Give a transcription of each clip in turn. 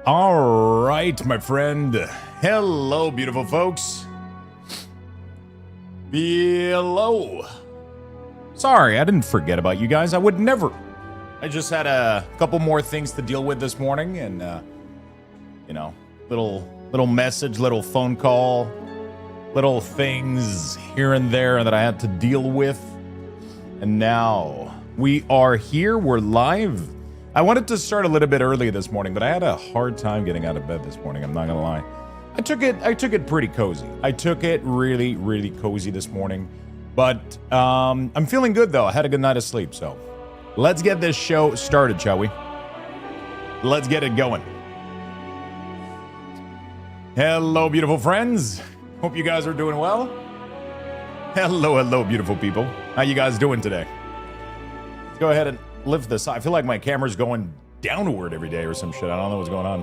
All right, my friend. Hello, beautiful folks. Hello. Sorry, I didn't forget about you guys. I would never. I just had a couple more things to deal with this morning, and you know, little message, little phone call, little things here and there that I had to deal with. And now we are here. We're live. I wanted to start a little bit early this morning, but I had a hard time getting out of bed this morning. I'm not gonna lie. I took it pretty cozy. I took it really cozy this morning. But I'm feeling good though. I had a good night of sleep, so let's get this show started, shall we? Let's get it going. Hello, beautiful friends. Hope you guys are doing well. Hello, beautiful people. How you guys doing today? Let's go ahead and lift this. I feel like my camera's going downward every day or some shit. I don't know what's going on.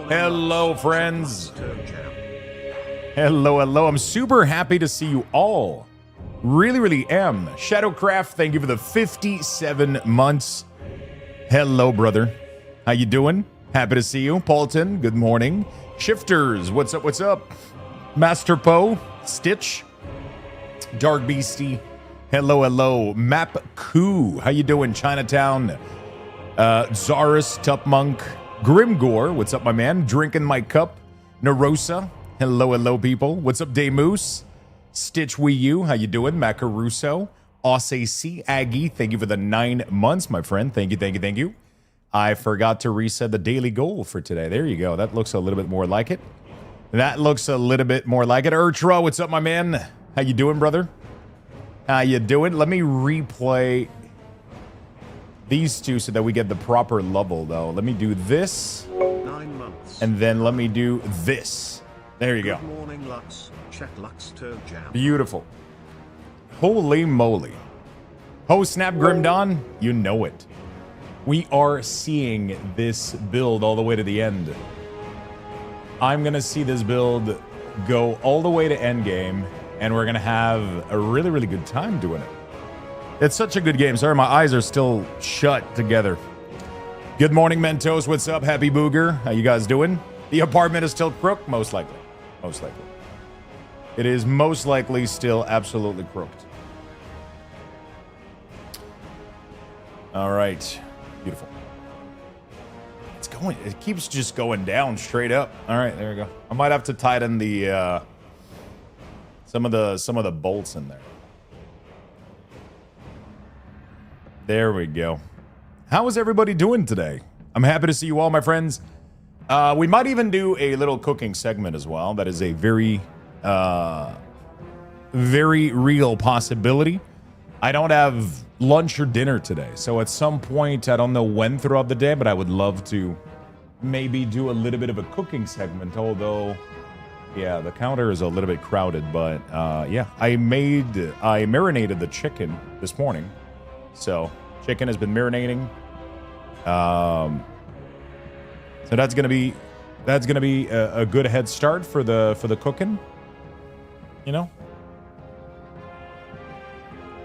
Hello, friends. Hello. I'm super happy to see you all. Really am. Shadowcraft, thank you for the 57 months. Hello, brother. How you doing? Happy to see you. Paulton, good morning. Shifters, what's up? Master Poe, Stitch, Dark Beastie, hello. Map Coup, how you doing? Chinatown, Zarus, Tup Monk, Grimgore, what's up, my man? Drinking my cup, Narosa, hello, people. What's up, Day Moose? Stitch Wii U, how you doing? Macaruso, Ausac, Aggie, thank you for the 9 months, my friend. Thank you. I forgot to reset the daily goal for today. There you go. That looks a little bit more like it. Urtra, what's up, my man? How you doing, brother? How you doing? Let me replay these two so that we get the proper level, though. Let me do this. 9 months. And then let me do this. There you go. Good morning, Lux. Check Lux Toe Jam. Beautiful. Holy moly. Ho snap, Grimdon. You know it. We are seeing this build all the way to the end. I'm going to see this build go all the way to endgame, and we're going to have a really good time doing it. It's such a good game. Sorry, my eyes are still shut together. Good morning, Mentos. What's up? Happy Booger. How you guys doing? The apartment is still crooked? Most likely. It is most likely still absolutely crooked. All right. Beautiful. It keeps just going down straight up. All right, there we go. I might have to tighten the some of the bolts in there. There we go. How is everybody doing today? I'm happy to see you all, my friends. We might even do a little cooking segment as well. That is a very real possibility. I don't have lunch or dinner today, so at some point, I don't know when throughout the day, but I would love to maybe do a little bit of a cooking segment, although, yeah, the counter is a little bit crowded, but yeah, I marinated the chicken this morning, so chicken has been marinating, so that's gonna be a good head start for the cooking, you know.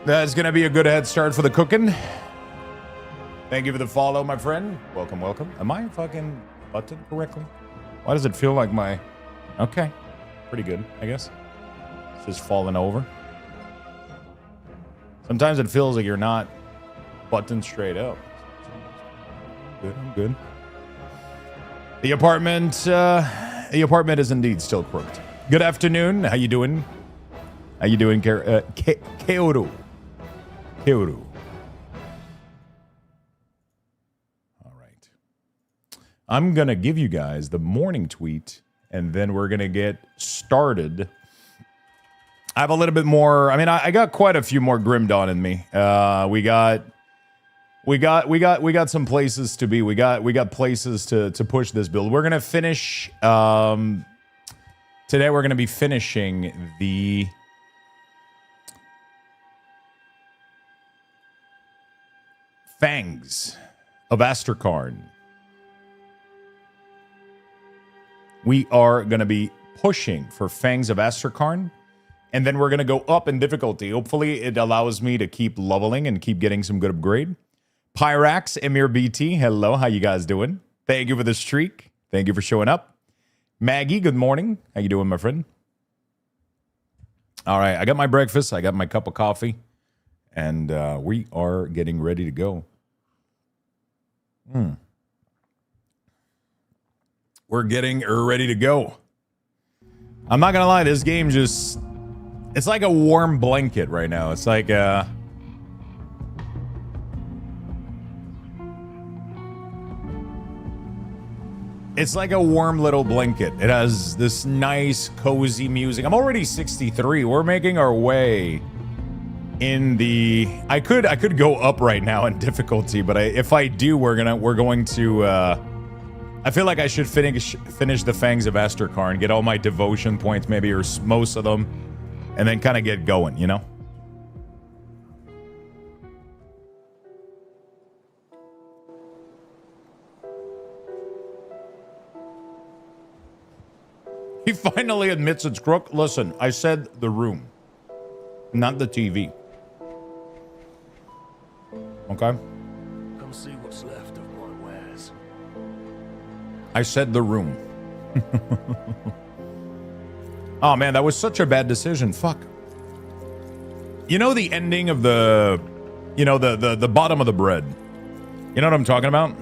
That's going to be a good head start for the cooking. Thank you for the follow, my friend. Welcome. Am I fucking buttoned correctly? Why does it feel like my... Okay. Pretty good, I guess. It's just falling over. Sometimes it feels like you're not buttoned straight up. Good, I'm good. The apartment is indeed still crooked. Good afternoon. How you doing? Keoru. All right. I'm going to give you guys the morning tweet, and then we're going to get started. I have a little bit more. I mean, I got quite a few more Grimdawn in me. We got some places to be. We got places to push this build. We're going to finish today we're going to be finishing the Fangs of Asterkarn. We are going to be pushing for Fangs of Asterkarn, and then we're going to go up in difficulty. Hopefully, it allows me to keep leveling and keep getting some good upgrade. Pyrax, Emir BT, hello, how you guys doing? Thank you for the streak. Thank you for showing up. Maggie, good morning. How you doing, my friend? All right, I got my breakfast. I got my cup of coffee. And we are getting ready to go. We're getting ready to go. I'm not going to lie. This game just... It's like a warm blanket right now. It's like... It's like a warm little blanket. It has this nice, cozy music. I'm already 63. We're making our way in the... I could go up right now in difficulty, but if I do, we're going to... I feel like I should finish the Fangs of Asterkarn, get all my devotion points, maybe, or most of them, and then kind of get going, you know? He finally admits it's crook. Listen, I said the room, not the TV. Okay? Come see what's left of my wares. I said the room. Oh man, that was such a bad decision. Fuck. You know the ending of the... You know, the bottom of the bread. You know what I'm talking about?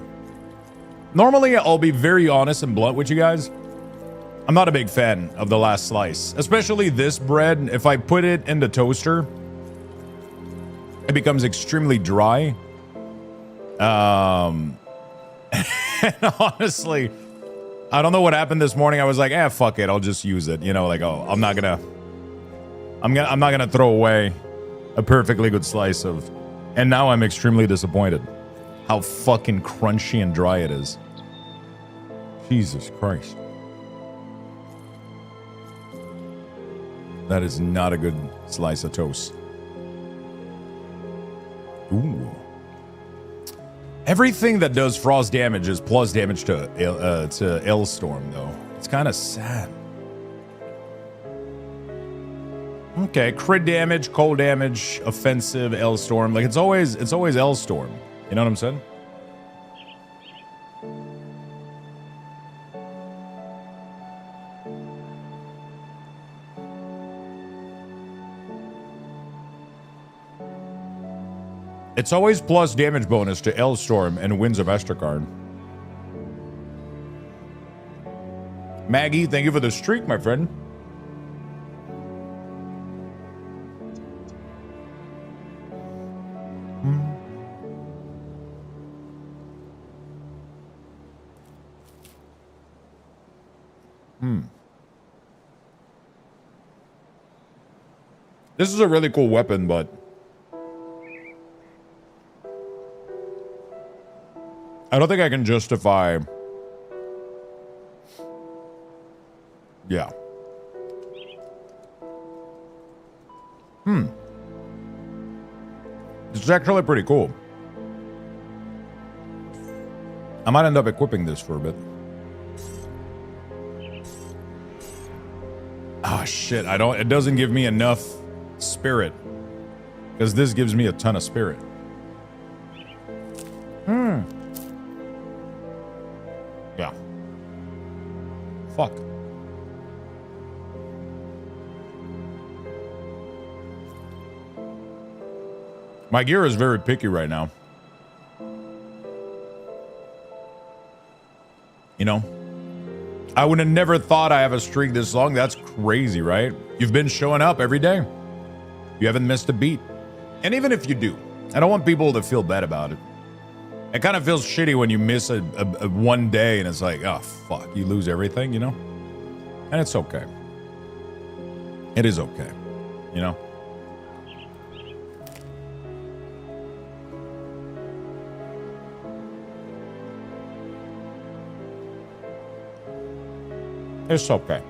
Normally, I'll be very honest and blunt with you guys. I'm not a big fan of the last slice. Especially this bread. If I put it in the toaster, it becomes extremely dry. And honestly, I don't know what happened this morning. I was like, fuck it, I'll just use it. You know, like, oh, I'm not gonna throw away a perfectly good slice of... And now I'm extremely disappointed how fucking crunchy and dry it is. Jesus Christ. That is not a good slice of toast. Ooh. Everything that does frost damage is plus damage to Hailstorm, though. It's kind of sad. Okay, crit damage, cold damage, offensive, Hailstorm. Like it's always Hailstorm. You know what I'm saying? It's always plus damage bonus to Hailstorm and Winds of Asterkarn. Maggie, thank you for the streak, my friend. This is a really cool weapon, but I don't think I can justify... Yeah. This is actually pretty cool. I might end up equipping this for a bit. Oh shit, it doesn't give me enough spirit. Because this gives me a ton of spirit. Yeah. Fuck. My gear is very picky right now. You know? I would have never thought I have a streak this long. That's crazy, right? You've been showing up every day. You haven't missed a beat. And even if you do, I don't want people to feel bad about it. It kind of feels shitty when you miss a one day and it's like, oh, fuck, you lose everything, you know? And it's okay. It is okay, you know? It's okay.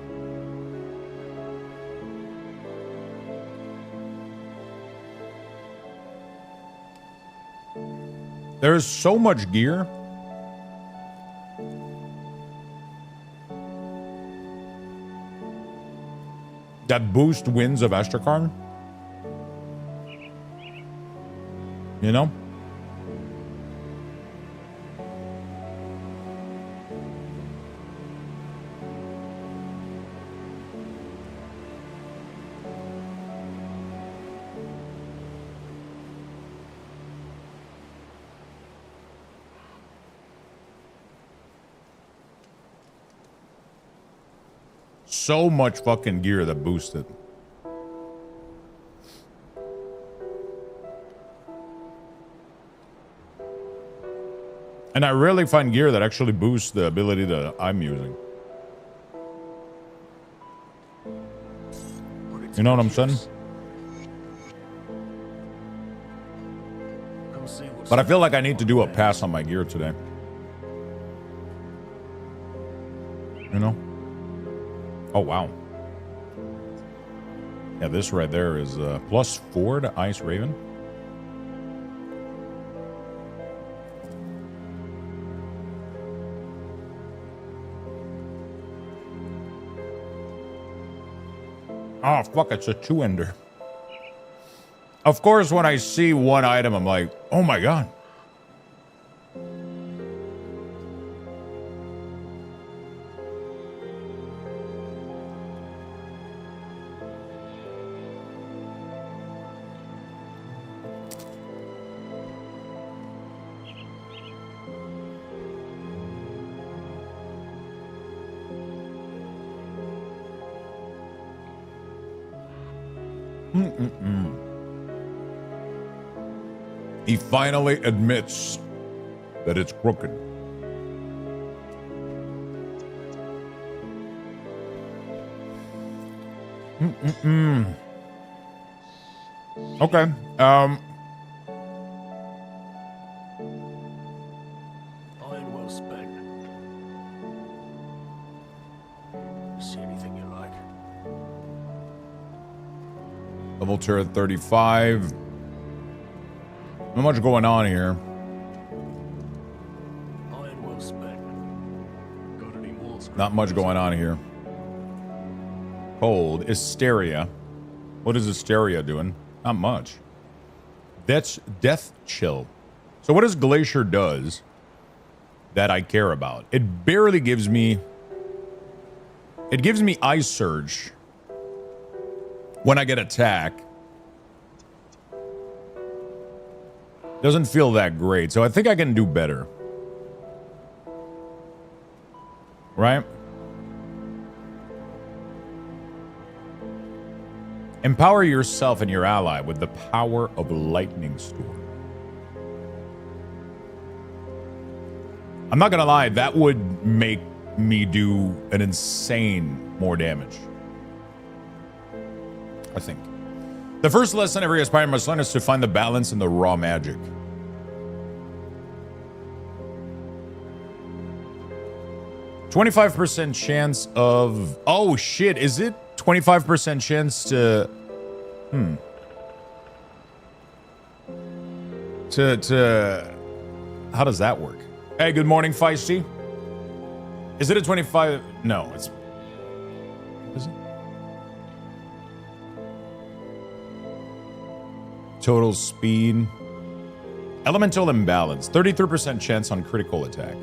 There's so much gear. That boost Winds of Asterkarn. You know? So much fucking gear that boosted. And I rarely find gear that actually boosts the ability that I'm using. You know what I'm saying? But I feel like I need to do a pass on my gear today. You know? Oh, wow. Yeah, this right there is +4 to Ice Raven. Oh, fuck, it's a 2-ender. Of course, when I see one item, I'm like, oh my god. He finally admits that it's crooked. Okay. Iron well spent. See anything you like? Level turret 35. Not much going on here. Iron well spent. Got any more? Not much going on here. Cold. Hysteria. What is Hysteria doing? Not much. That's Death Chill. So what does Glacier does that I care about? It barely gives me... It gives me Ice Surge when I get attack. Doesn't feel that great, so I think I can do better. Right? Empower yourself and your ally with the power of Lightning Storm. I'm not gonna lie, that would make me do an insane more damage. I think. The first lesson every aspirant must learn is to find the balance in the raw magic. %25 chance of... Oh, shit. Is it 25% chance to... How does that work? Hey, good morning, Feisty. Is it a 25... No, it's... Is it? Total speed. Elemental imbalance. 33% chance on critical attack.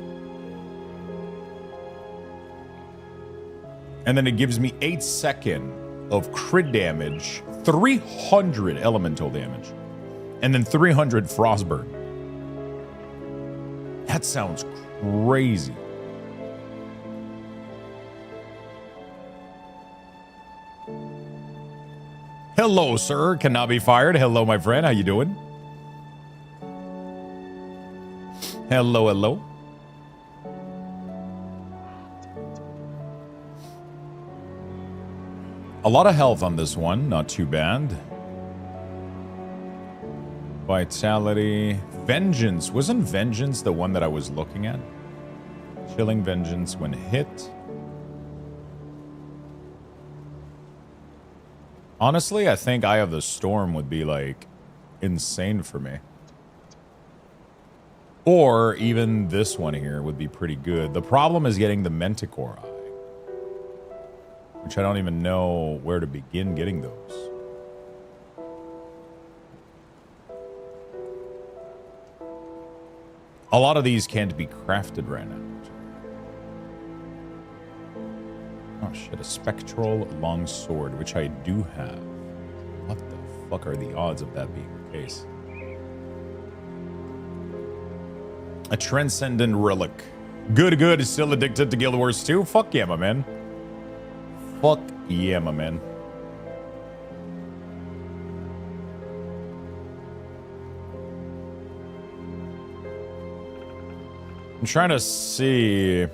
And then it gives me 8 seconds of crit damage, 300 elemental damage, and then 300 frostburn. That sounds crazy. Hello, sir. Cannot be fired. Hello, my friend. How you doing? Hello, hello. A lot of health on this one. Not too bad. Vitality. Vengeance. Wasn't Vengeance the one that I was looking at? Chilling Vengeance when hit. Honestly, I think Eye of the Storm would be, like, insane for me. Or even this one here would be pretty good. The problem is getting the Manticore Eye, which I don't even know where to begin getting those. A lot of these can't be crafted right now. Oh shit, a Spectral Longsword, which I do have. What the fuck are the odds of that being the case? A Transcendent Relic. Good, good. Still addicted to Guild Wars 2? Fuck yeah, my man. Fuck yeah, my man. I'm trying to see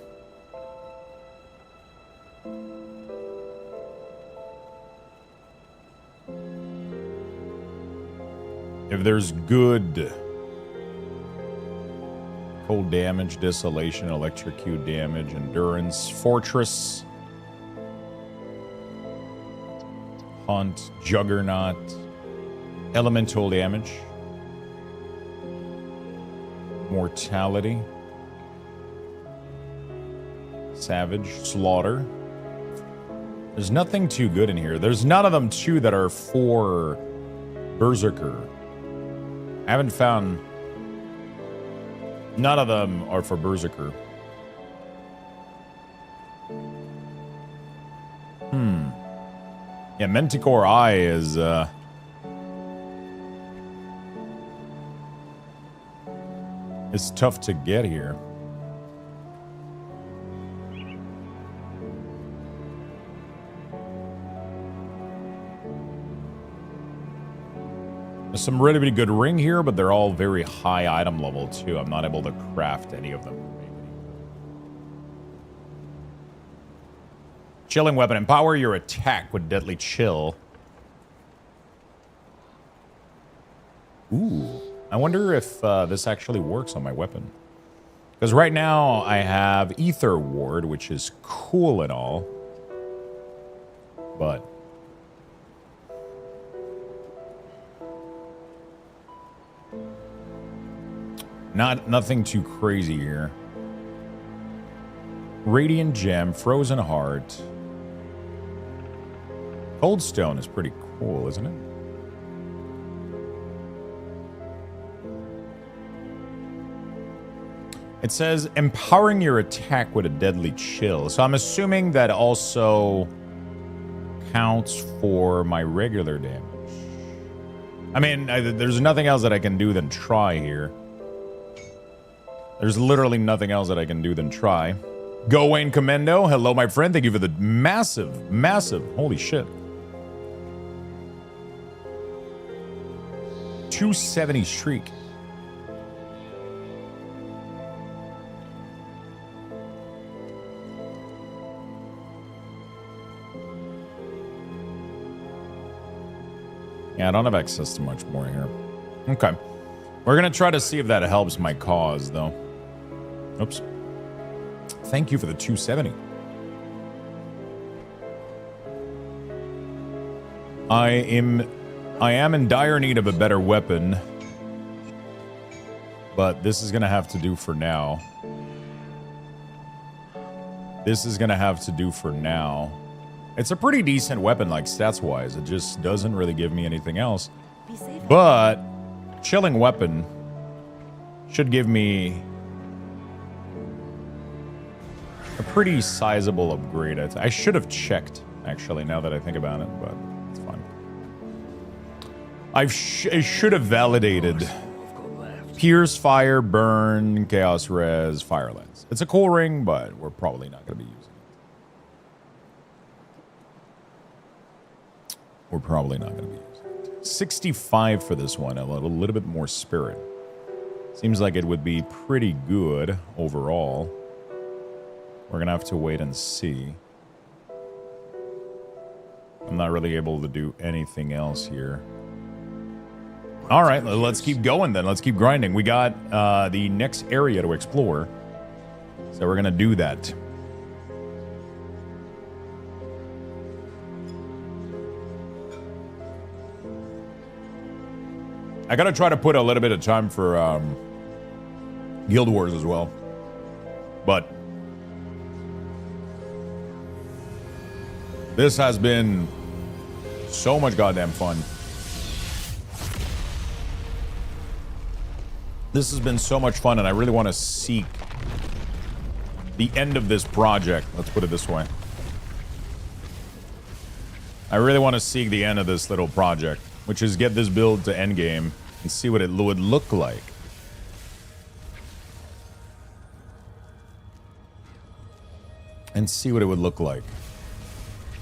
if there's good cold damage, desolation, electrocute damage, endurance, fortress, hunt, juggernaut, elemental damage, mortality, savage, slaughter. There's nothing too good in here. There's none of them too that are for berserker. I haven't found. None of them are for berserker. Yeah, Manticore Eye is tough to get here. There's some really, really good ring here, but they're all very high item level too. I'm not able to craft any of them. Chilling weapon. Empower your attack with deadly chill. Ooh. I wonder if this actually works on my weapon. Because right now I have Ether Ward, which is cool and all. But nothing too crazy here. Radiant Gem, Frozen Heart. Cold Stone is pretty cool, isn't it? It says empowering your attack with a deadly chill. So I'm assuming that also counts for my regular damage. I mean, there's nothing else that I can do than try here. There's literally nothing else that I can do than try. Go Wayne Commando. Hello, my friend. Thank you for the massive, holy shit. 270 streak. Yeah, I don't have access to much more here. Okay. We're going to try to see if that helps my cause, though. Oops. Thank you for the 270. I am in dire need of a better weapon. But this is going to have to do for now. This is going to have to do for now. It's a pretty decent weapon, like stats-wise. It just doesn't really give me anything else. But chilling weapon should give me a pretty sizable upgrade. I should have checked, actually, now that I think about it, but it's fine. I should have validated Pierce, Fire, Burn, Chaos Res, Fire Lens. It's a cool ring, but we're probably not going to be using it. We're probably not going to be using it. 65 for this one, a little bit more spirit. Seems like it would be pretty good overall. We're going to have to wait and see. I'm not really able to do anything else here. All right, let's keep going then. Let's keep grinding. We got the next area to explore. So we're going to do that. I got to try to put a little bit of time for Guild Wars as well. But this has been so much goddamn fun. This has been so much fun, and I really want to seek the end of this project. Let's put it this way. I really want to seek the end of this little project, which is get this build to endgame and see what it would look like. And see what it would look like.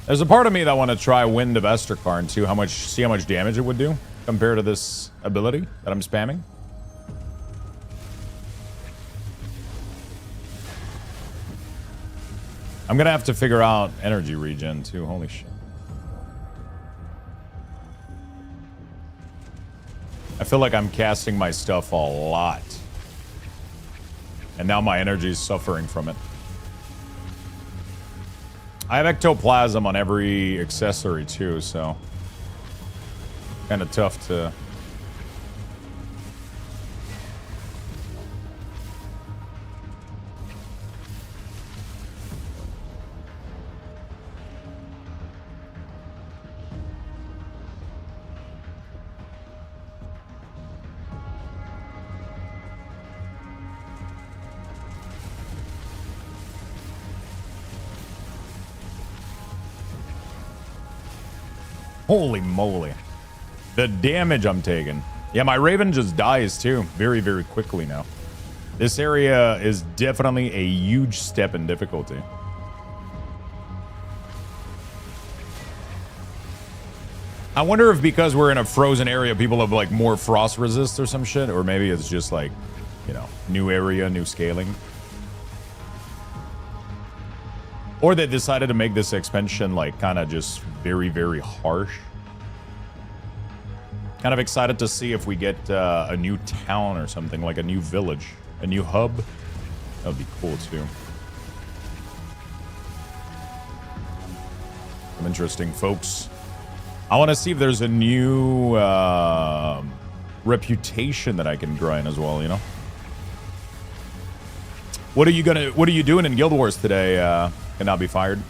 There's a part of me that want to try Wind of Asterkarn too. See how much damage it would do compared to this ability that I'm spamming. I'm gonna have to figure out energy regen too. Holy shit. I feel like I'm casting my stuff a lot. And now my energy is suffering from it. I have ectoplasm on every accessory too, so kind of tough to... Holy moly. The damage I'm taking. Yeah, my Raven just dies too. Very, very quickly now. This area is definitely a huge step in difficulty. I wonder if because we're in a frozen area, people have like more frost resist or some shit. Or maybe it's just like, you know, new area, new scaling. Or they decided to make this expansion like kind of just very, very harsh. Kind of excited to see if we get a new town or something, like a new village, a new hub. That would be cool too. Some interesting folks. I want to see if there's a new reputation that I can grind as well, you know? What are you doing in Guild Wars today? Cannot be fired.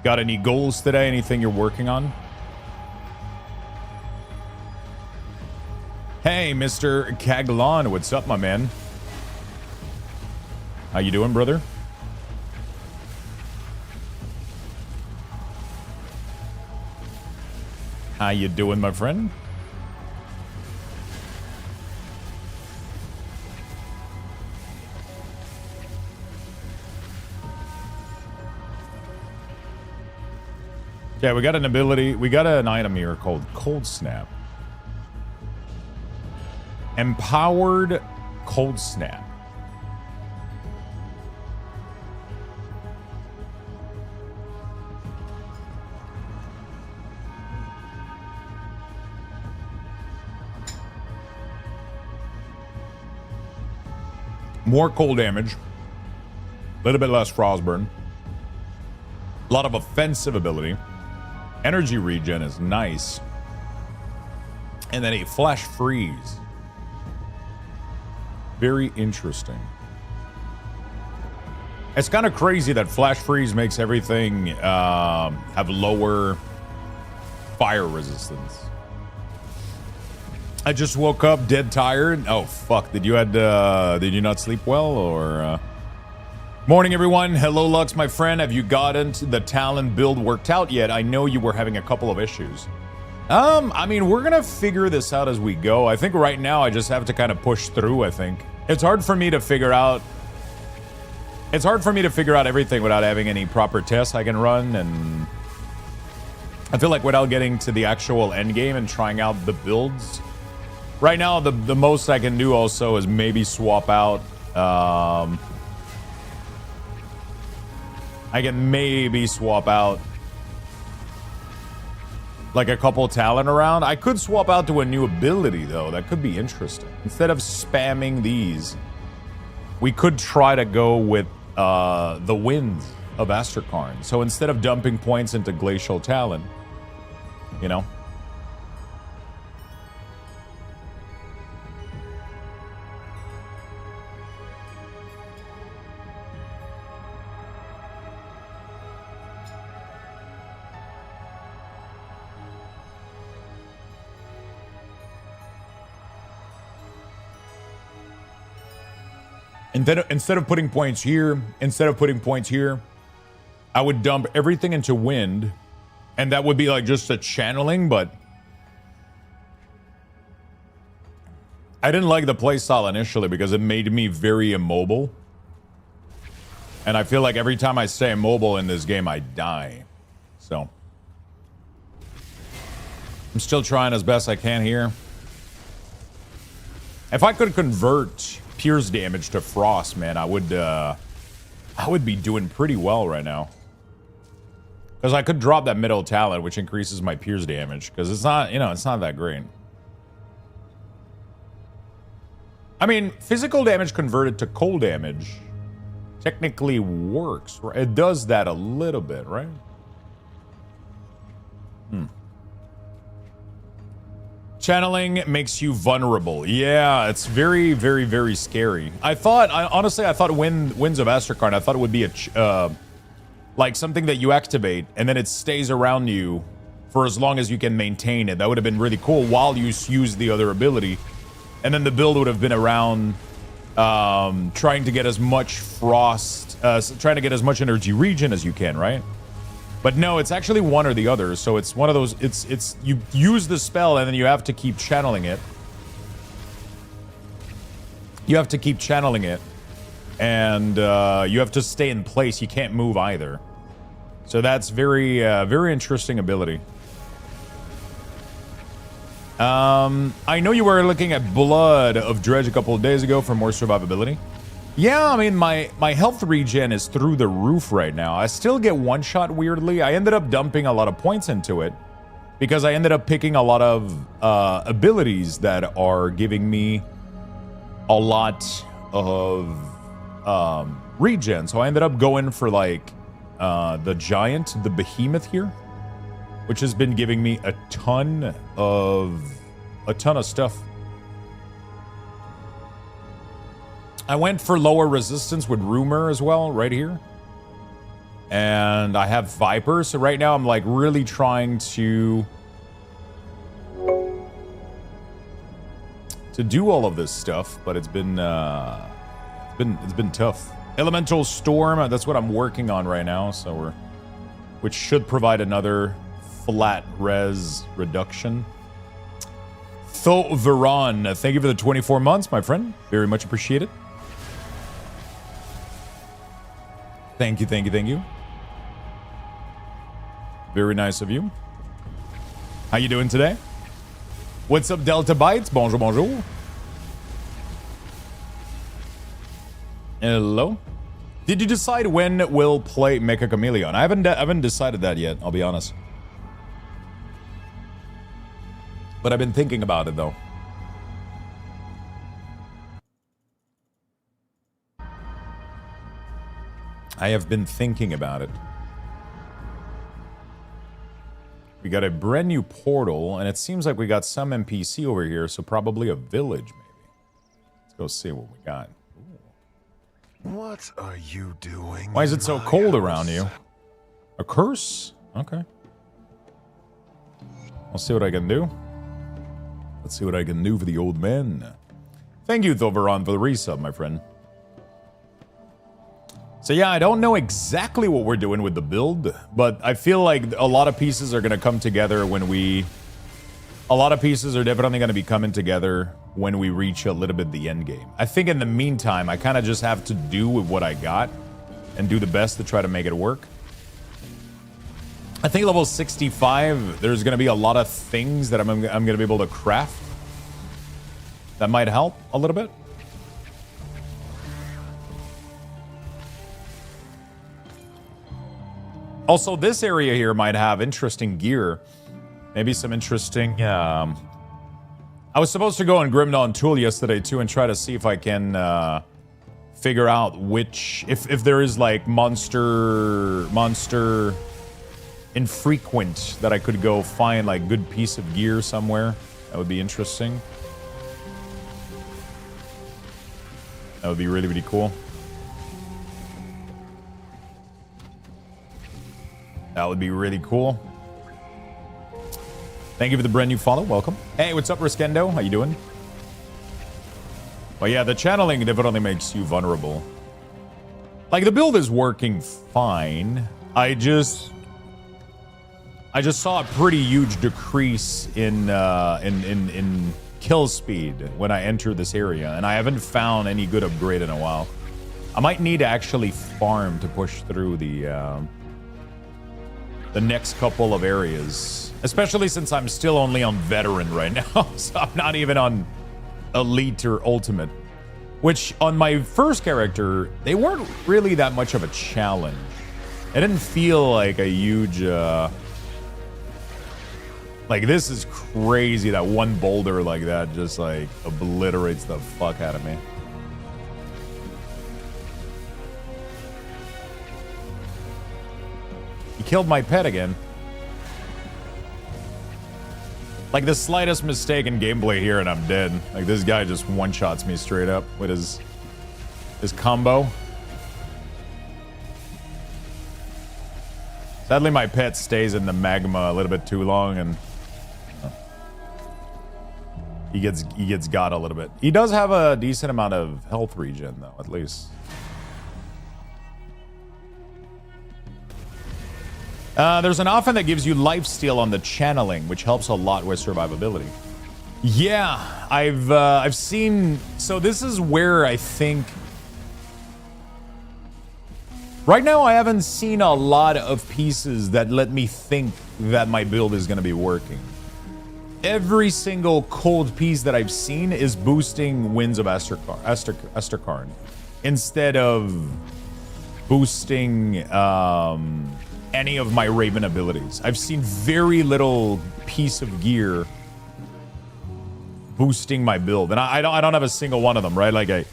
Got any goals today? Anything you're working on? Hey, Mr. Kaglon, what's up, my man? How you doing, brother? How you doing, my friend? Yeah, we got an ability. We got an item here called Cold Snap. Empowered Cold Snap. More cold damage. A little bit less frost burn. A lot of offensive ability. Energy regen is nice. And then a flash freeze. Very interesting. It's kind of crazy that flash freeze makes everything have lower fire resistance. I just woke up dead tired. Oh fuck! Did you not sleep well or? Morning, everyone. Hello, Lux, my friend. Have you gotten the Talon build worked out yet? I know you were having a couple of issues. I mean, we're gonna figure this out as we go. I think right now I just have to kind of push through, I think. It's hard for me to figure out... It's hard for me to figure out everything without having any proper tests I can run, and... I feel like without getting to the actual end game and trying out the builds... Right now, the most I can do also is maybe swap out... I can maybe swap out like a couple talent around. I could swap out to a new ability though. That could be interesting. Instead of spamming these, we could try to go with the Winds of Asterkarn. So instead of dumping points into Glacial Talon, you know. Instead of putting points here, I would dump everything into wind, and that would be like just a channeling, but I didn't like the playstyle initially because it made me very immobile. And I feel like every time I stay immobile in this game, I die. So I'm still trying as best I can here. If I could convert pierce damage to frost, man, I would be doing pretty well right now. Because I could drop that middle talent, which increases my pierce damage. Because it's not, you know, it's not that great. I mean, physical damage converted to cold damage technically works. Right? It does that a little bit, right? Channeling makes you vulnerable. Yeah, it's very, very, very scary. Honestly, I thought Winds of Asterkarn, I thought it would be like something that you activate and then it stays around you for as long as you can maintain it. That would have been really cool while you use the other ability. And then the build would have been around trying to get as much frost, trying to get as much energy regen as you can, right? But no, it's actually one or the other. So it's one of those, it's you use the spell and then you have to keep channeling it. You have to keep channeling it. And you have to stay in place. You can't move either. So that's very, very interesting ability. I know you were looking at Blood of Dredge a couple of days ago for more survivability. Yeah, I mean, my health regen is through the roof right now. I still get one shot weirdly. I ended up dumping a lot of points into it because I ended up picking a lot of abilities that are giving me a lot of regen. So I ended up going for like the giant, the behemoth here, which has been giving me a ton of stuff. I went for lower resistance with Rumor as well, right here. And I have Viper, so right now I'm like really trying to do all of this stuff, but it's been tough. Elemental Storm, that's what I'm working on right now, so which should provide another flat res reduction. Cold Wereraven, thank you for the 24 months, my friend. Very much appreciated. Thank you, thank you, thank you. Very nice of you. How you doing today? What's up, Delta Bytes? Bonjour, bonjour. Hello. Did you decide when we'll play Mecha Chameleon? I haven't decided that yet, I'll be honest. But I've been thinking about it, though. I have been thinking about it. We got a brand new portal, and it seems like we got some NPC over here, so probably a village, maybe. Let's go see what we got. Ooh. What are you doing? Why is it so cold around you? A curse? Okay. I'll see what I can do. Let's see what I can do for the old man. Thank you, Thoveron, for the resub, my friend. So yeah, I don't know exactly what we're doing with the build, but I feel like a lot of pieces are going to come together when we... A lot of pieces are definitely going to be coming together when we reach a little bit the end game. I think in the meantime, I kind of just have to do with what I got and do the best to try to make it work. I think level 65, there's going to be a lot of things that I'm going to be able to craft that might help a little bit. Also, this area here might have interesting gear. Maybe some interesting... I was supposed to go on Grimdawn Tool yesterday, too, and try to see if I can figure out which... If there is, like, monster infrequent that I could go find, like, good piece of gear somewhere. That would be interesting. That would be really, really cool. That would be really cool. Thank you for the brand new follow. Welcome. Hey, what's up, Riskendo? How you doing? Well, yeah, the channeling definitely makes you vulnerable. Like, the build is working fine. I just saw a pretty huge decrease in kill speed when I enter this area, and I haven't found any good upgrade in a while. I might need to actually farm to push through the next couple of areas, especially since I'm still only on veteran right now, so I'm not even on elite or ultimate, which on my first character, they weren't really that much of a challenge. It didn't feel like a huge, like this is crazy that one boulder like that just like obliterates the fuck out of me. He killed my pet again. Like the slightest mistake in gameplay here and I'm dead. Like this guy just one-shots me straight up with his combo. Sadly, my pet stays in the magma a little bit too long and he gets got a little bit. He does have a decent amount of health regen though, at least. There's an offense that gives you lifesteal on the channeling, which helps a lot with survivability. Yeah, I've seen. So this is where I think. Right now, I haven't seen a lot of pieces that let me think that my build is going to be working. Every single cold piece that I've seen is boosting Winds of Asterkarn instead of boosting any of my Raven abilities. I've seen very little piece of gear boosting my build, and I don't have a single one of them, right? Like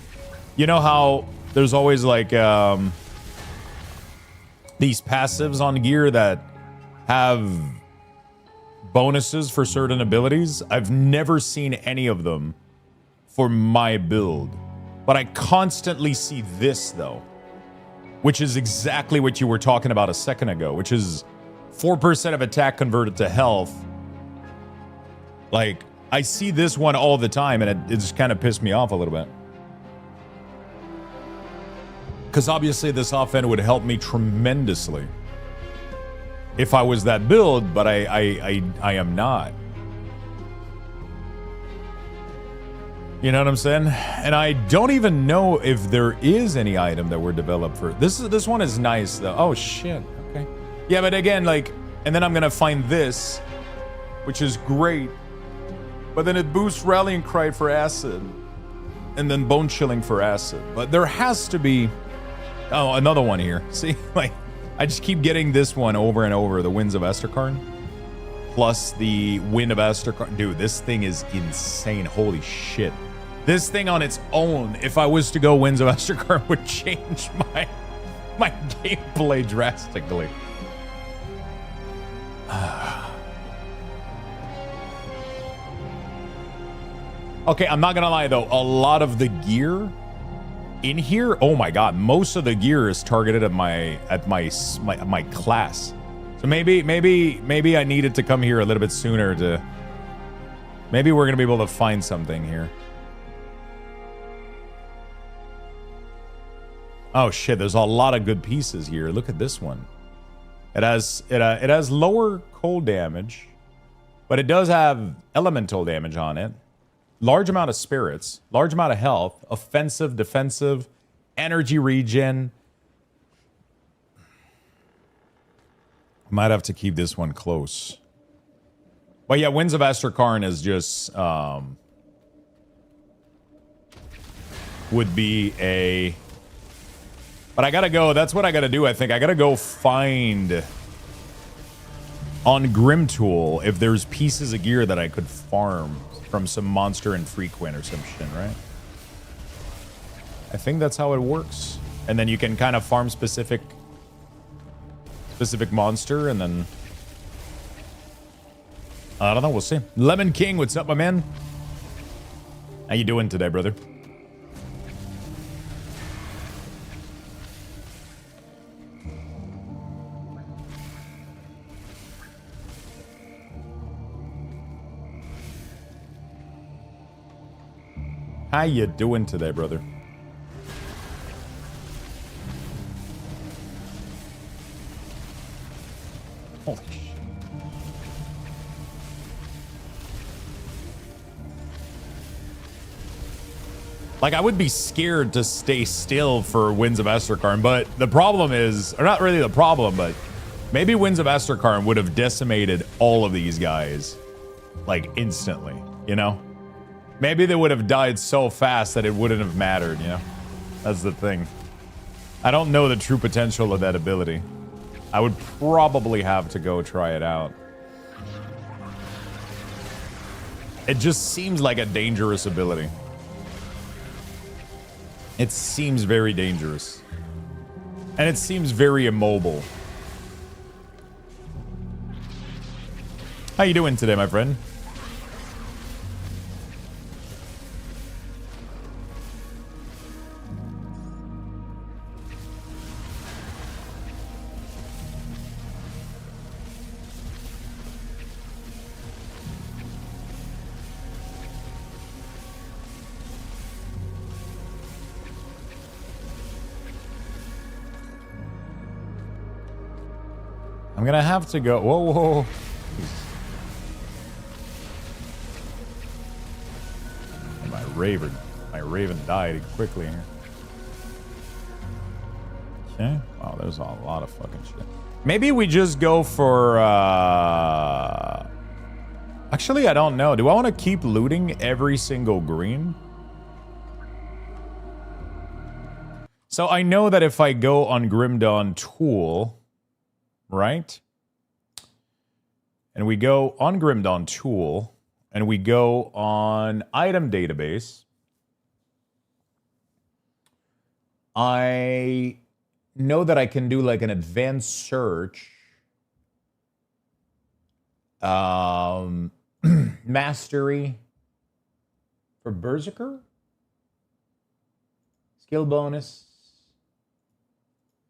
you know how there's always like these passives on gear that have bonuses for certain abilities. I've never seen any of them for my build, but I constantly see this though, which is exactly what you were talking about a second ago, which is 4% of attack converted to health. Like, I see this one all the time, and it just kind of pissed me off a little bit. Because obviously this offense would help me tremendously if I was that build, but I am not. You know what I'm saying? And I don't even know if there is any item that were developed for this one is nice though. Oh shit. Okay. Yeah, but again, like, and then I'm gonna find this, which is great, but then it boosts rallying cry for acid, and then bone chilling for acid. But there has to be another one here. See, like, I just keep getting this one over and over, the Winds of Asterkarn. Plus the Wind of Asterkarn. Dude, this thing is insane. Holy shit. This thing on its own, if I was to go Winds of Asterkarn, would change my gameplay drastically. Okay, I'm not gonna lie though, a lot of the gear in here, oh my god, most of the gear is targeted at my class. So maybe I needed to come here a little bit sooner to. Maybe we're gonna be able to find something here. Oh shit, there's a lot of good pieces here. Look at this one. It has lower cold damage, but it does have elemental damage on it. Large amount of spirits, large amount of health, offensive, defensive, energy regen. Might have to keep this one close. But yeah, Winds of Asterkarn is just would be a. But I gotta go. That's what I gotta do. I think I gotta go find on Grimtool if there's pieces of gear that I could farm from some monster infrequent or some shit, right? I think that's how it works. And then you can kind of farm specific monster, and then I don't know, we'll see. Lemon King, what's up, my man? How you doing today, brother? How you doing today, brother? Holy shit. Like, I would be scared to stay still for Winds of Asterkarn, but the problem is, or not really the problem, but maybe Winds of Asterkarn would have decimated all of these guys, like, instantly, you know? Maybe they would have died so fast that it wouldn't have mattered, you know? That's the thing. I don't know the true potential of that ability. I would probably have to go try it out. It just seems like a dangerous ability. It seems very dangerous. And it seems very immobile. How you doing today, my friend? I'm gonna have to go. Whoa, whoa. My raven died quickly here. Okay. Wow, there's a lot of fucking shit. Maybe we just go for actually, I don't know. Do I want to keep looting every single green? So I know that if I go on Grim Dawn Tool, right? And we go on Grim Dawn Tool, and we go on Item Database. I know that I can do like an advanced search. Mastery for Berserker. Skill bonus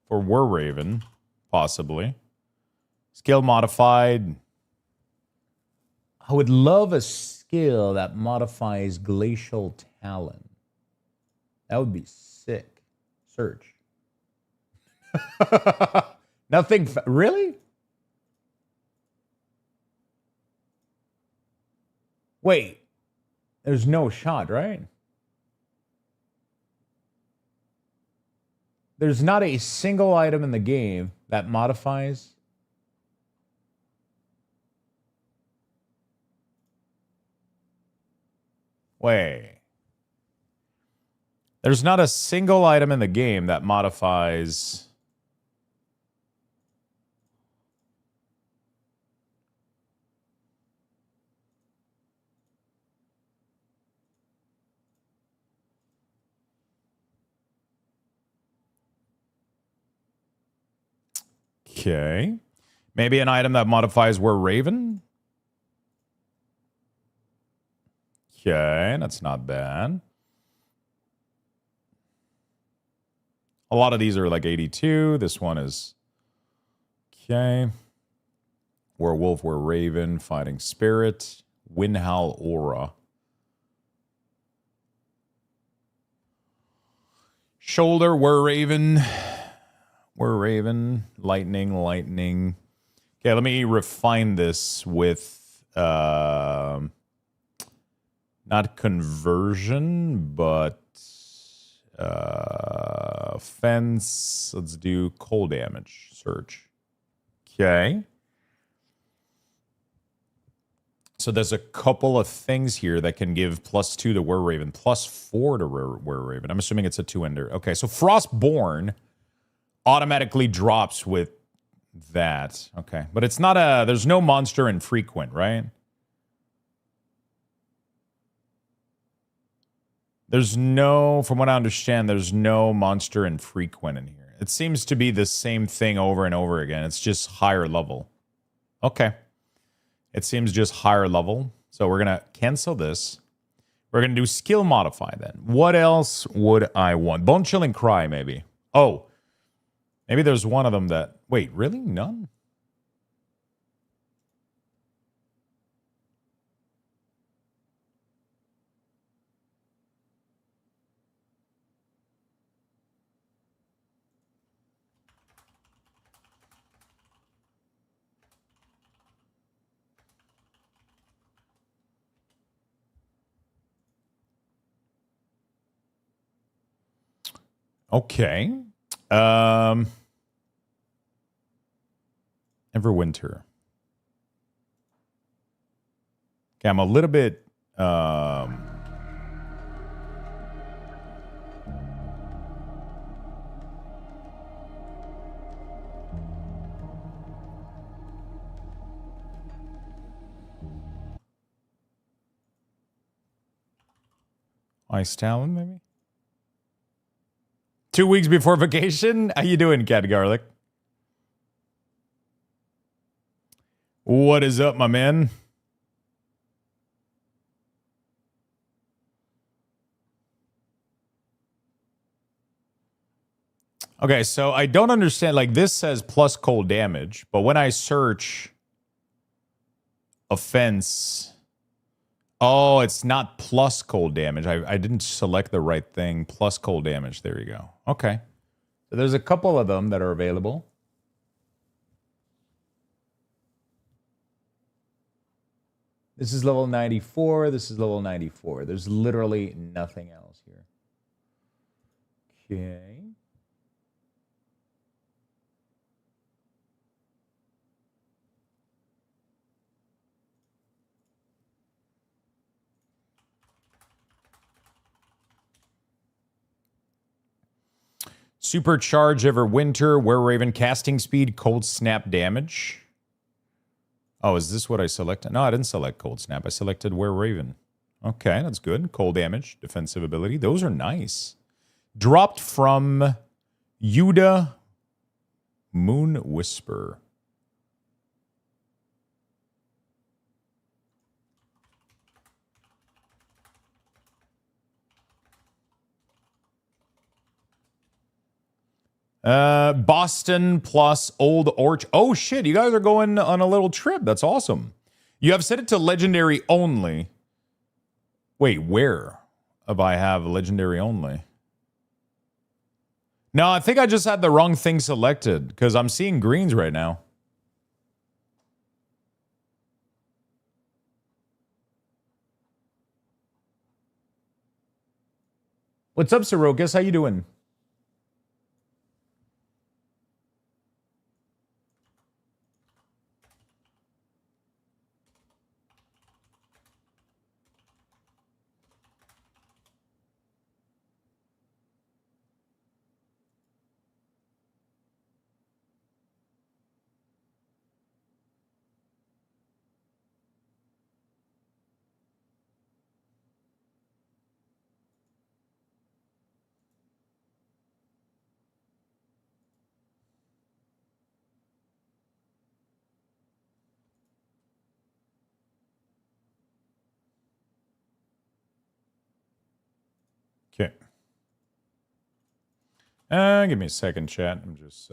for Wereraven, possibly. Skill modified. I would love a skill that modifies Glacial Talon. That would be sick. Search. Nothing. Really? Wait. There's no shot, right? There's not a single item in the game that modifies. Wait. There's not a single item in the game that modifies. Okay. Maybe an item that modifies Wereraven. Okay, that's not bad. A lot of these are like 82. This one is okay. Werewolf, Wereraven, Fighting Spirit, Windhowl Aura. Shoulder, Wereraven. Wereraven, lightning. Okay, let me refine this with not conversion, but fence. Let's do cold damage search. Okay. So there's a couple of things here that can give +2 to Wereraven, +4 to Wereraven. I'm assuming it's a 2-ender. Okay, so Frostborn automatically drops with that. Okay, but it's not a... There's no monster infrequent, right? There's no... From what I understand, there's no monster infrequent in here. It seems to be the same thing over and over again. It's just higher level. Okay. It seems just higher level. So we're going to cancel this. We're going to do skill modify then. What else would I want? Bone Chilling Cry, maybe. Oh. Maybe there's one of them that... Wait, really? None? Okay. Everwinter. Okay, I'm a little bit Ice Talon, maybe? 2 weeks before vacation? How you doing, Cat Garlic? What is up, my man? Okay, so I don't understand. Like, this says plus cold damage, but when I search offense... Oh, it's not plus cold damage. I didn't select the right thing. Plus cold damage. There you go. Okay. So there's a couple of them that are available. This is level 94. This is level 94. There's literally nothing else here. Okay. Supercharge Everwinter, Wereraven casting speed, cold snap damage. Oh, is this what I selected? No, I didn't select cold snap. I selected Wereraven. Okay, that's good. Cold damage, defensive ability. Those are nice. Dropped from Yuda Moon Whisper. Boston plus Old Orch. Oh shit, you guys are going on a little trip. That's awesome. You have set it to legendary only. Wait, where have I have legendary only? No, I think I just had the wrong thing selected because I'm seeing greens right now. What's up, Sorokas? How you doing? Okay. Give me a second, chat. I'm just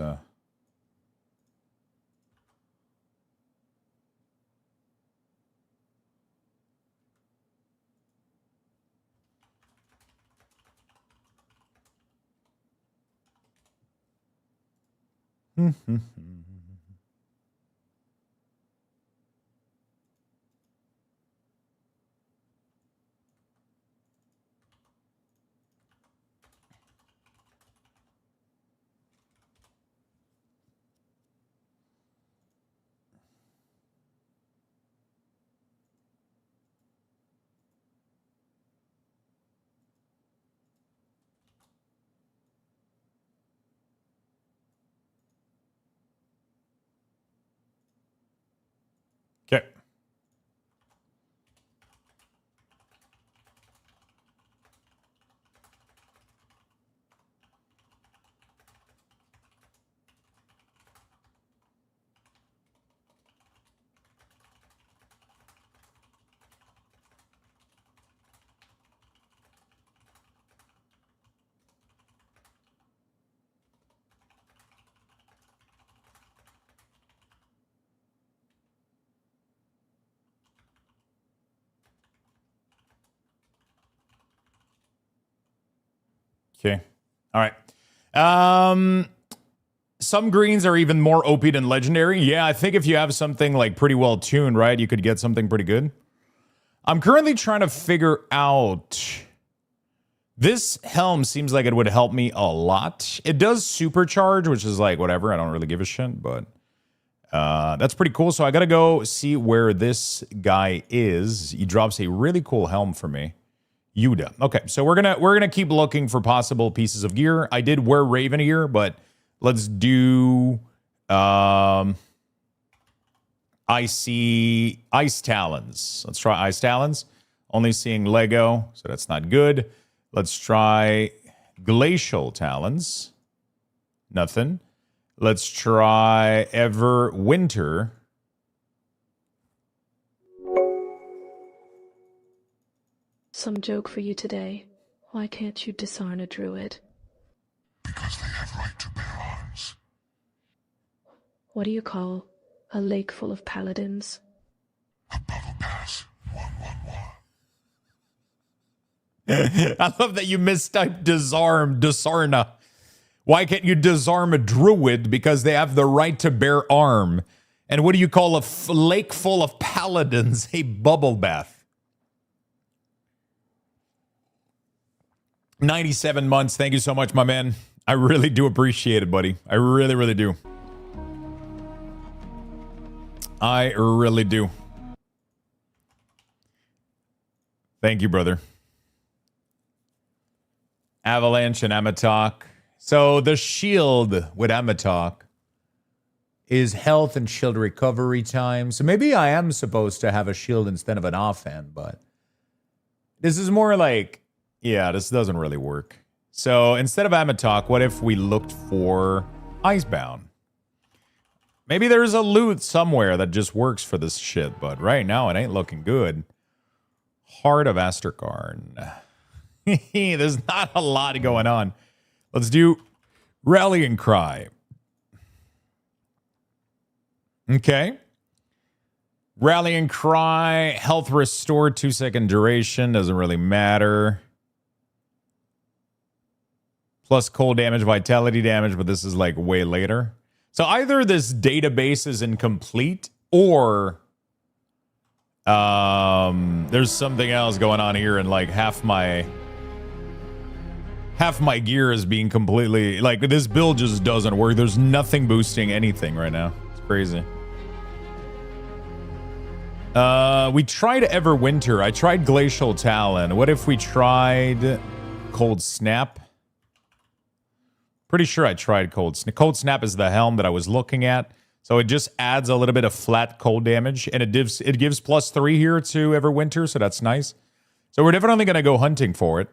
okay. Okay. All right. Some greens are even more OP than legendary. Yeah, I think if you have something like pretty well tuned, right, you could get something pretty good. I'm currently trying to figure out This helm seems like it would help me a lot. It does supercharge, which is like whatever. I don't really give a shit, but that's pretty cool. So I gotta go see where this guy is. He drops a really cool helm for me. Yuda. Okay, so we're gonna keep looking for possible pieces of gear. I did wear Raven gear, but let's do I see Ice Talons. Let's try Ice Talons. Only seeing Lego, so that's not good. Let's try Glacial Talons. Nothing. Let's try Everwinter. Some joke for you today. Why can't you disarm a druid? Because they have right to bear arms. What do you call a lake full of paladins? A bubble pass. 111. I love that you mistyped disarm, disarna. Why can't you disarm a druid? Because they have the right to bear arm. And what do you call a lake full of paladins? A bubble bath. 97 months. Thank you so much, my man. I really do appreciate it, buddy. I really, really do. I really do. Thank you, brother. Avalanche and Amatok. So the shield with Amatok is health and shield recovery time. So maybe I am supposed to have a shield instead of an offhand, but this is more like, yeah, this doesn't really work. So instead of Amatok, what if we looked for Icebound? Maybe there's a loot somewhere that just works for this shit, but right now it ain't looking good. Heart of Asterkarn. There's not a lot going on. Let's do Rallying Cry. Okay. Rallying Cry, health restored, 2-second duration, doesn't really matter. Plus cold damage, vitality damage, but this is like way later. So either this database is incomplete or there's something else going on here, and like half my gear is being completely, like, this build just doesn't work. There's nothing boosting anything right now. It's crazy. We tried Everwinter. I tried Glacial Talon. What if we tried Cold Snap? Pretty sure I tried Cold Snap. Cold Snap is the helm that I was looking at. So it just adds a little bit of flat cold damage, and it gives +3 here to Everwinter, so that's nice. So we're definitely going to go hunting for it.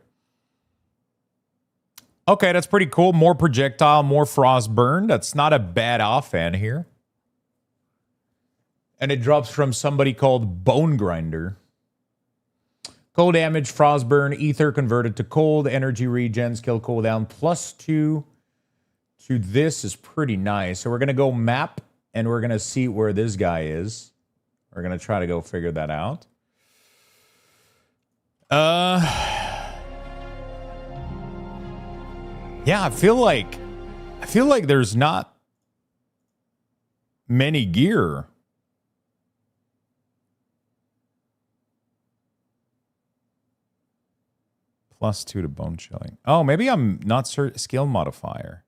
Okay, that's pretty cool. More projectile, more frost burn. That's not a bad offhand here. And it drops from somebody called Bone Grinder. Cold damage, frost burn, ether converted to cold, energy regen, skill cooldown, +2 to this is pretty nice. So we're going to go map, and we're going to see where this guy is. We're going to try to go figure that out. Yeah, I feel like there's not many gear. +2 to bone chilling. Oh, maybe I'm not certain. Skill modifier.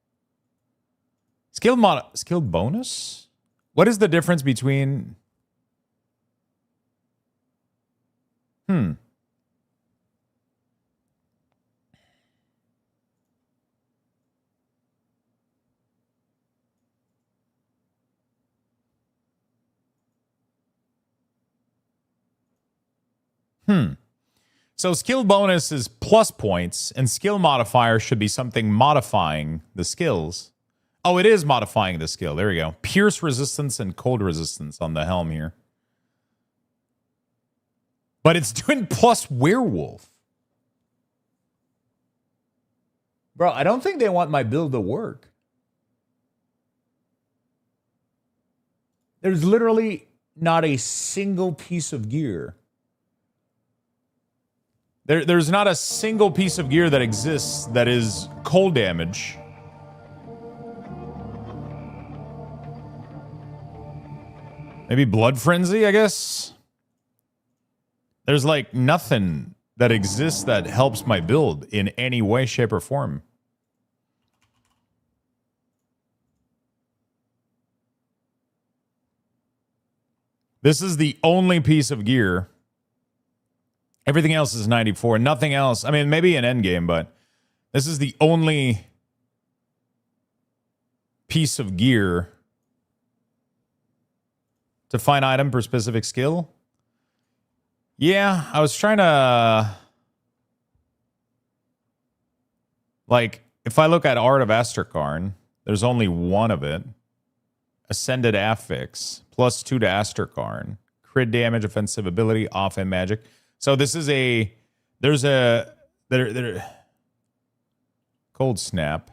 Skill bonus? What is the difference between... So skill bonus is plus points, and skill modifier should be something modifying the skills. Oh, it is modifying the skill. There we go. Pierce resistance and cold resistance on the helm here. But it's doing plus werewolf. Bro, I don't think they want my build to work. There's literally not a single piece of gear. There's not a single piece of gear that exists that is cold damage. Maybe Blood Frenzy, I guess? There's like nothing that exists that helps my build in any way, shape, or form. This is the only piece of gear. Everything else is 94. Nothing else. I mean, maybe an endgame, but this is the only piece of gear to find item per specific skill. Yeah, I was trying to... Like, if I look at Art of Asterkarn, there's only one of it. Ascended Affix, +2 to Asterkarn. Crit damage, offensive ability, offhand magic. So this is a... There's a... Cold Snap.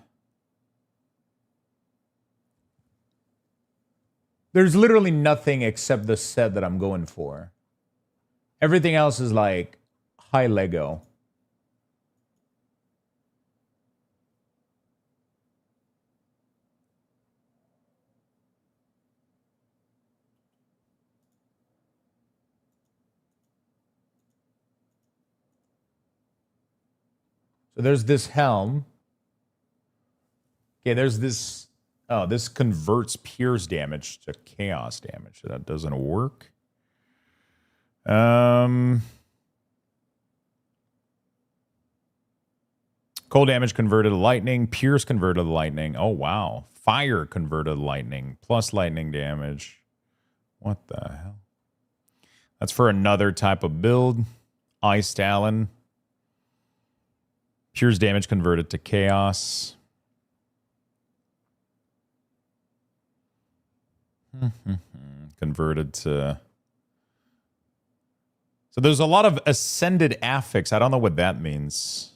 There's literally nothing except the set that I'm going for. Everything else is like high Lego. So there's this helm. Okay, there's this... Oh, this converts pierce damage to chaos damage. That doesn't work. Cold damage converted to lightning. Pierce converted to lightning. Oh, wow. Fire converted to lightning. Plus lightning damage. What the hell? That's for another type of build. Ice Talon. Pierce damage converted to chaos. Converted to... So there's a lot of Ascended Affix. I don't know what that means.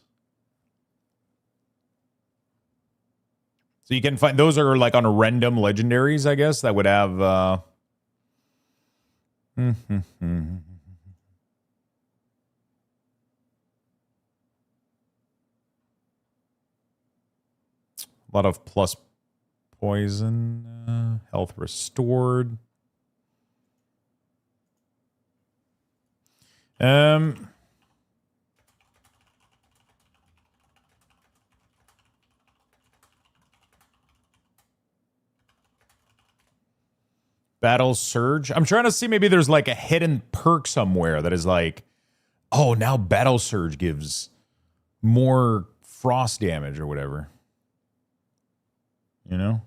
So you can find... Those are like on random legendaries, I guess, that would have... A lot of plus poison, health restored. Battle Surge. I'm trying to see maybe there's like a hidden perk somewhere that is like, oh, now Battle Surge gives more frost damage or whatever. You know?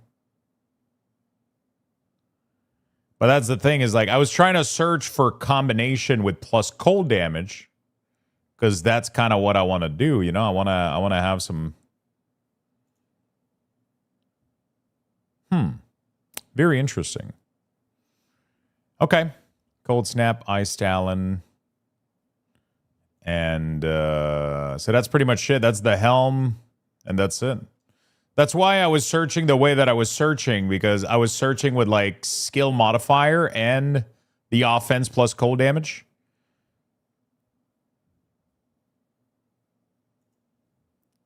But that's the thing is like I was trying to search for combination with plus cold damage because that's kind of what I want to do, you know? I want to have some very interesting. Okay. Cold Snap, Ice Talon. And so that's pretty much it. That's the helm and that's it. That's why I was searching the way that I was searching, because I was searching with like skill modifier and the offense plus cold damage.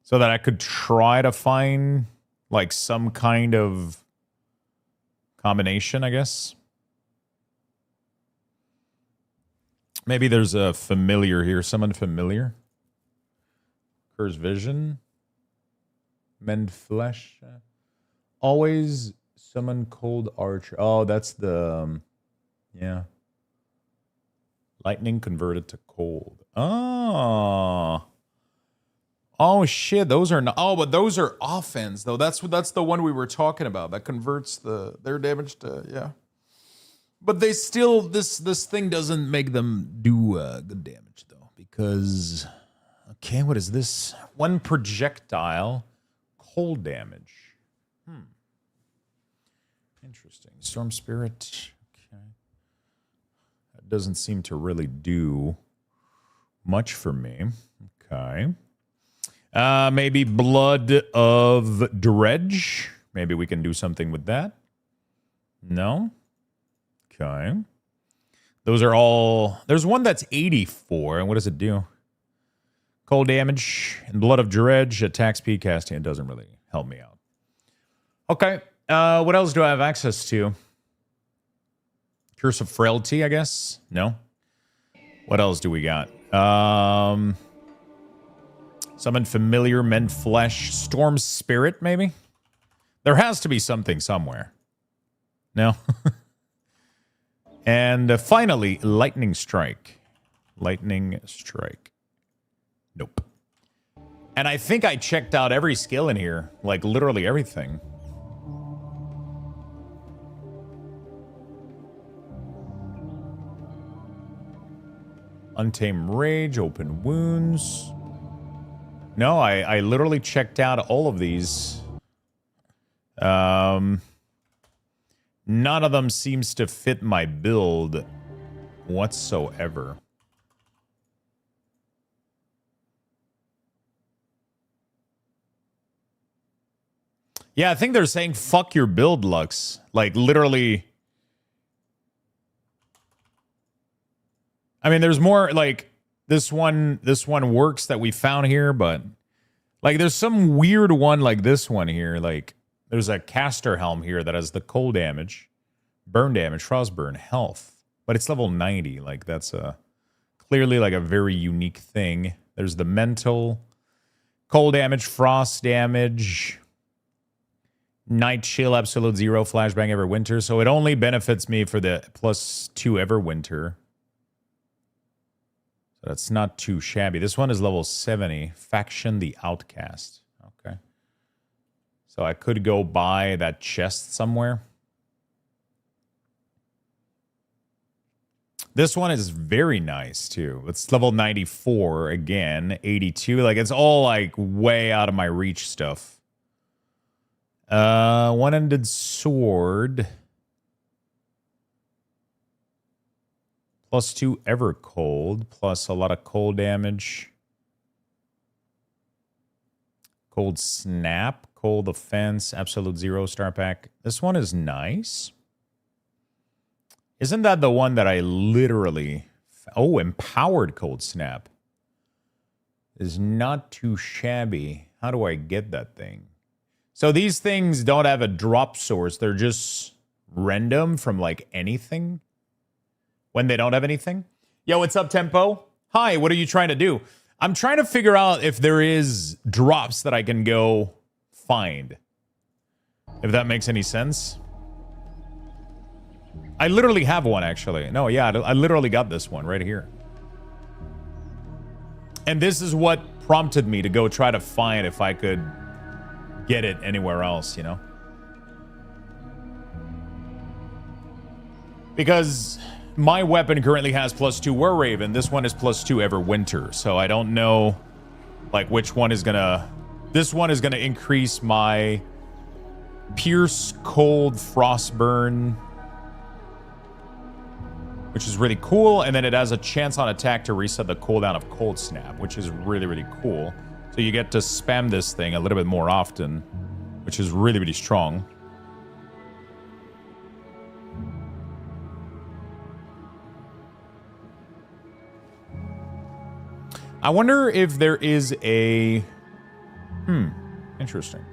So that I could try to find like some kind of combination, I guess. Maybe there's a familiar here. Someone familiar. Curse Vision. Mend Flesh. Always summon Cold Archer. Oh, that's the... yeah. Lightning converted to cold. Oh. Oh, shit. Those are not... Oh, but those are offense, though. That's the one we were talking about. That converts their damage to... Yeah. But they still... This thing doesn't make them do good damage, though. Because... Okay, what is this? One projectile... Cold damage. Interesting. Storm Spirit. Okay. That doesn't seem to really do much for me. Okay. Maybe Blood of Dredge. Maybe we can do something with that. No? Okay. Those are all... There's one that's 84. And what does it do? Cold damage and Blood of Dredge, attack speed, casting. It doesn't really help me out. Okay. What else do I have access to? Curse of Frailty, I guess? No? What else do we got? Summon familiar, mend flesh, storm spirit, maybe? There has to be something somewhere. No? And finally, lightning strike. Lightning strike. Nope. And I think I checked out every skill in here. Like, literally everything. Untamed rage, open wounds. No, I literally checked out all of these. None of them seems to fit my build whatsoever. Yeah, I think they're saying fuck your build, Lux. Like, literally. I mean, there's more, like, this one works that we found here, but, like, there's some weird one like this one here. Like, there's a caster helm here that has the cold damage, burn damage, frostburn, health, but it's level 90. Like, that's clearly, like, a very unique thing. There's the mental, cold damage, frost damage, night chill, absolute 0, flashbang Everwinter. So it only benefits me for the +2 Everwinter. So that's not too shabby. This one is level 70. Faction the Outcast. Okay. So I could go buy that chest somewhere. This one is very nice, too. It's level 94 again. 82. Like, it's all, like, way out of my reach stuff. One-ended sword. +2 ever cold, plus a lot of cold damage. Cold snap, cold offense, absolute 0 star pack. This one is nice. Isn't that the one that I literally... Oh, empowered cold snap. Is not too shabby. How do I get that thing? So these things don't have a drop source. They're just random from like anything. When they don't have anything. Yo, what's up, Tempo? Hi, what are you trying to do? I'm trying to figure out if there is drops that I can go find. If that makes any sense. I literally have one, actually. No, yeah, I literally got this one right here. And this is what prompted me to go try to find if I could get it anywhere else, you know? Because... my weapon currently has +2 Wereraven. This one is +2 Everwinter. So I don't know, like, which one is gonna... This one is gonna increase my Pierce, Cold, Frostburn, which is really cool. And then it has a chance on attack to reset the cooldown of Cold Snap, which is really, really cool. So you get to spam this thing a little bit more often, which is really, really strong. I wonder if there is a... interesting.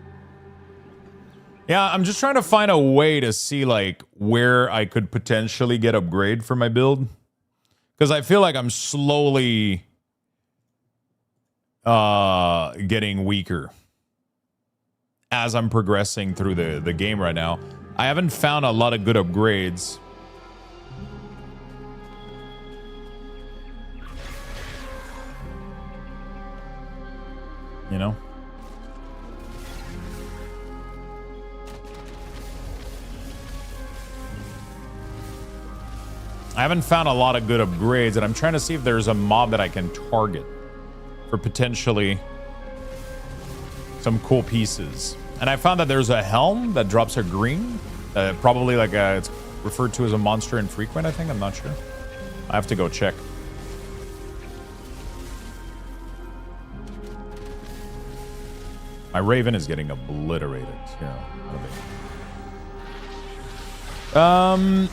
Yeah, I'm just trying to find a way to see, like, where I could potentially get upgrade for my build. Because I feel like I'm slowly getting weaker as I'm progressing through the game right now. I haven't found a lot of good upgrades. You know? I haven't found a lot of good upgrades, and I'm trying to see if there's a mob that I can target for potentially some cool pieces. And I found that there's a helm that drops a green, probably like it's referred to as a monster infrequent, I think. I'm not sure. I have to go check. My Raven is getting obliterated. Yeah.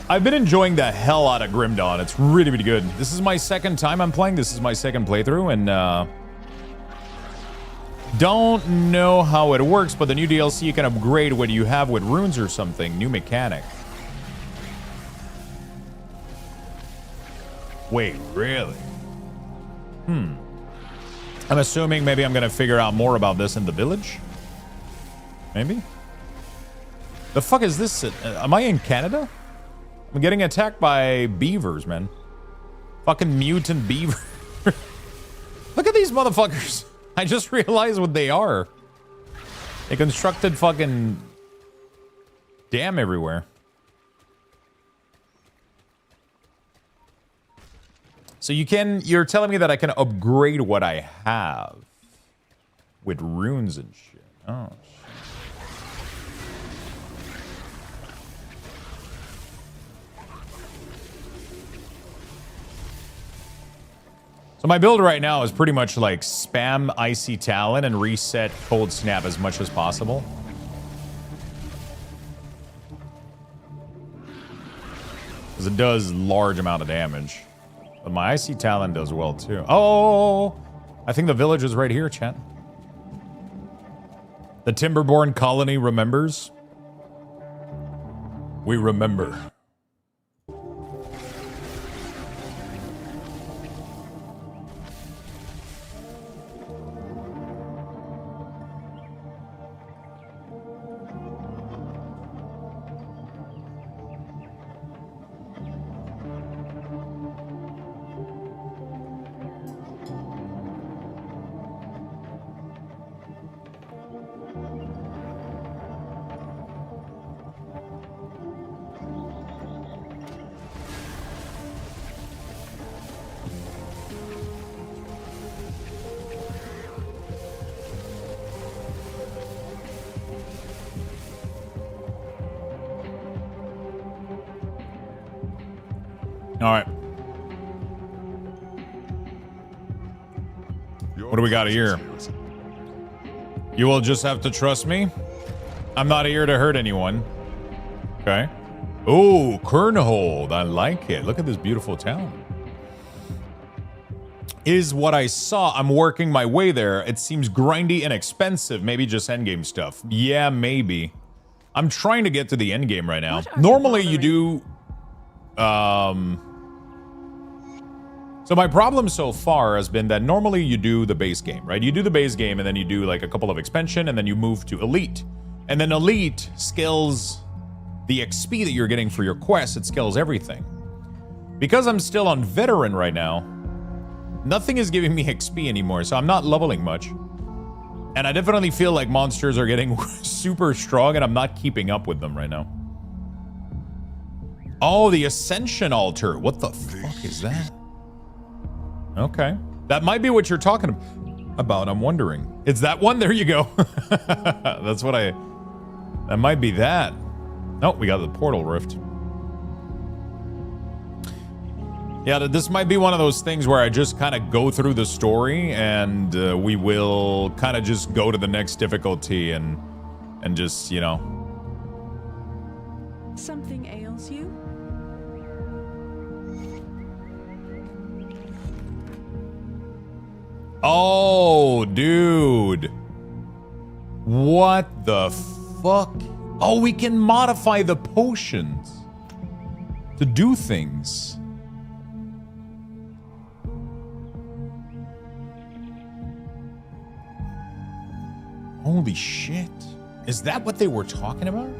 I've been enjoying the hell out of Grim Dawn. It's really, really good. This is my second time I'm playing. This is my second playthrough, and don't know how it works, but the new DLC you can upgrade what you have with runes or something. New mechanic. Wait, really? I'm assuming maybe I'm going to figure out more about this in the village. Maybe? The fuck is this? Am I in Canada? I'm getting attacked by beavers, man. Fucking mutant beaver. Look at these motherfuckers. I just realized what they are. They constructed fucking dam everywhere. So you're telling me that I can upgrade what I have with runes and shit. Oh, shit. So my build right now is pretty much like spam Icy Talon and reset Cold Snap as much as possible. Because it does large amount of damage. But my Icy Talon does well too. Oh, I think the village is right here, chat. The Timberborn colony remembers. We remember. All right. What do we got here? You will just have to trust me. I'm not here to hurt anyone. Okay. Oh, Kernhold. I like it. Look at this beautiful town. Is what I saw. I'm working my way there. It seems grindy and expensive. Maybe just endgame stuff. Yeah, maybe. I'm trying to get to the endgame right now. Normally you do... So my problem so far has been that normally you do the base game, right? You do the base game and then you do like a couple of expansion and then you move to Elite. And then Elite scales the XP that you're getting for your quest. It scales everything. Because I'm still on Veteran right now, nothing is giving me XP anymore, so I'm not leveling much. And I definitely feel like monsters are getting super strong and I'm not keeping up with them right now. Oh, the Ascension Altar. What the fuck is that? Okay. That might be what you're talking about. I'm wondering. It's that one? There you go. That's what that might be that. Oh, we got the portal rift. Yeah, this might be one of those things where I just kind of go through the story and we will kind of just go to the next difficulty and just, you know. Something ails you? Oh, dude. What the fuck? Oh, we can modify the potions to do things. Holy shit. Is that what they were talking about?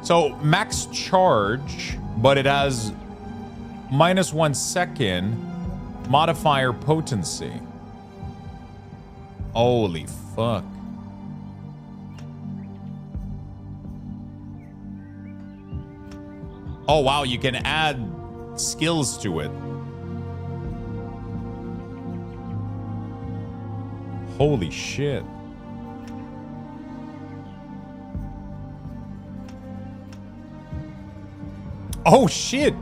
So, max charge, but it has -1 second modifier potency. Holy fuck. Oh, wow, you can add skills to it. Holy shit. Oh, shit.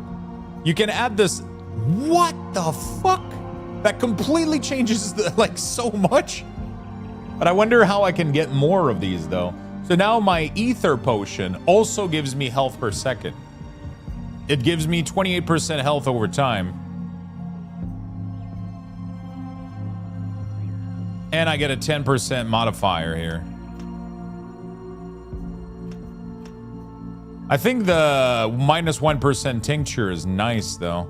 You can add this. What the fuck? That completely changes the, like, so much. But I wonder how I can get more of these, though. So now my ether potion also gives me health per second. It gives me 28% health over time. And I get a 10% modifier here. I think the -1% tincture is nice, though.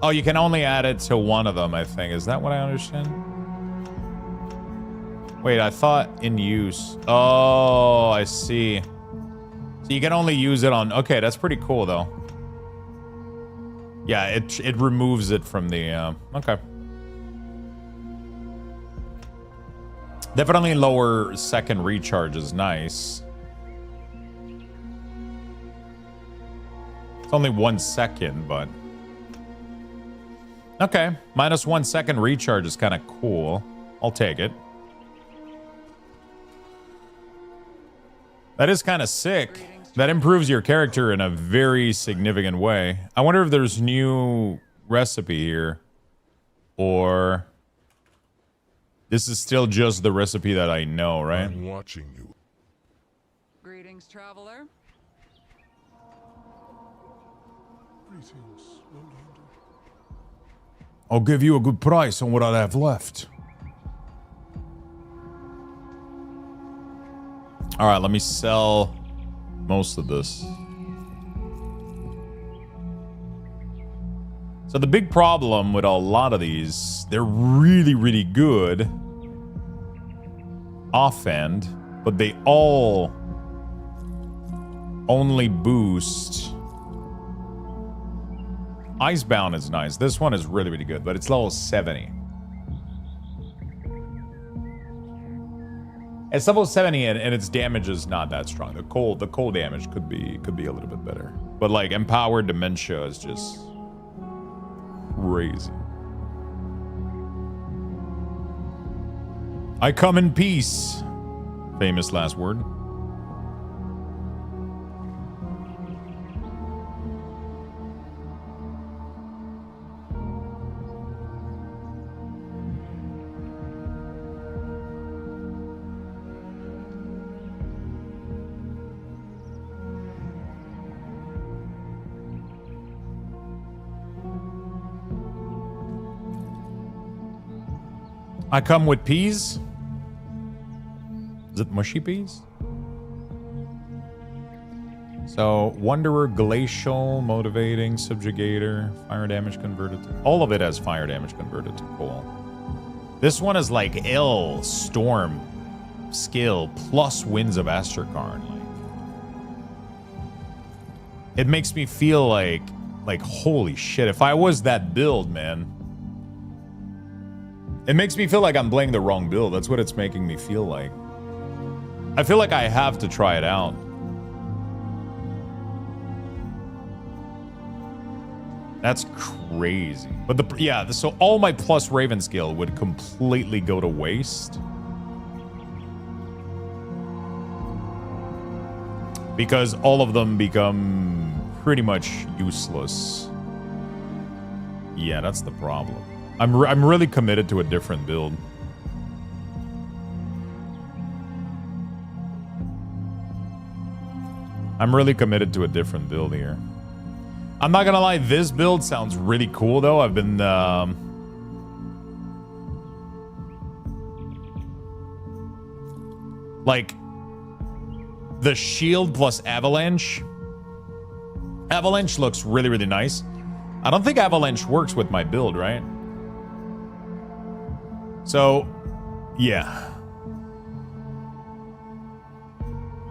Oh, you can only add it to one of them, I think. Is that what I understand? Wait, I thought in use. Oh, I see. So you can only use it on... Okay, that's pretty cool, though. Yeah, it removes it from the... Okay. Definitely lower second recharge is nice. It's only 1 second, but... Okay, minus 1 second recharge is kind of cool. I'll take it. That is kind of sick. That improves your character in a very significant way. I wonder if there's new recipe here. Or... This is still just the recipe that I know, right? I'm watching you. Greetings, traveler. Greetings, Lowlander. I'll give you a good price on what I have left. All right, let me sell most of this. So the big problem with a lot of these, they're really, really good offhand, but they all only boost. Icebound is nice. This one is really, really good, but it's level 70. It's level 70 and its damage is not that strong. The cold damage could be a little bit better. But like empowered dementia is just crazy. I come in peace. Famous last word. I come with peas. Is it mushy peas? So, Wanderer, Glacial, Motivating, Subjugator, Fire Damage Converted to... All of it has Fire Damage Converted to Cool. This one is like Ill, Storm, Skill, plus Winds of Asterkarn. It makes me feel like holy shit, if I was that build, man. It makes me feel like I'm playing the wrong build. That's what it's making me feel like. I feel like I have to try it out. That's crazy. But yeah, so all my plus Raven skill would completely go to waste. Because all of them become pretty much useless. Yeah, that's the problem. I'm really committed to a different build. I'm really committed to a different build here. I'm not gonna lie, this build sounds really cool though. I've been like the shield plus avalanche. Avalanche looks really, really nice. I don't think avalanche works with my build, right? So, yeah.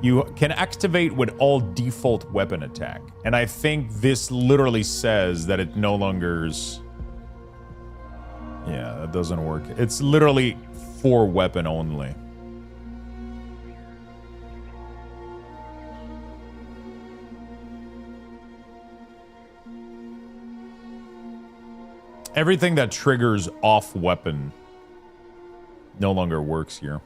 You can activate with all default weapon attack. And I think this literally says that it no longer's... Yeah, that doesn't work. It's literally for weapon only. Everything that triggers off weapon no longer works here.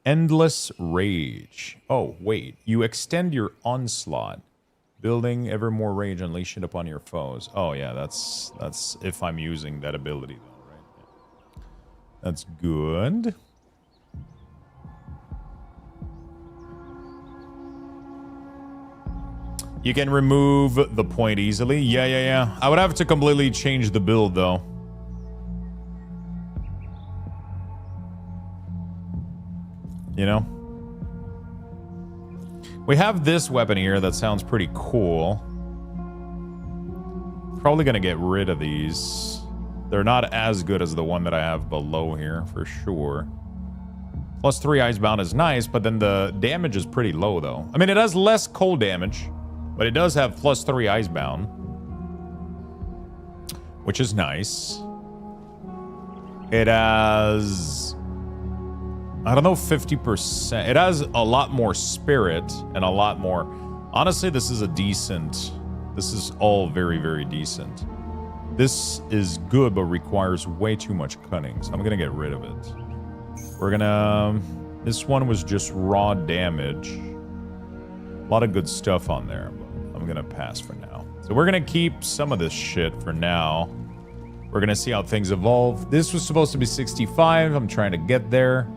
Endless Rage. Oh, wait. You extend your onslaught. Building ever more rage, unleash it upon your foes. Oh, yeah, that's if I'm using that ability, though, right? Yeah. That's good. You can remove the point easily. Yeah. I would have to completely change the build, though. You know? We have this weapon here that sounds pretty cool. Probably gonna get rid of these. They're not as good as the one that I have below here, for sure. +3 Icebound is nice, but then the damage is pretty low, though. I mean, it has less cold damage, but it does have +3 Icebound, which is nice. It has, I don't know, 50%. It has a lot more spirit and a lot more. Honestly, this is a decent. This is all very, very decent. This is good, but requires way too much cunning, so I'm gonna get rid of it. We're gonna... This one was just raw damage. A lot of good stuff on there, but I'm gonna pass for now. So we're gonna keep some of this shit for now. We're gonna see how things evolve. This was supposed to be 65. I'm trying to get there.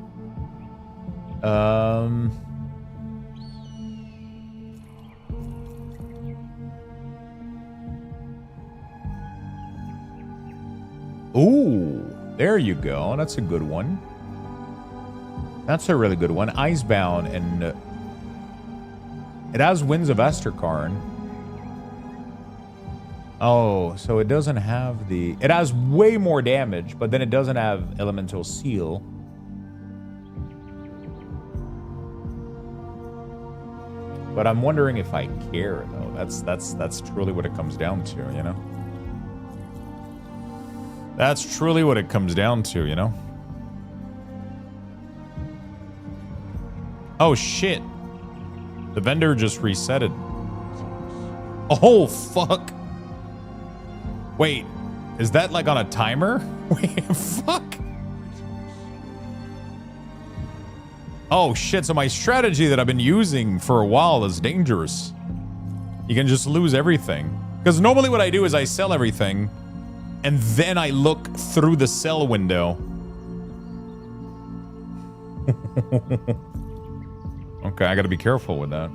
Ooh, there you go. That's a good one. That's a really good one. Icebound, and it has Winds of Asterkarn. Oh, so it doesn't have the... It has way more damage, but then it doesn't have Elemental Seal. But I'm wondering if I care, though. That's truly what it comes down to, you know? That's truly what it comes down to, you know? Oh, shit. The vendor just reset it. Oh, fuck. Wait, is that like on a timer? Wait, fuck. Oh, shit. So my strategy that I've been using for a while is dangerous. You can just lose everything. Because normally what I do is I sell everything, and then I look through the sell window. Okay, I gotta be careful with that.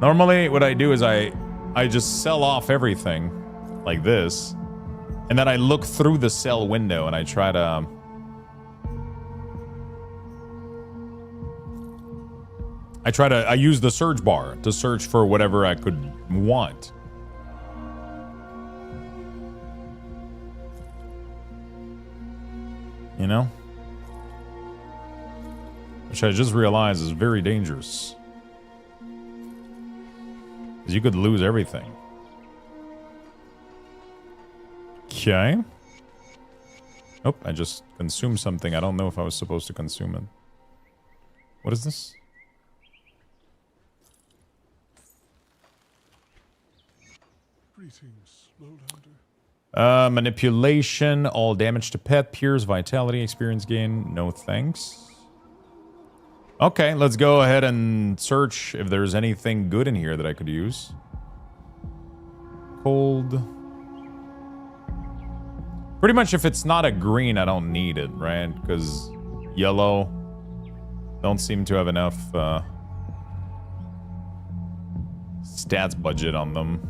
Normally, what I do is I just sell off everything like this, and then I look through the sell window and I try to... I use the search bar to search for whatever I could want. You know? Which I just realized is very dangerous. Because you could lose everything. Okay. Oh, I just consumed something. I don't know if I was supposed to consume it. What is this? Greetings, Lowlander. Manipulation, all damage to pet, Pierce, vitality, experience gain. No thanks. Okay, let's go ahead and search if there's anything good in here that I could use. Cold. Pretty much if it's not a green, I don't need it, right? Because yellow don't seem to have enough stats budget on them.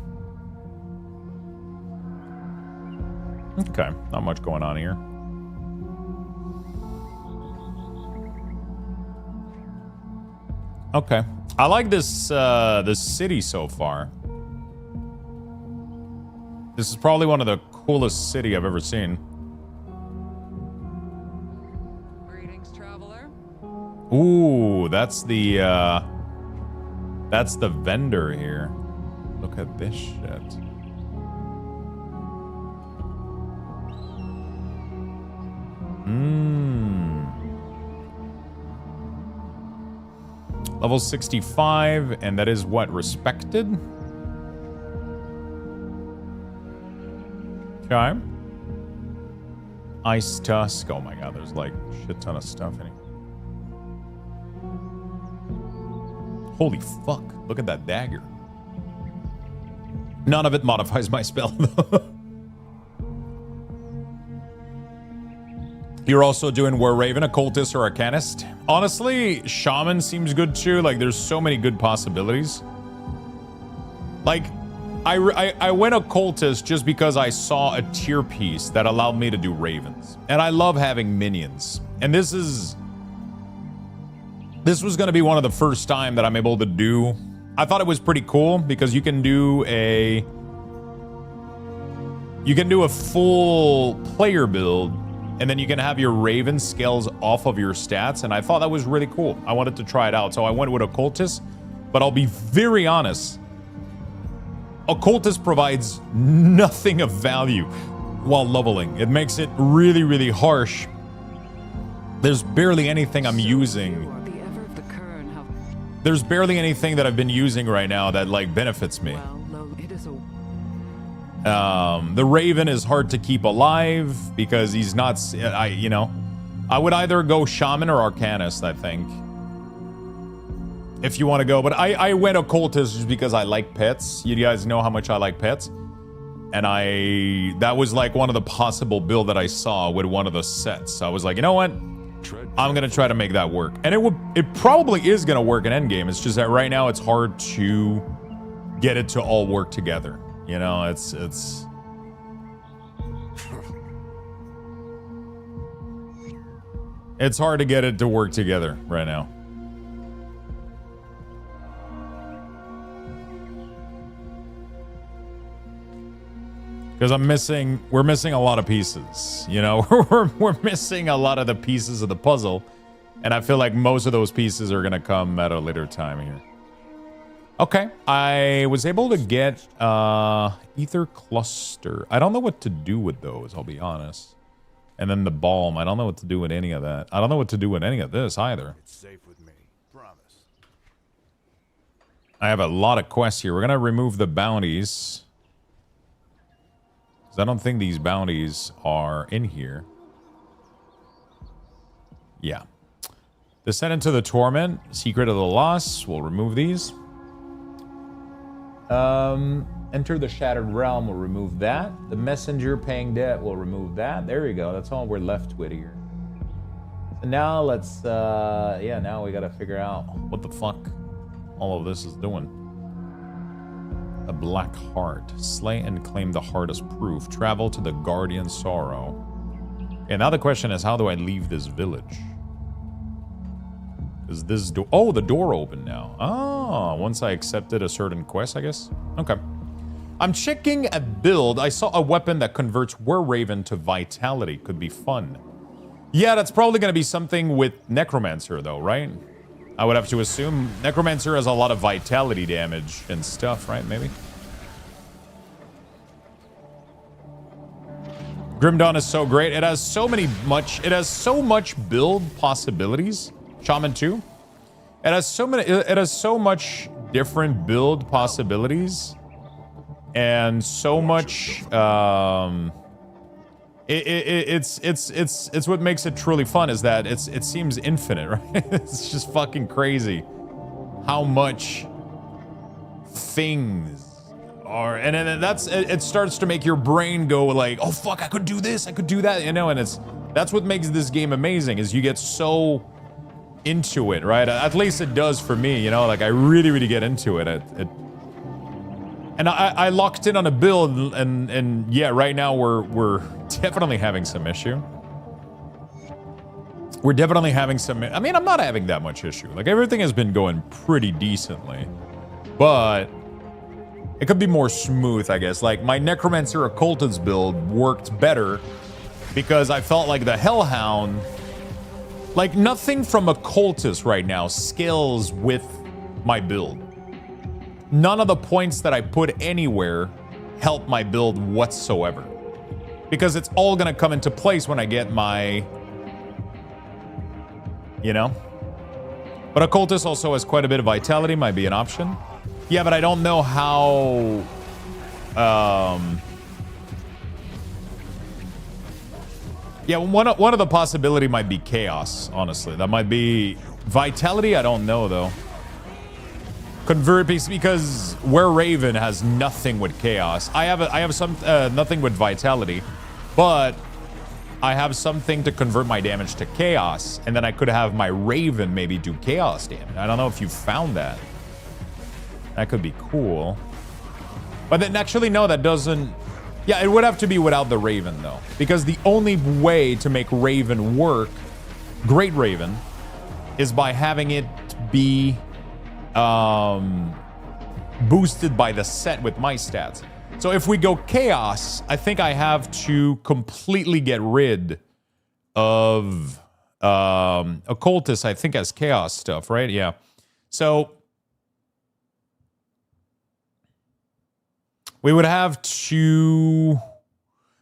Okay, not much going on here. Okay, I like this this city so far. This is probably one of the coolest city I've ever seen. Greetings, traveler. Ooh, that's the vendor here. Look at this shit. Level 65, and that is what? Respected? Okay. Ice Tusk. Oh my god, there's like a shit ton of stuff in here. Holy fuck. Look at that dagger. None of it modifies my spell, though. You're also doing Wereraven, Occultist, or Arcanist. Honestly, Shaman seems good too. Like, there's so many good possibilities. Like, I went occultist just because I saw a tier piece that allowed me to do ravens. And I love having minions. And this was going to be one of the first time that I'm able to do. I thought it was pretty cool because you can do a full player build, and then you can have your raven scales off of your stats, and I thought that was really cool. I wanted to try it out, so I went with occultist. But I'll be very honest, occultist provides nothing of value while leveling. It makes it really, really harsh. There's barely anything I'm using. There's barely anything that I've been using right now that like benefits me. The Raven is hard to keep alive because he's not, I would either go Shaman or Arcanist, I think. If you want to go, but I went Occultist just because I like pets. You guys know how much I like pets. And that was like one of the possible build that I saw with one of the sets. I was like, you know what? I'm going to try to make that work. And it probably is going to work in endgame. It's just that right now it's hard to get it to all work together. You know, it's hard to get it to work together right now. Because we're missing a lot of pieces, you know, we're missing a lot of the pieces of the puzzle, and I feel like most of those pieces are gonna come at a later time here. Okay, I was able to get ether cluster. I don't know what to do with those, I'll be honest. And then the balm, I don't know what to do with any of that. I don't know what to do with any of this either. It's safe with me, promise. I have a lot of quests here. We're gonna remove the bounties. I don't think these bounties are in here. Yeah. Descend into the Torment. Secret of the Lost. We'll remove these. Enter the Shattered Realm. We'll remove that. The Messenger paying debt. We'll remove that. There you go. That's all we're left with here. So now let's, now we gotta figure out what the fuck all of this is doing. A black heart. Slay and claim the heart as proof. Travel to the Guardian Sorrow. And now the question is, how do I leave this village? Is this door... Oh, the door opened now. Oh, once I accepted a certain quest, I guess. Okay. I'm checking a build. I saw a weapon that converts Wereraven to Vitality. Could be fun. Yeah, that's probably going to be something with Necromancer, though, right? I would have to assume Necromancer has a lot of vitality damage and stuff, right? Maybe. Grim Dawn is so great. It has so much build possibilities. Shaman 2. It has so much different build possibilities. And so much it's what makes it truly fun is that it seems infinite, right? It's just fucking crazy how much things are, and then it starts to make your brain go like, oh fuck, I could do this, I could do that, you know, and that's what makes this game amazing is you get so into it, right? At least it does for me, you know, like I really get into it. And I locked in on a build, and yeah, right now we're definitely having some issue. We're definitely having some... I mean, I'm not having that much issue. Like, everything has been going pretty decently. But it could be more smooth, I guess. Like, my Necromancer Occultist build worked better because I felt like the Hellhound... Like, nothing from Occultist right now scales with my build. None of the points that I put anywhere help my build whatsoever. Because it's all going to come into place when I get my... You know? But Occultist also has quite a bit of vitality, might be an option. Yeah, but I don't know how... Yeah, one of the possibility might be Chaos, honestly. That might be... Vitality, I don't know, though. Convert because Wereraven has nothing with Chaos. I have some nothing with Vitality, but I have something to convert my damage to Chaos, and then I could have my Raven maybe do Chaos damage. I don't know if you found that. That could be cool. But then actually, no, that doesn't... Yeah, it would have to be without the Raven, though. Because the only way to make Raven work, Great Raven, is by having it be boosted by the set with my stats. So if we go Chaos, I think I have to completely get rid of Occultist, I think, as Chaos stuff, right? Yeah. So we would have to...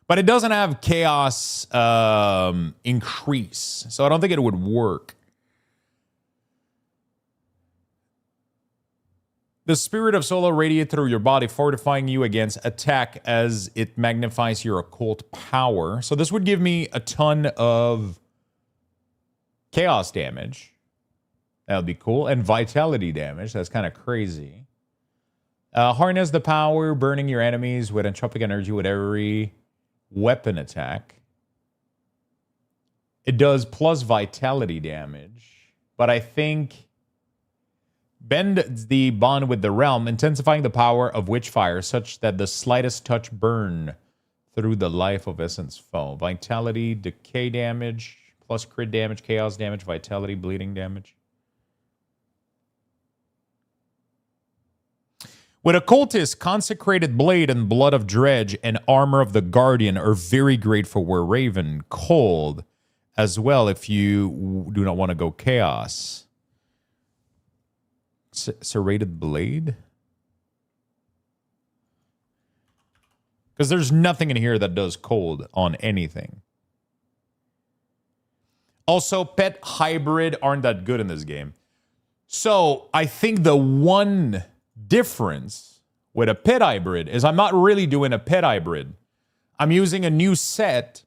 But it doesn't have Chaos increase, so I don't think it would work. The Spirit of Solo radiates through your body, fortifying you against attack as it magnifies your occult power. So this would give me a ton of Chaos damage. That would be cool. And Vitality damage. That's kind of crazy. Harness the power, burning your enemies with entropic energy with every weapon attack. It does plus Vitality damage. But I think... Bend the bond with the realm, intensifying the power of Witchfire such that the slightest touch burn through the life of Essence foe. Vitality, decay damage, plus crit damage, chaos damage, vitality, bleeding damage. With Occultist, Consecrated Blade and Blood of Dredge and Armor of the Guardian are very great for Wereraven. Cold as well if you do not want to go Chaos. Serrated Blade? Because there's nothing in here that does cold on anything. Also, pet hybrid aren't that good in this game. So I think the one difference with a pet hybrid is I'm not really doing a pet hybrid. I'm using a new set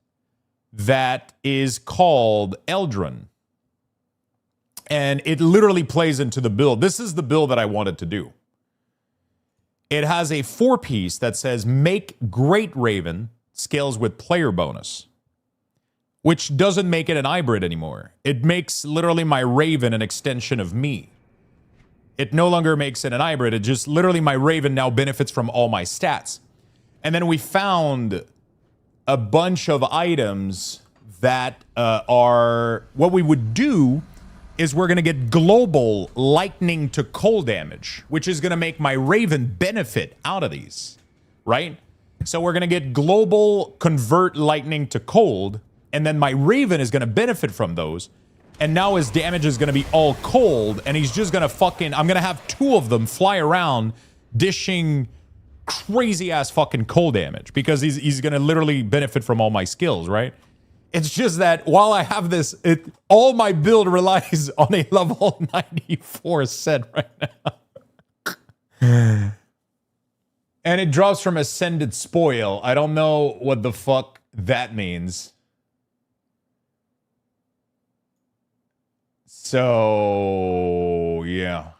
that is called Eldrin. And it literally plays into the build. This is the build that I wanted to do. It has a 4-piece that says make Great Raven scales with player bonus, which doesn't make it an hybrid anymore. It makes literally my Raven an extension of me. It no longer makes it an hybrid. It just literally my Raven now benefits from all my stats. And then we found a bunch of items that are what we would do is we're going to get global lightning to cold damage, which is going to make my Raven benefit out of these, right? So we're going to get global convert lightning to cold, and then my Raven is going to benefit from those. And now his damage is going to be all cold, and he's just going to fucking... I'm going to have 2 of them fly around dishing crazy-ass fucking cold damage because he's going to literally benefit from all my skills, right? It's just that while I have this, all my build relies on a level 94 set right now. And it drops from Ascended Spoil. I don't know what the fuck that means. So, yeah.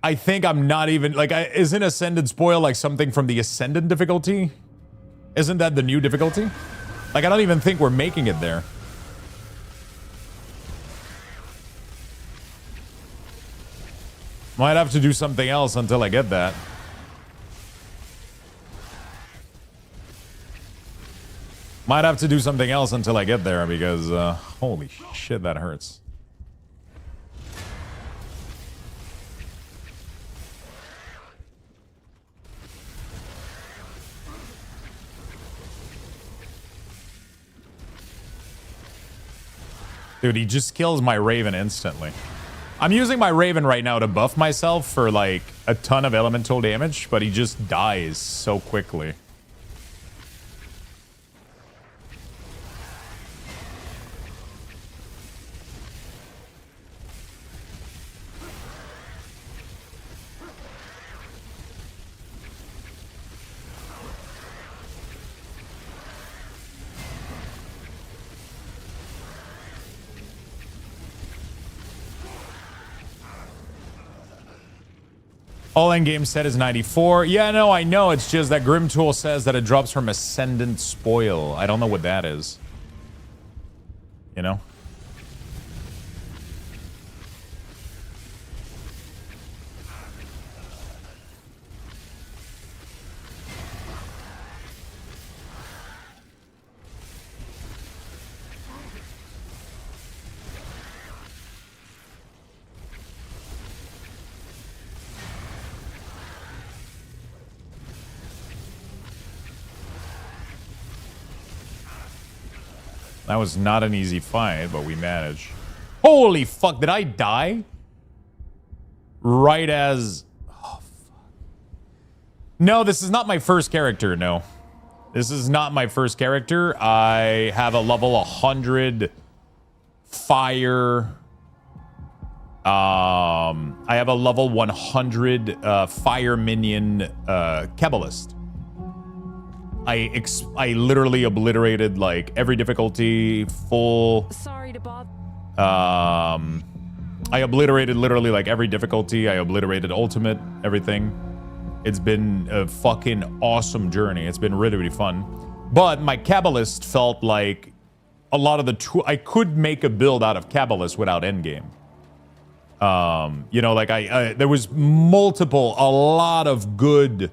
I think I'm not even, like, isn't Ascended Spoil like something from the Ascendant difficulty? Isn't that the new difficulty? Like, I don't even think we're making it there. Might have to do something else until I get that. Might have to do something else until I get there because, holy shit, that hurts. Dude, he just kills my Raven instantly. I'm using my Raven right now to buff myself for, like, a ton of elemental damage, but he just dies so quickly. All in-game set is 94. Yeah, no, I know. It's just that Grimtool says that it drops from Ascendant Spoil. I don't know what that is. You know? That was not an easy fight, but we managed. Holy fuck, did I die? Right as... Oh, fuck. No, this is not my first character, no. This is not my first character. I have a level 100 fire... I have a level 100 fire minion Kabbalist. I literally obliterated like every difficulty, full. Sorry to bother. I obliterated literally like every difficulty. I obliterated ultimate, everything. It's been a fucking awesome journey. It's been really, really fun. But my Kabbalist felt like a lot of the I could make a build out of Kabbalist without endgame. You know, like there was a lot of good.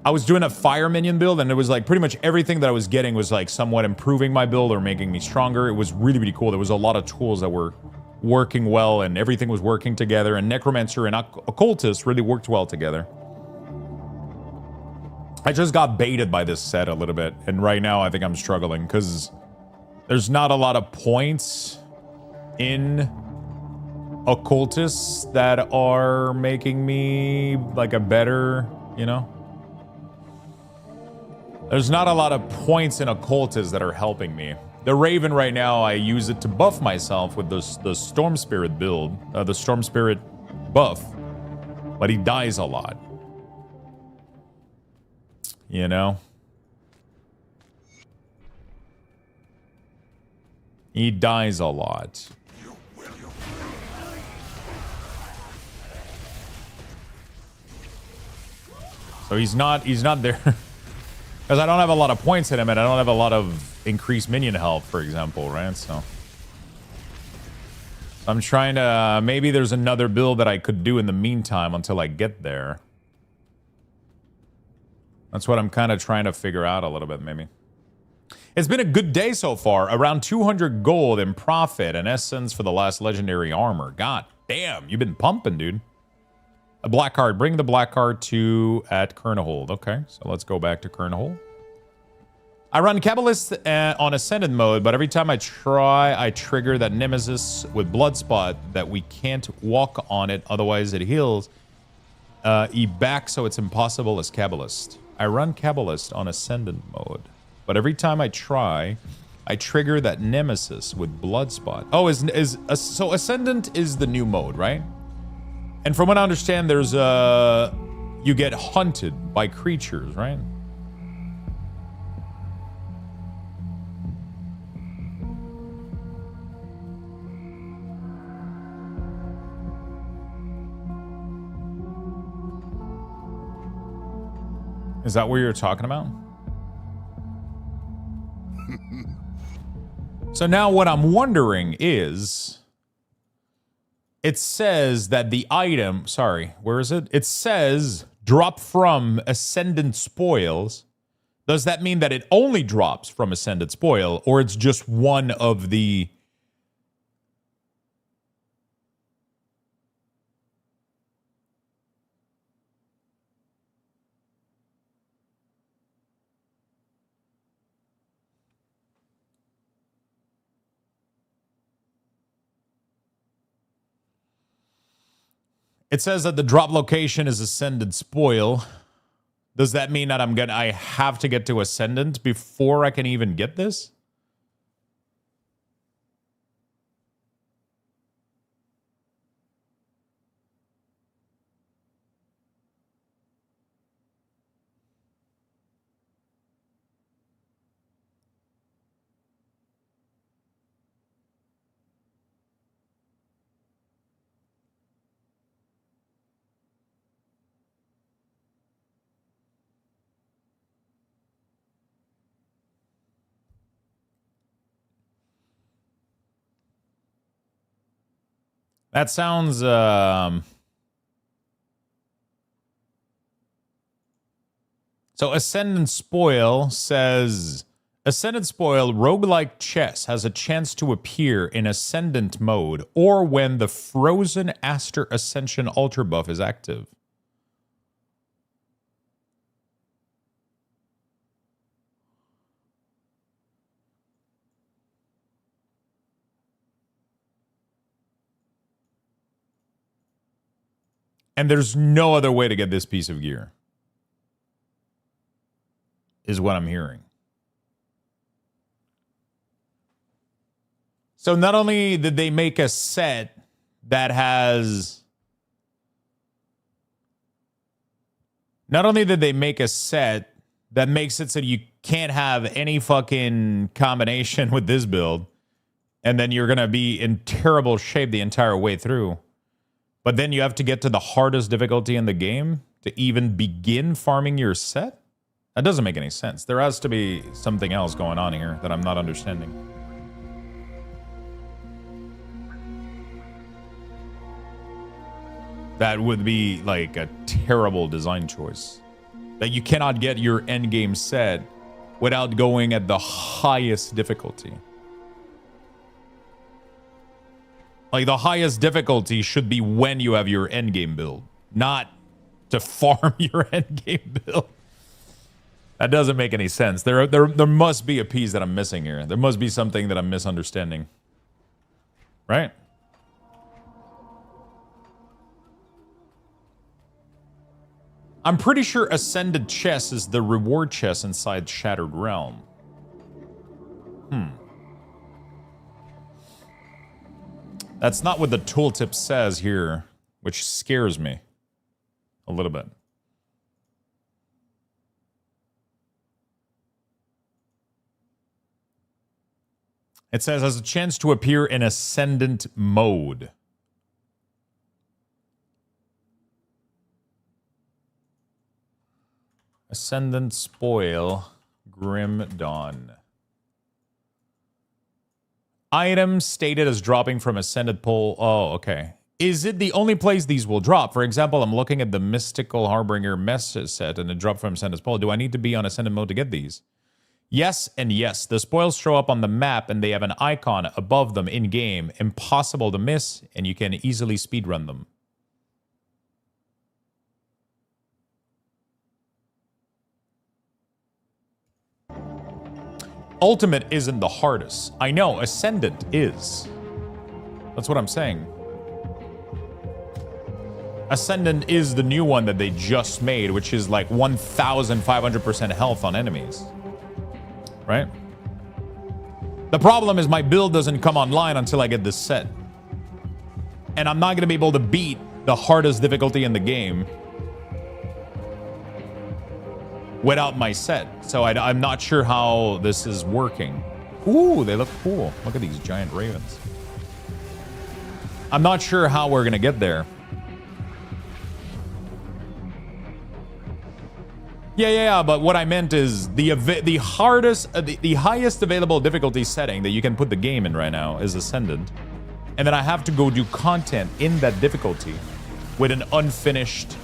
I was doing a fire minion build, and it was like pretty much everything that I was getting was like somewhat improving my build or making me stronger. It was really, really cool. There was a lot of tools that were working well, and everything was working together, and Necromancer and Occultist really worked well together. I just got baited by this set a little bit, and right now I think I'm struggling because there's not a lot of points in Occultists that are making me like a better, you know? There's not a lot of points in Occultists that are helping me. The Raven right now, I use it to buff myself with the Storm Spirit build, the Storm Spirit buff, but he dies a lot. You know? He dies a lot. So he's not there. Because I don't have a lot of points in him, and I don't have a lot of increased minion health, for example, right? So I'm trying to... maybe there's another build that I could do in the meantime until I get there. That's what I'm kind of trying to figure out a little bit, maybe. It's been a good day so far. Around 200 gold in profit and essence for the last legendary armor. God damn, you've been pumping, dude. A black card. Bring the black card to at Kernahold. Okay, so let's go back to Kernahold. I run Kabbalist on Ascended mode, but every time I try, I trigger that Nemesis with Bloodspot that we can't walk on it, otherwise it heals. Back, so it's impossible as Kabbalist. I run Kabbalist on Ascended mode, but every time I try, I trigger that Nemesis with Bloodspot. Oh, so Ascendant is the new mode, right? And from what I understand, there's you get hunted by creatures, right? Is that what you're talking about? So now what I'm wondering is... it says that the item, sorry, where is it? It says drop from Ascendant Spoils. Does that mean that it only drops from Ascendant Spoil, or it's just one of the... It says that the drop location is Ascendant Spoil. Does that mean that I have to get to Ascendant before I can even get this? That sounds, So Ascendant Spoil says... Ascendant Spoil roguelike chess has a chance to appear in Ascendant mode or when the Frozen Aster Ascension Altar buff is active. And there's no other way to get this piece of gear, is what I'm hearing. So not only did they make a set that has... Not only did they make a set that makes it so you can't have any fucking combination with this build, and then you're going to be in terrible shape the entire way through, but then you have to get to the hardest difficulty in the game to even begin farming your set? That doesn't make any sense. There has to be something else going on here that I'm not understanding. That would be like a terrible design choice. That you cannot get your endgame set without going at the highest difficulty. Like, the highest difficulty should be when you have your endgame build, not to farm your endgame build. That doesn't make any sense. There must be a piece that I'm missing here. There must be something that I'm misunderstanding. Right? I'm pretty sure Ascended Chess is the reward chest inside Shattered Realm. That's not what the tooltip says here, which scares me a little bit. It says, has a chance to appear in Ascendant mode. Ascendant Spoil, Grim Dawn. Item stated as dropping from Ascended Pole. Oh, okay. Is it the only place these will drop? For example, I'm looking at the Mystical Harbinger message set and it dropped from Ascended Pole. Do I need to be on Ascended mode to get these? Yes and yes. The spoils show up on the map and they have an icon above them in-game. Impossible to miss, and you can easily speedrun them. Ultimate isn't the hardest. I know, Ascendant is. That's what I'm saying. Ascendant is the new one that they just made, which is like 1,500% health on enemies. Right? The problem is my build doesn't come online until I get this set. And I'm not going to be able to beat the hardest difficulty in the game without my set. So I'm not sure how this is working. Ooh, they look cool. Look at these giant ravens. I'm not sure how we're going to get there. Yeah, but what I meant is the highest available difficulty setting that you can put the game in right now is Ascendant. And then I have to go do content in that difficulty with an unfinished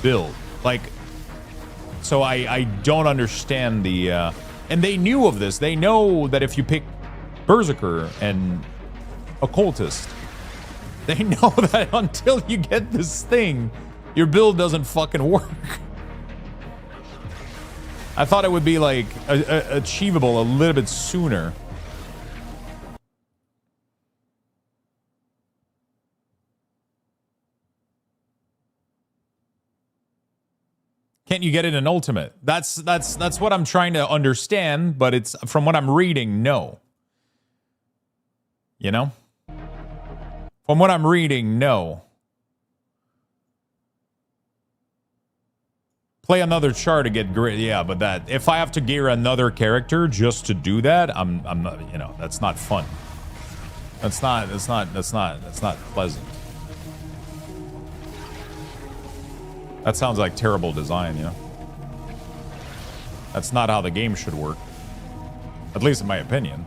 build. Like, so I don't understand the... and they knew of this. They know that if you pick Berserker and Occultist, they know that until you get this thing, your build doesn't fucking work. I thought it would be like achievable a little bit sooner. Can't you get it in Ultimate? That's what I'm trying to understand, but it's from what I'm reading, no. You know? From what I'm reading, no. Play another char to get great. Yeah, but that if I have to gear another character just to do that, I'm not, you know, that's not fun. That's not pleasant. That sounds like terrible design, you know. That's not how the game should work. At least in my opinion.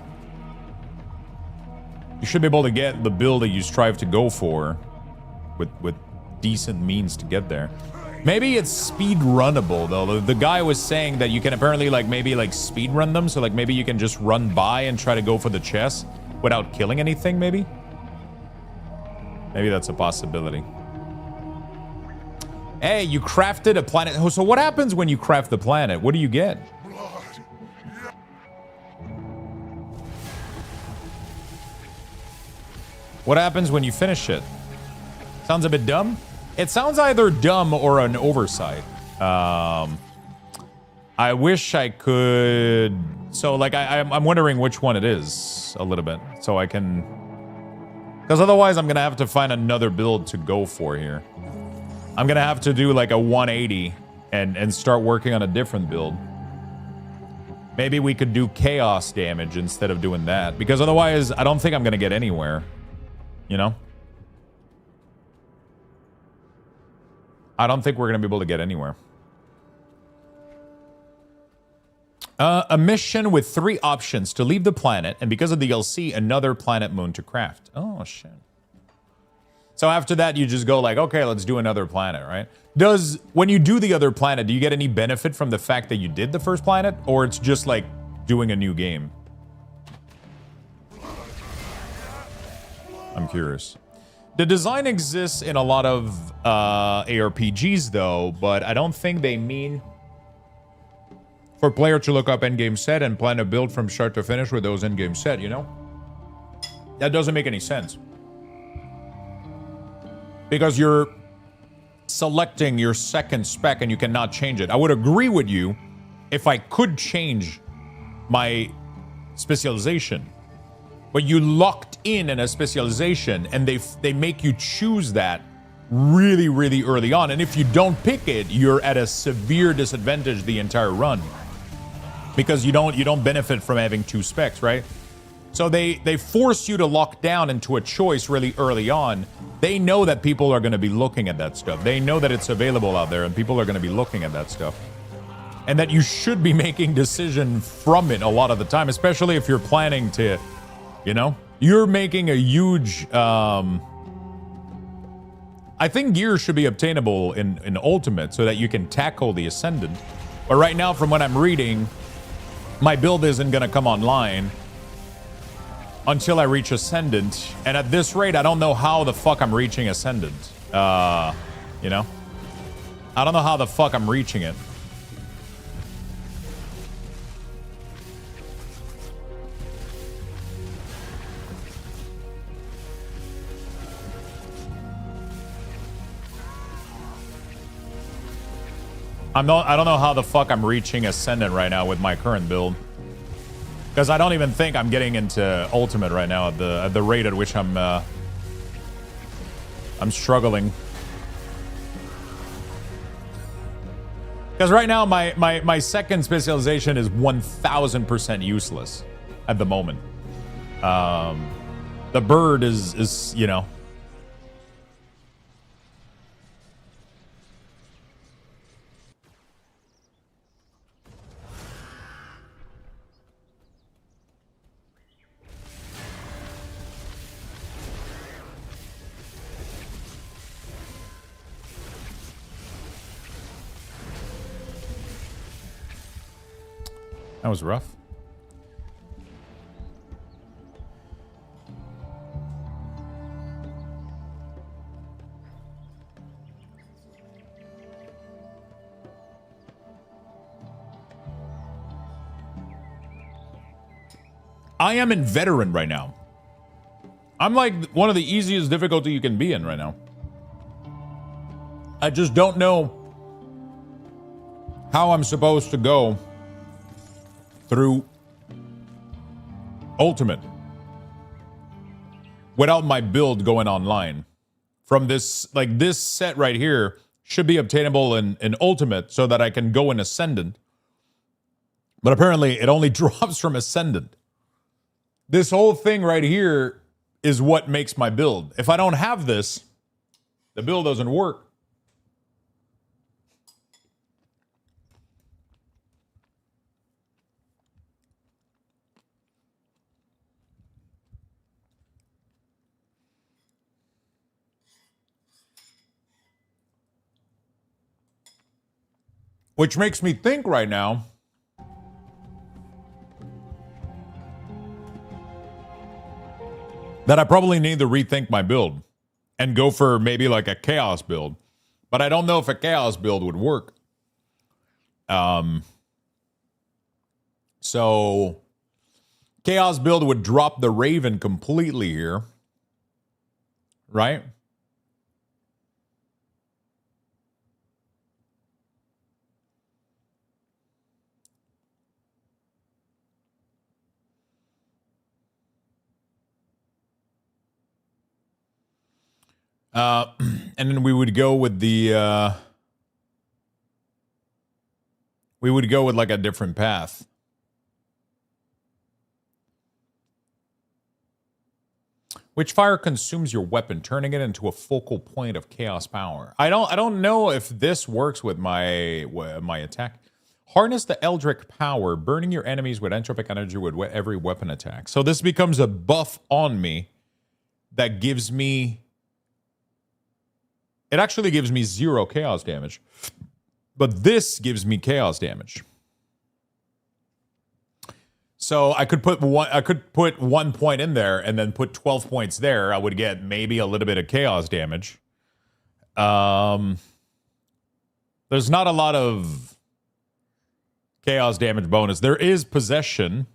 You should be able to get the build that you strive to go for with decent means to get there. Maybe it's speed runnable though. The guy was saying that you can apparently maybe speed run them, so maybe you can just run by and try to go for the chest without killing anything, maybe? Maybe that's a possibility. Hey, you crafted a planet. So what happens when you craft the planet? What do you get? What happens when you finish it? Sounds a bit dumb. It sounds either dumb or an oversight. I wish I could. So, like, I'm wondering which one it is a little bit, so I can. Because otherwise, I'm gonna have to find another build to go for here. I'm gonna have to do like a 180 and start working on a different build. Maybe we could do chaos damage instead of doing that, because otherwise, I don't think I'm gonna get anywhere. You know? I don't think we're gonna be able to get anywhere. A mission with 3 options to leave the planet, and because of the DLC, another planet moon to craft. Oh, shit. So after that, you just go like, okay, let's do another planet, right? When you do the other planet, do you get any benefit from the fact that you did the first planet? Or it's just like doing a new game? I'm curious. The design exists in a lot of ARPGs, though, but I don't think they mean for player to look up endgame set and plan a build from start to finish with those endgame set, you know? That doesn't make any sense. Because you're selecting your second spec and you cannot change it. I would agree with you if I could change my specialization. But you locked in a specialization and they make you choose that really, really early on. And if you don't pick it, you're at a severe disadvantage the entire run. Because you don't benefit from having 2 specs, right? So they force you to lock down into a choice really early on. They know that people are going to be looking at that stuff. They know that it's available out there and people are going to be looking at that stuff. And that you should be making decision from it a lot of the time, especially if you're planning to, you know, you're making a huge, I think gear should be obtainable in Ultimate so that you can tackle the Ascendant. But right now, from what I'm reading, my build isn't going to come online until I reach Ascendant. And at this rate, I don't know how the fuck I'm reaching Ascendant. You know? I don't know how the fuck I'm reaching it. I don't know how the fuck I'm reaching Ascendant right now with my current build. Because I don't even think I'm getting into Ultimate right now at the rate at which I'm struggling. Because right now my second specialization is 1000% useless at the moment. The bird is you know. That was rough. I am in veteran right now. I'm like one of the easiest difficulty you can be in right now. I just don't know how I'm supposed to go through Ultimate without my build going online. From this, like this set right here should be obtainable in Ultimate so that I can go in Ascendant. But apparently it only drops from Ascendant. This whole thing right here is what makes my build. If I don't have this, the build doesn't work. Which makes me think right now that I probably need to rethink my build and go for maybe like a chaos build. But I don't know if a chaos build would work. So chaos build would drop the Raven completely here. Right? And then we would go with the we would go with like a different path. Which fire consumes your weapon, turning it into a focal point of chaos power. I don't know if this works with my attack. Harness the Eldritch power, burning your enemies with entropic energy with every weapon attack. So this becomes a buff on me that gives me... It actually gives me 0 chaos damage. But this gives me chaos damage. So I could put 1 point in there and then put 12 points there. I would get maybe a little bit of chaos damage. There's not a lot of chaos damage bonus. There is possession.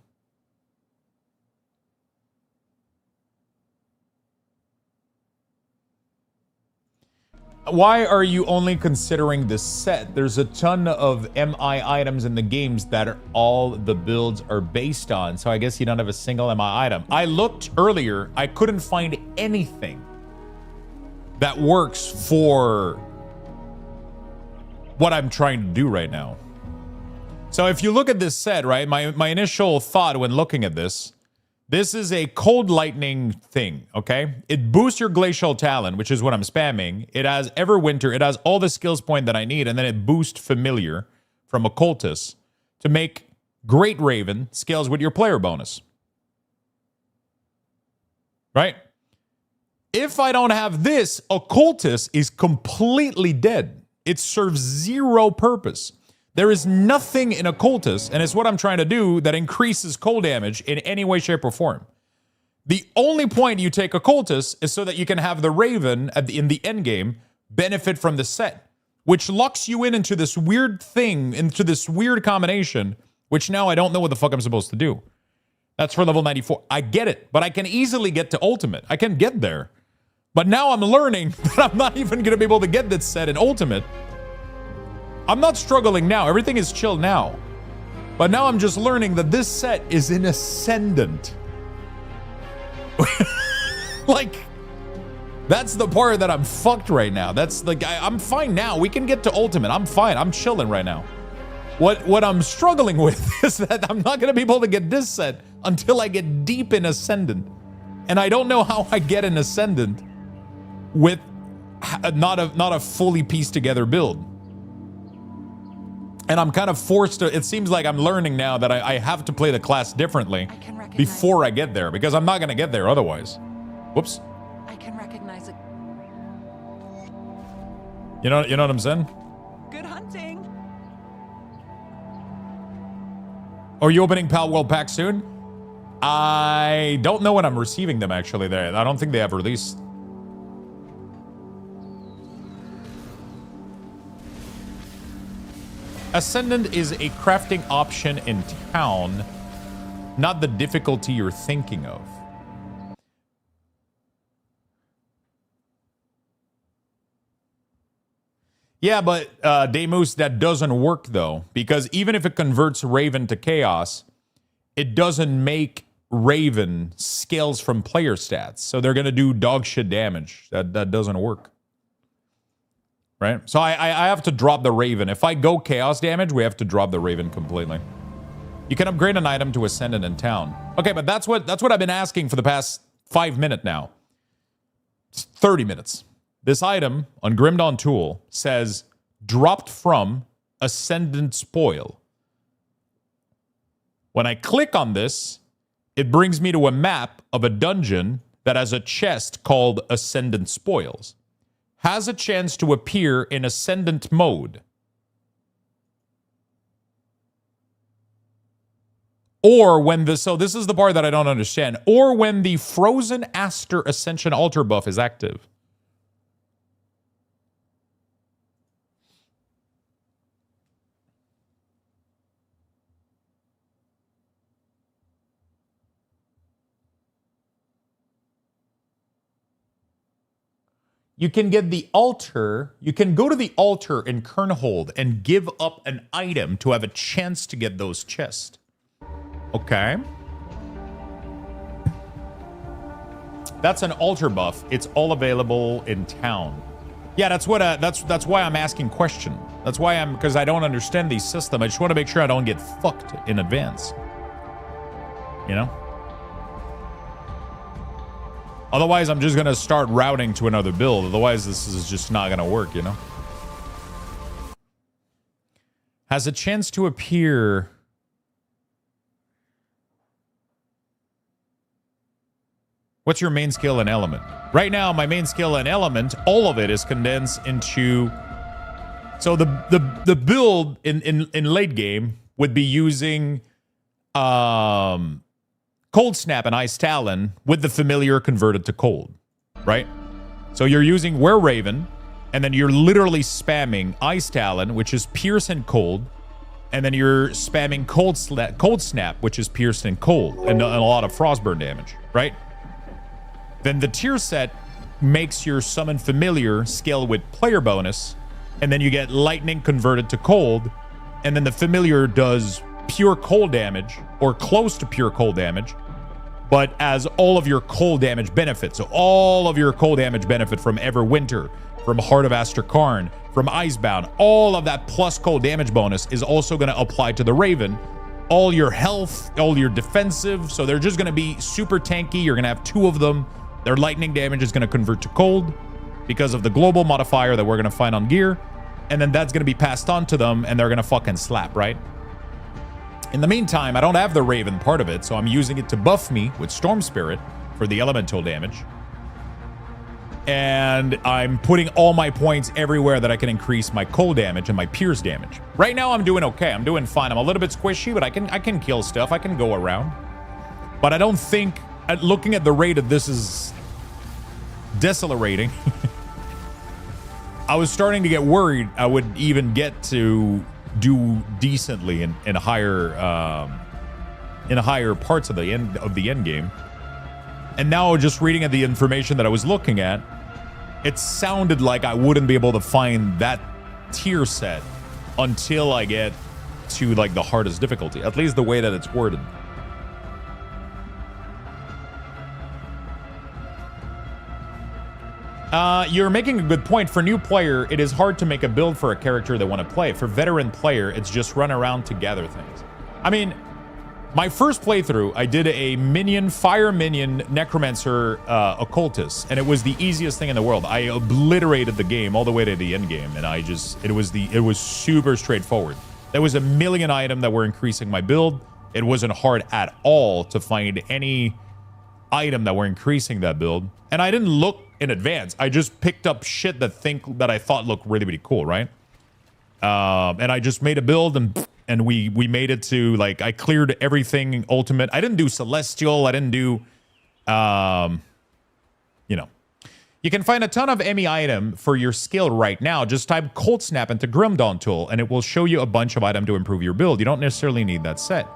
Why are you only considering this set? There's a ton of MI items in the games that are all the builds are based on. So I guess you don't have a single MI item. I looked earlier. I couldn't find anything that works for what I'm trying to do right now. So if you look at this set, right, my initial thought when looking at this is a cold lightning thing, okay? It boosts your glacial talent, which is what I'm spamming. It has Everwinter. It has all the skills point that I need, and then it boosts familiar from Occultist to make Great Raven scales with your player bonus. Right? If I don't have this, Occultist is completely dead. It serves 0 purpose. There is nothing in Occultist, and it's what I'm trying to do, that increases cold damage in any way, shape, or form. The only point you take Occultist is so that you can have the Raven in the end game benefit from the set, which locks you into this weird thing, into this weird combination, which now I don't know what the fuck I'm supposed to do. That's for level 94. I get it, but I can easily get to Ultimate. I can get there. But now I'm learning that I'm not even going to be able to get this set in Ultimate. I'm not struggling now. Everything is chill now. But now I'm just learning that this set is in Ascendant. Like, that's the part that I'm fucked right now. That's like, I'm fine now. We can get to Ultimate. I'm fine. I'm chilling right now. What I'm struggling with is that I'm not going to be able to get this set until I get deep in Ascendant. And I don't know how I get an Ascendant with not a fully pieced together build. And I'm kind of forced to, it seems like I'm learning now that I have to play the class differently before I get there, because I'm not going to get there otherwise. Whoops. I can recognize it. You know what I'm saying? Good hunting. Are you opening Pal World Pack soon? I don't know when I'm receiving them, actually. I don't think they have released. Ascendant is a crafting option in town, not the difficulty you're thinking of. Yeah, but Demus, that doesn't work though, because even if it converts Raven to Chaos, it doesn't make Raven scales from player stats. So they're gonna do dog shit damage. That doesn't work. Right? So I have to drop the Raven. If I go chaos damage, we have to drop the Raven completely. You can upgrade an item to Ascendant in town. Okay, but that's what I've been asking for the past 5 minutes now. It's 30 minutes. This item on Grim Dawn Tool says dropped from Ascendant Spoil. When I click on this, it brings me to a map of a dungeon that has a chest called Ascendant Spoils. Has a chance to appear in Ascendant mode. Or when the, so this is the part that I don't understand, or when the Frozen Aster Ascension Altar buff is active. You can get the altar, you can go to the altar in Kernhold and give up an item to have a chance to get those chests. Okay. That's an altar buff. It's all available in town. Yeah, that's what. That's why I'm asking question. That's why because I don't understand the system. I just want to make sure I don't get fucked in advance. You know. Otherwise, I'm just gonna start routing to another build. Otherwise, this is just not gonna work. You know. Has a chance to appear. What's your main skill and element? Right now, my main skill and element, all of it is condensed into... So the build in late game would be using Cold Snap and Ice Talon with the familiar converted to cold, right? So you're using Wereraven, and then you're literally spamming Ice Talon, which is Pierce and Cold, and then you're spamming Cold Snap, which is Pierce and Cold, and a lot of Frostburn damage, right? Then the tier set makes your summon familiar scale with player bonus, and then you get lightning converted to cold, and then the familiar does pure cold damage or close to pure cold damage, but as all of your cold damage benefit. So all of your cold damage benefit from Everwinter, from Heart of Asterkarn, from Icebound, all of that plus cold damage bonus is also going to apply to the Raven. All your health, all your defensive, so they're just going to be super tanky. You're going to have 2 of them. Their lightning damage is going to convert to cold because of the global modifier that we're going to find on gear. And then that's going to be passed on to them, and they're going to fucking slap, right? In the meantime, I don't have the Raven part of it, so I'm using it to buff me with Storm Spirit for the elemental damage. And I'm putting all my points everywhere that I can increase my cold damage and my pierce damage. Right now, I'm doing okay. I'm doing fine. I'm a little bit squishy, but I can kill stuff. I can go around. But I don't think... Looking at the rate of this is decelerating. I was starting to get worried I would even get to do decently in higher parts of the end game. And now, just reading at the information that I was looking at, it sounded like I wouldn't be able to find that tier set until I get to like the hardest difficulty. At least the way that it's worded. You're making a good point. For new player, it is hard to make a build for a character they want to play. For veteran player, it's just run around to gather things. I mean, my first playthrough, I did a fire minion necromancer occultist, and it was the easiest thing in the world. I obliterated the game all the way to the end game, and it was super straightforward. There was a million items that were increasing my build. It wasn't hard at all to find any item that were increasing that build, and I didn't look in advance. I just picked up shit that I thought looked really, really cool, right? And I just made a build, and we made it to, like, I cleared everything ultimate. I didn't do celestial. I didn't do, you know. You can find a ton of ME item for your skill right now. Just type Cold Snap into Grim Dawn tool, and it will show you a bunch of items to improve your build. You don't necessarily need that set.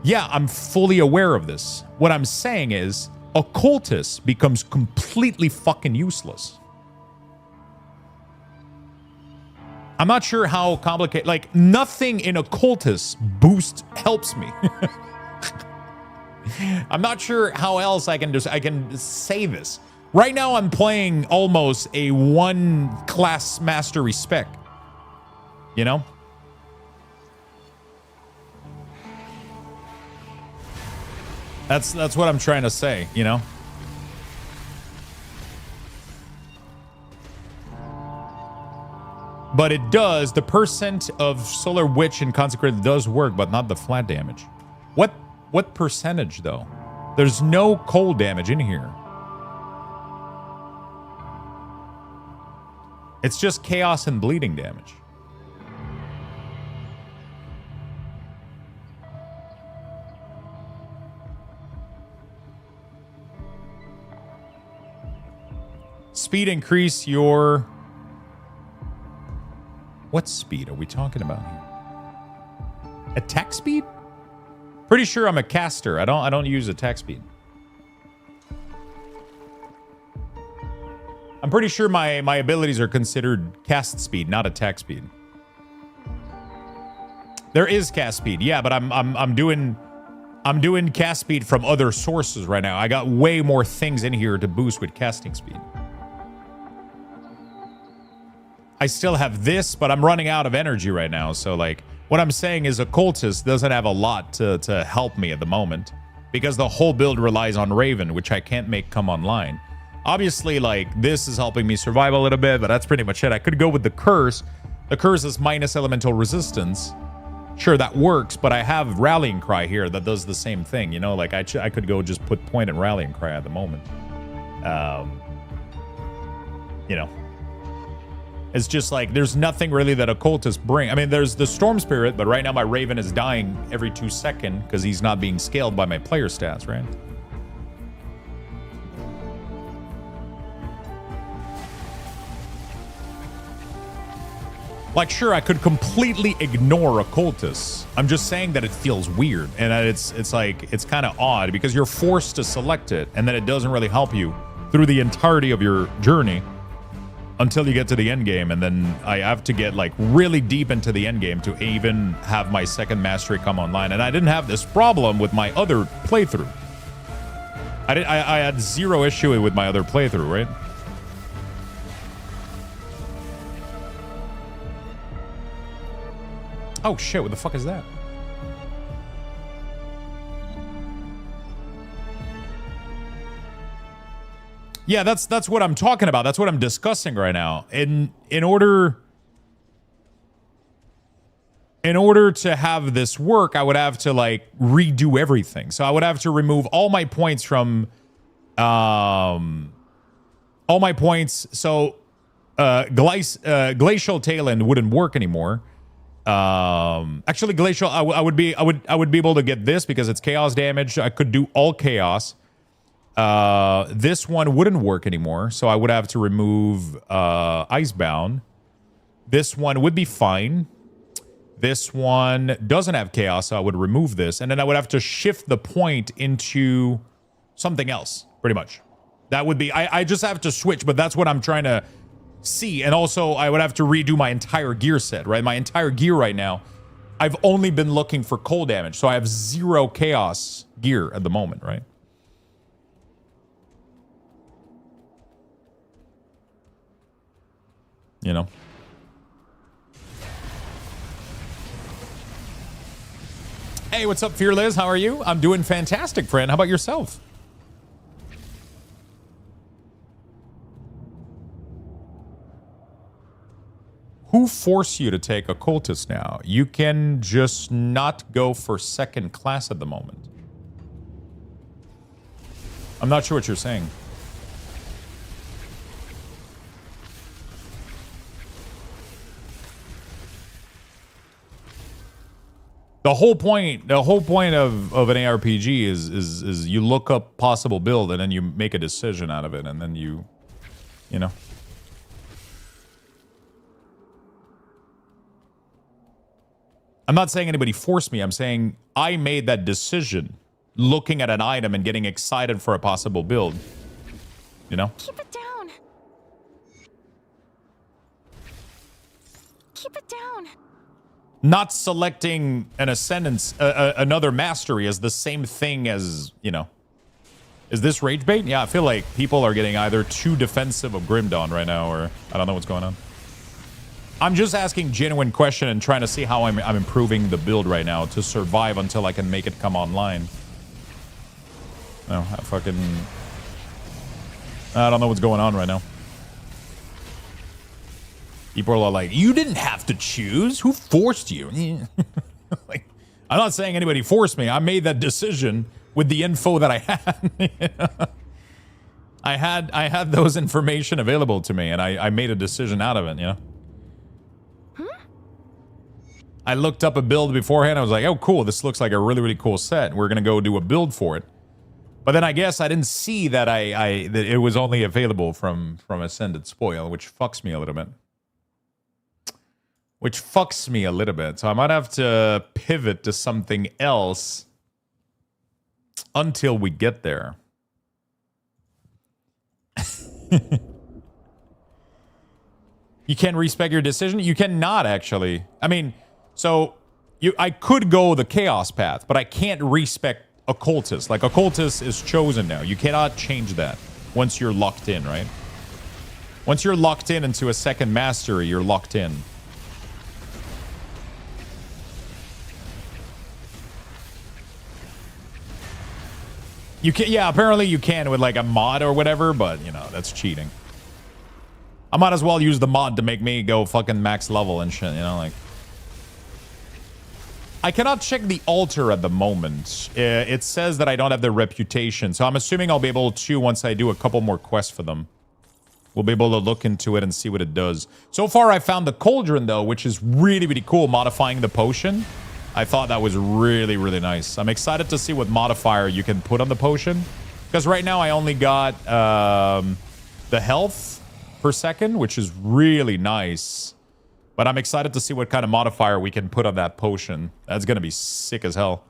Yeah, I'm fully aware of this. What I'm saying is, occultist becomes completely fucking useless. I'm not sure how complicated, like, nothing in occultist boost helps me. I'm not sure how else I can say this. Right now I'm playing almost a 1 class mastery spec. You know? That's what I'm trying to say, you know? But it does, the percent of Solar Witch and Consecrated does work, but not the flat damage. What percentage, though? There's no cold damage in here. It's just chaos and bleeding damage. Speed increase your... What speed are we talking about here? Attack speed? Pretty sure I'm a caster. I don't use attack speed. I'm pretty sure my abilities are considered cast speed, not attack speed. There is cast speed, yeah, but I'm doing I'm doing cast speed from other sources right now. I got way more things in here to boost with casting speed. I still have this, but I'm running out of energy right now. So, like, what I'm saying is Occultist doesn't have a lot to help me at the moment because the whole build relies on Raven, which I can't make come online. Obviously, like, this is helping me survive a little bit, but that's pretty much it. I could go with the Curse. The Curse is minus elemental resistance. Sure, that works, but I have Rallying Cry here that does the same thing. You know, like, I could go just put point and Rallying Cry at the moment. You know. It's just like, there's nothing really that Occultists bring. I mean, there's the Storm Spirit, but right now my Raven is dying every 2 seconds because he's not being scaled by my player stats, right? Like, sure, I could completely ignore Occultists. I'm just saying that it feels weird, and that it's like, it's kind of odd because you're forced to select it, and then it doesn't really help you through the entirety of your journey until you get to the end game, and then I have to get like really deep into the end game to even have my second mastery come online. And I didn't have this problem with my other playthrough. I had zero issue with my other playthrough, right? Oh shit, what the fuck is that? Yeah, that's what I'm talking about. That's what I'm discussing right now. In order to have this work, I would have to like redo everything. So I would have to remove all my points from all my points. So Glacial Tail End wouldn't work anymore. Actually, Glacial, I would be able to get this because it's chaos damage. I could do all chaos. This one wouldn't work anymore, so I would have to remove Icebound. This one would be fine. This one doesn't have chaos, so I would remove this, and then I would have to shift the point into something else, pretty much. That would be, I just have to switch, but that's what I'm trying to see. And also, I would have to redo my entire gear set, right? My entire gear right now, I've only been looking for cold damage, so I have 0 chaos gear at the moment, right? You know? Hey, what's up, Fearless? How are you? I'm doing fantastic, friend. How about yourself? Who forced you to take Occultist now? You can just not go for second class at the moment. I'm not sure what you're saying. The whole point of an ARPG is you look up possible build and then you make a decision out of it, and then you know. I'm not saying anybody forced me. I'm saying I made that decision looking at an item and getting excited for a possible build. You know? Keep it down. Keep it down. Not selecting an ascendance, another mastery is the same thing as, you know. Is this rage bait? Yeah, I feel like people are getting either too defensive of Grim Dawn right now, or I don't know what's going on. I'm just asking genuine question and trying to see how I'm improving the build right now to survive until I can make it come online. No, I don't know what's going on right now. People are like, you didn't have to choose. Who forced you? Like, I'm not saying anybody forced me. I made that decision with the info that I had. I had those information available to me, and I made a decision out of it, you know? I looked up a build beforehand. I was like, oh, cool. This looks like a really, really cool set. We're going to go do a build for it. But then I guess I didn't see that that it was only available from Ascended Spoil, which fucks me a little bit. So I might have to pivot to something else until we get there. You can respec your decision? You cannot, actually. I mean, so I could go the chaos path, but I can't respec occultist. Like, occultist is chosen now. You cannot change that once you're locked in, right? Once you're locked in into a second mastery, you're locked in. You can, yeah, apparently you can with like a mod or whatever, but you know, that's cheating. I might as well use the mod to make me go fucking max level and shit, you know, like. I cannot check the altar at the moment. It says that I don't have the reputation, so I'm assuming I'll be able to once I do a couple more quests for them. We'll be able to look into it and see what it does. So far, I found the cauldron, though, which is really, really cool, modifying the potion. I thought that was really, really nice. I'm excited to see what modifier you can put on the potion. Because right now, I only got the health per second, which is really nice. But I'm excited to see what kind of modifier we can put on that potion. That's going to be sick as hell.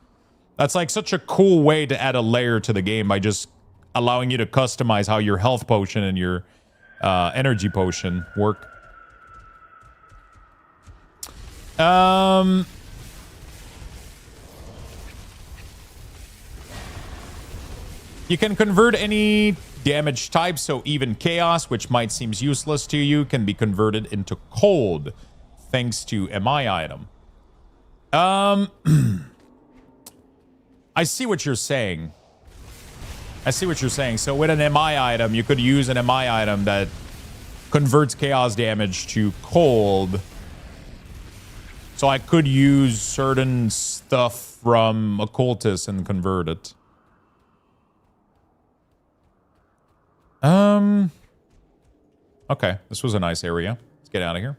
That's like such a cool way to add a layer to the game by just allowing you to customize how your health potion and your energy potion work. You can convert any damage type, so even chaos, which might seem useless to you, can be converted into cold, thanks to MI item. I see what you're saying. I see what you're saying. So with an MI item, you could use an MI item that converts chaos damage to cold. So I could use certain stuff from occultist and convert it. Okay, this was a nice area. Let's get out of here.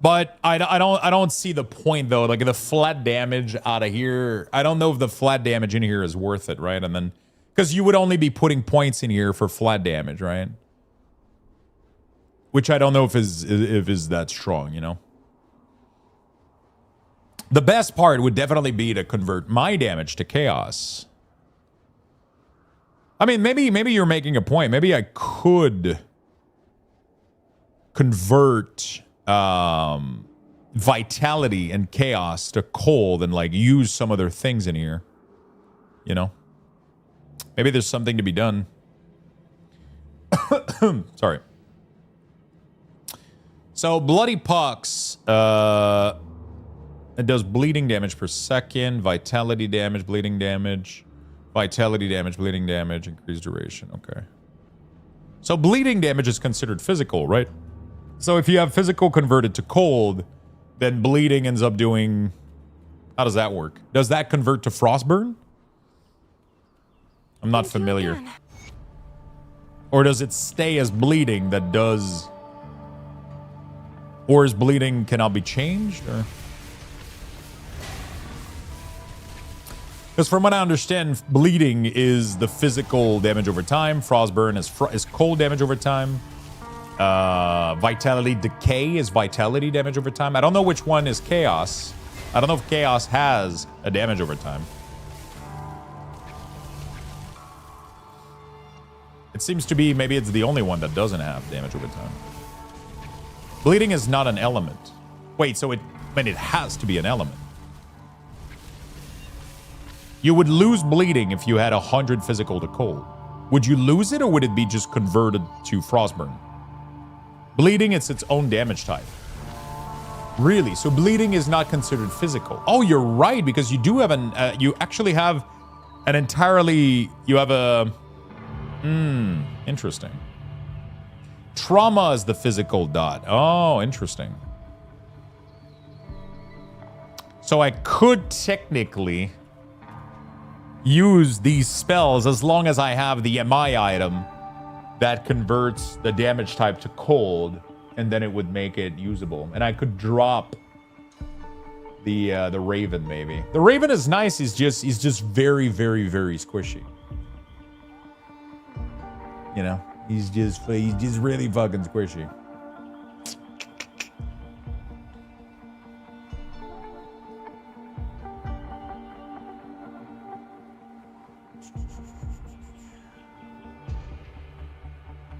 But I don't see the point though. Like the flat damage out of here, I don't know if the flat damage in here is worth it, right? And then because you would only be putting points in here for flat damage, right? Which I don't know if is that strong, you know. The best part would definitely be to convert my damage to chaos. I mean, maybe you're making a point. Maybe I could convert vitality and chaos to cold and like use some other things in here. You know? Maybe there's something to be done. Sorry. So Bloody Pox, it does bleeding damage per second, vitality damage, bleeding damage. Vitality damage, bleeding damage, increased duration. Okay. So bleeding damage is considered physical, right? So if you have physical converted to cold, then bleeding ends up doing... How does that work? Does that convert to frostburn? I'm not familiar. Or does it stay as bleeding that does... Or is bleeding cannot be changed? Or... Because from what I understand, bleeding is the physical damage over time. Frostburn is cold damage over time. Vitality decay is vitality damage over time. I don't know which one is chaos. I don't know if chaos has a damage over time. It seems to be maybe it's the only one that doesn't have damage over time. Bleeding is not an element. Wait, so it has to be an element. You would lose bleeding if you had 100 physical to cold. Would you lose it or would it be just converted to frostburn? Bleeding, it's its own damage type. Really? So bleeding is not considered physical. Oh, you're right, because you do have an... you actually have an entirely... You have a... interesting. Trauma is the physical dot. Oh, interesting. So I could technically... use these spells as long as I have the MI item that converts the damage type to cold, and then it would make it usable. And I could drop the Raven maybe. The Raven is nice. He's just very, very, very squishy. You know, he's just really fucking squishy.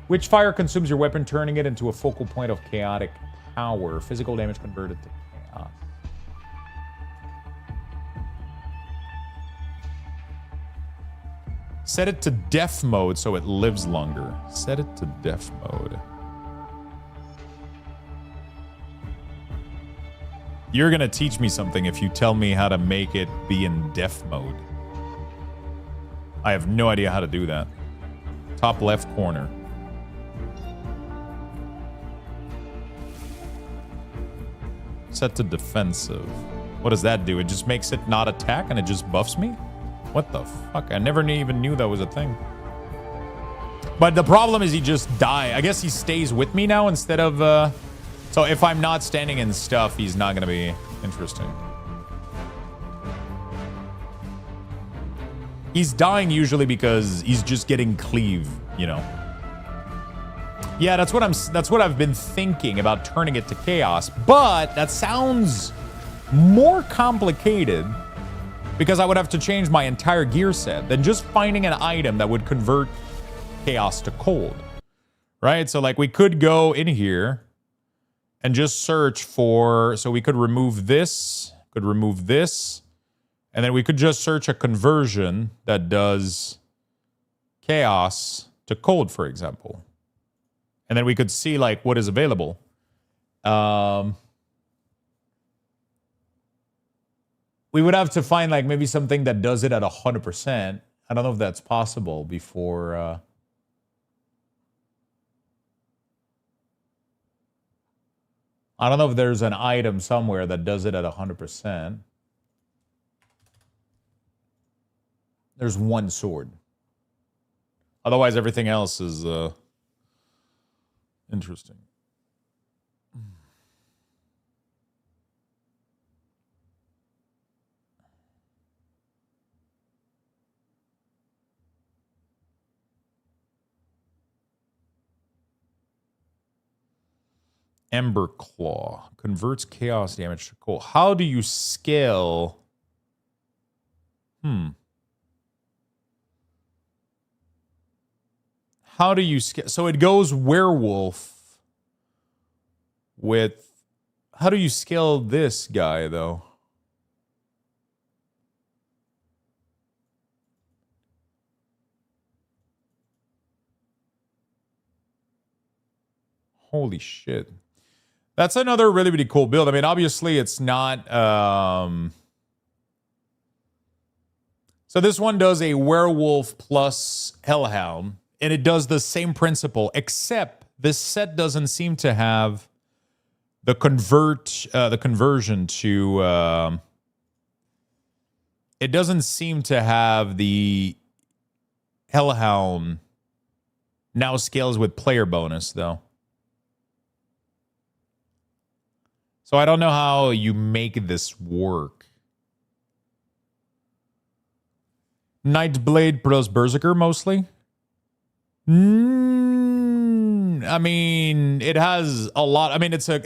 Which fire consumes your weapon, turning it into a focal point of chaotic power. Physical damage converted to chaos. Set it to def mode so it lives longer. Set it to def mode. You're gonna teach me something if you tell me how to make it be in def mode. I have no idea how to do that. Top left corner. Set to defensive. What does that do? It just makes it not attack and it just buffs me? What the fuck? I never even knew that was a thing. But the problem is he just die. I guess he stays with me now instead of... So if I'm not standing in stuff, he's not going to be interesting. He's dying usually because he's just getting cleave, you know. Yeah, that's what I've been thinking about turning it to chaos, but that sounds more complicated because I would have to change my entire gear set than just finding an item that would convert chaos to cold. Right? So like we could go in here and just search for, so we could remove this, and then we could just search a conversion that does chaos to cold, for example. And then we could see like what is available. We would have to find like maybe something that does it at 100%. I don't know if that's possible before... I don't know if there's an item somewhere that does it at 100%. There's one sword. Otherwise, everything else is interesting. Ember Claw converts chaos damage to cold. How do you scale? How do you scale? So it goes werewolf with... How do you scale this guy, though? Holy shit. That's another really, really cool build. I mean, obviously, it's not... So this one does a werewolf plus hellhound, and it does the same principle, except this set doesn't seem to have the conversion to... it doesn't seem to have the hellhound now scales with player bonus, though. So I don't know how you make this work. Nightblade plus Berserker mostly. I mean, it has a lot. I mean, it's a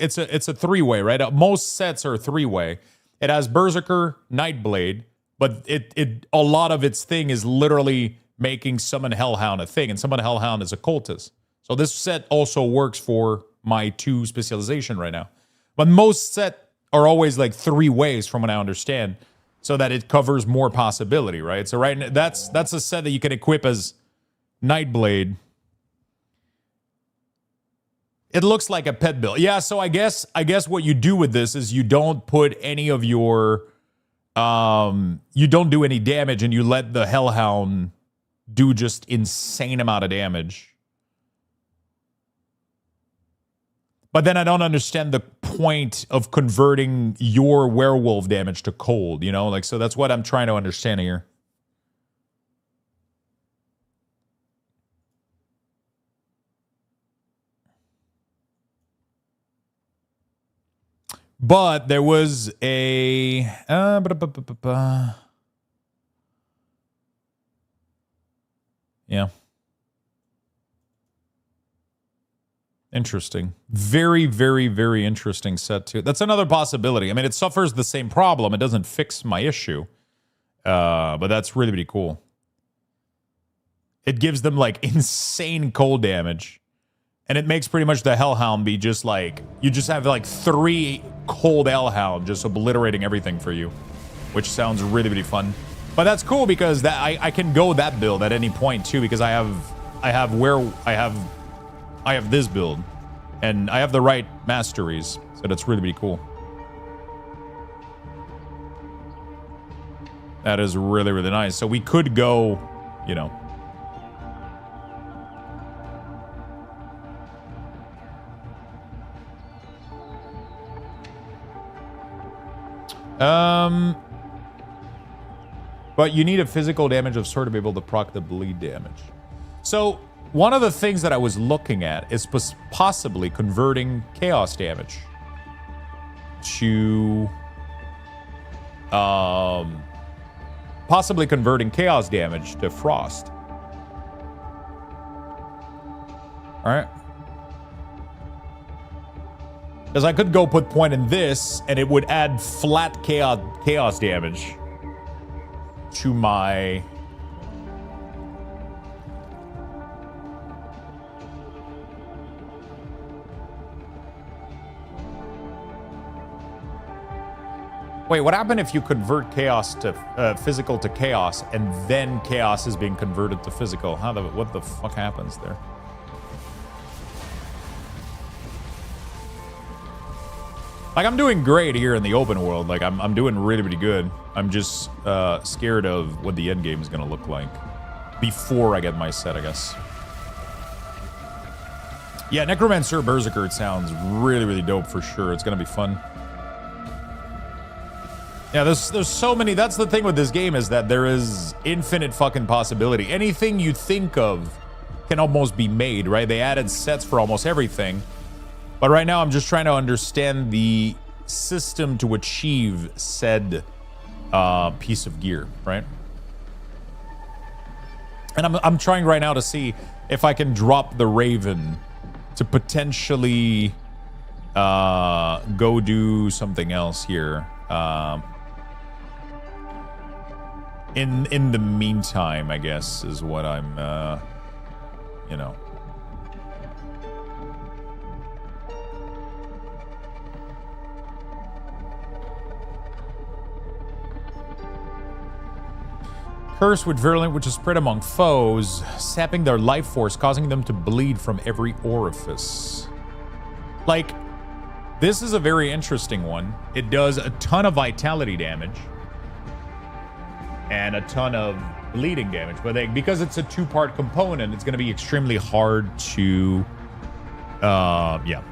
three-way, right? Most sets are three-way. It has Berserker, Nightblade, but a lot of its thing is literally making Summon Hellhound a thing, and Summon Hellhound is a cultist. So this set also works for my 2 specialization right now. But most set are always like 3 ways from what I understand, so that it covers more possibility, right? So right now, that's a set that you can equip as Nightblade. It looks like a pet build. Yeah, so I guess what you do with this is you don't put any of your you don't do any damage and you let the Hellhound do just insane amount of damage. But then I don't understand the point of converting your werewolf damage to cold, you know? Like, so that's what I'm trying to understand here. But there was a... yeah. Interesting. Very, very, very interesting set, too. That's another possibility. I mean, it suffers the same problem. It doesn't fix my issue. But that's really, really cool. It gives them, like, insane cold damage. And it makes pretty much the Hellhound be just, like... You just have, like, 3 cold Hellhound just obliterating everything for you. Which sounds really, really fun. But that's cool because that I can go that build at any point too, because I have this build and I have the right masteries. So that's really, really cool. That is really, really nice. So we could go, you know. But you need a physical damage of sword to be able to proc the bleed damage. So one of the things that I was looking at is possibly converting chaos damage to possibly converting chaos damage to frost. All right. Because I could go put point in this, and it would add flat chaos damage to my... Wait, what happened if you convert chaos to physical to chaos, and then chaos is being converted to physical? What the fuck happens there? Like, I'm doing great here in the open world. Like, I'm doing really, really good. I'm just scared of what the end game is going to look like before I get my set, I guess. Yeah, Necromancer Berserker, it sounds really, really dope for sure. It's going to be fun. Yeah, there's so many. That's the thing with this game, is that there is infinite fucking possibility. Anything you think of can almost be made, right? They added sets for almost everything. But right now, I'm just trying to understand the system to achieve said piece of gear, right? And I'm trying right now to see if I can drop the Raven to potentially go do something else here. In the meantime, I guess, is what I'm, you know. Curse with virulent, which is spread among foes, sapping their life force, causing them to bleed from every orifice. Like, this is a very interesting one. It does a ton of vitality damage and a ton of bleeding damage, but because it's a two-part component, it's going to be extremely hard to, yeah.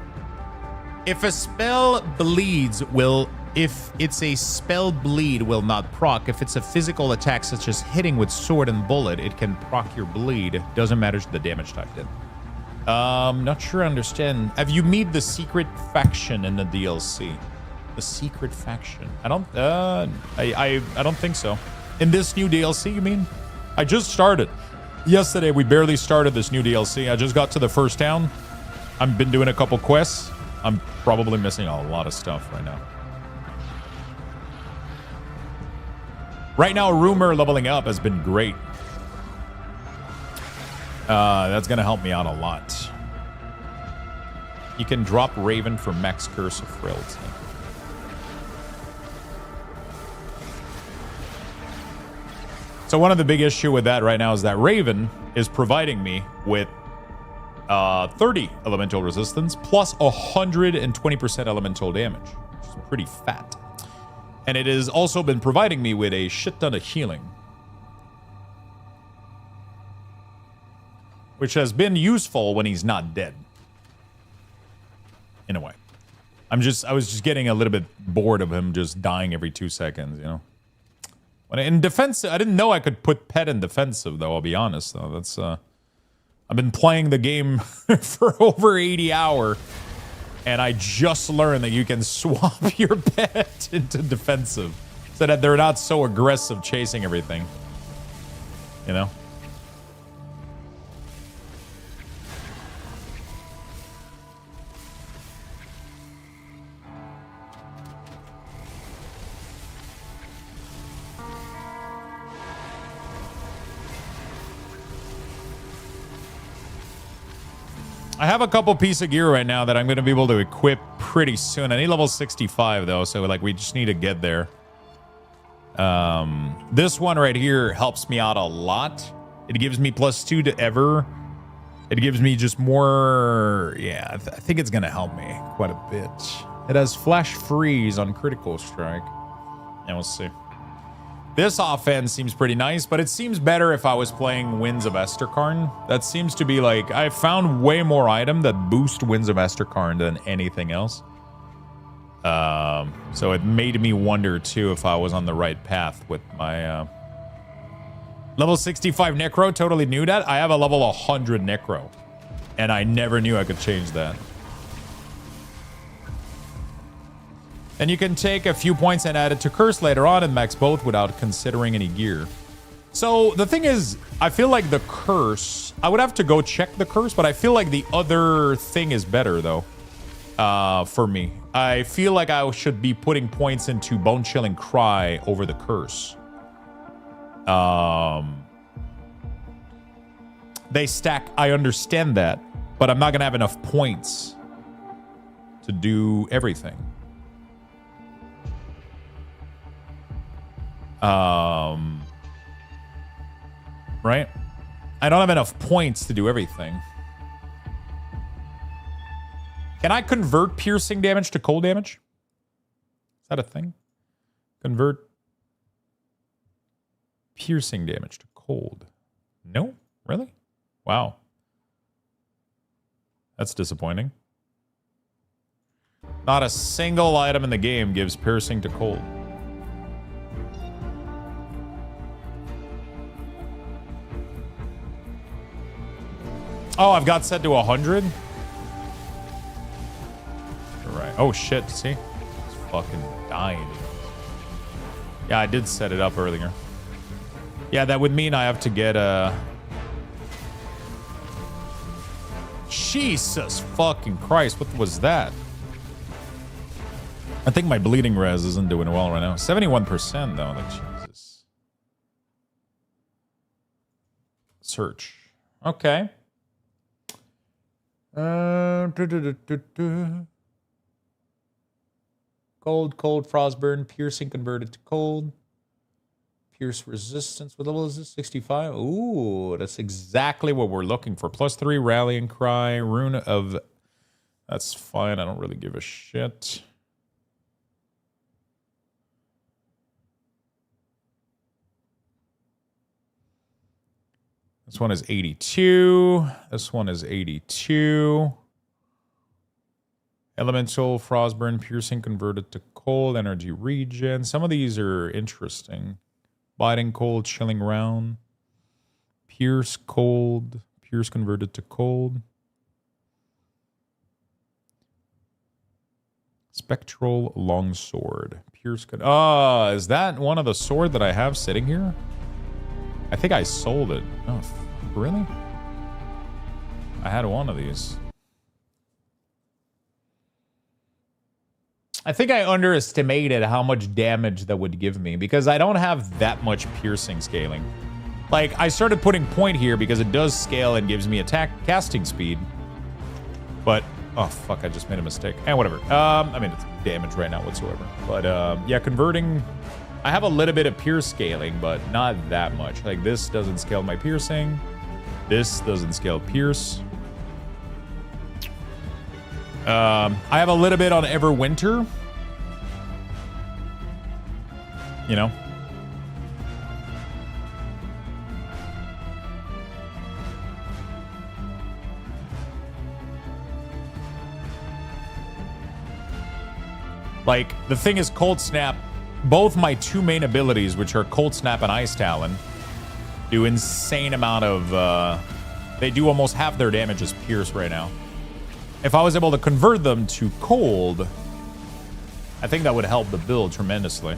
If a spell bleeds, if it's a spell bleed, will not proc. If it's a physical attack, such as hitting with sword and bullet, it can proc your bleed. Doesn't matter the damage type then. Not sure I understand. Have you met the secret faction in the DLC? The secret faction? I don't think so. In this new DLC, you mean? I just started. Yesterday, we barely started this new DLC. I just got to the first town. I've been doing a couple quests. I'm probably missing a lot of stuff right now. Right now, Rumor leveling up has been great. That's going to help me out a lot. You can drop Raven for max Curse of Frailty. So one of the big issue with that right now is that Raven is providing me with 30 elemental resistance plus 120% elemental damage, which is pretty fat. And it has also been providing me with a shit ton of healing, which has been useful when he's not dead. In a way. I was just getting a little bit bored of him just dying every 2 seconds, you know. When in defensive, I didn't know I could put pet in defensive, though, I'll be honest, though. That's, I've been playing the game for over 80 hours, and I just learned that you can swap your pet into defensive so that they're not so aggressive chasing everything. You know? I have a couple pieces of gear right now that I'm going to be able to equip pretty soon. I need level 65, though, so, like, we just need to get there. This one right here helps me out a lot. It gives me +2 to ever. It gives me just more. Yeah, I think it's going to help me quite a bit. It has flash freeze on critical strike. Yeah, we'll see. This offense seems pretty nice, but it seems better if I was playing Winds of Asterkarn. That seems to be like, I found way more item that boost Winds of Asterkarn than anything else. So it made me wonder too if I was on the right path with my level 65 Necro. Totally knew that. I have a level 100 Necro, and I never knew I could change that. And you can take a few points and add it to Curse later on and max both without considering any gear. So the thing is, I feel like the Curse, I would have to go check the Curse, but I feel like the other thing is better though, for me. I feel like I should be putting points into Bone Chilling Cry over the Curse. They stack, I understand that, but I'm not gonna have enough points to do everything. Right? I don't have enough points to do everything. Can I convert piercing damage to cold damage? Is that a thing? Convert piercing damage to cold. No? Really? Wow. That's disappointing. Not a single item in the game gives piercing to cold. Oh, I've got set to 100? Right. Oh, shit. See? It's fucking dying. Yeah, I did set it up earlier. Yeah, that would mean I have to get a... Jesus fucking Christ. What was that? I think my bleeding res isn't doing well right now. 71% though. Like, Jesus. Search. Okay. Cold, frostburn, piercing converted to cold. Pierce resistance. What level is this? 65? Ooh, that's exactly what we're looking for. +3 rallying cry, rune of... That's fine. I don't really give a shit. This one is 82. This one is 82. Elemental, frostburn, piercing converted to cold, energy regen. Some of these are interesting. Biting cold, chilling round. Pierce cold, pierce converted to cold. Spectral longsword. Pierce is that one of the sword that I have sitting here? I think I sold it. Oh, really? I had one of these. I think I underestimated how much damage that would give me because I don't have that much piercing scaling. Like, I started putting point here because it does scale and gives me attack casting speed. But, oh, fuck, I just made a mistake. And whatever. I mean, it's damage right now whatsoever. But, yeah, converting... I have a little bit of pierce scaling, but not that much. Like, this doesn't scale my piercing. This doesn't scale pierce. I have a little bit on Everwinter. You know? Like, the thing is, Cold Snap, both my two main abilities, which are Cold Snap and Ice Talon, do insane amount of, they do almost half their damage as Pierce right now. If I was able to convert them to Cold, I think that would help the build tremendously.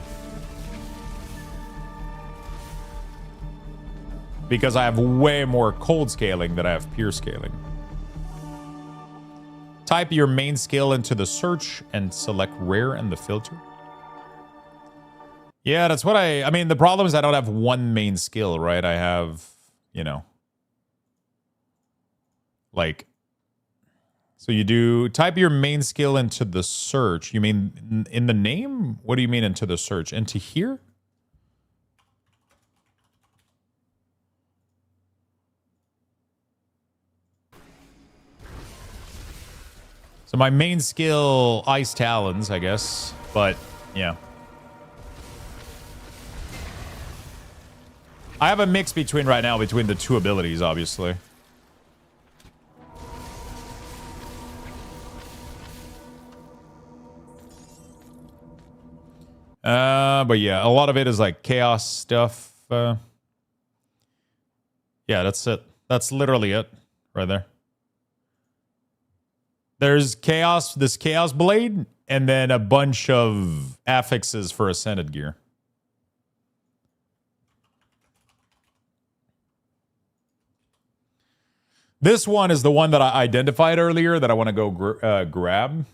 Because I have way more Cold scaling than I have Pierce scaling. Type your main skill into the search and select rare in the filter. Yeah, that's what I mean, the problem is I don't have one main skill, right? I have, you know, like, so you do type your main skill into the search. You mean in the name? What do you mean into the search? Into here? So my main skill, Ice Talons, I guess. But, yeah. I have a mix between right now between the two abilities, obviously. But yeah, a lot of it is like chaos stuff. Yeah, that's it. That's literally it right there. There's chaos, this chaos blade, and then a bunch of affixes for ascended gear. This one is the one that I identified earlier that I want to go grab.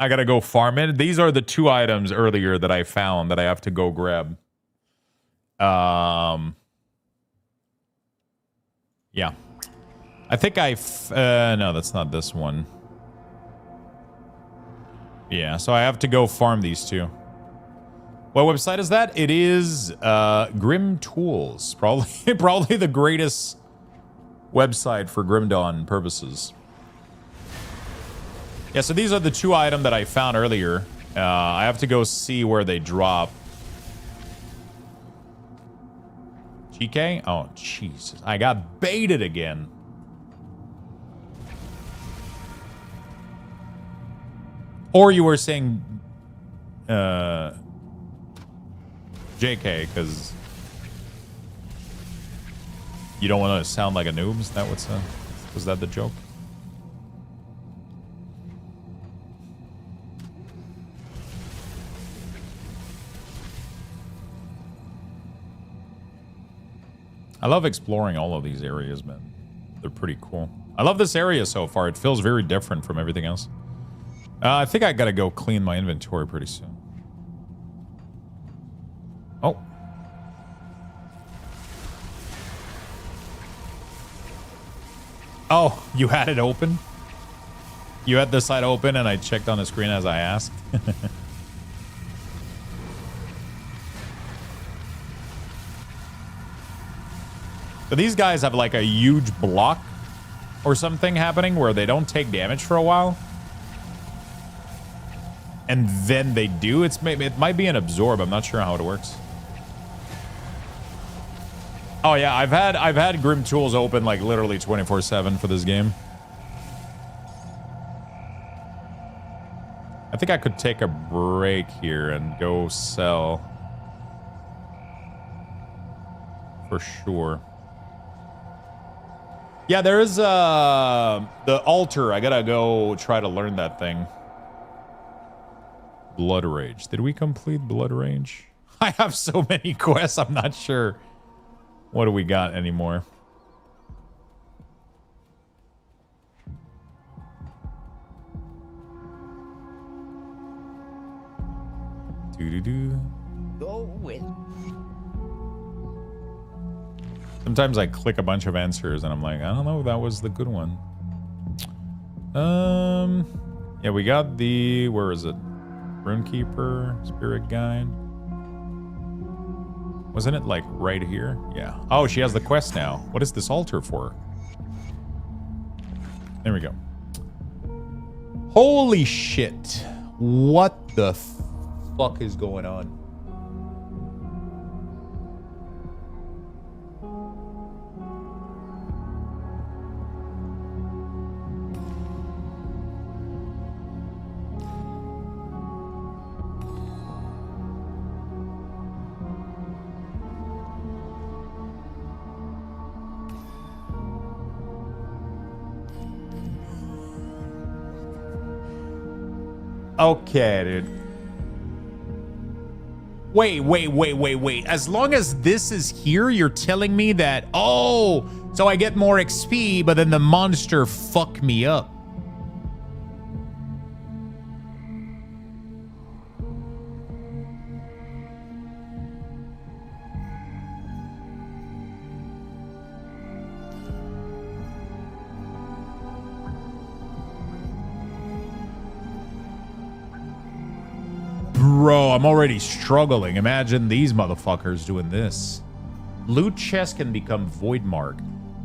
I gotta go farm it. These are the two items earlier that I found that I have to go grab. Yeah. I think no, that's not this one. Yeah, so I have to go farm these two. What website is that? It is Grim Tools. Probably the greatest website for Grim Dawn purposes. Yeah, so these are the two items that I found earlier. I have to go see where they drop. GK? Oh, Jesus. I got baited again. Or you were saying JK, because you don't want to sound like a noob? Is that was that the joke? I love exploring all of these areas, man. They're pretty cool. I love this area so far. It feels very different from everything else. I think I gotta go clean my inventory pretty soon. Oh. Oh, you had it open? You had the site open and I checked on the screen as I asked? So these guys have like a huge block or something happening where they don't take damage for a while. And then they do. It might be an absorb. I'm not sure how it works. Oh yeah, I've had Grim Tools open like literally 24/7 for this game. I think I could take a break here and go sell. For sure. Yeah, there is the altar. I gotta go try to learn that thing. Blood Rage. Did we complete Blood Rage? I have so many quests, I'm not sure what do we got anymore. Go with. Sometimes I click a bunch of answers and I'm like, I don't know if that was the good one. Yeah, we got the, where is it? Runekeeper, Spirit Guide. Wasn't it like right here? Yeah. Oh, she has the quest now. What is this altar for? There we go. Holy shit. What the fuck is going on? Okay, dude. Wait. As long as this is here, you're telling me that, oh, so I get more XP, but then the monster fuck me up. Bro, I'm already struggling. Imagine these motherfuckers doing this. Loot chest can become void mark.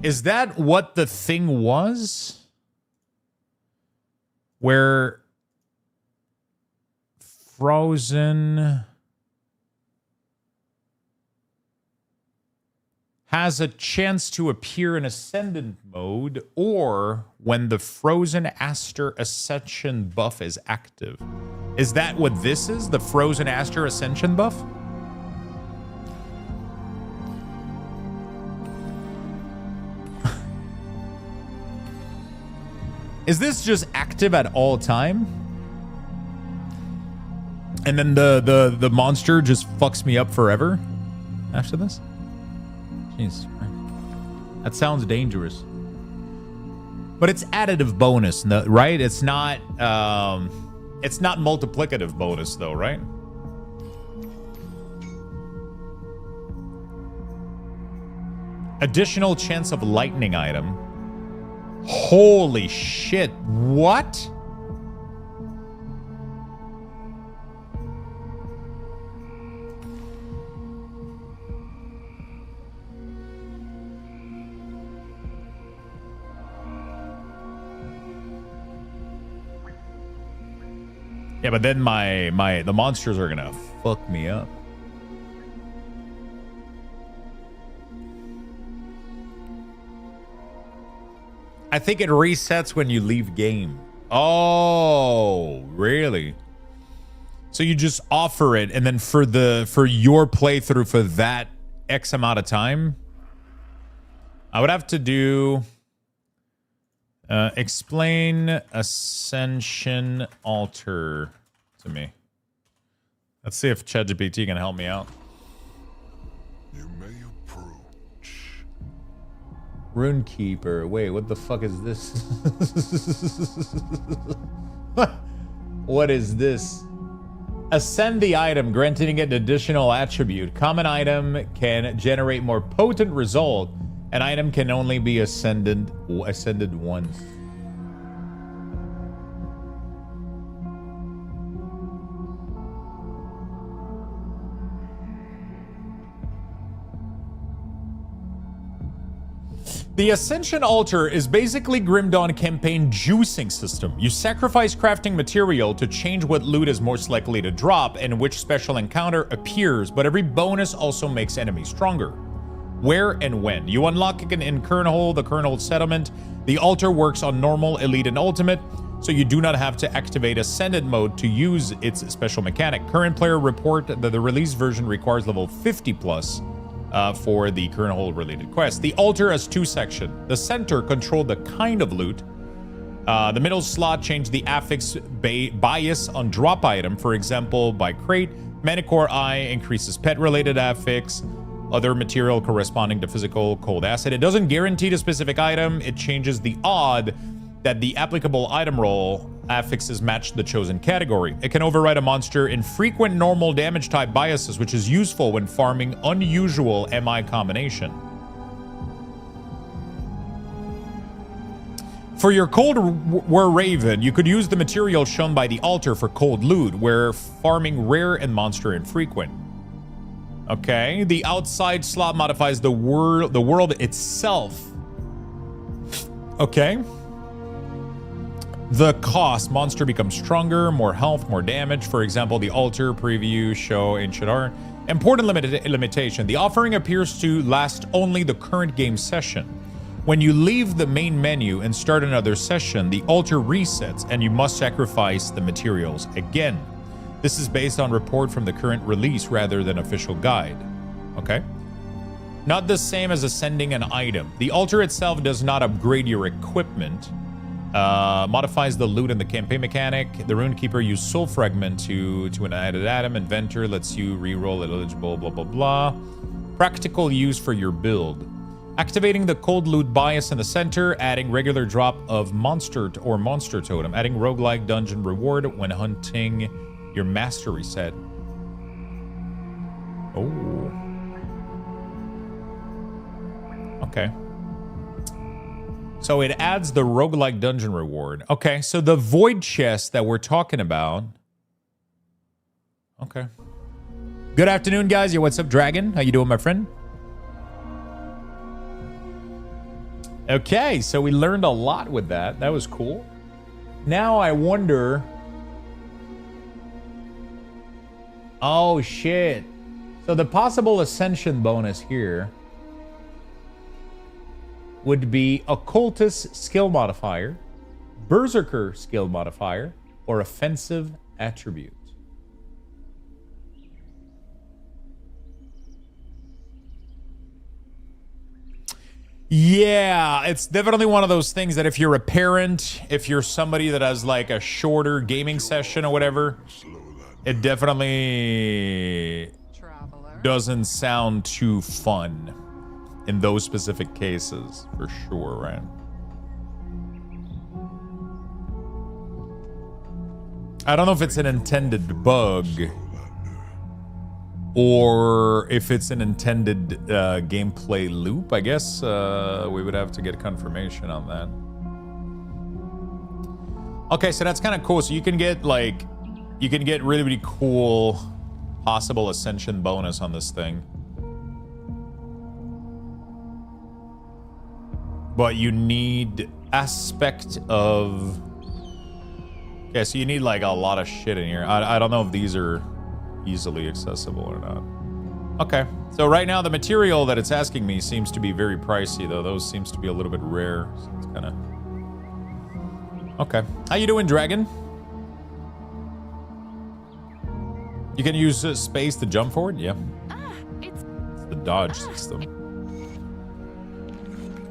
Is that what the thing was? Where Frozen has a chance to appear in Ascendant mode, or when the Frozen Aster Ascension buff is active. Is that what this is? The Frozen Aster Ascension buff? Is this just active at all time? And then the monster just fucks me up forever after this? Jeez. That sounds dangerous. But it's additive bonus, right? It's not multiplicative bonus though, right? Additional chance of lightning item. Holy shit. What? Yeah, but then the monsters are gonna fuck me up. I think it resets when you leave game. Oh, really? So you just offer it, and then for your playthrough for that X amount of time, I would have to do explain Ascension Altar to me. Let's see if ChatGPT can help me out. You may approach. Runekeeper. Wait, what the fuck is this? What is this? Ascend the item, granting it an additional attribute. Common item can generate more potent result. An item can only be ascended once. The Ascension Altar is basically Grim Dawn campaign juicing system. You sacrifice crafting material to change what loot is most likely to drop and which special encounter appears, but every bonus also makes enemies stronger. Where and when. You unlock it in Kernhold, the Kernhold settlement. The altar works on normal, elite, and ultimate, so you do not have to activate Ascended mode to use its special mechanic. Current player report that the release version requires level 50 plus for the Kernhold related quest. The altar has two sections. The center controls the kind of loot. The middle slot changed the affix bias on drop item, for example, by crate. Manicore Eye increases pet related affix. Other material corresponding to physical cold acid. It doesn't guarantee the specific item. It changes the odd that the applicable item roll affixes match the chosen category. It can override a monster in frequent normal damage type biases, which is useful when farming unusual MI combination. For your Cold Wereraven, you could use the material shown by the altar for cold loot, where farming rare and monster infrequent. Okay, the outside slot modifies the world itself. Okay. The cost, monster becomes stronger, more health, more damage. For example, the altar preview show ancient art. Important limitation. The offering appears to last only the current game session. When you leave the main menu and start another session, the altar resets and you must sacrifice the materials again. This is based on report from the current release rather than official guide. Okay. Not the same as ascending an item. The altar itself does not upgrade your equipment. Modifies the loot and the campaign mechanic. The Runekeeper uses Soul Fragment to an added item. Inventor lets you reroll it eligible, blah, blah, blah. Practical use for your build. Activating the cold loot bias in the center, adding regular drop of monster or monster totem, adding roguelike dungeon reward when hunting your mastery set. Oh. Okay. So it adds the roguelike dungeon reward. Okay, so the void chest that we're talking about. Okay. Good afternoon, guys. Yo, what's up, Dragon? How you doing, my friend? Okay, so we learned a lot with that. That was cool. Now I wonder... Oh, shit. So the possible ascension bonus here would be Occultist skill modifier, Berserker skill modifier, or Offensive attribute. Yeah, it's definitely one of those things that if you're a parent, if you're somebody that has like a shorter gaming session or whatever, it definitely doesn't sound too fun in those specific cases, for sure, right? I don't know if it's an intended bug or if it's an intended gameplay loop. I guess we would have to get confirmation on that. Okay, so that's kind of cool. So you can get like, you can get really, really cool possible ascension bonus on this thing. But you need aspect of... Okay, so you need like a lot of shit in here. I don't know if these are easily accessible or not. Okay, so right now the material that it's asking me seems to be very pricey, though. Those seems to be a little bit rare. So it's kind of... Okay. How you doing, Dragon? You can use space to jump forward? Yeah. It's the dodge system.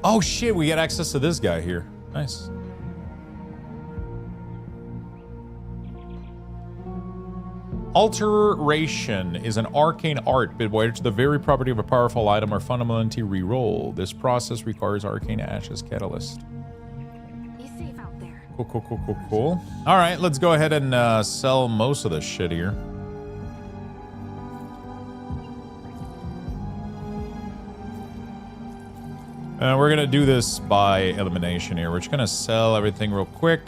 Oh shit, we get access to this guy here. Nice. Alteration is an arcane art bit where to the very property of a powerful item or fundamentally re-roll. This process requires arcane ash as catalyst. Be safe out there. Cool, cool, cool, cool, cool. All right, let's go ahead and sell most of this shit here. We're gonna do this by elimination here. We're just gonna sell everything real quick.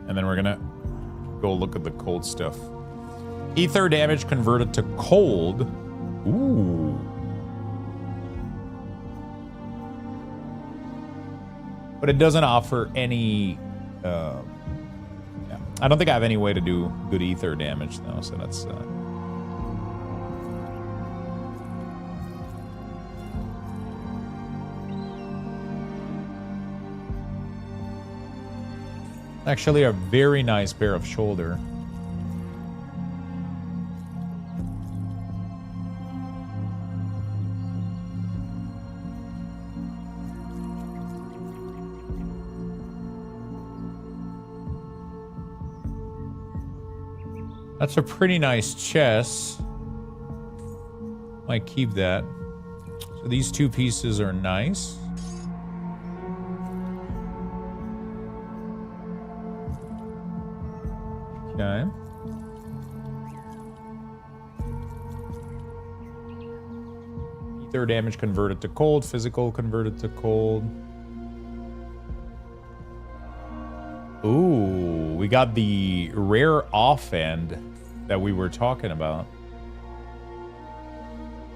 And then we're gonna go look at the cold stuff. Ether damage converted to cold. Ooh. But it doesn't offer any... yeah. I don't think I have any way to do good ether damage, though, so that's... Actually, a very nice pair of shoulder. That's a pretty nice chest. Might keep that. So these two pieces are nice. Okay. Ether damage converted to cold, physical converted to cold. Ooh, we got the rare offhand that we were talking about.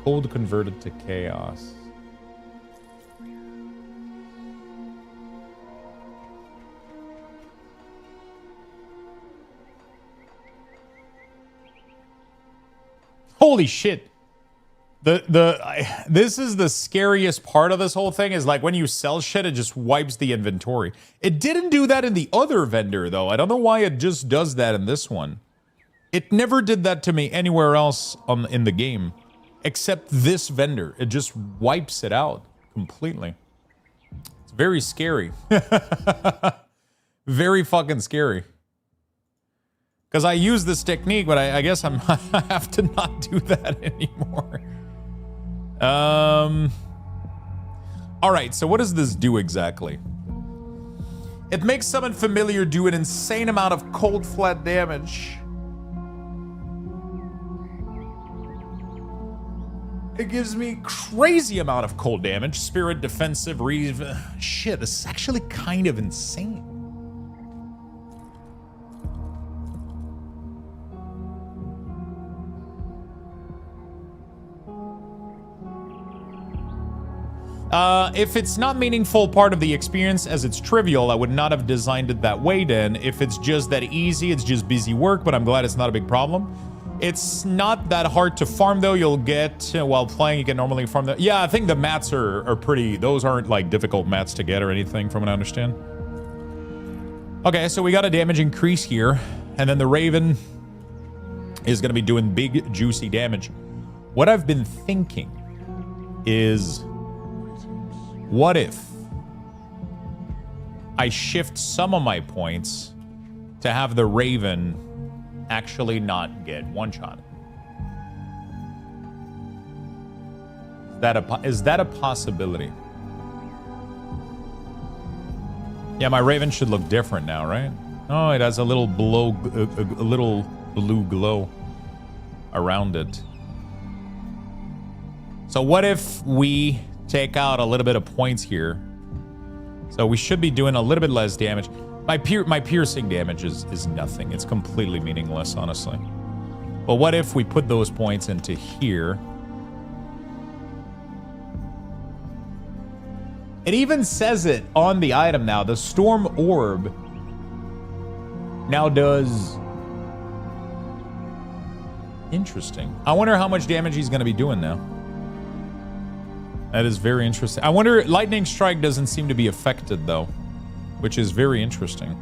Cold converted to chaos. Holy shit. This is the scariest part of this whole thing is like when you sell shit, it just wipes the inventory. It didn't do that in the other vendor though. I don't know why it just does that in this one. It never did that to me anywhere else in the game except this vendor. It just wipes it out completely. It's very scary. Very fucking scary. Because I use this technique, but I guess I have to not do that anymore. All right, so what does this do exactly? It makes summon familiar do an insane amount of cold flat damage. It gives me crazy amount of cold damage. Spirit, defensive, shit, this is actually kind of insane. If it's not meaningful part of the experience as it's trivial, I would not have designed it that way then. If it's just that easy, it's just busy work, but I'm glad it's not a big problem. It's not that hard to farm though. You'll get, while playing, you can normally farm the... Yeah, I think the mats are pretty... Those aren't like difficult mats to get or anything from what I understand. Okay, so we got a damage increase here. And then the Raven is going to be doing big, juicy damage. What I've been thinking is... What if I shift some of my points to have the Raven actually not get one-shot? Is that a possibility? Yeah, my Raven should look different now, right? Oh, it has a little blue glow around it. So what if we take out a little bit of points here? So we should be doing a little bit less damage. My piercing damage is nothing. It's completely meaningless, honestly. But what if we put those points into here? It even says it on the item now. The Storm Orb now does... Interesting. I wonder how much damage he's going to be doing now. That is very interesting. I wonder, Lightning Strike doesn't seem to be affected, though, which is very interesting.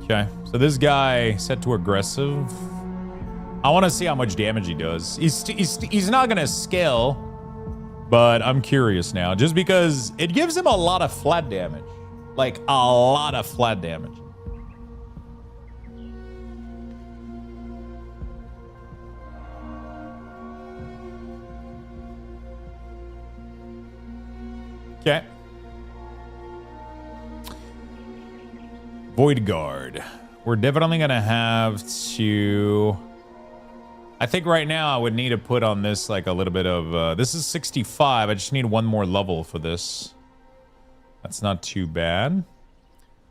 Okay, so this guy set to aggressive. I want to see how much damage he does. He's not going to scale, but I'm curious now. Just because it gives him a lot of flat damage. Like, a lot of flat damage. Okay. Void Guard. We're definitely going to have to... I think right now I would need to put on this like a little bit of... this is 65. I just need one more level for this. That's not too bad.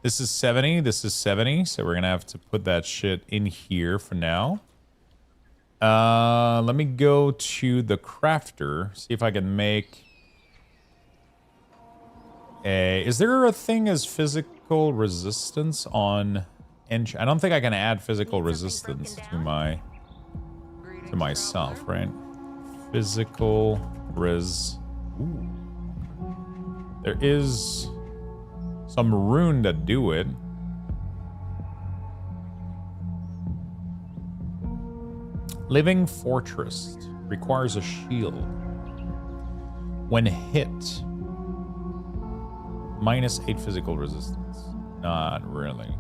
This is 70. This is 70. So we're going to have to put that shit in here for now. Let me go to the crafter. See if I can make... Is there a thing as physical resistance on... I don't think I can add physical resistance to myself, right? Physical res. Ooh. There is some rune that do it. Living Fortress requires a shield. When hit, -8 physical resistance. Not really.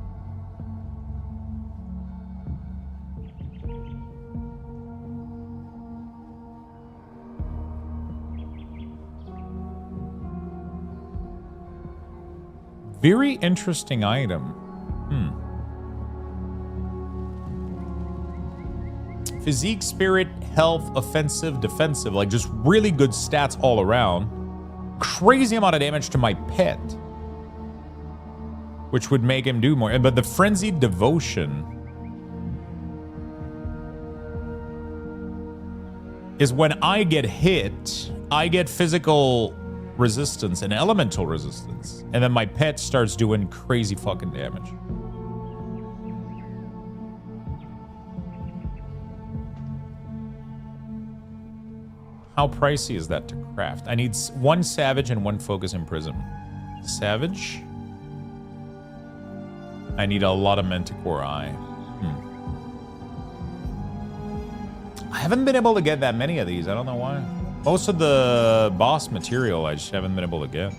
Very interesting item. Physique, spirit, health, offensive, defensive. Like, just really good stats all around. Crazy amount of damage to my pet. Which would make him do more. But the Frenzied Devotion is when I get hit, I get physical resistance and elemental resistance, and then my pet starts doing crazy fucking damage. How pricey is that to craft? I need 1 Savage and 1 Focus and Prism. Savage. I need a lot of Manticore Eye. I haven't been able to get that many of these. I don't know why. Most of the boss material I just haven't been able to get.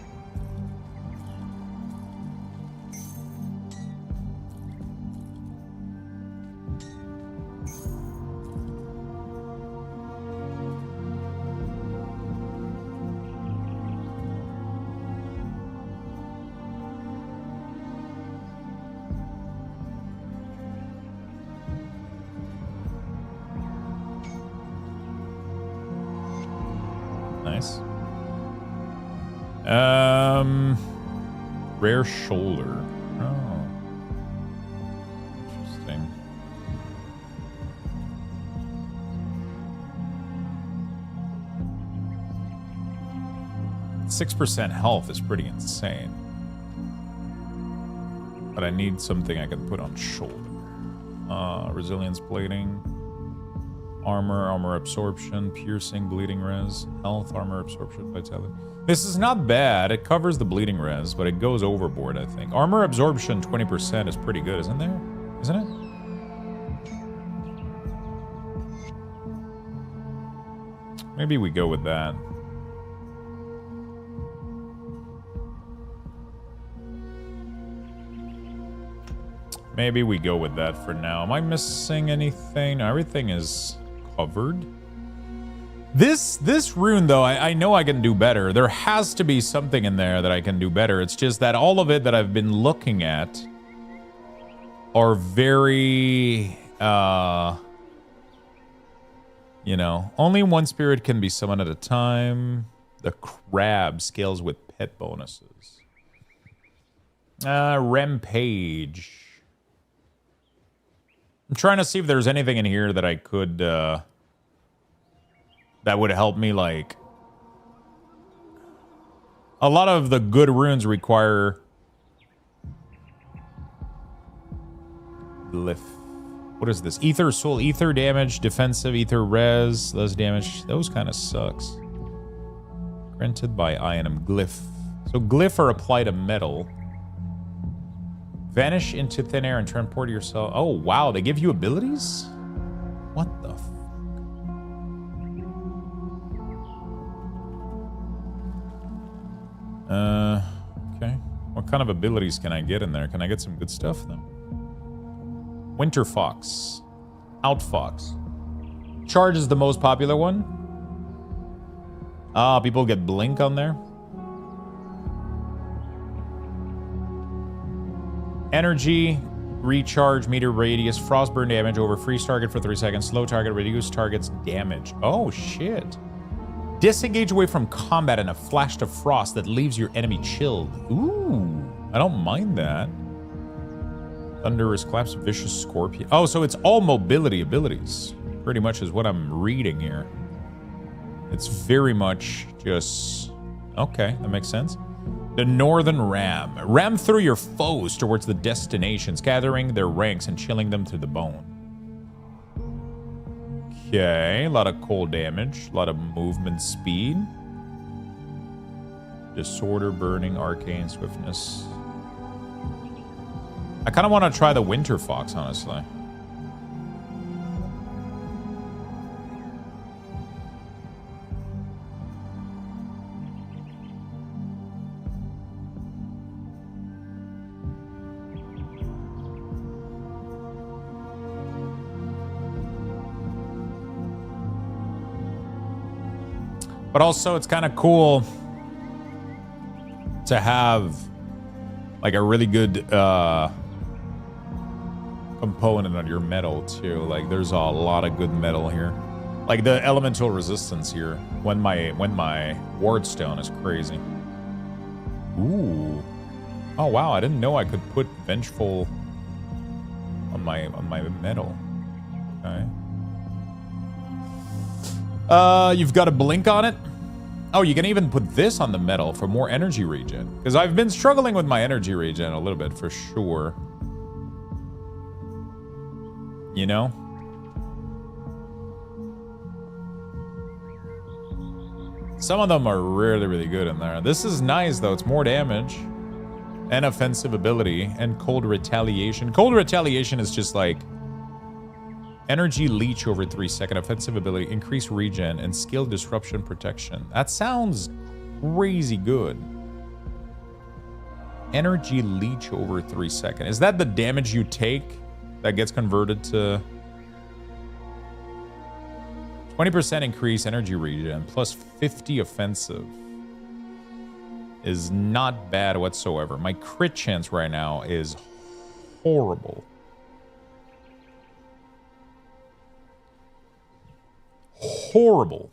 Rare shoulder. Oh. Interesting. .6% health is pretty insane. But I need something I can put on shoulder. Resilience plating. Armor absorption, piercing, bleeding res. Health, armor absorption, vitality. This is not bad. It covers the bleeding res, but it goes overboard, I think. Armor absorption 20% is pretty good, isn't there? Isn't it? Maybe we go with that. Maybe we go with that for now. Am I missing anything? No, everything is covered. This rune, though, I know I can do better. There has to be something in there that I can do better. It's just that all of it that I've been looking at are very, you know, only one spirit can be summoned at a time. The crab scales with pet bonuses. Rampage. I'm trying to see if there's anything in here that I could, that would help me, like... A lot of the good runes require... Glyph. What is this? Ether soul, ether damage, defensive, ether res, less damage. Those kind of sucks. Granted by Ionum. Glyph. So glyph are applied to metal. Vanish into thin air and transport yourself. Oh, wow. They give you abilities? What the f... Okay. What kind of abilities can I get in there? Can I get some good stuff, though? Winter Fox. Outfox. Charge is the most popular one. Ah, people get Blink on there. Energy, recharge, meter radius, frostburn damage over freeze target for 3 seconds, slow target, reduce target's damage. Oh, shit. Disengage away from combat in a flash of frost that leaves your enemy chilled. Ooh, I don't mind that. Thunderous collapse, vicious scorpion. Oh, so it's all mobility abilities. Pretty much is what I'm reading here. It's very much just... Okay, that makes sense. The Northern Ram. Ram through your foes towards the destinations, gathering their ranks and chilling them to the bone. Okay, a lot of cold damage, a lot of movement speed. Disorder, burning, arcane, swiftness. I kind of want to try the Winter Fox, honestly. But also, it's kind of cool to have like a really good component on your metal too. Like, there's a lot of good metal here. Like the elemental resistance here when my ward stone is crazy. Ooh. Oh wow, I didn't know I could put vengeful on my metal. Okay. You've got a blink on it? Oh, you can even put this on the metal for more energy regen. Because I've been struggling with my energy regen a little bit, for sure. You know? Some of them are really, really good in there. This is nice, though. It's more damage. And offensive ability. And cold retaliation. Cold retaliation is just like... Energy leech over 3 seconds, offensive ability, increase regen, and skill disruption protection. That sounds crazy good. Energy leech over 3 seconds. Is that the damage you take that gets converted to 20% increase energy regen plus 50 offensive? Is not bad whatsoever. My crit chance right now is horrible. Horrible,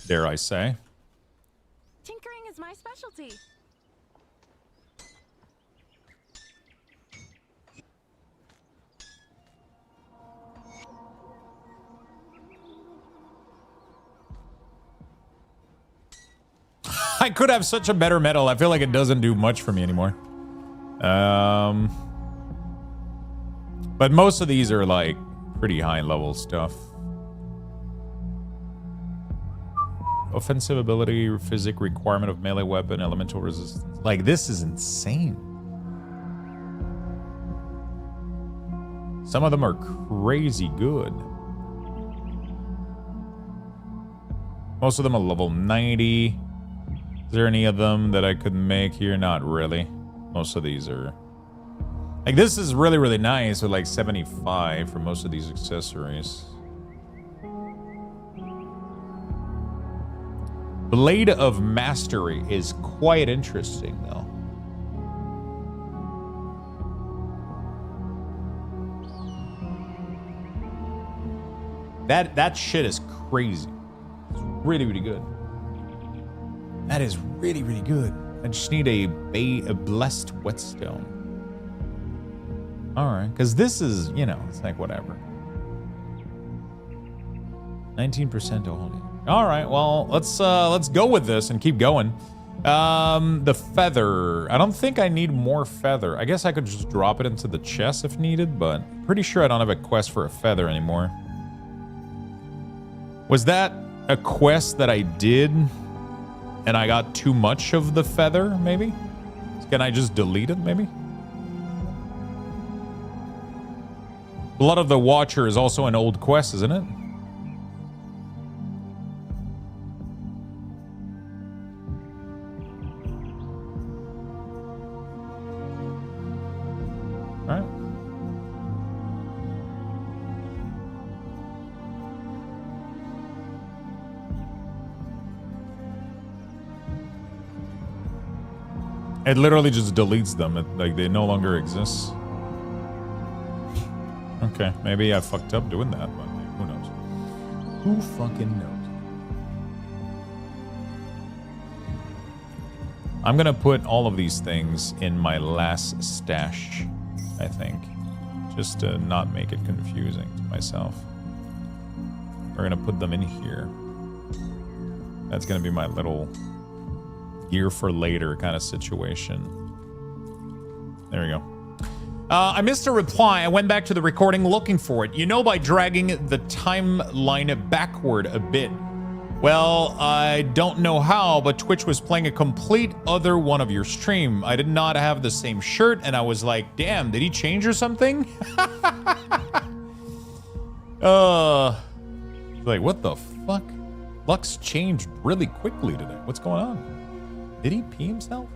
dare I say. Tinkering is my specialty. I could have such a better medal. I feel like it doesn't do much for me anymore. But most of these are like pretty high level stuff. Offensive ability, physic requirement of melee weapon, elemental resistance. Like, this is insane. Some of them are crazy good. Most of them are level 90. Is there any of them that I could make here? Not really. Most of these are... Like, this is really, really nice with like 75 for most of these accessories. Blade of Mastery is quite interesting, though. That shit is crazy. It's really, really good. That is really, really good. I just need a blessed whetstone. All right, because this is, you know, it's like whatever. 19% only. All right, well, let's go with this and keep going. The feather. I don't think I need more feather. I guess I could just drop it into the chest if needed, but pretty sure I don't have a quest for a feather anymore. Was that a quest that I did and I got too much of the feather, maybe? Can I just delete it, maybe? Blood of the Watcher is also an old quest, isn't it? Alright. It literally just deletes them. Like, they no longer exist. Okay, maybe I fucked up doing that, but who knows? Who fucking knows? I'm gonna put all of these things in my last stash, I think. Just to not make it confusing to myself. We're gonna put them in here. That's gonna be my little gear for later kind of situation. There we go. I missed a reply. I went back to the recording looking for it. You know, by dragging the timeline backward a bit. Well, I don't know how, but Twitch was playing a complete other one of your stream. I did not have the same shirt, and I was like, damn, did he change or something? Like, what the fuck? Lux changed really quickly today. What's going on? Did he pee himself?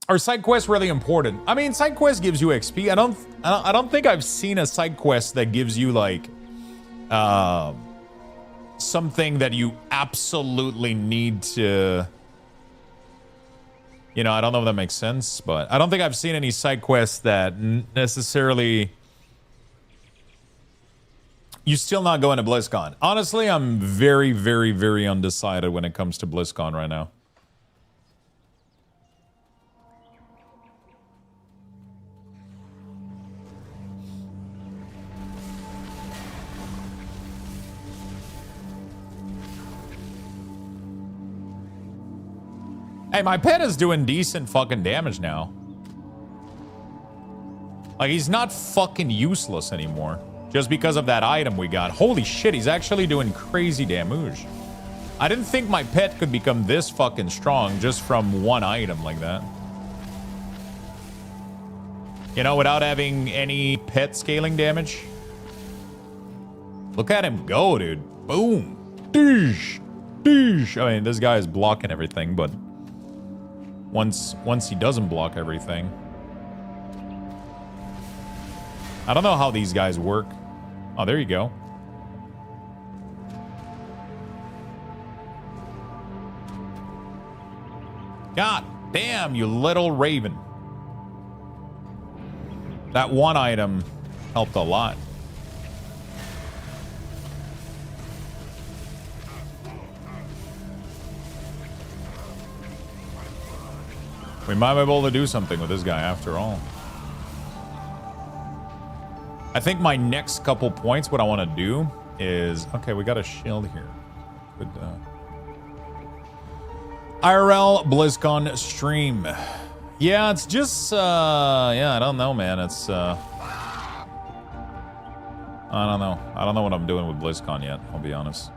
Are side quests really important? I mean, side quest gives you XP. I don't think I've seen a side quest that gives you like something that you absolutely need to. You know, I don't know if that makes sense, but I don't think I've seen any side quests that necessarily. You still not going to BlizzCon. Honestly, I'm very, very, very undecided when it comes to BlizzCon right now. Hey, my pet is doing decent fucking damage now. Like, he's not fucking useless anymore. Just because of that item we got. Holy shit, he's actually doing crazy damage. I didn't think my pet could become this fucking strong just from one item like that. You know, without having any pet scaling damage. Look at him go, dude. Boom. Deesh. Deesh. I mean, this guy is blocking everything, but once he doesn't block everything. I don't know how these guys work. Oh, there you go. God damn, you little raven. That one item helped a lot. We might be able to do something with this guy after all. I think my next couple points, what I want to do is... Okay, we got a shield here. Good, IRL BlizzCon stream. Yeah, it's just... yeah, I don't know, man. It's... I don't know. I don't know what I'm doing with BlizzCon yet, I'll be honest.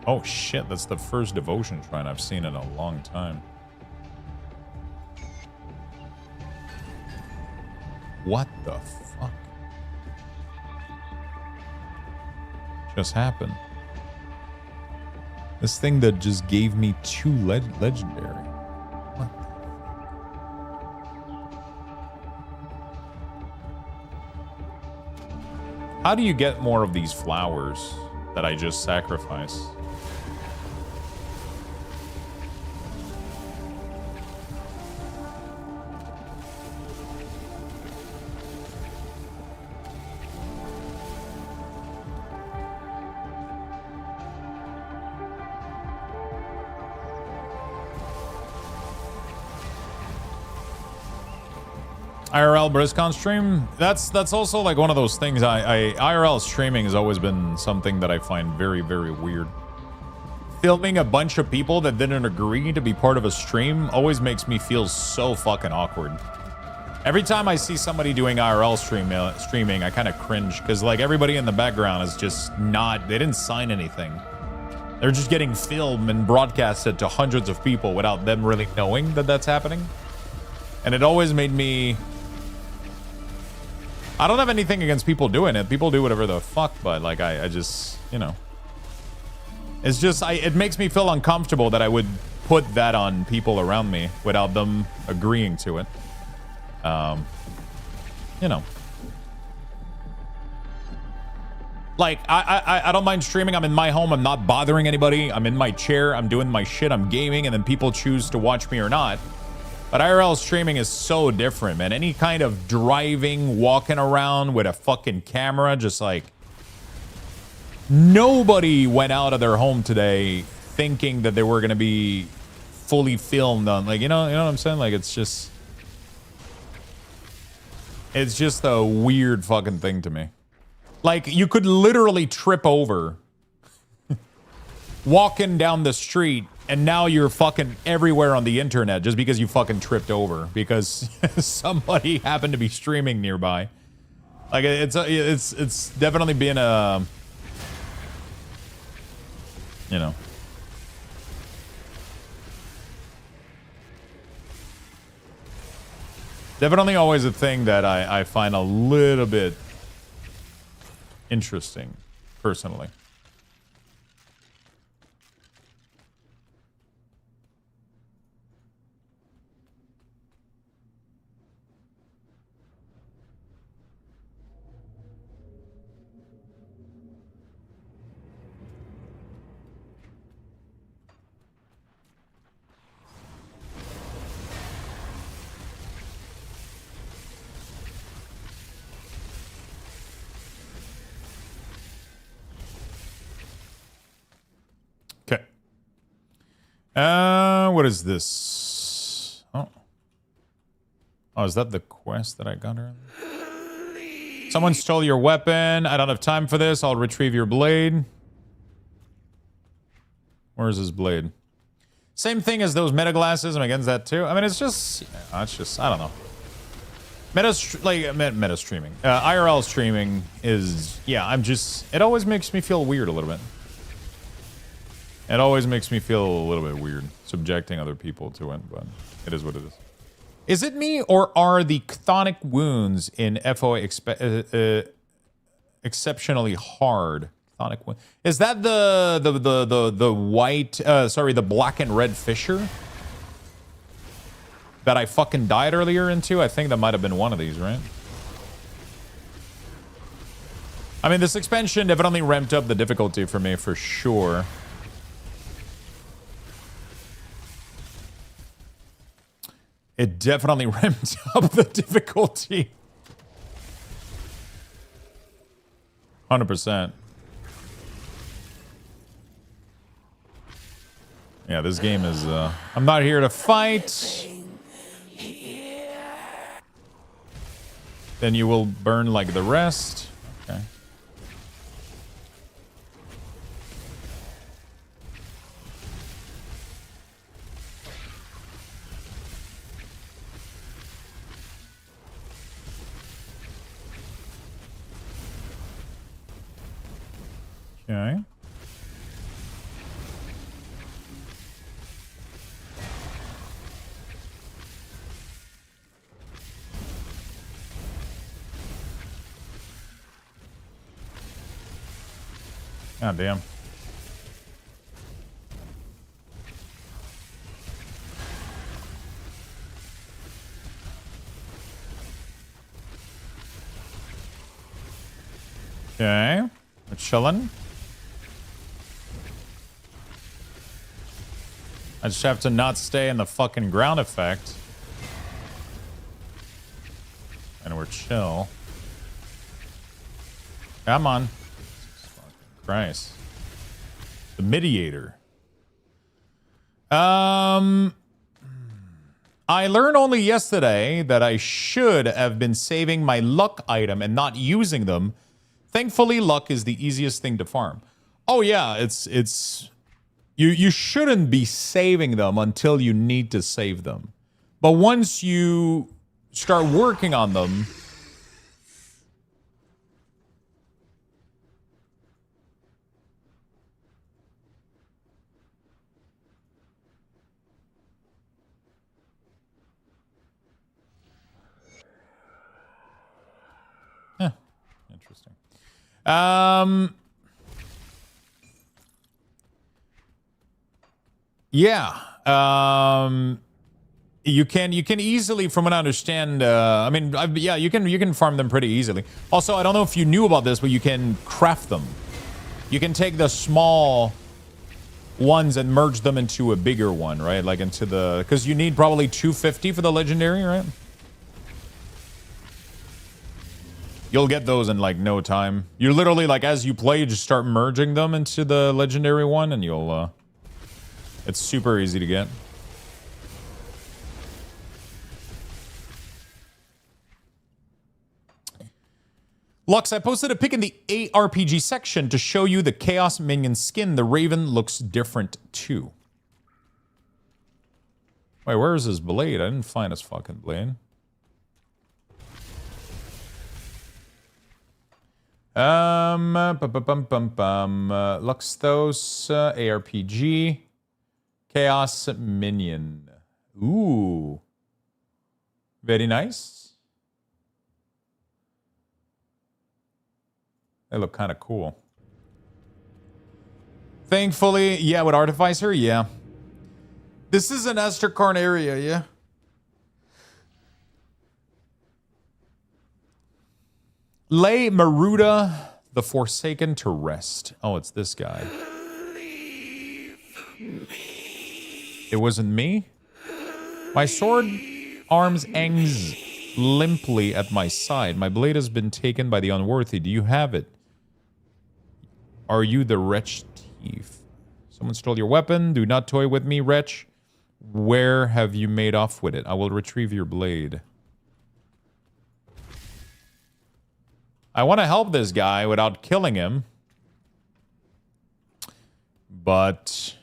Oh shit, that's the first devotion shrine I've seen in a long time. What the fuck just happened? This thing that just gave me 2 legendary. What the... How do you get more of these flowers that I just sacrificed? IRL BlizzCon stream, that's also like one of those things. IRL streaming has always been something that I find very, very weird. Filming a bunch of people that didn't agree to be part of a stream always makes me feel so fucking awkward. Every time I see somebody doing IRL streaming, I kind of cringe because like everybody in the background is just not, they didn't sign anything. They're just getting filmed and broadcasted to hundreds of people without them really knowing that that's happening. And it always made me... I don't have anything against people doing it. People do whatever the fuck, but like I just, you know. It's just, it makes me feel uncomfortable that I would put that on people around me without them agreeing to it. You know. Like, I don't mind streaming. I'm in my home. I'm not bothering anybody. I'm in my chair. I'm doing my shit. I'm gaming, and then people choose to watch me or not. But IRL streaming is so different, man. Any kind of driving, walking around with a fucking camera, just like... Nobody went out of their home today thinking that they were going to be fully filmed on... Like, you know what I'm saying? Like, it's just... It's just a weird fucking thing to me. Like, you could literally trip over walking down the street, and now you're fucking everywhere on the internet just because you fucking tripped over because somebody happened to be streaming nearby. Like, it's definitely been a, you know. Definitely always a thing that I find a little bit interesting, personally. Okay. What is this? Oh. Oh, is that the quest that I got earlier? Someone stole your weapon. I don't have time for this. I'll retrieve your blade. Where's his blade? Same thing as those meta glasses. I'm against that too. I mean, it's just, it's just, I don't know. Meta streaming. IRL streaming is, yeah, I'm just, it always makes me feel weird a little bit. It always makes me feel a little bit weird subjecting other people to it, but it is what it is. Is it me, or are the chthonic wounds in FOA exceptionally hard? Chthonic wound. Is that the white, sorry, the black and red fissure that I fucking died earlier into? I think that might have been one of these, right? I mean, this expansion definitely ramped up the difficulty for me, for sure. It definitely ramped up the difficulty. 100%. Yeah, this game is, I'm not here to fight. Then you will burn like the rest. Okay. Okay. God damn. Okay. We're chilling. I just have to not stay in the fucking ground effect. And we're chill. Come on. Christ. The mediator. I learned only yesterday that I should have been saving my luck item and not using them. Thankfully, luck is the easiest thing to farm. Oh yeah, it's you shouldn't be saving them until you need to save them. But once you start working on them, interesting. Yeah. You can easily, from what I understand, I mean, yeah, you can farm them pretty easily. Also, I don't know if you knew about this, but you can craft them. You can take the small ones and merge them into a bigger one, right? Like into the, because you need probably 250 for the legendary, right? You'll get those in like no time. You literally, like, as you play, you just start merging them into the legendary one, and you'll it's super easy to get. Lux, I posted a pic in the ARPG section to show you the Chaos Minion skin. The Raven looks different too. Wait, where is his blade? I didn't find his fucking blade. Luxthos, ARPG, Chaos Minion. Ooh. Very nice. They look kind of cool. Thankfully, yeah, with Artificer, yeah. This is an Asterkarn area, yeah. Lay Maruda the Forsaken to rest. Oh, it's this guy. It wasn't me? My sword arms hangs limply at my side. My blade has been taken by the unworthy. Do you have it? Are you the wretch thief? Someone stole your weapon. Do not toy with me, wretch. Where have you made off with it? I will retrieve your blade. I want to help this guy without killing him. But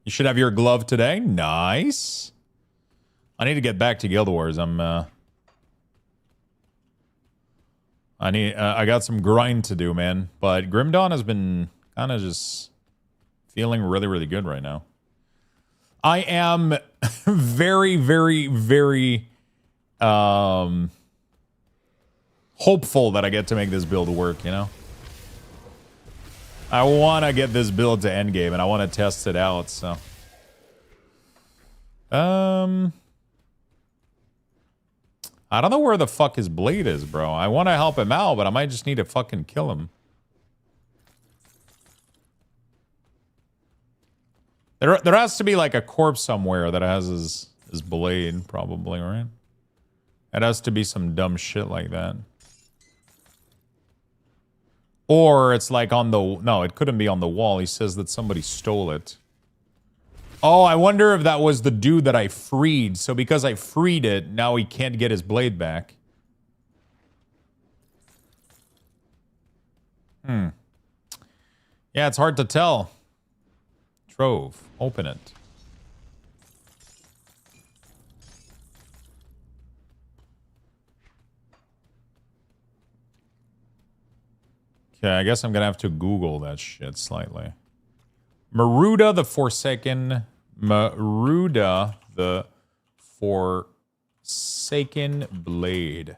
you should have your glove today. Nice. I need to get back to Guild Wars. I got some grind to do, man. But Grim Dawn has been kind of just feeling really, really good right now. I am very, very, very hopeful that I get to make this build work, you know? I want to get this build to endgame, and I want to test it out, so. I don't know where the fuck his blade is, bro. I want to help him out, but I might just need to fucking kill him. There has to be like a corpse somewhere that has his blade, probably, right? It has to be some dumb shit like that. Or it's like on the... No, it couldn't be on the wall. He says that somebody stole it. Oh, I wonder if that was the dude that I freed. So because I freed it, now he can't get his blade back. Yeah, it's hard to tell. Trove. Open it. Okay, I guess I'm gonna have to Google that shit slightly. Maruda the Forsaken. Maruda the Forsaken Blade.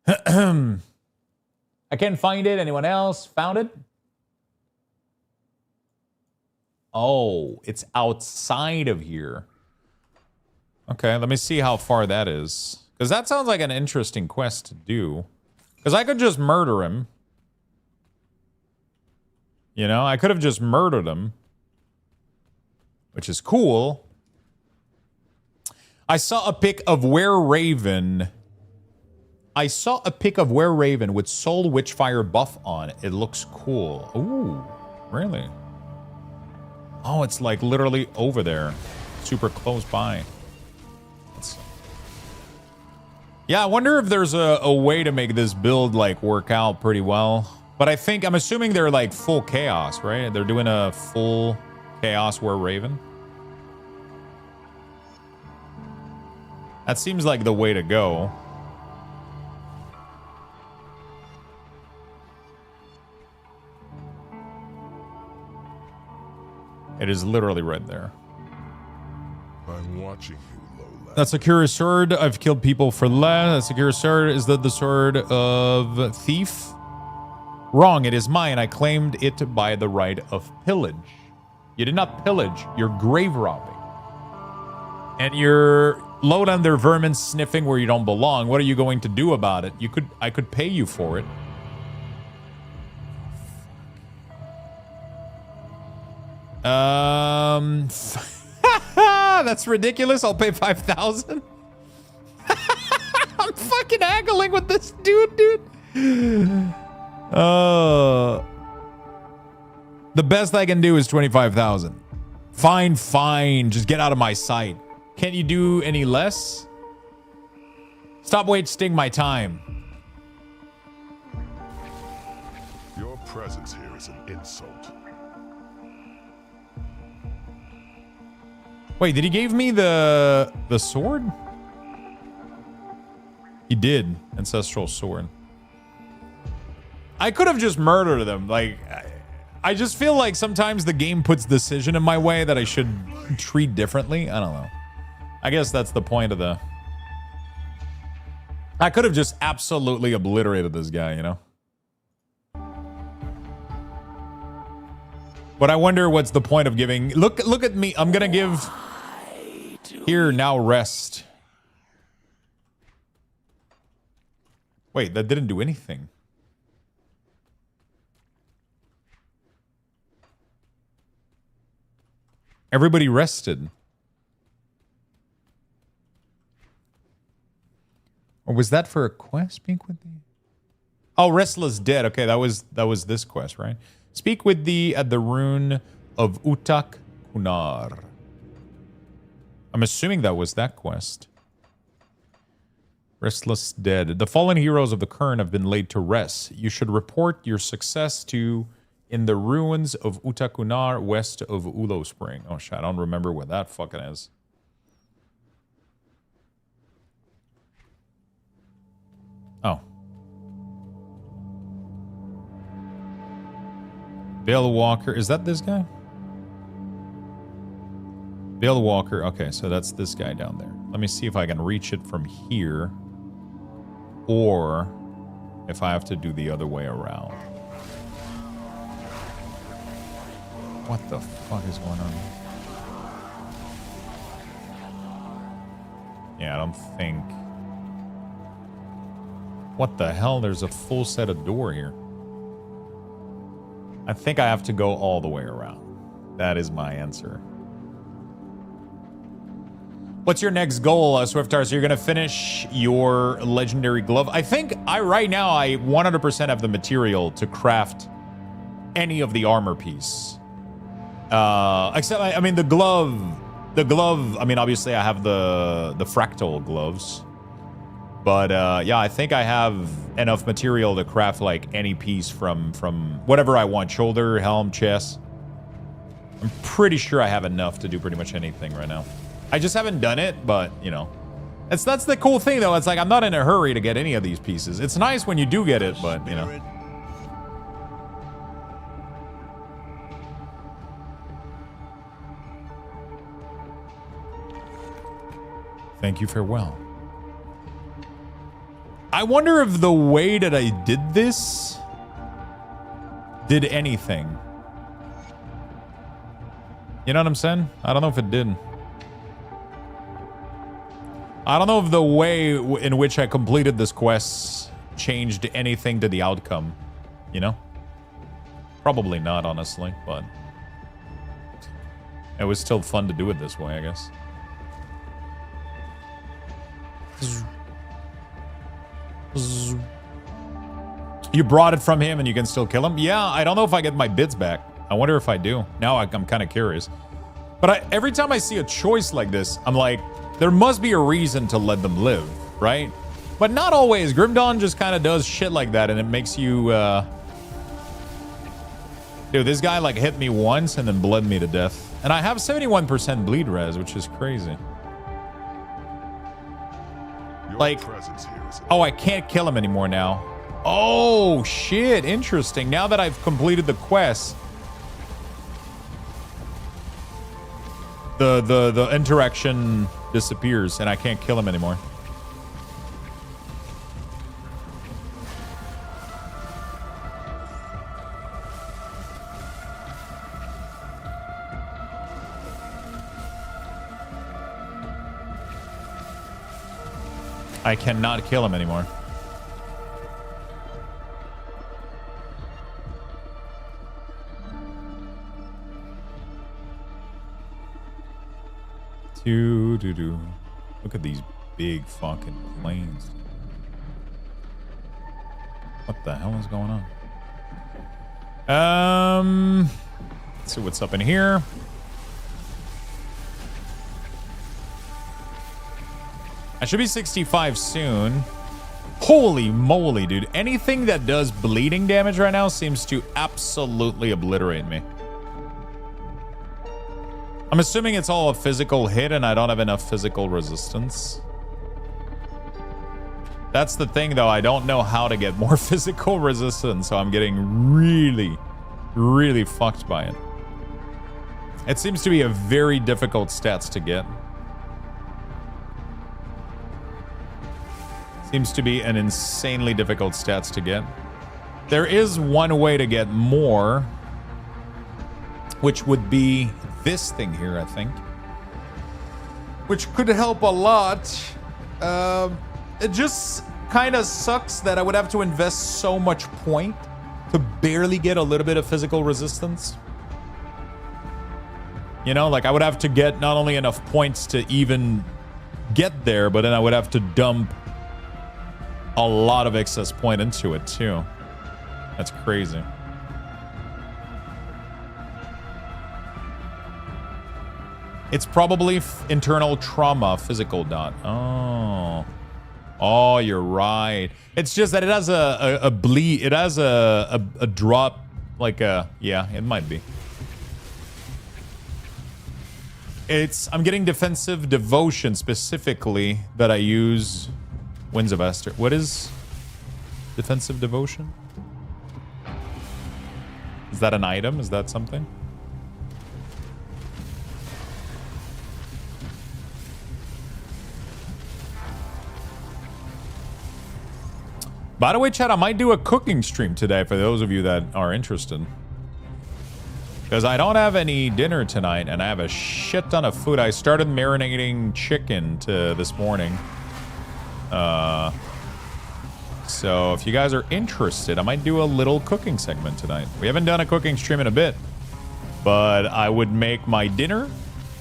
I can't find it. Anyone else found it? Oh, it's outside of here. Okay, let me see how far that is. Because that sounds like an interesting quest to do. Because I could just murder him. You know, I could have just murdered him. Which is cool. I saw a pic of Wereraven. I saw a pic of Wereraven with Soul Witchfire buff on. It looks cool. Ooh, really? Oh, it's like literally over there. Super close by. Yeah, I wonder if there's a way to make this build like work out pretty well. But I'm assuming they're like full chaos, right? They're doing a full chaos Wereraven. That seems like the way to go. It is literally right there. I'm watching you, Lola. That's a curious sword. I've killed people for less. That's a curious sword. Is that the sword of thief? Wrong. It is mine. I claimed it by the right of pillage. You did not pillage. You're grave robbing. And you're low down their vermin sniffing where you don't belong. What are you going to do about it? I could pay you for it. That's ridiculous. I'll pay 5,000. I'm fucking haggling with this dude. The best I can do is 25,000. Fine. Just get out of my sight. Can't you do any less? Stop wasting my time. Your presence here is an insult. Wait, did he give me the sword? He did. Ancestral sword. I could have just murdered them. Like, I just feel like sometimes the game puts decision in my way that I should treat differently. I don't know. I guess that's the point of the... I could have just absolutely obliterated this guy, you know? But I wonder what's the point of giving... Look at me. I'm gonna give... Here, now rest. Wait, that didn't do anything. Everybody rested. Or was that for a quest? Speak with the... Oh, Restless Dead. Okay, that was this quest, right? Speak with thee at the rune of Utak Kunar. I'm assuming that was that quest. Restless Dead. The fallen heroes of the Kern have been laid to rest. You should report your success to in the ruins of Utakunar west of Ulo Spring. Oh shit, I don't remember what that fucking is. Oh. Bale Walker. Is that this guy? Bale Walker. Okay, so that's this guy down there. Let me see if I can reach it from here. Or if I have to do the other way around. What the fuck is going on? Yeah, I don't think... What the hell? There's a full set of door here. I think I have to go all the way around. That is my answer. What's your next goal, Swiftar? So you're going to finish your legendary glove. I think right now I 100% have the material to craft any of the armor piece. Except, I mean, the glove, I mean, obviously I have the fractal gloves. But, yeah, I think I have enough material to craft, like, any piece from whatever I want. Shoulder, helm, chest. I'm pretty sure I have enough to do pretty much anything right now. I just haven't done it, but, you know. That's the cool thing, though. It's like I'm not in a hurry to get any of these pieces. It's nice when you do get it, but, you know. Thank you, farewell. I wonder if the way that I did this did anything. You know what I'm saying? I don't know if it did. I don't know if the way in which I completed this quest changed anything to the outcome. You know? Probably not, honestly, but it was still fun to do it this way, I guess. You brought it from him and you can still kill him? Yeah, I don't know if I get my bits back. I wonder if I do. Now I'm kind of curious. But every time I see a choice like this, I'm like, there must be a reason to let them live, right? But not always. Grim Dawn just kind of does shit like that and it makes you... Dude, this guy like hit me once and then bled me to death. And I have 71% bleed res, which is crazy. Like, oh, I can't kill him anymore now. Oh, shit. Interesting. Now that I've completed the quest, the interaction disappears and I can't kill him anymore. I cannot kill him anymore. Look at these big fucking planes. What the hell is going on? Let's see what's up in here. I should be 65 soon. Holy moly, dude. Anything that does bleeding damage right now seems to absolutely obliterate me. I'm assuming it's all a physical hit and I don't have enough physical resistance. That's the thing, though. I don't know how to get more physical resistance, so I'm getting really, really fucked by it. It seems to be a very difficult stats to get. Seems to be an insanely difficult stats to get. There is one way to get more, which would be this thing here, I think. Which could help a lot. It just kind of sucks that I would have to invest so much point to barely get a little bit of physical resistance. You know, like I would have to get not only enough points to even get there, but then I would have to dump a lot of excess point into it too. That's crazy. It's probably internal trauma, physical dot. Oh, you're right. It's just that it has a bleed. It has a drop, like a, yeah, it might be. I'm getting defensive devotion specifically that I use. Winds of Esther. What is defensive devotion? Is that an item? Is that something? By the way, chat, I might do a cooking stream today for those of you that are interested. Because I don't have any dinner tonight and I have a shit ton of food. I started marinating chicken this morning. So if you guys are interested, I might do a little cooking segment tonight. We haven't done a cooking stream in a bit, but I would make my dinner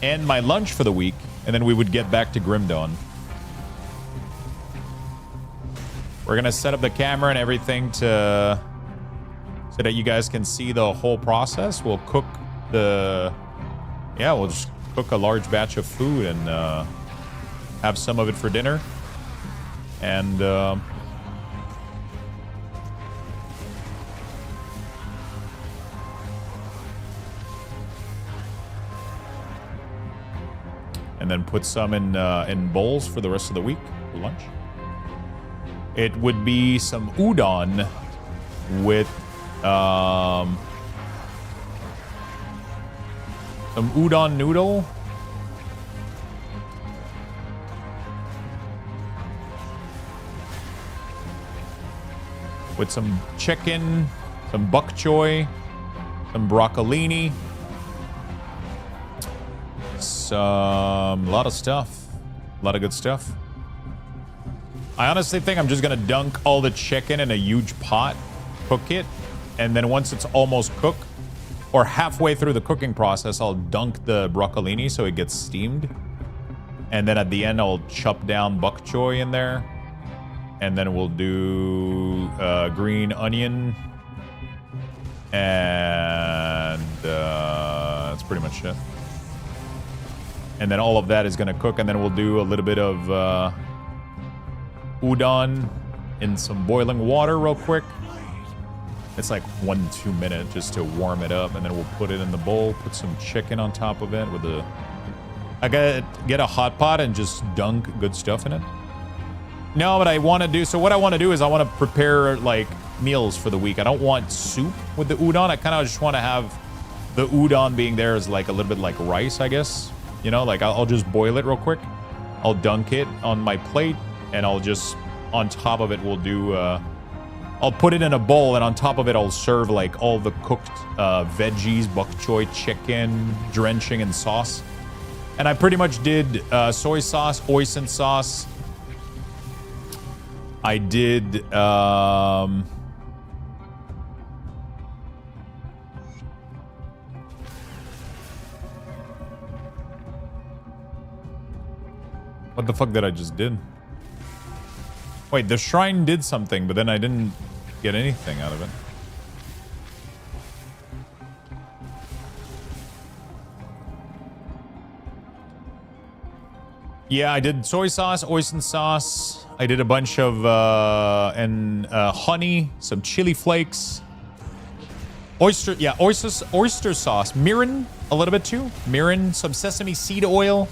and my lunch for the week, and then we would get back to Grim Dawn. We're gonna set up the camera and everything so that you guys can see the whole process. We'll cook Yeah, we'll just cook a large batch of food and have some of it for dinner. And then put some in bowls for the rest of the week for lunch. It would be some udon with some udon noodle. With some chicken, some bok choy, some broccolini. A lot of stuff. A lot of good stuff. I honestly think I'm just gonna dunk all the chicken in a huge pot, cook it, and then once it's almost cooked, or halfway through the cooking process, I'll dunk the broccolini so it gets steamed. And then at the end, I'll chop down bok choy in there. And then we'll do green onion. And that's pretty much it. And then all of that is gonna cook, and then we'll do a little bit of udon in some boiling water real quick. It's like 1-2 minutes just to warm it up, and then we'll put it in the bowl, put some chicken on top of it with I gotta get a hot pot and just dunk good stuff in it. No, but I want to do, so what I want to do is I want to prepare like meals for the week. I don't want soup with the udon. I kind of just want to have the udon being there as like a little bit like rice, I guess. You know, like I'll just boil it real quick. I'll dunk it on my plate, and I'll just, on top of it, we'll do, I'll put it in a bowl, and on top of it, I'll serve like all the cooked veggies, bok choy, chicken, drenching in sauce. And I pretty much did soy sauce, hoisin sauce. I did, what the fuck did I just did? Wait, the shrine did something, but then I didn't get anything out of it. Yeah, I did soy sauce, hoisin sauce. I did a bunch of honey, some chili flakes, oyster sauce, mirin a little bit too, mirin, some sesame seed oil.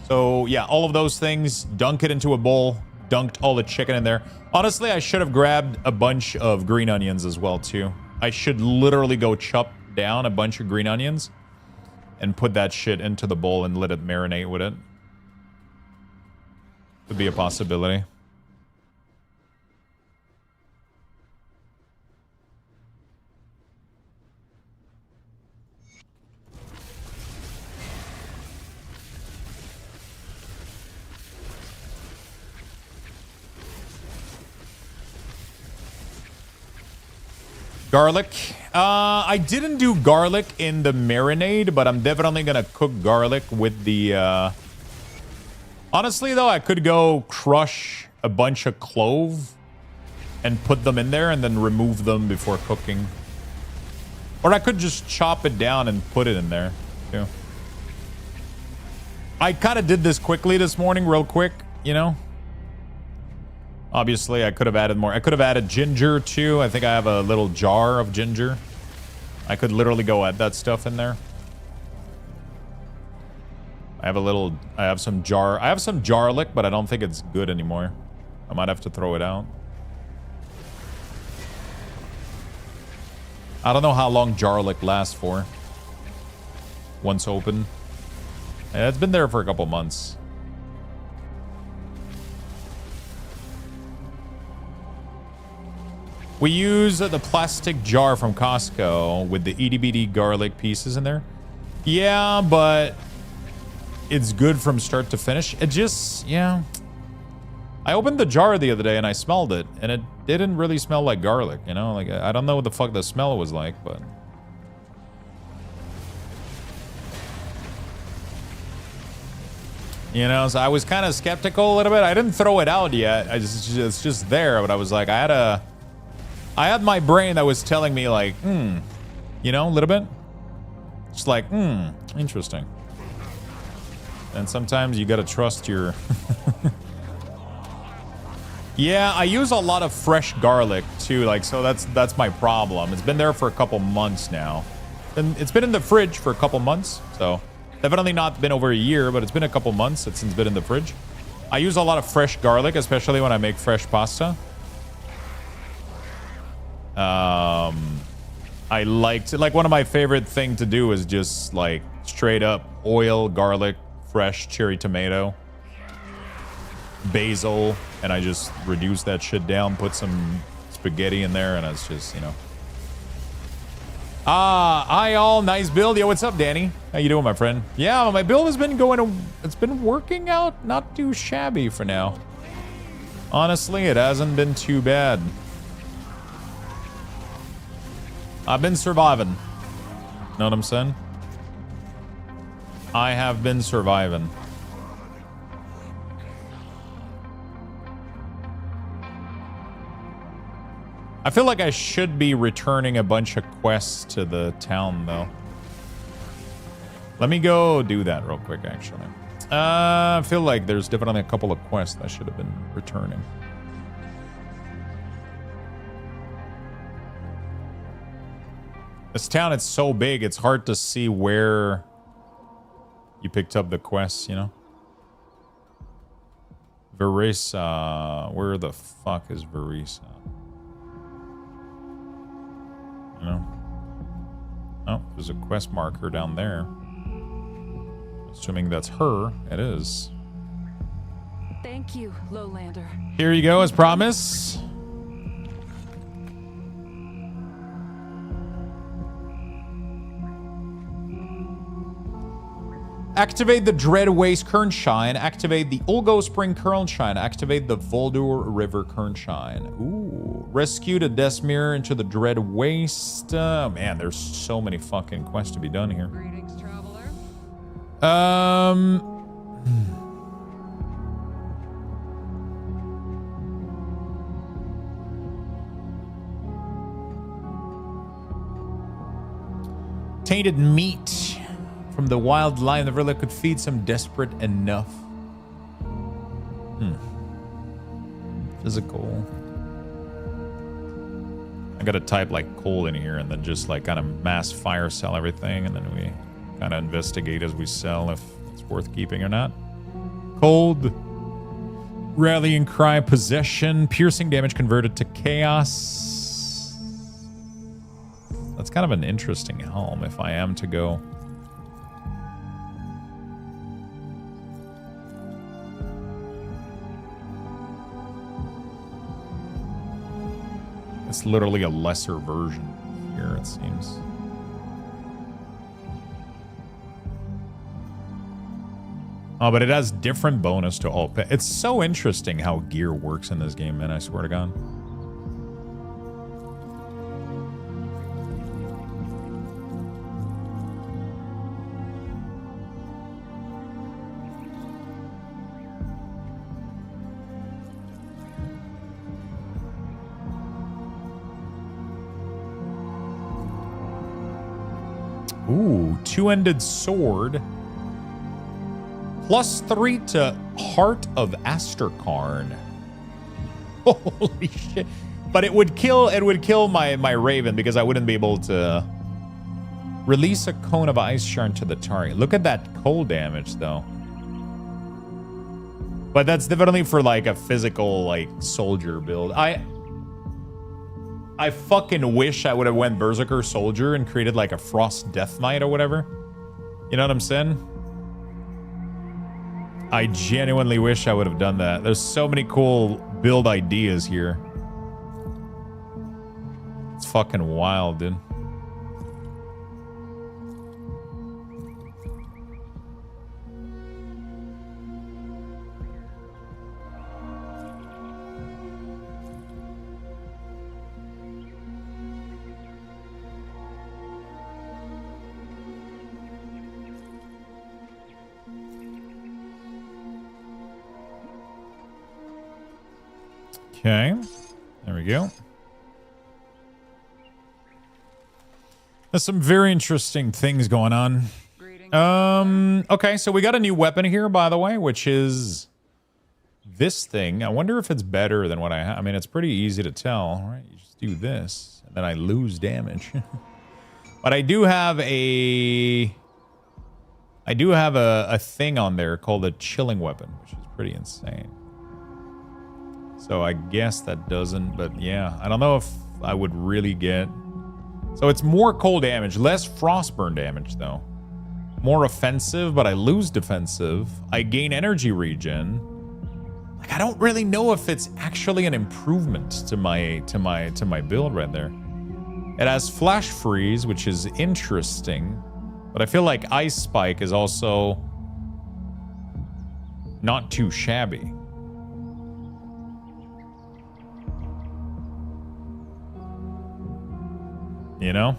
So yeah, all of those things. Dunk it into a bowl. Dunked all the chicken in there. Honestly, I should have grabbed a bunch of green onions as well too. I should literally go chop down a bunch of green onions and put that shit into the bowl and let it marinate with it. Could be a possibility. Garlic. I didn't do garlic in the marinade, but I'm definitely gonna cook garlic with the honestly though, I could go crush a bunch of clove and put them in there and then remove them before cooking. Or I could just chop it down and put it in there too. I kind of did this quickly this morning, real quick, you know. Obviously, I could have added more. I could have added ginger, too. I think I have a little jar of ginger. I could literally go add that stuff in there. I have some garlic, but I don't think it's good anymore. I might have to throw it out. I don't know how long garlic lasts for. Once open. Yeah, it's been there for a couple months. We use the plastic jar from Costco with the itty bitty garlic pieces in there. Yeah, but it's good from start to finish. It just, yeah. I opened the jar the other day and I smelled it, and it didn't really smell like garlic, you know? Like, I don't know what the fuck the smell was like, but... You know, so I was kind of skeptical a little bit. I didn't throw it out yet. It's just there, but I was like, I had my brain that was telling me like, you know, a little bit. It's like, interesting. And sometimes you gotta trust your... Yeah, I use a lot of fresh garlic too, like, so that's my problem. It's been there for a couple months now. And it's been in the fridge for a couple months, so definitely not been over a year, but it's been a couple months since it's been in the fridge. I use a lot of fresh garlic, especially when I make fresh pasta. I liked it. Like, one of my favorite thing to do is just like straight up oil, garlic, fresh cherry tomato, basil, and I just reduce that shit down, put some spaghetti in there, and it's just, you know. Hi all, nice build. Yo, what's up, Danny? How you doing, my friend? Yeah, my build has been it's been working out not too shabby for now. Honestly, it hasn't been too bad. I've been surviving. Know what I'm saying? I have been surviving. I feel like I should be returning a bunch of quests to the town, though. Let me go do that real quick, actually. I feel like there's definitely a couple of quests I should have been returning. This town, it's so big, it's hard to see where you picked up the quests, you know? Verisa. Where the fuck is Verisa? You know? Oh, there's a quest marker down there. Assuming that's her. It is. Thank you, Lowlander. Here you go, as promised. Activate the Dread Waste Kernshine. Activate the Ulgo Spring Kernshine. Activate the Voldur River Kernshine. Ooh. Rescue the Desmir into the Dread Waste. Man, there's so many fucking quests to be done here. Greetings, traveler. Tainted meat from the wild lion. The river could feed some desperate enough. Physical. I gotta type like cold in here and then just like kind of mass fire sell everything, and then we kind of investigate as we sell if it's worth keeping or not. Cold. Rallying cry, possession, piercing damage converted to chaos. That's kind of an interesting helm if I am to go. It's literally a lesser version here, it seems. Oh, but it has different bonus to all. It's so interesting how gear works in this game, man. I swear to God. Ooh, two-ended sword. +3 to Heart of Asterkarn. Holy shit. But it would kill my Raven because I wouldn't be able to release a cone of ice shard to the target. Look at that cold damage though. But that's definitely for like a physical like soldier build. I fucking wish I would have went Berserker Soldier and created like a Frost Death Knight or whatever. You know what I'm saying? I genuinely wish I would have done that. There's so many cool build ideas here. It's fucking wild, dude. Okay, there we go. There's some very interesting things going on. Okay, so we got a new weapon here, by the way, which is this thing. I wonder if it's better than what I have. I mean, it's pretty easy to tell, right? You just do this, and then I lose damage. But I do have a thing on there called a chilling weapon, which is pretty insane. So I guess that doesn't, but yeah, I don't know if I would really get. So it's more cold damage, less frostburn damage though. More offensive, but I lose defensive. I gain energy regen. Like I don't really know if it's actually an improvement to my build right there. It has flash freeze, which is interesting, but I feel like ice spike is also not too shabby. You know?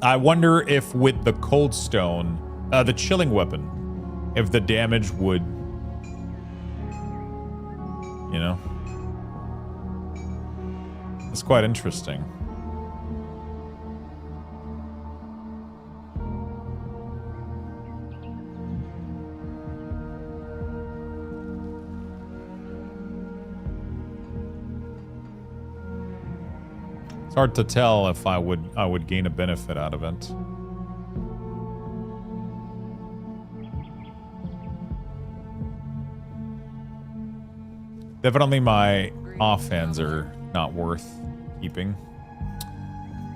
I wonder if with the cold stone, the chilling weapon, if the damage would, you know? It's quite interesting. It's hard to tell if I would gain a benefit out of it. Definitely my offhand are not worth keeping.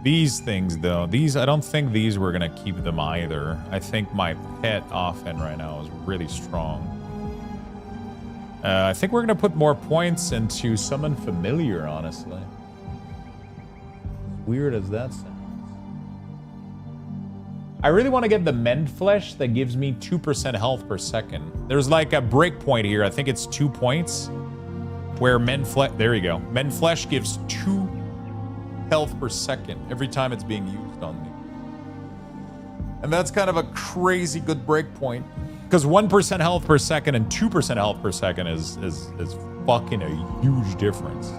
These things though, I don't think these were gonna keep them either. I think my pet offhand right now is really strong. I think we're gonna put more points into Summon Familiar, honestly. Weird as that sounds. I really want to get the Mend Flesh that gives me 2% health per second. There's like a break point here. I think it's 2 points. Where Mend Flesh, there you go. Mend Flesh gives 2 health per second every time it's being used on me. And that's kind of a crazy good break point. Because 1% health per second and 2% health per second is fucking a huge difference.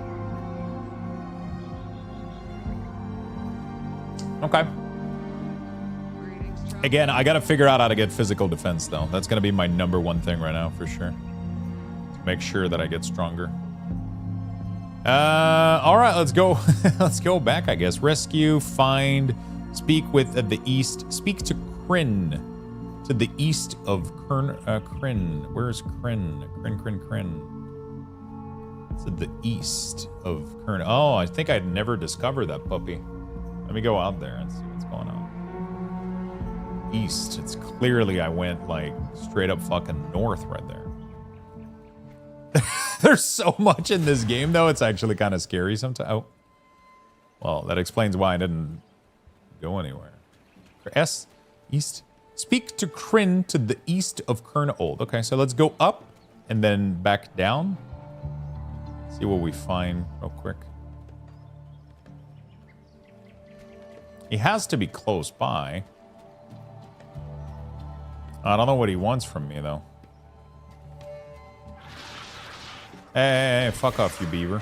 Okay. Again, I gotta figure out how to get physical defense though. That's gonna be my #1 thing right now for sure. Make sure that I get stronger. All right, let's go. Let's go back, I guess. Rescue, find, speak with at the east. Speak to Kryn, to the east of Kryn. Where's Kryn? Kryn. To the east of Kryn. Oh, I think I'd never discovered that puppy. Let me go out there and see what's going on. East. It's clearly I went like straight up fucking north right there. There's so much in this game, though. It's actually kind of scary sometimes. Oh. Well, that explains why I didn't go anywhere. S. East. Speak to Kryn to the east of Kern Old. Okay, so let's go up and then back down. See what we find real quick. He has to be close by. I don't know what he wants from me, though. Hey, fuck off, you beaver.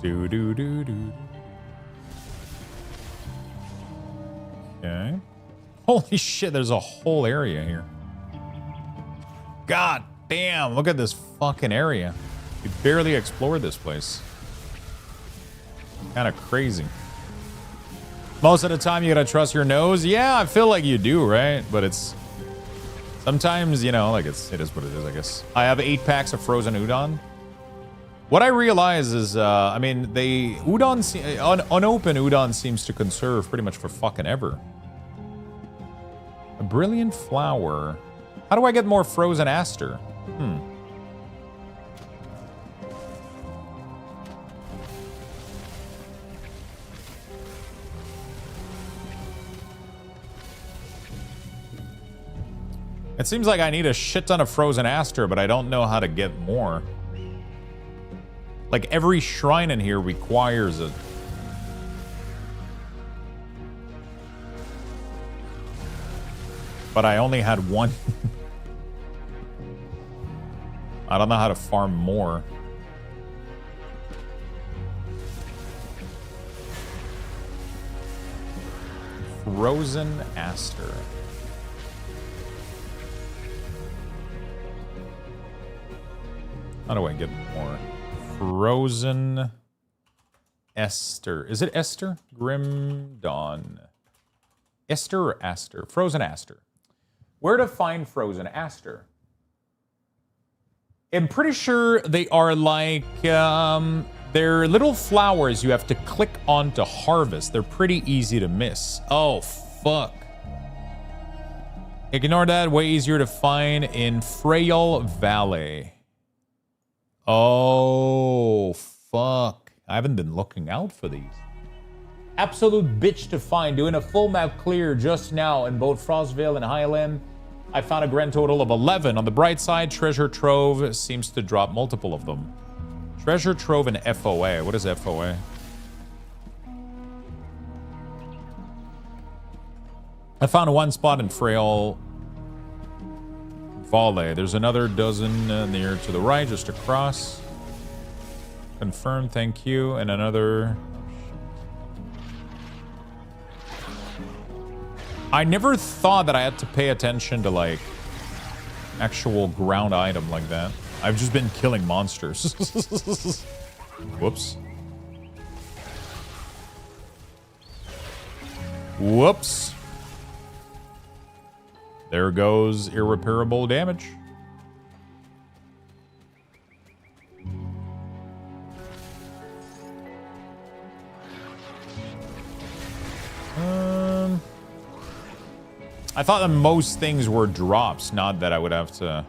Do. Okay. Holy shit, there's a whole area here. God damn, look at this fucking area. We barely explored this place. Kind of crazy. Most of the time you gotta trust your nose. Yeah, I feel like you do, right? But it's sometimes, you know, like it is what it is, I guess. I have 8 packs of frozen udon. What I realize is, I mean, unopened udon seems to conserve pretty much for fucking ever. A brilliant flower. How do I get more frozen aster? It seems like I need a shit ton of frozen aster, but I don't know how to get more. Like, every shrine in here requires it. But I only had one. I don't know how to farm more. Frozen Aster. How do I get more? Frozen Esther. Is it Esther? Grim Dawn. Esther or Aster? Frozen Aster. Where to find Frozen Aster? I'm pretty sure they are like, they're little flowers you have to click on to harvest. They're pretty easy to miss. Oh, fuck. Ignore that. Way easier to find in Frail Valley. Oh, fuck. I haven't been looking out for these. Absolute bitch to find. Doing a full map clear just now in both Frostvale and Highland. I found a grand total of 11. On the bright side, Treasure Trove seems to drop multiple of them. Treasure Trove and FOA. What is FOA? I found one spot in Frail Valley. There's another dozen near to the right, just across. Confirm, thank you. And another... I never thought that I had to pay attention to, like, actual ground item like that. I've just been killing monsters. Whoops. Whoops. There goes irreparable damage. I thought that most things were drops, not that I would have to...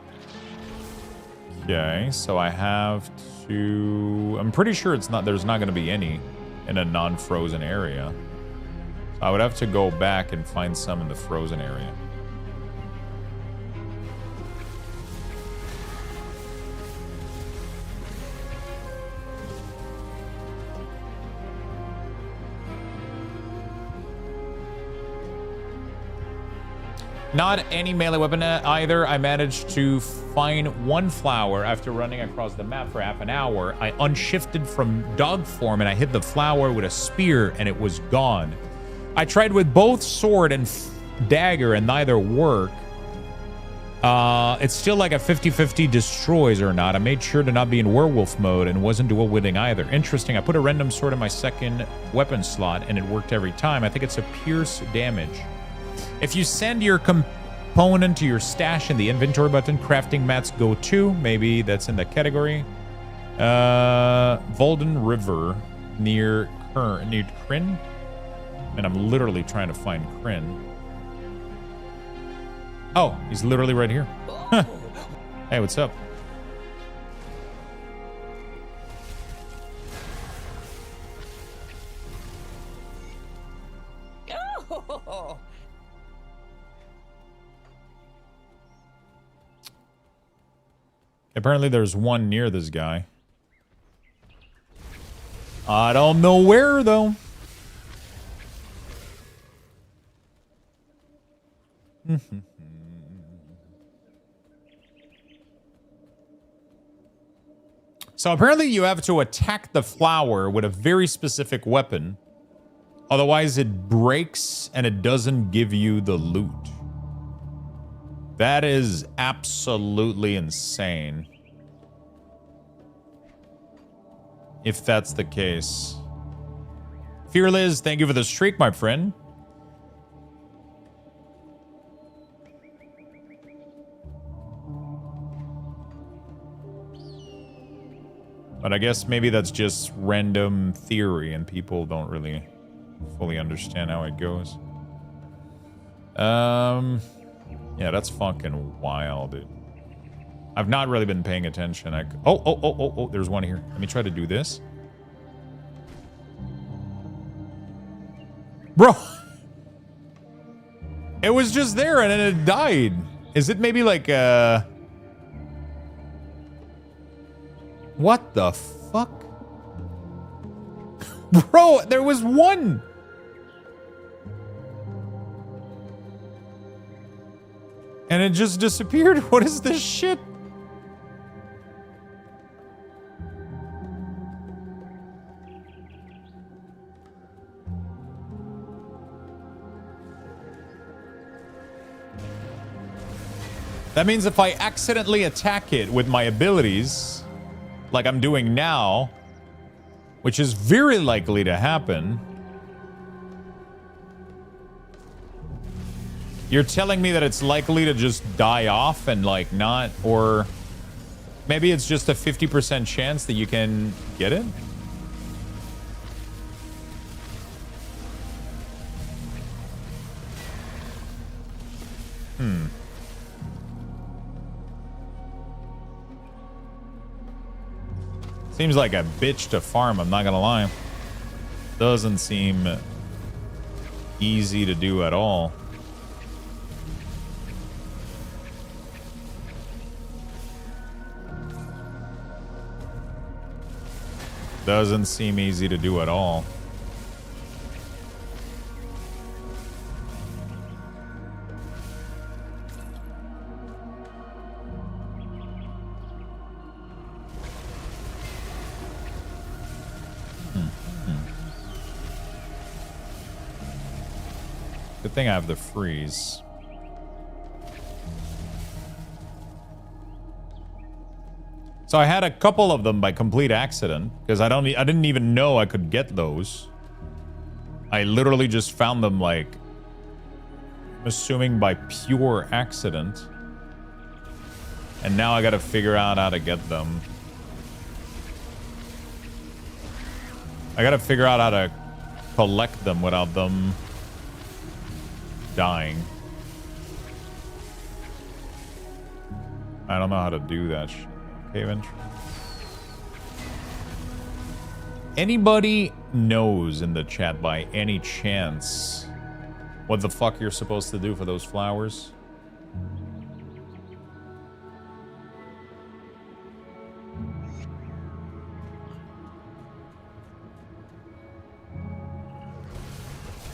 Okay, so I have to... I'm pretty sure it's not. There's not going to be any in a non-frozen area. So I would have to go back and find some in the frozen area. Not any melee weapon either. I managed to find one flower after running across the map for half an hour. I unshifted from dog form and I hit the flower with a spear and it was gone. I tried with both sword and dagger and neither work. It's still like a 50-50 destroys or not. I made sure to not be in werewolf mode and wasn't dual wielding either. Interesting. I put a random sword in my second weapon slot and it worked every time. I think it's a pierce damage. If you send your component to your stash in the inventory button, crafting mats go to. Maybe that's in the category. Volden River near Kryn. And I'm literally trying to find Kryn. Oh, he's literally right here. Hey, what's up? Apparently there's one near this guy. I don't know where, though. So apparently you have to attack the flower with a very specific weapon. Otherwise it breaks and it doesn't give you the loot. That is absolutely insane. If that's the case. Fearless, thank you for the streak, my friend. But I guess maybe that's just random theory and people don't really fully understand how it goes. Yeah, that's fucking wild, dude. I've not really been paying attention. Oh, there's one here. Let me try to do this. Bro! It was just there and then it died. Is it maybe like, What the fuck? Bro, there was one. And it just disappeared. What is this shit? That means if I accidentally attack it with my abilities, like I'm doing now, which is very likely to happen, you're telling me that it's likely to just die off and like not, or maybe it's just a 50% chance that you can get it? Seems like a bitch to farm, I'm not gonna lie. Doesn't seem easy to do at all. Doesn't seem easy to do at all. Good thing I have the freeze. So I had a couple of them by complete accident because I didn't even know I could get those. I literally just found them, like, I'm assuming by pure accident. And now I gotta figure out how to get them. I gotta figure out how to collect them without them dying. I don't know how to do that shit. Cave entry. Anybody knows in the chat by any chance what the fuck you're supposed to do for those flowers?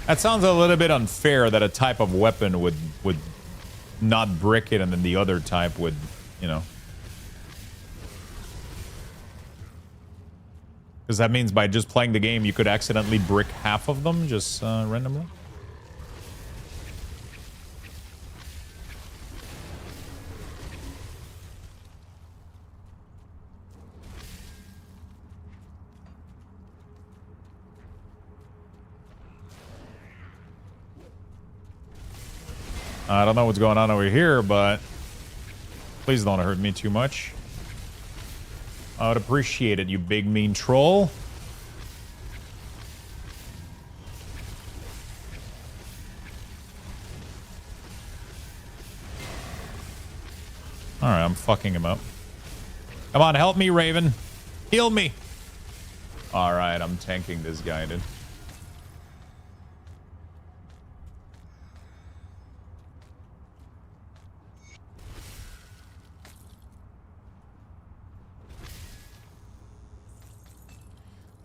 That sounds a little bit unfair that a type of weapon would not brick it and then the other type would, you know. Because that means by just playing the game, you could accidentally brick half of them just randomly. I don't know what's going on over here, but please don't hurt me too much. I would appreciate it, you big mean troll. Alright, I'm fucking him up. Come on, help me, Raven. Heal me. Alright, I'm tanking this guy, dude.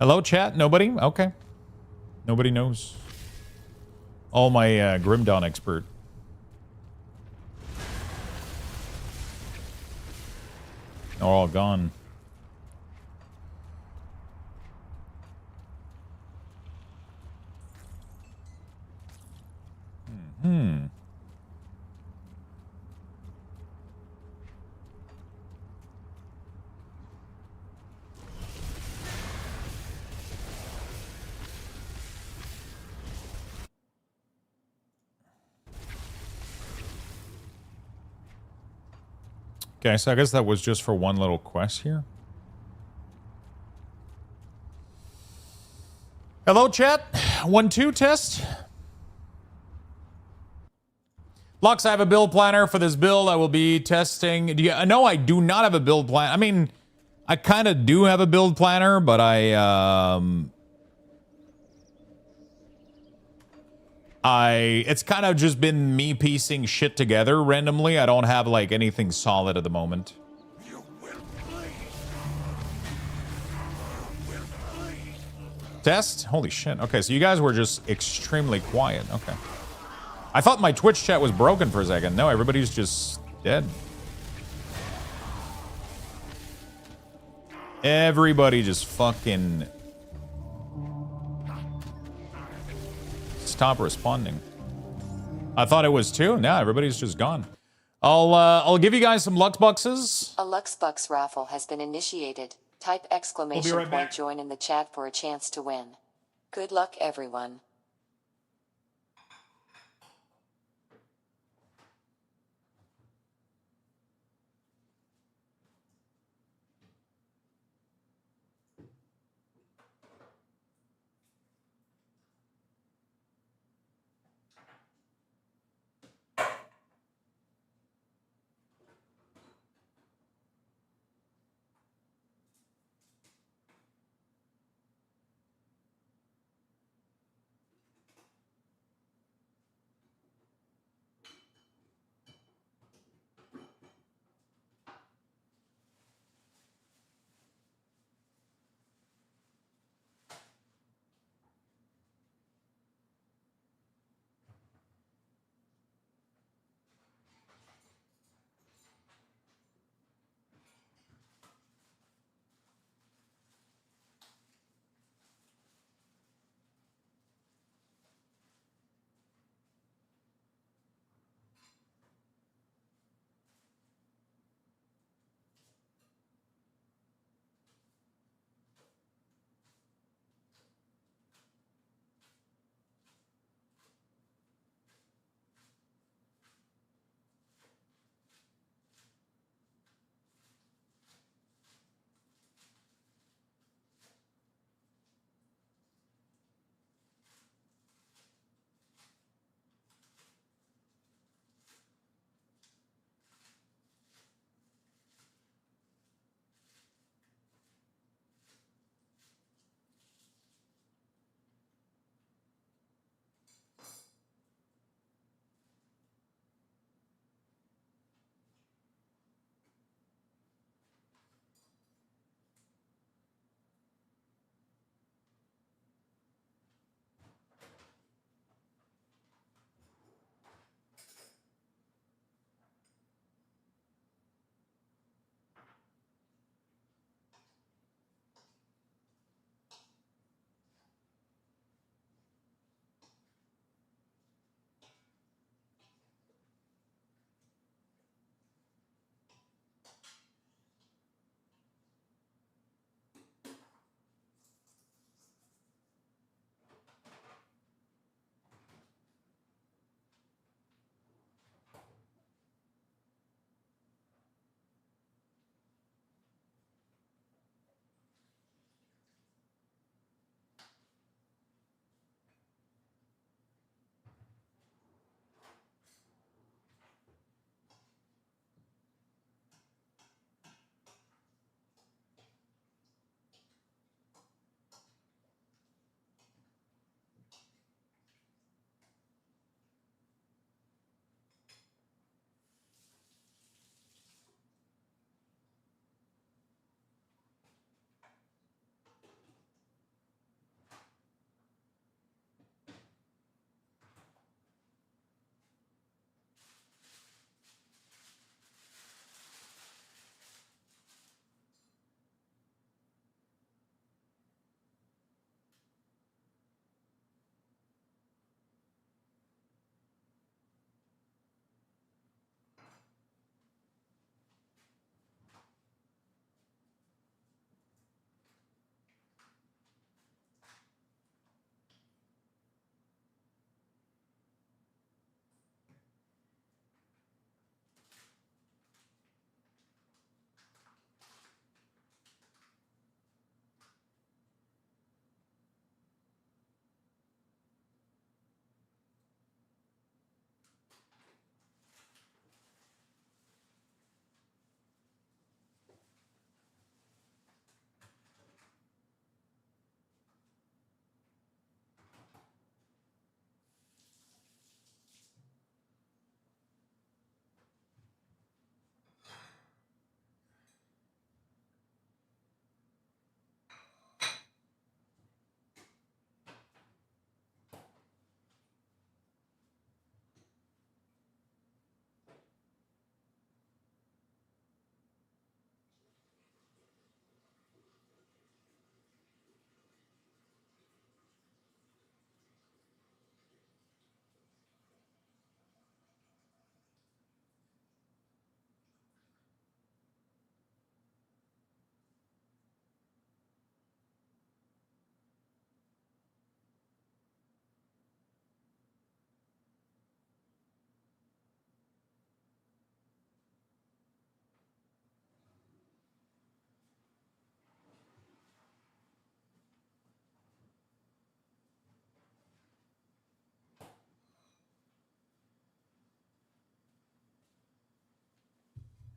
Hello, chat? Nobody? Okay. Nobody knows. All my Grim Dawn expert. They're all gone. Okay, so I guess that was just for one little quest here. Hello, chat. 1-2 test. Lux, I have a build planner for this build. I will be testing. No, I do not have a build plan. I mean, I kind of do have a build planner, but it's kind of just been me piecing shit together randomly. I don't have like anything solid at the moment. Test? Holy shit. Okay, so you guys were just extremely quiet. Okay. I thought my Twitch chat was broken for a second. No, everybody's just dead. Everybody just fucking stop responding. I thought it was too. Now everybody's just gone. I'll give you guys some Lux Buxes. A Lux Bucks raffle has been initiated. Type exclamation right point back. join in the chat for a chance to win. Good luck, everyone.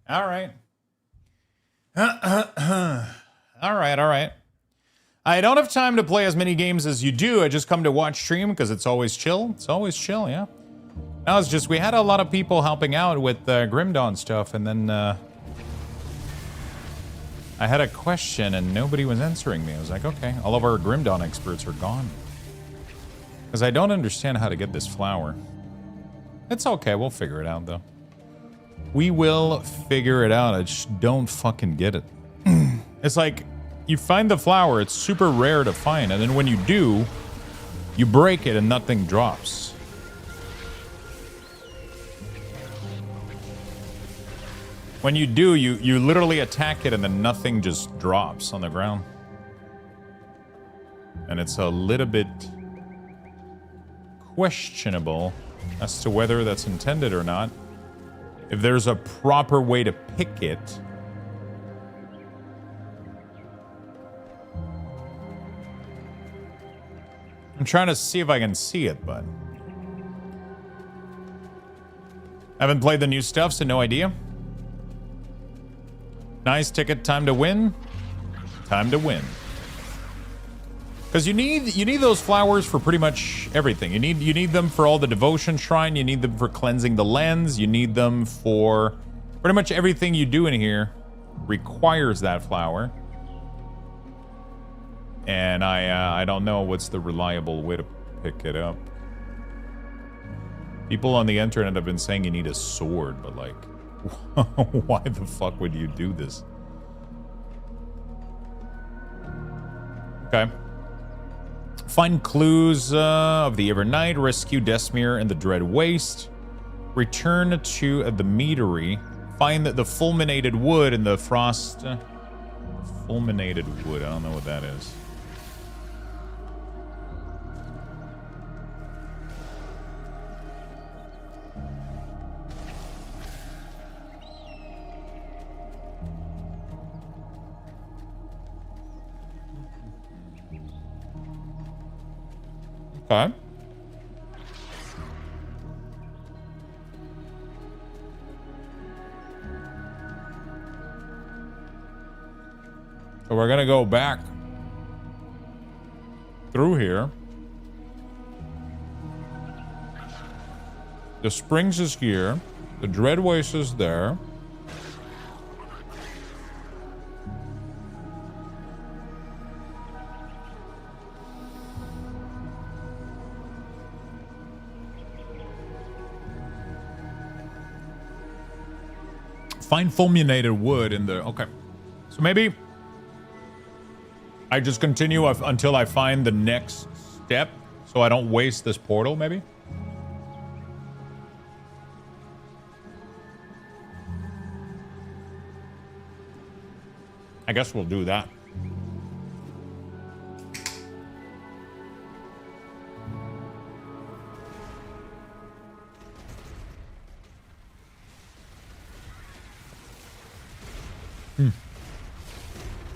All right. All right. I don't have time to play as many games as you do. I just come to watch stream because it's always chill. It's always chill, yeah. Now it's just we had a lot of people helping out with Grim Dawn stuff, and then I had a question and nobody was answering me. I was like, okay, all of our Grim Dawn experts are gone. Because I don't understand how to get this flower. It's okay, we'll figure it out though. We will figure it out. I just don't fucking get it. It's like, you find the flower, it's super rare to find, and then when you do, you break it and nothing drops. When you do, you literally attack it and then nothing just drops on the ground. And it's a little bit questionable as to whether that's intended or not. If there's a proper way to pick it. I'm trying to see if I can see it, but I haven't played the new stuff, so no idea. Nice ticket, time to win. Time to win. Because you need those flowers for pretty much everything. You need them for all the devotion shrine. You need them for cleansing the lens. You need them for pretty much everything you do in here requires that flower. And I don't know what's the reliable way to pick it up. People on the internet have been saying you need a sword, but like, why the fuck would you do this? Okay. Find clues of the Evernight, rescue Desmere and the Dread Waste, return to the meadery, find the fulminated wood in the frost. Fulminated wood, I don't know what that is. Okay. So we're gonna go back through here. The springs is here. The Dread Waste is there. Find fulminated wood in the... Okay. So maybe I just continue until I find the next step so I don't waste this portal, maybe? I guess we'll do that.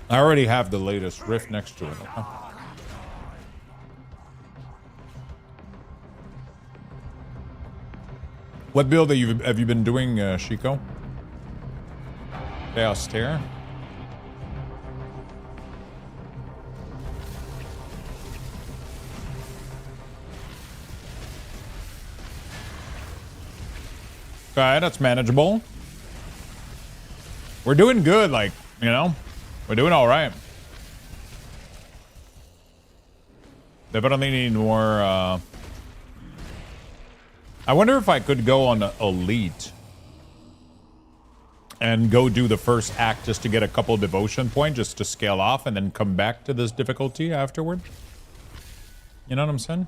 I already have the latest rift next to it. Okay. What build have you been doing, Shiko? Stay austere. Okay, that's manageable. We're doing good, like, you know? We're doing all right. Definitely need more, I wonder if I could go on Elite and go do the first act just to get a couple devotion points, just to scale off and then come back to this difficulty afterward. You know what I'm saying?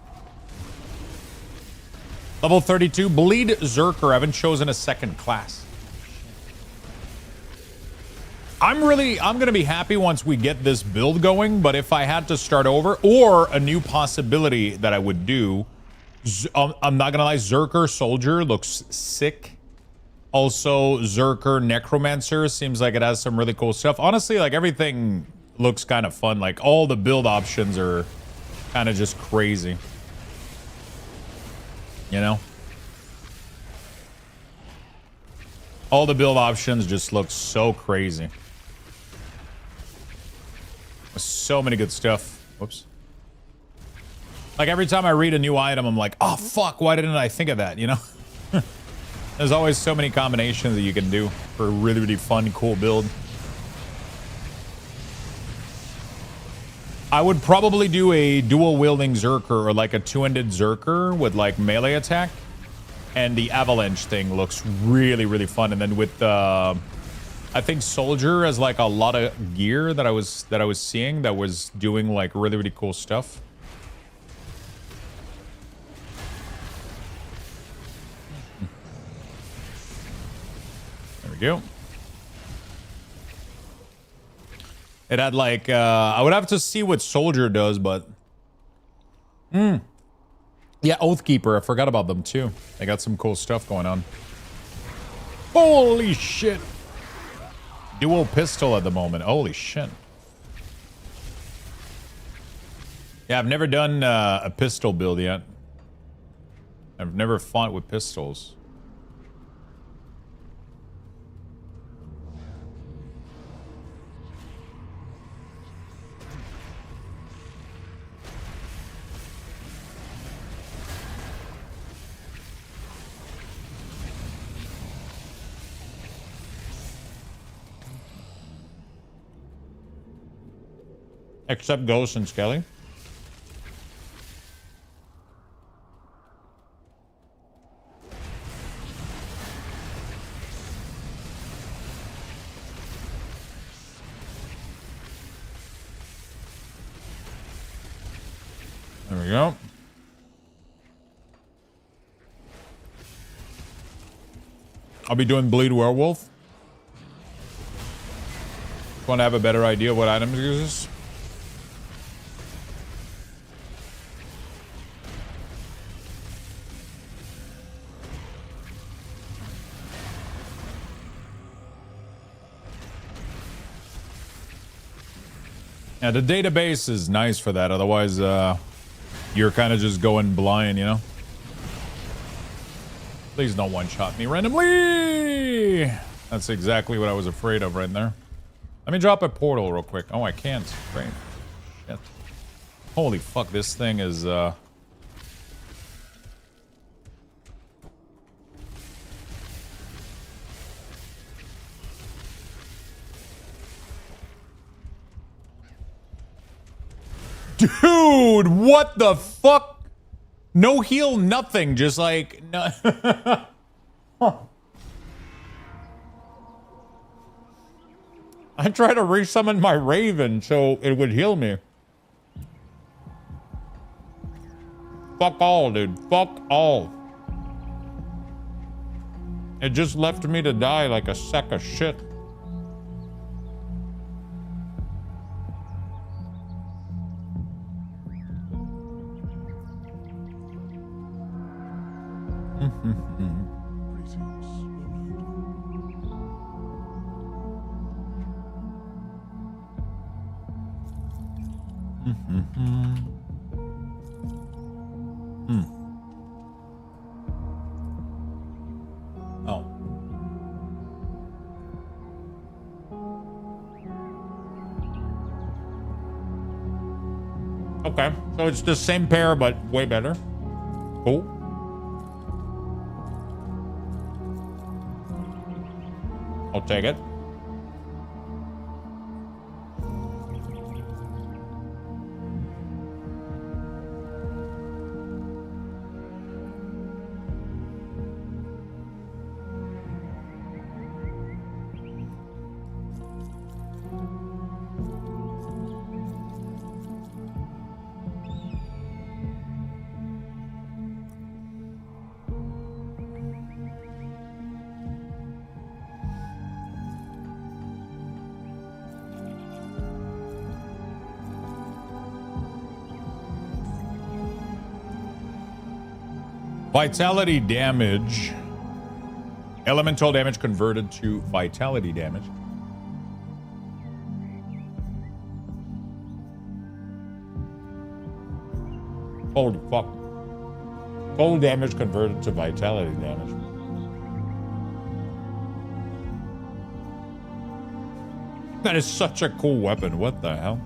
Level 32, Bleed Zerker. I haven't chosen a second class. I'm gonna be happy once we get this build going, but if I had to start over, or a new possibility that I would do, I'm not gonna lie, Zerker Soldier looks sick. Also, Zerker Necromancer seems like it has some really cool stuff. Honestly, like, everything looks kind of fun. Like, all the build options are kind of just crazy. You know? All the build options just look so crazy. So many good stuff. Whoops. Like every time I read a new item, I'm like, oh fuck, why didn't I think of that, you know? There's always so many combinations that you can do for a really, really fun, cool build. I would probably do a dual wielding Zerker or like a two-handed Zerker with like melee attack. And the avalanche thing looks really, really fun. And then with I think Soldier has like a lot of gear that I was seeing that was doing like really, really cool stuff. There we go. It had like I would have to see what Soldier does, but yeah, Oathkeeper, I forgot about them too. They got some cool stuff going on. Holy shit. Dual pistol at the moment. Holy shit. Yeah, I've never done a pistol build yet. I've never fought with pistols. Except Ghost and Skelly. There we go. I'll be doing Bleed Werewolf. Want to have a better idea of what items it uses. Yeah, the database is nice for that. Otherwise, you're kind of just going blind, you know? Please don't one-shot me randomly! That's exactly what I was afraid of right there. Let me drop a portal real quick. Oh, I can't. Great. Shit. Holy fuck, this thing is, Dude, what the fuck? No heal, nothing. Just like... No. Huh. I tried to resummon my Raven so it would heal me. Fuck all, dude. Fuck all. It just left me to die like a sack of shit. Oh. Okay, so it's the same pair, but way better. Cool. I'll take it. Vitality damage. Elemental damage converted to vitality damage. Holy fuck. Cold damage converted to vitality damage. That is such a cool weapon. What the hell?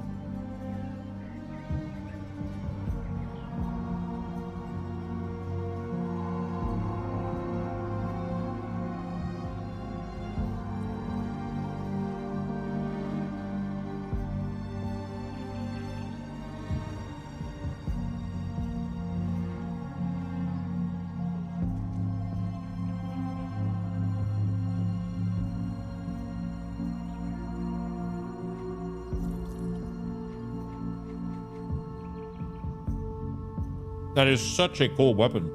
That is such a cool weapon.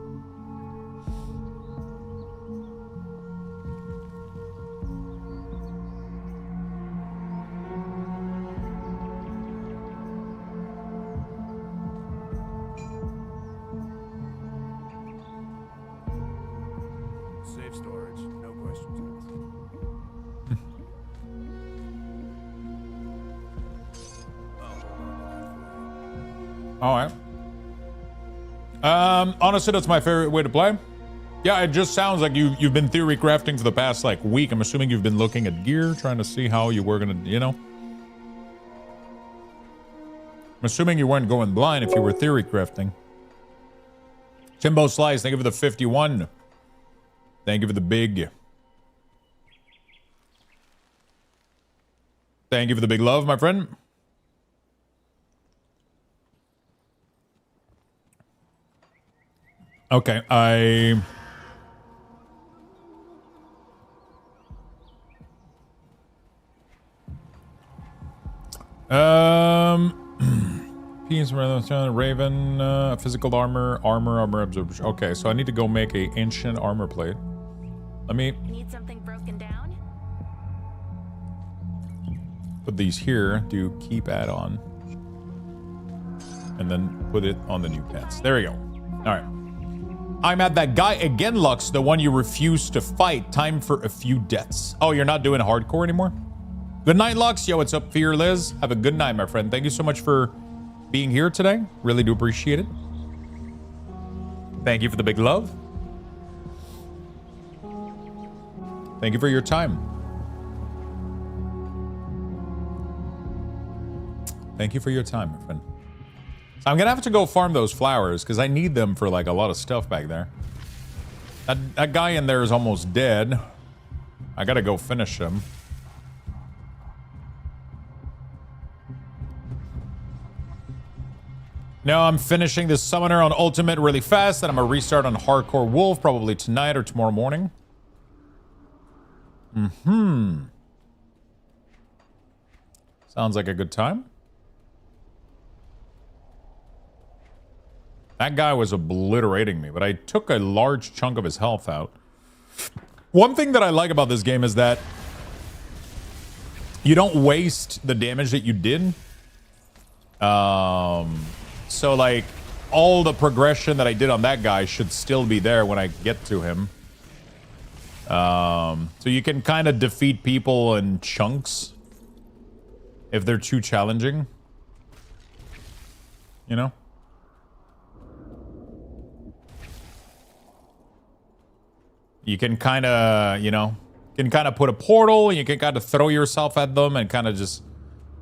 Safe storage, no questions asked. All right. Honestly, that's my favorite way to play. Yeah, it just sounds like you've been theory crafting for the past like week. I'm assuming you've been looking at gear, trying to see how you were gonna, you know. I'm assuming you weren't going blind if you were theory crafting. Timbo Slice, thank you for the 51. Thank you for the big. Thank you for the big love, my friend. Okay, Peace, Raven, physical armor absorption. Okay, so I need to go make a ancient armor plate. Let me Need something broken down? put these here, do keep add-on. And then put it on the new pants. There we go. All right. I'm at that guy again, Lux, the one you refused to fight. Time for a few deaths. Oh, you're not doing hardcore anymore? Good night, Lux. Yo, what's up, Fear Liz? Have a good night, my friend. Thank you so much for being here today. Really do appreciate it. Thank you for the big love. Thank you for your time. Thank you for your time, my friend. I'm gonna have to go farm those flowers because I need them for like a lot of stuff back there. That guy in there is almost dead. I gotta go finish him. No, I'm finishing this summoner on ultimate really fast, then I'm gonna restart on hardcore wolf probably tonight or tomorrow morning. Sounds like a good time. That guy was obliterating me, but I took a large chunk of his health out. One thing that I like about this game is that you don't waste the damage that you did. So like all the progression that I did on that guy should still be there when I get to him. So you can kind of defeat people in chunks if they're too challenging. You know? You can kind of, you know, put a portal, and you can kind of throw yourself at them and kind of just,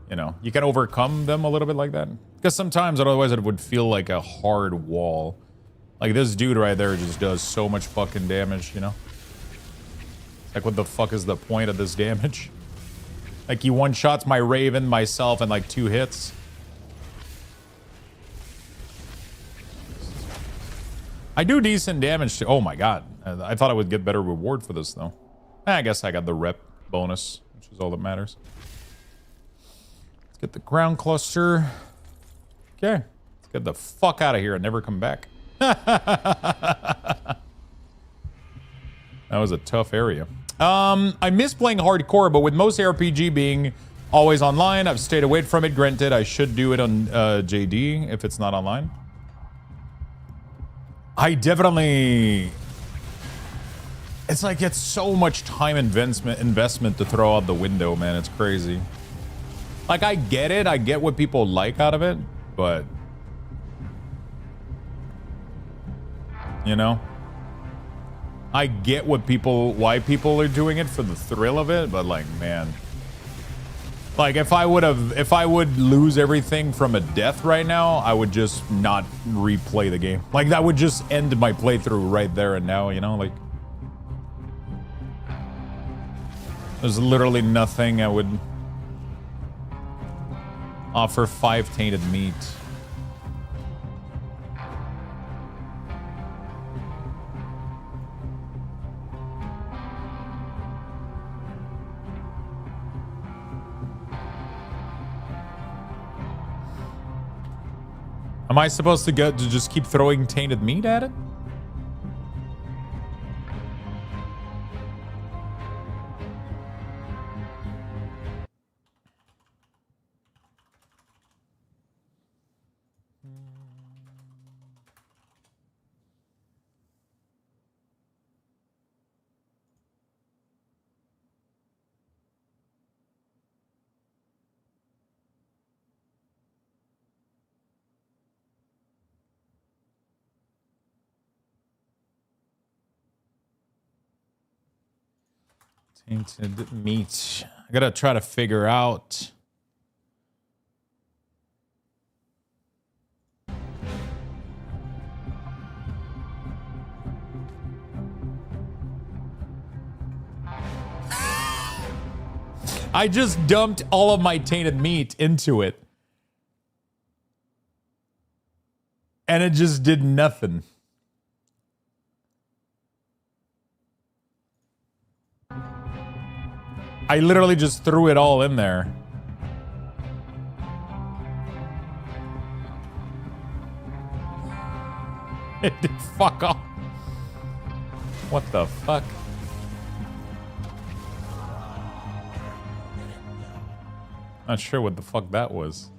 you know, you can overcome them a little bit like that. Because sometimes otherwise it would feel like a hard wall. Like this dude right there just does so much fucking damage, you know? Like what the fuck is the point of this damage? Like he one-shots my Raven, myself, in like 2 hits. I do decent damage to... Oh my god. I thought I would get better reward for this, though. I guess I got the rep bonus, which is all that matters. Let's get the ground cluster. Okay. Let's get the fuck out of here and never come back. That was a tough area. I miss playing hardcore, but with most RPG being always online, I've stayed away from it. Granted, I should do it on JD if it's not online. I definitely... It's like it's so much time investment to throw out the window, man. It's crazy. Like, I get it. I get what people like out of it, but... You know? I get what why people are doing it for the thrill of it, but like, man. Like if I would lose everything from a death right now, I would just not replay the game. Like that would just end my playthrough right there and now, you know, like there's literally nothing I would offer 5 tainted meat. Am I supposed to get to just keep throwing tainted meat at it? Tainted meat. I gotta try to figure out. I just dumped all of my tainted meat into it. And it just did nothing. I literally just threw it all in there. It did fuck off. What the fuck? Not sure what the fuck that was.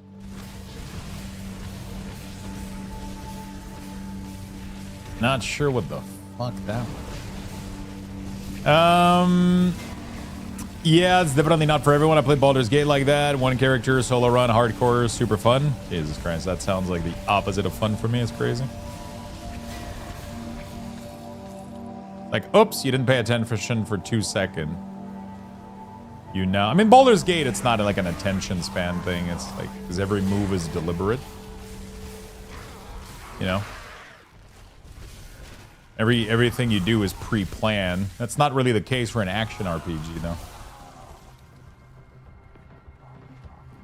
Not sure what the fuck that was. Yeah, it's definitely not for everyone. I played Baldur's Gate like that. One character, solo run, hardcore, super fun. Jesus Christ, that sounds like the opposite of fun for me. It's crazy. Like, oops, you didn't pay attention for 2 seconds. You know, I mean, Baldur's Gate, it's not like an attention span thing. It's like, because every move is deliberate. You know? Everything you do is pre-planned. That's not really the case for an action RPG, though.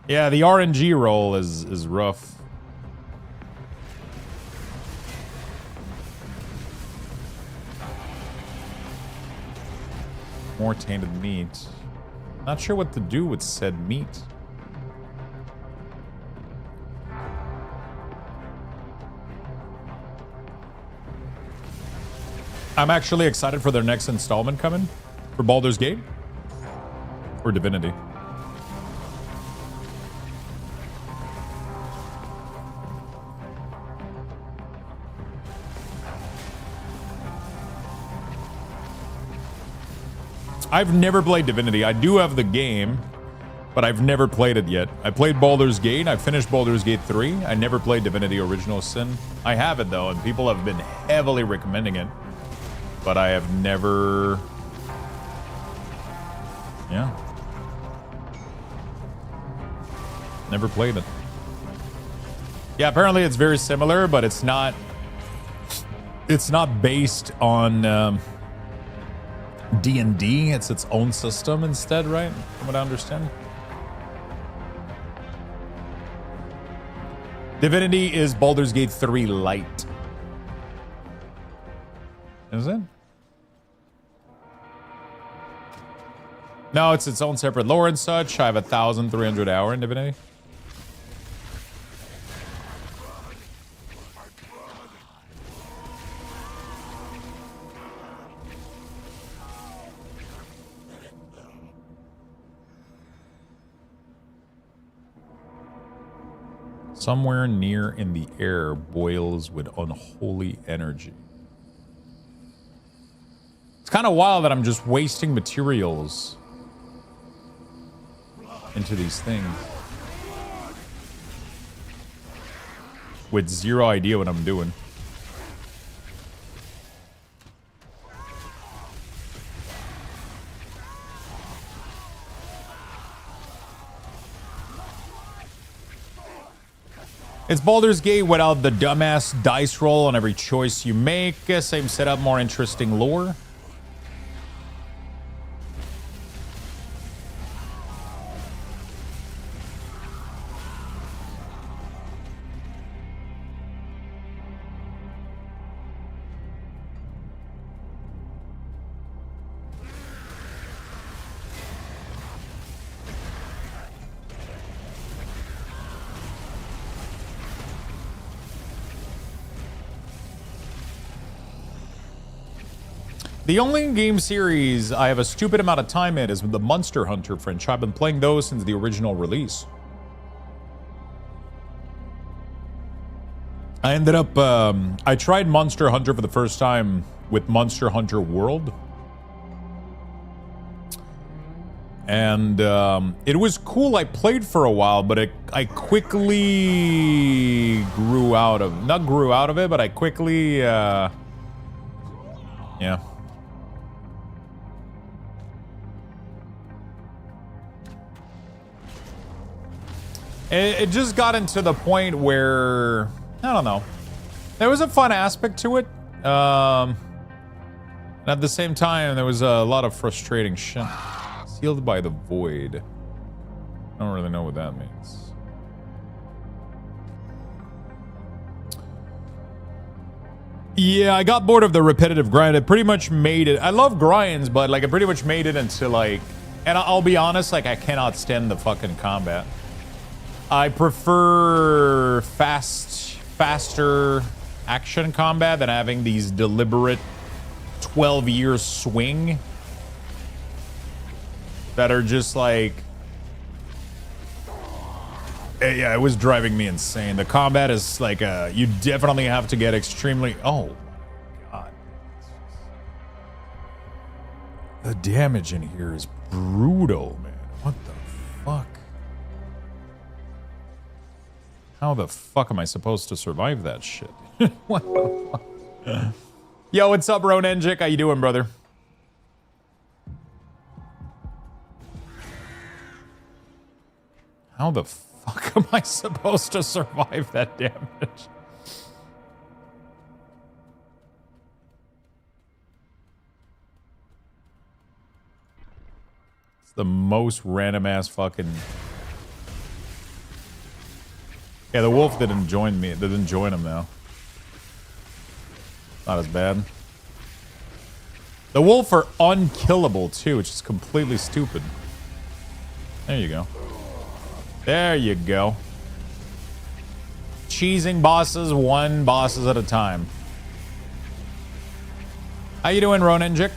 Yeah, the RNG roll is rough. More tainted meat. Not sure what to do with said meat. I'm actually excited for their next installment coming for Baldur's Gate or Divinity. I've never played Divinity. I do have the game, but I've never played it yet. I played Baldur's Gate. I finished Baldur's Gate 3. I never played Divinity Original Sin. I have it, though, and people have been heavily recommending it. But I have never... Yeah. Never played it. Yeah, apparently it's very similar, but it's not... It's not based on... D&D, it's its own system instead, right? From what I understand. Divinity is Baldur's Gate 3 Lite. Is it? No, it's its own separate lore and such. I have 1,300 hours in Divinity. Somewhere near in the air boils with unholy energy. It's kind of wild that I'm just wasting materials into these things with zero idea what I'm doing. It's Baldur's Gate without the dumbass dice roll on every choice you make. Same setup, more interesting lore. The only game series I have a stupid amount of time in is with the Monster Hunter franchise. I've been playing those since the original release. I ended up, I tried Monster Hunter for the first time with Monster Hunter World. And it was cool. I played for a while, but I quickly grew out of, not grew out of it, but I quickly, yeah. It just got into the point where, I don't know. There was a fun aspect to it. And at the same time, there was a lot of frustrating shit. Sealed by the void. I don't really know what that means. Yeah, I got bored of the repetitive grind. It pretty much made it. I love grinds, but like it pretty much made it into like, and I'll be honest, like I cannot stand the fucking combat. I prefer faster action combat than having these deliberate 12-year swing that are just like, yeah, it was driving me insane. The combat is like, you definitely have to get extremely, oh god. The damage in here is brutal, man. What the fuck? How the fuck am I supposed to survive that shit? What the fuck? Yo, what's up, Ronenjik? How you doing, brother? How the fuck am I supposed to survive that damage? It's the most random ass fucking... Yeah, the wolf didn't join me. It didn't join him now. Not as bad. The wolf are unkillable too, which is completely stupid. There you go. There you go. Cheesing bosses, one bosses at a time. How you doing, Ronenjik?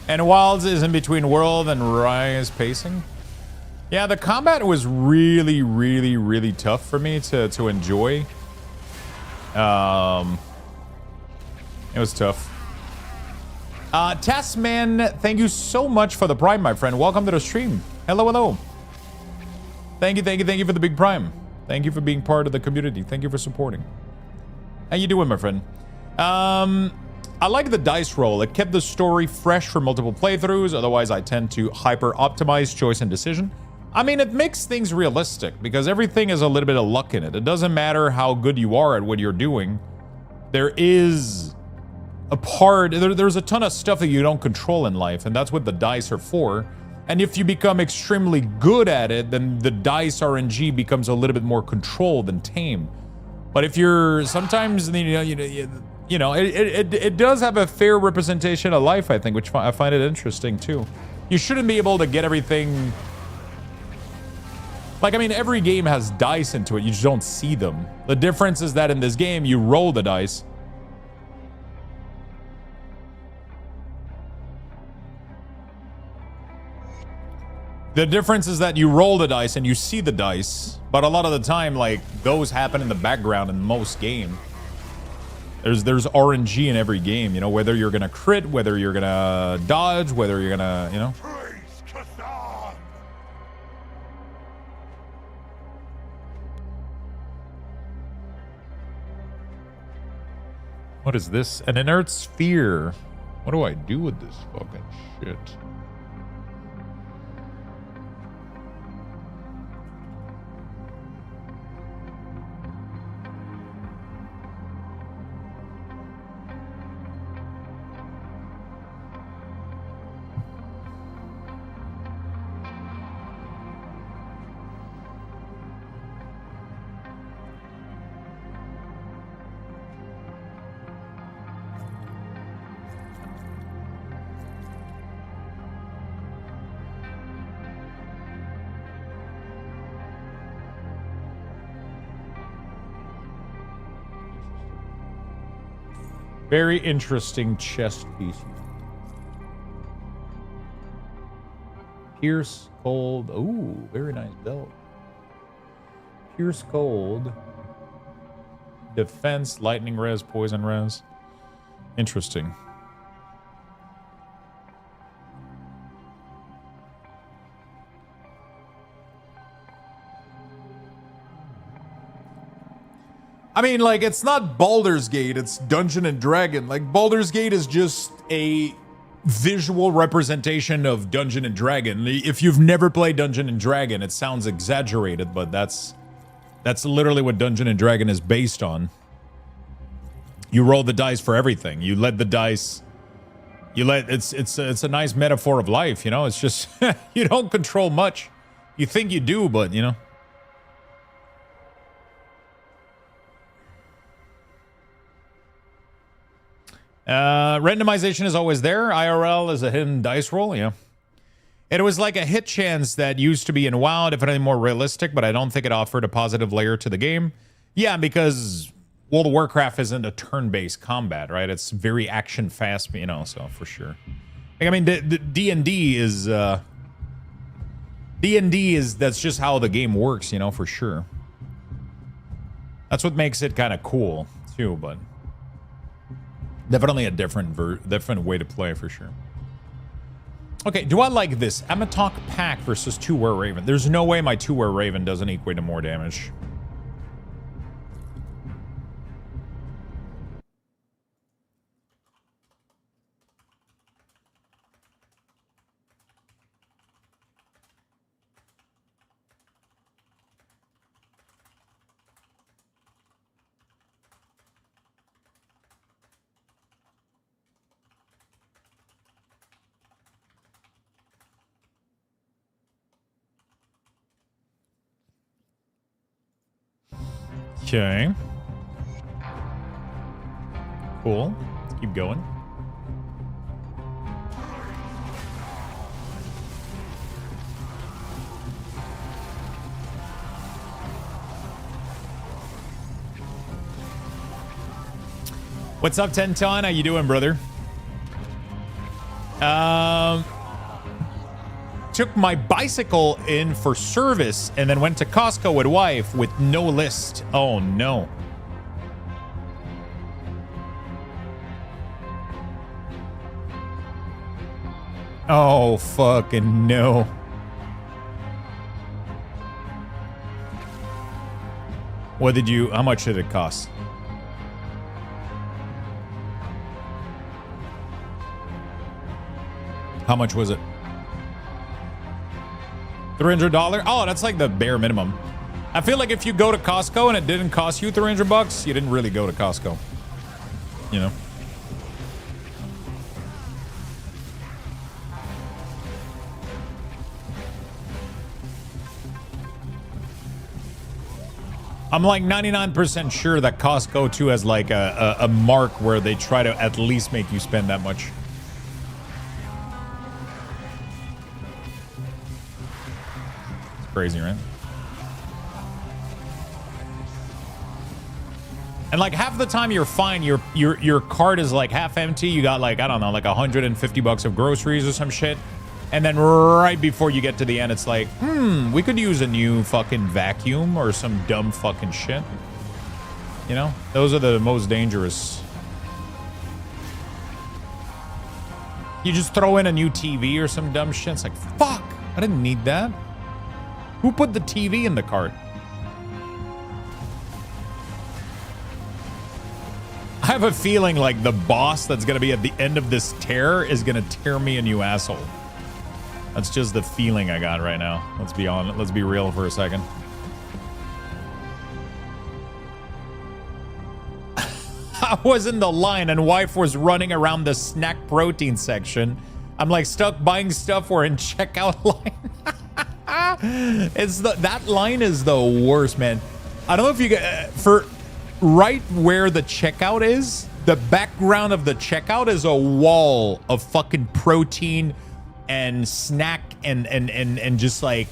And Wilds is in between World and Rise pacing. Yeah, the combat was really, really, really tough for me to enjoy. It was tough. Tasman, thank you so much for the Prime, my friend. Welcome to the stream. Hello, hello. Thank you for the big Prime. Thank you for being part of the community. Thank you for supporting. How you doing, my friend? I like the dice roll. It kept the story fresh for multiple playthroughs. Otherwise, I tend to hyper-optimize choice and decision. I mean, it makes things realistic because everything is a little bit of luck in it. It doesn't matter how good you are at what you're doing. There is a part... There's a ton of stuff that you don't control in life, and that's what the dice are for. And if you become extremely good at it, then the dice RNG becomes a little bit more controlled and tame. But if you're... Sometimes, you know, it does have a fair representation of life, I think, which I find it interesting, too. You shouldn't be able to get everything... Like, I mean, every game has dice into it. You just don't see them. The difference is that in this game, you roll the dice. The difference is that you roll the dice and you see the dice. But a lot of the time, like, those happen in the background in most games. There's RNG in every game, you know, whether you're gonna crit, whether you're gonna dodge, whether you're gonna, you know. What is this? An inert sphere. What do I do with this fucking shit? Very interesting chest piece. Pierce Cold. Ooh, very nice belt. Pierce Cold. Defense, lightning res, poison res. Interesting. I mean, like, it's not Baldur's Gate, it's Dungeon and Dragon. Like, Baldur's Gate is just a visual representation of Dungeon and Dragon. If you've never played Dungeon and Dragon, it sounds exaggerated, but that's literally what Dungeon and Dragon is based on. You roll the dice for everything. You let the dice. It's a nice metaphor of life, you know. It's just you don't control much. You think you do, but you know. Randomization is always there. IRL is a hidden dice roll, yeah. It was like a hit chance that used to be in WoW, definitely more realistic, but I don't think it offered a positive layer to the game. Yeah, because World of Warcraft isn't a turn-based combat, right? It's very action-fast, you know, so for sure. Like, I mean, D&D is... D&D is... That's just how the game works, you know, for sure. That's what makes it kind of cool, too, but... Definitely a different way to play, for sure. Okay, do I like this? Amatok Pack versus 2 Wereraven. There's no way my 2 Wereraven doesn't equate to more damage. Okay. Cool. Let's keep going. What's up, Tenton? How you doing, brother? Took my bicycle in for service and then went to Costco with wife with no list. Oh, no. Oh, fucking no. How much did it cost? How much was it? $300? Oh, that's like the bare minimum. I feel like if you go to Costco and it didn't cost you $300, you didn't really go to Costco. You know? I'm like 99% sure that Costco too has like a mark where they try to at least make you spend that much. Crazy, right? And like half the time you're fine, your cart is like half empty. You got like, I don't know, like $150 of groceries or some shit. And then right before you get to the end, it's like, we could use a new fucking vacuum or some dumb fucking shit. You know, those are the most dangerous. You just throw in a new TV or some dumb shit. It's like, fuck, I didn't need that. Who put the TV in the cart? have a feeling like the boss that's gonna be at the end of this tear is gonna tear me a new asshole. That's just the feeling I got right now. Let's be on. Let's be real for a second. I was in the line and wife was running around the snack protein section. I'm like stuck buying stuff. We're in checkout line. That line is the worst, man. I don't know if you get for right where the checkout is. The background of the checkout is a wall of fucking protein and snack and just like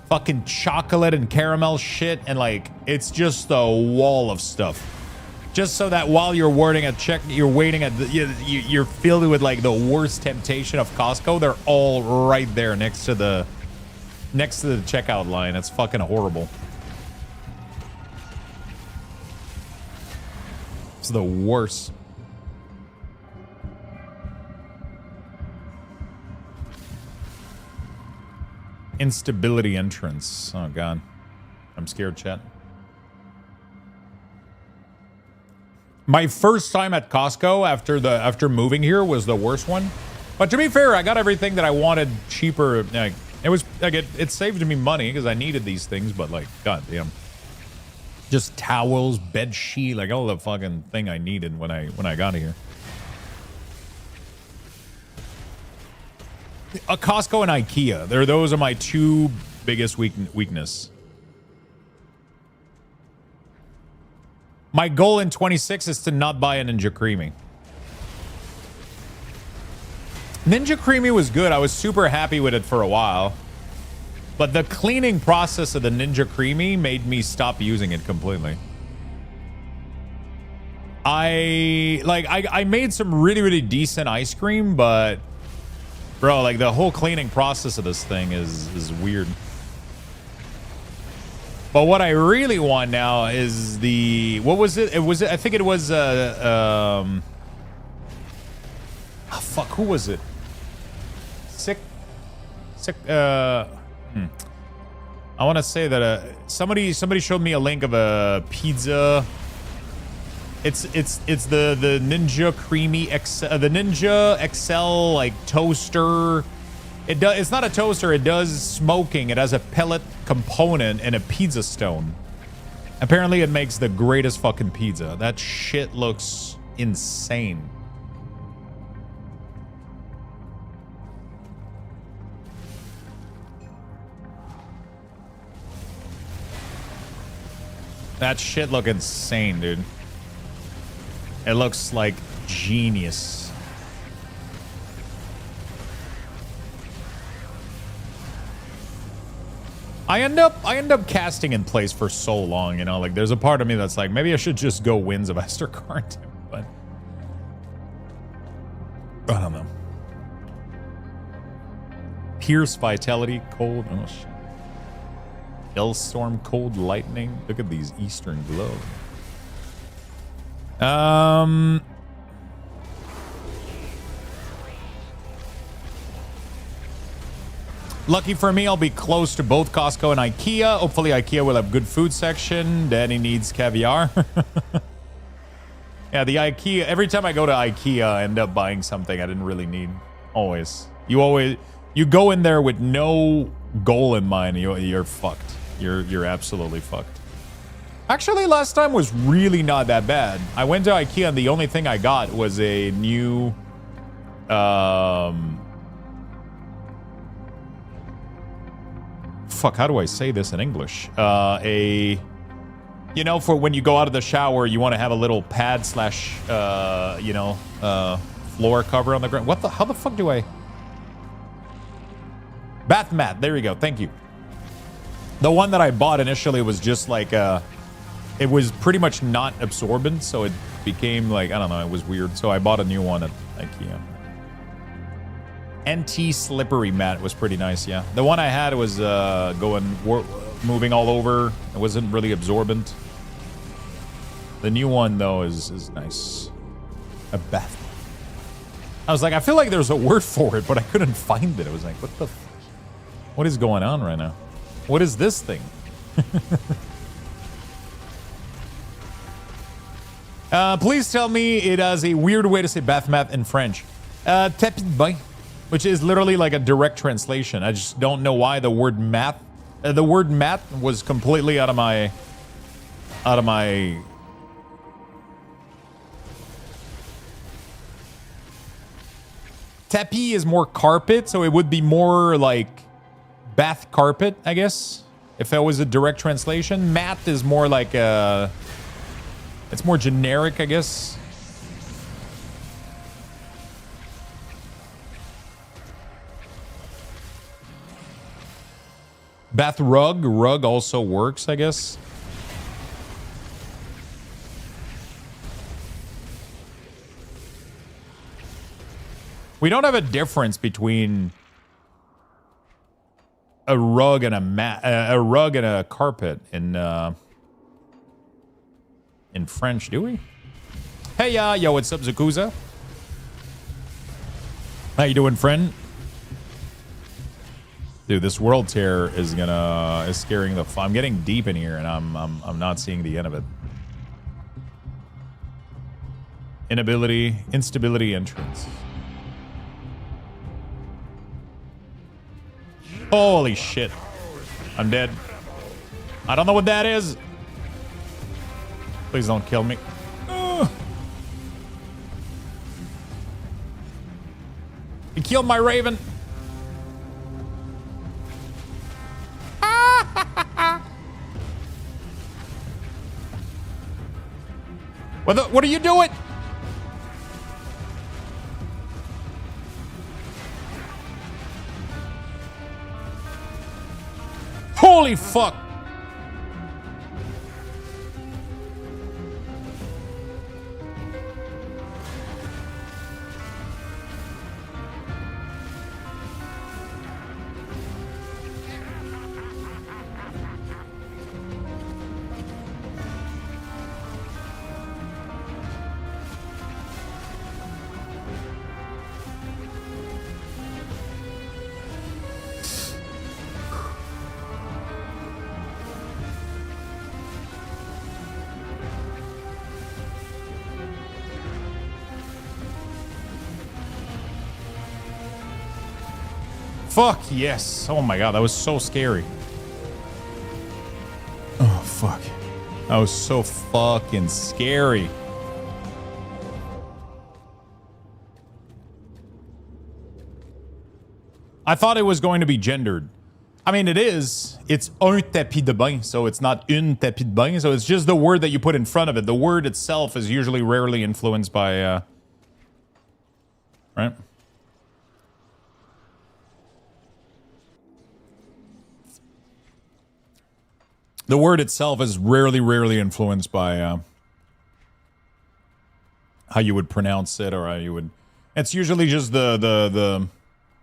fucking chocolate and caramel shit, and like it's just a wall of stuff. Just so that while you're waiting at you're filled with like the worst temptation of Costco. They're all right there next to the checkout line. It's fucking horrible. It's the worst. Instability entrance. Oh god, I'm scared, chat. My first time at Costco after moving here was the worst one. But to be fair, I got everything that I wanted cheaper. Like, it was like it saved me money because I needed these things. But like, god damn, just towels, bed sheet, like all the fucking thing I needed when I got here. A Costco and IKEA. Those are my two biggest weakness. My goal in 26 is to not buy a Ninja Creamy. Ninja Creamy was good. I was super happy with it for a while. But the cleaning process of the Ninja Creamy made me stop using it completely. I made some really, really decent ice cream, but bro, like the whole cleaning process of this thing is weird. But what I really want now is the what was it? I think it was fuck, who was it? Sick I want to say that somebody showed me a link of a pizza. It's the Ninja Creamy the Ninja XL like toaster. It's not a toaster. It does smoking. It has a pellet component and a pizza stone. Apparently, it makes the greatest fucking pizza. That shit looks insane. That shit look insane, dude. It looks like genius. I end up casting in place for so long, you know, like there's a part of me that's like, maybe I should just go Winds of Asterkarn, but I don't know. Pierce, Vitality, Cold, oh shit. Hellstorm, Cold Lightning. Look at these Eastern Glow. Lucky for me, I'll be close to both Costco and IKEA. Hopefully IKEA will have good food section. Danny needs caviar. Yeah, the IKEA, every time I go to IKEA, I end up buying something I didn't really need. Always. You go in there with no goal in mind, you're fucked. You're absolutely fucked. Actually, last time was really not that bad. I went to IKEA and the only thing I got was a new fuck, how do I say this in English? You know, for when you go out of the shower, you want to have a little pad slash, floor cover on the ground. How the fuck do I? Bath mat. There you go. Thank you. The one that I bought initially was just like, it was pretty much not absorbent. So it became like, I don't know, it was weird. So I bought a new one at IKEA. Anti-slippery mat was pretty nice, yeah. The one I had was moving all over. It wasn't really absorbent. The new one, though, is nice. A bath. I was like, I feel like there's a word for it, but I couldn't find it. I was like, what is going on right now? What is this thing? Please tell me it has a weird way to say bath mat in French. Tapis de bain, which is literally like a direct translation. I just don't know why the word mat was completely out of my tapis is more carpet, so it would be more like bath carpet, I guess, if that was a direct translation. Mat is more like it's more generic, I guess. Bath rug also works, I guess. We don't have a difference between a rug and a rug and a carpet in French, do we? Hey, yo, what's up, Zakuza? How you doing, friend? Dude, this world tear is scaring the. I'm getting deep in here, and I'm not seeing the end of it. Instability, entrance. Holy shit! I'm dead. I don't know what that is. Please don't kill me. He killed my raven. What are you doing? Holy fuck. Fuck yes. Oh my god, that was so scary. Oh fuck. That was so fucking scary. I thought it was going to be gendered. I mean, it is. It's un tapis de bain, so it's not une tapis de bain, so it's just the word that you put in front of it. The word itself is usually rarely influenced by, right? The word itself is rarely influenced by how you would pronounce it or how you would. It's usually just the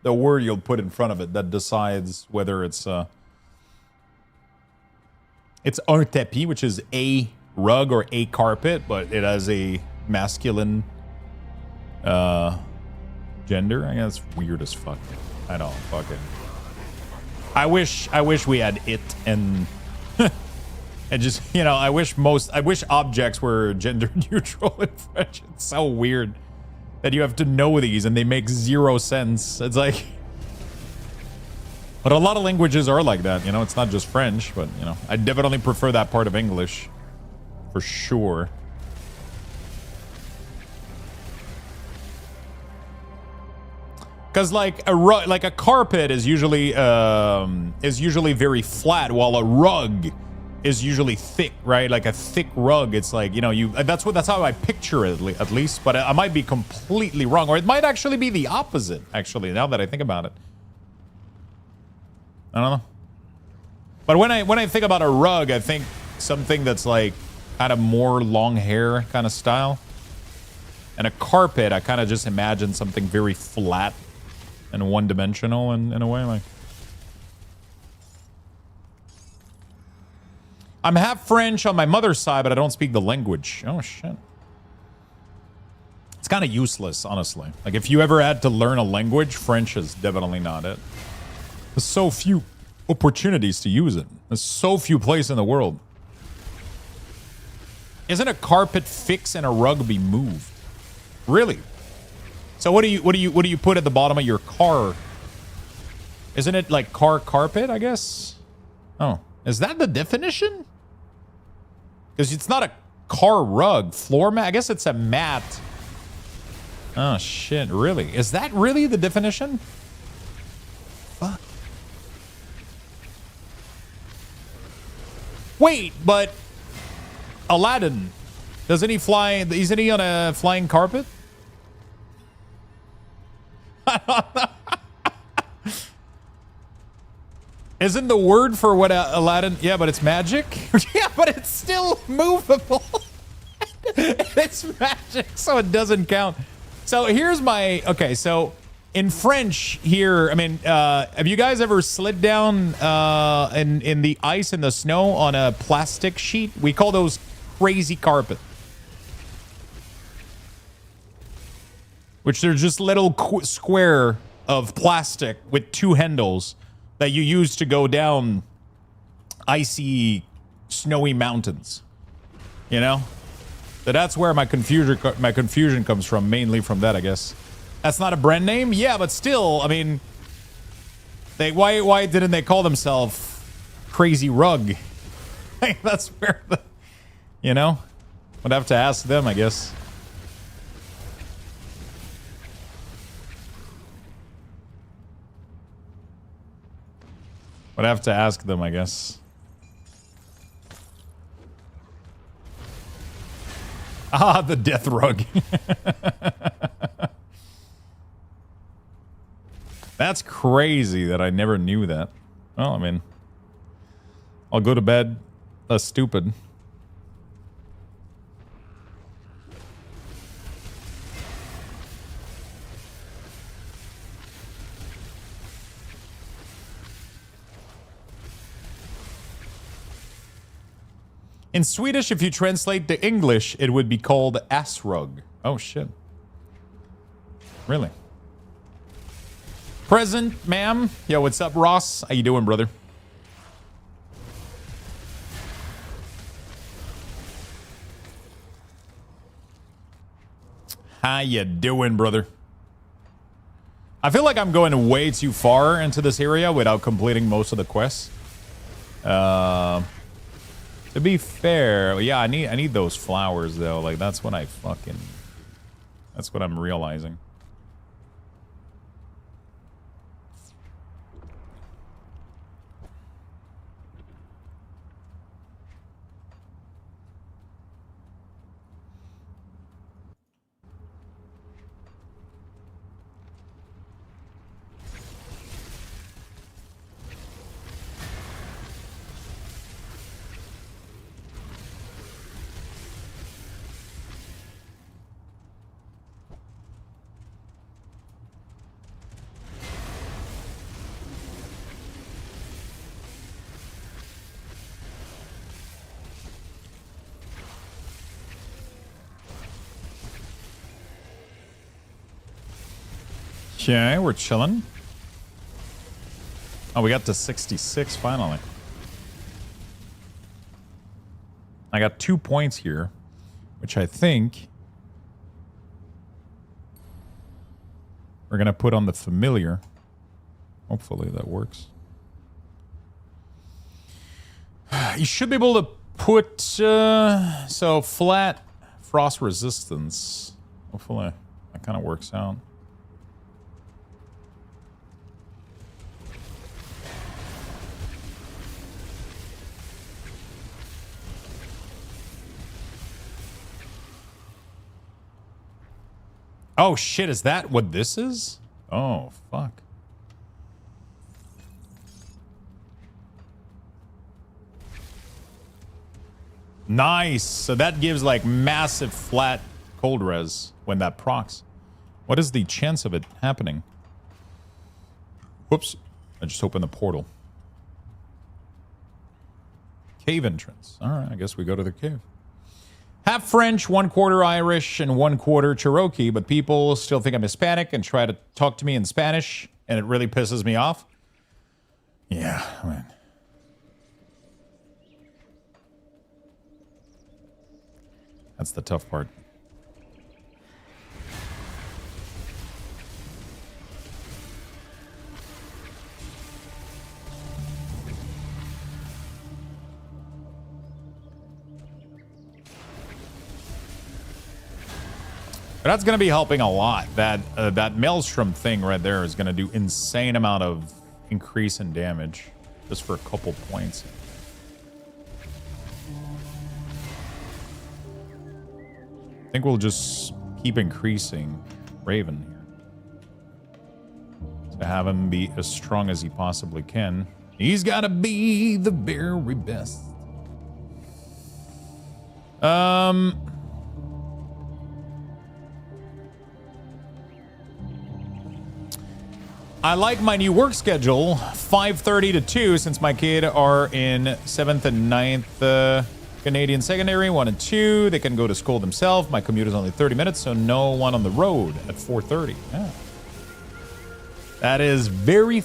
word you'll put in front of it that decides whether it's un tapis, which is a rug or a carpet, but it has a masculine gender. I guess it's weird as fuck. I know, fuck it. I wish we had it and. And just, you know, I wish objects were gender neutral in French. It's so weird that you have to know these and they make zero sense. It's like, but a lot of languages are like that, you know. It's not just French, but you know, I definitely prefer that part of English for sure. Because like a carpet is usually very flat, while a rug is usually thick, right? Like a thick rug, it's like, you know, that's how I picture it at least, but I might be completely wrong, or it might actually be the opposite. Actually, now that I think about it, I don't know. But when I think about a rug, I think something that's like kind of more long hair kind of style, and a carpet, I kind of just imagine something very flat and one-dimensional in a way. Like, I'm half French on my mother's side, but I don't speak the language. Oh, shit. It's kind of useless, honestly. Like, if you ever had to learn a language, French is definitely not it. There's so few opportunities to use it. There's so few places in the world. Isn't a carpet fix and a rug be moved? Really? So what do you put at the bottom of your car? Isn't it like car carpet, I guess? Oh, is that the definition? Because it's not a car rug, floor mat. I guess it's a mat. Oh shit, really? Is that really the definition? Fuck. Wait, but Aladdin, doesn't he fly? Isn't he on a flying carpet? Isn't the word for what Aladdin? Yeah, but it's magic. Yeah, but it's still movable. It's magic, so it doesn't count. So here's my okay. So in French here, I mean, have you guys ever slid down in the ice and the snow on a plastic sheet? We call those crazy carpet. Which they're just little square of plastic with two handles that you use to go down icy, snowy mountains. You know? So that's where my confusion comes from, mainly from that, I guess. That's not a brand name? Yeah, but still, I mean, why didn't they call themselves Crazy Rug? That's where the, you know? Would have to ask them, I guess. Would have to ask them, I guess. Ah, the death rug. That's crazy that I never knew that. Well, I mean, I'll go to bed less stupid. In Swedish, if you translate to English, it would be called ass rug. Oh, shit. Really? Present, ma'am. Yo, what's up, Ross? How you doing, brother? How you doing, brother? I feel like I'm going way too far into this area without completing most of the quests. To be fair, yeah, I need those flowers though. Like that's what that's what I'm realizing. Okay, we're chilling. Oh, we got to 66 finally. I got 2 points here, which I think we're going to put on the familiar. Hopefully that works. You should be able to put, so flat frost resistance. Hopefully that kind of works out. Oh shit, is that what this is? Oh, fuck. Nice. So that gives like massive flat cold res when that procs. What is the chance of it happening? Whoops. I just opened the portal. Cave entrance. All right, I guess we go to the cave. Half French, 1/4 Irish, and 1/4 Cherokee, but people still think I'm Hispanic and try to talk to me in Spanish, and it really pisses me off. Yeah, I mean. That's the tough part. But that's going to be helping a lot. That Maelstrom thing right there is going to do insane amount of increase in damage just for a couple points. I think we'll just keep increasing Raven here to have him be as strong as he possibly can. He's got to be the very best. I like my new work schedule, 5:30 to 2, since my kid are in 7th and 9th Canadian secondary, 1 and 2. They can go to school themselves. My commute is only 30 minutes, so no one on the road at 4:30. Yeah. That is very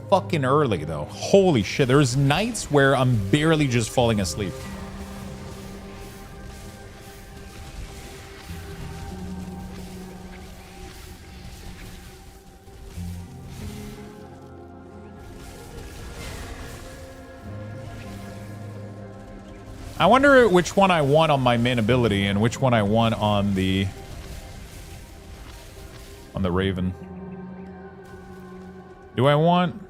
fucking early, though. Holy shit. There's nights where I'm barely just falling asleep. I wonder which one I want on my main ability and which one I want on the Raven. Do I want...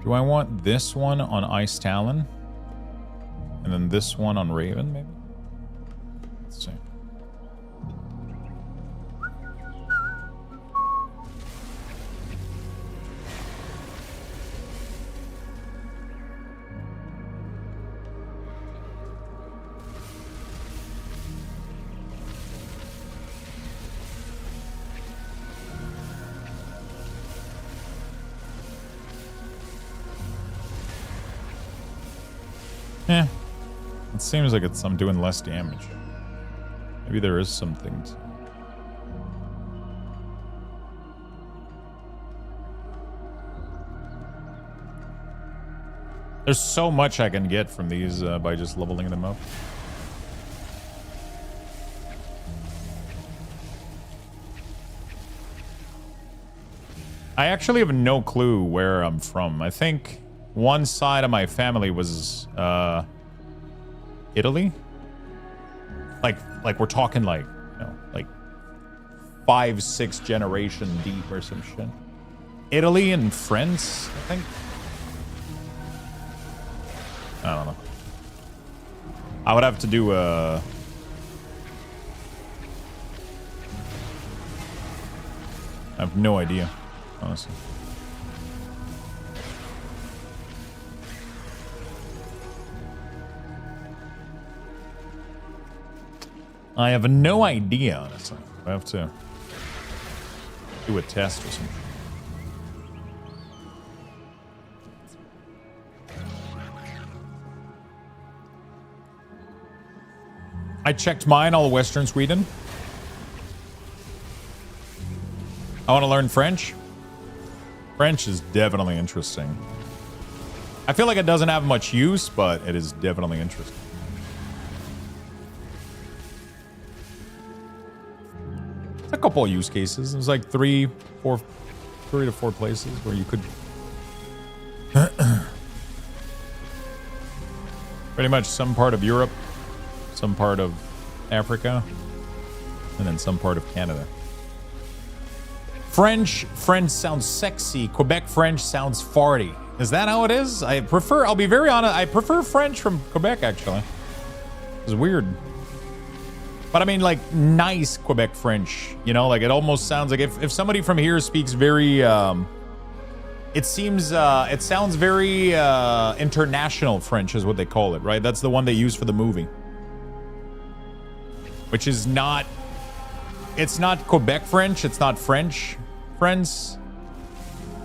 Do I want this one on Ice Talon? And then this one on Raven, maybe? Let's see. Yeah, it seems like I'm doing less damage. Maybe there is some things. There's so much I can get from these by just leveling them up. I actually have no clue where I'm from. I think one side of my family was Italy. Like we're talking like, you know, like 5-6 generation deep or some shit. Italy and France, I think. I don't know. I would have to do I have no idea, honestly. I have no idea, honestly. I have to do a test or something. I checked mine, all Western Sweden. I want to learn French. French is definitely interesting. I feel like it doesn't have much use, but it is definitely interesting. A couple of use cases. There's like 3 to 4 places where you could pretty much some part of Europe, some part of Africa, and then some part of Canada. French sounds sexy. Quebec French sounds farty. Is that how it is? I'll be very honest, I prefer French from Quebec, actually. It's weird. But I mean, like, nice Quebec French, you know, like it almost sounds like if somebody from here speaks very, it sounds very international French is what they call it, right? That's the one they use for the movie. Which is not, it's not Quebec French, it's not French, friends.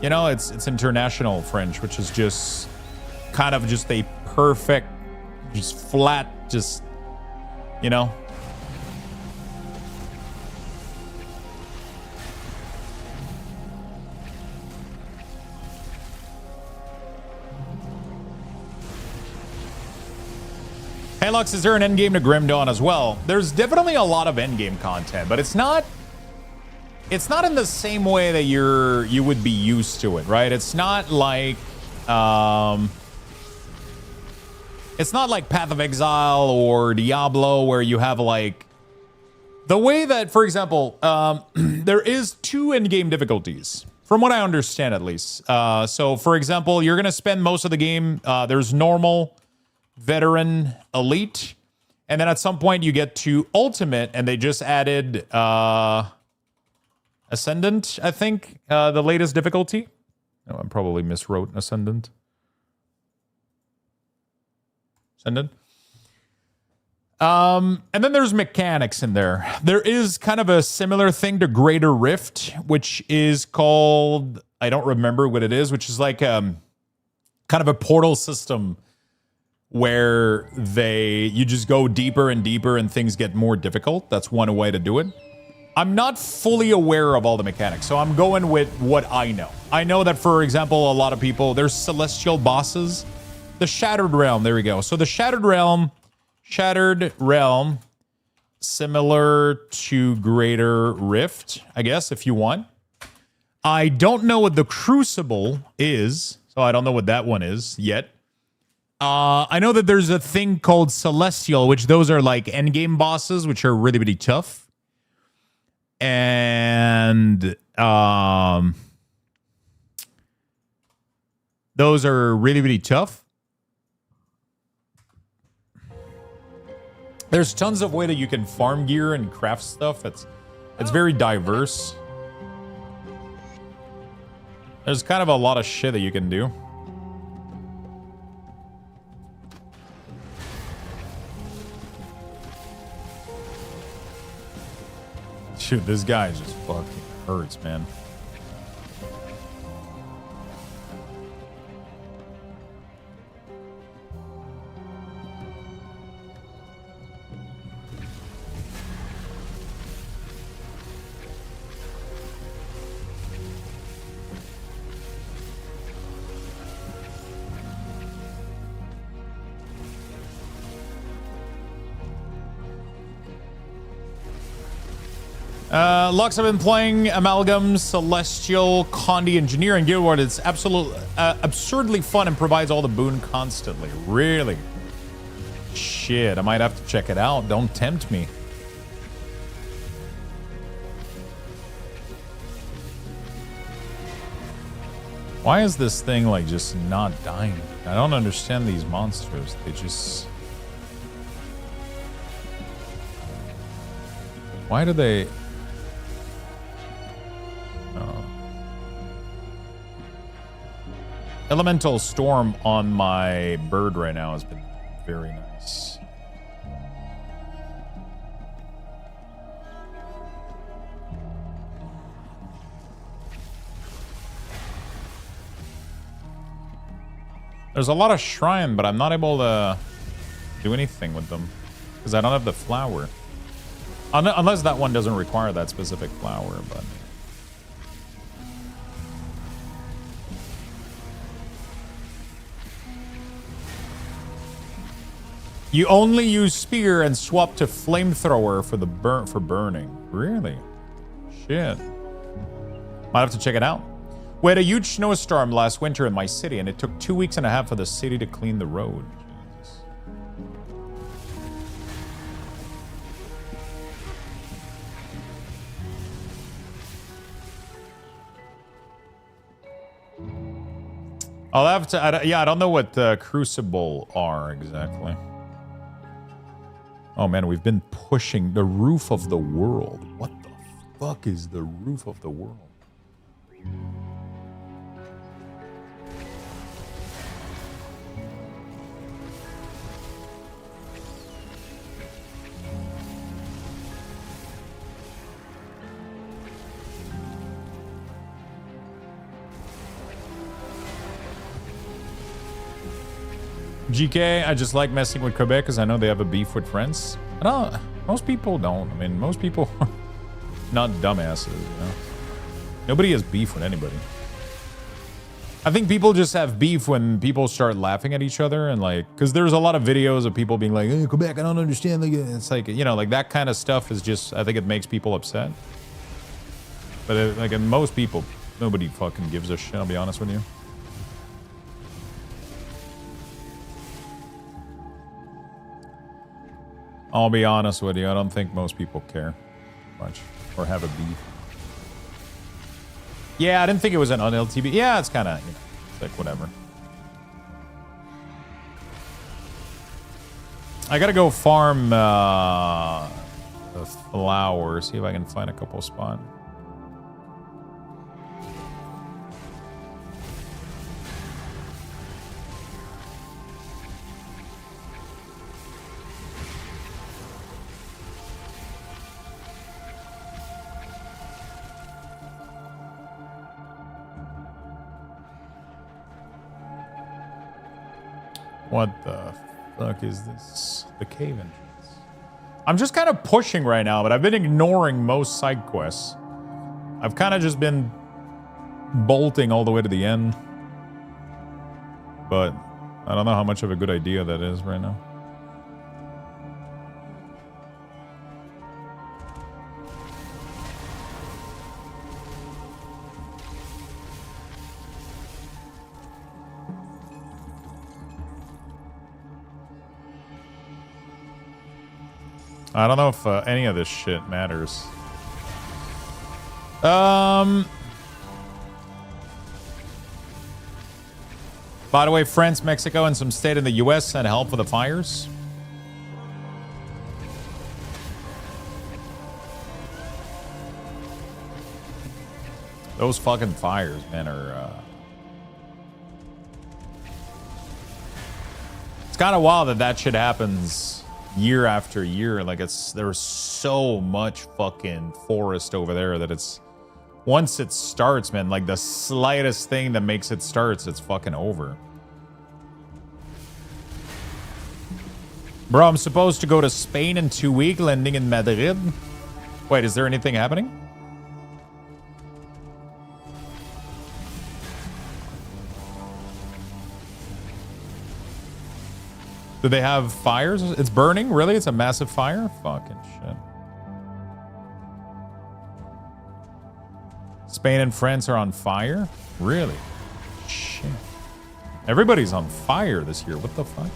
You know, it's international French, which is just kind of just a perfect, just flat, just, you know. Hilux, is there an endgame to Grim Dawn as well? There's definitely a lot of endgame content, but it's not in the same way that you would be used to it, right? It's not like Path of Exile or Diablo, where you have like the way that, for example, there is 2 endgame difficulties, from what I understand at least. So, for example, you're gonna spend most of the game. There's normal, veteran, elite, and then at some point you get to ultimate, and they just added ascendant. I think the latest difficulty. No, I probably miswrote ascendant. And then there's mechanics in there. There is kind of a similar thing to Greater Rift, which is called, I don't remember what it is, which is like kind of a portal system where you just go deeper and deeper and things get more difficult. That's one way to do it. I'm not fully aware of all the mechanics, so I'm going with what I know. I know that, for example, a lot of people, there's celestial bosses. The Shattered Realm, there we go. So the Shattered Realm, similar to Greater Rift, I guess, if you want. I don't know what the Crucible is, so I don't know what that one is yet. I know that there's a thing called Celestial, which those are like endgame bosses, which are really, really tough. And those are really, really tough. There's tons of way that you can farm gear and craft stuff. It's very diverse. There's kind of a lot of shit that you can do. Shoot, this guy just fucking hurts, man. Lux, I've been playing Amalgam, Celestial, Condi, Engineer, and Guild Wars. It's absurdly fun and provides all the boon constantly. Really? Shit, I might have to check it out. Don't tempt me. Why is this thing like just not dying? I don't understand these monsters. They just... Why do they... Elemental Storm on my bird right now has been very nice. There's a lot of shrine, but I'm not able to do anything with them because I don't have the flower. Unless that one doesn't require that specific flower, but... You only use spear and swap to flamethrower for burning. Really? Shit. Might have to check it out. We had a huge snowstorm last winter in my city, and it took 2 weeks and a half for the city to clean the road. Jesus. I'll have to... yeah, I don't know what the Crucible are exactly. Oh man, we've been pushing the roof of the world. What the fuck is the roof of the world? GK, I just like messing with Quebec because I know they have a beef with France. Most people don't. I mean, most people are not dumbasses, you know? Nobody has beef with anybody. I think people just have beef when people start laughing at each other and like, because there's a lot of videos of people being like, hey, Quebec, I don't understand. Like, it's like, you know, like that kind of stuff is just, I think it makes people upset. But like in most people, nobody fucking gives a shit, I'll be honest with you. I'll be honest with you, I don't think most people care much or have a beef. Yeah, I didn't think it was an un-LTB. Yeah, it's kind of, you know, it's like whatever. I gotta go farm the flowers, see if I can find a couple spots. What the fuck is this? The cave entrance. I'm just kind of pushing right now, but I've been ignoring most side quests. I've kind of just been bolting all the way to the end. But I don't know how much of a good idea that is right now. I don't know if any of this shit matters. By the way, France, Mexico, and some state in the US sent help with the fires. Those fucking fires, man, are... It's kind of wild that that shit happens year after year. Like, there's so much fucking forest over there that it's... Once it starts, man, like the slightest thing that makes it starts, it's fucking over. Bro, I'm supposed to go to Spain in 2 weeks, landing in Madrid. Wait, is there anything happening? Do they have fires? It's burning? Really? It's a massive fire? Fucking shit. Spain and France are on fire? Really? Shit. Everybody's on fire this year. What the fuck?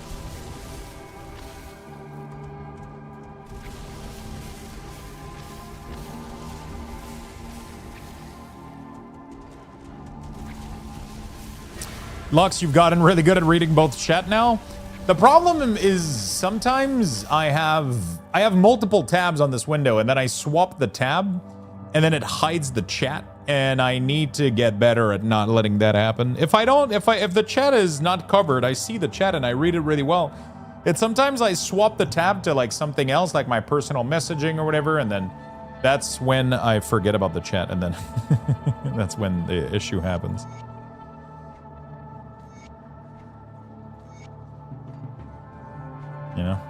Lux, you've gotten really good at reading both chat now. The problem is sometimes I have multiple tabs on this window and then I swap the tab and then it hides the chat, and I need to get better at not letting that happen. If the chat is not covered, I see the chat and I read it really well. It's sometimes I swap the tab to like something else, like my personal messaging or whatever, and then that's when I forget about the chat, and then that's when the issue happens. You know?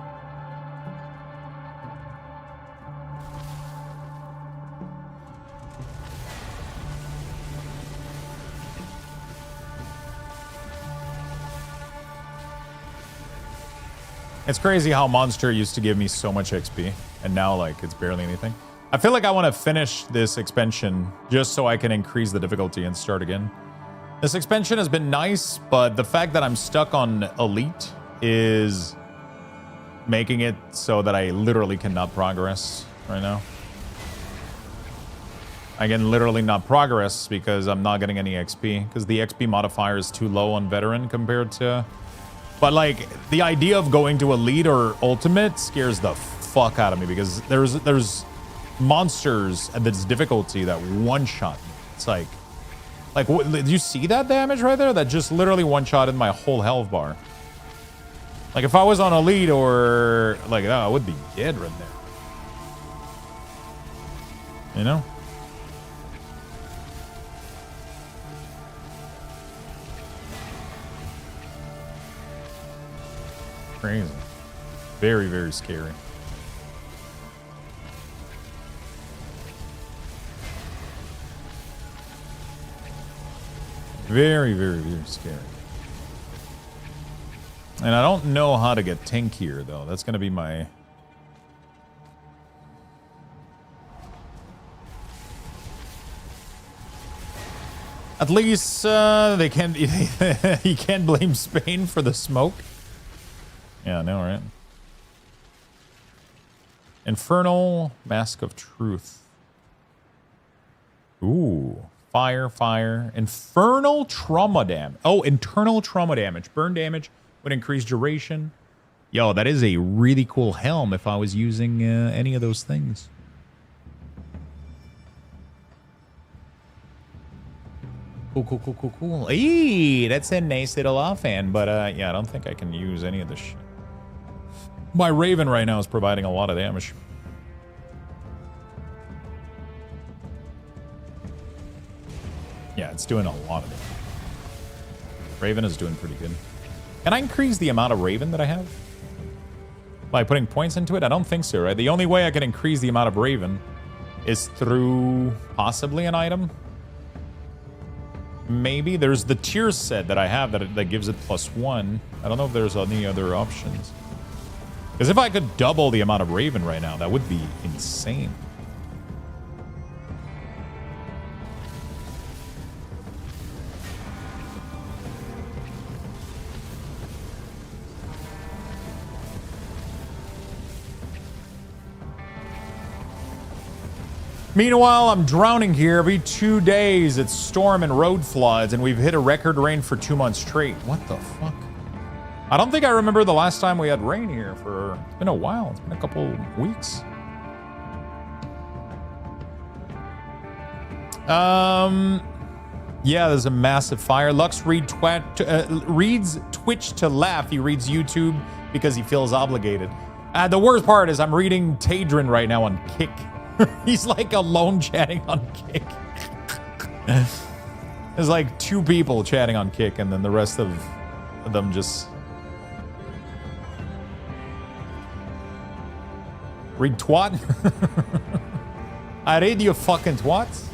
It's crazy how Monster used to give me so much XP, and now, like, it's barely anything. I feel like I want to finish this expansion just so I can increase the difficulty and start again. This expansion has been nice, but the fact that I'm stuck on Elite is making it so that I literally cannot progress right now. I can literally not progress because I'm not getting any XP, because the XP modifier is too low on Veteran compared to... But, like, the idea of going to Elite or Ultimate scares the fuck out of me, because there's monsters at this difficulty that one-shot me. It's like, did you see that damage right there? That just literally one-shotted my whole health bar. Like, if I was on Elite or, like, oh, I would be dead right there. You know? Crazy. Very, very scary. Very, very, very scary. And I don't know how to get tankier, though. That's going to be my... At least they can't... You can't blame Spain for the smoke. Yeah, I know, right? Infernal Mask of Truth. Ooh. Fire, fire. Infernal trauma damage. Oh, internal trauma damage. Burn damage with increased duration. Yo, that is a really cool helm if I was using any of those things. Cool, cool, cool, cool, cool. Eee, that's a nice little offhand, but yeah, I don't think I can use any of this shit. My Raven right now is providing a lot of damage. Yeah, it's doing a lot of damage. Raven is doing pretty good. Can I increase the amount of Raven that I have? By putting points into it? I don't think so, right? The only way I can increase the amount of Raven is through possibly an item. Maybe. There's the tier set that I have that gives it +1. I don't know if there's any other options. Because if I could double the amount of Raven right now, that would be insane. Meanwhile, I'm drowning here every 2 days. It's storm and road floods, and we've hit a record rain for 2 months straight. What the fuck? I don't think I remember the last time we had rain here for... It's been a while. It's been a couple weeks. Yeah, there's a massive fire. Lux reads Twitch to laugh. He reads YouTube because he feels obligated. The worst part is I'm reading Tadrin right now on Kick. He's like alone chatting on Kick. There's like 2 people chatting on Kick, and then the rest of them just read twat. I read you fucking twats.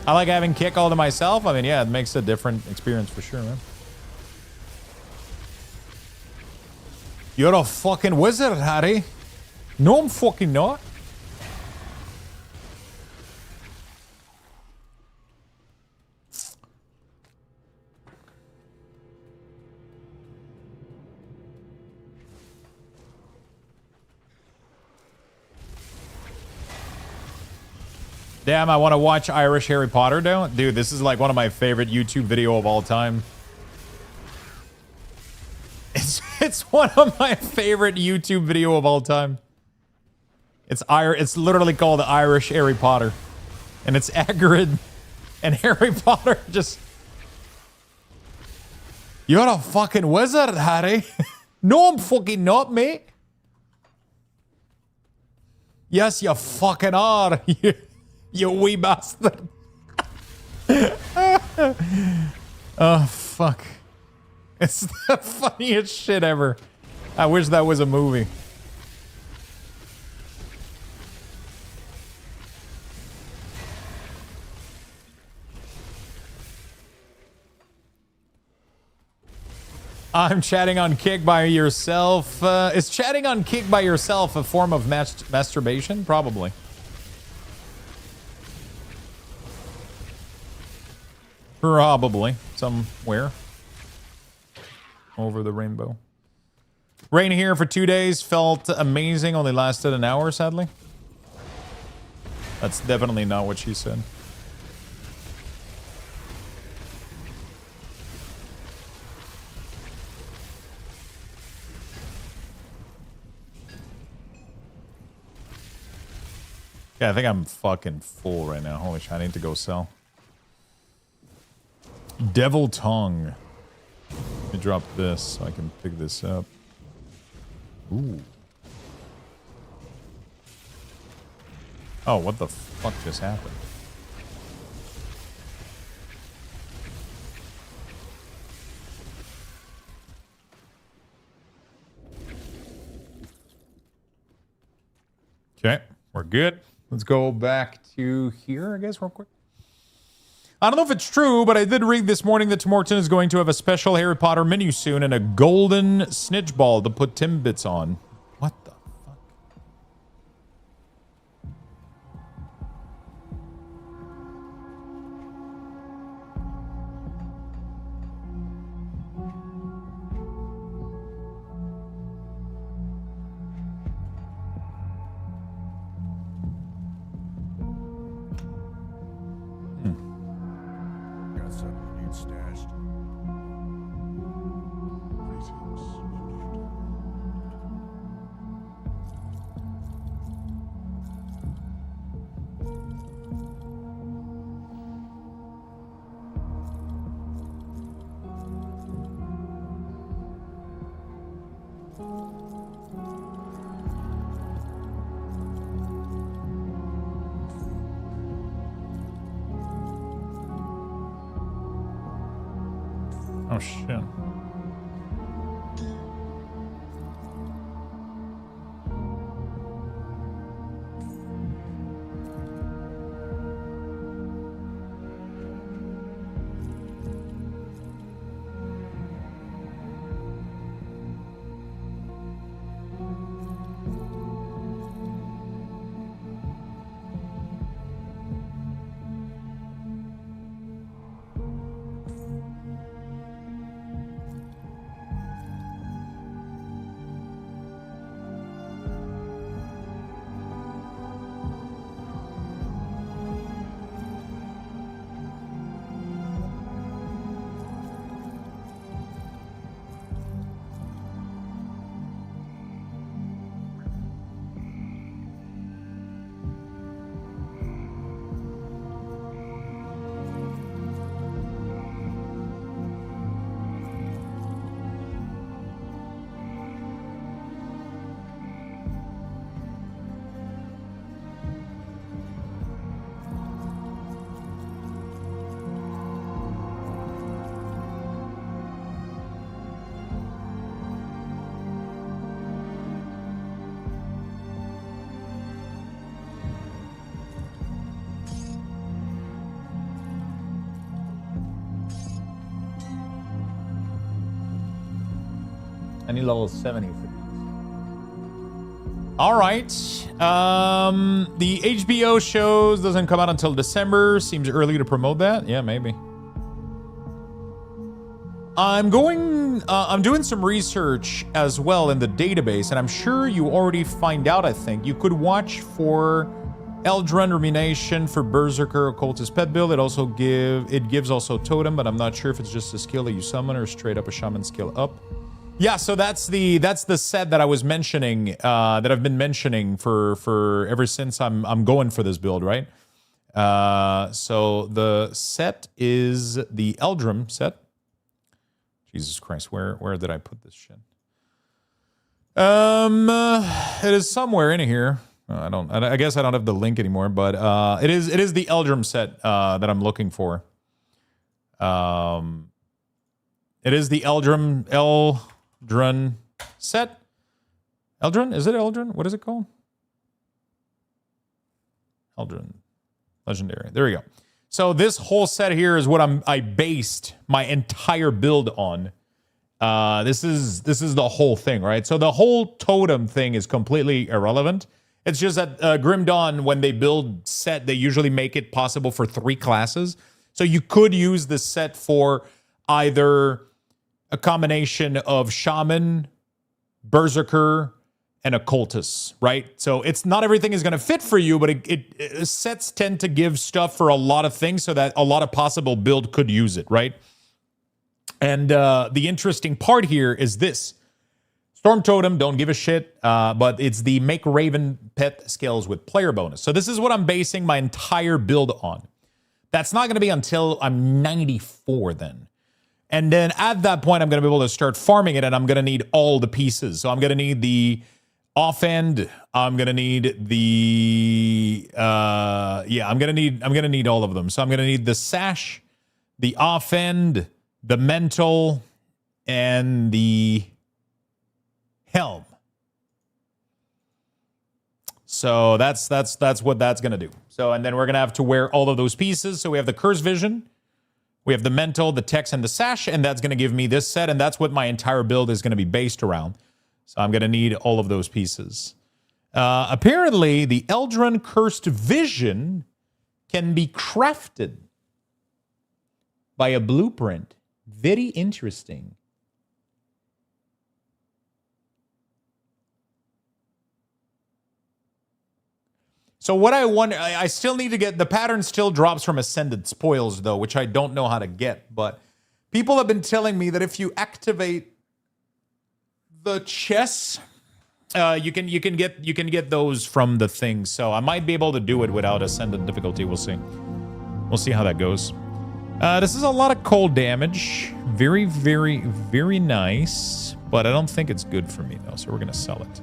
I like having Kick all to myself. I mean, yeah, it makes a different experience for sure, man. You're a fucking wizard, Harry. No, I'm fucking not. Damn, I want to watch Irish Harry Potter now. Dude, this is like one of my favorite YouTube video of all time. It's one of my favorite YouTube video of all time. It's literally called Irish Harry Potter. And it's Hagrid and Harry Potter just... You're a fucking wizard, Harry. No, I'm fucking not, mate. Yes, you fucking are. You wee bastard. Oh, fuck. It's the funniest shit ever. I wish that was a movie. I'm chatting on Kick by yourself. Is chatting on Kick by yourself a form of masturbation? Probably. Probably. Somewhere. Over the rainbow. Rain here for 2 days. Felt amazing. Only lasted an hour, sadly. That's definitely not what she said. Yeah, I think I'm fucking full right now. Holy shit, I need to go sell. Devil Tongue. Let me drop this so I can pick this up. Ooh. Oh, what the fuck just happened? Okay, we're good. Let's go back to here, I guess, real quick. I don't know if it's true, but I did read this morning that Morton is going to have a special Harry Potter menu soon and a golden snitch ball to put Timbits on. What the fuck? Got something you need stashed? Greetings, Lowlander. Oh, shit. I need level 70 for these. All right. The HBO shows doesn't come out until December. Seems early to promote that. Yeah, maybe. I'm doing some research as well in the database, and I'm sure you already find out, I think. You could watch for Eldrun Rumination for Berserker Occultist Pet build. It gives also Totem, but I'm not sure if it's just a skill that you summon or straight up a Shaman skill up. Yeah, so that's the set that I was mentioning, that I've been mentioning for ever since I'm going for this build, right? So the set is the Eldrum set. Jesus Christ, where did I put this shit? It is somewhere in here. I guess I don't have the link anymore, but it is the Eldrum set that I'm looking for. It is the Eldrum set. Eldrun? Is it Eldrun? What is it called? Eldrun. Legendary. There we go. So this whole set here is what I based my entire build on. This is the whole thing, right? So the whole totem thing is completely irrelevant. It's just that Grim Dawn, when they build set, they usually make it possible for 3 classes. So you could use this set for either a combination of Shaman, Berserker, and Occultist, right? So it's not everything is going to fit for you, but it sets tend to give stuff for a lot of things so that a lot of possible build could use it, right? And the interesting part here is this. Storm Totem, don't give a shit, but it's the Make Raven pet skills with player bonus. So this is what I'm basing my entire build on. That's not going to be until I'm 94 then. And then at that point, I'm going to be able to start farming it, and I'm going to need all the pieces. So I'm going to need the offend. I'm going to need the I'm going to need all of them. So I'm going to need the sash, the offend, the mental, and the helm. So that's what that's going to do. So, and then we're going to have to wear all of those pieces. So we have the curse vision, We have the mental, the text, and the sash, and that's going to give me this set, and that's what my entire build is going to be based around. So I'm going to need all of those pieces. Apparently, the Eldron Cursed Vision can be crafted by a blueprint. Very interesting. So what I wonder, I still need to get, the pattern still drops from Ascended Spoils though, which I don't know how to get, but people have been telling me that if you activate the chests, you can get those from the thing. So I might be able to do it without Ascended difficulty. We'll see. We'll see how that goes. This is a lot of cold damage. Very, very, very nice, but I don't think it's good for me though, so we're gonna sell it.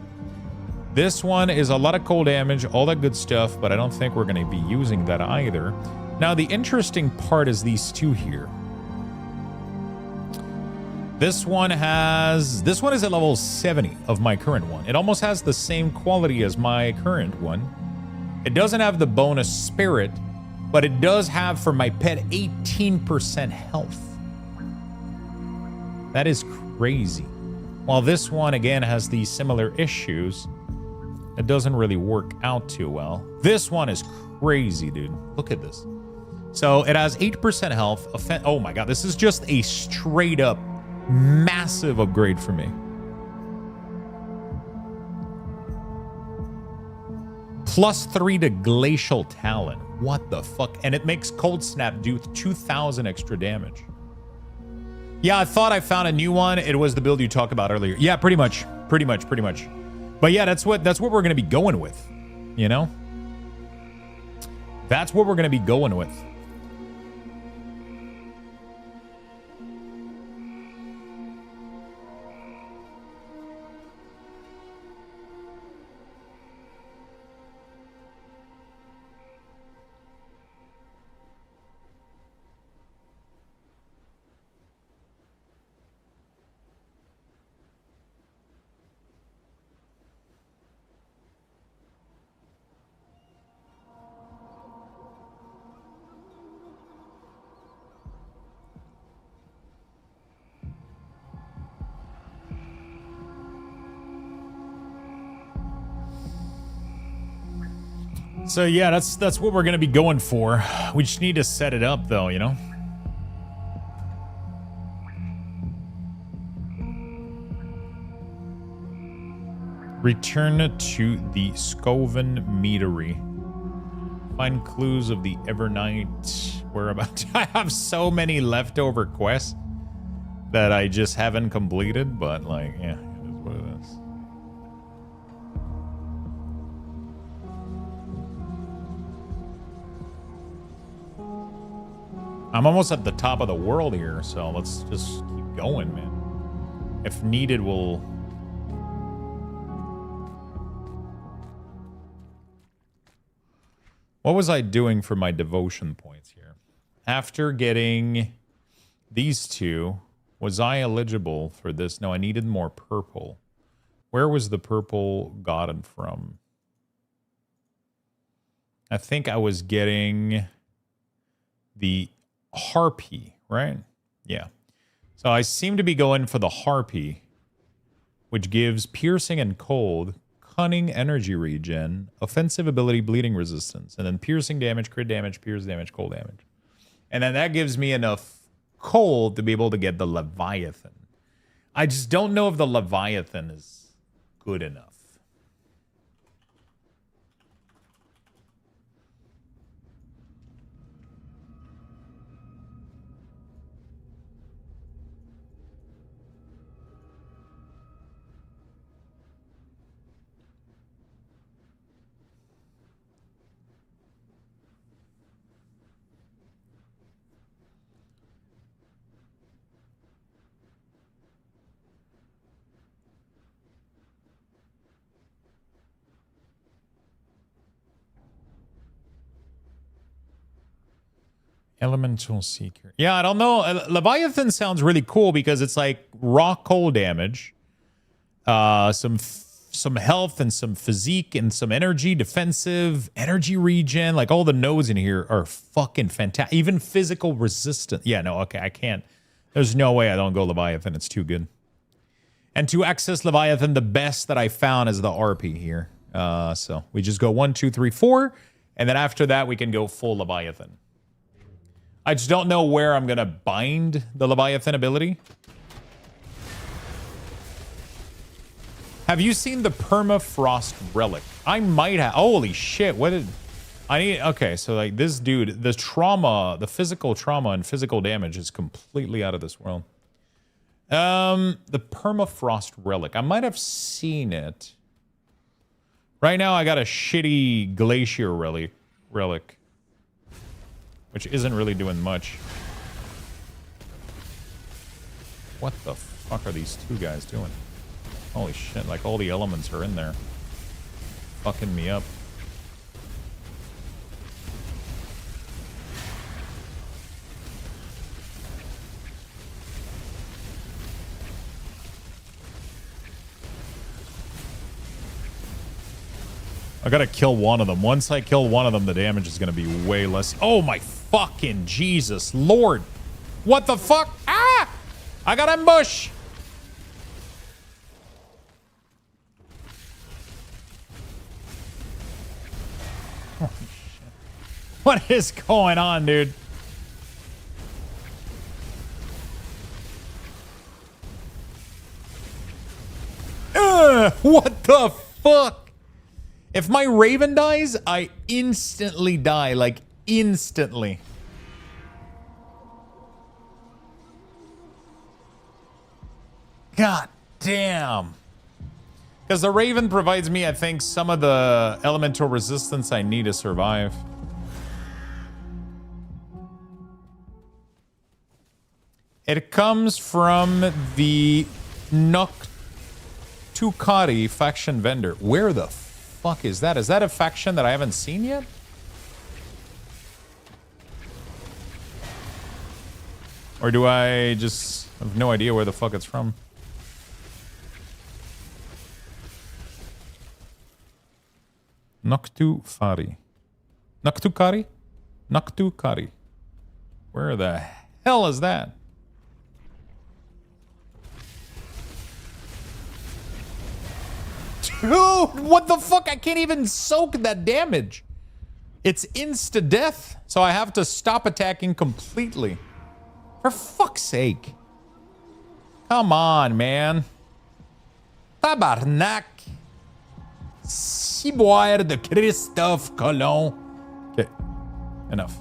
This one is a lot of cold damage, all that good stuff, but I don't think we're going to be using that either. Now, the interesting part is these two here. This one is at level 70 of my current one. It almost has the same quality as my current one. It doesn't have the bonus spirit, but it does have, for my pet, 18% health. That is crazy. While this one, again, has these similar issues, it doesn't really work out too well. This one is crazy, dude. Look at this. So it has 8% health. Oh my god, this is just a straight up massive upgrade for me. +3 to Glacial Talon. What the fuck? And it makes Cold Snap do 2,000 extra damage. Yeah, I thought I found a new one. It was the build you talked about earlier. Yeah, pretty much. But yeah, that's what we're going to be going with, you know? That's what we're going to be going with. So yeah, that's what we're gonna be going for. We just need to set it up though, you know? Return to the Scoven Meadery. Find clues of the Evernight whereabouts. I have so many leftover quests that I just haven't completed, but like, yeah, it is what it is. I'm almost at the top of the world here, so let's just keep going, man. If needed, we'll... What was I doing for my devotion points here? After getting these two, was I eligible for this? No, I needed more purple. Where was the purple gotten from? I think I was getting the Harpy, right? Yeah. So I seem to be going for the Harpy, which gives piercing and cold, cunning energy regen, offensive ability, bleeding resistance, and then piercing damage, crit damage, pierce damage, cold damage. And then that gives me enough cold to be able to get the Leviathan. I just don't know if the Leviathan is good enough. Elemental Seeker. Yeah, I don't know. Leviathan sounds really cool because it's like raw cold damage, some some health and some physique and some energy, defensive, energy regen. Like all the nodes in here are fucking fantastic. Even physical resistance. Yeah, no, okay, I can't. There's no way I don't go Leviathan. It's too good. And to access Leviathan, the best that I found is the RP here. So we just go 1, 2, 3, 4. And then after that, we can go full Leviathan. I just don't know where I'm going to bind the Leviathan ability. Have you seen the Permafrost Relic? I might have. Holy shit. What did... I need... Okay, so like this dude, the trauma, the physical trauma and physical damage is completely out of this world. The Permafrost Relic. I might have seen it. Right now, I got a shitty Glacier Relic. Which isn't really doing much. What the fuck are these two guys doing? Holy shit, like all the elements are in there. Fucking me up. I gotta kill one of them. Once I kill one of them, the damage is gonna be way less. Oh my fucking Jesus Lord. What the fuck? Ah! I got ambush! Holy shit. What is going on, dude? What the fuck? If my Raven dies, I instantly die. Like, instantly. God damn. Because the Raven provides me, I think, some of the elemental resistance I need to survive. It comes from the Noctukari faction vendor. Where the fuck is that? Is that a faction that I haven't seen yet? Or do I just have no idea where the fuck it's from? Noctukari. Noctukari? Noctukari. Where the hell is that? Dude, what the fuck? I can't even soak that damage. It's insta-death, so I have to stop attacking completely. For fuck's sake. Come on, man. Tabarnak. Ciboire de Christophe Colomb. Okay, enough.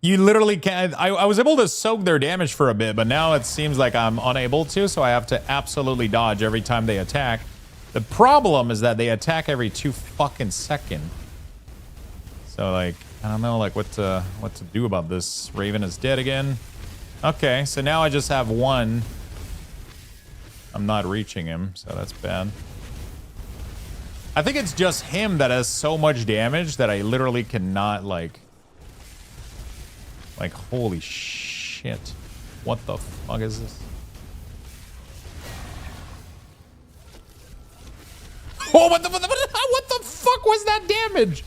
You literally can't. I was able to soak their damage for a bit, but now it seems like I'm unable to, so I have to absolutely dodge every time they attack. The problem is that they attack every 2 fucking seconds. So like, I don't know like what to do about this. Raven is dead again. Okay, so now I just have one. I'm not reaching him, so that's bad. I think it's just him that has so much damage that I literally cannot like holy shit. What the fuck is this? Oh, what the fuck was that damage?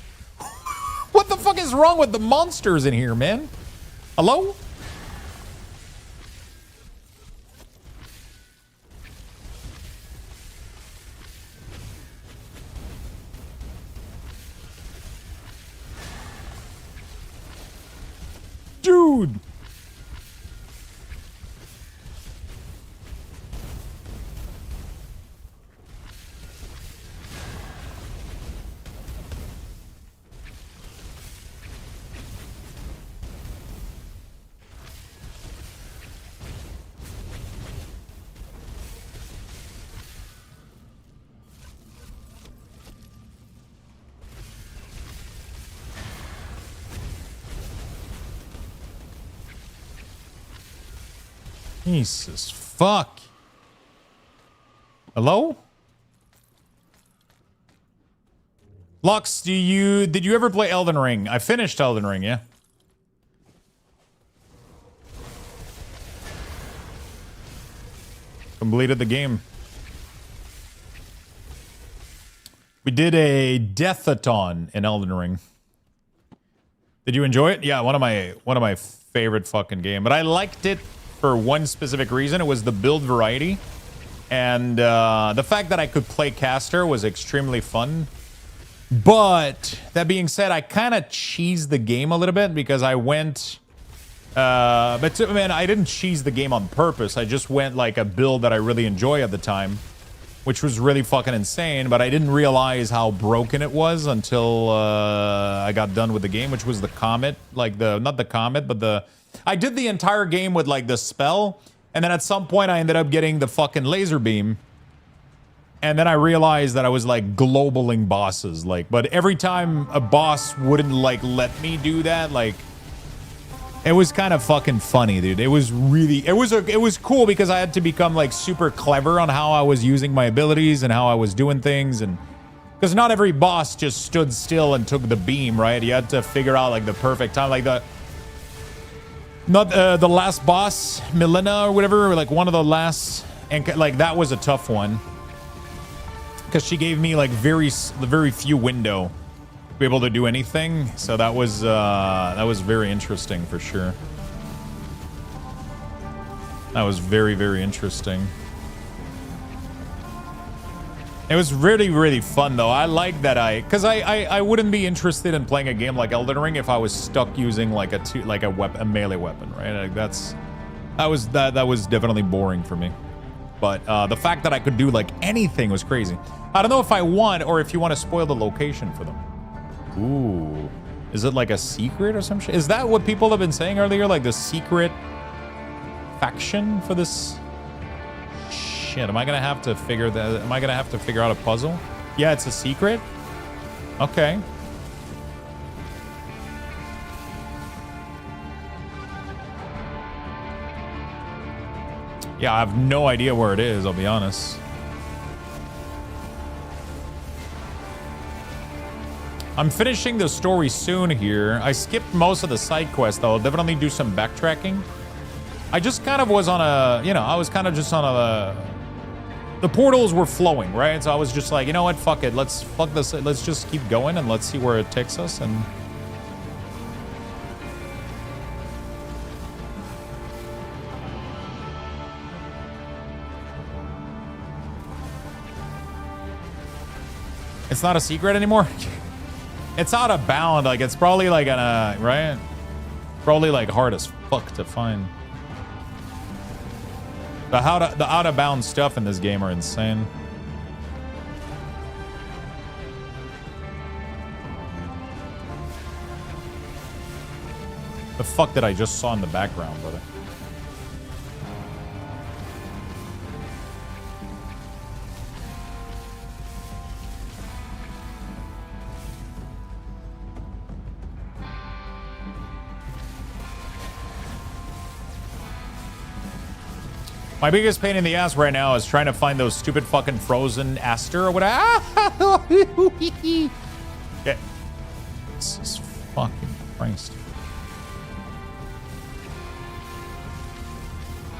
What the fuck is wrong with the monsters in here, man? Hello? Dude. Jesus fuck. Hello? Lux, did you ever play Elden Ring? I finished Elden Ring, yeah. Completed the game. We did a deathathon in Elden Ring. Did you enjoy it? Yeah, one of my favorite fucking game. But I liked it for one specific reason. It was the build variety. And the fact that I could play caster was extremely fun. But that being said, I kind of cheesed the game a little bit because I went... man, I didn't cheese the game on purpose. I just went like a build that I really enjoy at the time, which was really fucking insane. But I didn't realize how broken it was until I got done with the game, which was the comet. Like not the comet, but I did the entire game with like the spell. And then at some point I ended up getting the fucking laser beam. And then I realized that I was like globaling bosses. Like, but every time a boss wouldn't like let me do that, like, it was kind of fucking funny, dude. It was really, it was cool because I had to become like super clever on how I was using my abilities and how I was doing things. And because not every boss just stood still and took the beam, right? You had to figure out like the perfect time, like the last boss, Milena or whatever, or like one of the last, and like that was a tough one because she gave me like very few window to be able to do anything. So that was very interesting for sure. That was very, very interesting. It was really, really fun though. I like that because I wouldn't be interested in playing a game like Elden Ring if I was stuck using like a melee weapon, right? Like that was definitely boring for me. But the fact that I could do like anything was crazy. I don't know if I want or if you want to spoil the location for them. Ooh, is it like a secret or some shit? Is that what people have been saying earlier? Like the secret faction for this? Shit, am I gonna have to figure that? Am I gonna have to figure out a puzzle? Yeah, it's a secret. Okay. Yeah, I have no idea where it is, I'll be honest. I'm finishing the story soon here. I skipped most of the side quests, though. I'll definitely do some backtracking. I just kind of was on a, I was kind of just on a... The portals were flowing, right? So I was just like, you know what? Fuck it. Fuck this. Let's just keep going and let's see where it takes us. And it's not a secret anymore. It's out of bound. Like it's probably like right? Probably like hard as fuck to find. The out of bound stuff in this game are insane. The fuck did I just saw in the background, brother? My biggest pain in the ass right now is trying to find those stupid fucking frozen Aster or whatever. Okay. Jesus fucking Christ.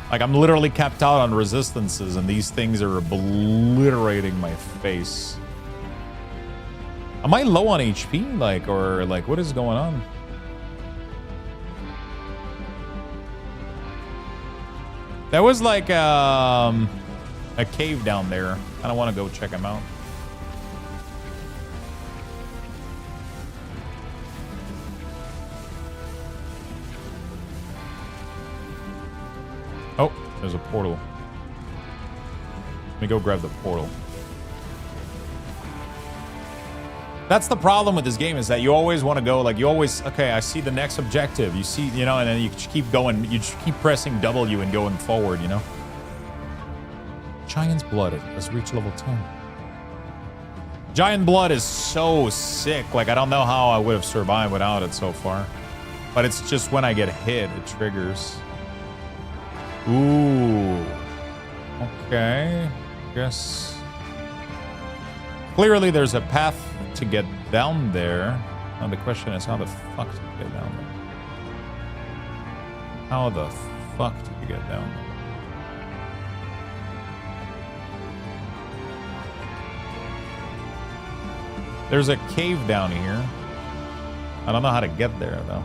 Like, I'm literally capped out on resistances, and these things are obliterating my face. Am I low on HP? Like, or like, what is going on? There was like a cave down there. I don't want to go check him out. Oh, there's a portal. Let me go grab the portal. That's the problem with this game, is that you always want to go, like, you always, okay, I see the next objective. You see, and then you keep going. You just keep pressing W and going forward, Giant's Blood. Let's reach level 10. Giant Blood is so sick. Like, I don't know how I would have survived without it so far. But it's just when I get hit, it triggers. Ooh. Okay. Guess. Clearly, there's a path to get down there. Now the question is, how the fuck to get down there? How the fuck did you get down there? There's a cave down here. I don't know how to get there, though.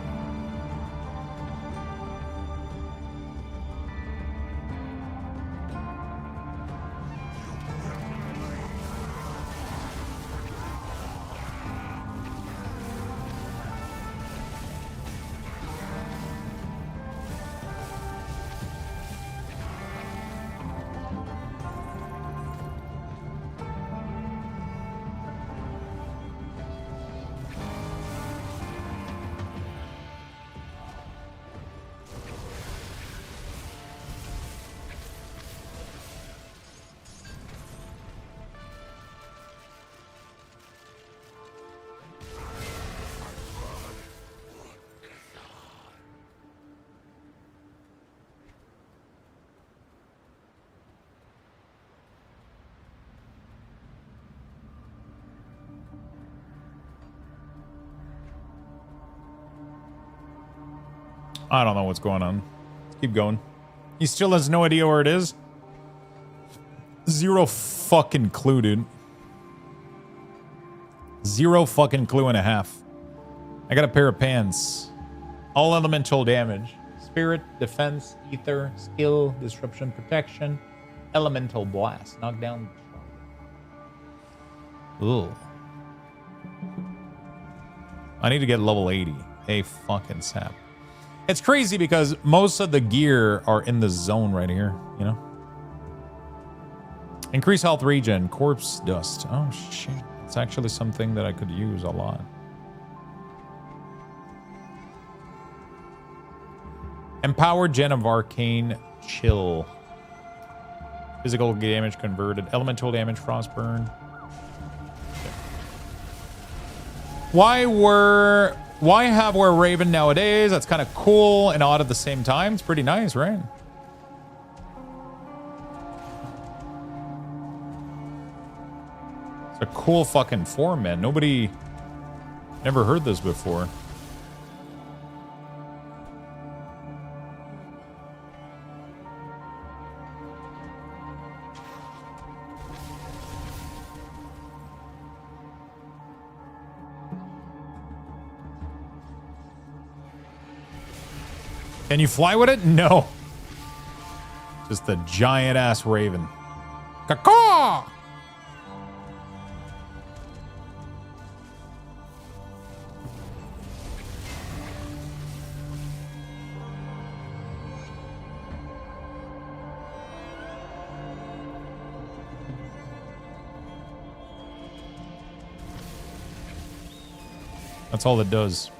I don't know what's going on. Let's keep going. He still has no idea where it is. Zero fucking clue, dude. Zero fucking clue and a half. I got a pair of pants. All elemental damage. Spirit, defense, ether, skill, disruption, protection, elemental blast. Knockdown. Ooh. I need to get level 80. A fucking sap. It's crazy because most of the gear are in the zone right here, you know? Increase health regen, corpse dust. Oh, shit. It's actually something that I could use a lot. Empowered Gen of Arcane Chill. Physical damage converted. Elemental damage, Frostburn. Why have Wereraven nowadays? That's kind of cool and odd at the same time. It's pretty nice, right? It's a cool fucking form, man. Nobody never heard this before. Can you fly with it? No. Just a giant ass raven. Caw-caw! That's all it does.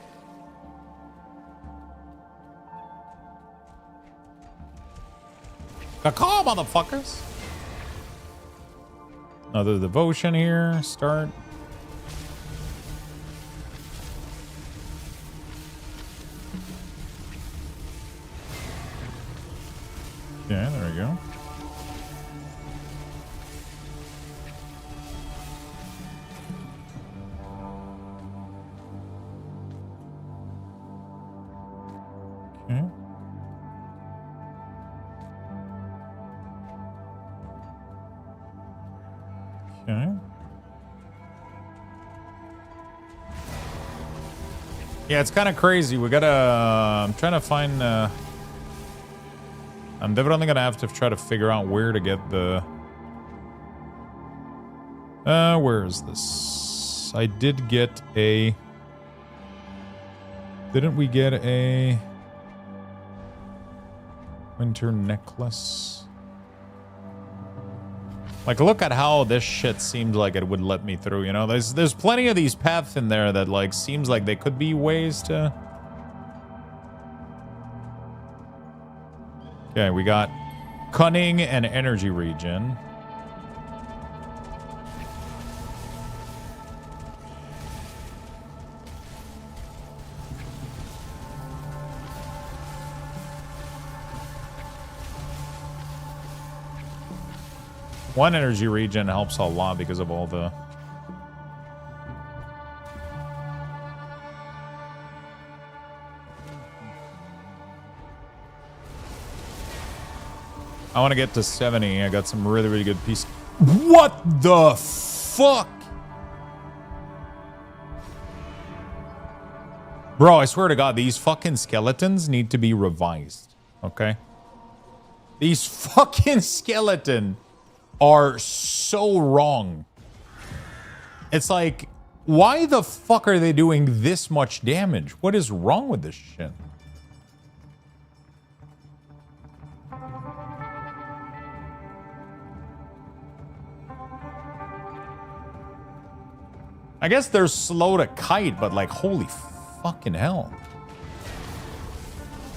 Caw, motherfuckers. Another devotion here. Start. Yeah, there we go. Okay. Okay. Yeah, it's kind of crazy. We gotta. I'm trying to find. I'm definitely gonna have to try to figure out where to get the. Where is this? I did get a. Didn't we get a winter necklace? Like, look at how this shit seemed like it would let me through, you know? There's plenty of these paths in there that, like, seems like they could be ways to... Okay, we got cunning and energy regen. One energy regen helps a lot because of all the I want to get to 70. I got some really, really good pieces. What the fuck? Bro, I swear to God, these fucking skeletons need to be revised. Okay? These fucking skeletons are so wrong. It's like, why the fuck are they doing this much damage? What is wrong with this shit? I guess they're slow to kite, but like, holy fucking hell.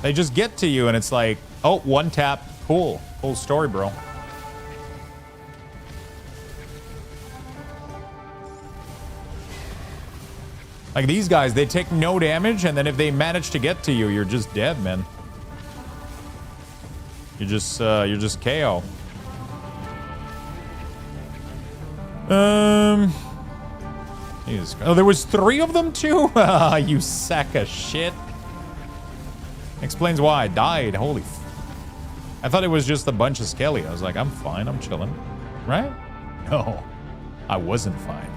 They just get to you and it's like, oh, one tap. Cool. Cool story, bro. Like these guys, they take no damage, and then if they manage to get to you, you're just dead, man. You're just KO. Jesus. Oh, there was 3 of them too? You sack of shit. Explains why I died. Holy I thought it was just a bunch of skelly. I was like, I'm fine, I'm chilling. Right? No, I wasn't fine.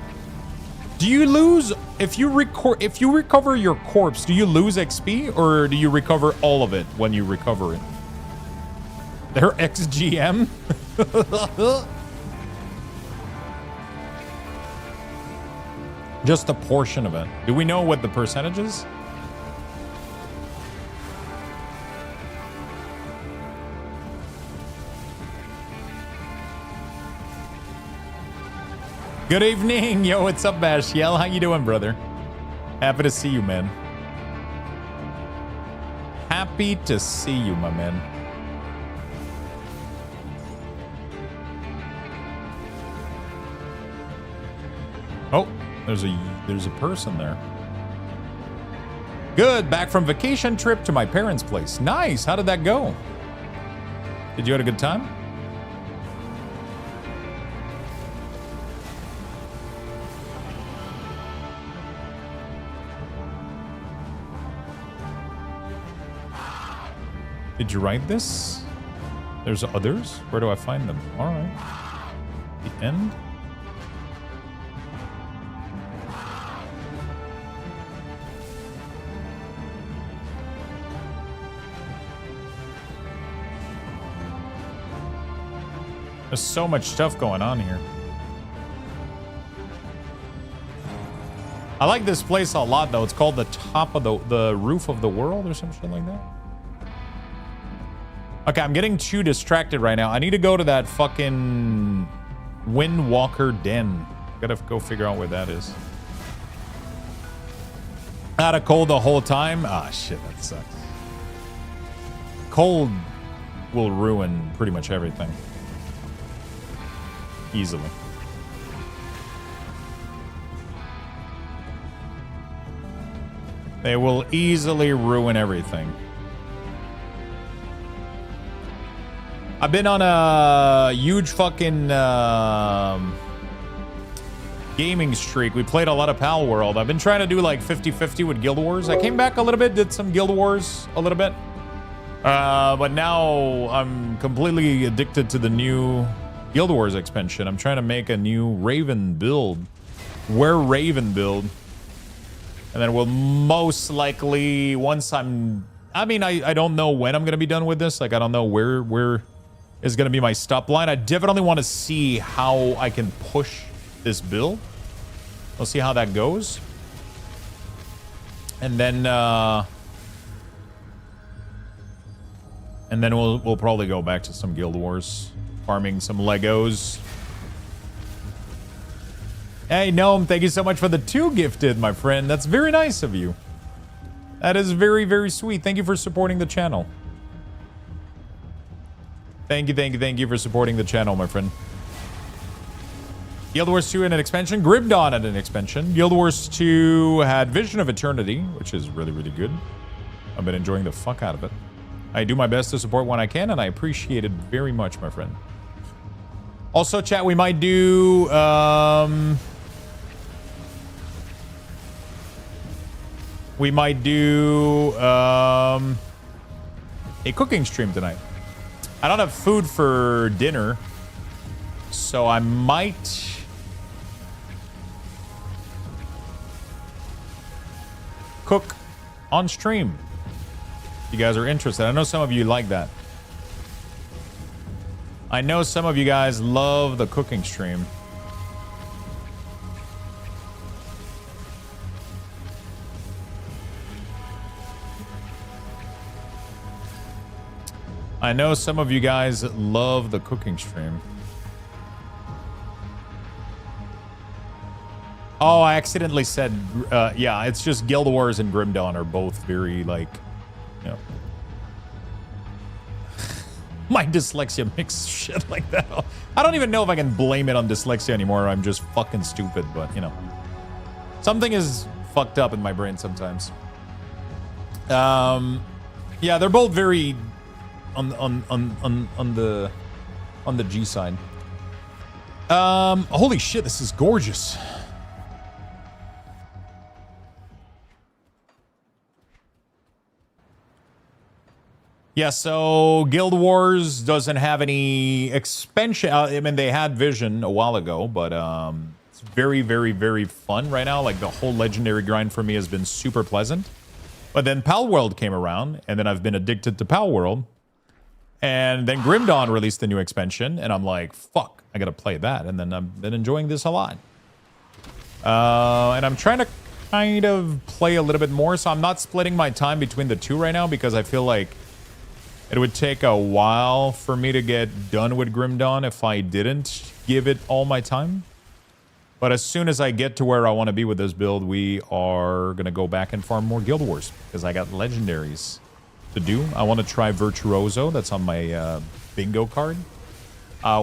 Do you lose if you recover your corpse, do you lose XP or do you recover all of it when you recover it? They're XGM? Just a portion of it. Do we know what the percentage is? Good evening. Yo, what's up, Bashiel? How you doing, brother? Happy to see you, man. Happy to see you, my man. Oh, there's a person there. Good. Back from vacation trip to my parents' place. Nice. How did that go? Did you have a good time? Did you write this? There's others? Where do I find them? All right. The end? There's so much stuff going on here. I like this place a lot, though. It's called the top of the roof of the world or some shit like that. Okay, I'm getting too distracted right now. I need to go to that fucking Windwalker Den. Gotta go figure out where that is. Out of cold the whole time? Ah, shit, that sucks. Cold will ruin pretty much everything. Easily. They will easily ruin everything. I've been on a huge fucking gaming streak. We played a lot of Pal World. I've been trying to do like 50-50 with Guild Wars. I came back a little bit, did some Guild Wars a little bit. But now I'm completely addicted to the new Guild Wars expansion. I'm trying to make a new Raven build. Wereraven build. And then we'll most likely, once I don't know when I'm going to be done with this. Like, I don't know where is going to be my stop line. I definitely want to see how I can push this build. We'll see how that goes. And then we'll probably go back to some Guild Wars, farming some Legos. Hey, Gnome, thank you so much for the 2 gifted, my friend. That's very nice of you. That is very, very sweet. Thank you for supporting the channel. Thank you for supporting the channel, my friend. Guild Wars 2 had an expansion. Grim Dawn had an expansion. Guild Wars 2 had Vision of Eternity, which is really, really good. I've been enjoying the fuck out of it. I do my best to support when I can, and I appreciate it very much, my friend. Also, chat, we might do... we might do a cooking stream tonight. I don't have food for dinner, so I might cook on stream. If you guys are interested. I know some of you like that. I know some of you guys love the cooking stream. I know some of you guys love the cooking stream. Oh, I accidentally said, yeah, it's just Guild Wars and Grim Dawn are both very, like, you know. My dyslexia makes shit like that. I don't even know if I can blame it on dyslexia anymore. I'm just fucking stupid, but, you know. Something is fucked up in my brain sometimes. Yeah, they're both very on the G side. Holy shit, this is gorgeous. Yeah, so Guild Wars doesn't have any expansion. I mean, they had Vision a while ago, but it's very, very, very fun right now. Like, the whole legendary grind for me has been super pleasant. But then Pal World came around, and then I've been addicted to Pal World. And then Grim Dawn released a new expansion, and I'm like, fuck, I gotta play that. And then I've been enjoying this a lot. And I'm trying to kind of play a little bit more, so I'm not splitting my time between the two right now because I feel like it would take a while for me to get done with Grim Dawn if I didn't give it all my time. But as soon as I get to where I want to be with this build, we are going to go back and farm more Guild Wars because I got legendaries to do. I want to try Virtuoso. That's on my bingo card. I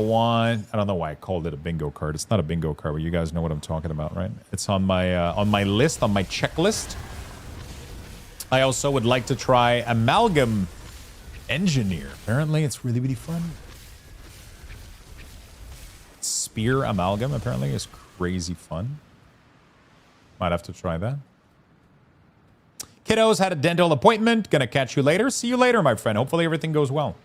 don't know why I called it a bingo card. It's not a bingo card, but you guys know what I'm talking about, right? It's on my list, on my checklist. I also would like to try Amalgam Engineer. Apparently, it's really, really fun. Spear Amalgam, apparently, is crazy fun. Might have to try that. Kiddos had a dental appointment. Gonna catch you later. See you later, my friend. Hopefully everything goes well.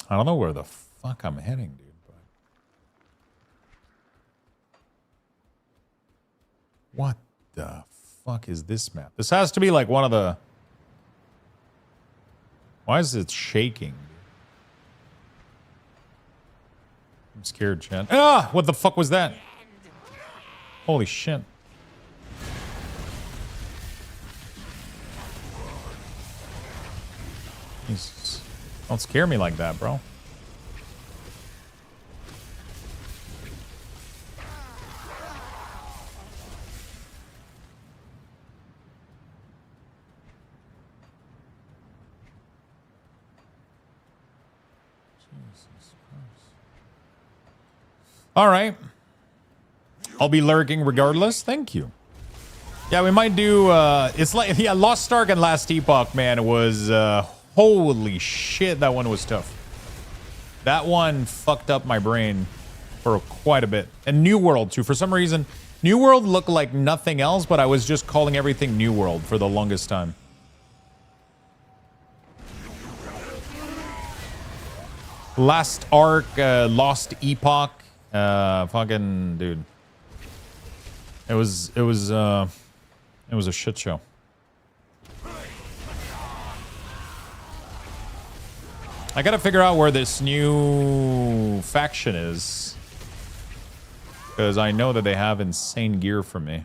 I don't know where the fuck I'm heading, dude. But what the fuck is this map? This has to be like one of the... Why is it shaking? I'm scared, Chad. Ah! What the fuck was that? Holy shit. Jesus. Don't scare me like that, bro. All right. I'll be lurking regardless. Thank you. Yeah, we might do... it's like... Yeah, Lost Ark and Last Epoch, man, it was... holy shit, that one was tough. That one fucked up my brain for quite a bit. And New World, too. For some reason, New World looked like nothing else, but I was just calling everything New World for the longest time. Last Ark, Lost Epoch. Fucking dude. It was a shit show. I gotta figure out where this new faction is, because I know that they have insane gear for me.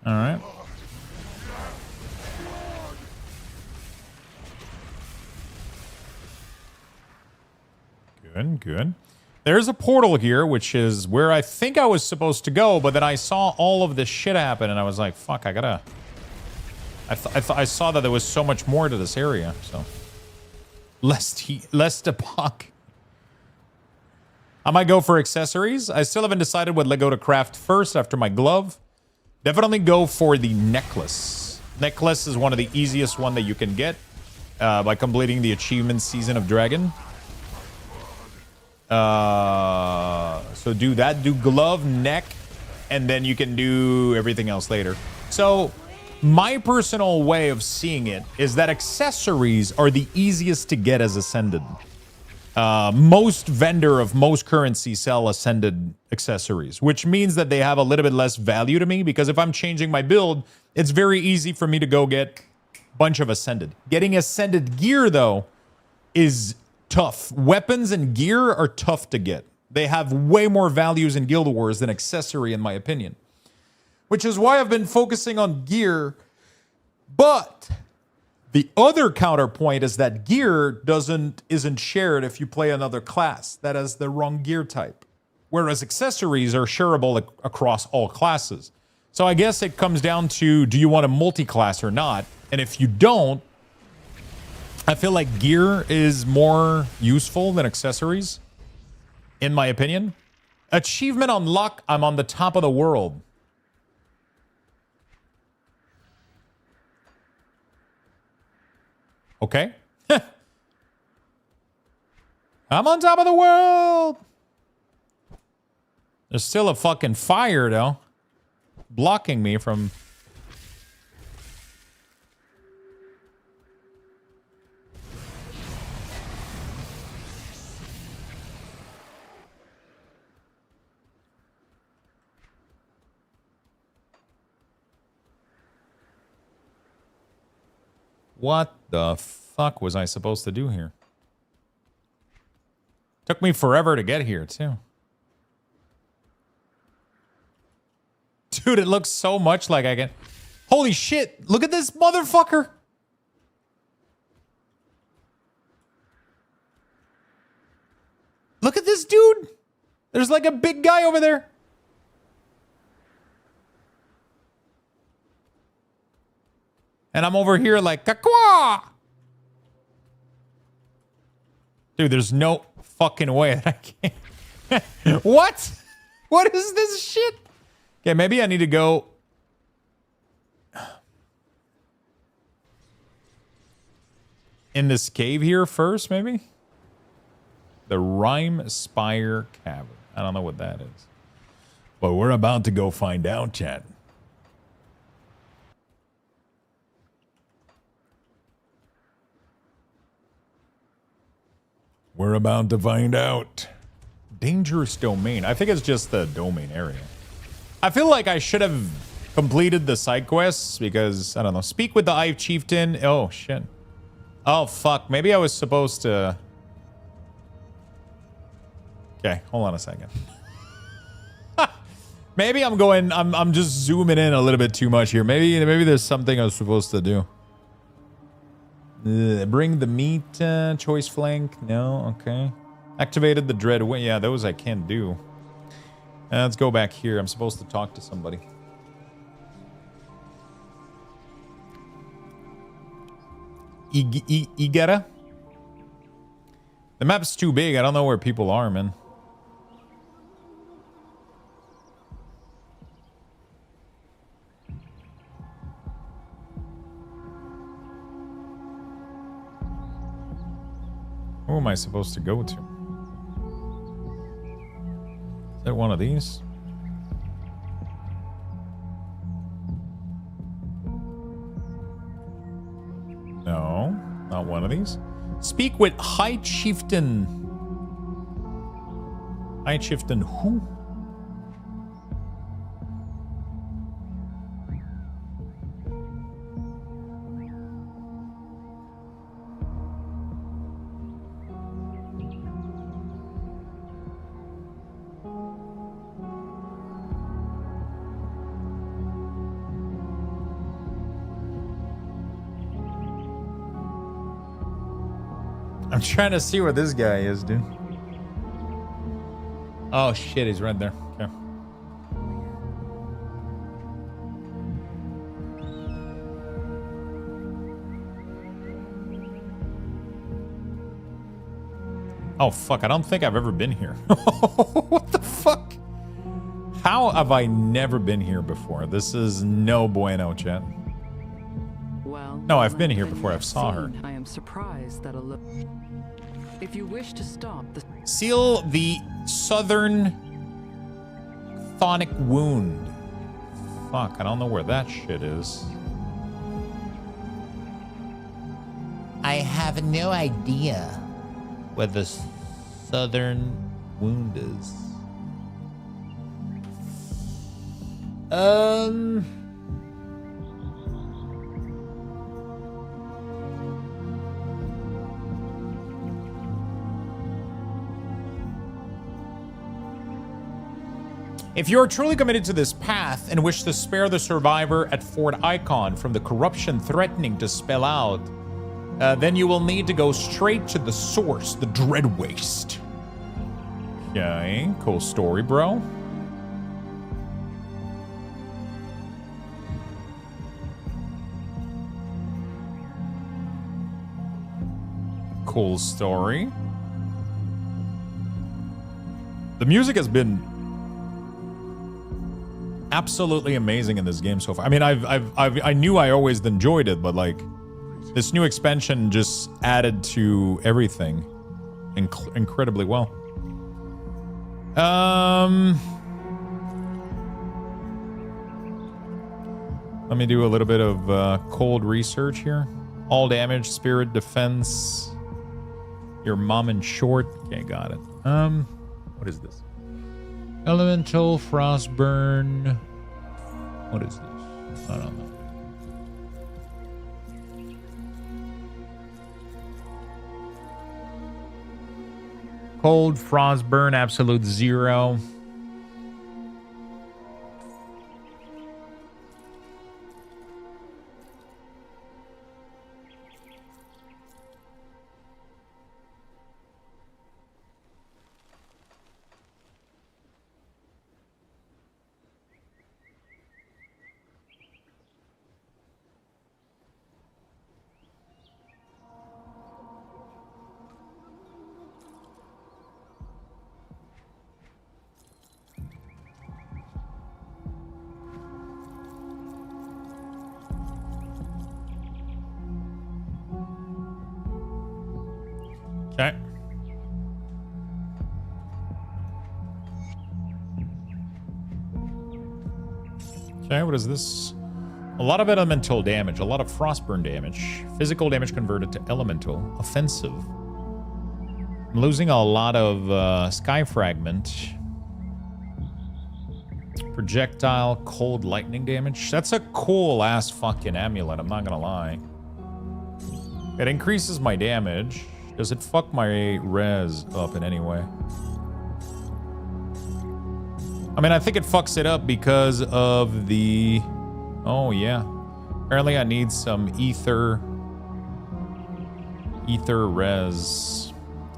All right. Good, good. There's a portal here, which is where I think I was supposed to go, but then I saw all of this shit happen, and I was like, fuck, I gotta... I saw that there was so much more to this area, so... Lest Epoch. I might go for accessories. I still haven't decided what Lego to craft first after my glove. Definitely go for the necklace. Necklace is one of the easiest one that you can get by completing the achievement Season of Dragon. So do that. Do glove, neck, and then you can do everything else later. So my personal way of seeing it is that accessories are the easiest to get as Ascended. Most vendor of most currency sell Ascended accessories, which means that they have a little bit less value to me, because if I'm changing my build, it's very easy for me to go get a bunch of Ascended. Getting Ascended gear, though, is tough. Weapons and gear are tough to get. They have way more values in Guild Wars than accessory, in my opinion. Which is why I've been focusing on gear. But the other counterpoint is that gear isn't shared if you play another class that has the wrong gear type. Whereas accessories are shareable across all classes. So I guess it comes down to, do you want a multi-class or not? And if you don't, I feel like gear is more useful than accessories, in my opinion. Achievement on luck, I'm on the top of the world. Okay. I'm on top of the world. There's still a fucking fire, though, blocking me from... What the fuck was I supposed to do here? Took me forever to get here, too. Dude, it looks so much like I can... Holy shit, look at this motherfucker! Look at this dude! There's like a big guy over there. And I'm over here like, kakwa! Dude, there's no fucking way that I can't. What? What is this shit? Okay, maybe I need to go... in this cave here first, maybe? The Rime Spire Cavern. I don't know what that is. But we're about to go find out, chat. We're about to find out. Dangerous domain. I think it's just the domain area. I feel like I should have completed the side quests because, I don't know. Speak with the Eye Chieftain. Oh, shit. Oh, fuck. Maybe I was supposed to... Okay, hold on a second. Maybe I'm going... I'm just zooming in a little bit too much here. Maybe there's something I was supposed to do. Bring the meat, choice flank. No, okay. Activated the dread. Yeah, those I can't do. Let's go back here. I'm supposed to talk to somebody. Igera? The map's too big. I don't know where people are, man. Who am I supposed to go to? Is that one of these? No, not one of these. Speak with High Chieftain. High Chieftain who? I'm trying to see where this guy is, dude. Oh shit, he's right there. Okay. Oh, fuck. I don't think I've ever been here. What the fuck? How have I never been here before? This is no bueno, chat. Well, No, I've been here than before. you I've have saw her. seen, I am surprised that if you wish to stop the Seal the southern chthonic wound. Fuck, I don't know where that shit is. I have no idea where the southern wound is. If you are truly committed to this path and wish to spare the survivor at Fort Icon from the corruption threatening to spill out, then you will need to go straight to the source, the Dread Waste. Okay, cool story, bro. Cool story. The music has been absolutely amazing in this game so far. I mean, I knew I always enjoyed it, but like this new expansion just added to everything incredibly well. Let me do a little bit of cold research here. All damage, spirit, defense. Your mom in short. Okay, got it. What is this? Elemental, Frostburn. What is this? I don't know. Cold, Frostburn, Absolute Zero. Okay. Okay, what is this? A lot of elemental damage, a lot of frostburn damage, physical damage converted to elemental, offensive. I'm losing a lot of sky fragment, projectile, cold lightning damage. That's a cool ass fucking amulet, I'm not gonna lie. It increases my damage. Does it fuck my res up in any way? I mean, I think it fucks it up because of the... Oh, yeah. Apparently I need some ether res.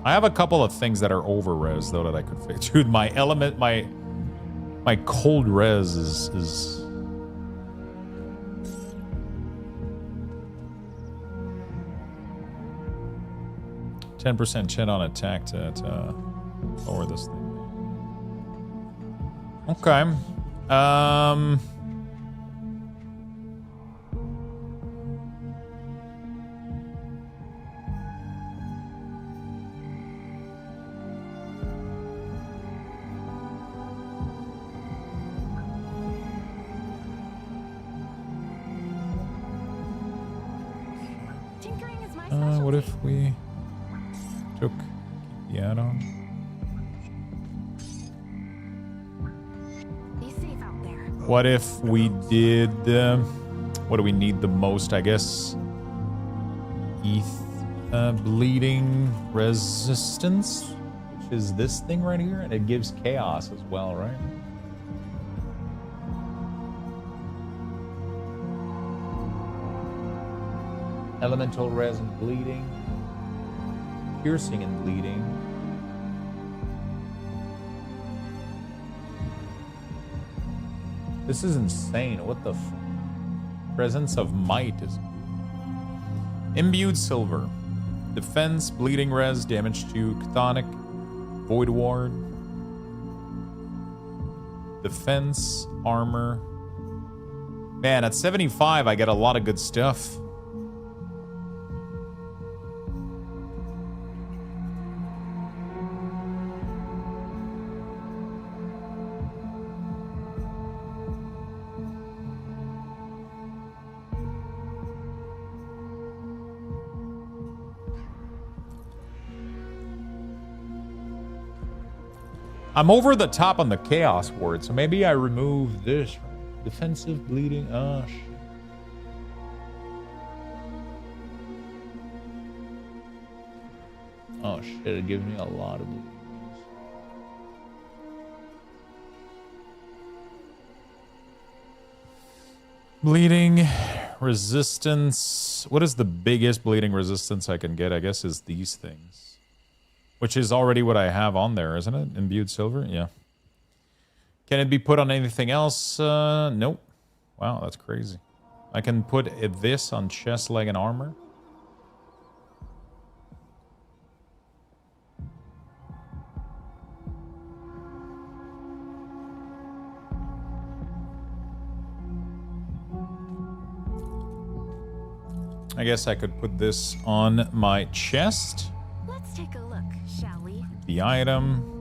I have a couple of things that are over res, though, that I could fix. Dude, my element, my cold res is 10% chin on attack to lower this thing. Okay. Tinkering is my specialty. What if we took the add-on? Be safe out there. What if we did... what do we need the most, I guess? Bleeding resistance, which is this thing right here, and it gives chaos as well, right? Elemental res and bleeding. Piercing and bleeding. This is insane. What the Presence of might is imbued silver. Defense, bleeding res, damage to chthonic, void ward. Defense, armor. Man, at 75, I get a lot of good stuff. I'm over the top on the chaos ward, so maybe I remove this. Defensive bleeding. Oh, shit. Oh, shit. It gives me a lot of bleeding. Bleeding resistance. What is the biggest bleeding resistance I can get? I guess is these things. Which is already what I have on there, isn't it? Imbued silver? Yeah. Can it be put on anything else? Nope. Wow, that's crazy. I can put this on chest, leg, and armor. I guess I could put this on my chest. Let's take a look, shall we? The item.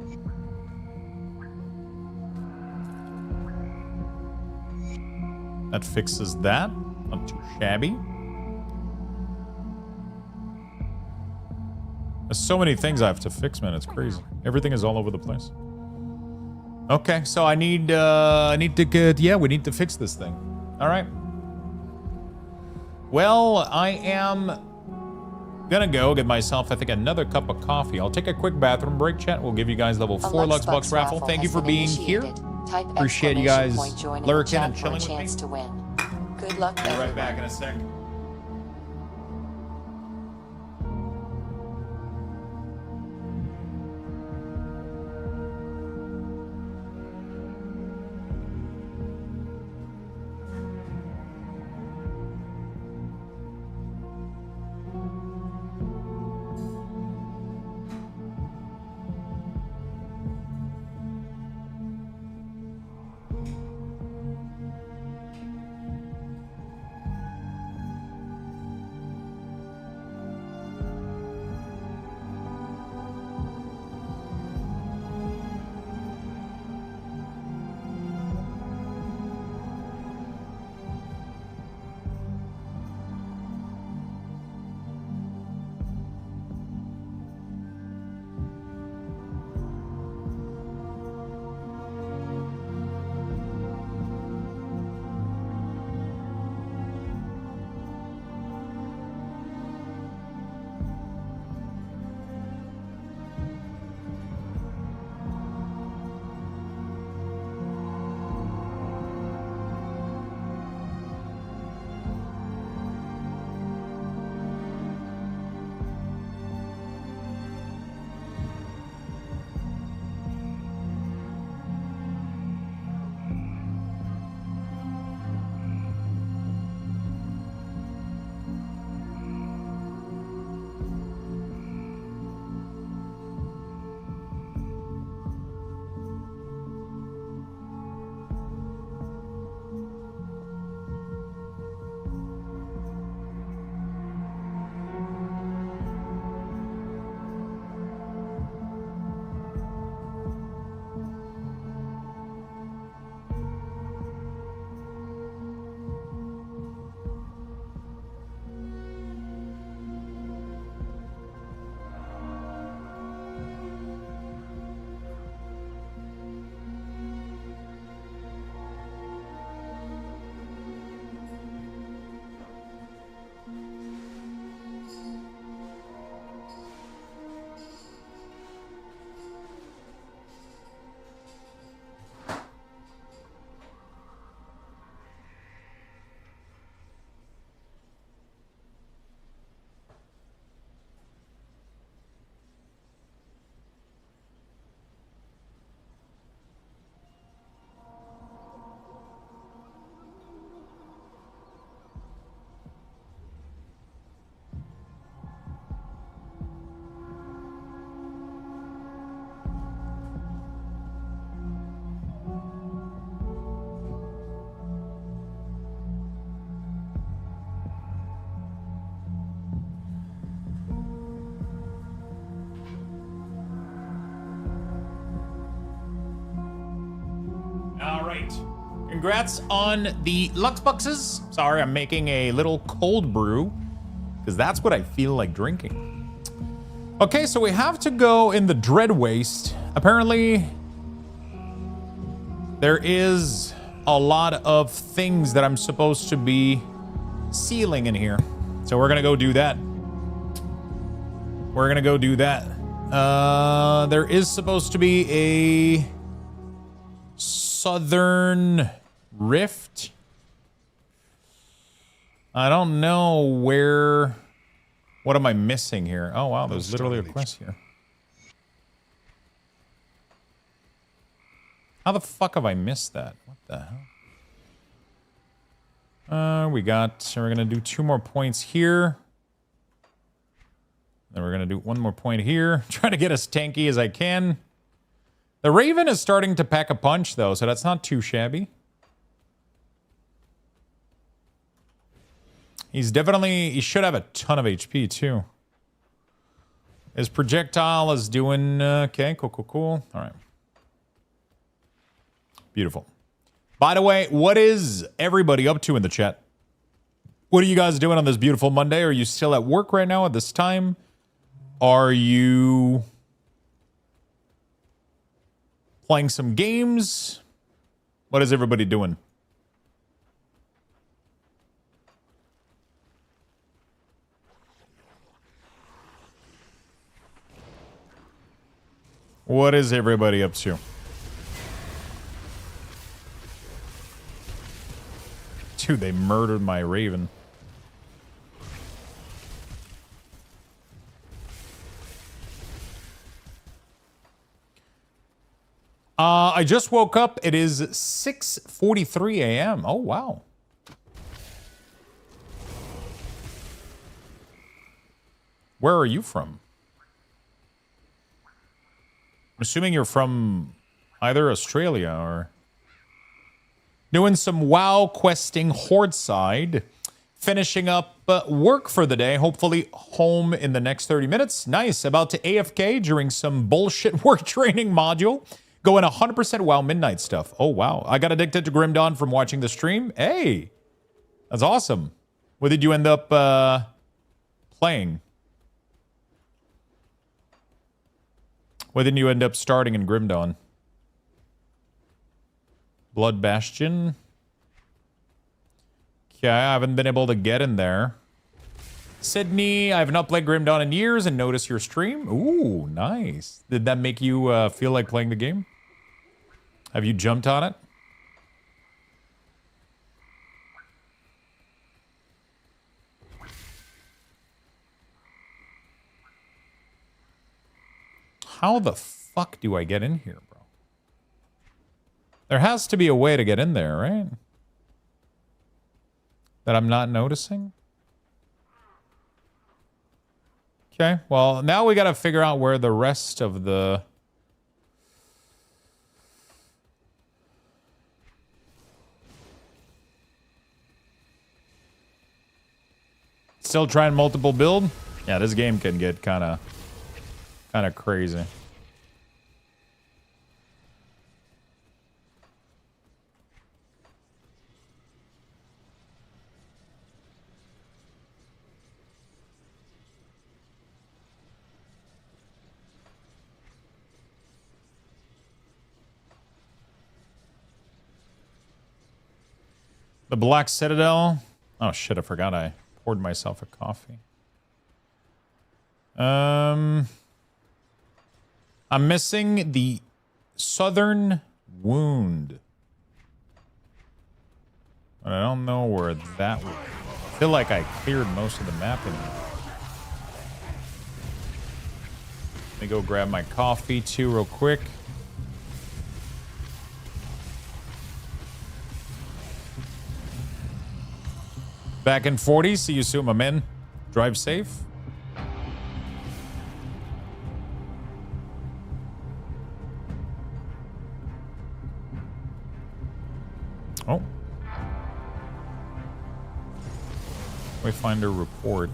That fixes that. Not too shabby. There's so many things I have to fix, man. It's crazy. Everything is all over the place. Okay, so I need to get... Yeah, we need to fix this thing. All right. Well, I am gonna go get myself, I think, another cup of coffee. I'll take a quick bathroom break, chat. We'll give you guys level 4 Lux Bucks raffle. Thank you for being here. Appreciate you guys lurking and chilling with me. To win. Good luck, Be right everyone. back in a sec. All right. Congrats on the Lux Boxes. Sorry, I'm making a little cold brew because that's what I feel like drinking. Okay, so we have to go in the Dread Waste. Apparently, there is a lot of things that I'm supposed to be sealing in here. So we're going to go do that. We're going to go do that. There is supposed to be a Southern Rift. I don't know where... What am I missing here? Oh, wow, there's literally a quest here. How the fuck have I missed that? What the hell? We're gonna do 2 more points here. Then we're gonna do 1 more point here. Trying to get as tanky as I can. The Raven is starting to pack a punch, though, so that's not too shabby. He should have a ton of HP, too. His projectile is doing... Okay, cool. All right. Beautiful. By the way, what is everybody up to in the chat? What are you guys doing on this beautiful Monday? Are you still at work right now at this time? Are you playing some games? What is everybody doing? What is everybody up to? Dude, they murdered my Raven. I just woke up. It is 6:43 a.m. Oh, wow. Where are you from? I'm assuming you're from either Australia or... Doing some WoW questing Horde side. Finishing up work for the day. Hopefully home in the next 30 minutes. Nice. About to AFK during some bullshit work training module. Going 100% WoW Midnight stuff. Oh, wow. I got addicted to Grim Dawn from watching the stream. Hey. That's awesome. What did you end up playing? What did you end up starting in Grim Dawn? Blood Bastion. Okay, I haven't been able to get in there. Sydney, I have not played Grim Dawn in years and noticed your stream. Ooh, nice. Did that make you feel like playing the game? Have you jumped on it? How the fuck do I get in here, bro? There has to be a way to get in there, right? That I'm not noticing? Okay, well, now we gotta figure out where the rest of the... Still trying multiple build? Yeah, this game can get kind of crazy. The Black Citadel. Oh shit, I forgot I poured myself a coffee. I'm missing the Southern Wound. But I don't know where that would... I feel like I cleared most of the map in here. Let me go grab my coffee too real quick. Back in 40. See you soon, my men. Drive safe. Oh. Wayfinder report.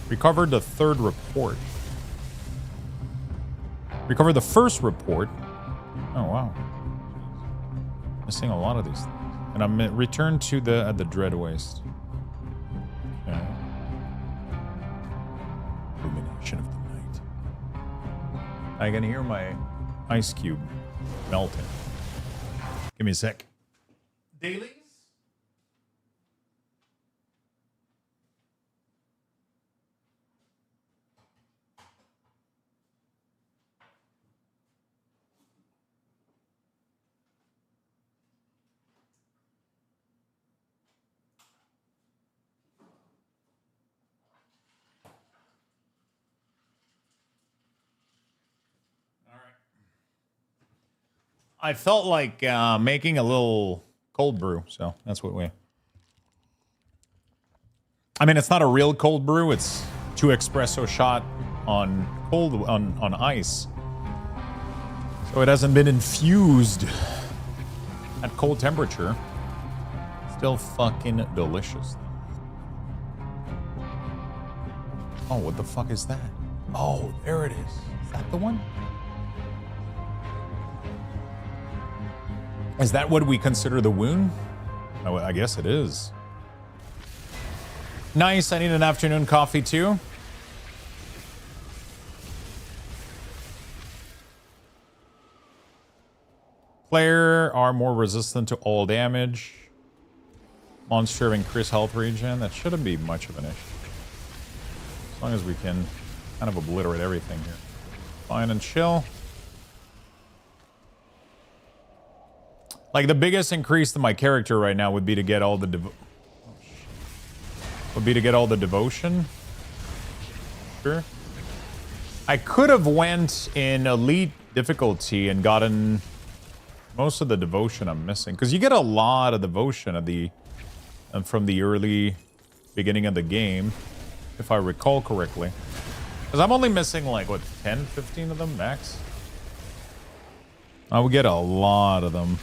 Recovered the 3rd report. Recovered the 1st report. Oh, wow. Missing a lot of these things. And I'm returned to the Dread Waste. Okay. Illumination of the night. I can hear my ice cube melting. Give me a sec. Dailies? I felt like making a little cold brew, so that's what we... I mean, it's not a real cold brew. It's 2 espresso shot on on ice. So it hasn't been infused at cold temperature. Still fucking delicious. Oh, what the fuck is that? Oh, there it is. Is that the one? Is that what we consider the wound? Oh, I guess it is. Nice. I need an afternoon coffee too. Player are more resistant to all damage. Monster increase health regen. That shouldn't be much of an issue. As long as we can kind of obliterate everything here. Fine and chill. Like, the biggest increase to my character right now would be to get all the devotion. Sure. I could have went in elite difficulty and gotten most of the devotion I'm missing, because you get a lot of devotion at the from the early beginning of the game, if I recall correctly. Because I'm only missing like what, 10, 15 of them max. I would get a lot of them.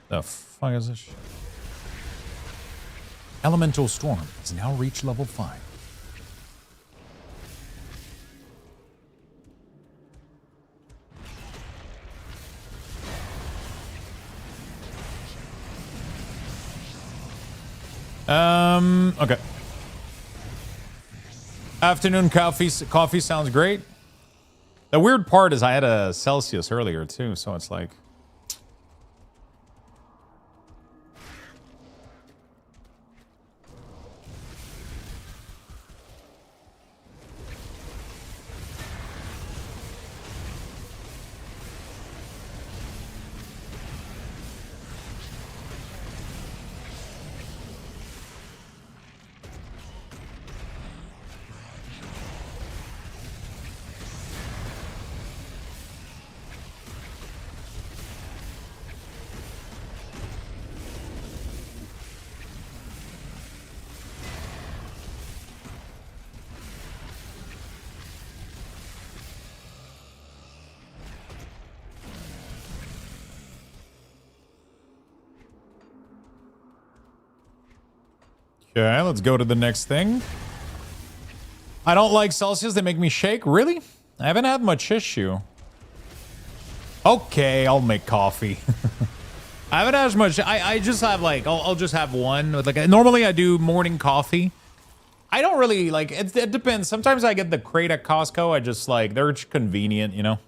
The fuck is this shit? Elemental Storm has now reached level 5. Okay. Afternoon coffee sounds great. The weird part is I had a Celsius earlier too, so it's like... Okay, let's go to the next thing. I don't like Celsius. They make me shake. Really? I haven't had much issue. Okay, I'll make coffee. I haven't had as much. I just have like, I'll just have one. With like, normally I do morning coffee. I don't really like, it depends. Sometimes I get the crate at Costco. I just like, they're just convenient, you know?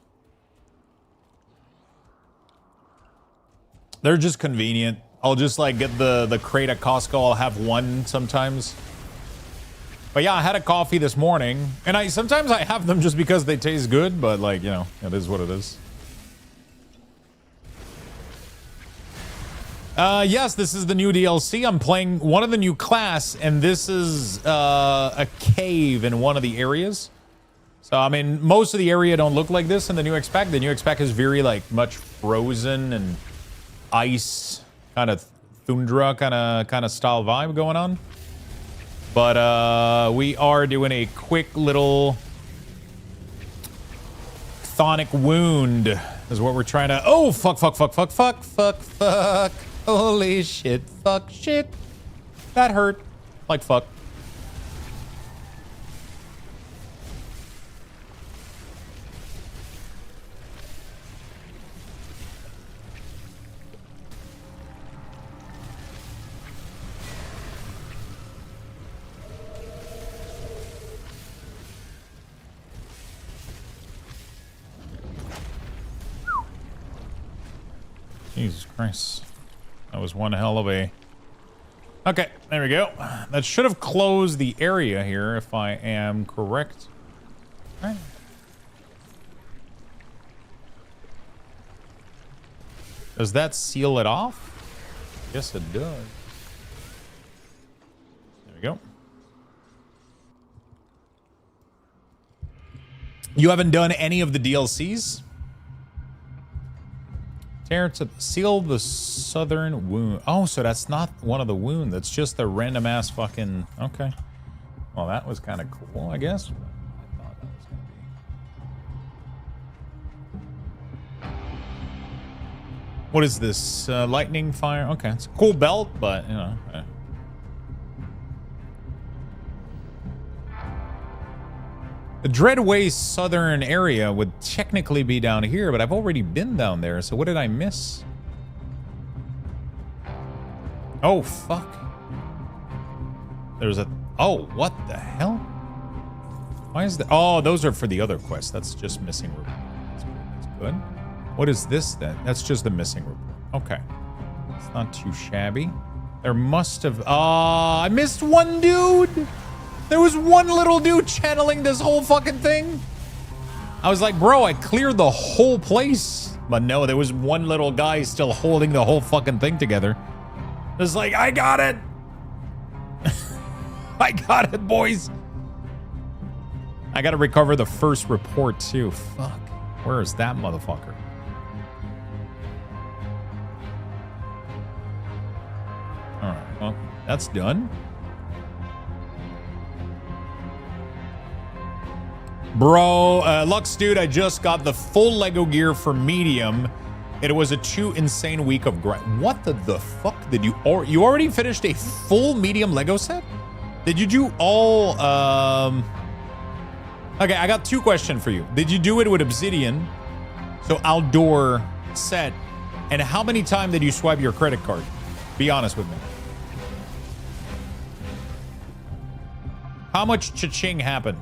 They're just convenient. I'll just like get the crate at Costco. I'll have one sometimes. But yeah, I had a coffee this morning, and sometimes I have them just because they taste good, but like, you know, it is what it is. Yes, this is the new DLC. I'm playing one of the new class, and this is a cave in one of the areas. So, I mean, most of the area don't look like this in the new XPAC. The new XPAC is very, like, much frozen and ice, kind of tundra kind of style vibe going on. But we are doing a quick little chthonic wound is what we're trying to... Oh, fuck. Holy shit. Fuck shit. That hurt. Like fuck. Jesus Christ. That was one hell of a... Okay, there we go. That should have closed the area here, if I am correct. All right. Does that seal it off? Yes, it does. There we go. You haven't done any of the DLCs? Tear to seal the southern wound. Oh, so that's not one of the wounds. That's just a random ass fucking... Okay. Well, that was kind of cool, I guess. I thought that was going to be... What is this? Lightning fire? Okay, it's a cool belt, but, you know... The Dreadway southern area would technically be down here, but I've already been down there, so what did I miss? Oh, fuck. There's a... Oh, what the hell? Why is that? Oh, those are for the other quest. That's just missing report. That's good. What is this then? That's just the missing report. Okay. It's not too shabby. There must have... I missed one dude! There was one little dude channeling this whole fucking thing. I was like, bro, I cleared the whole place. But no, there was one little guy still holding the whole fucking thing together. It's like, I got it. I got it, boys. I gotta recover the first report too. Fuck. Where is that motherfucker? Alright, well, that's done. Bro, Lux dude, I just got the full Lego gear for medium. It was a too insane week of grind. What the fuck did you... you already finished a full medium Lego set? Did you do all... Okay, I got two questions for you. Did you do it with Obsidian? So outdoor set. And how many times did you swipe your credit card? Be honest with me. How much cha-ching happened?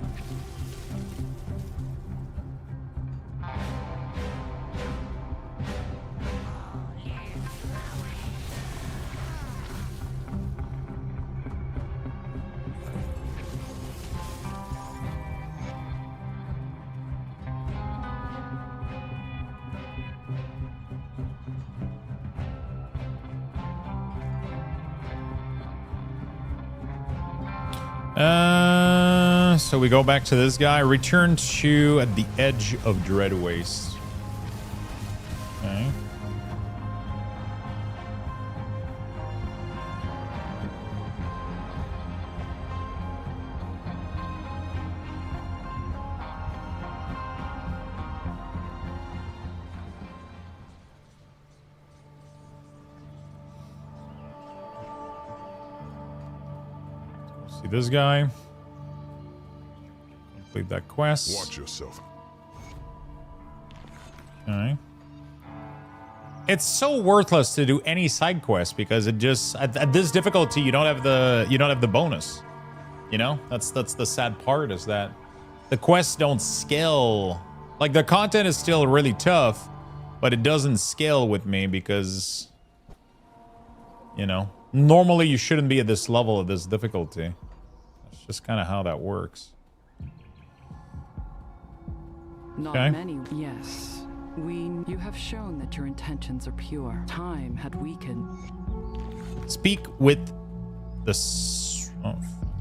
So we go back to this guy. Return to at the edge of Dreadwaste. Okay. See this guy. Complete that quest. Watch yourself. Okay. It's so worthless to do any side quest because it just at this difficulty you don't have the bonus. You know? That's the sad part is that the quests don't scale. Like the content is still really tough, but it doesn't scale with me because you know, normally you shouldn't be at this level of this difficulty. That's just kind of how that works. Not many. Yes. You have shown that your intentions are pure. Time had weakened. Speak with the...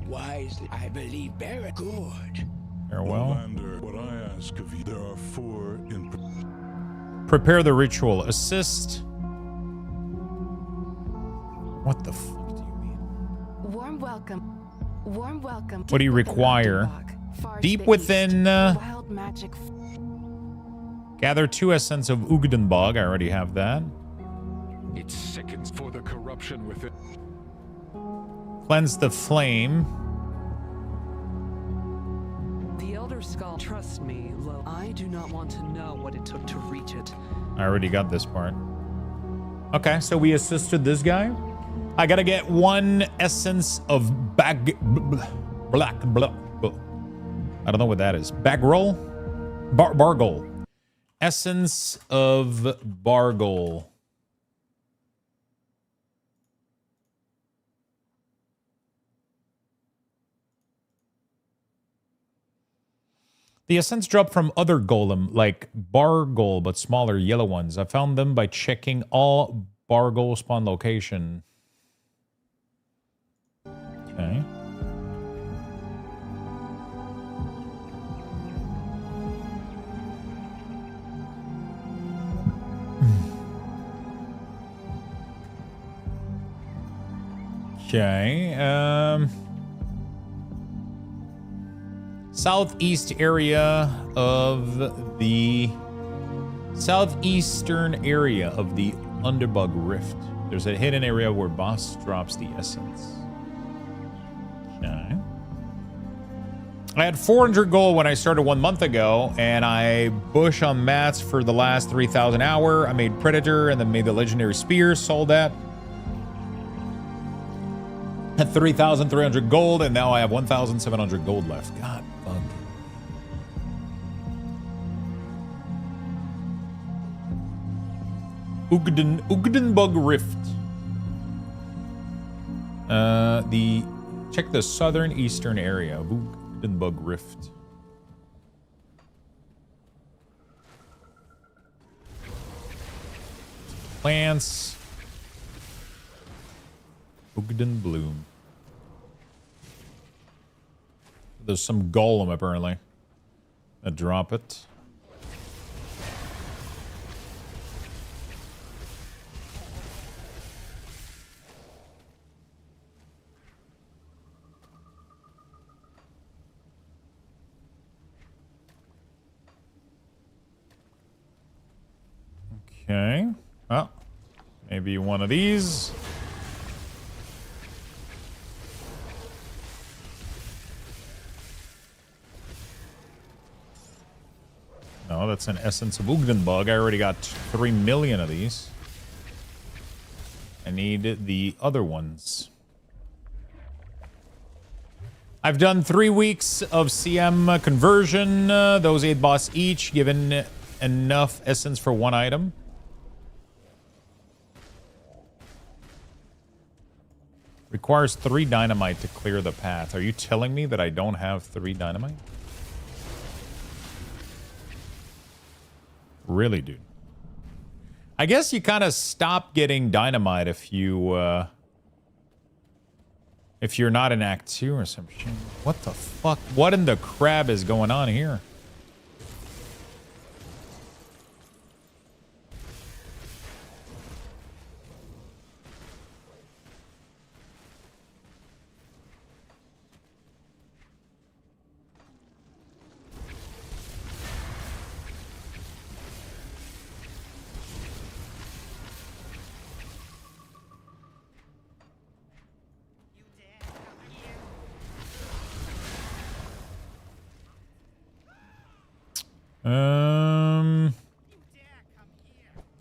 Wisely, I believe very good. Farewell. Commander, what I ask of you, there are 4 in... Prepare the ritual. Assist. What the fuck do you mean? Warm welcome. Warm welcome. What do you require? Deep within... Wild magic. Gather 2 essence of Ugdenbog. I already have that. It sickens for the corruption within. Cleanse the flame. The Elder Skull, trust me, Lo. I do not want to know what it took to reach it. I already got this part. Okay, so we assisted this guy. I gotta get 1 essence of black. I don't know what that is. Bagroll? Bargol. Essence of Bargol. The essence drop from other golem, like Bargol, but smaller yellow ones. I found them by checking all Bargol spawn location. Okay. Okay. Southeast area of the southeastern area of the Underbug Rift. There's a hidden area where boss drops the essence. Okay. I had 400 gold when I started 1 month ago, and I bush on mats for the last 3,000 hour. I made Predator and then made the legendary spear, sold that. Had 3,300 gold, and now I have 1,700 gold left. God fuck. Ugdenbug Rift. Check the southern eastern area of Ugdenbug Rift. Plants. Ugden Bloom. There's some golem apparently. Drop it. Okay. Well, maybe one of these. No, that's an essence of Ugdenbug. I already got 3 million of these. I need the other ones. I've done 3 weeks of CM conversion. Those 8 boss each, given enough essence for 1 item. Requires 3 dynamite to clear the path. Are you telling me that I don't have 3 dynamite? Really, dude? I guess you kind of stop getting dynamite if you're not in Act 2 or some shit. What the fuck? What in the crab is going on here?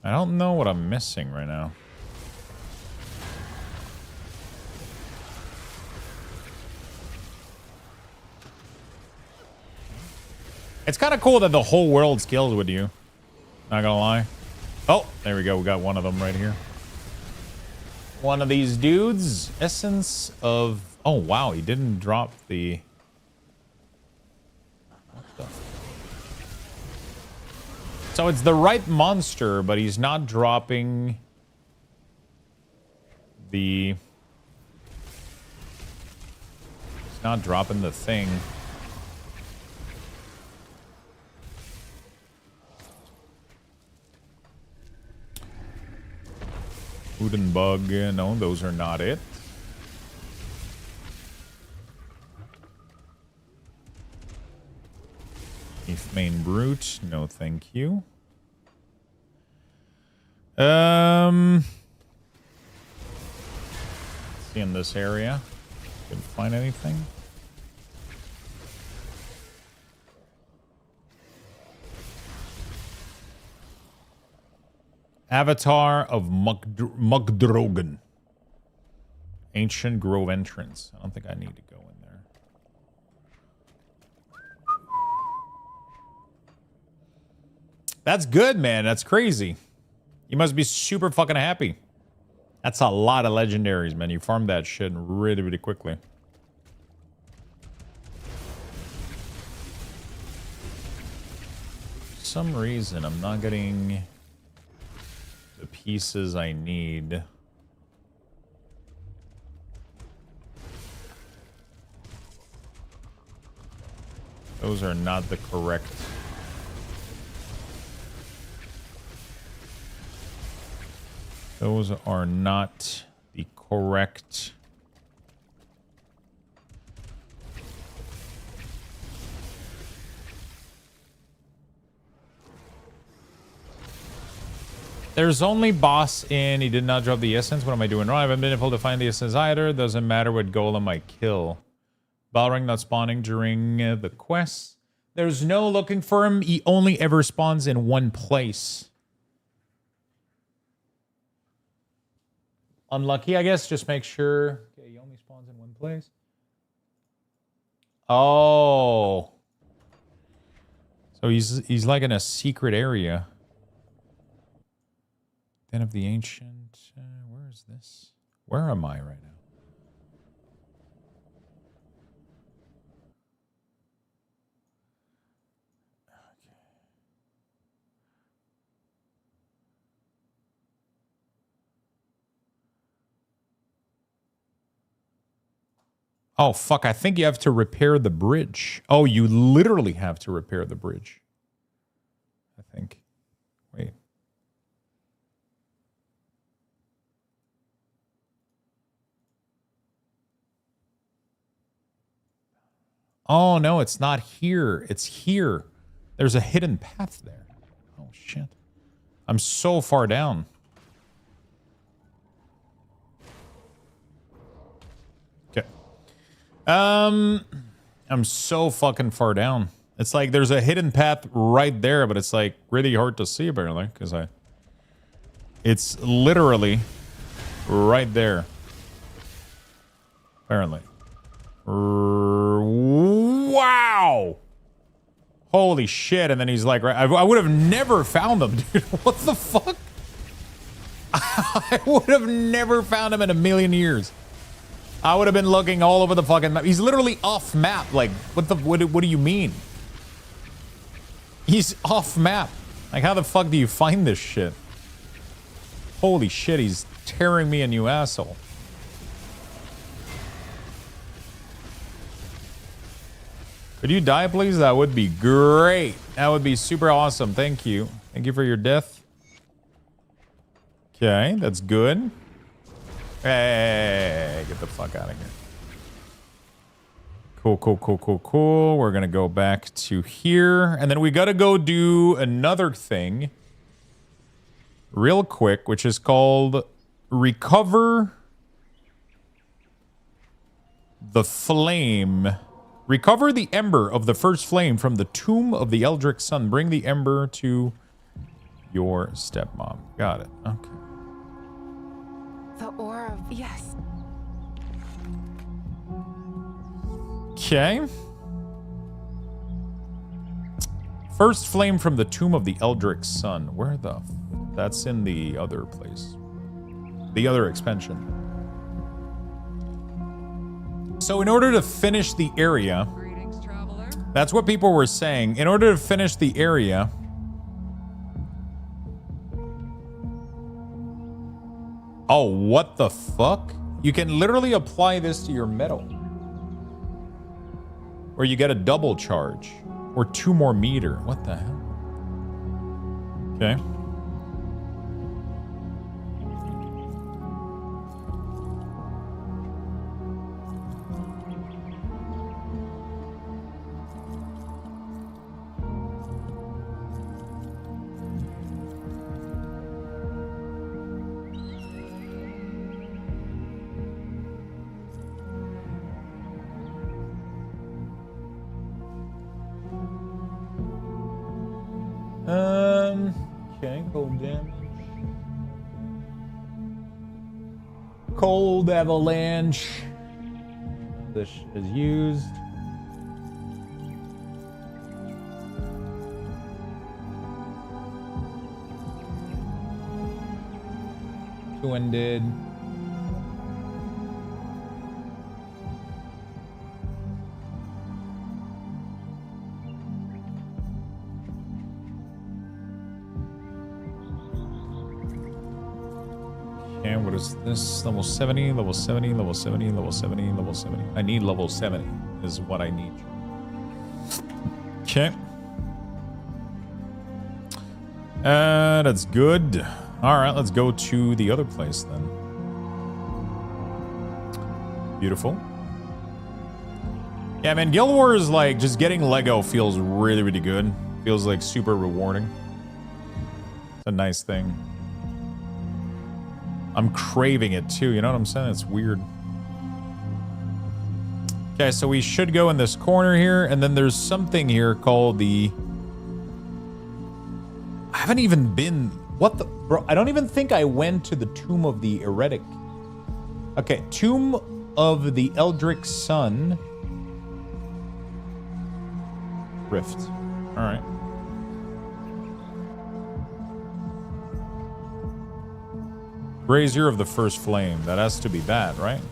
I don't know what I'm missing right now. It's kind of cool that the whole world scales with you. Not gonna lie. Oh, there we go. We got one of them right here. One of these dudes. Essence of... Oh, wow. He didn't drop the... What the... So it's the right monster, but he's not dropping the... He's not dropping the thing. Ugdenbug, no, those are not it. If main brute, no thank you. See in this area. Couldn't find anything. Avatar of Mugdrogan. Ancient Grove entrance. I don't think I need to go in there. That's good, man. That's crazy. You must be super fucking happy. That's a lot of legendaries, man. You farmed that shit really, really quickly. some reason, I'm not getting the pieces I need. Those are not the correct. Those are not the correct. There's only boss in. He did not drop the essence. What am I doing wrong? I haven't been able to find the essence either. Doesn't matter what golem I kill. Balrog not spawning during the quest. There's no looking for him. He only ever spawns in one place. Unlucky, I guess. Just make sure. Okay, he only spawns in one place. Oh. So he's like in a secret area. Den of the Ancient. Where is this? Where am I right now? Okay. Oh, fuck. I think you have to repair the bridge. Oh, you literally have to repair the bridge. I think. Wait. Oh, no, it's not here. It's here. There's a hidden path there. Oh, shit. I'm so far down. Okay. I'm so fucking far down. It's like there's a hidden path right there, but it's like really hard to see apparently, because it's literally right there. Apparently. Wow! Holy shit! And then he's like, I would have never found him, dude. What the fuck? I would have never found him in a million years. I would have been looking all over the fucking map. He's literally off map. Like, what do you mean? He's off map. Like, how the fuck do you find this shit? Holy shit! He's tearing me a new asshole. Could you die, please? That would be great. That would be super awesome. Thank you. Thank you for your death. Okay, that's good. Hey, get the fuck out of here. Cool. We're going to go back to here. And then we got to go do another thing real quick, which is called Recover the Flame. Recover the ember of the first flame from the tomb of the Eldritch Sun. Bring the ember to your stepmom. Got it. Okay. The aura of... Yes. Okay. First flame from the tomb of the Eldritch Sun. Where the... That's in the other place. The other expansion. So in order to finish the area, that's what people were saying. In order to finish the area, oh, what the fuck? You can literally apply this to your metal. Or you get a double charge. Or 2 more meter. What the hell? Okay. Okay, cold damage. Cold avalanche. This is used. Two-ended. Okay, what is this? Level 70, level 70, level 70, level 70, level 70. I need level 70 is what I need. Okay. That's good. All right, let's go to the other place then. Beautiful. Yeah, man, Guild Wars, like, just getting Lego feels really, really good. Feels like super rewarding. It's a nice thing. I'm craving it too, you know what I'm saying? It's weird. Okay, so we should go in this corner here, and then there's something here called the... I haven't even been... What the... Bro, I don't even think I went to the Tomb of the Heretic. Okay, Tomb of the Eldritch Sun. Rift. Alright. Brazier of the First Flame. That has to be that, right?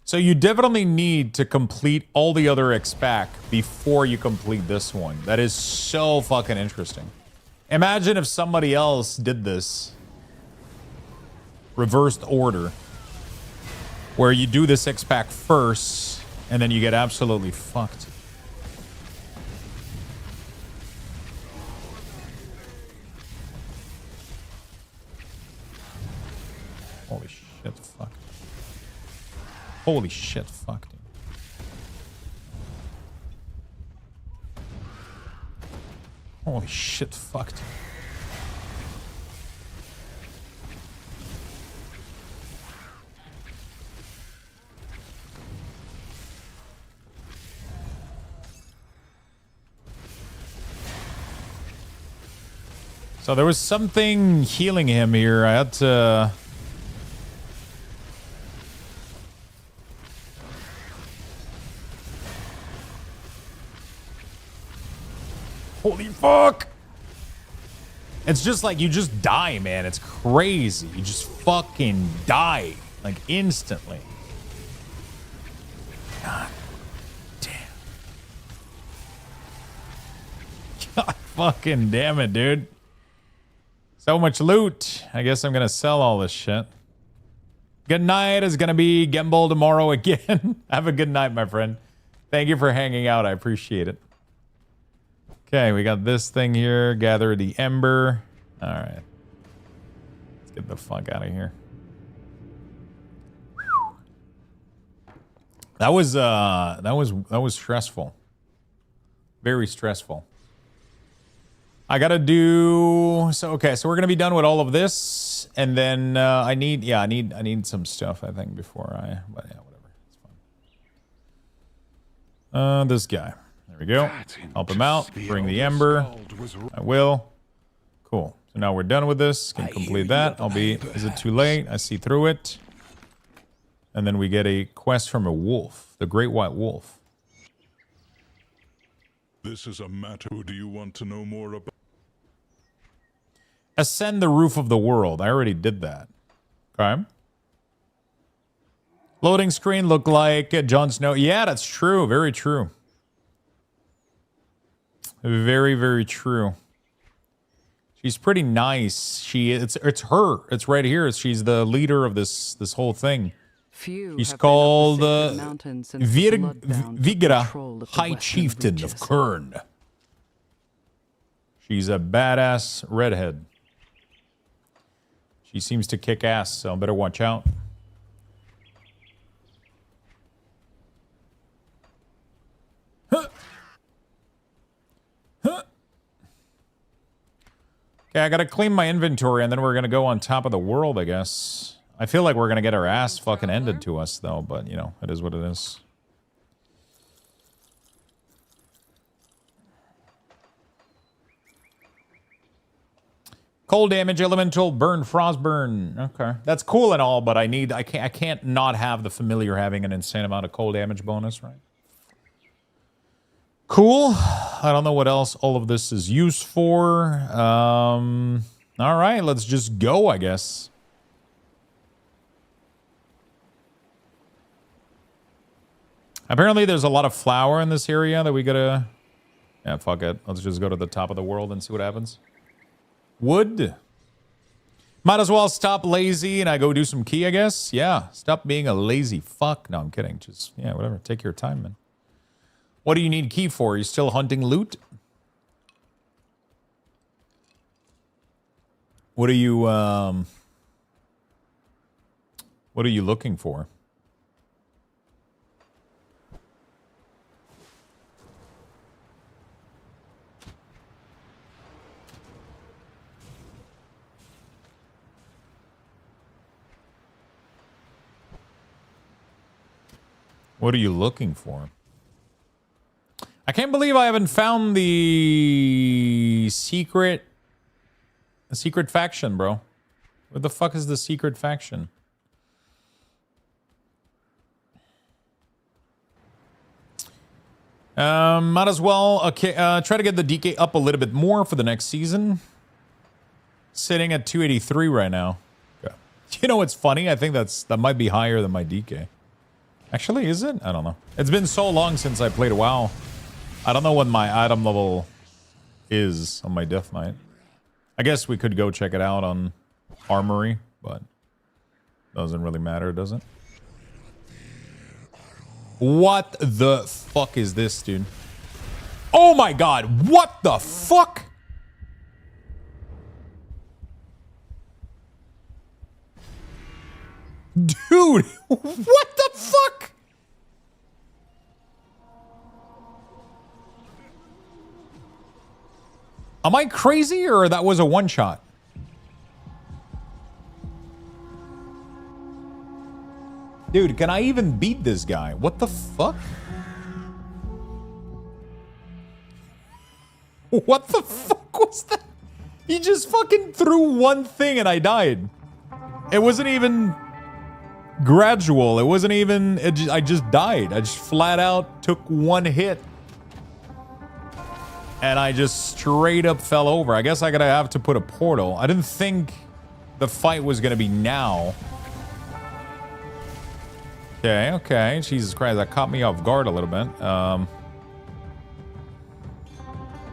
So you definitely need to complete all the other X-Pack before you complete this one. That is so fucking interesting. Imagine if somebody else did this. Reversed order. Where you do this X-Pack first, and then you get absolutely fucked. Holy shit, fuck. Holy shit, fuck, dude. Holy shit, fuck, dude. So there was something healing him here. I had to... Holy fuck! It's just like you just die, man. It's crazy. You just fucking die. Like instantly. God damn. God fucking damn it, dude. So much loot. I guess I'm gonna sell all this shit. Good night is gonna be Gimbal tomorrow again. Have a good night, my friend. Thank you for hanging out. I appreciate it. Okay, we got this thing here. Gather the ember. All right. Let's get the fuck out of here. That was stressful. Very stressful. I gotta do so. Okay, so we're gonna be done with all of this, and then I need some stuff. I think before but yeah, whatever. It's fine. This guy. There we go. Help him out. Bring the ember. I will. Cool. So now we're done with this. Can complete that. Is it too late? I see through it. And then we get a quest from a wolf, the Great White Wolf. This is a matter. Do you want to know more about? Ascend the roof of the world. I already did that. Okay. Loading screen looked like Jon Snow. Yeah, that's true. Very true. Very, very true. She's pretty nice. It's her. It's right here. She's the leader of this whole thing. She's called Vigra, High Chieftain of Kern. She's a badass redhead. She seems to kick ass, so I better watch out. Huh. Huh. Okay, I gotta clean my inventory, and then we're gonna go on top of the world, I guess. I feel like we're gonna get our ass fucking ended to us, though, but, you know, it is what it is. Cold damage, elemental, burn, frostburn. Okay, that's cool and all, but I can't not have the familiar having an insane amount of cold damage bonus, right? Cool. I don't know what else all of this is used for. All right, let's just go, I guess. Apparently, there's a lot of flour in this area that we gotta Yeah, fuck it. Let's just go to the top of the world and see what happens. Wood. Might as well stop lazy and I go do some key, I guess. Yeah, stop being a lazy fuck. No, I'm kidding. Just, yeah, whatever. Take your time, man. What do you need key for? Are you still hunting loot? What are you looking for? What are you looking for? I can't believe I haven't found the secret faction, bro. What the fuck is the secret faction? Might as well try to get the DK up a little bit more for the next season. Sitting at 283 right now. Okay. You know what's funny? I think that might be higher than my DK. Actually, is it? I don't know. It's been so long since I played WoW. I don't know what my item level is on my Death Knight. I guess we could go check it out on Armory, but doesn't really matter, does it? What the fuck is this, dude? Oh my god, what the fuck? Dude, what the fuck? Am I crazy or that was a one shot? Dude, can I even beat this guy? What the fuck? What the fuck was that? He just fucking threw one thing and I died. It wasn't even gradual. It wasn't even... I just died. I just flat out took one hit. And I just straight up fell over. I guess I gotta have to put a portal. I didn't think the fight was gonna be now. Okay, okay. Jesus Christ, that caught me off guard a little bit.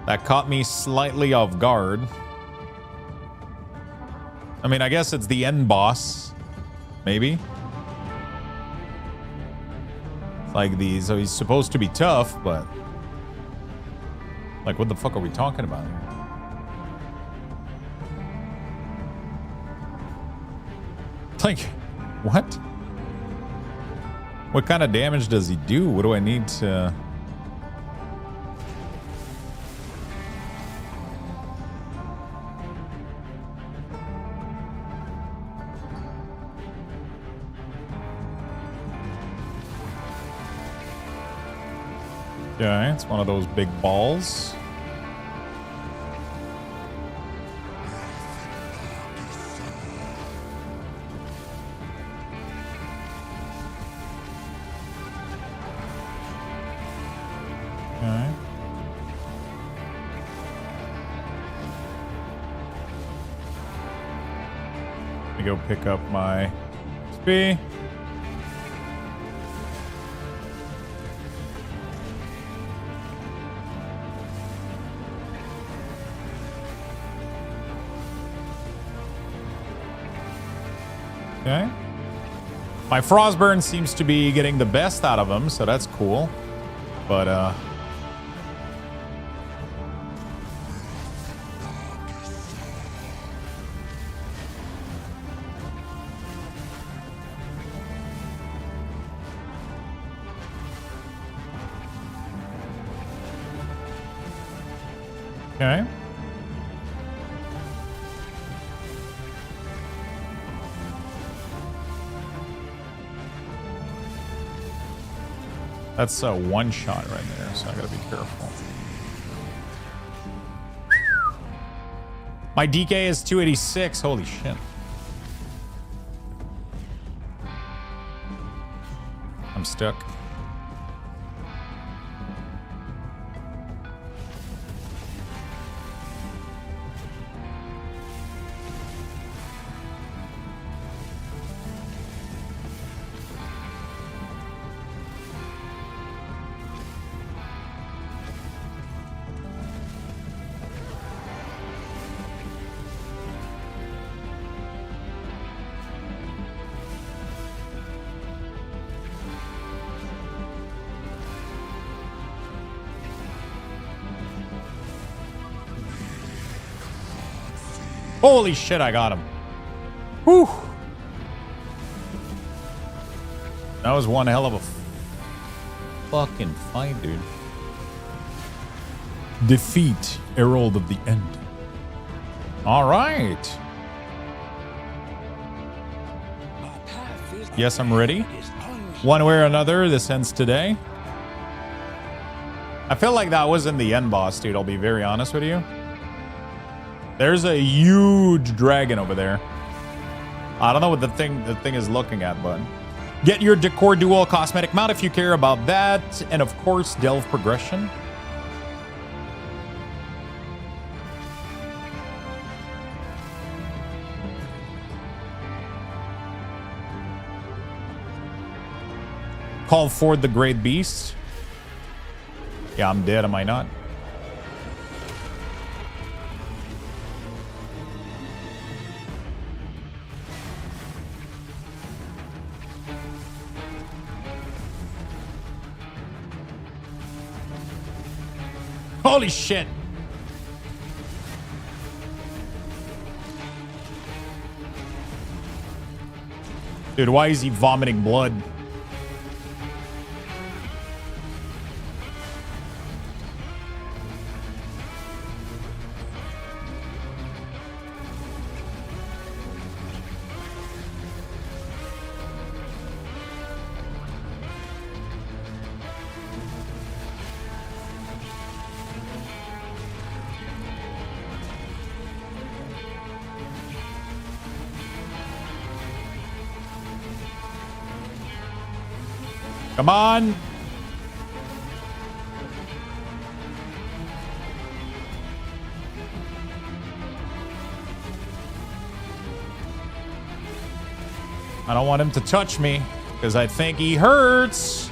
That caught me slightly off guard. I mean, I guess it's the end boss. Maybe. Like these, so he's supposed to be tough, but... Like, what the fuck are we talking about here? Like, what? What kind of damage does he do? What do I need to... Okay, it's one of those big balls. Okay. Let me go pick up my XP. Okay. My Frostburn seems to be getting the best out of him, so that's cool. But, okay. That's a one shot right there, so I gotta be careful. My DK is 286. Holy shit. I'm stuck. Holy shit, I got him. Whew. That was one hell of a fucking fight, dude. Defeat Herald of the End. All right. Yes, I'm ready. One way or another, this ends today. I feel like that wasn't the end boss, dude. I'll be very honest with you. There's a huge dragon over there. I don't know what the thing is looking at, but get your Decor Dual cosmetic mount if you care about that, and of course, Delve progression. Call Ford the Great Beast. Yeah, I'm dead, am I not? Holy shit. Dude, why is he vomiting blood? Come on. I don't want him to touch me because I think he hurts.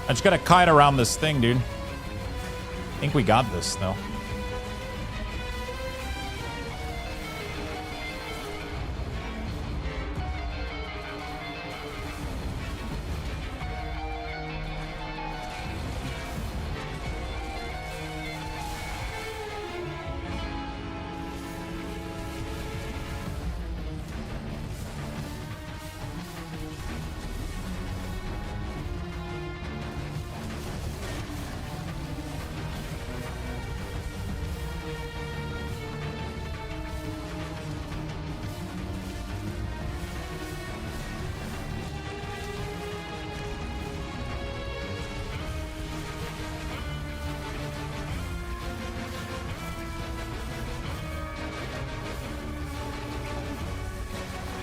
I just got to kite around this thing, dude. I think we got this, though.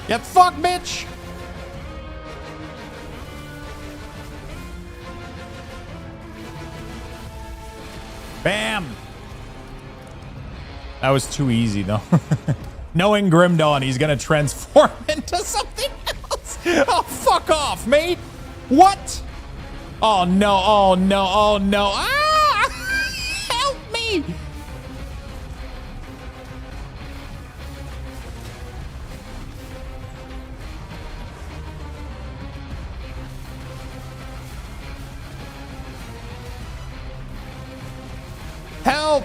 Get fucked, bitch! Bam! That was too easy, though. Knowing Grim Dawn, he's gonna transform into something else. Oh, fuck off, mate! What? Oh, no, oh, no, oh, no. Ah! Help me! Help!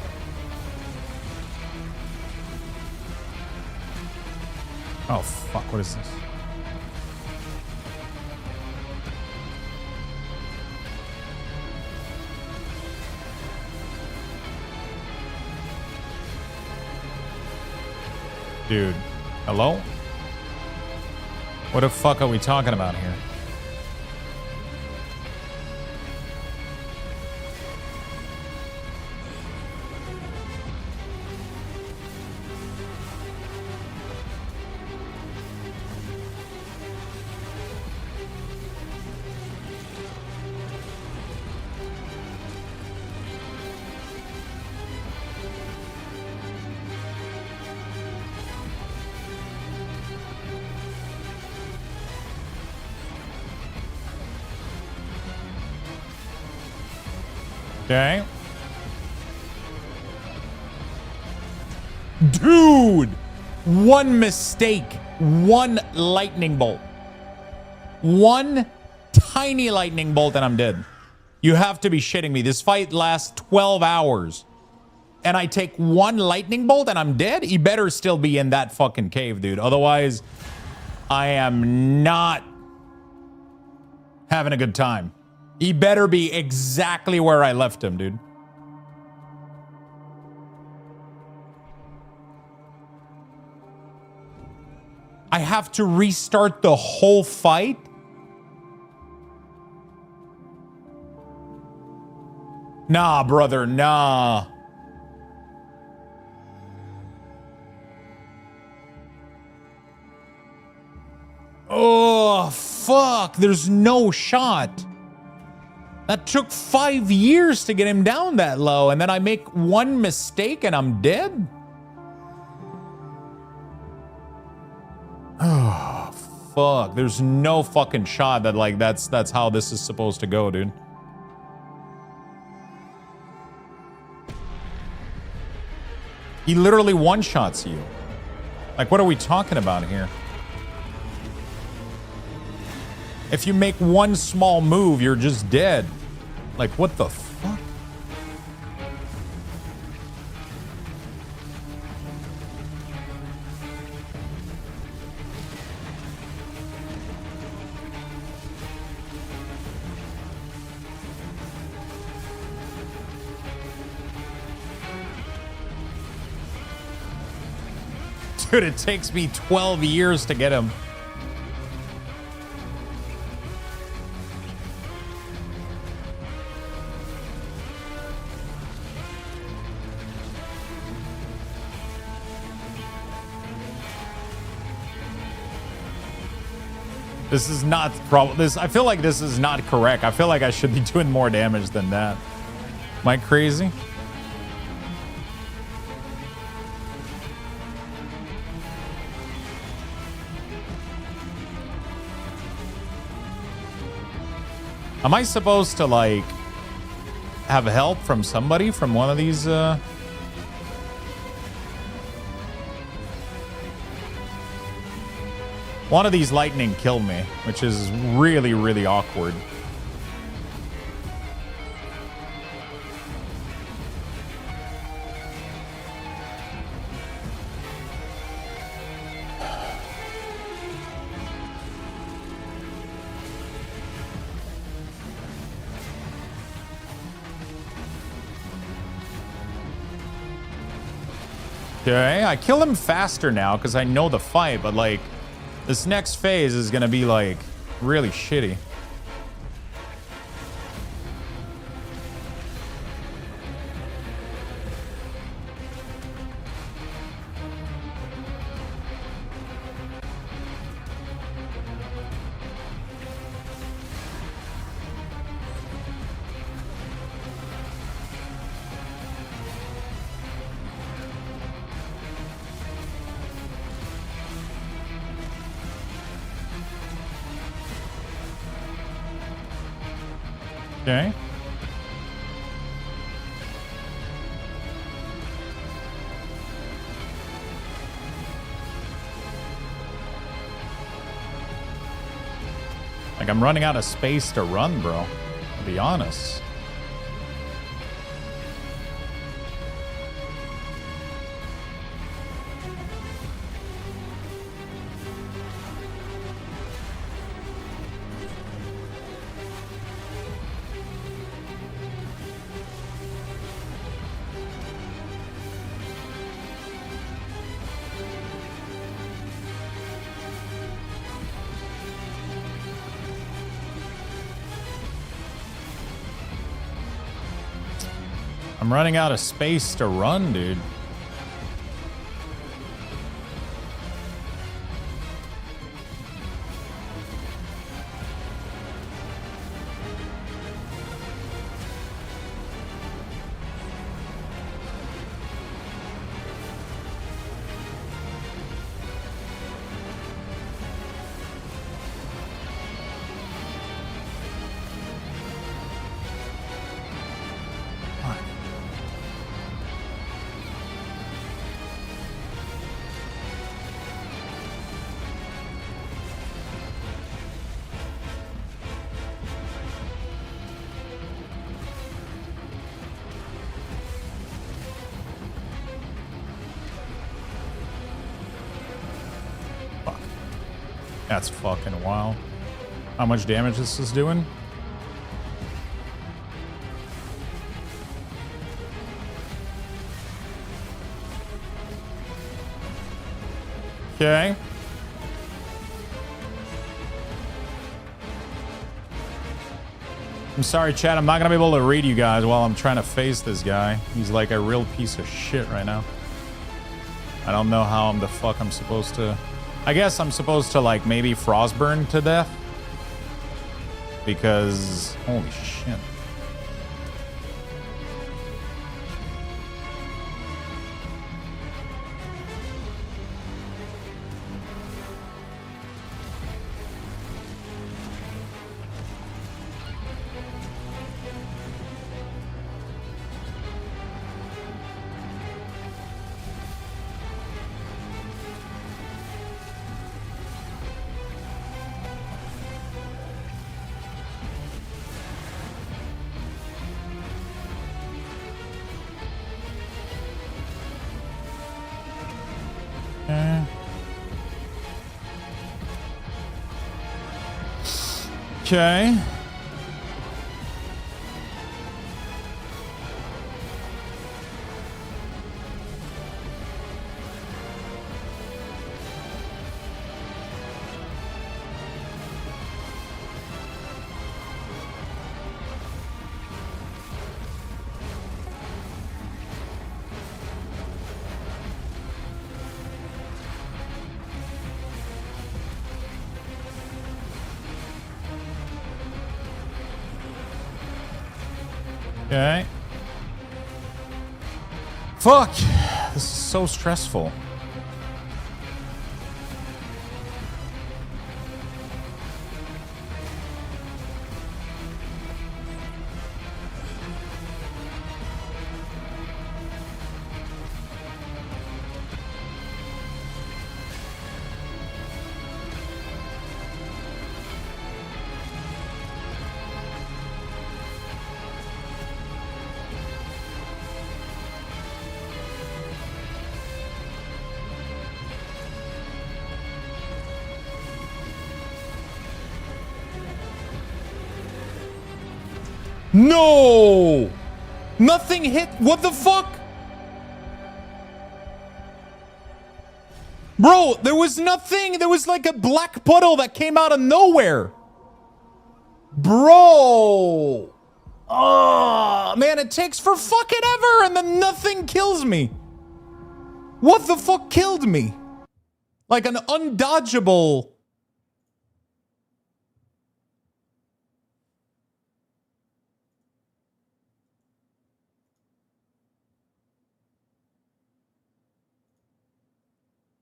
Oh, fuck. What is this? Dude. Hello? What the fuck are we talking about here? Okay. Dude! One mistake. One lightning bolt. One tiny lightning bolt and I'm dead. You have to be shitting me. This fight lasts 12 hours. and I take one lightning bolt and I'm dead, he better still be in that fucking cave, dude. Otherwise, I am not having a good time. He better be exactly where I left him, dude. I have to restart the whole fight? Nah, brother, nah. Oh, fuck. There's no shot. That took 5 years to get him down that low, and then I make one mistake and I'm dead? Oh, fuck. There's no fucking shot that, like, that's how this is supposed to go, dude. He literally one-shots you. Like, what are we talking about here? If you make one small move, you're just dead. Like, what the fuck? Dude, it takes me 12 years to get him. This is not I feel like this is not correct. I feel like I should be doing more damage than that. Am I crazy? Am I supposed to, like, have help from somebody from one of these, One of these lightning killed me, which is really, really awkward. Okay, I kill him faster now because I know the fight, but, like, this next phase is gonna be, like, really shitty. Okay. Like, I'm running out of space to run, bro. To be honest. I'm running out of space to run, dude. That's fucking wild. How much damage this is doing? Okay. I'm sorry, chat. I'm not going to be able to read you guys while I'm trying to face this guy. He's like a real piece of shit right now. I don't know how the fuck I'm supposed to... I guess I'm supposed to, like, maybe frostburn to death. Because... Holy shit. Okay. Okay. Fuck. This is so stressful. No! Nothing hit. What the fuck? Bro, there was nothing. There was like a black puddle that came out of nowhere. Bro. Oh, man, it takes for fucking ever and then nothing kills me. What the fuck killed me? Like an undodgeable...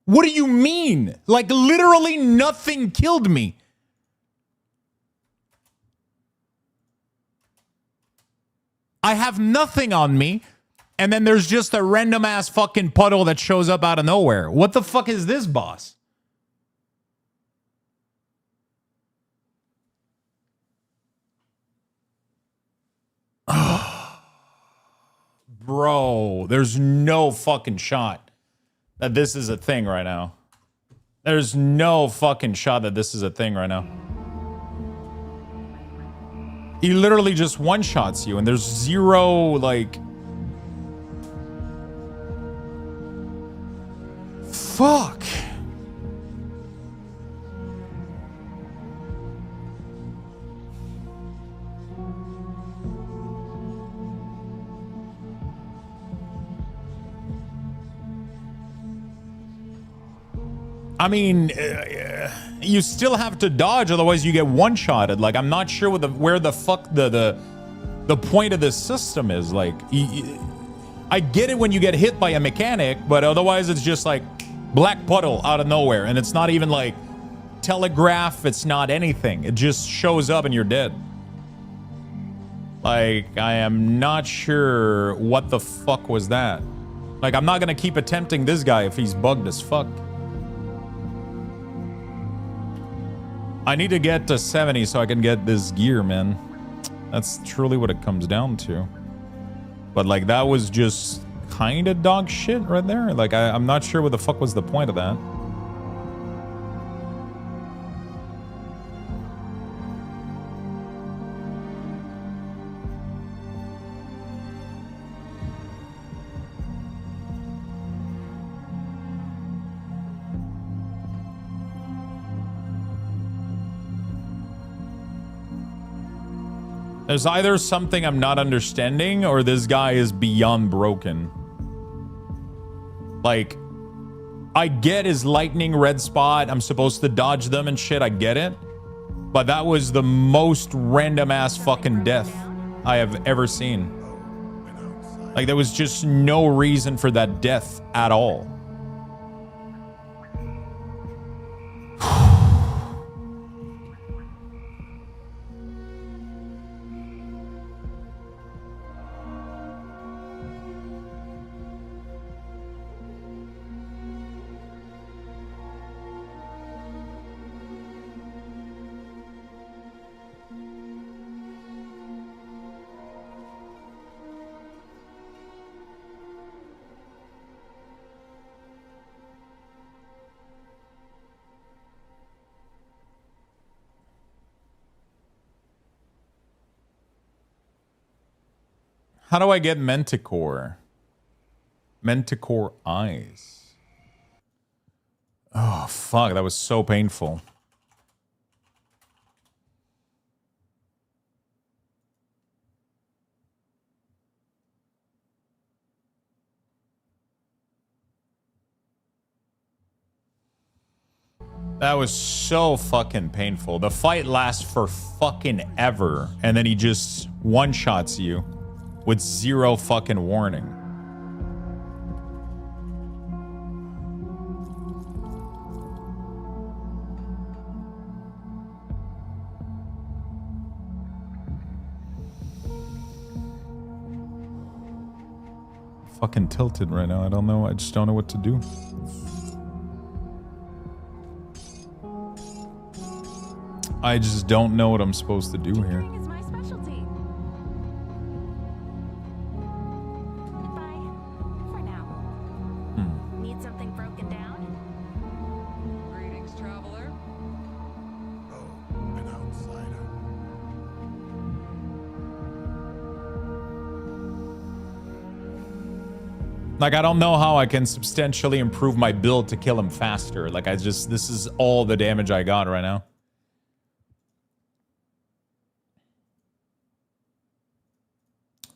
What do you mean? Like, literally nothing killed me. I have nothing on me, and then there's just a random-ass fucking puddle that shows up out of nowhere. What the fuck is this, boss? Bro, there's no fucking shot that this is a thing right now. There's no fucking shot that this is a thing right now. He literally just one-shots you and there's zero, like... Fuck. I mean, you still have to dodge, otherwise you get one-shotted. Like, I'm not sure what where the fuck the point of this system is. Like, I get it when you get hit by a mechanic, but otherwise it's just like black puddle out of nowhere, and it's not even like telegraph. It's not anything. It just shows up and you're dead. Like, I am not sure what the fuck was that. Like, I'm not gonna keep attempting this guy if he's bugged as fuck. I need to get to 70 so I can get this gear, man. That's truly what it comes down to. But, like, that was just kind of dog shit right there. Like, I'm not sure what the fuck was the point of that. There's either something I'm not understanding or this guy is beyond broken. Like, I get his lightning red spot. I'm supposed to dodge them and shit. I get it. But that was the most random ass fucking death I have ever seen. Like, there was just no reason for that death at all. How do I get Manticore? Manticore eyes. Oh, fuck. That was so painful. That was so fucking painful. The fight lasts for fucking ever, and then he just one-shots you with zero fucking warning. Fucking tilted right now. I don't know. I just don't know what to do. I just don't know what I'm supposed to do here. Is my specialty. Bye. For now. Need something broken down? Greetings, traveler. Oh, an outsider. Like, I don't know how I can substantially improve my build to kill him faster. Like, this is all the damage I got right now.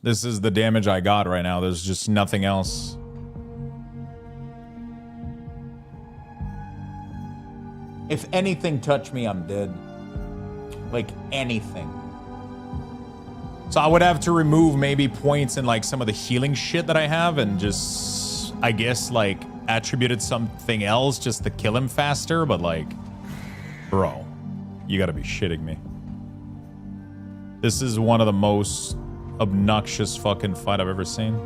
This is the damage I got right now. There's just nothing else. If anything touched me, I'm dead. Like, anything. So I would have to remove maybe points in, like, some of the healing shit that I have and just, I guess, like, attributed something else just to kill him faster. But, like, bro, you gotta be shitting me. This is one of the most obnoxious fucking fight I've ever seen.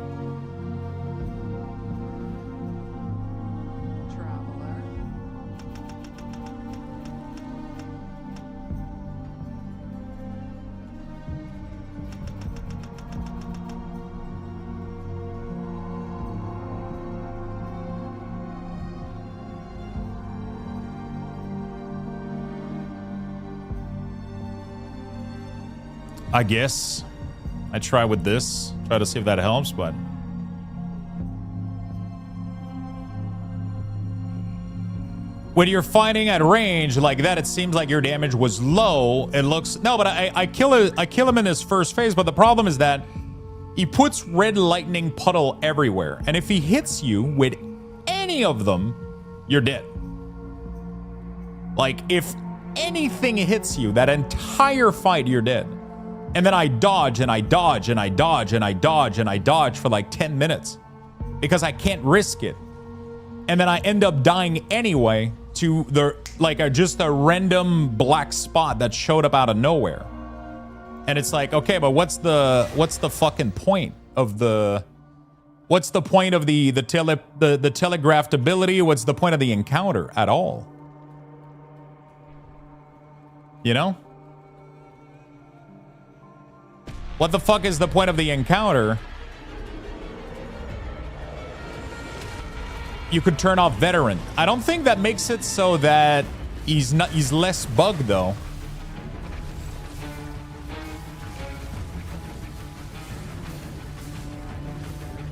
Traveler. I guess I try with this, try to see if that helps, but when you're fighting at range like that, it seems like your damage was low. It looks no, but I kill him in his first phase, but the problem is that he puts red lightning puddle everywhere, and if he hits you with any of them, you're dead. Like, if anything hits you, that entire fight, you're dead. And then I dodge and I dodge and I dodge and I dodge and I dodge for like 10 minutes because I can't risk it. And then I end up dying anyway to the just a random black spot that showed up out of nowhere. And it's like, okay, but what's the fucking point of the telegraphed ability? What's the point of the encounter at all? You know? What the fuck is the point of the encounter? You could turn off veteran. I don't think that makes it so that he's less bugged though.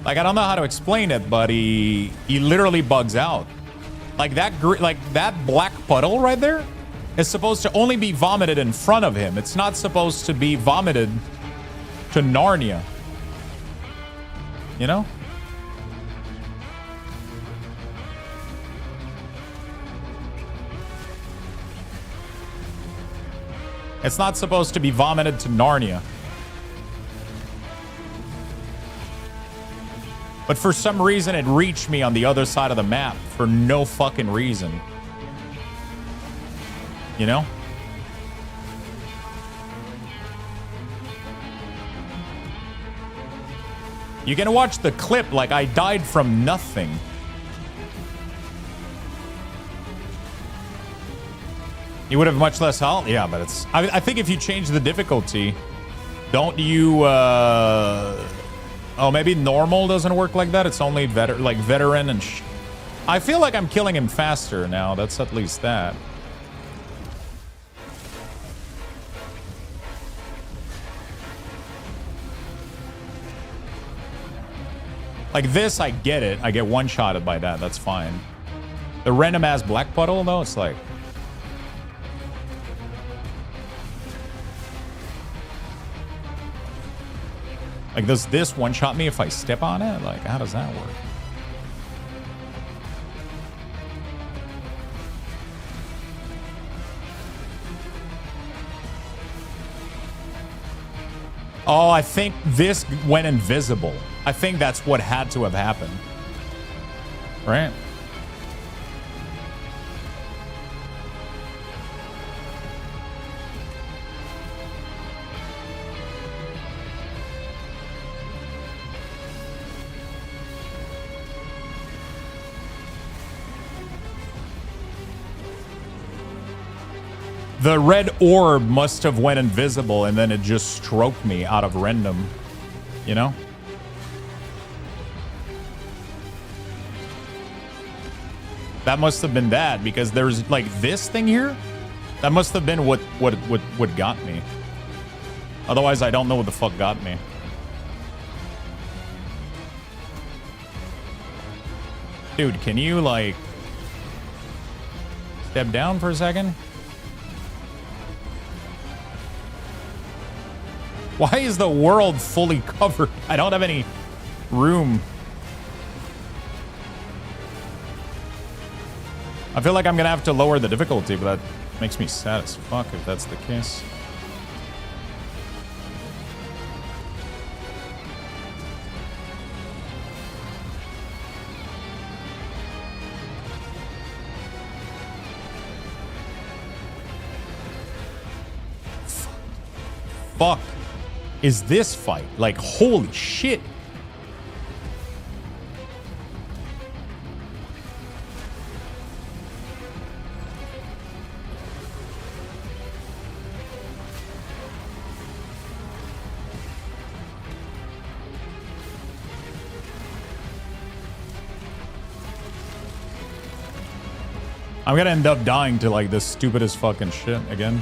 Like, I don't know how to explain it, but he literally bugs out. Like that black puddle right there is supposed to only be vomited in front of him. It's not supposed to be vomited to Narnia. You know? It's not supposed to be vomited to Narnia. But for some reason, it reached me on the other side of the map for no fucking reason. You know? You can watch the clip like I died from nothing. You would have much less health? Yeah, but it's... I think if you change the difficulty, don't you... Oh, maybe normal doesn't work like that? It's only veteran and... I feel like I'm killing him faster now. That's at least that. Like this, I get it. I get one-shotted by that. That's fine. The random-ass black puddle, though, it's like... Like, does this one-shot me if I step on it? Like, how does that work? Oh, I think this went invisible. I think that's what had to have happened. Right? The red orb must have went invisible and then it just stroked me out of random, you know? That must have been that because there's like this thing here. That must have been what got me. Otherwise, I don't know what the fuck got me. Dude, can you like step down for a second? Why is the world fully covered? I don't have any room. I feel like I'm gonna have to lower the difficulty, but that makes me sad as fuck if that's the case. Fuck is this fight? Like, holy shit. I'm gonna end up dying to like this stupidest fucking shit again.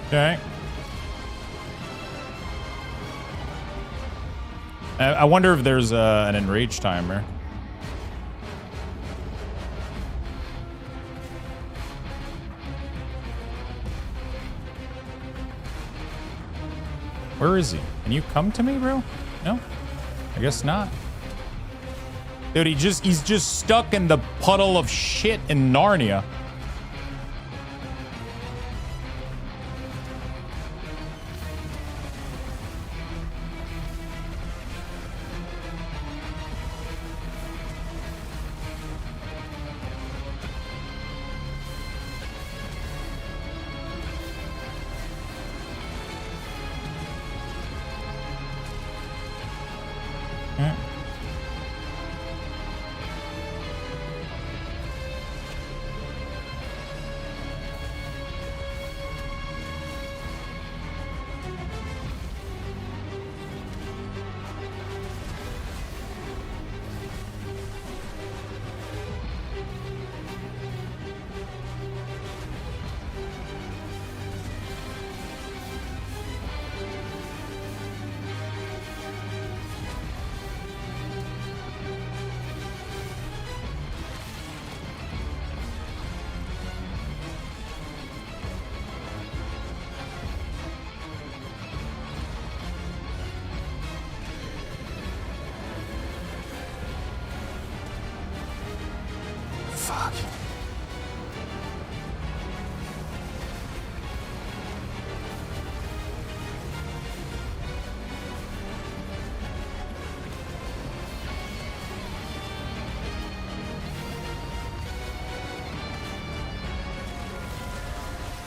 Okay. I wonder if there's an enrage timer. Where is he? Can you come to me, bro? No, I guess not. Dude, he's just stuck in the puddle of shit in Narnia. Fuck.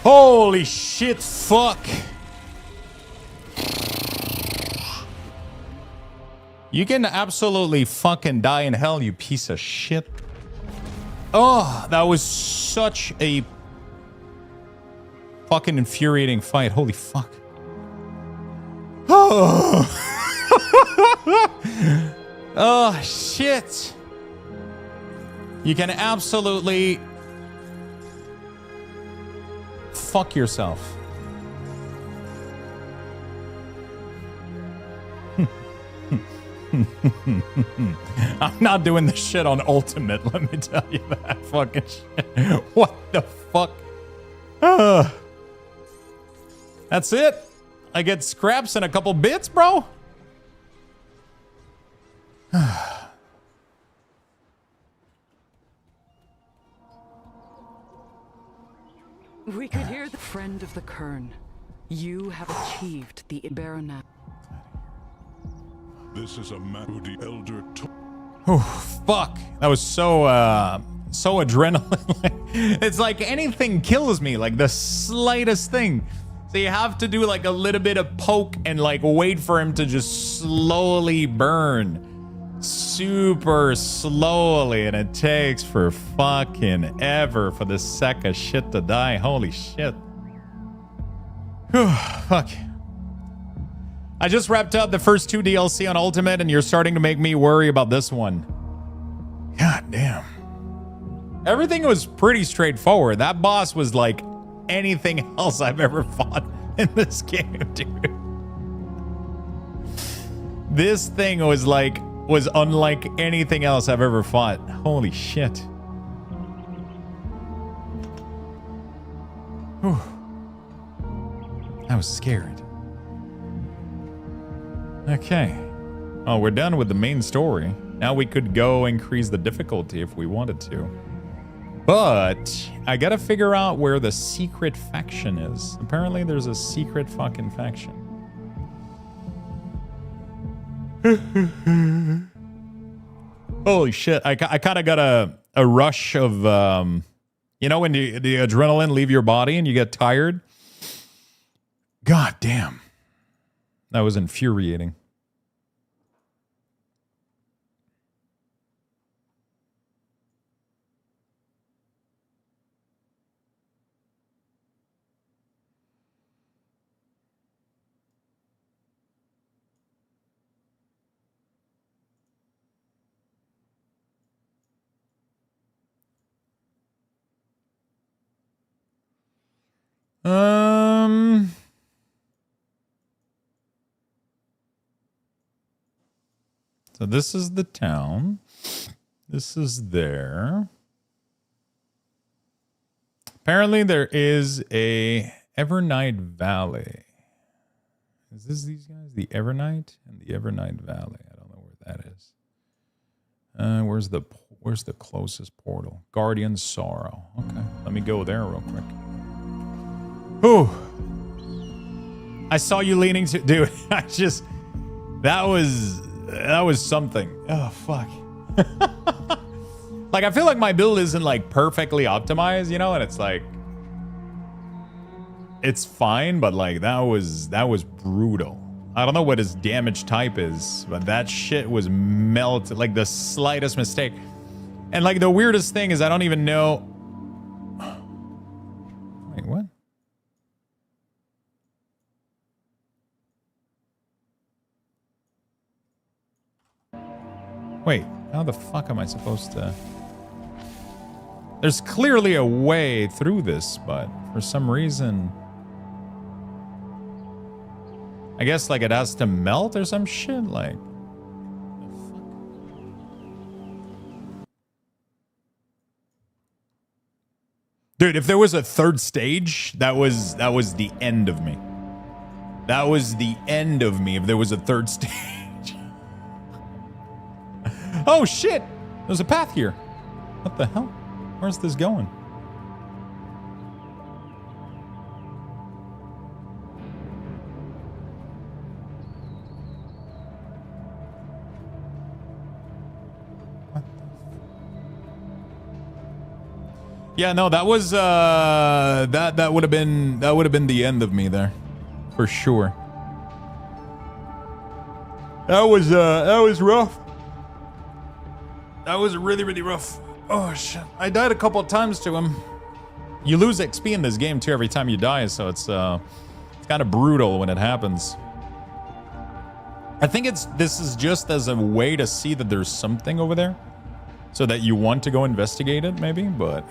Holy shit, fuck. You can absolutely fucking die in hell, you piece of shit. Oh, that was such a fucking infuriating fight. Holy fuck. Oh. Oh, shit. You can absolutely fuck yourself. I'm not doing this shit on Ultimate, let me tell you that fucking shit. What the fuck? That's it? I get scraps and a couple bits, bro? We could hear the friend of the Kern. You have achieved the Baronet. This is a man who the elder took. Oh, fuck. That was so adrenaline. It's like anything kills me, like the slightest thing. So you have to do like a little bit of poke and like wait for him to just slowly burn. Super slowly, and it takes for fucking ever for this sack of shit to die. Holy shit. Whew, fuck. I just wrapped up the first 2 DLC on Ultimate, and you're starting to make me worry about this one. God damn. Everything was pretty straightforward. That boss was like anything else I've ever fought in this game, dude. This thing was unlike anything else I've ever fought. Holy shit. Whew. I was scared. Okay. Well, we're done with the main story. Now we could go increase the difficulty if we wanted to. But I gotta figure out where the secret faction is. Apparently there's a secret fucking faction. Holy shit. I kind of got a rush of, you know, when the adrenaline leave your body and you get tired? God damn. That was infuriating. So this is the town. This is there. Apparently there is a Evernight Valley. Is this these guys? The Evernight and the Evernight Valley. I don't know where that is. Where's the closest portal? Guardian Sorrow. Okay, let me go there real quick. Whew. I saw you leaning to, dude. I just, that was something. Oh fuck. Like I feel like my build isn't like perfectly optimized, you know, and it's like, it's fine, but like that was brutal. I don't know what his damage type is, but that shit was melted, like the slightest mistake. And like the weirdest thing is I don't even know. Wait, what? Wait, how the fuck am I supposed to? There's clearly a way through this, but for some reason, I guess like it has to melt or some shit. Like, dude, if there was a third stage, that was the end of me. That was the end of me if there was a third stage. Oh shit! There's a path here. What the hell? Where's this going? Yeah, no, that was that would have been the end of me there, for sure. That was rough. That was really, really rough. Oh shit! I died a couple of times to him. You lose XP in this game too every time you die, so it's kind of brutal when it happens. I think this is just as a way to see that there's something over there, so that you want to go investigate it, maybe. But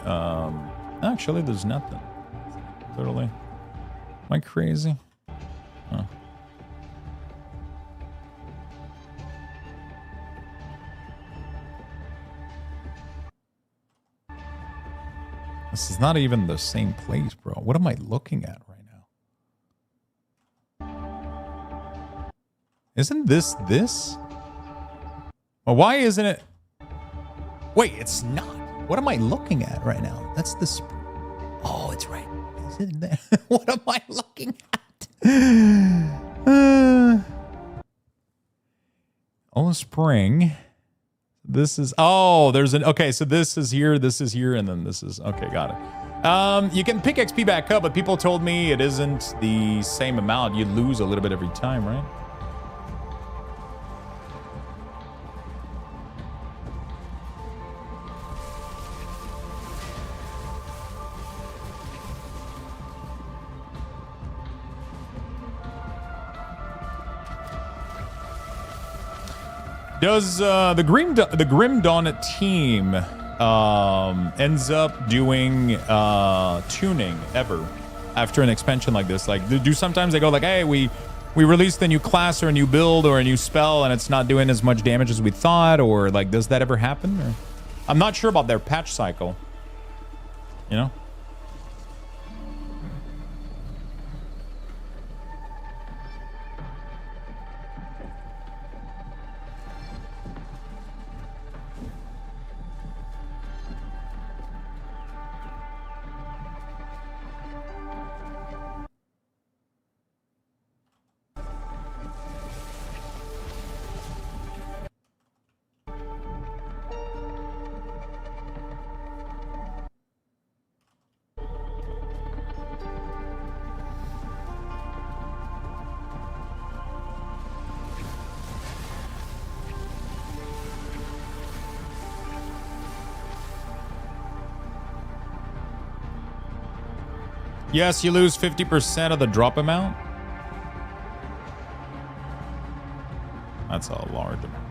actually, there's nothing. Totally. Am I crazy? Huh. This is not even the same place, bro. What am I looking at right now? Isn't this? Well, why isn't it? Wait, it's not. What am I looking at right now? That's the... Oh, it's right. Is it there? What am I looking at? Oh, spring. This is... Oh, there's an... Okay, so this is here, and then this is... Okay, got it. You can pick XP back up, but people told me it isn't the same amount. You lose a little bit every time, right? Does the Grim Dawn team ends up doing tuning ever after an expansion like this? Like, do sometimes they go like, hey, we released a new class or a new build or a new spell and it's not doing as much damage as we thought, or like, does that ever happen? Or, I'm not sure about their patch cycle, you know? Yes, you lose 50% of the drop amount. That's a large amount.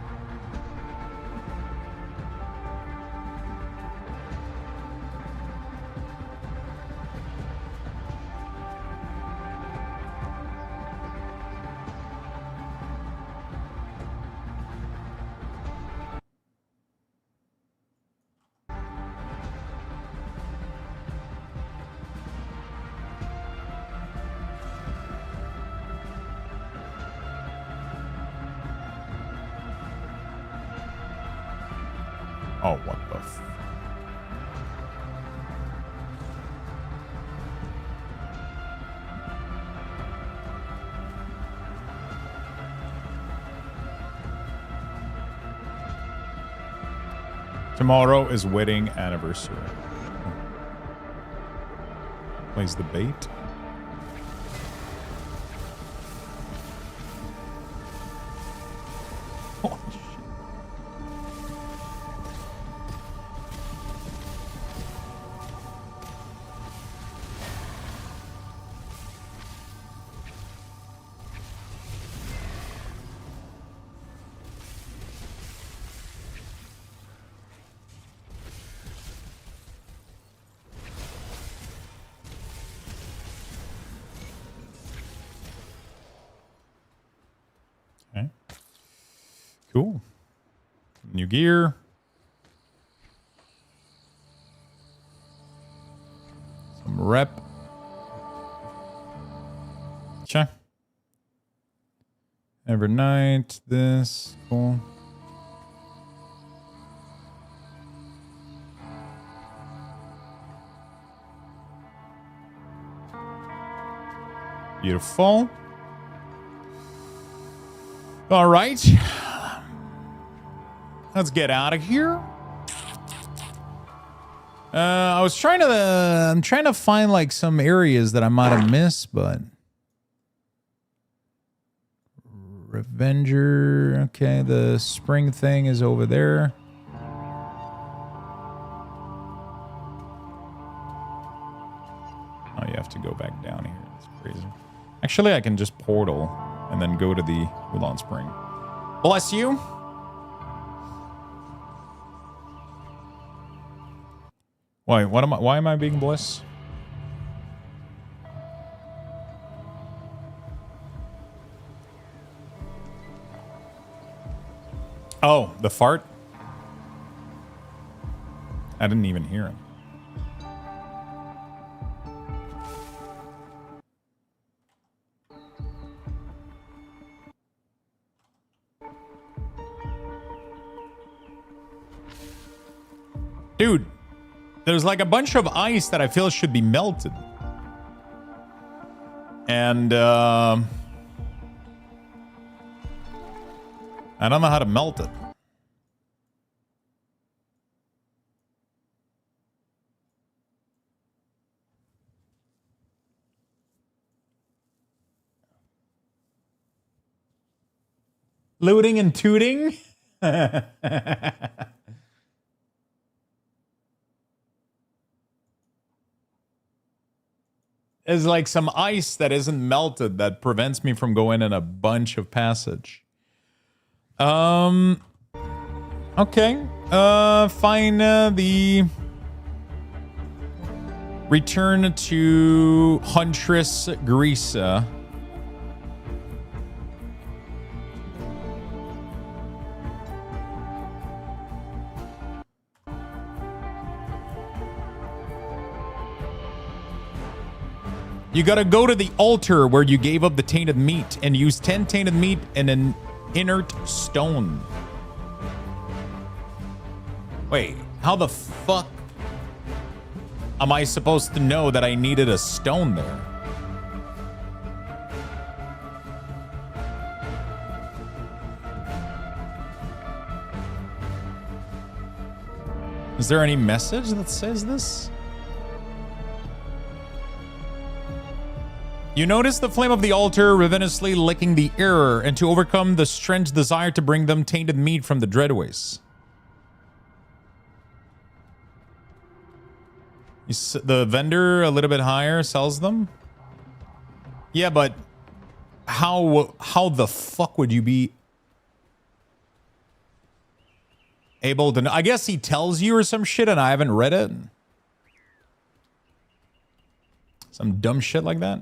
Oh, what the f... Tomorrow is wedding anniversary. Plays the bait. Holy shit. Okay. Cool. New gear. Some rep. Check. Every night. This. Cool. Beautiful. All right. Let's get out of here. I'm trying to find like some areas that I might have missed, but Revenger. Okay, the spring thing is over there. Oh, you have to go back down here. That's crazy. Actually, I can just portal and then go to the Ulan Spring. Bless you. Why? What am I? Why am I being blessed? Oh, the fart. I didn't even hear him. Dude, there's like a bunch of ice that I feel should be melted. And, I don't know how to melt it. Looting and tooting? There's like some ice that isn't melted that prevents me from going in a bunch of passage. Okay. Fine. The return to Huntress Grisa. You gotta go to the altar where you gave up the tainted meat and use 10 tainted meat and an inert stone. Wait, how the fuck am I supposed to know that I needed a stone there? Is there any message that says this? You notice the flame of the altar ravenously licking the air, and to overcome the strange desire to bring them tainted meat from the Dreadways. The vendor a little bit higher sells them? Yeah, but how the fuck would you be able to know? I guess he tells you or some shit and I haven't read it. Some dumb shit like that.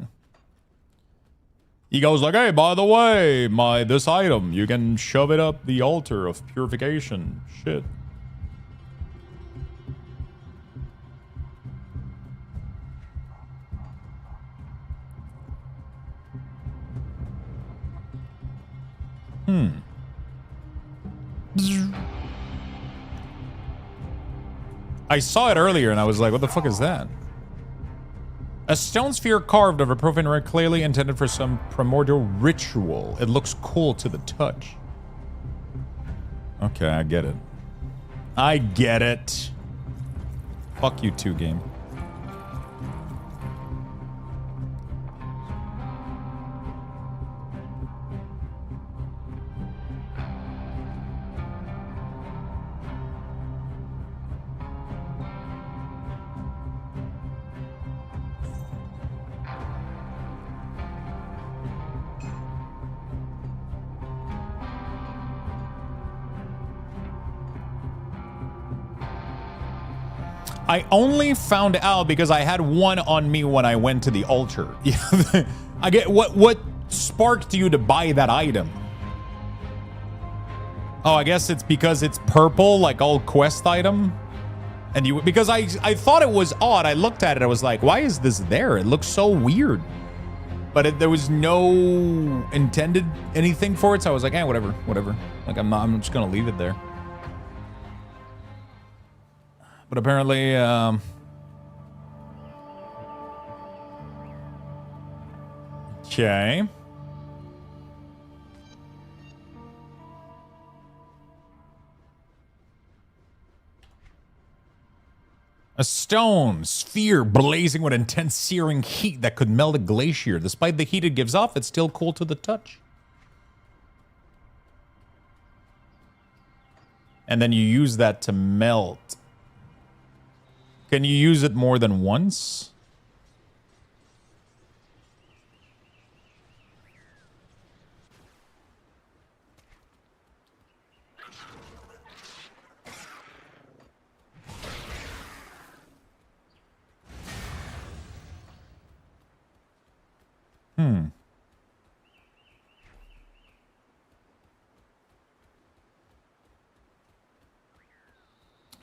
He goes like, hey, by the way, this item, you can shove it up the altar of purification. Shit. I saw it earlier and I was like, what the fuck is that? A stone sphere carved of a profane red, clearly intended for some primordial ritual. It looks cool to the touch. Okay, I get it. I get it. Fuck you too, game. I only found out because I had one on me when I went to the altar. I get what sparked you to buy that item? Oh, I guess it's because it's purple, like all quest item. And you, because I thought it was odd. I looked at it, I was like, why is this there? It looks so weird. But there was no intended anything for it, so I was like, whatever. Like I'm just gonna leave it there. But apparently, okay. A stone sphere blazing with intense searing heat that could melt a glacier. Despite the heat it gives off, it's still cool to the touch. And then you use that to melt. Can you use it more than once?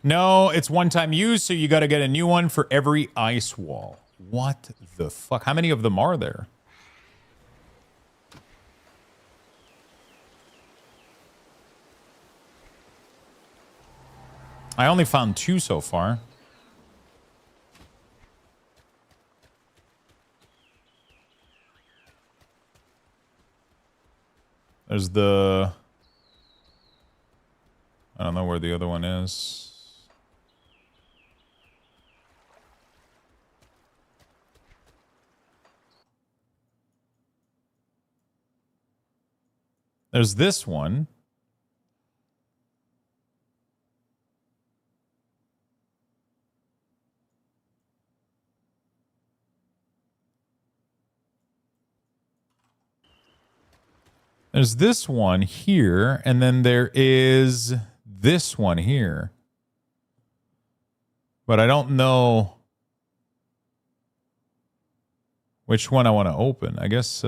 No, it's one-time use, so you got to get a new one for every ice wall. What the fuck? How many of them are there? I only found 2 so far. There's the... I don't know where the other one is. There's this one. There's this one here, and then there is this one here. But I don't know which one I want to open. I guess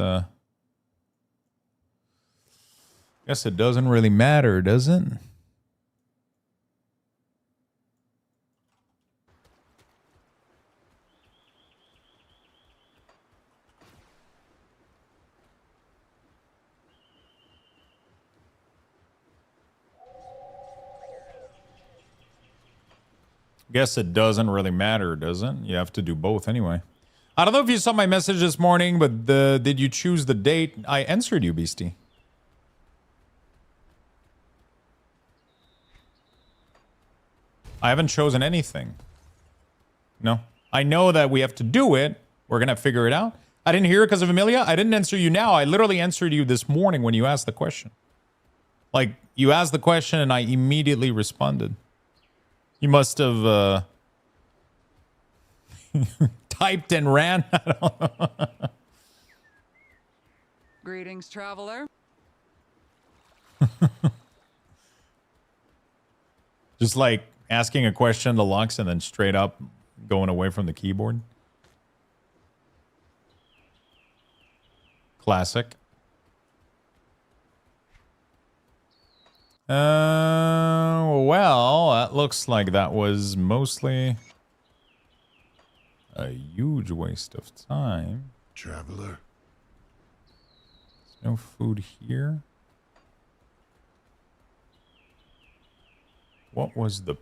it doesn't really matter, does it? Guess it doesn't really matter, does it? You have to do both anyway. I don't know if you saw my message this morning, but did you choose the date? I answered you, Beastie. I haven't chosen anything. No. I know that we have to do it. We're going to figure it out. I didn't hear it because of Amelia. I didn't answer you now. I literally answered you this morning when you asked the question. Like, you asked the question and I immediately responded. You must have typed and ran. I don't know. Greetings, traveler. Just like asking a question to Lux and then straight up going away from the keyboard. Classic. Well, that looks like that was mostly a huge waste of time. Traveler. There's no food here. What was the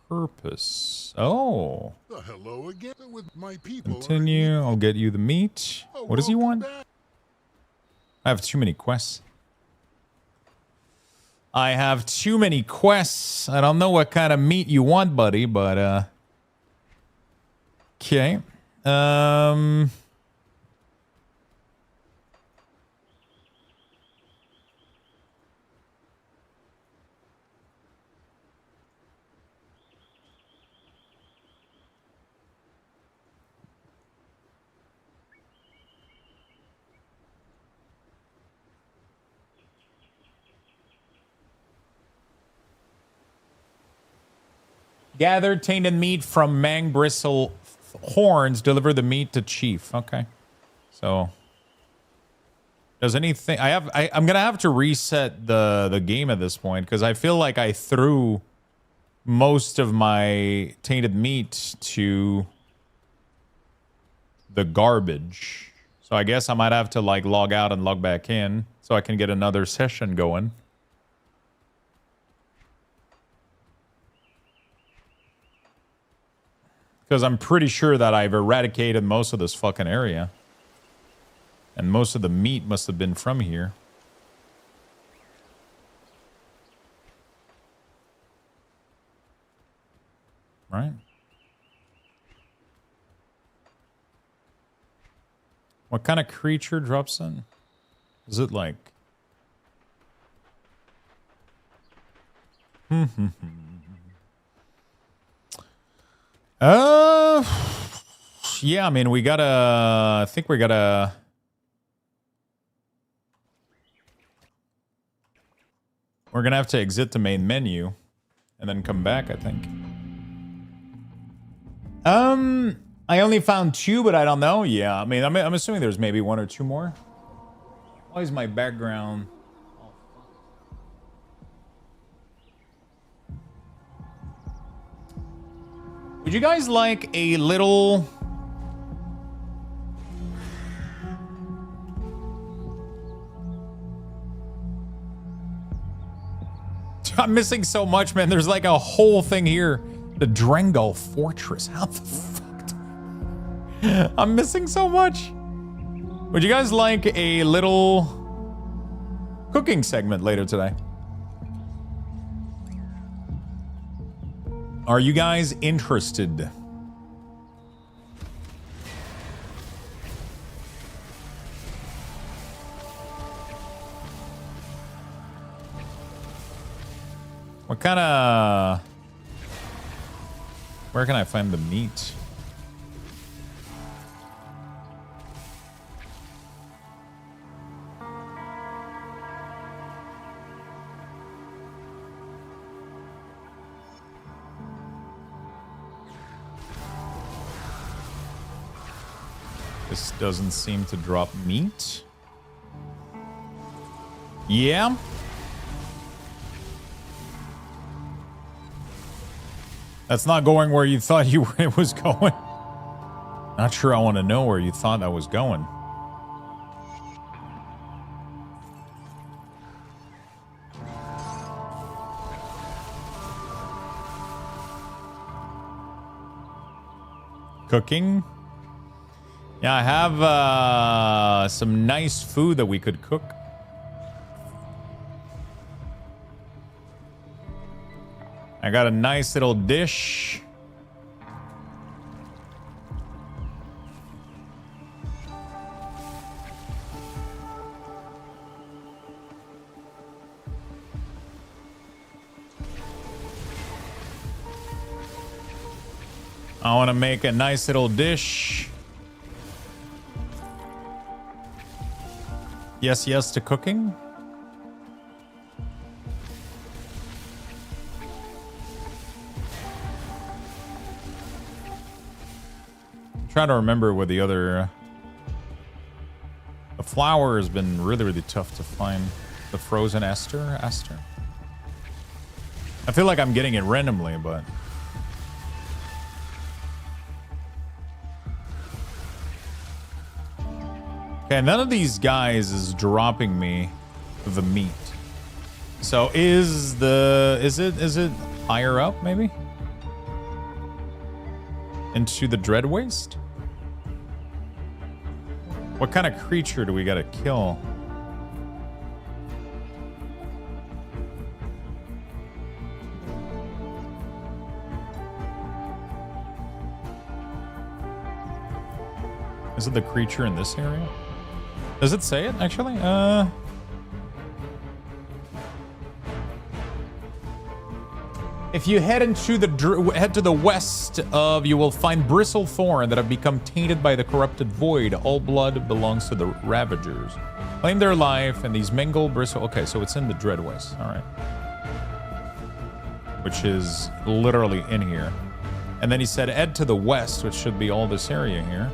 purpose? Oh. Hello again with my people. Continue. I'll get you the meat. What does he want? I have too many quests. I have too many quests. I don't know what kind of meat you want, buddy, but okay. Gather tainted meat from mang bristle horns. Deliver the meat to chief. Okay. So does anything I'm gonna have to reset the game at this point because I feel like I threw most of my tainted meat to the garbage. So I guess I might have to like log out and log back in so I can get another session going. Because I'm pretty sure that I've eradicated most of this fucking area. And most of the meat must have been from here. Right? What kind of creature drops in? Is it like... yeah, I mean, we gotta... I think we gotta... We're gonna have to exit the main menu and then come back, I think. I only found 2, but I don't know. Yeah, I mean, I'm assuming there's maybe 1 or 2 more. Why is my background... Would you guys like a little... I'm missing so much, man. There's like a whole thing here. The Drengal Fortress. How the fuck? I'm missing so much. Would you guys like a little cooking segment later today? Are you guys interested? What kind of... Where can I find the meat? This doesn't seem to drop meat. Yeah. That's not going where you thought it was going. Not sure I want to know where you thought that was going. Cooking. Yeah, I have some nice food that we could cook. I got a nice little dish. I want to make a nice little dish. Yes, yes to cooking. Trying to remember what the other... the flour has been really, really tough to find. The frozen Aster? I feel like I'm getting it randomly, but... Okay, none of these guys is dropping me the meat. So is it higher up, maybe? Into the Dread Waste? What kind of creature do we gotta kill? Is it the creature in this area? Does it say it, actually? If you head into the west of, you will find bristle thorn that have become tainted by the corrupted void. All blood belongs to the Ravagers. Claim their life, and these mingled bristle. Okay, so it's in the Dread Waste. All right, which is literally in here. And then he said, head to the west, which should be all this area here.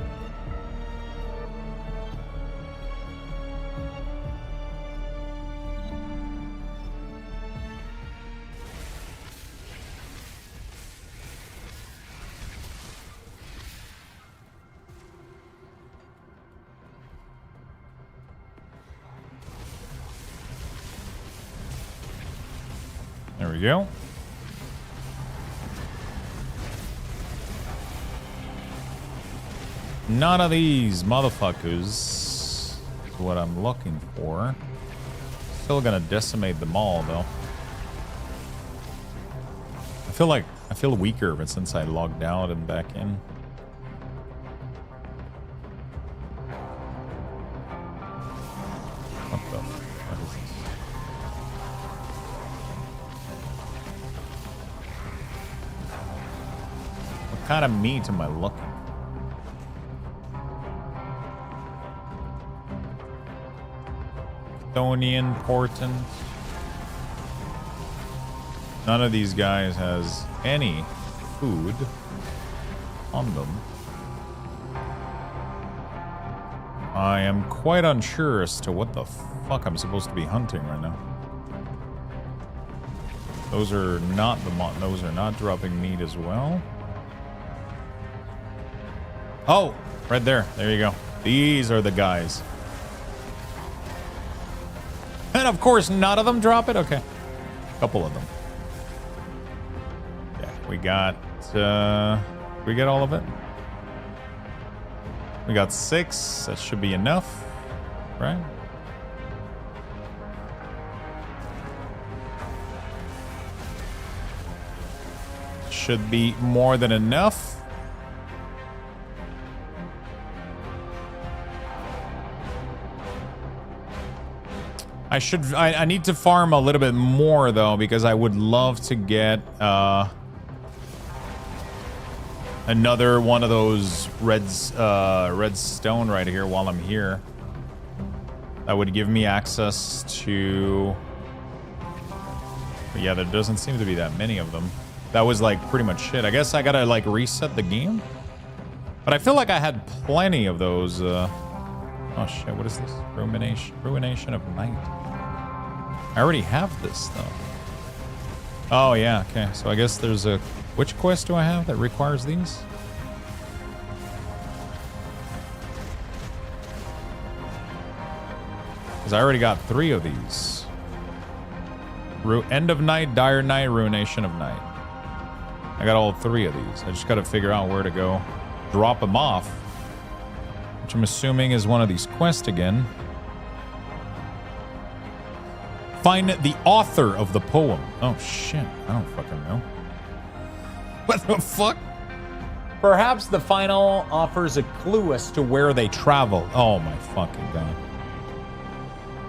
There we go. None of these motherfuckers is what I'm looking for. Still gonna decimate them all, though. I feel weaker, but since I logged out and back in. What the? What is this? What kind of meat am I looking? Chthonian portent. None of these guys has any food on them. I am quite unsure as to what the fuck I'm supposed to be hunting right now. Those are not those are not dropping meat as well. Oh, right there. There you go. These are the guys. And of course, none of them drop it. Okay. A couple of them. Yeah, we got all of it. We got 6. That should be enough, right? Should be more than enough. I need to farm a little bit more though, because I would love to get another one of those red stone right here while I'm here. That would give me access to... But yeah, there doesn't seem to be that many of them. That was like pretty much it. I guess I gotta like reset the game. But I feel like I had plenty of those. Oh shit, what is this? Ruination of Night. I already have this though. Oh yeah, okay. So I guess there's a... Which quest do I have that requires these? Because I already got 3 of these. End of Night, Dire Night, Ruination of Night. I got all 3 of these. I just got to figure out where to go drop them off. Which I'm assuming is one of these quests again. Find the author of the poem. Oh shit, I don't fucking know. What the fuck? Perhaps the final offers a clue as to where they travel. Oh my fucking god.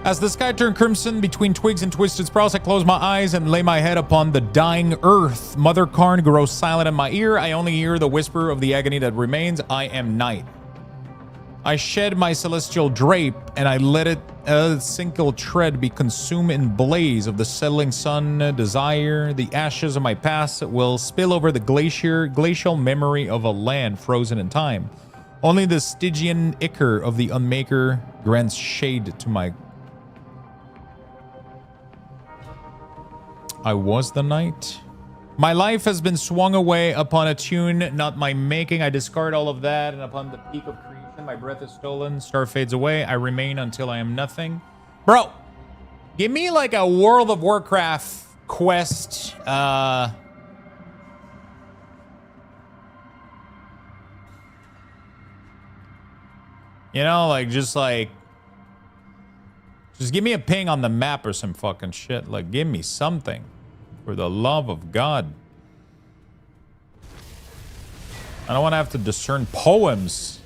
As the sky turned crimson between twigs and twisted sprouts, I close my eyes and lay my head upon the dying earth. Mother Karn grows silent in my ear. I only hear the whisper of the agony that remains. I am night. I shed my celestial drape, and I let it single tread be consumed in blaze of the settling sun. Desire the ashes of my past will spill over the glacial memory of a land frozen in time. Only the Stygian ichor of the Unmaker grants shade to my... I was the night. My life has been swung away upon a tune, not my making. I discard all of that, and upon the peak of creation, my breath is stolen. Star fades away. I remain until I am nothing. Bro, give me like a World of Warcraft quest. You know, like, just give me a ping on the map or some fucking shit. Like, give me something. For the love of God. I don't want to have to discern poems.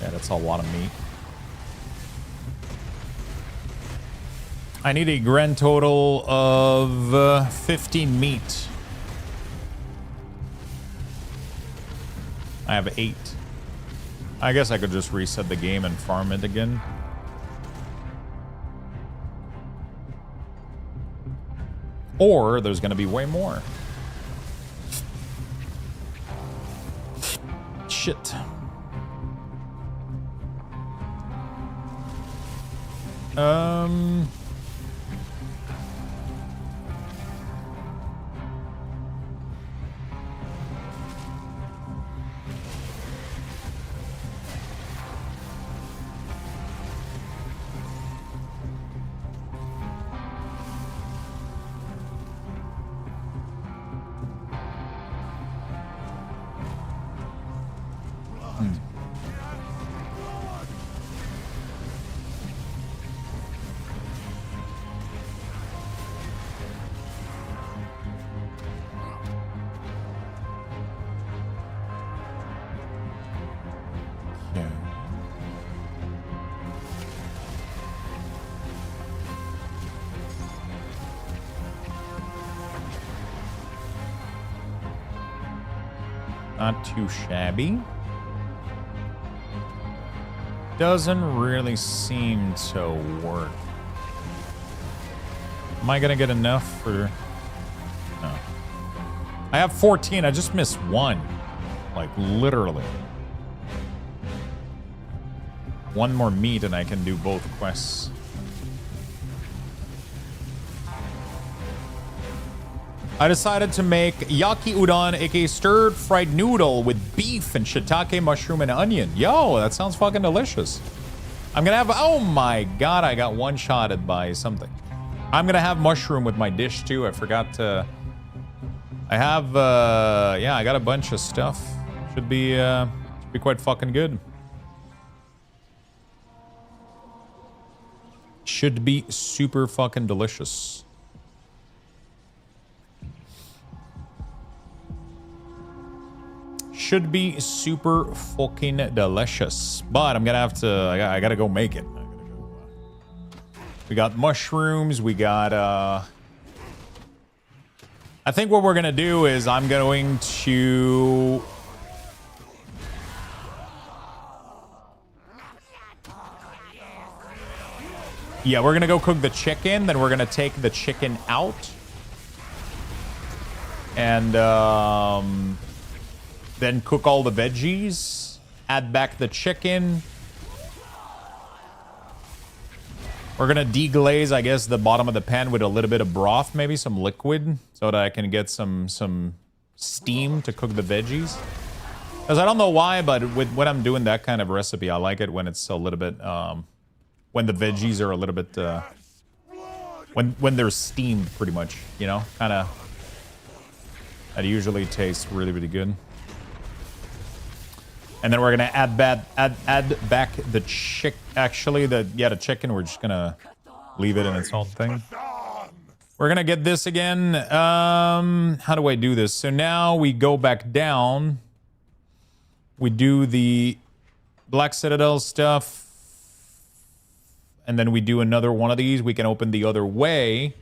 Yeah, that's a lot of meat. I need a grand total of 15 meat. I have 8. I guess I could just reset the game and farm it again. Or there's gonna be way more. Shit. Not too shabby. Doesn't really seem to work. Am I gonna get enough for... No. I have 14. I just missed 1. Like, literally. 1 more meat and I can do both quests. I decided to make yaki udon, aka stirred fried noodle with beef and shiitake, mushroom, and onion. Yo, that sounds fucking delicious. I'm gonna have, oh my god, I got one-shotted by something. I'm gonna have mushroom with my dish too. I forgot to, I have, yeah, I got a bunch of stuff. Should be quite fucking good. Should be super fucking delicious. Should be super fucking delicious. But I'm gonna have to, I gotta go make it. We got mushrooms, we got, I think what we're gonna do is I'm going to... Yeah, we're gonna go cook the chicken, then we're gonna take the chicken out. And, then cook all the veggies, add back the chicken. We're gonna deglaze, I guess, the bottom of the pan with a little bit of broth, maybe some liquid, so that I can get some steam to cook the veggies. Because I don't know why, but when I'm doing that kind of recipe, I like it when it's a little bit, when the veggies are a little bit, when they're steamed, pretty much, you know, kind of. That usually tastes really, really good. And then we're gonna add back the the chicken. We're just gonna leave it in its own thing. We're gonna get this again. How do I do this? So now we go back down. We do the Black Citadel stuff. And then we do another one of these. We can open the other way.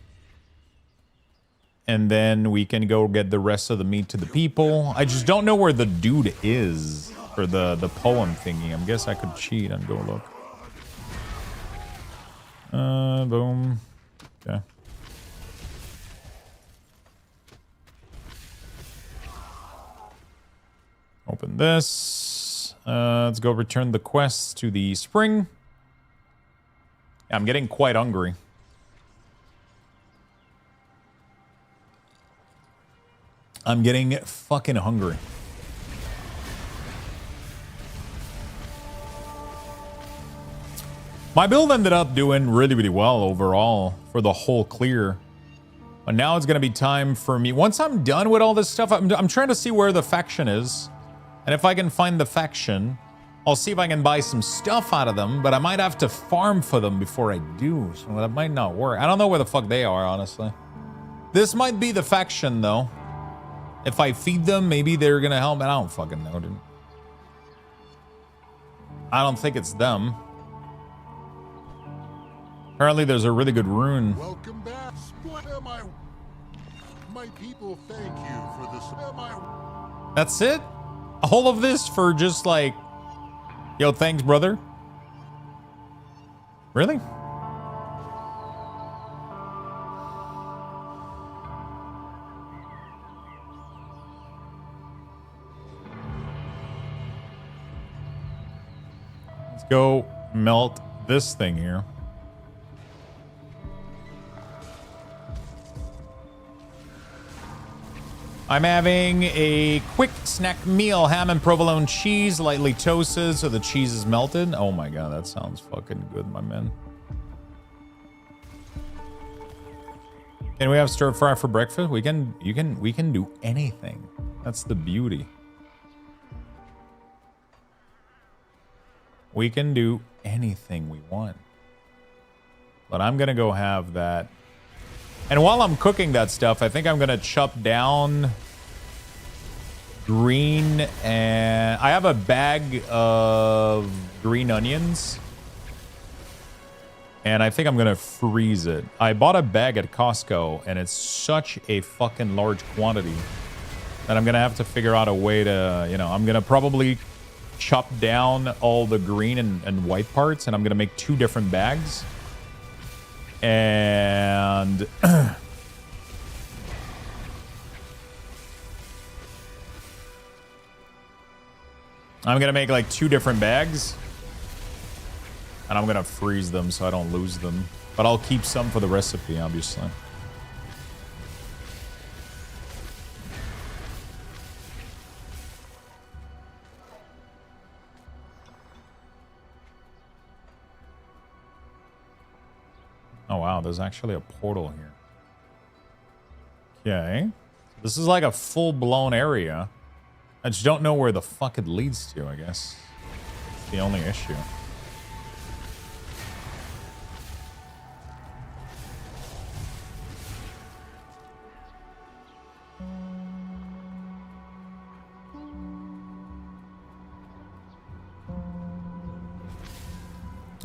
And then we can go get the rest of the meat to the people. I just don't know where the dude is. For the poem thingy. I guess I could cheat and go look. Boom. Okay. Open this. Let's go return the quest to the spring. I'm getting quite hungry. I'm getting fucking hungry. My build ended up doing really, really well overall for the whole clear. But now it's going to be time for me. Once I'm done with all this stuff, I'm trying to see where the faction is. And if I can find the faction, I'll see if I can buy some stuff out of them. But I might have to farm for them before I do. So that might not work. I don't know where the fuck they are, honestly. This might be the faction, though. If I feed them, maybe they're going to help. I don't fucking know, dude. I don't think it's them. Apparently, there's a really good rune. Welcome back. My people thank you for this. That's it? All of this for just like, yo, thanks, brother. Really? Let's go melt this thing here. I'm having a quick snack meal, ham and provolone cheese, lightly toasted so the cheese is melted. Oh my god, that sounds fucking good, my man. Can we have stir fry for breakfast? We can do anything. That's the beauty. We can do anything we want. But I'm gonna go have that. And while I'm cooking that stuff, I think I'm gonna chop down green, and I have a bag of green onions, and I think I'm gonna freeze it. I bought a bag at Costco, and it's such a fucking large quantity that I'm gonna have to figure out a way to, you know, I'm gonna probably chop down all the green and white parts, and I'm gonna make 2 different bags. And I'm gonna make like 2 different bags, and I'm gonna freeze them so I don't lose them, but I'll keep some for the recipe, obviously. Oh wow, there's actually a portal here. Okay. This is like a full-blown area. I just don't know where the fuck it leads to, I guess. It's the only issue.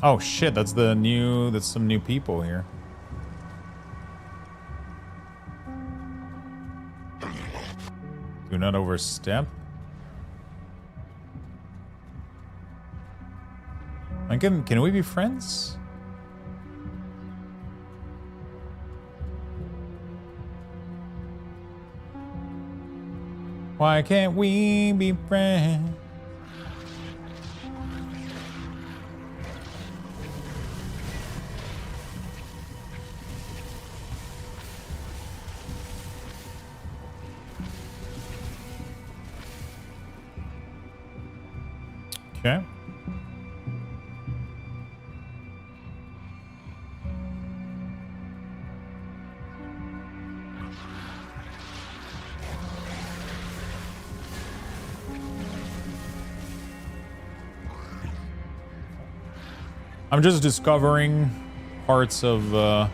Oh shit, that's some new people here. Do not overstep. Can we be friends? Why can't we be friends? Okay. I'm just discovering parts of okay,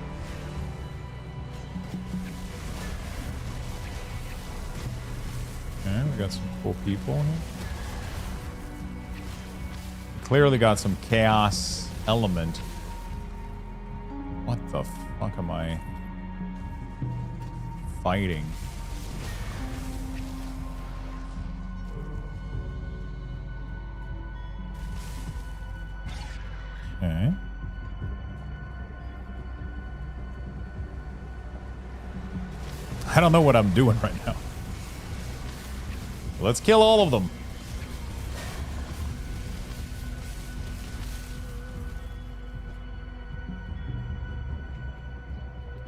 we got some cool people here. Clearly got some chaos element. What the fuck am I fighting? Okay. I don't know what I'm doing right now. Let's kill all of them.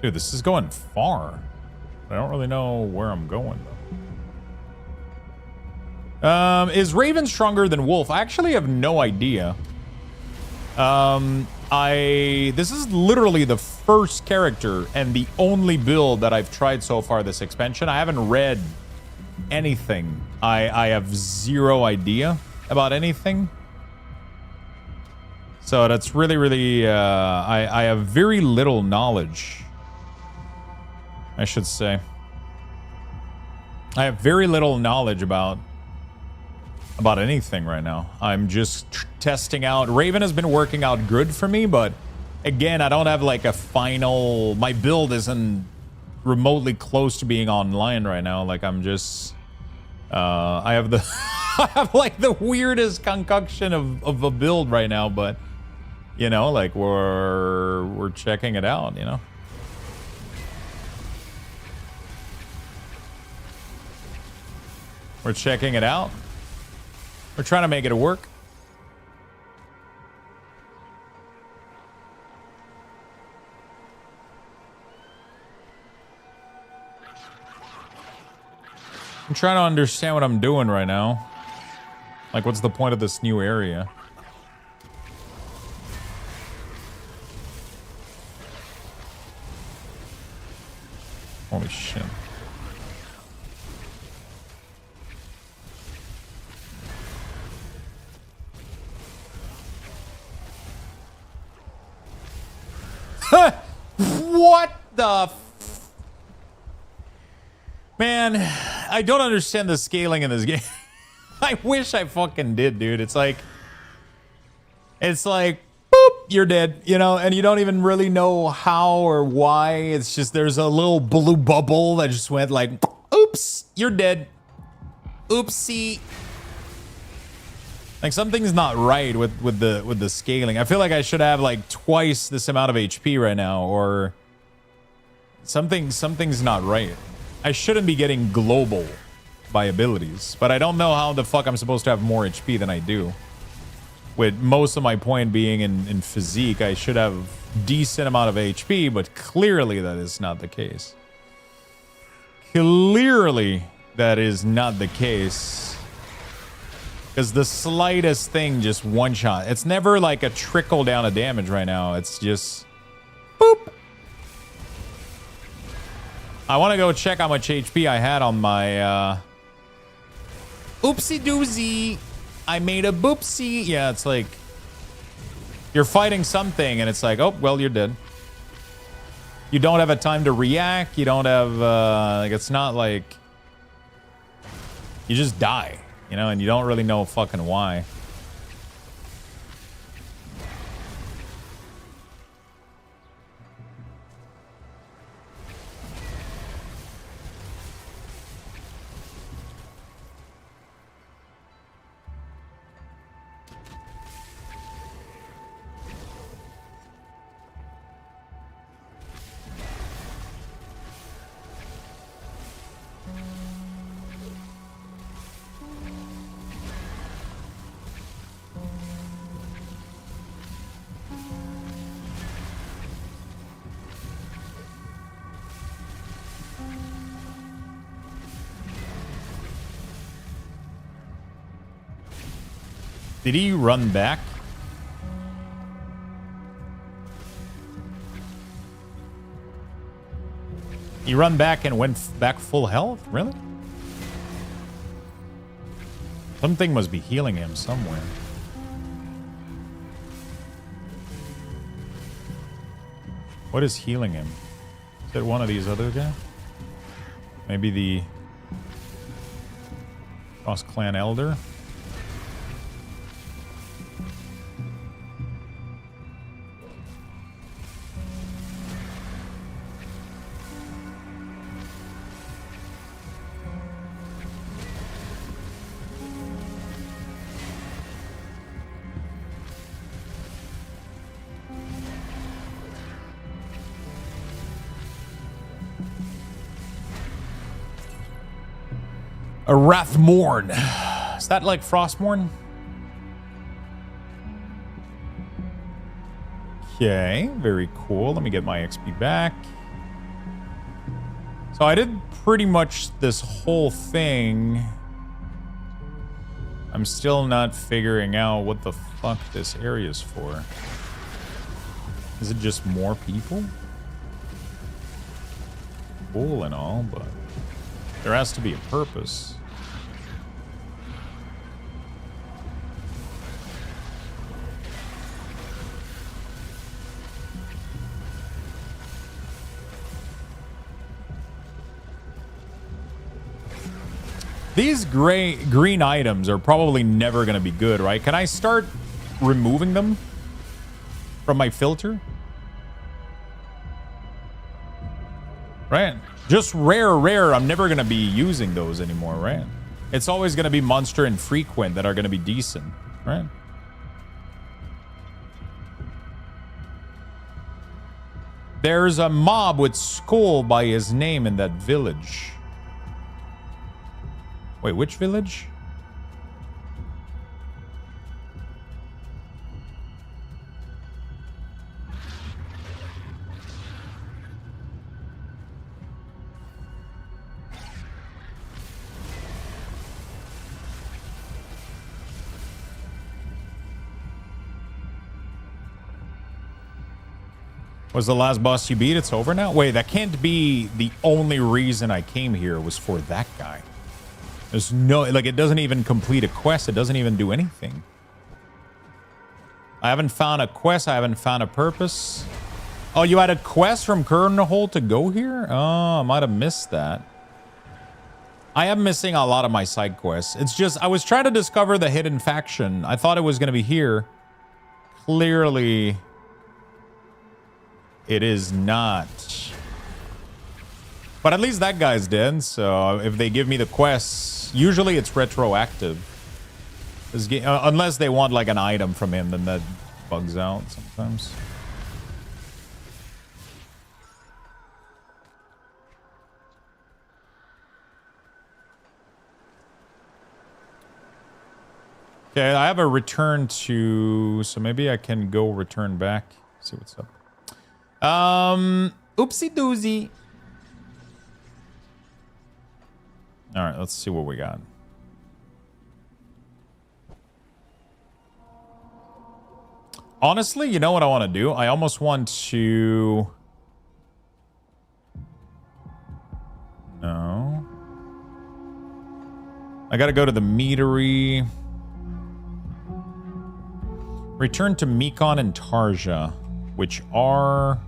Dude, this is going far. I don't really know where I'm going, though. Is Raven stronger than Wolf? I actually have no idea. This is literally the first character and the only build that I've tried so far this expansion. I haven't read anything. I have zero idea about anything. So that's really, I have very little knowledge, I should say. I have very little knowledge about anything right now. I'm just testing out. Raven has been working out good for me, but again, I don't have like a final, my build isn't remotely close to being online right now. Like I'm just, I have the, I have like the weirdest concoction of a build right now, but you know, like we're checking it out, you know? We're checking it out. We're trying to make it work. I'm trying to understand what I'm doing right now. Like, what's the point of this new area? Holy shit. What the man, I don't understand the scaling in this game. I wish I fucking did, dude. It's like boop, you're dead, you know, and you don't even really know how or why. It's just there's a little blue bubble that just went like, oops, you're dead. Oopsie. Like something's not right with the scaling. I feel like I should have like twice this amount of HP right now, or something's not right. I shouldn't be getting global by abilities, but I don't know how the fuck I'm supposed to have more HP than I do. With most of my point being in physique, I should have decent amount of HP, but clearly that is not the case. Clearly that is not the case. Because the slightest thing just one shot. It's never like a trickle down of damage right now. It's just boop. I want to go check how much HP I had on my oopsie doozy. I made a boopsie. Yeah, it's like you're fighting something and it's like, oh, well, you're dead. You don't have a time to react. You don't have like, it's not like you just die. You know, and you don't really know fucking why. Did he run back? He run back and went back full health? Really? Something must be healing him somewhere. What is healing him? Is it one of these other guys? Maybe the Cross Clan Elder? A Wrathmorn. Is that like Frostmorn? Okay, very cool. Let me get my XP back. So I did pretty much this whole thing. I'm still not figuring out what the fuck this area is for. Is it just more people? Cool and all, but there has to be a purpose. These green items are probably never going to be good, right? Can I start removing them from my filter? Right? Just rare. I'm never going to be using those anymore, right? It's always going to be monster and frequent that are going to be decent, right? There's a mob with Skull by his name in that village. Wait, which village? Was the last boss you beat? It's over now? Wait, that can't be the only reason I came here was for that guy. There's no, like, it doesn't even complete a quest. It doesn't even do anything. I haven't found a quest. I haven't found a purpose. Oh, you had a quest from Kernhole to go here? Oh, I might have missed that. I am missing a lot of my side quests. It's just, I was trying to discover the hidden faction. I thought it was going to be here. Clearly, it is not. But at least that guy's dead, so if they give me the quests, usually it's retroactive. Unless they want like an item from him, then that bugs out sometimes. Okay, I have a return to, so maybe I can go return back. See what's up. Oopsie doozy. All right, let's see what we got. Honestly, you know what I want to do? I almost want to... No. I got to go to the meadery. Return to Mekon and Tarja, which are...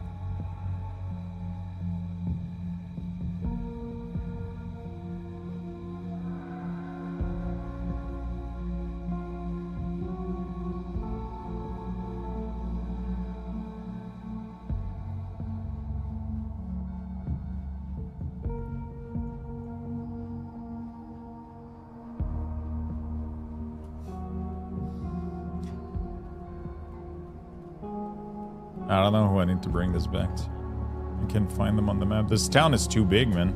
I don't know who I need to bring this back to. I can't find them on the map. This town is too big, man.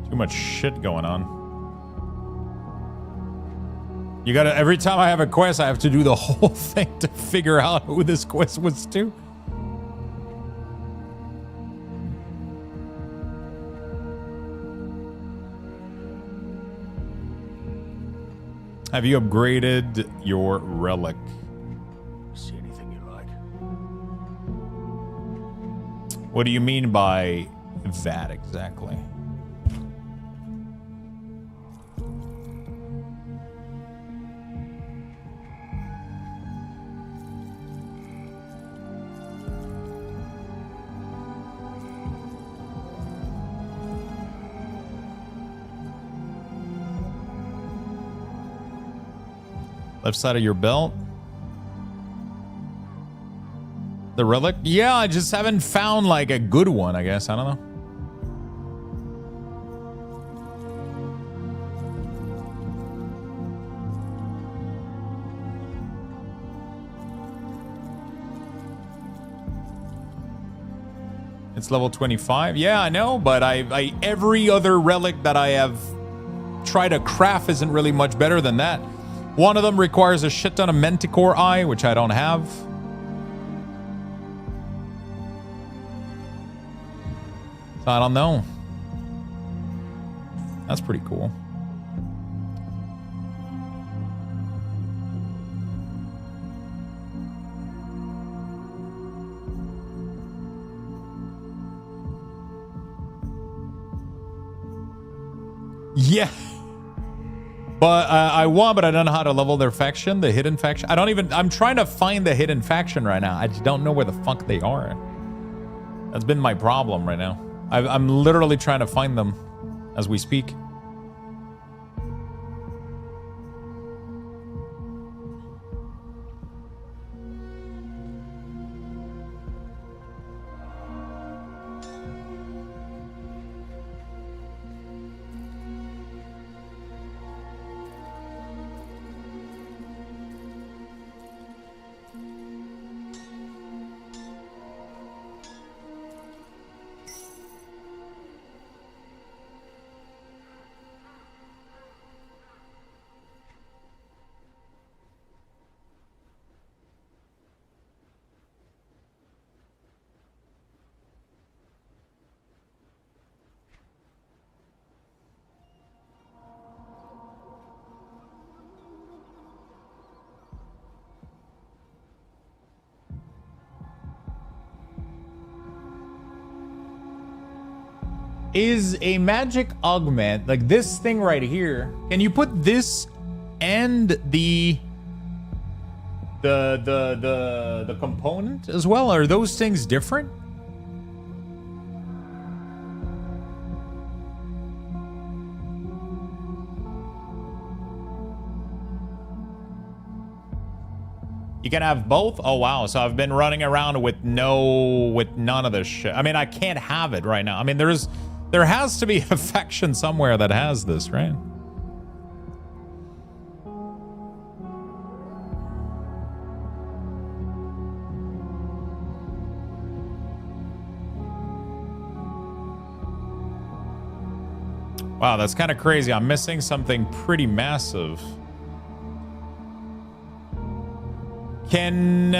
Too much shit going on. You gotta, every time I have a quest, I have to do the whole thing to figure out who this quest was to. Have you upgraded your relic? See anything you like? What do you mean by that exactly? Left side of your belt. The relic? Yeah, I just haven't found like a good one, I guess. I don't know. It's level 25. Yeah, I know, but I every other relic that I have tried to craft isn't really much better than that. One of them requires a shit ton of Manticore Eye, which I don't have. So I don't know. That's pretty cool. Yeah. But I want, but I don't know how to level their faction, the hidden faction. I'm trying to find the hidden faction right now. I just don't know where the fuck they are. That's been my problem right now. I'm literally trying to find them as we speak. Is a magic augment like this thing right here? Can you put this and the component as well? Are those things different? You can have both? Oh wow, so I've been running around with none of this shit. I mean, I can't have it right now. I mean, there has to be a faction somewhere that has this, right? Wow, that's kind of crazy. I'm missing something pretty massive. Can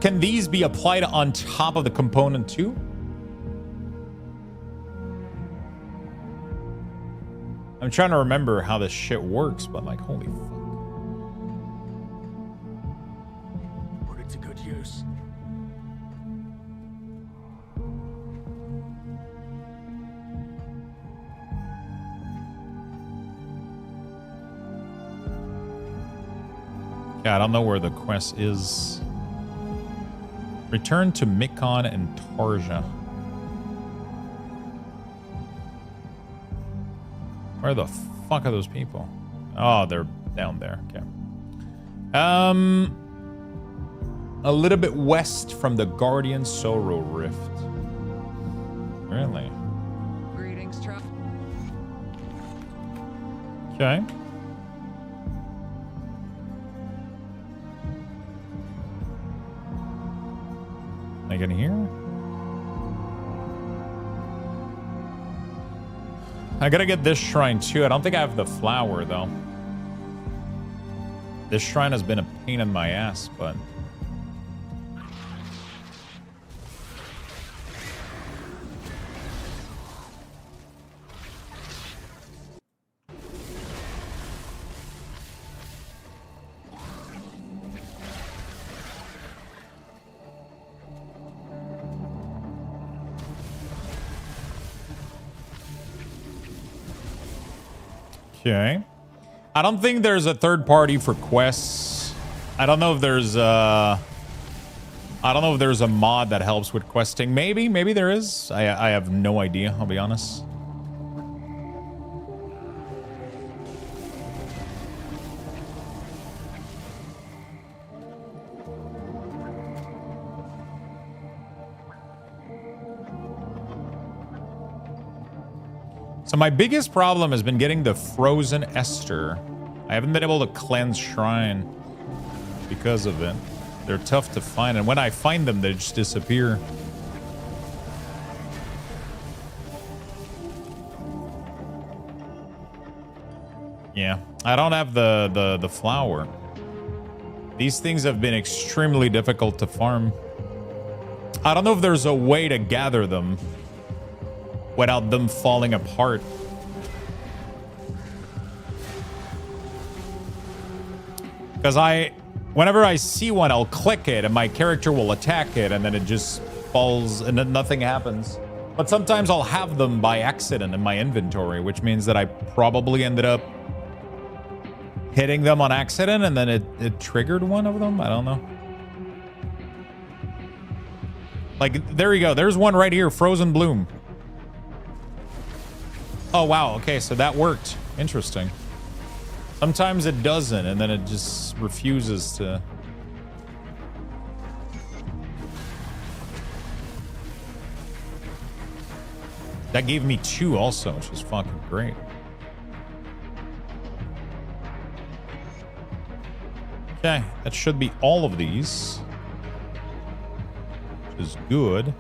can these be applied on top of the component too? I'm trying to remember how this shit works, but like, holy fuck. Put it to good use. Yeah, I don't know where the quest is. Return to Mikon and Tarja. Where the fuck are those people? Oh, they're down there. Okay. A little bit west from the Guardian Sorrow Rift. Really? Greetings, Truck. Okay. Like in here? I gotta get this shrine too. I don't think I have the flower though. This shrine has been a pain in my ass, but... Okay. I don't think there's a third party for quests. I don't know if there's a mod that helps with questing. Maybe there is. I have no idea, I'll be honest. So my biggest problem has been getting the frozen Ester. I haven't been able to cleanse shrine because of it. They're tough to find, and when I find them, they just disappear. Yeah, I don't have the flower. These things have been extremely difficult to farm. I don't know if there's a way to gather them without them falling apart. Because whenever I see one, I'll click it and my character will attack it and then it just falls and then nothing happens. But sometimes I'll have them by accident in my inventory, which means that I probably ended up hitting them on accident and then it triggered one of them. I don't know. Like, there you go. There's one right here. Frozen Bloom. Oh, wow. Okay, so that worked. Interesting. Sometimes it doesn't, and then it just refuses to... That gave me 2 also, which is fucking great. Okay, that should be all of these. Which is good.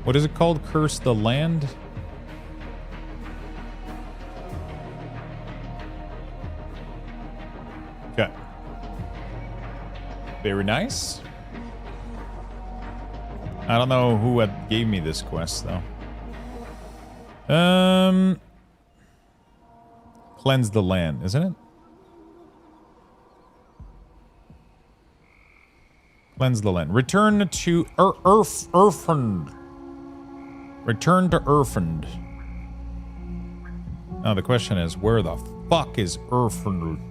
What is it called? Curse the Land? Okay. Very nice. I don't know who gave me this quest, though. Cleanse the land, isn't it? Cleanse the land. Return to Erfund. Return to Erfund. Now the question is, where the fuck is Erfund?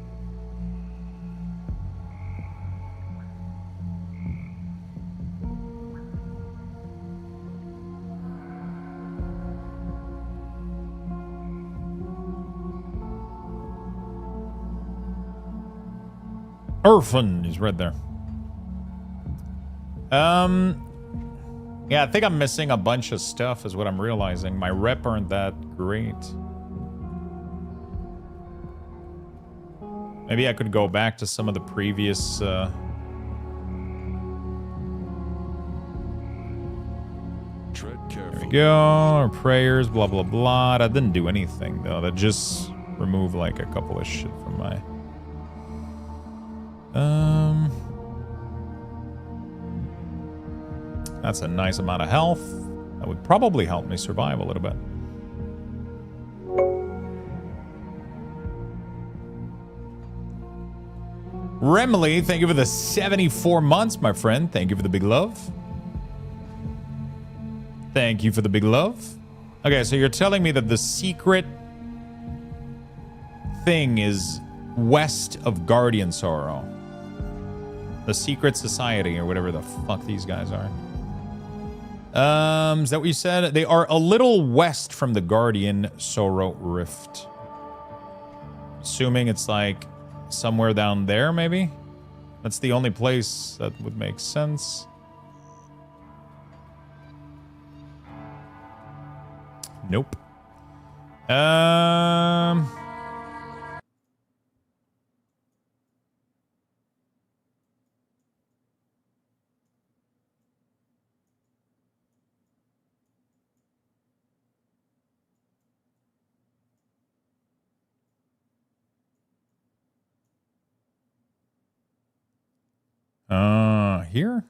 Erfund is right there. Yeah, I think I'm missing a bunch of stuff is what I'm realizing. My rep aren't that great. Maybe I could go back to some of the previous Tread carefully. there we go. Prayers, blah blah blah. That didn't do anything though. That just removed like a couple of shit from my that's a nice amount of health. That would probably help me survive a little bit. Remley, thank you for the 74 months, my friend. Thank you for the big love. Thank you for the big love. Okay, so you're telling me that the secret thing is west of Guardian Sorrow. The Secret Society, or whatever the fuck these guys are. Is that what you said? They are a little west from the Guardian Sorrow Rift. Assuming it's like somewhere down there, maybe? That's the only place that would make sense. Nope. Here?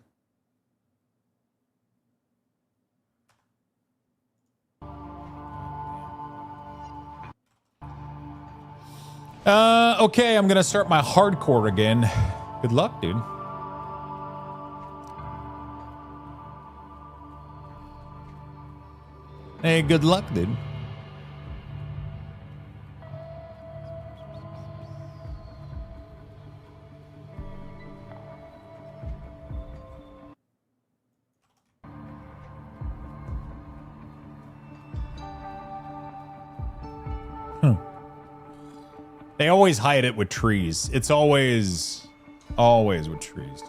Okay, I'm gonna start my hardcore again. Good luck, dude. Hey, good luck, dude. They always hide it with trees. It's always with trees.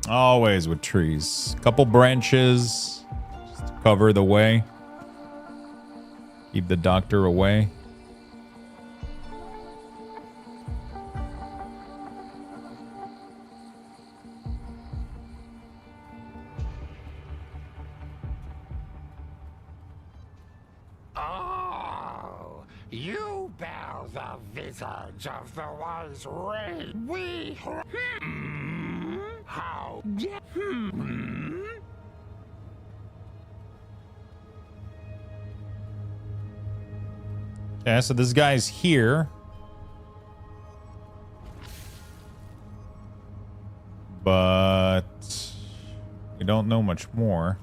Always with trees. Couple branches just to cover the way. Keep the doctor away. You bear the visage of the wise ray. We how Okay, so this guy's here. But We don't know much more.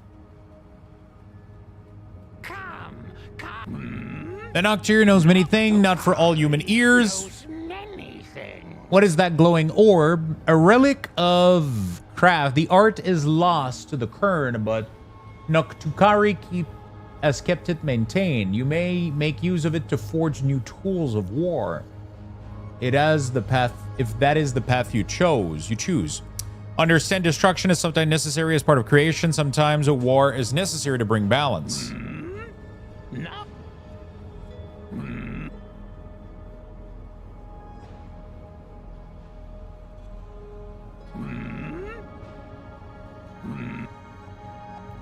The Nocturne knows many things, not for all human ears. What is that glowing orb? A relic of craft. The art is lost to the kern, but Noctukari has kept it maintained. You may make use of it to forge new tools of war. It has the path. If that is the path you choose. Understand destruction is sometimes necessary as part of creation. Sometimes a war is necessary to bring balance. No.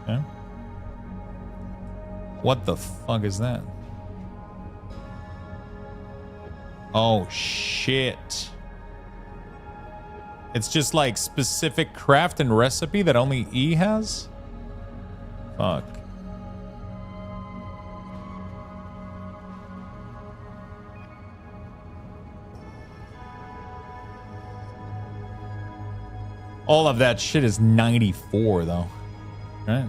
Okay. What the fuck is that? Oh, shit. It's just like specific craft and recipe that only E has? Fuck. All of that shit is 94 though. Right.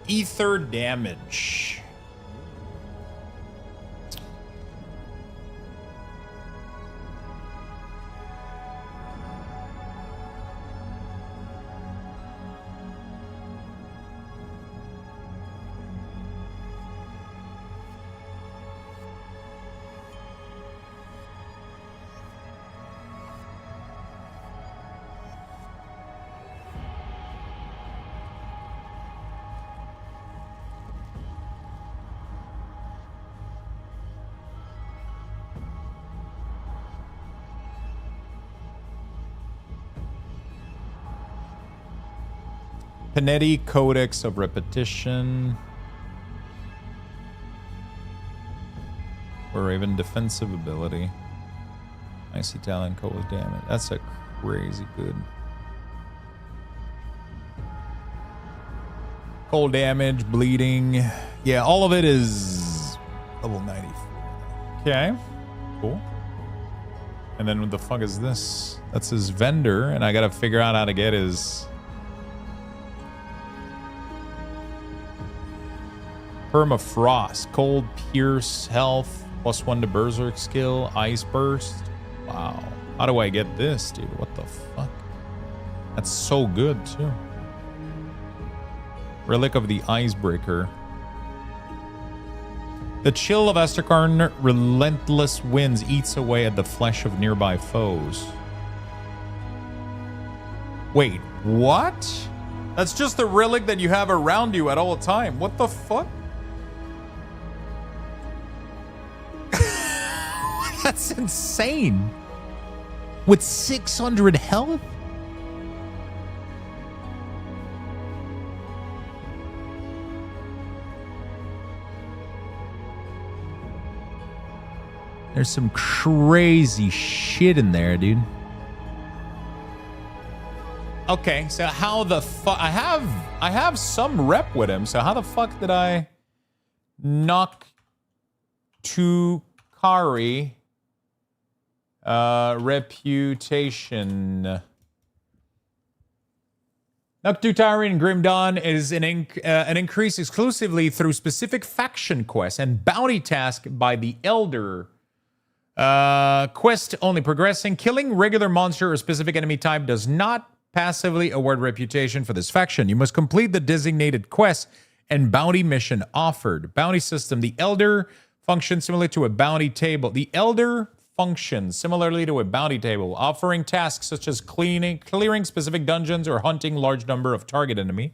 Ether damage. Panetti Codex of Repetition. Wereraven defensive ability. Nice Italian cold damage. That's a crazy good. Cold damage, bleeding. Yeah, all of it is level 94. Okay, cool. And then what the fuck is this? That's his vendor, and I gotta figure out how to get his Permafrost, Cold Pierce, Health, +1 to Berserk skill, Ice Burst. Wow. How do I get this, dude? What the fuck? That's so good, too. Relic of the Icebreaker. The chill of Asterkarn, relentless winds, eats away at the flesh of nearby foes. Wait, what? That's just the relic that you have around you at all time. What the fuck? That's insane. With 600 health? There's some crazy shit in there, dude. Okay, so how the fuck... I have some rep with him, so how the fuck did I knock to Kari reputation? Noctutari and Grim Dawn is an increase exclusively through specific faction quests and bounty task by the Elder. Quest only progressing. Killing regular monster or specific enemy type does not passively award reputation for this faction. You must complete the designated quest and bounty mission offered. Bounty system. The Elder functions similarly to a bounty table. The Elder functions similarly to a bounty table, offering tasks such as clearing specific dungeons or hunting large number of target enemy.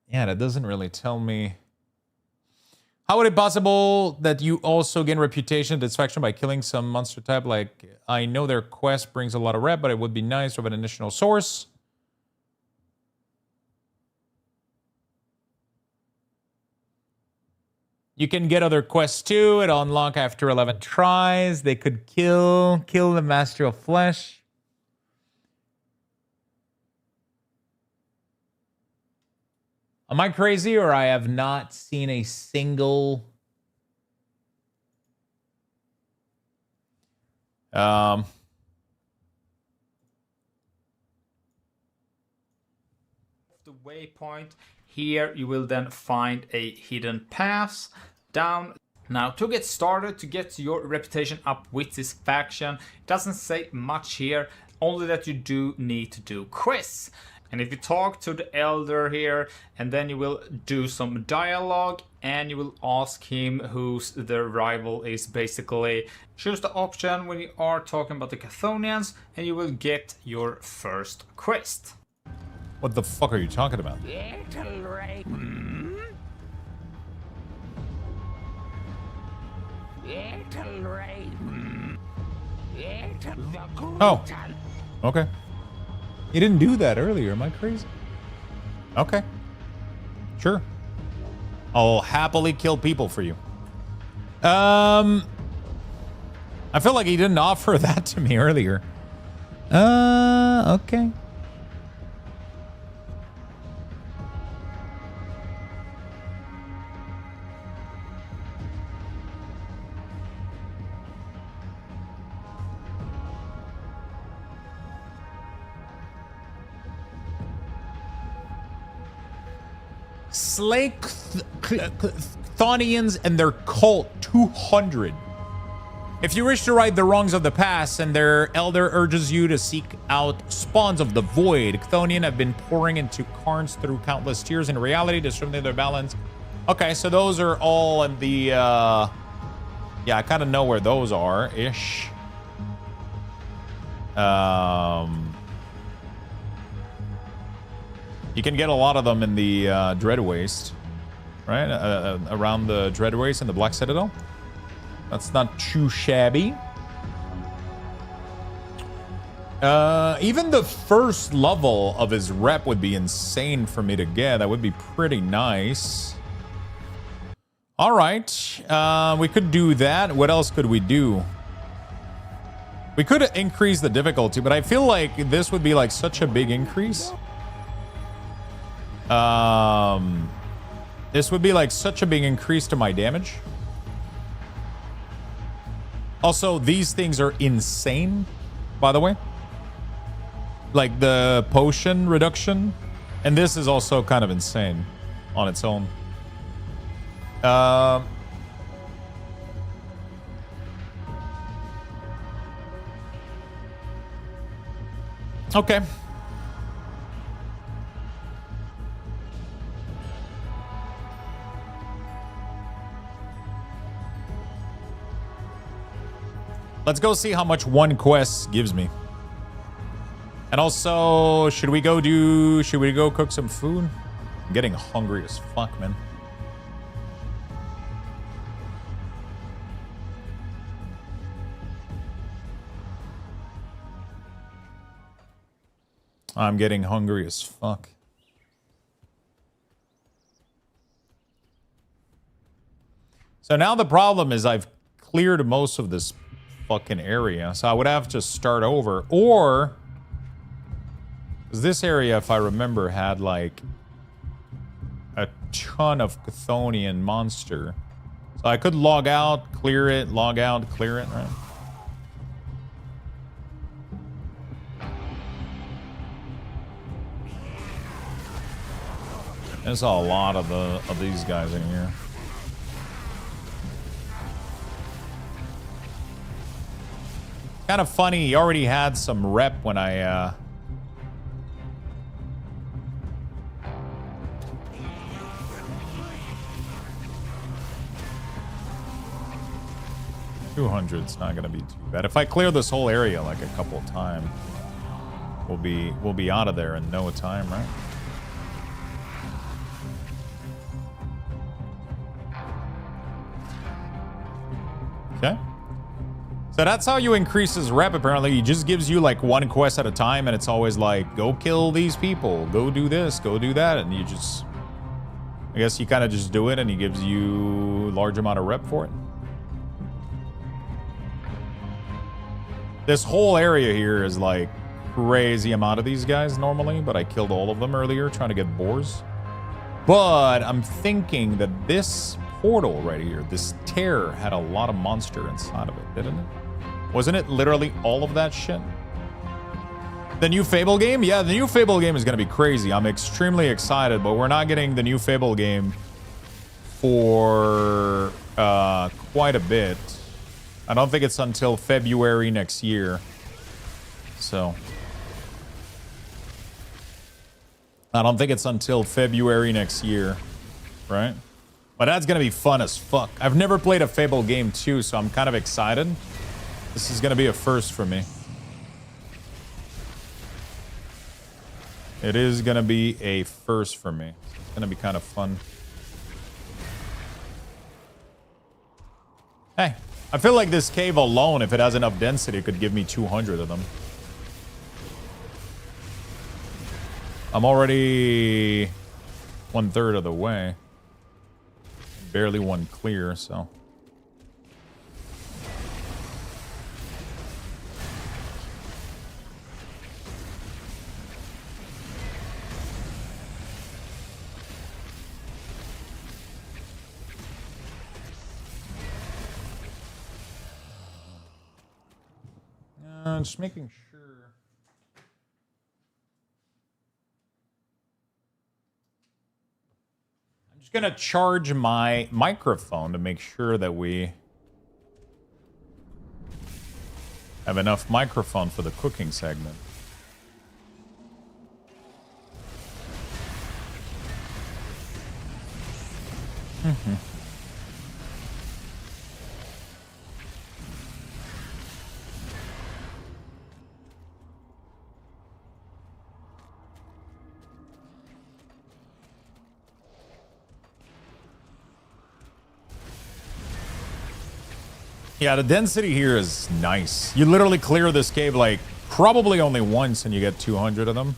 Yeah, that doesn't really tell me. How would it be possible that you also gain reputation and satisfaction by killing some monster type? Like, I know their quest brings a lot of rep, but it would be nice to have an additional source. You can get other quests too. It'll unlock after 11 tries. They could kill the Master of Flesh. Am I crazy or I have not seen a single... The waypoint. Here you will then find a hidden pass down. Now to get started, to get your reputation up with this faction, it doesn't say much here, only that you do need to do quests. And if you talk to the elder here, and then you will do some dialogue, and you will ask him who's the rival is, basically. Choose the option when you are talking about the Chthonians, and you will get your first quest. What the fuck are you talking about? Little Raven. Little Raven. Oh, okay. You didn't do that earlier. Am I crazy? Okay. Sure. I'll happily kill people for you. I feel like he didn't offer that to me earlier. Okay. Slay Chthonians and their cult 200. If you wish to right the wrongs of the past and their elder urges you to seek out spawns of the void, Chthonian have been pouring into Karns through countless tears. In reality, distributing their balance. Okay, so those are all in the... yeah, I kind of know where those are, ish. You can get a lot of them in the Dread Waste, right? Around the Dread Waste and the Black Citadel. That's not too shabby. Even the first level of his rep would be insane for me to get. That would be pretty nice. All right. We could do that. What else could we do? We could increase the difficulty, but I feel like this would be like such a big increase. This would be like such a big increase to my damage. Also, these things are insane, by the way. Like the potion reduction. And this is also kind of insane on its own. Okay. Let's go see how much one quest gives me. And also, should we go cook some food? I'm getting hungry as fuck, man. I'm getting hungry as fuck. So now the problem is I've cleared most of this fucking area, so I would have to start over, or because this area, if I remember, had like a ton of Chthonian monster, so I could log out, clear it, log out, clear it, right? There's a lot of these guys in here. Kind of funny, he already had some rep when I 200's not gonna be too bad. If I clear this whole area like a couple of times, we'll be out of there in no time, right? Okay. So that's how you increase his rep, apparently. He just gives you like one quest at a time, and it's always like, go kill these people, go do this, go do that, and you just... I guess you kind of just do it, and he gives you a large amount of rep for it. This whole area here is like crazy amount of these guys normally, but I killed all of them earlier trying to get boars. But I'm thinking that this portal right here, this tear, had a lot of monster inside of it, didn't it? Wasn't it literally all of that shit? The new Fable game? Yeah, the new Fable game is going to be crazy. I'm extremely excited, but we're not getting the new Fable game for quite a bit. I don't think it's until February next year. So I don't think it's until February next year, right? But that's going to be fun as fuck. I've never played a Fable game too, so I'm kind of excited. This is going to be a first for me. It is going to be a first for me. It's going to be kind of fun. Hey, I feel like this cave alone, if it has enough density, could give me 200 of them. I'm already 1/3 of the way. Barely one clear, so. Just making sure. I'm just gonna charge my microphone to make sure that we have enough microphone for the cooking segment. Yeah, the density here is nice. You literally clear this cave like probably only once and you get 200 of them.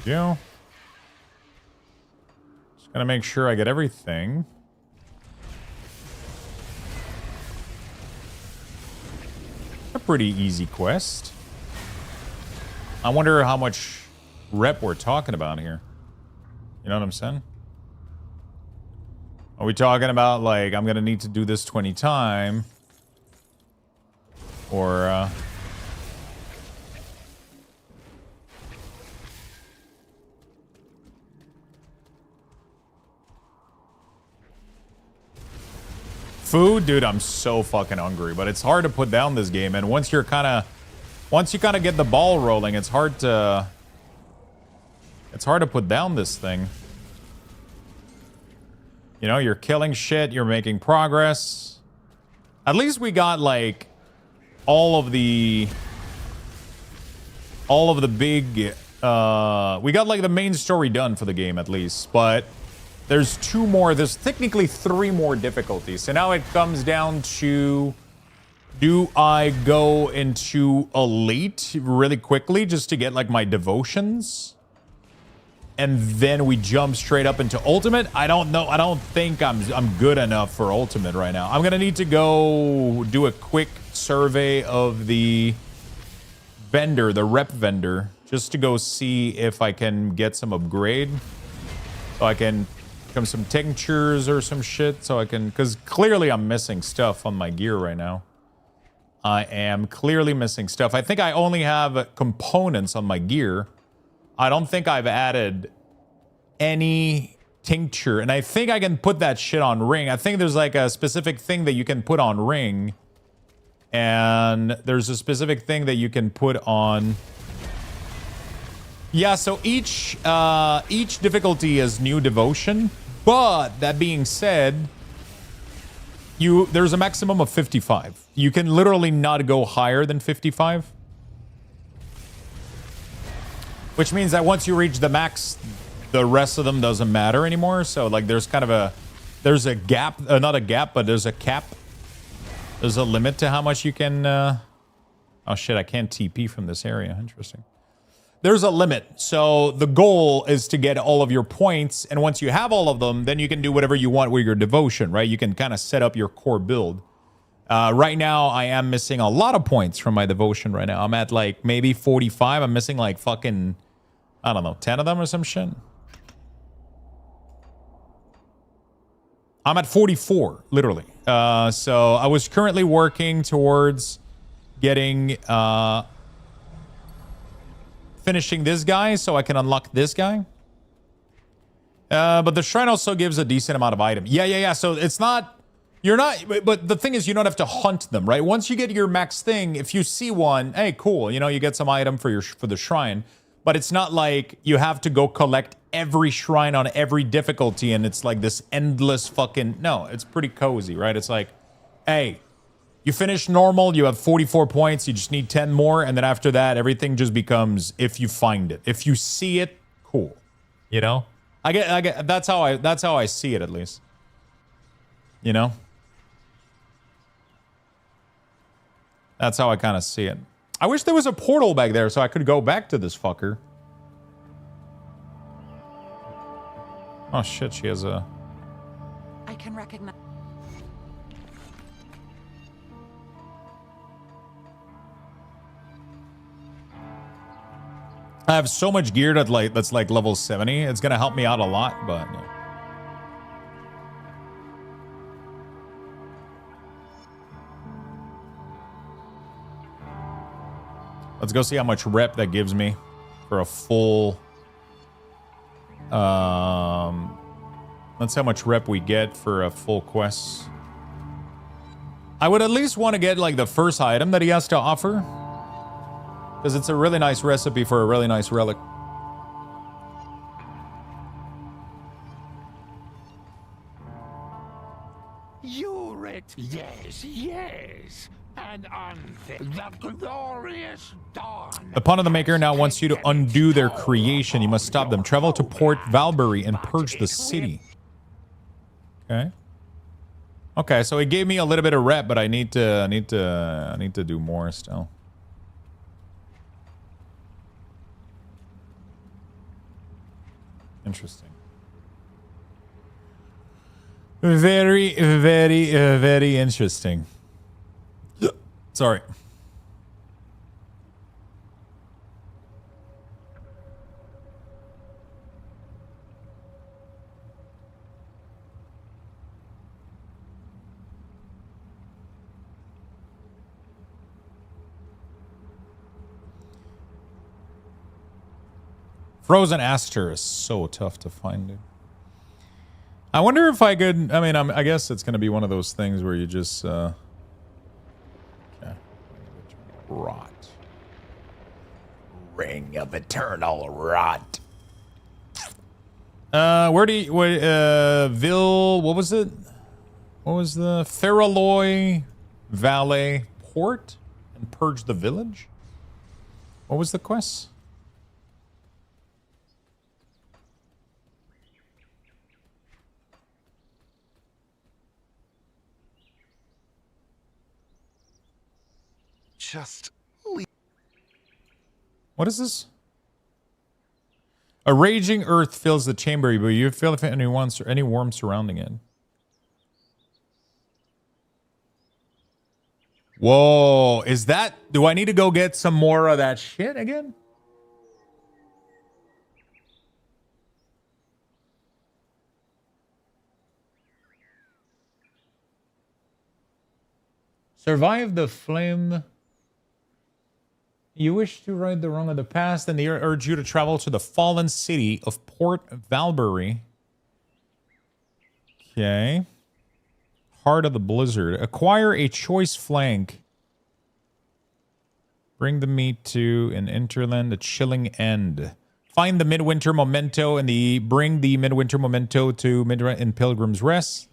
Yeah. Just gotta make sure I get everything. A pretty easy quest. I wonder how much rep we're talking about here. You know what I'm saying? Are we talking about like I'm gonna need to do this 20 times? Or food? Dude, I'm so fucking hungry, but it's hard to put down this game, and once you kind of get the ball rolling, it's hard to put down this thing. You know, you're killing shit, you're making progress. At least we got like all of the big we got like the main story done for the game at least, but there's two more. There's technically 3 more difficulties. So now it comes down to, do I go into Elite really quickly just to get like my devotions? And then we jump straight up into Ultimate? I don't know. I don't think I'm good enough for Ultimate right now. I'm going to need to go do a quick survey of the vendor, the rep vendor, just to go see if I can get some upgrade. So I can some tinctures or some shit, so I can, because clearly I'm missing stuff on my gear right now. I am clearly missing stuff. I think I only have components on my gear. I don't think I've added any tincture, and I think I can put that shit on ring. I think there's like a specific thing that you can put on ring, and there's a specific thing that you can put on. Yeah, so each difficulty is new devotion. But that being said, there's a maximum of 55. You can literally not go higher than 55. Which means that once you reach the max, the rest of them doesn't matter anymore. So like there's kind of there's a gap, not a gap, but there's a cap. There's a limit to how much you can, oh shit, I can't TP from this area. Interesting. there's a limit. So the goal is to get all of your points, and once you have all of them, then you can do whatever you want with your devotion, right? You can kind of set up your core build. Right now, I am missing a lot of points from my devotion right now. I'm at like maybe 45. I'm missing like fucking, I don't know, 10 of them or some shit. I'm at 44, literally. So I was currently working towards getting, finishing this guy so I can unlock this guy. But the shrine also gives a decent amount of items. Yeah. So it's not, you're not, but the thing is you don't have to hunt them, right? Once you get your max thing, if you see one, hey, cool, you know, you get some item for the shrine. But it's not like you have to go collect every shrine on every difficulty and it's like this endless fucking... No, it's pretty cozy, right? It's like, hey, you finish normal, you have 44 points, you just need 10 more, and then after that, everything just becomes if you find it. If you see it, cool. You know? I get that's how I see it, at least. You know? That's how I kind of see it. I wish there was a portal back there so I could go back to this fucker. Oh shit, she has a... I can recognize... I have so much gear that's like level 70. It's gonna help me out a lot, but... Yeah. Let's go see how much rep that gives me for a full... Let's see how much rep we get for a full quest. I would at least want to get like the first item that he has to offer. Because it's a really nice recipe for a really nice relic. Yes. And the glorious dawn. The Pawn of the Maker now wants you to undo their creation. You must stop them. Travel to Port Valbury and purge the city. Okay. Okay, so it gave me a little bit of rep, but I need to do more still. Interesting. Very, very, very interesting. Sorry. Frozen Aster is so tough to find, dude. I wonder if I could... I mean, I guess it's going to be one of those things where you just... Okay. Rot. Ring of Eternal Rot. Where do you... what was it? What was the... Faralloy Valley Port? And purge the village? What was the quest? Just leave. What is this? A raging earth fills the chamber, but you feel if any warmth surrounding it. Whoa, is that... Do I need to go get some more of that shit again? Survive the flame... You wish to right the wrong of the past, and they urge you to travel to the fallen city of Port Valbury. Okay. Heart of the Blizzard. Acquire a choice flank. Bring the meat to an interland, a chilling end. Find the Midwinter Memento and bring the Midwinter Memento to in Pilgrim's Rest.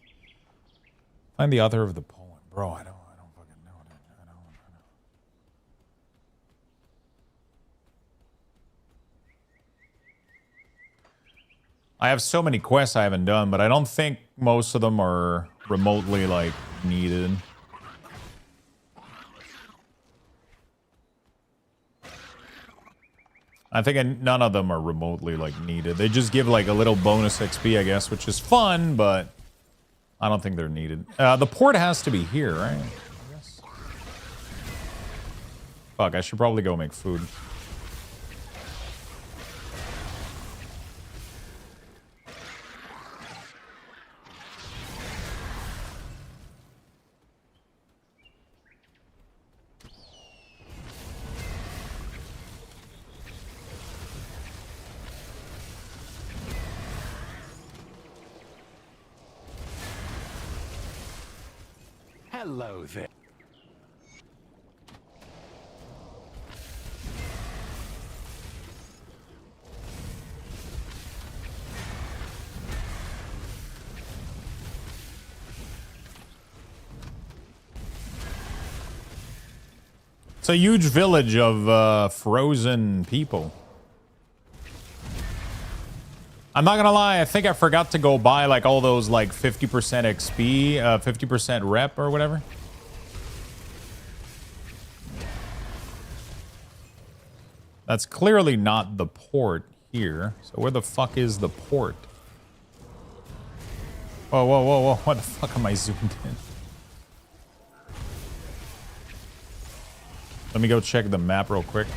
Find the author of the poem. Bro, I don't fucking know it. I don't. I have so many quests I haven't done, but I don't think most of them are remotely, like, needed. I think none of them are remotely like needed. They just give like a little bonus XP, I guess, which is fun, but I don't think they're needed. The port has to be here, right? I guess. Fuck, I should probably go make food. Hello there. It's a huge village of frozen people. I'm not gonna lie, I think I forgot to go buy like all those like 50% XP, 50% rep or whatever. That's clearly not the port here. So where the fuck is the port? Whoa, whoa, whoa, whoa. What the fuck am I zoomed in? Let me go check the map real quick.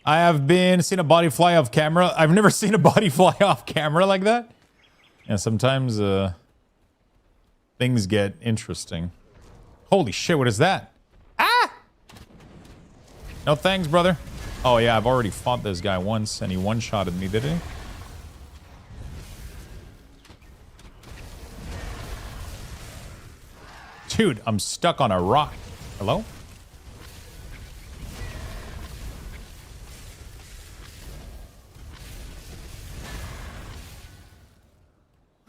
I have seen a body fly off camera. I've never seen a body fly off camera like that. Yeah, sometimes things get interesting. Holy shit, what is that? Ah! No thanks, brother. Oh yeah, I've already fought this guy once and he one-shotted me, did he? Dude, I'm stuck on a rock. Hello?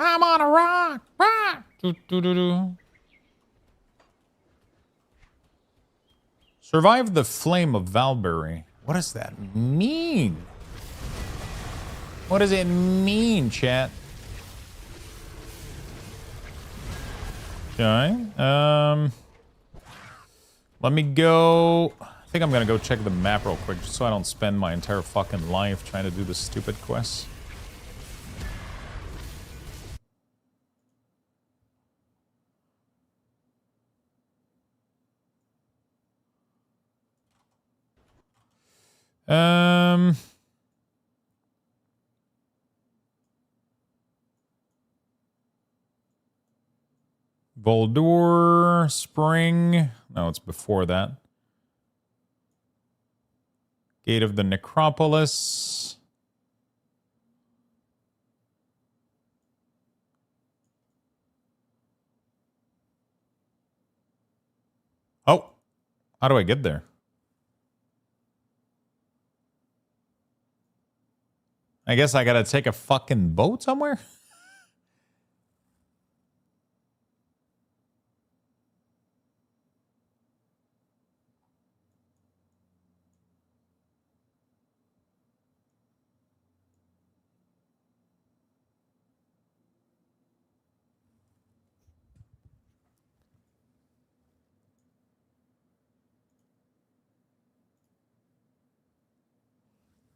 I'm on a rock. Rock. Do, do, do, do. Survive the flame of Valbury. What does that mean? What does it mean, chat? Okay. Let me go. I think I'm gonna go check the map real quick, just so I don't spend my entire fucking life trying to do this stupid quest. Voldur, Spring. No, it's before that. Gate of the Necropolis. Oh, how do I get there? I guess I gotta take a fucking boat somewhere?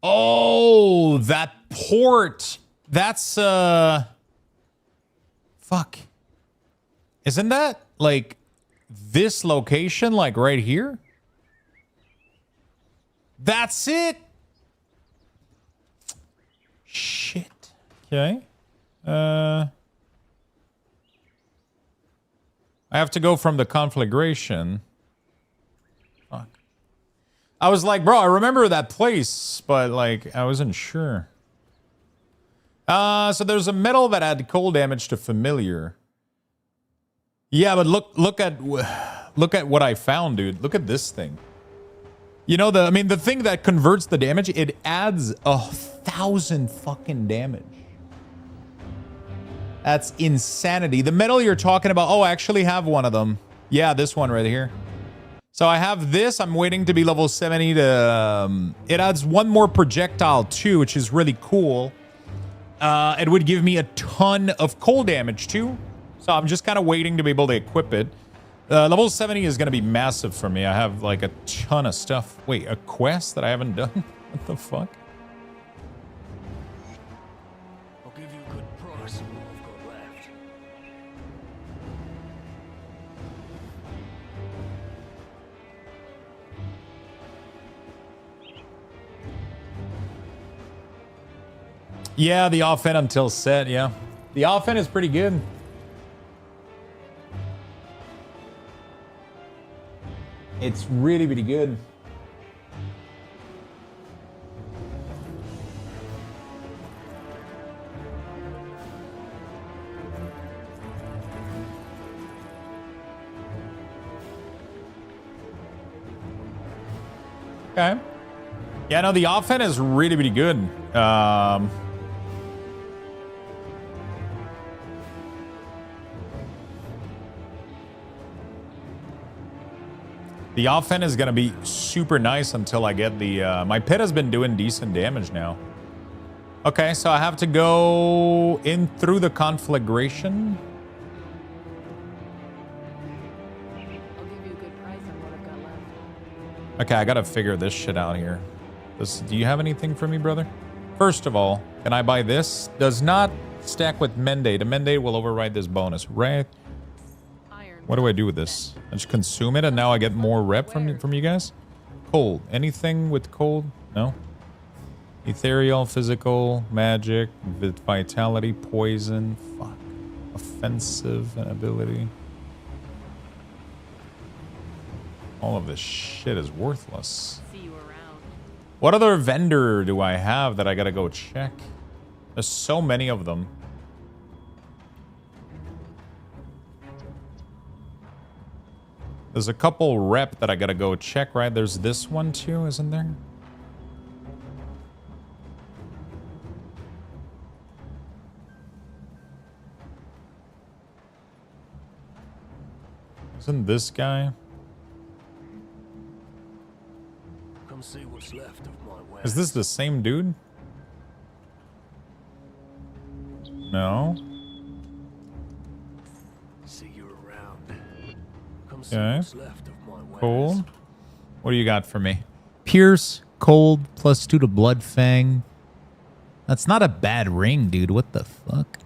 Oh, that port. That's, fuck. Isn't that, like, this location, like, right here? That's it? Shit. Okay. I have to go from the conflagration. Fuck. I was like, bro, I remember that place, but like, I wasn't sure. So there's a medal that had cold damage to familiar. Yeah, but look at what I found, dude. Look at this thing. You know, I mean, the thing that converts the damage, it adds 1,000 fucking damage. That's insanity. The metal you're talking about, oh, I actually have one of them. Yeah, this one right here. So I have this. I'm waiting to be level 70 to... it adds one more projectile too, which is really cool. It would give me a ton of cold damage too. So I'm just kind of waiting to be able to equip it. Level 70 is going to be massive for me. I have like a ton of stuff. Wait, a quest that I haven't done? What the fuck? I'll give you a good price on what I've got left. Yeah, the offhand until set, yeah. The offhand is pretty good. It's really, really good. Okay. Yeah, no, the offhand is really, really good. The offhand is going to be super nice until I get the... my pet has been doing decent damage now. Okay, so I have to go in through the conflagration. I'll give you a good price on what I've got left. Okay, I got to figure this shit out here. Do you have anything for me, brother? First of all, can I buy this? Does not stack with Mendate. A Mendate will override this bonus, right? What do I do with this? I just consume it and now I get more rep from you guys? Cold. Anything with cold? No? Ethereal, physical, magic, vitality, poison, fuck. Offensive ability. All of this shit is worthless. See you around. What other vendor do I have that I gotta go check? There's so many of them. There's a couple rep that I gotta go check, right? There's this one too, isn't there? Isn't this guy? Come see what's left of my wares. Is this the same dude? No. See you around. Come see Okay. what's left of my wares. Cool. What do you got for me? Pierce, cold, +2 to blood fang. That's not a bad ring, dude. What the fuck?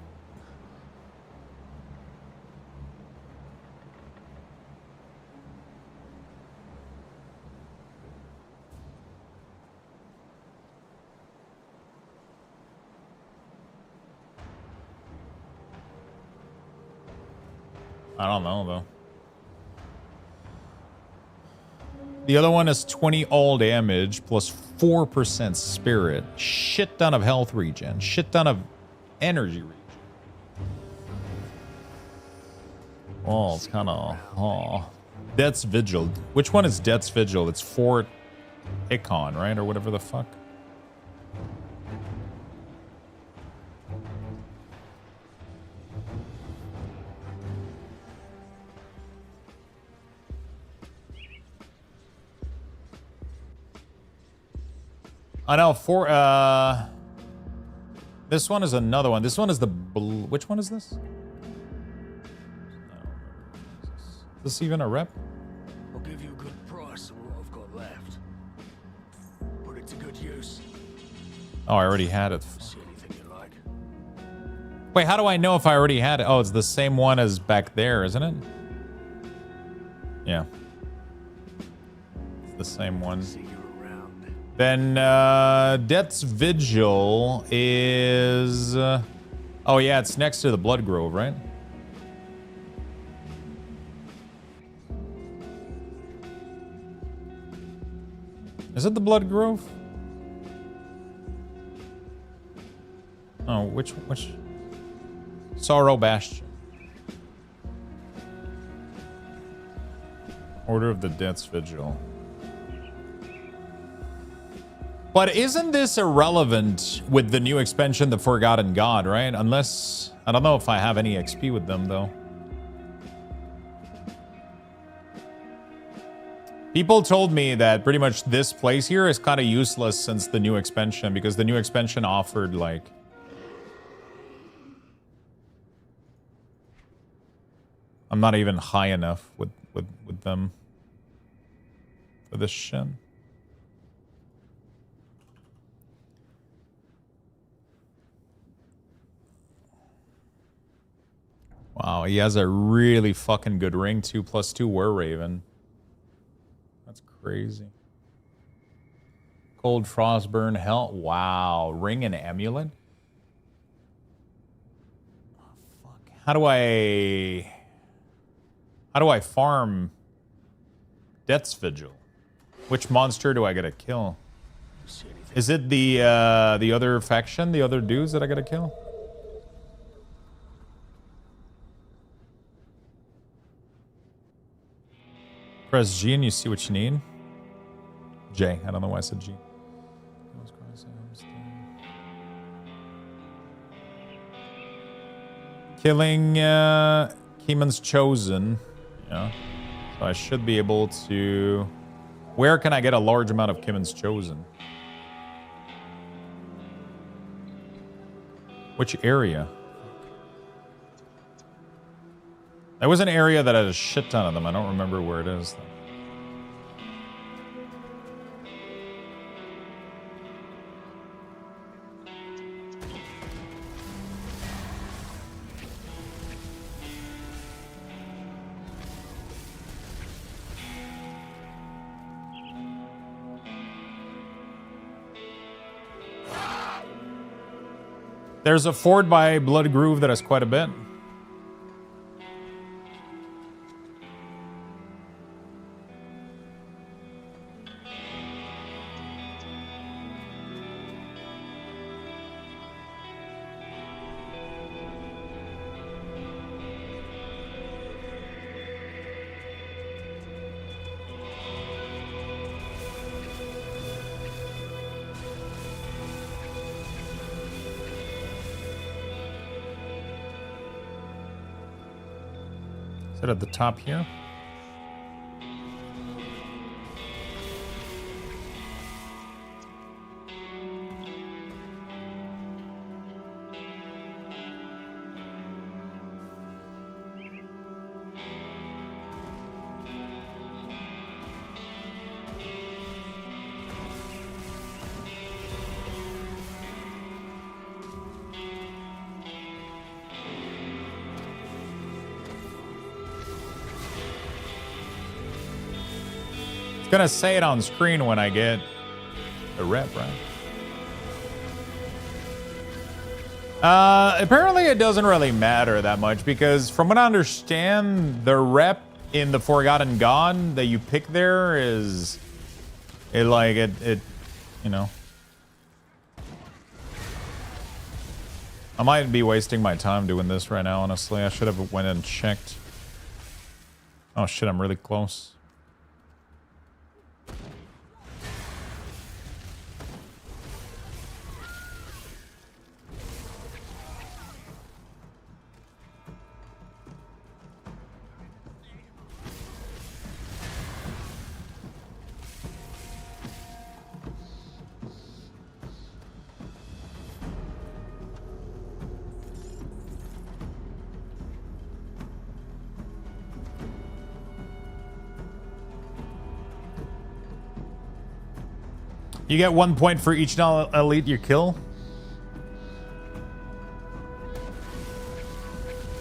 I don't know, though. The other one is 20 all damage plus 4% spirit. Shit ton of health regen. Shit ton of energy regen. Oh, it's kind of... Oh. Death's Vigil. Which one is Death's Vigil? It's Fort Icon, right? Or whatever the fuck. I know, this one is another one. This one is the which one is this? Is this even a rep? I'll give you a good price on what I've got left. Put it to good use. Oh, I already had it. See anything you like. Wait, how do I know if I already had it? Oh, it's the same one as back there, isn't it? Yeah. It's the same one. See you around. Then Death's Vigil is... oh yeah, it's next to the Blood Grove, right? Is it the Blood Grove? Oh, which... Sorrow Bastion. Order of the Death's Vigil. But isn't this irrelevant with the new expansion, The Forgotten God, right? Unless... I don't know if I have any XP with them, though. People told me that pretty much this place here is kind of useless since the new expansion, because the new expansion offered, like... I'm not even high enough with them for this shit. Wow, he has a really fucking good ring, 2+2 Wereraven. That's crazy. Cold Frostburn, Hell, wow, ring and amulet? Oh, fuck. How do I farm Death's Vigil? Which monster do I gotta kill? Is it the other faction, the other dudes that I gotta kill? Press G and you see what you need. J. I don't know why I said G. Killing Keeman's Chosen. Yeah. So I should be able to... Where can I get a large amount of Keeman's Chosen? Which area? There was an area that had a shit ton of them. I don't remember where it is, though. There's a fort by Blood Groove that has quite a bit. Is it at the top here? Gonna say it on screen when I get the rep, right? Apparently it doesn't really matter that much because from what I understand, the rep in the Forgotten God that you pick there is you know. I might be wasting my time doing this right now, honestly. I should have went and checked. Oh shit, I'm really close. You get 1 point for each elite you kill.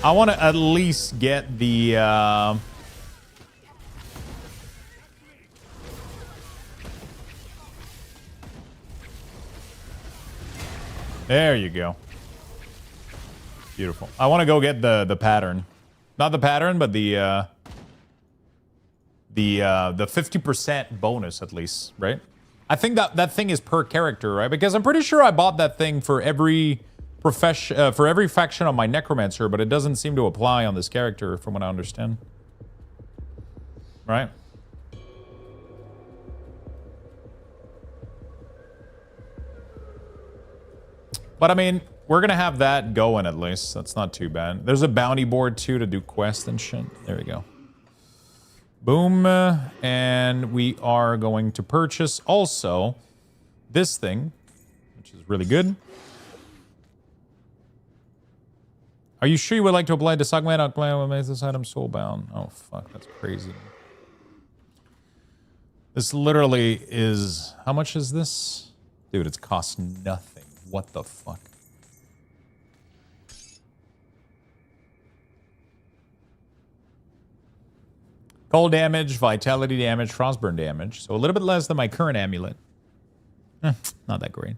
I want to at least get the... There you go. Beautiful. I want to go get the pattern. Not the pattern, but the 50% bonus at least, right? I think that thing is per character, right? Because I'm pretty sure I bought that thing for every for every faction on my Necromancer, but it doesn't seem to apply on this character from what I understand. Right? But I mean, we're gonna have that going at least. That's not too bad. There's a bounty board too to do quests and shit. There we go. Boom. And we are going to purchase also this thing, which is really good. Are you sure you would like to apply to Sagman? I'll play what makes this item soulbound. Oh, fuck. That's crazy. This literally is... How much is this? Dude, it's cost nothing. What the fuck? Cold damage, vitality damage, frostburn damage. So a little bit less than my current amulet. Not that great.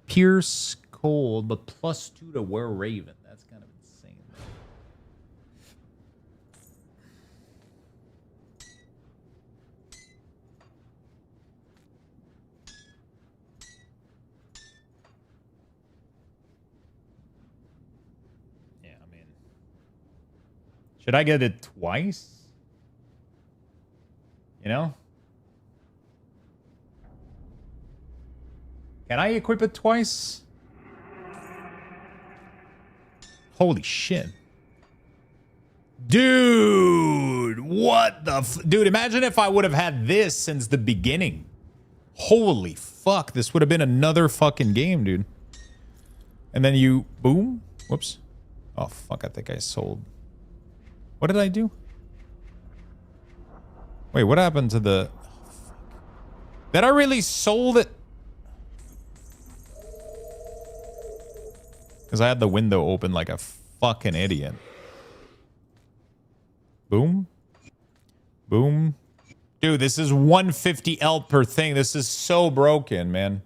Pierce cold, but +2 to Wereraven. That's kind of insane. Yeah, I mean... Should I get it twice? You know? Can I equip it twice? Holy shit. Dude, what the dude, imagine if I would have had this since the beginning. Holy fuck, this would have been another fucking game, dude. And then you boom. Whoops. Oh fuck, I think I sold. What did I do? Wait, what happened to the... Oh, fuck. Did I really sold it? Because I had the window open like a fucking idiot. Boom. Boom. Dude, this is 150 L per thing. This is so broken, man.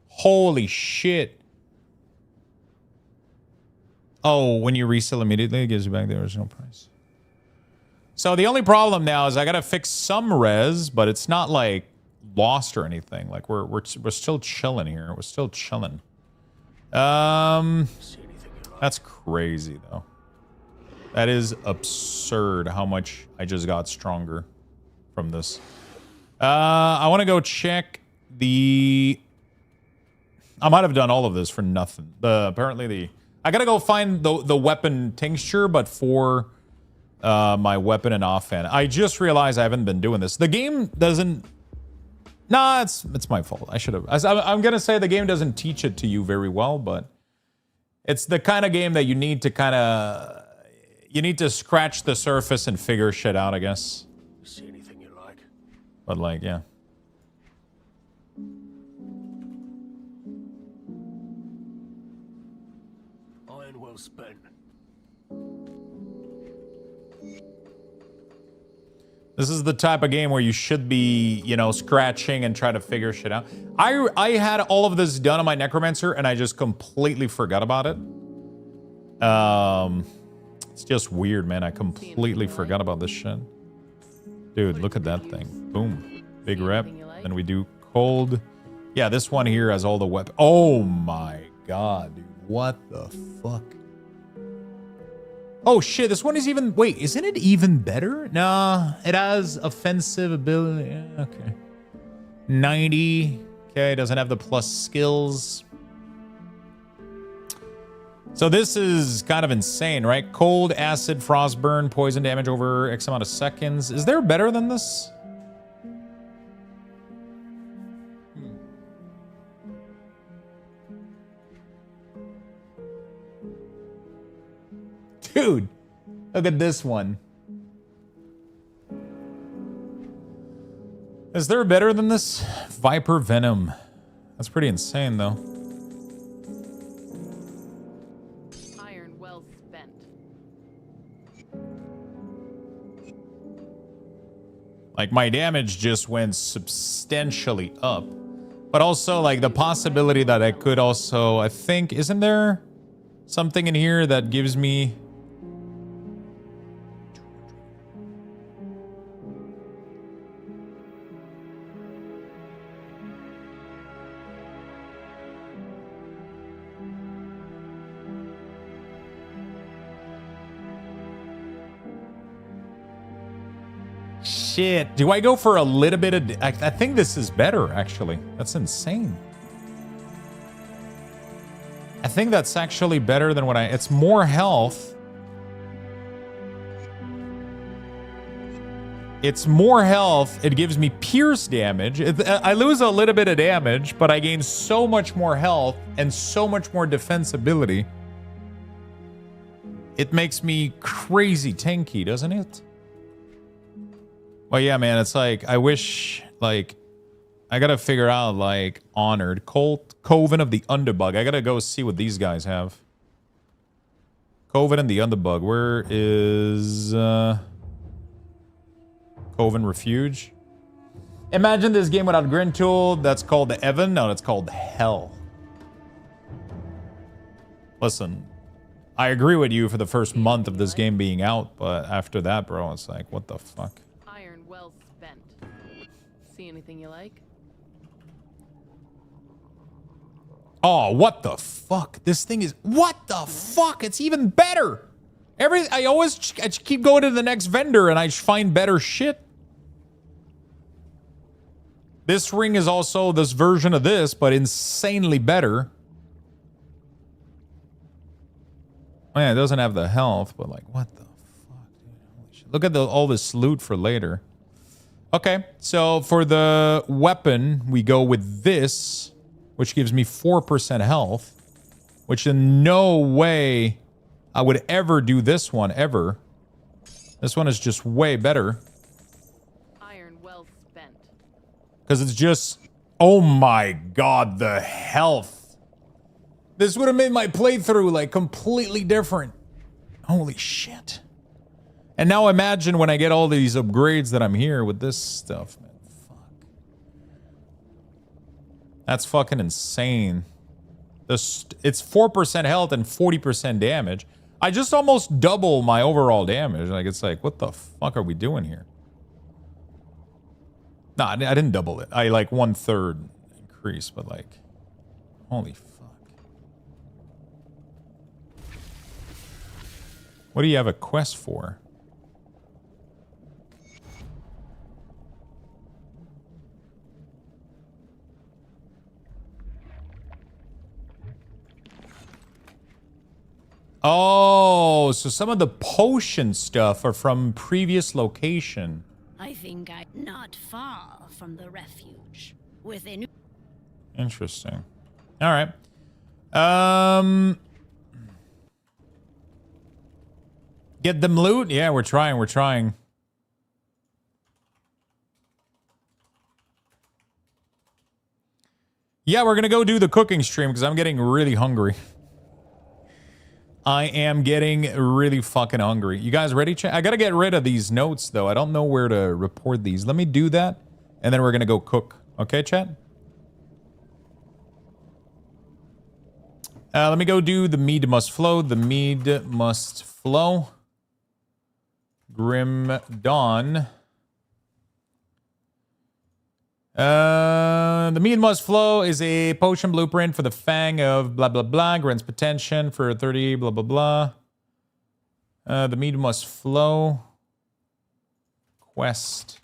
Holy shit. Oh, when you resell immediately, it gives you back the original price. So the only problem now is I gotta fix some res, but it's not like lost or anything. Like we're still chilling here. We're still chilling. That's crazy though. That is absurd how much I just got stronger from this. I want to go check the... I might have done all of this for nothing. Apparently I gotta go find the weapon tincture, but for my weapon and offhand. I just realized I haven't been doing this. The game doesn't... Nah, it's my fault. I should have... I'm gonna say the game doesn't teach it to you very well, but it's the kind of game that you need to kind of... You need to scratch the surface and figure shit out, I guess. See anything you like? But like, yeah. Iron well spent. This is the type of game where you should be, you know, scratching and try to figure shit out. I had all of this done on my Necromancer and I just completely forgot about it. It's just weird, man. I completely forgot about this shit. Dude, look at that thing. Boom. Big rep. Then we do cold. Yeah, this one here has all the weapons. Oh my god, dude. What the fuck? Oh shit, this one is even... Wait, isn't it even better? Nah, it has offensive ability. Yeah, okay. 90. Okay, doesn't have the plus skills. So this is kind of insane, right? Cold, acid, frostburn, poison damage over X amount of seconds. Is there better than this? Dude, look at this one. Is there better than this? Viper Venom. That's pretty insane, though. Iron well spent. Like, my damage just went substantially up. But also, like, the possibility that I could also... I think... Isn't there something in here that gives me... Shit. Do I go for a little bit of... I think this is better, actually. That's insane. think that's actually better than what I... It's more health. It's more health. It gives me pierce damage. I lose a little bit of damage, but I gain so much more health and so much more defensibility. It makes me crazy tanky, doesn't it? Well, yeah, man. It's like, I wish, like... I gotta figure out, like, Honored. Coven of the Underbug. I gotta go see what these guys have. Coven and the Underbug. Where is... Coven Refuge? Imagine this game without Grintool. That's called the Evan. No, that's called Hell. Listen, I agree with you for the first month of this game being out, but after that, bro, it's like, what the fuck? Iron well spent. See anything you like? Oh, what the fuck? This thing is... What the fuck? It's even better. I keep going to the next vendor and I find better shit. This ring is also this version of this, but insanely better. Oh yeah, it doesn't have the health, but like, what the fuck, dude? Holy shit. Look at all this loot for later. Okay, so for the weapon, we go with this, which gives me 4% health, which in no way I would ever do this one, ever. This one is just way better. Iron well spent. Because it's just... Oh my god, the health. This would have made my playthrough, like, completely different. Holy shit. And now imagine when I get all these upgrades that I'm here with this stuff, man. Fuck. That's fucking insane. It's 4% health and 40% damage. I just almost double my overall damage. Like, it's like, what the fuck are we doing here? No, I didn't double it. I, like, 1/3 increase, but, like, holy fuck. What do you have a quest for? Oh, so some of the potion stuff are from previous location. I think I'm not far from the refuge. Within. Interesting. All right. Get them loot? Yeah, we're trying. Yeah, we're gonna go do the cooking stream because I'm getting really hungry. I am getting really fucking hungry. You guys ready, chat? I gotta get rid of these notes, though. I don't know where to report these. Let me do that, and then we're gonna go cook. Okay, chat? Let me go do the mead must flow. The mead must flow. Grim Dawn. The mead must flow is a potion blueprint for the Fang of blah blah blah. Grants potential for 30 blah blah blah. The mead must flow. Quest.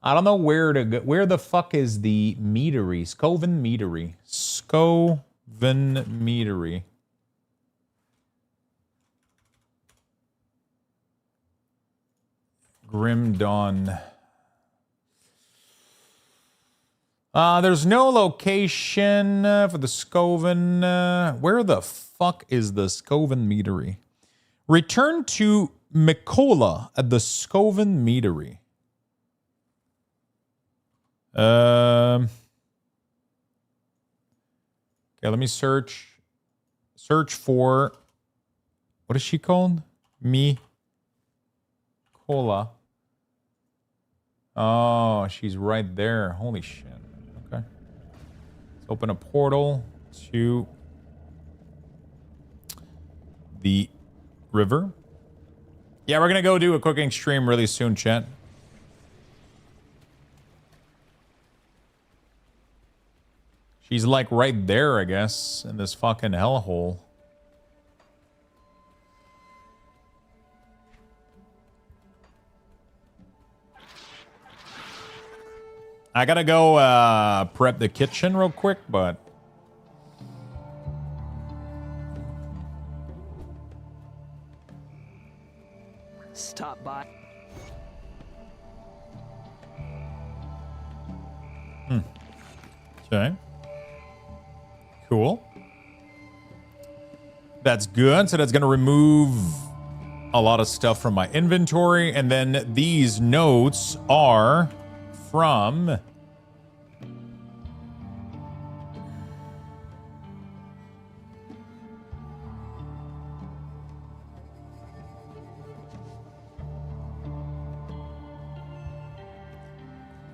I don't know where to go. Where the fuck is the meadery? Scoven Meadery. Scoven Meadery. Grim Dawn. There's no location for the Scoven. Where the fuck is the Scoven Meadery? Return to Mikola at the Scoven Meadery. Okay, let me search. Search for... What is she called? Mikola. Oh, she's right there. Holy shit. Okay. Let's open a portal to the river. Yeah, we're gonna go do a cooking stream really soon, chat. She's like right there, I guess, in this fucking hellhole. I gotta go prep the kitchen real quick, but... Stop by. Okay. Cool. That's good. So that's going to remove a lot of stuff from my inventory. And then these notes are from...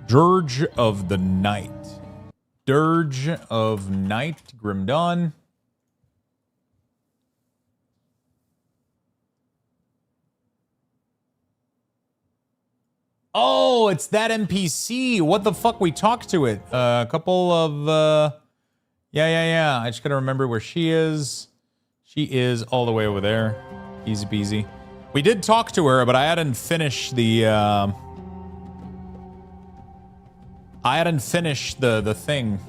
Dirge of the Night. Dirge of Night, Grim Dawn. Oh, it's that NPC. What the fuck? We talked to it. A couple of... Yeah. I just gotta remember where she is. She is all the way over there. Easy peasy. We did talk to her, but I hadn't finished the... I hadn't finished the thing.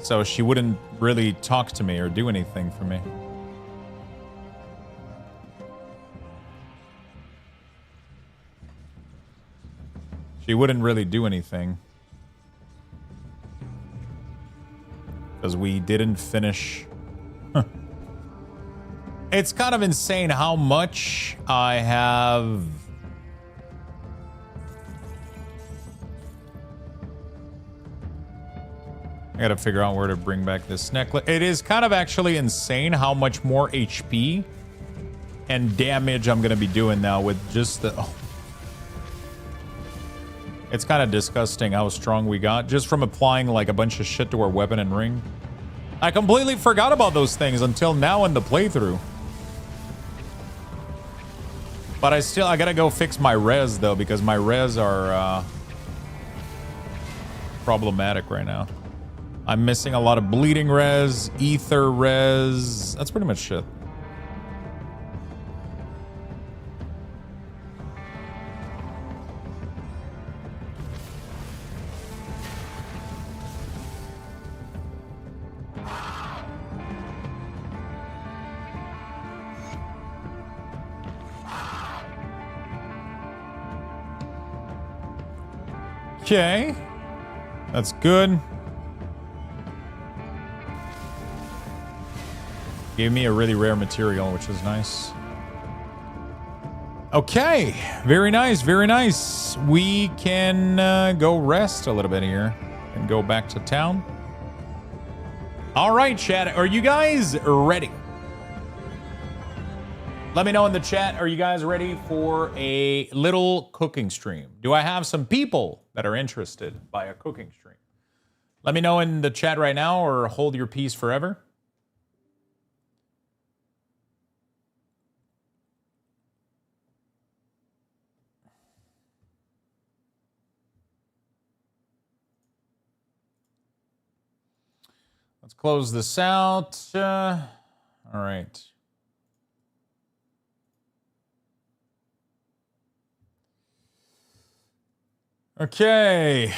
So she wouldn't really talk to me or do anything for me. She wouldn't really do anything. Because we didn't finish. It's kind of insane how much I have... I gotta figure out where to bring back this necklace. It is kind of actually insane how much more HP and damage I'm gonna be doing now with just the... Oh. It's kind of disgusting how strong we got just from applying like a bunch of shit to our weapon and ring. I completely forgot about those things until now in the playthrough. But I gotta go fix my res though, because my res are problematic right now. I'm missing a lot of bleeding res, ether res. That's pretty much it. Okay. That's good. Gave me a really rare material, which is nice. Okay. Very nice. Very nice. We can go rest a little bit here and go back to town. All right, chat. Are you guys ready? Let me know in the chat. Are you guys ready for a little cooking stream? Do I have some people that are interested by a cooking stream? Let me know in the chat right now, or hold your peace forever. Let's close this out. All right. Okay.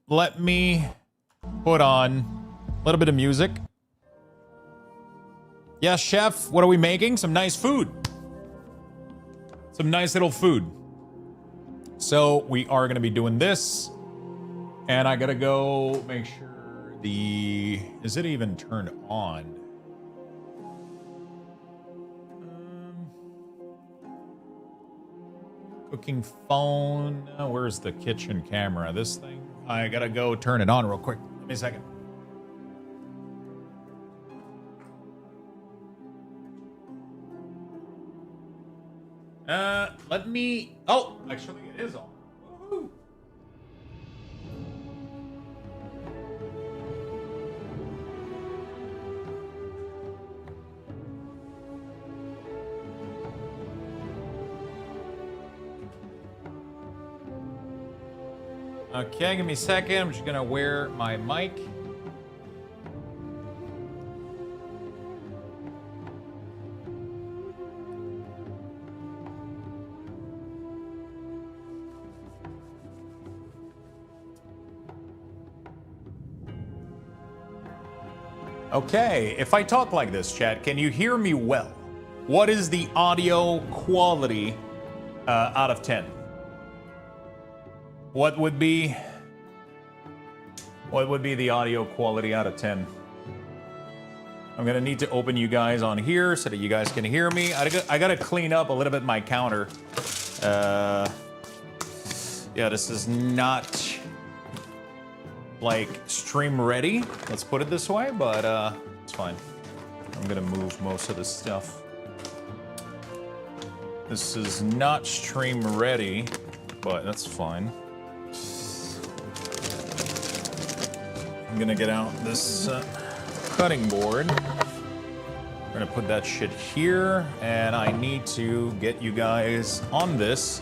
Let me put on a little bit of music. Yes, chef. What are we making? Some nice food. Some nice little food. So we are going to be doing this. And I got to go make sure is it even turned on? Cooking phone. Where's the kitchen camera? This thing. I gotta go turn it on real quick. Give me a second. Let me... Oh, actually it is on. Woohoo. Okay, give me a second. I'm just gonna wear my mic. Okay, if I talk like this, chat, can you hear me well? What is the audio quality out of 10? What would be the audio quality out of 10? I'm gonna need to open you guys on here so that you guys can hear me. I gotta clean up a little bit my counter. Yeah, this is not like stream ready. Let's put it this way, but it's fine. I'm gonna move most of this stuff. This is not stream ready, but that's fine. I'm gonna get out this cutting board. We're gonna put that shit here, and I need to get you guys on this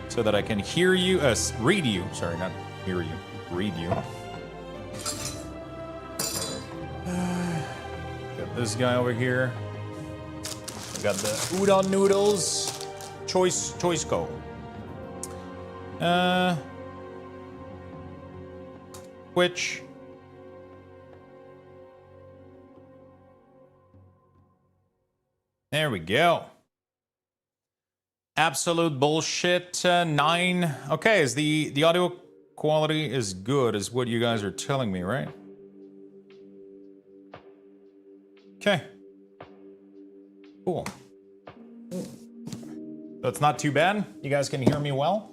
so that I can hear you, read you. Sorry, not hear you, read you. Got this guy over here. I got the udon noodles, choice go. Which? There we go. Absolute bullshit. 9. Okay, is the audio quality is good, is what you guys are telling me, right? Okay. Cool. So it's not too bad. You guys can hear me well.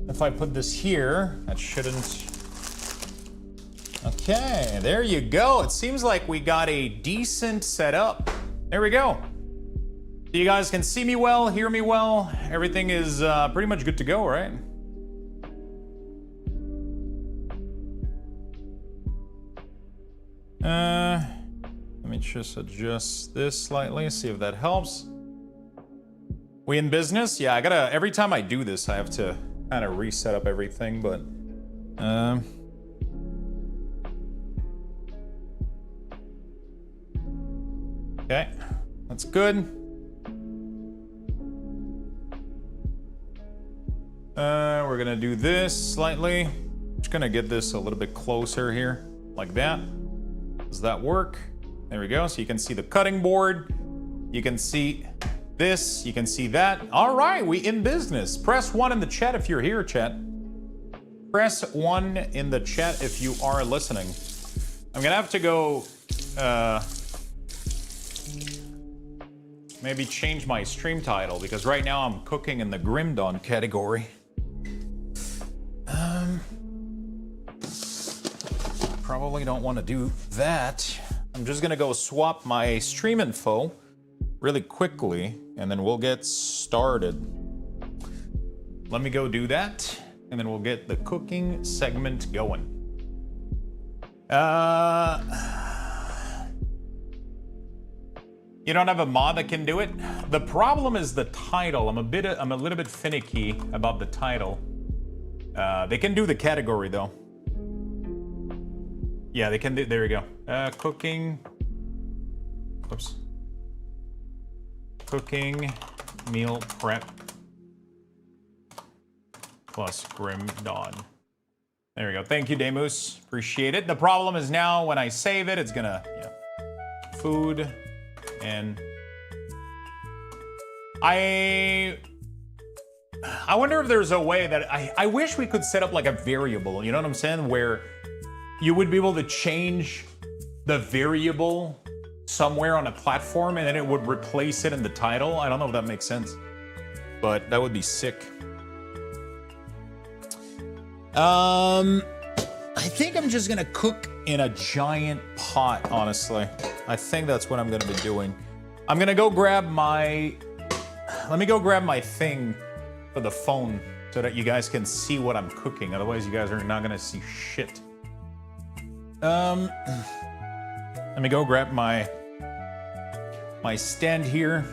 If I put this here, that shouldn't. Okay, there you go. It seems like we got a decent setup. There we go. You guys can see me well, hear me well. Everything is pretty much good to go, right? Let me just adjust this slightly, see if that helps. We in business? Yeah, I gotta, every time I do this, I have to kind of reset up everything, but okay, that's good. We're gonna do this slightly. Just gonna get this a little bit closer here, like that. Does that work? There we go. So you can see the cutting board. You can see this. You can see that. All right, we in business. Press 1 in the chat if you're here, chat. Press 1 in the chat if you are listening. I'm gonna have to go maybe change my stream title, because right now I'm cooking in the Grim Dawn category. Probably don't want to do that. I'm just gonna go swap my stream info really quickly, and then we'll get started. Let me go do that, and then we'll get the cooking segment going. You don't have a mod that can do it? The problem is the title. I'm a little bit finicky about the title. They can do the category though. Yeah, they can do, there we go. Cooking. Oops. Cooking, meal prep, plus Grim Dawn. There we go. Thank you, Demus. Appreciate it. The problem is now when I save it, it's gonna, yeah. Food. And I wonder if there's a way that I wish we could set up like a variable, you know what I'm saying? Where you would be able to change the variable somewhere on a platform and then it would replace it in the title. I don't know if that makes sense, but that would be sick. I think I'm just gonna cook in a giant pot, honestly. I think that's what I'm gonna be doing. I'm gonna go grab my, let me go grab my thing for the phone so that you guys can see what I'm cooking. Otherwise you guys are not gonna see shit. Let me go grab my stand here.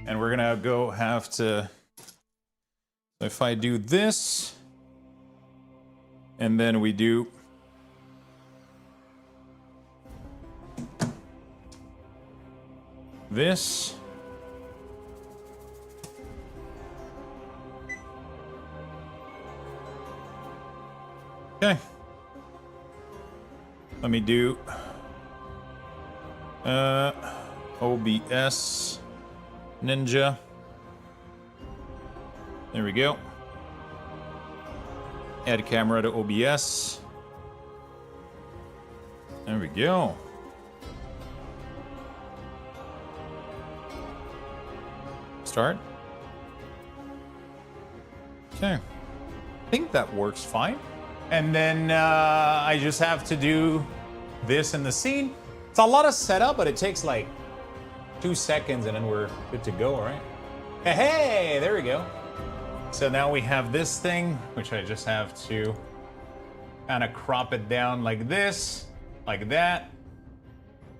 And we're gonna go have to, if I do this, and then we do this. Okay. Let me do OBS Ninja. There we go. Add camera to OBS. There we go. Start. Okay. I think that works fine. And then I just have to do this in the scene. It's a lot of setup, but it takes like 2 seconds and then we're good to go, right? Hey, there we go. So now we have this thing, which I just have to kind of crop it down like this, like that,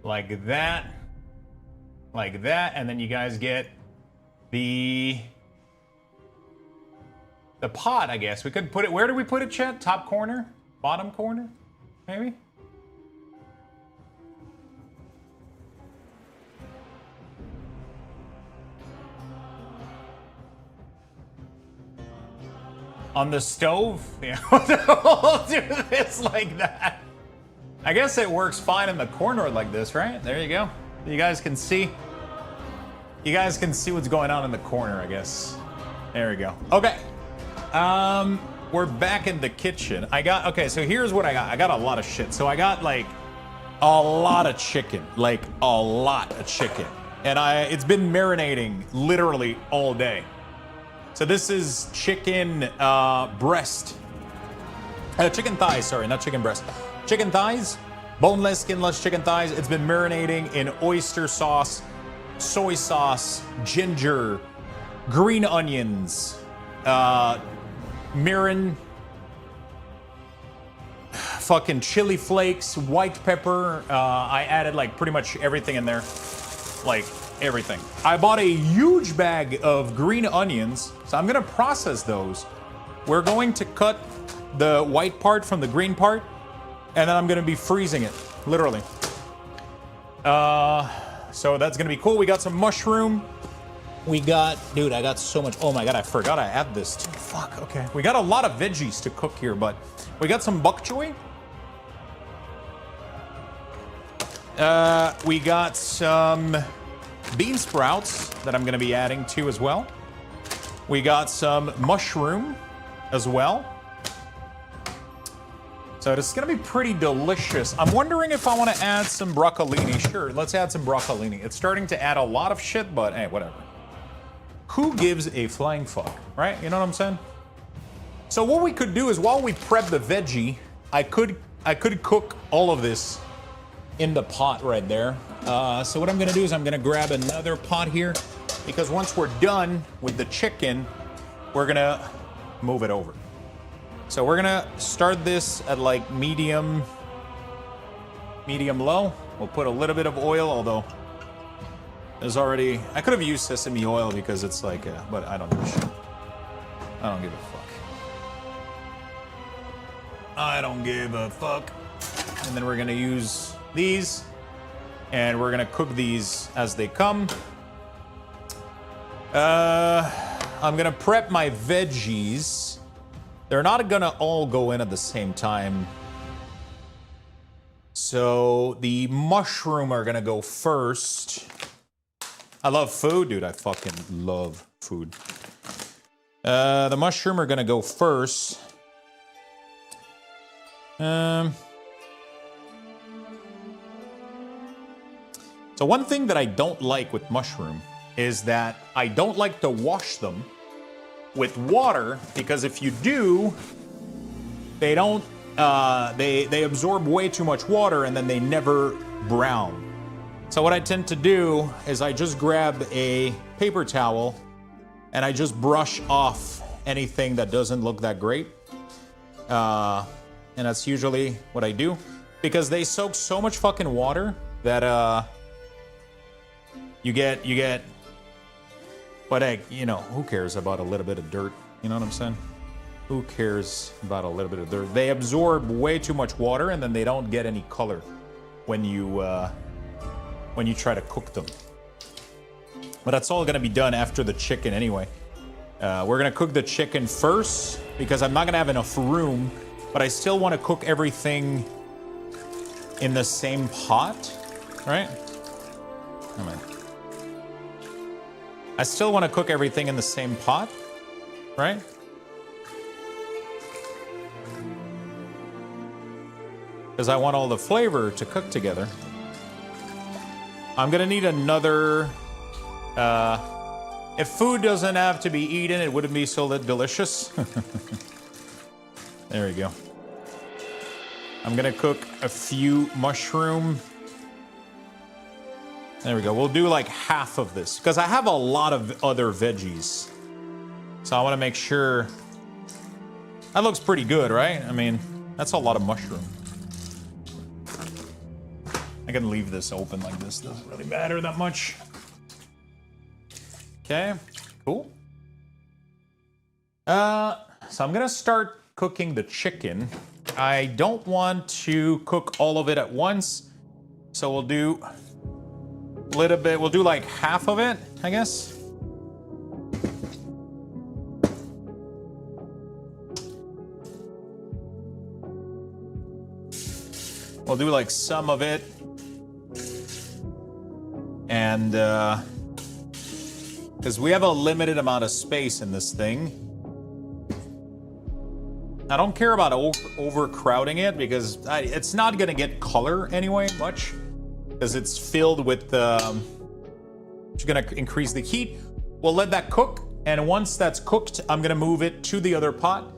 like that, like that, and then you guys get the pot, I guess. We could put it, where do we put it, chat? Top corner? Bottom corner? Maybe? On the stove? Yeah, we'll do this like that. I guess it works fine in the corner like this, right? There you go. You guys can see. You guys can see what's going on in the corner, I guess. There we go. Okay. We're back in the kitchen. Okay, so here's what I got. I got a lot of shit. So I got like a lot of chicken. Like a lot of chicken. And it's been marinating literally all day. So this is chicken breast. Chicken thighs, sorry, not chicken breast. Chicken thighs, boneless, skinless chicken thighs. It's been marinating in oyster sauce, soy sauce, ginger, green onions, mirin, fucking chili flakes, white pepper. I added like pretty much everything in there. Like everything. I bought a huge bag of green onions, so I'm gonna process those. We're going to cut the white part from the green part, and then I'm gonna be freezing it, literally. So that's gonna be cool. We got some mushroom. We got, dude, I got so much. Oh my God, I forgot I add this too. Fuck, okay. We got a lot of veggies to cook here, but we got some bok choy. We got some bean sprouts that I'm gonna be adding to as well. We got some mushroom as well. So this is gonna be pretty delicious. I'm wondering if I wanna add some broccolini. Sure, let's add some broccolini. It's starting to add a lot of shit, but hey, whatever. Who gives a flying fuck, right? You know what I'm saying? So what we could do is while we prep the veggie, I could cook all of this in the pot right there. So what I'm gonna do is I'm gonna grab another pot here, because once we're done with the chicken, we're gonna move it over. So we're gonna start this at like medium low. We'll put a little bit of oil, although there's already, I could have used sesame oil because it's like, but I don't give a shit. I don't give a fuck. I don't give a fuck. And then we're gonna use these, and we're gonna cook these as they come. I'm gonna prep my veggies. They're not gonna all go in at the same time. So the mushroom are gonna go first. I love food, dude. I fucking love food. The mushroom are gonna go first. So one thing that I don't like with mushroom is that I don't like to wash them with water, because if you do, they don't, they absorb way too much water and then they never brown. So what I tend to do is I just grab a paper towel and I just brush off anything that doesn't look that great. And that's usually what I do, because they soak so much fucking water that, you get, but hey, you know, who cares about a little bit of dirt? You know what I'm saying? Who cares about a little bit of dirt? They absorb way too much water and then they don't get any color when you try to cook them. But that's all gonna be done after the chicken anyway. We're gonna cook the chicken first because I'm not gonna have enough room, but I still wanna cook everything in the same pot, right? Oh man. I still want to cook everything in the same pot, right? Because I want all the flavor to cook together. I'm gonna need another... if food doesn't have to be eaten, it wouldn't be so delicious. There we go. I'm gonna cook a few mushroom. There we go. We'll do like half of this because I have a lot of other veggies. So I want to make sure that looks pretty good, right? I mean, that's a lot of mushroom. I can leave this open like this. Doesn't really matter that much. Okay, cool. So I'm gonna start cooking the chicken. I don't want to cook all of it at once, so we'll do a little bit. We'll do like half of it, I guess. We'll do like some of it, and because we have a limited amount of space in this thing. I don't care about overcrowding it because it's not gonna get color anyway much because it's filled with it's gonna increase the heat. We'll let that cook, and once that's cooked, I'm gonna move it to the other pot,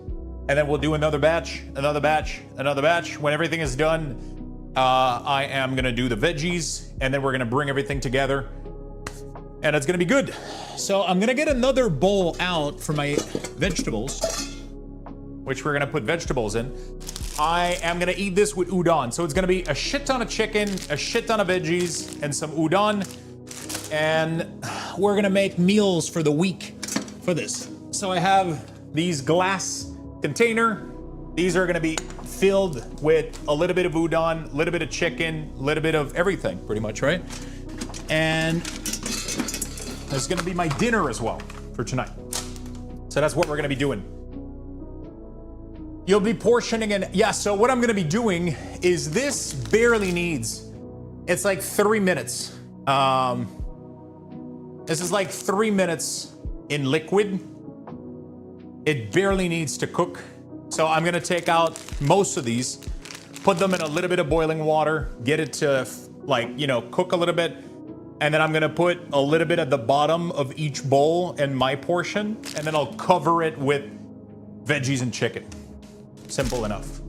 and then we'll do another batch, another batch, another batch. When everything is done, I am gonna do the veggies, and then we're gonna bring everything together, and it's gonna be good. So I'm gonna get another bowl out for my vegetables, which we're gonna put vegetables in. I am gonna eat this with udon. So it's gonna be a shit ton of chicken, a shit ton of veggies, and some udon. And we're gonna make meals for the week for this. So I have these glass container. These are gonna be filled with a little bit of udon, a little bit of chicken, a little bit of everything, pretty much, right? And there's gonna be my dinner as well for tonight. So that's what we're gonna be doing. You'll be portioning and yeah, so what I'm gonna be doing is this barely needs, it's like 3 minutes. This is like 3 minutes in liquid. It barely needs to cook. So I'm gonna take out most of these, put them in a little bit of boiling water, get it to like, you know, cook a little bit. And then I'm gonna put a little bit at the bottom of each bowl in my portion, and then I'll cover it with veggies and chicken. Simple enough.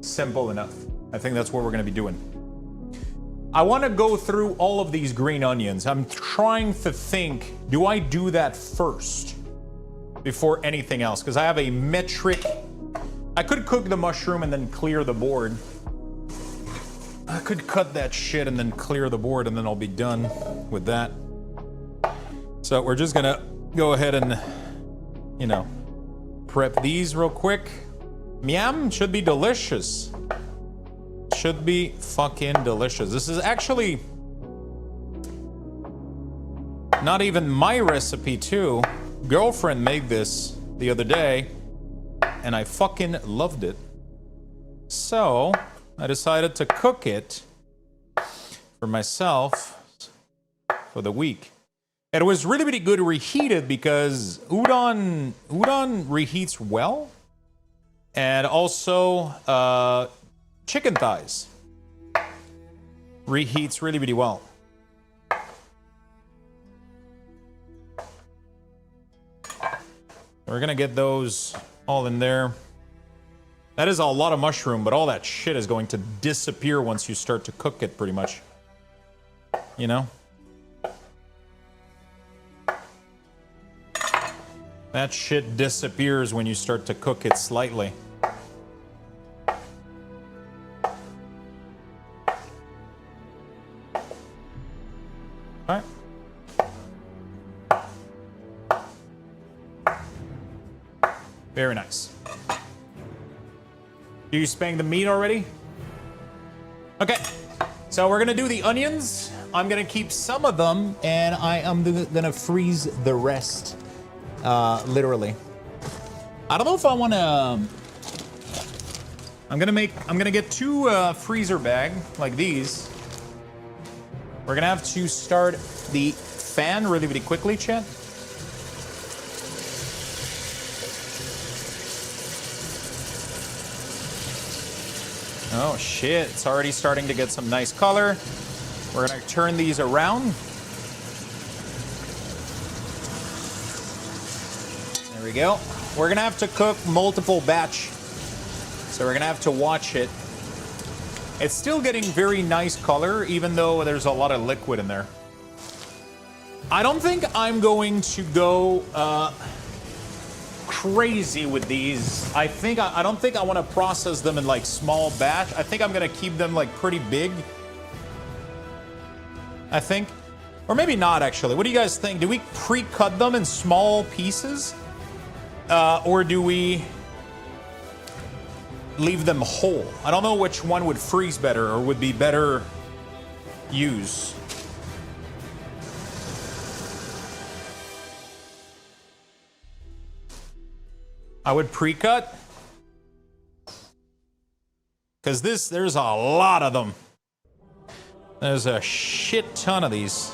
Simple enough. I think that's what we're gonna be doing. I wanna go through all of these green onions. I'm trying to think, do I do that first before anything else? Because I have a metric. I could cook the mushroom and then clear the board. I could cut that shit and then clear the board and then I'll be done with that. So we're just gonna go ahead and, you know, prep these real quick. Miam should be delicious. Should be fucking delicious. This is actually not even my recipe too. Girlfriend made this the other day and I fucking loved it. So I decided to cook it for myself for the week. And it was really, really good reheated because udon reheats well. And also chicken thighs reheats really, really well. We're gonna get those all in there. That is a lot of mushroom, but all that shit is going to disappear once you start to cook it, pretty much. You know? That shit disappears when you start to cook it slightly. Alright. Very nice. Do you spang the meat already? Okay, so we're gonna do the onions. I'm gonna keep some of them, and I am gonna freeze the rest, literally. I don't know if I wanna... I'm gonna get 2 freezer bag like these. We're gonna have to start the fan really, really quickly, chat. Oh shit, it's already starting to get some nice color. We're gonna turn these around. There we go. We're gonna have to cook multiple batch. So we're gonna have to watch it. It's still getting very nice color, even though there's a lot of liquid in there. I don't think I'm going to go crazy with these. I don't think I want to process them in like small batch. I think I'm gonna keep them like pretty big. I think, or maybe not actually. What do you guys think? Do we pre-cut them in small pieces, or do we leave them whole? I don't know which one would freeze better or would be better use. I would pre-cut, because there's a lot of them. There's a shit ton of these.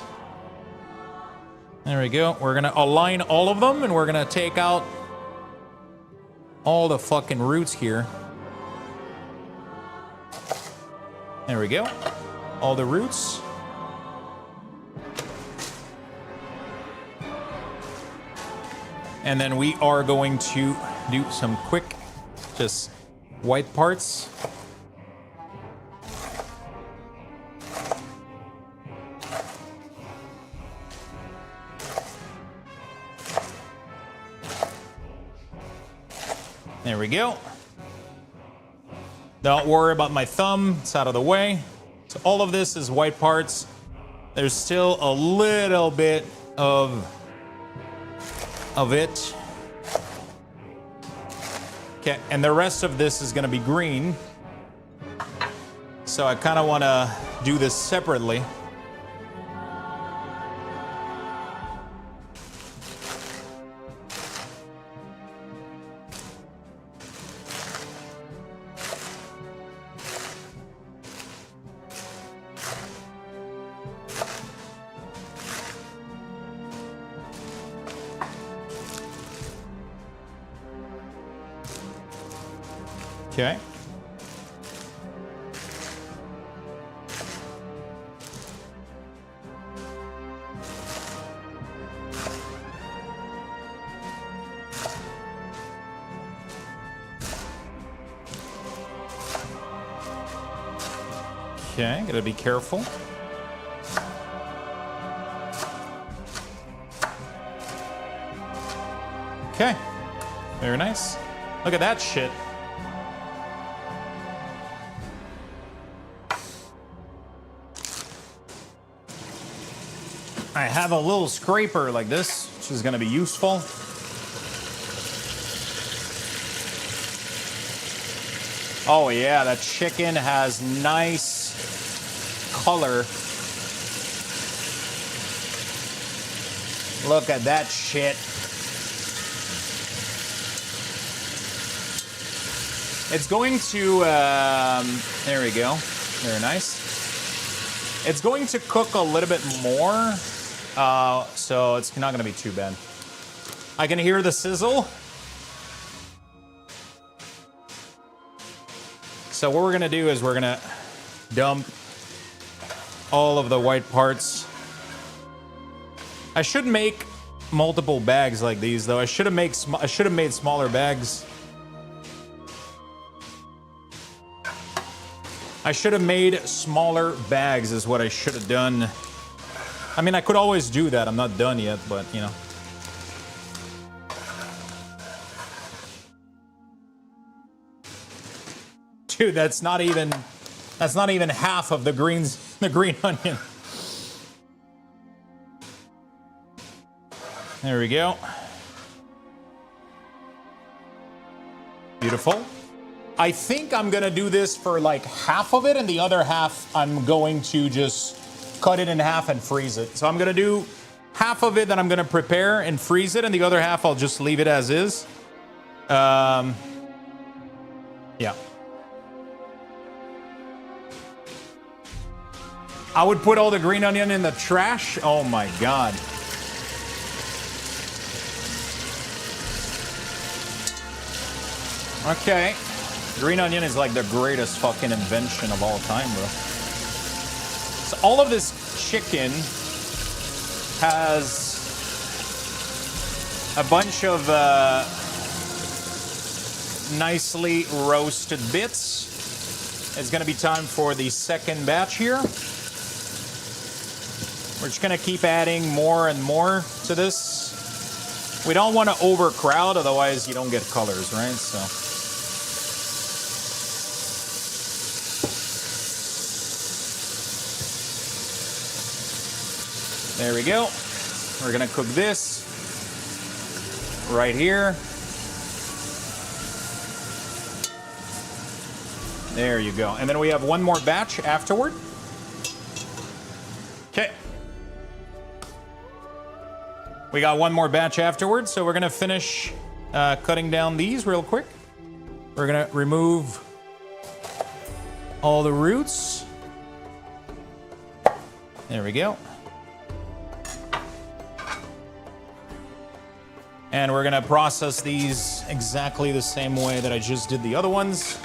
There we go. We're gonna align all of them, and we're gonna take out all the fucking roots here. There we go. All the roots. And then we are going to do some quick, just white parts. There we go. Don't worry about my thumb, it's out of the way. So all of this is white parts. There's still a little bit of it. Okay, and the rest of this is gonna be green. So I kind of want to do this separately. Okay. Okay, gotta be careful. Okay, very nice. Look at that shit. I have a little scraper like this, which is gonna be useful. Oh yeah, that chicken has nice color. Look at that shit. It's going to, there we go. Very nice. It's going to cook a little bit more, so it's not gonna be too bad. I can hear the sizzle. So what we're gonna do is we're gonna dump all of the white parts. I should make multiple bags like these, though. I should have made smaller bags. I should have made smaller bags is what I should have done. I mean, I could always do that. I'm not done yet, but you know. Dude, that's not even half of the green onion. There we go. Beautiful. I think I'm gonna do this for like half of it, and the other half I'm going to just cut it in half and freeze it. So I'm gonna do half of it that I'm gonna prepare and freeze it, and the other half I'll just leave it as is. Yeah. I would put all the green onion in the trash. Oh my god. Okay. Green onion is like the greatest fucking invention of all time, bro. So all of this chicken has a bunch of nicely roasted bits. It's gonna be time for the second batch here. We're just gonna keep adding more and more to this. We don't want to overcrowd, otherwise you don't get colors, right? So. There we go. We're gonna cook this right here. There you go. And then we have one more batch afterward. Okay. We got one more batch afterwards, so we're gonna finish cutting down these real quick. We're gonna remove all the roots. There we go. And we're gonna process these exactly the same way that I just did the other ones,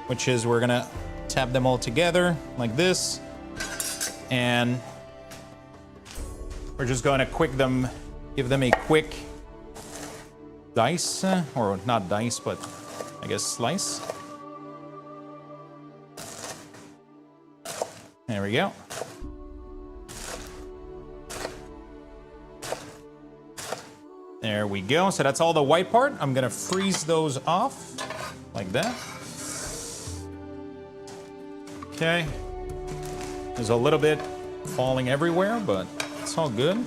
which is we're gonna tap them all together like this, and we're just gonna give them a quick dice, or not dice, but I guess slice. There we go. There we go. So that's all the white part. I'm gonna freeze those off like that. Okay. There's a little bit falling everywhere, but it's all good.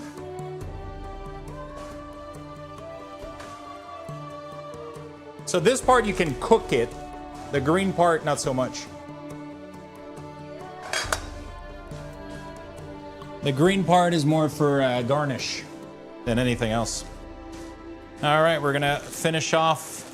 So this part you can cook it. The green part, not so much. The green part is more for garnish than anything else. All right, we're gonna finish off.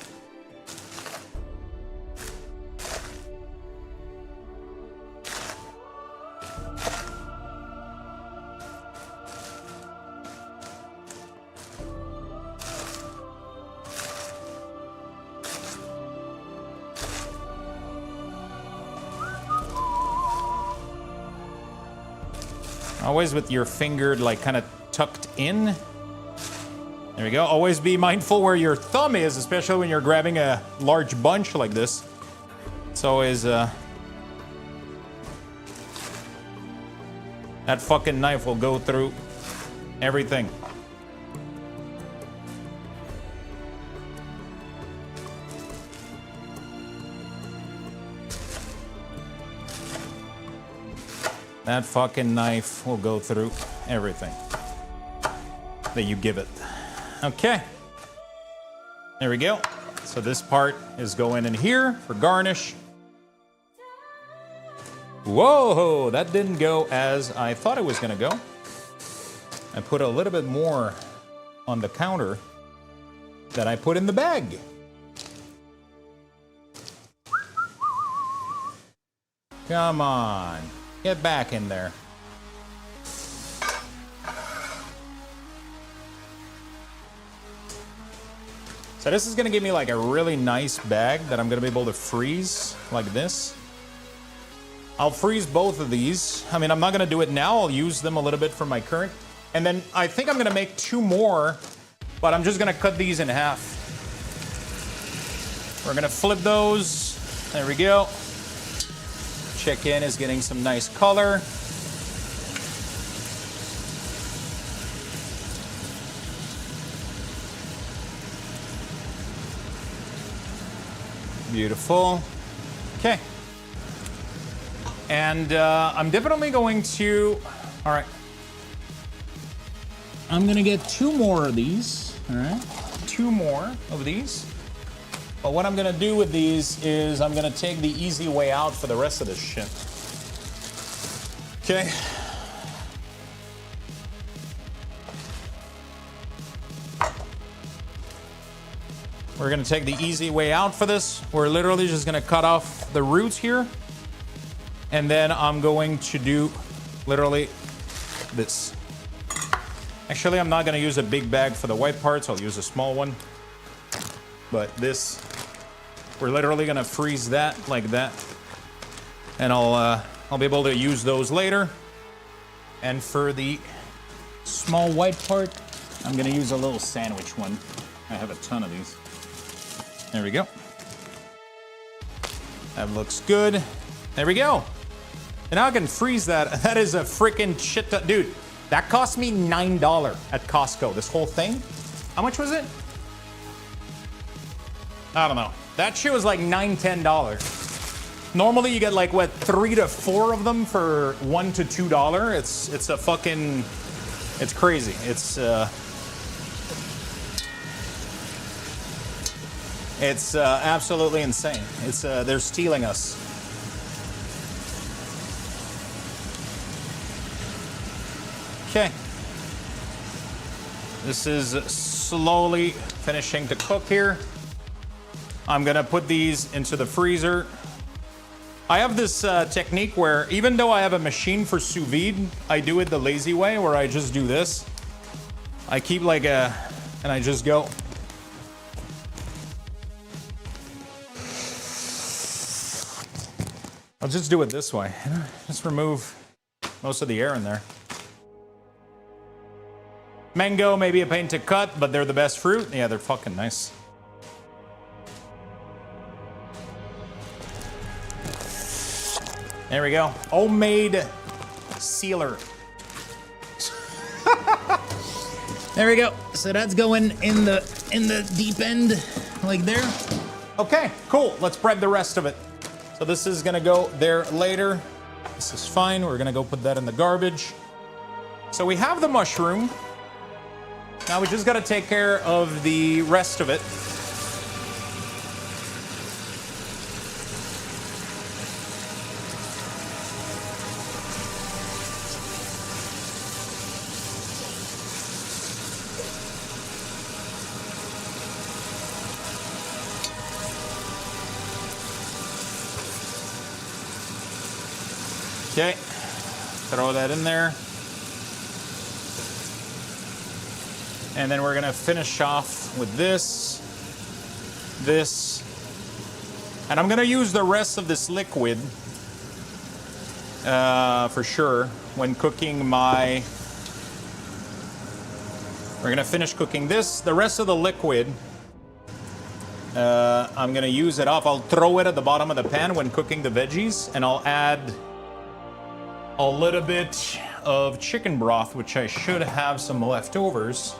Always with your finger like kind of tucked in. There we go. Always be mindful where your thumb is, especially when you're grabbing a large bunch like this. It's always that fucking knife will go through everything. That fucking knife will go through everything that you give it. Okay. There we go. So this part is going in here for garnish. Whoa, that didn't go as I thought it was gonna go. I put a little bit more on the counter than I put in the bag. Come on. Get back in there. So this is gonna give me like a really nice bag that I'm gonna be able to freeze like this. I'll freeze both of these. I mean, I'm not gonna do it now. I'll use them a little bit for my current. And then I think I'm gonna make 2 more, but I'm just gonna cut these in half. We're gonna flip those. There we go. Chicken is getting some nice color. Beautiful. Okay. And I'm definitely going to, all right. I'm gonna get 2 more of these, all right? 2 more of these. But what I'm gonna do with these is I'm gonna take the easy way out for the rest of this shit. Okay. We're gonna take the easy way out for this. We're literally just gonna cut off the roots here. And then I'm going to do literally this. Actually, I'm not going to use a big bag for the white parts. I'll use a small one. But this, we're literally going to freeze that like that. And I'll be able to use those later. And for the small white part, I'm going to use a little sandwich one. I have a ton of these. There we go. That looks good. There we go. And now I can freeze that. That is a freaking shit ton. Dude, that cost me $9 at Costco. This whole thing. How much was it? I don't know. That shit was like $9, $10. Normally you get like, what, 3 to 4 of them for $1 to $2. It's a fucking, it's crazy. It's absolutely insane. They're stealing us. Okay. This is slowly finishing to cook here. I'm gonna put these into the freezer. I have this technique where even though I have a machine for sous vide, I do it the lazy way where I just do this. I keep like and I just go. I'll just do it this way. Just remove most of the air in there. Mango, maybe a pain to cut, but they're the best fruit. Yeah, they're fucking nice. There we go. Homemade sealer. There we go. So that's going in the deep end, like there. Okay, cool. Let's prep the rest of it. So this is gonna go there later. This is fine. We're gonna go put that in the garbage. So we have the mushroom. Now we just gotta take care of the rest of it. Okay, throw that in there. And then we're gonna finish off with this, and I'm gonna use the rest of this liquid for sure when cooking my, we're gonna finish cooking this. The rest of the liquid, I'm gonna use it off. I'll throw it at the bottom of the pan when cooking the veggies, and I'll add a little bit of chicken broth, which I should have some leftovers,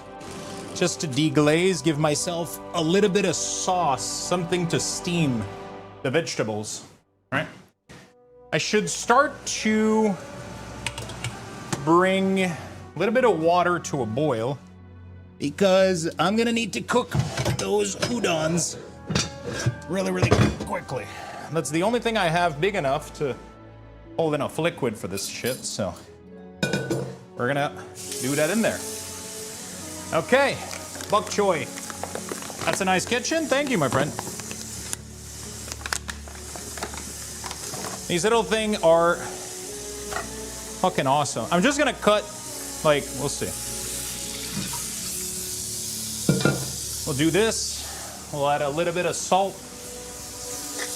just to deglaze, give myself a little bit of sauce, something to steam the vegetables, right? I should start to bring a little bit of water to a boil because I'm gonna need to cook those udons really, really quickly. That's the only thing I have big enough to hold enough liquid for this shit, so we're gonna do that in there. Okay, bok choy. That's a nice kitchen. Thank you, my friend. These little things are fucking awesome. I'm just gonna cut, like, we'll see. We'll do this. We'll add a little bit of salt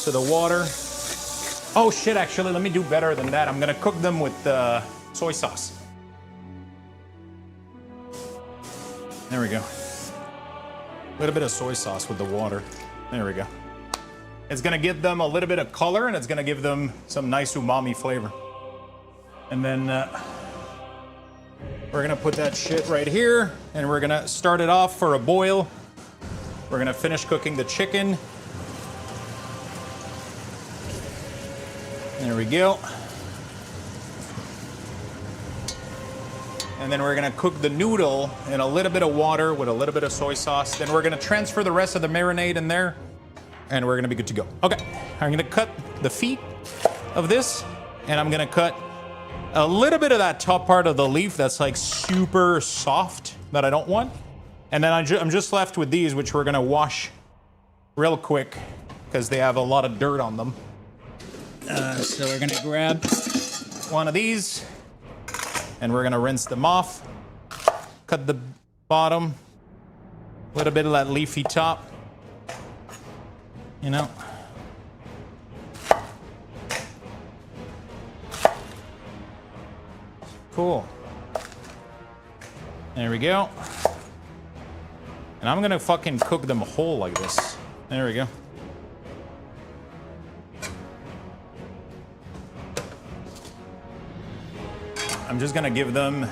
to the water. Oh shit, actually, let me do better than that. I'm gonna cook them with soy sauce. There we go. A little bit of soy sauce with the water. There we go. It's gonna give them a little bit of color, and it's gonna give them some nice umami flavor. And then we're gonna put that shit right here, and we're gonna start it off for a boil. We're gonna finish cooking the chicken. There we go. And then we're gonna cook the noodle in a little bit of water with a little bit of soy sauce. Then we're gonna transfer the rest of the marinade in there, and we're gonna be good to go. Okay, I'm gonna cut the feet of this, and I'm gonna cut a little bit of that top part of the leaf that's like super soft that I don't want. And then I'm just left with these, which we're gonna wash real quick because they have a lot of dirt on them. So we're gonna grab one of these and we're gonna rinse them off. Cut the bottom, a little bit of that leafy top, you know. Cool. There we go. And I'm gonna fucking cook them whole like this. There we go. I'm just gonna give them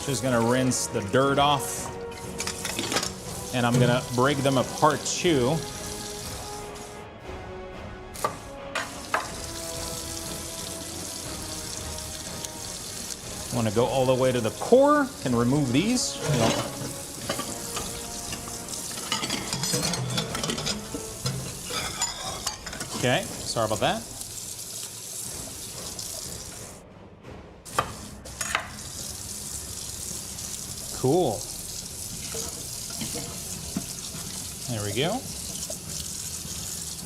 just gonna rinse the dirt off, and I'm gonna break them apart too. Want to go all the way to the core and remove these. Okay, sorry about that. Cool. There we go.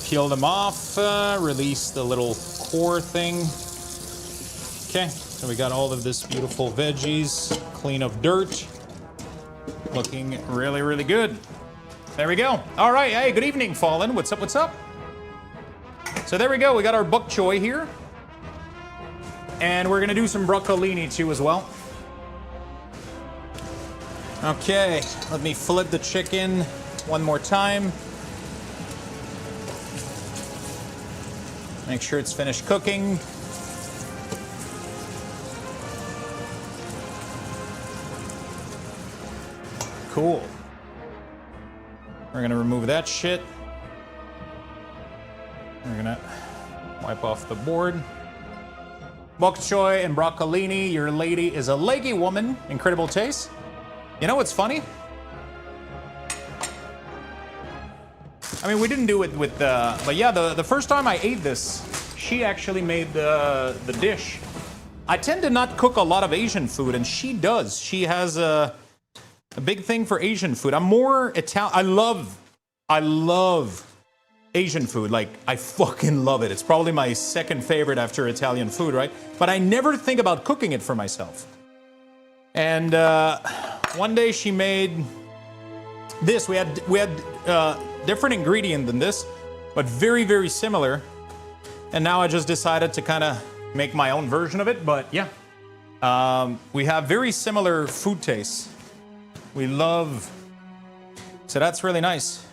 Peel them off, release the little core thing. Okay, so we got all of this beautiful veggies, clean of dirt. Looking really, really good. There we go. All right, hey, good evening, Fallen. What's up, what's up? So there we go, we got our bok choy here. And we're gonna do some broccolini too as well. Okay, let me flip the chicken one more time. Make sure it's finished cooking. Cool. We're gonna remove that shit. We're gonna wipe off the board. Bok choy and broccolini. Your lady is a leggy woman. Incredible taste. You know what's funny? I mean, we didn't do it with the... But yeah, the first time I ate this, she actually made the dish. I tend to not cook a lot of Asian food, and she does. She has a big thing for Asian food. I'm more Italian. I love Asian food. Like, I fucking love it. It's probably my second favorite after Italian food, right? But I never think about cooking it for myself. And one day she made this. We had different ingredient than this, but very, very similar. And now I just decided to kind of make my own version of it. But yeah, we have very similar food tastes. We love, so that's really nice.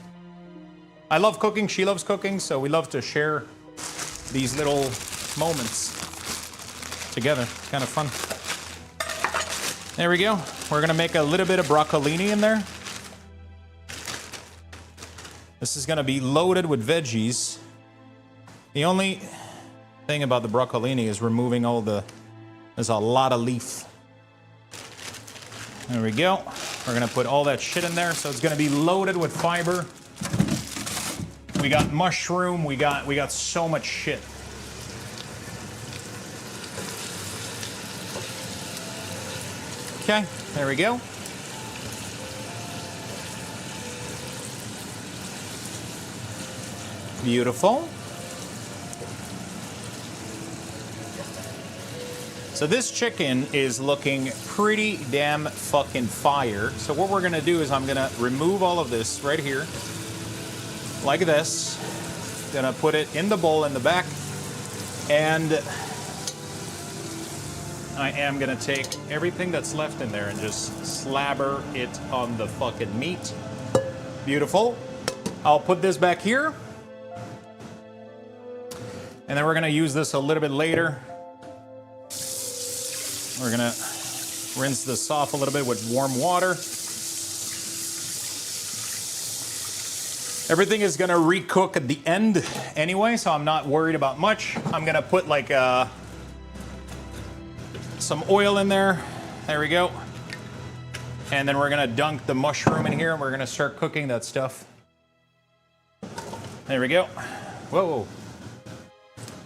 I love cooking, she loves cooking, so we love to share these little moments together. Kind of fun. There we go. We're gonna make a little bit of broccolini in there. This is gonna be loaded with veggies. The only thing about the broccolini is removing all there's a lot of leaf. There we go. We're gonna put all that shit in there, so it's gonna be loaded with fiber. We got mushroom, we got so much shit. Okay, there we go. Beautiful. So this chicken is looking pretty damn fucking fire. So what we're gonna do is I'm gonna remove all of this right here, like this. Gonna put it in the bowl in the back, and I am gonna take everything that's left in there and just slabber it on the fucking meat. Beautiful. I'll put this back here, and then we're gonna use this a little bit later. We're gonna rinse this off a little bit with warm water. Everything is gonna recook at the end anyway, so I'm not worried about much. I'm gonna put like some oil in there. There we go. And then we're gonna dunk the mushroom in here, and we're gonna start cooking that stuff. There we go. Whoa.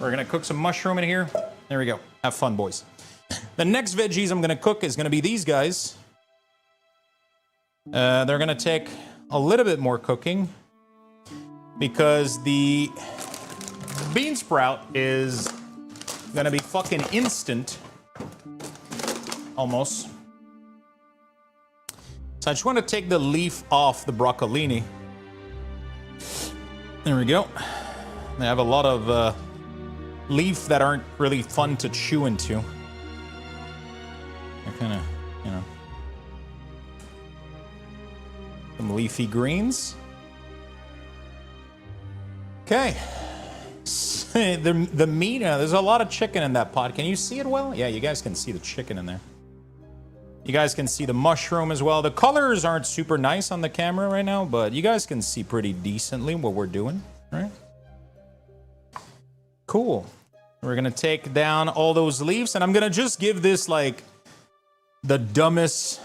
We're gonna cook some mushroom in here. There we go. Have fun, boys. The next veggies I'm gonna cook is gonna be these guys. They're gonna take a little bit more cooking because the bean sprout is gonna be fucking instant, almost. So I just want to take the leaf off the broccolini. There we go. They have a lot of leaf that aren't really fun to chew into. They're kind of, you know, some leafy greens. Okay. The meat, there's a lot of chicken in that pot. Can you see it well? Yeah, you guys can see the chicken in there. You guys can see the mushroom as well. The colors aren't super nice on the camera right now, but you guys can see pretty decently what we're doing, right? Cool. We're gonna take down all those leaves, and I'm gonna just give this like the dumbest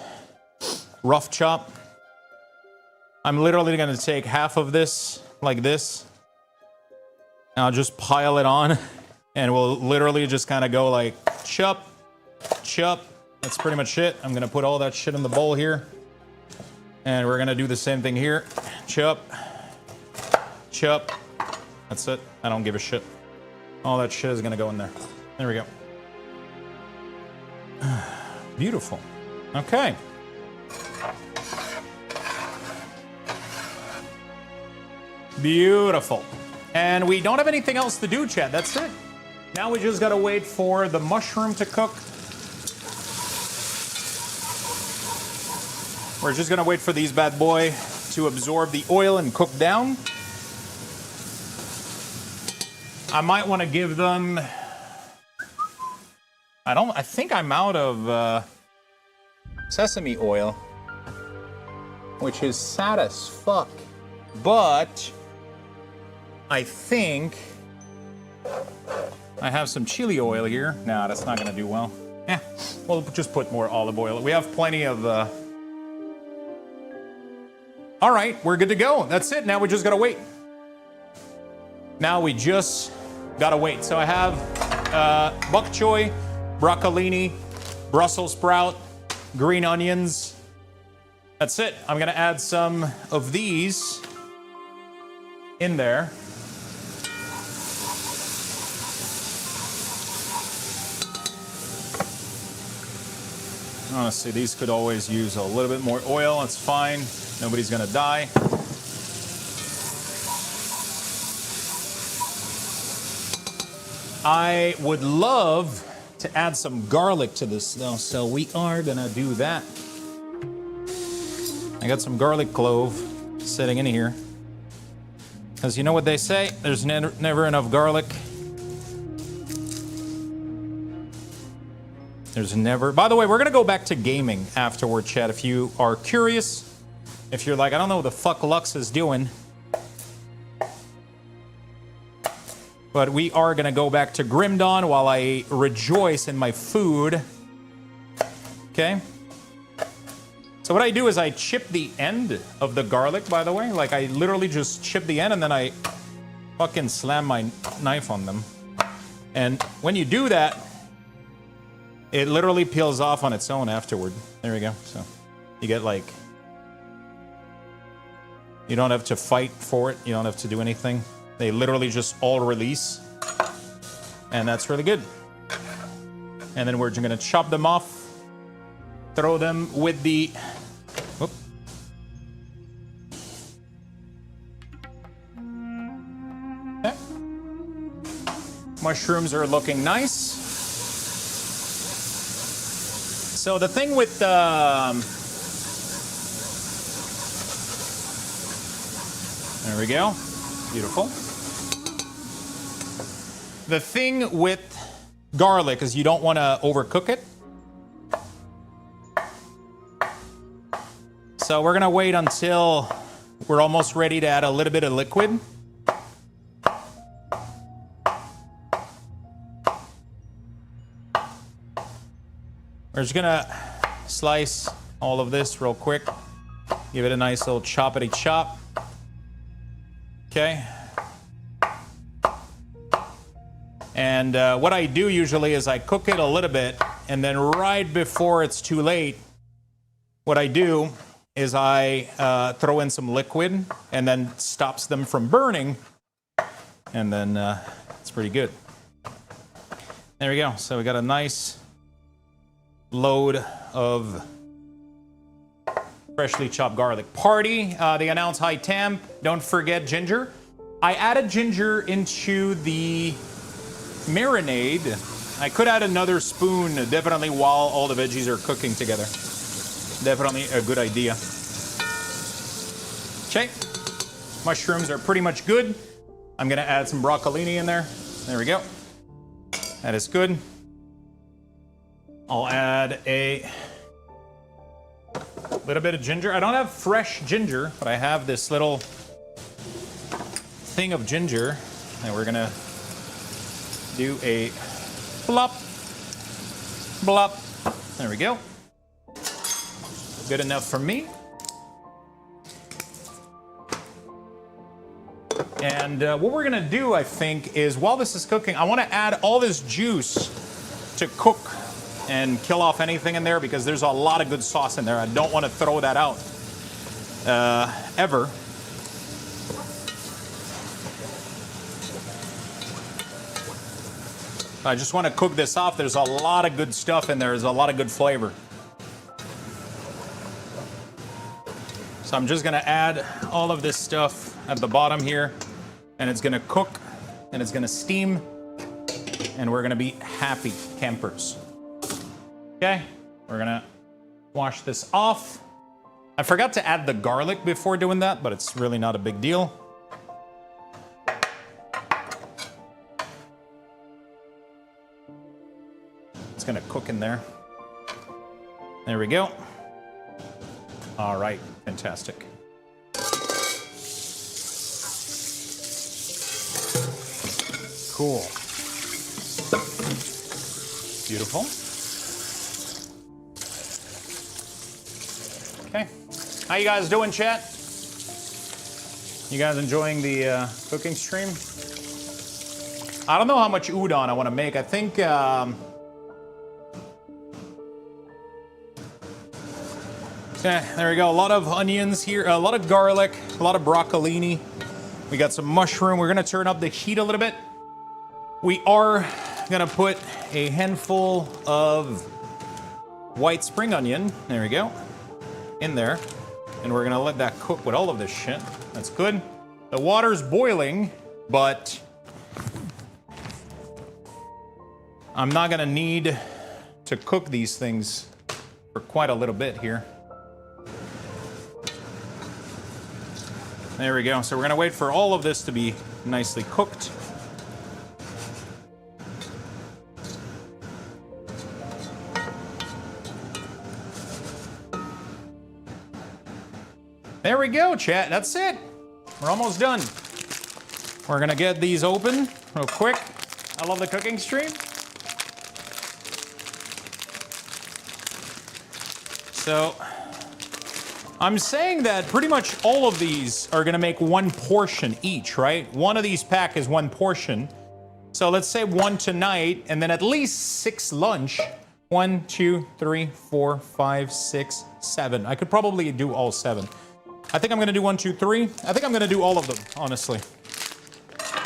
rough chop. I'm literally gonna take half of this like this, and I'll just pile it on, and we'll literally just kind of go like chop, chop. That's pretty much it. I'm gonna put all that shit in the bowl here, and we're gonna do the same thing here. Chop, chop. That's it. I don't give a shit. All that shit is gonna go in there. There we go. Beautiful. Okay. Beautiful. And we don't have anything else to do, chat. That's it. Now we just gotta wait for the mushroom to cook. We're just gonna wait for these bad boy to absorb the oil and cook down. I might want to give them... I think I'm out of sesame oil, which is sad as fuck. But I think I have some chili oil here. No, that's not gonna do well. We'll just put more olive oil. We have plenty of... All right, we're good to go. That's it. Now we just gotta wait. Now we just gotta wait. So I have bok choy, broccolini, Brussels sprout, green onions. That's it. I'm gonna add some of these in there. Honestly, these could always use a little bit more oil. It's fine. Nobody's gonna die. I would love to add some garlic to this though, so we are gonna do that. I got some garlic clove sitting in here. Because you know what they say, there's never enough garlic. There's never... By the way, we're gonna go back to gaming afterward, chat, if you are curious. If you're like, I don't know what the fuck Lux is doing. But we are gonna go back to Grim Dawn while I rejoice in my food. Okay? So what I do is I chip the end of the garlic, by the way. Like, I literally just chip the end and then I fucking slam my knife on them. And when you do that, it literally peels off on its own afterward. There we go. So you get like... You don't have to fight for it. You don't have to do anything. They literally just all release. And that's really good. And then we're just gonna chop them off. Throw them with the... Whoop. Okay. Mushrooms are looking nice. So the thing with... There we go. Beautiful. The thing with garlic is you don't want to overcook it. So we're going to wait until we're almost ready to add a little bit of liquid. We're just going to slice all of this real quick. Give it a nice little choppity chop. Okay. And what I do usually is I cook it a little bit, and then right before it's too late, what I do is I throw in some liquid and then stops them from burning. And then it's pretty good. There we go. So we got a nice load of freshly chopped garlic. Party, they announce high temp. Don't forget ginger. I added ginger into the marinade. I could add another spoon, definitely, while all the veggies are cooking together. Definitely a good idea. Okay, mushrooms are pretty much good. I'm gonna add some broccolini in there. There we go. That is good. I'll add a little bit of ginger. I don't have fresh ginger, but I have this little thing of ginger, and we're gonna do a blop, blop. There we go. Good enough for me. And what we're gonna do, I think, is while this is cooking, I wanna add all this juice to cook and kill off anything in there, because there's a lot of good sauce in there. I don't wanna throw that out, ever. I just wanna cook this off. There's a lot of good stuff in there. There's a lot of good flavor. So I'm just gonna add all of this stuff at the bottom here, and it's gonna cook, and it's gonna steam, and we're gonna be happy campers. Okay, we're gonna wash this off. I forgot to add the garlic before doing that, but it's really not a big deal. It's gonna cook in there. There we go. All right, fantastic. Cool. Beautiful. Okay. How you guys doing, chat? You guys enjoying the cooking stream? I don't know how much udon I want to make. I think okay, there we go. A lot of onions here, a lot of garlic, a lot of broccolini. We got some mushroom. We're gonna turn up the heat a little bit. We are gonna put a handful of white spring onion, there we go, in there. And we're gonna let that cook with all of this shit. That's good. The water's boiling, but I'm not gonna need to cook these things for quite a little bit here. There we go. So we're gonna wait for all of this to be nicely cooked. There we go, chat. That's it. We're almost done. We're gonna get these open real quick. I love the cooking stream. So I'm saying that pretty much all of these are gonna make one portion each, right? One of these pack is one portion. So let's say one tonight, and then at least 6 lunch. 1, 2, 3, 4, 5, 6, 7. I could probably do all 7. I think I'm gonna do 1, 2, 3. I think I'm gonna do all of them, honestly.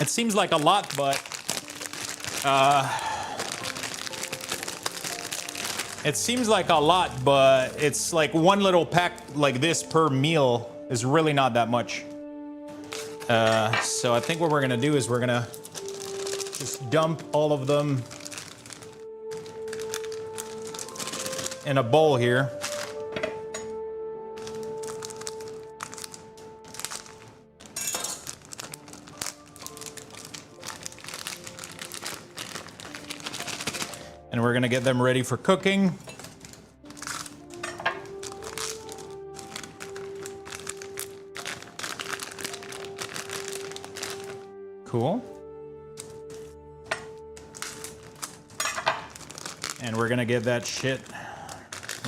It seems like a lot, but it seems like a lot, but it's like one little pack like this per meal is really not that much. So I think what we're gonna do is we're gonna just dump all of them in a bowl here. And we're gonna get them ready for cooking. Cool. And we're gonna get that shit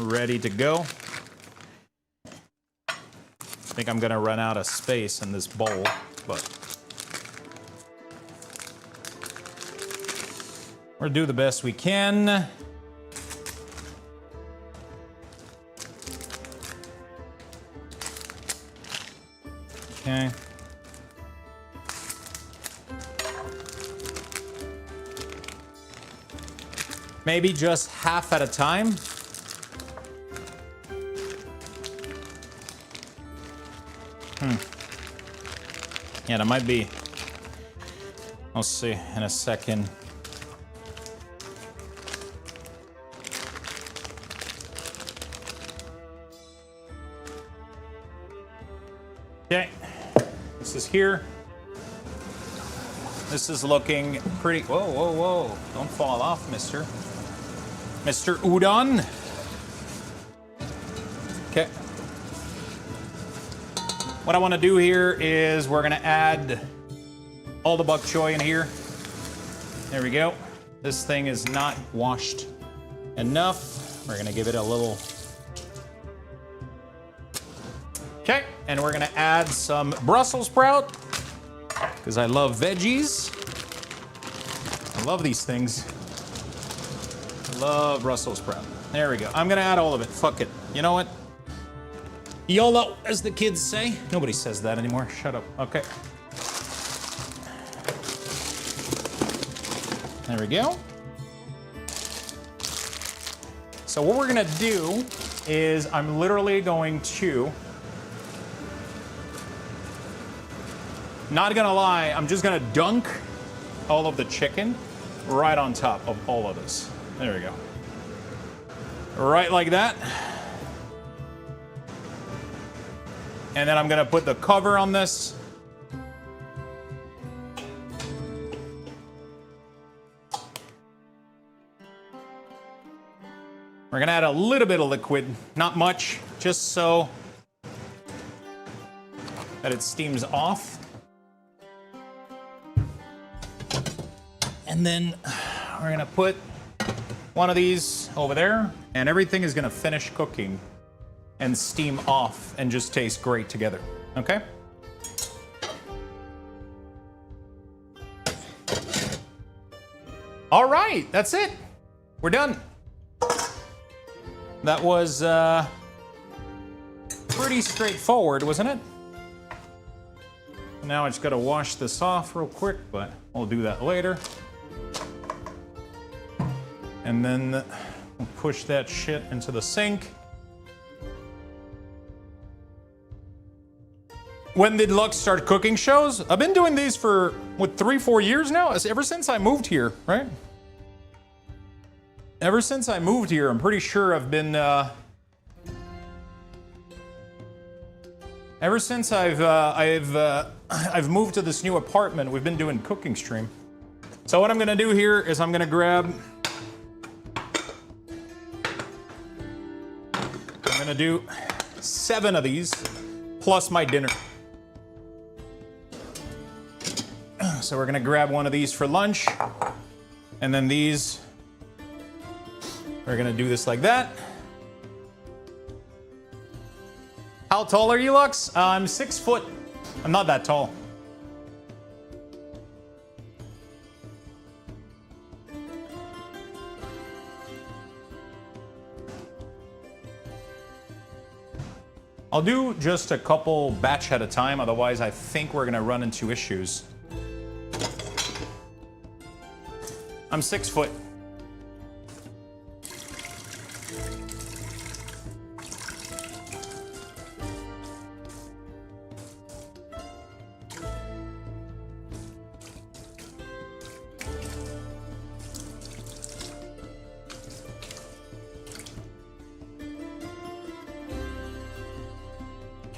ready to go. I think I'm gonna run out of space in this bowl, but we'll do the best we can. Okay. Maybe just half at a time. Yeah, that might be. I'll see in a second. Okay, this is here. This is looking pretty. Whoa, whoa, whoa! Don't fall off, Mr. Udon. Okay. What I want to do here is we're gonna add all the bok choy in here. There we go. This thing is not washed enough. We're gonna give it a little. Okay, and we're gonna add some Brussels sprout because I love veggies. I love these things. I love Brussels sprout. There we go. I'm gonna add all of it. Fuck it. You know what? YOLO, as the kids say. Nobody says that anymore. Shut up. Okay. There we go. So what we're gonna do is I'm literally going to, not gonna lie, I'm just gonna dunk all of the chicken right on top of all of this. There we go. Right like that. And then I'm gonna put the cover on this. We're gonna add a little bit of liquid, not much, just so that it steams off. And then we're gonna put one of these over there, and everything is gonna finish cooking and steam off and just taste great together, okay? All right, that's it. We're done. That was pretty straightforward, wasn't it? Now I just gotta wash this off real quick, but we'll do that later. And then we'll push that shit into the sink. When did Lux start cooking shows? I've been doing these for, what, 3-4 years now? Ever since I moved here, right? Ever since I moved here, I'm pretty sure I've been, ever since I've moved to this new apartment, we've been doing cooking stream. So what I'm gonna do here is I'm gonna grab, I'm gonna do 7 of these, plus my dinner. So we're gonna grab one of these for lunch, and then these, we're gonna do this like that. How tall are you, Lux? I'm 6 foot. I'm not that tall. I'll do just a couple batch at a time, otherwise I think we're gonna run into issues. I'm 6 foot.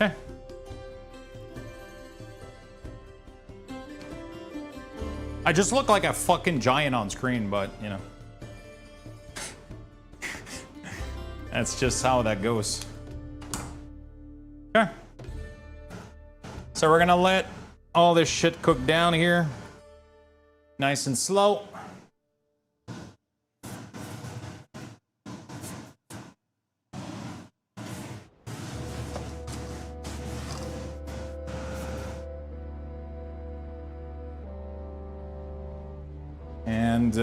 Okay. I just look like a fucking giant on screen, but, you know. That's just how that goes. Okay. So we're gonna let all this shit cook down here. Nice and slow. And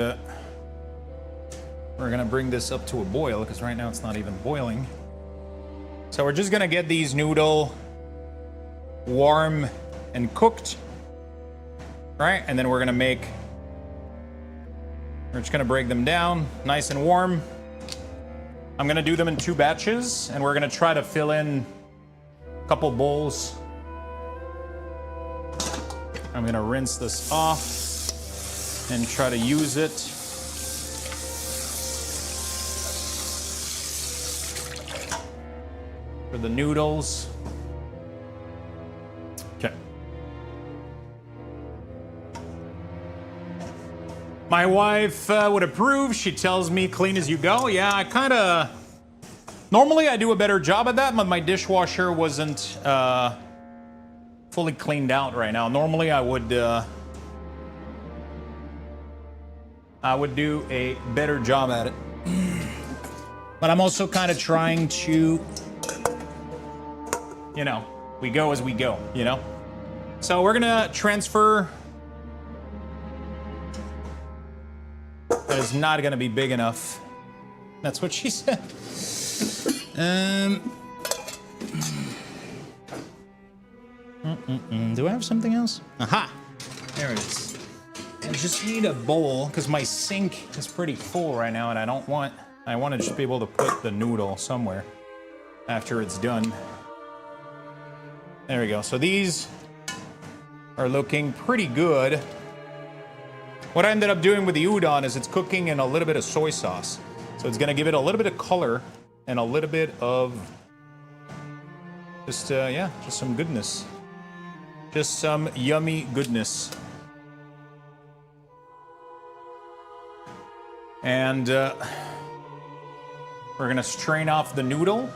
we're gonna bring this up to a boil because right now it's not even boiling. So we're just gonna get these noodle warm and cooked. Right? And then we're just gonna break them down nice and warm. I'm gonna do them in 2 batches, and we're gonna try to fill in a couple bowls. I'm gonna rinse this off and try to use it. For the noodles. Okay. My wife would approve. She tells me clean as you go. Yeah, I kind of... Normally I do a better job at that, but my dishwasher wasn't fully cleaned out right now. Normally I would do a better job at it. But I'm also kind of trying to, you know, we go as we go, you know? So we're gonna transfer. That is not gonna be big enough. That's what she said. Do I have something else? Aha! There it is. I just need a bowl because my sink is pretty full right now, and I want to just be able to put the noodle somewhere after it's done. There we go. So these are looking pretty good. What I ended up doing with the udon is it's cooking in a little bit of soy sauce. So it's going to give it a little bit of color and a little bit of just some goodness. Just some yummy goodness. And we're going to strain off the noodle.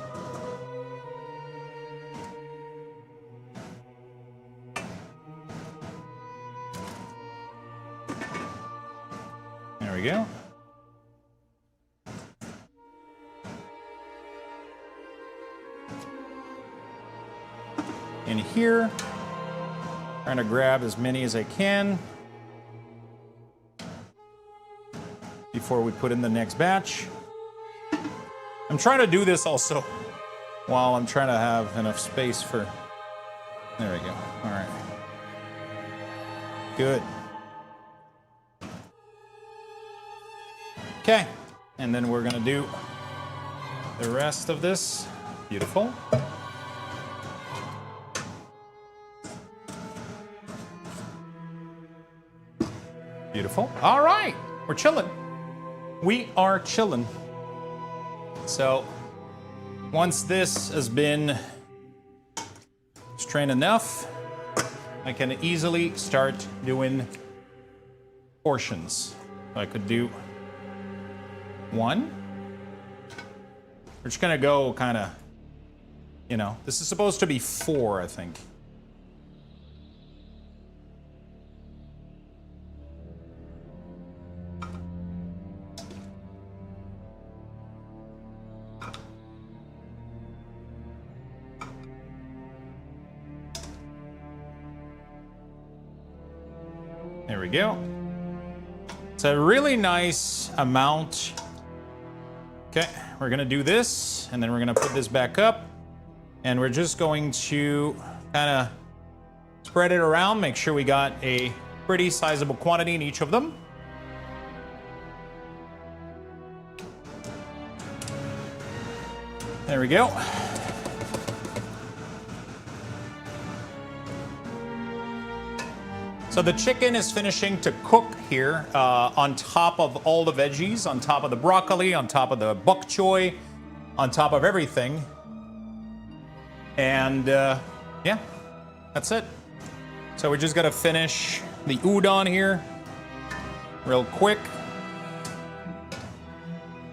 There we go. In here, trying to grab as many as I can before we put in the next batch. I'm trying to do this also while I'm trying to have enough space for... There we go. All right. Good. Okay. And then we're going to do the rest of this. Beautiful. Beautiful. All right. We're chilling. We are chilling. So once this has been strained enough, I can easily start doing portions. So I could do one. We're just gonna go kind of, you know, this is supposed to be 4, I think. There we go. It's a really nice amount. Okay, we're gonna do this, and then we're gonna put this back up, and we're just going to kind of spread it around, make sure we got a pretty sizable quantity in each of them. There we go. So the chicken is finishing to cook here on top of all the veggies, on top of the broccoli, on top of the bok choy, on top of everything. And yeah, that's it. So we just gotta finish the udon here real quick.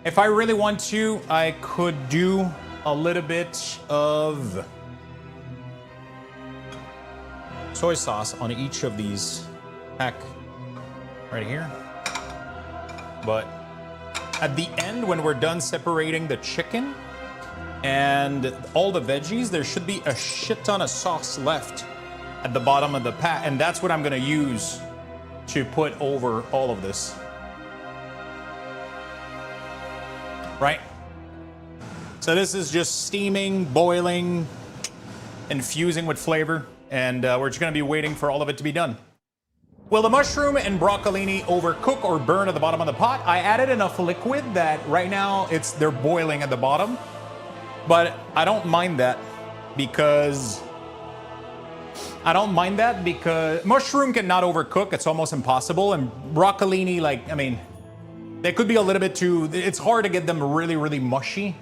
If I really want to, I could do a little bit of soy sauce on each of these pack right here. But at the end, when we're done separating the chicken and all the veggies, there should be a shit ton of sauce left at the bottom of the pack, and that's what I'm gonna use to put over all of this. Right? So this is just steaming, boiling, infusing with flavor. and we're just gonna be waiting for all of it to be done. Will the mushroom and broccolini overcook or burn at the bottom of the pot? I added enough liquid that right now they're boiling at the bottom, but I don't mind that because mushroom cannot overcook. It's almost impossible, and broccolini, like, I mean, they could be a little bit too. It's hard to get them really, really mushy.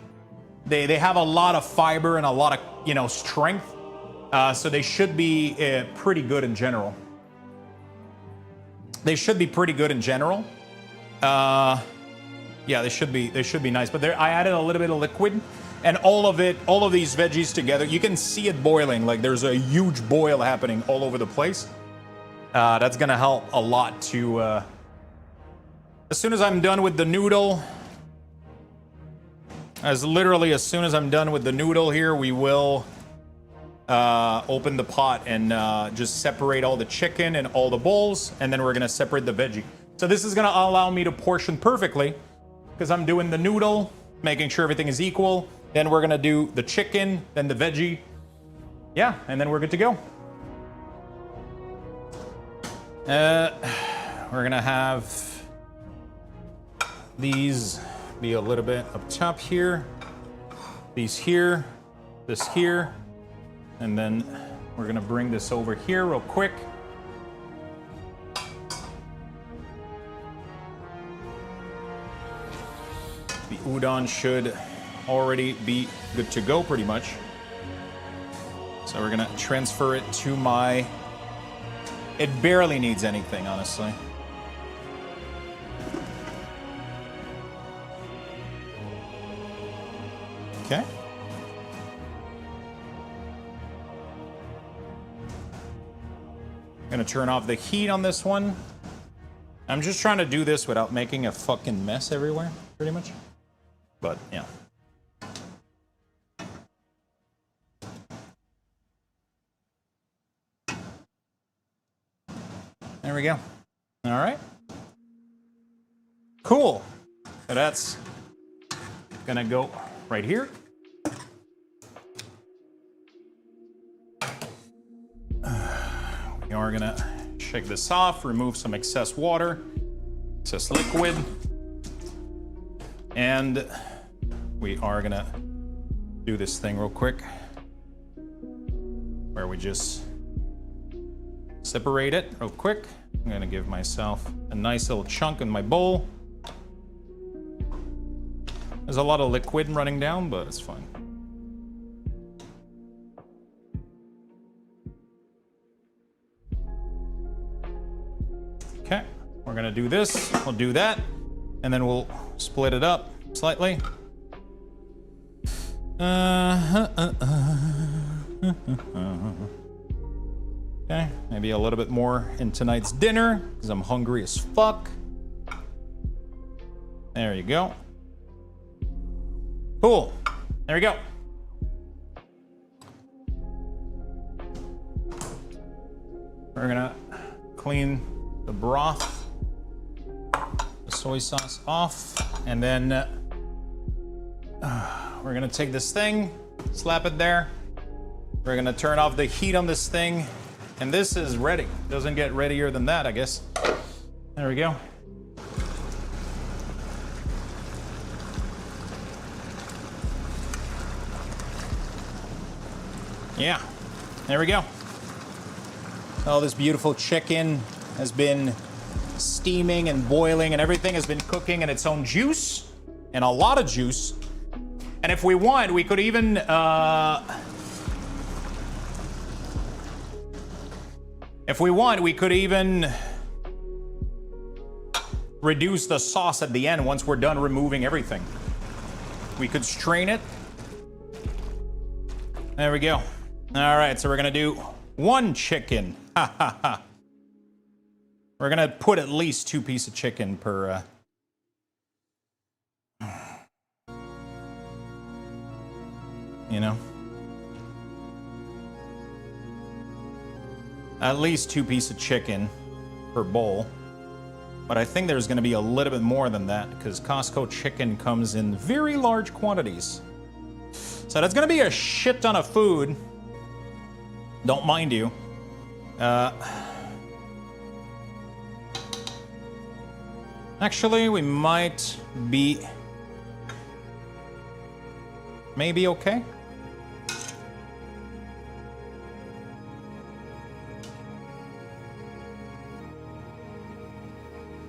They have a lot of fiber and a lot of strength, so they should be pretty good in general. They should be pretty good in general. Yeah, they should be nice. But I added a little bit of liquid, and all of these veggies together, you can see it boiling. Like there's a huge boil happening all over the place. That's gonna help a lot to. As soon as I'm done with the noodle, as soon as I'm done with the noodle here, we will open the pot and just separate all the chicken and all the bowls, and then we're gonna separate the veggie. So this is gonna allow me to portion perfectly because I'm doing the noodle, making sure everything is equal. Then we're gonna do the chicken, then the veggie. Yeah, and then we're good to go. We're gonna have these be a little bit up top here, these here, this here, and then we're gonna bring this over here real quick. The udon should already be good to go pretty much. So we're gonna transfer it to my... It barely needs anything, honestly. Okay. I'm gonna turn off the heat on this one. I'm just trying to do this without making a fucking mess everywhere, pretty much. But, yeah. There we go. All right. Cool. So that's gonna go right here. We are gonna shake this off, remove some excess water, excess liquid, and we are gonna do this thing real quick where we just separate it real quick. I'm gonna give myself a nice little chunk in my bowl. There's a lot of liquid running down, but it's fine. Okay, we're gonna do this, we'll do that, and then we'll split it up slightly. Okay, maybe a little bit more in tonight's dinner, because I'm hungry as fuck. There you go. Cool. There we go. We're gonna clean the broth, the soy sauce off, and then we're gonna take this thing, slap it there. We're gonna turn off the heat on this thing, and this is ready. Doesn't get readier than that, I guess. There we go. Yeah, there we go. All this beautiful chicken has been steaming and boiling, and everything has been cooking in its own juice, and a lot of juice. And if we want, we could even reduce the sauce at the end once we're done removing everything. We could strain it. There we go. All right, so we're gonna do one chicken. Ha ha ha. We're gonna put at least 2 pieces of chicken per. You know, at least 2 pieces of chicken per bowl. But I think there's gonna be a little bit more than that because Costco chicken comes in very large quantities. So that's gonna be a shit ton of food. Don't mind you. Actually, we might be maybe okay.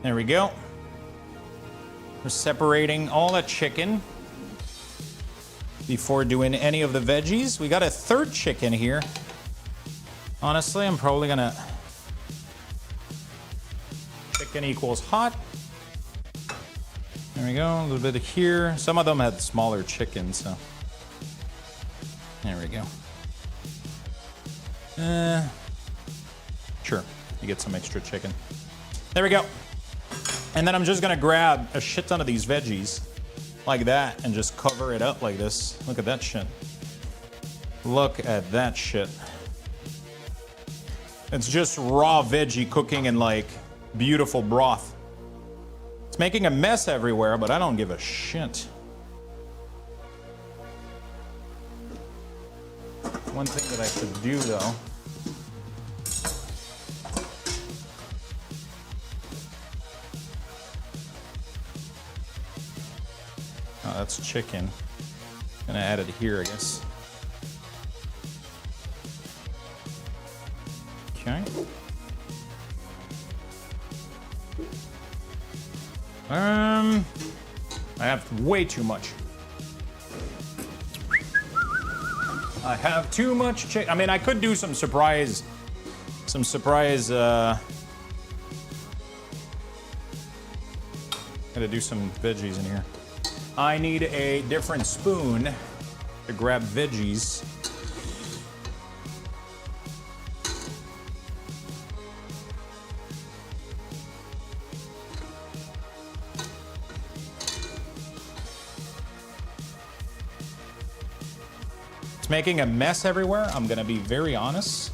There we go. We're separating all that chicken before doing any of the veggies. We got a third chicken here. Honestly, I'm probably gonna... Chicken equals hot. There we go, a little bit of here. Some of them had smaller chickens, so... There we go. Sure, you get some extra chicken. There we go. And then I'm just gonna grab a shit ton of these veggies like that and just cover it up like this. Look at that shit. Look at that shit. It's just raw veggie cooking in like beautiful broth. It's making a mess everywhere, but I don't give a shit. One thing that I should do though. Oh, that's chicken. Gonna add it here, I guess. Okay. I have way too much. I have too much chicken. I mean, I could do some surprise. Gotta do some veggies in here. I need a different spoon to grab veggies. It's making a mess everywhere, I'm gonna be very honest.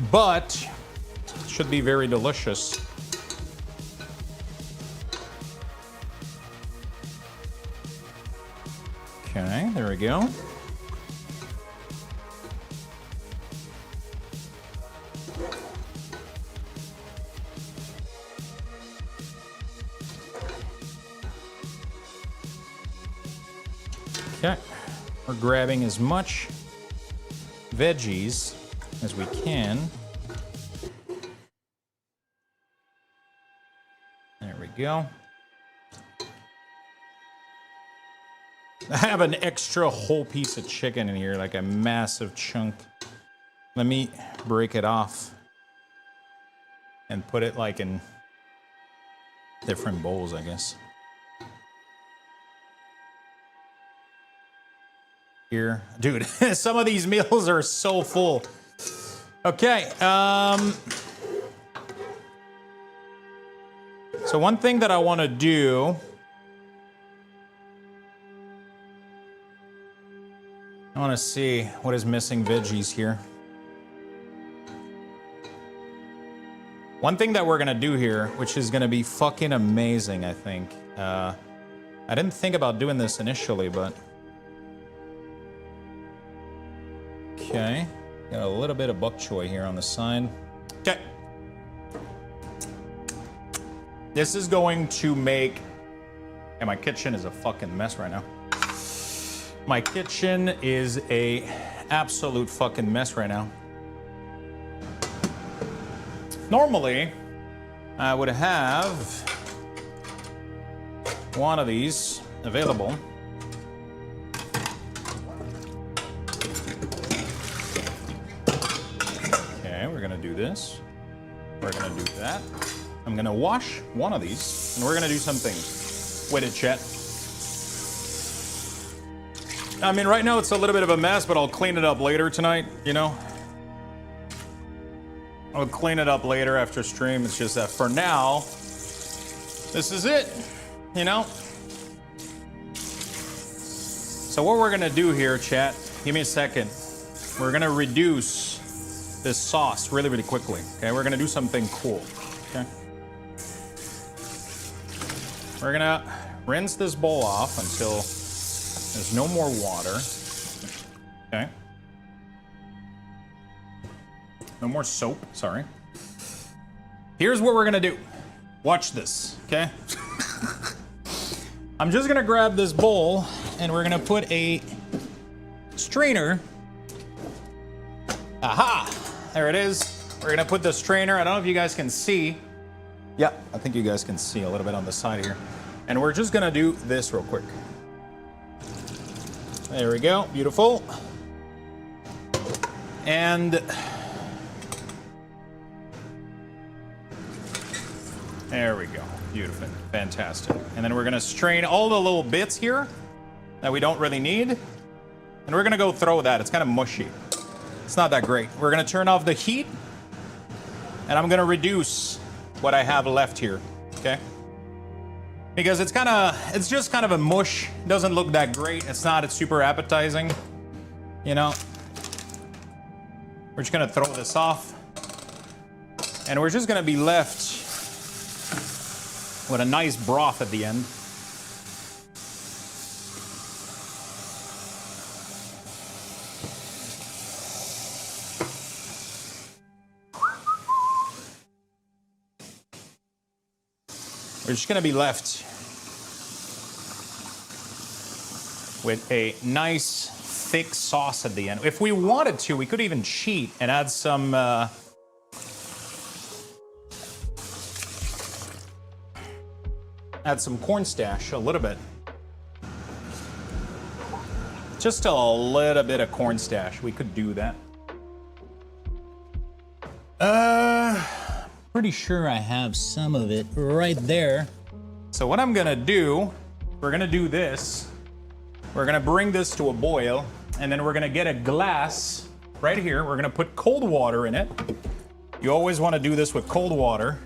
But it should be very delicious. Okay, there we go. Okay, we're grabbing as much veggies as we can. There we go. I have an extra whole piece of chicken in here, like a massive chunk. Let me break it off and put it like in different bowls, I guess. Here, dude, some of these meals are so full. Okay, so one thing that I want to do, I want to see what is missing veggies here. One thing that we're going to do here, which is going to be fucking amazing, I think. I didn't think about doing this initially, but... Okay. Got a little bit of bok choy here on the side. Okay. This is going to make... And my kitchen is a fucking mess right now. My kitchen is a absolute fucking mess right now. Normally, I would have one of these available. Okay, we're gonna do this. We're gonna do that. I'm gonna wash one of these, and we're gonna do something with it, chat. I mean, right now it's a little bit of a mess, but I'll clean it up later tonight, you know? I'll clean it up later after stream. It's just that for now, this is it, you know? So what we're gonna do here, chat, give me a second. We're gonna reduce this sauce really, really quickly, okay? We're gonna do something cool, okay? We're gonna rinse this bowl off until there's no more water. Okay. No more soap, sorry. Here's what we're gonna do. Watch this, okay? I'm just gonna grab this bowl and we're gonna put a strainer. Aha! There it is. We're gonna put the strainer. I don't know if you guys can see. Yeah, I think you guys can see a little bit on the side here. And we're just gonna do this real quick. There we go, beautiful. And there we go, beautiful, fantastic. And then we're gonna strain all the little bits here that we don't really need. And we're gonna go throw that, it's kind of mushy. It's not that great. We're gonna turn off the heat and I'm gonna reduce what I have left here, okay? Because it's just kind of a mush. Doesn't look that great. It's not super appetizing, you know? We're just gonna throw this off. And we're just gonna be left with a nice broth at the end. We're just gonna be left with a nice thick sauce at the end. If we wanted to, we could even cheat and add some corn stash, a little bit. Just a little bit of corn stash. We could do that. Pretty sure I have some of it right there. So what I'm gonna do, we're gonna do this. We're gonna bring this to a boil, and then we're gonna get a glass right here. We're gonna put cold water in it. You always wanna do this with cold water.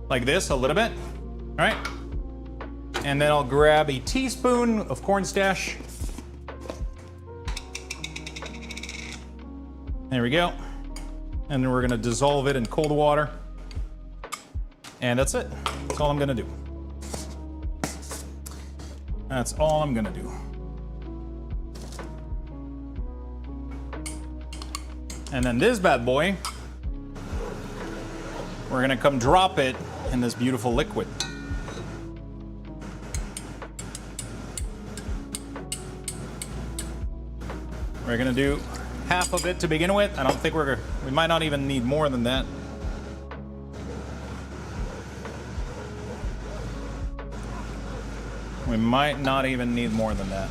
Like this, a little bit, all right? And then I'll grab a teaspoon of corn stash. There we go. And then we're gonna dissolve it in cold water. And that's it. That's all I'm gonna do. That's all I'm gonna do. And then this bad boy, we're gonna come drop it in this beautiful liquid. We're gonna do half of it to begin with. I don't think we might not even need more than that. We might not even need more than that.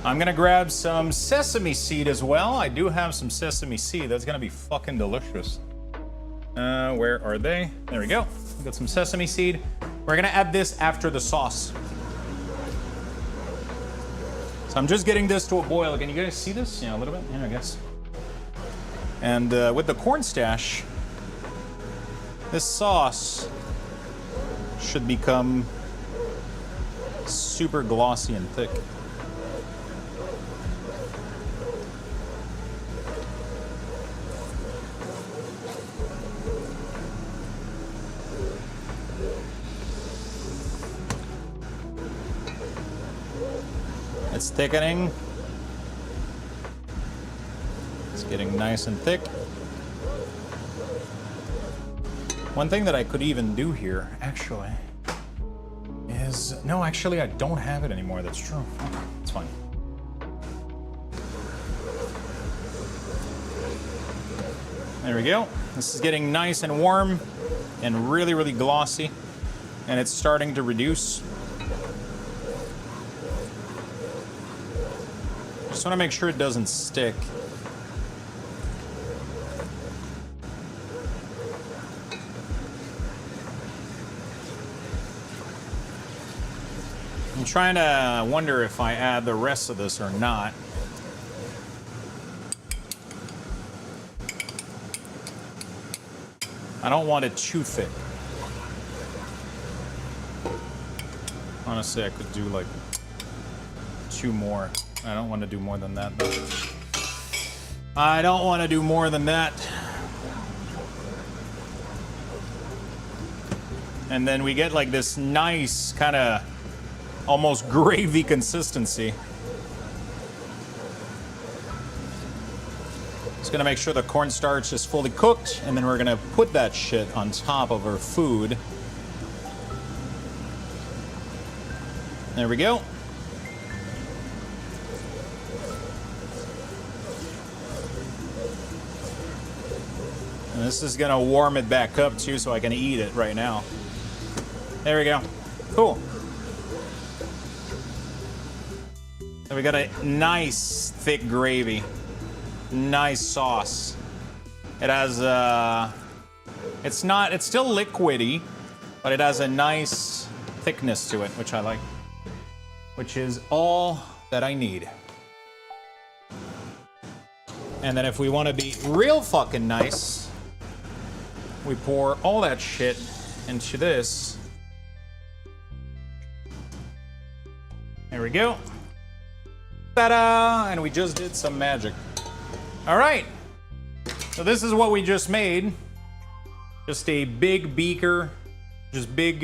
I'm gonna grab some sesame seed as well. I do have some sesame seed. That's gonna be fucking delicious. Where are they? There we go. We got some sesame seed. We're gonna add this after the sauce. So I'm just getting this to a boil. Can you guys see this? Yeah, a little bit. Yeah, I guess. And with the corn stash, this sauce should become super glossy and thick. It's thickening. It's getting nice and thick. One thing that I could even do here, actually, is... No, actually, I don't have it anymore. That's true. Okay, it's fine. There we go. This is getting nice and warm and really, really glossy. And it's starting to reduce. Just want to make sure it doesn't stick. I'm trying to wonder if I add the rest of this or not. I don't want it too thick. Honestly, I could do like 2 more. I don't want to do more than that, though. I don't want to do more than that. And then we get like this nice kind of almost gravy consistency. Just gonna make sure the cornstarch is fully cooked, and then we're gonna put that shit on top of our food. There we go. And this is gonna warm it back up too, so I can eat it right now. There we go. Cool. So we got a nice thick gravy. Nice sauce. It has it's still liquidy, but it has a nice thickness to it, which I like. Which is all that I need. And then if we want to be real fucking nice, we pour all that shit into this. There we go. Ta-da! And we just did some magic. All right. So this is what we just made. Just a big beaker, just big,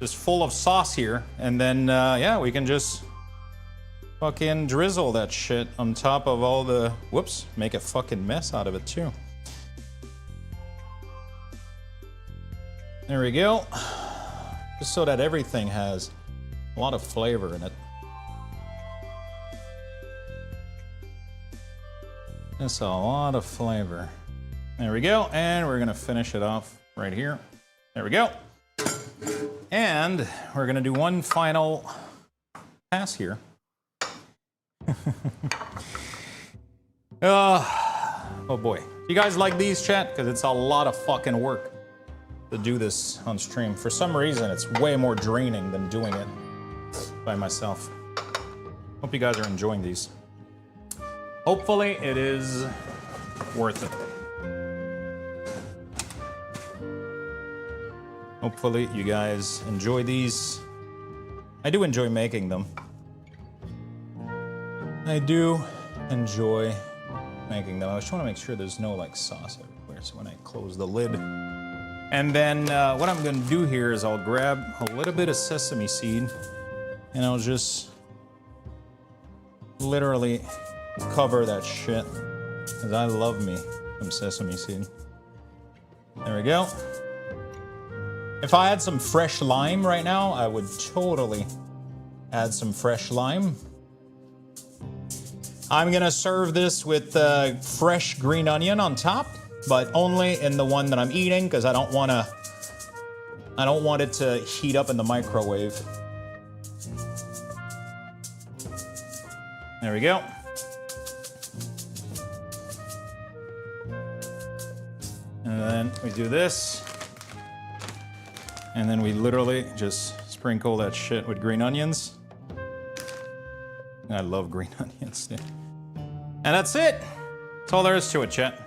just full of sauce here. And then, yeah, we can just fucking drizzle that shit on top of all the, whoops, make a fucking mess out of it too. There we go. Just so that everything has a lot of flavor in it. That's a lot of flavor. There we go. And we're gonna finish it off right here. There we go. And we're gonna do one final pass here. Oh boy. You guys like these, chat? Because it's a lot of fucking work to do this on stream. For some reason, it's way more draining than doing it by myself. Hope you guys are enjoying these. Hopefully, it is worth it. Hopefully, you guys enjoy these. I do enjoy making them. I do enjoy making them. I just want to make sure there's no like sauce everywhere. So when I close the lid, and then what I'm gonna do here is I'll grab a little bit of sesame seed, and I'll just literally cover that shit, because I love me some sesame seed. There we go. If I had some fresh lime right now, I would totally add some fresh lime. I'm gonna serve this with fresh green onion on top, but only in the one that I'm eating, because I don't want it to heat up in the microwave. There we go. And then we do this. And then we literally just sprinkle that shit with green onions. I love green onions, dude. And that's it. That's all there is to it, chat.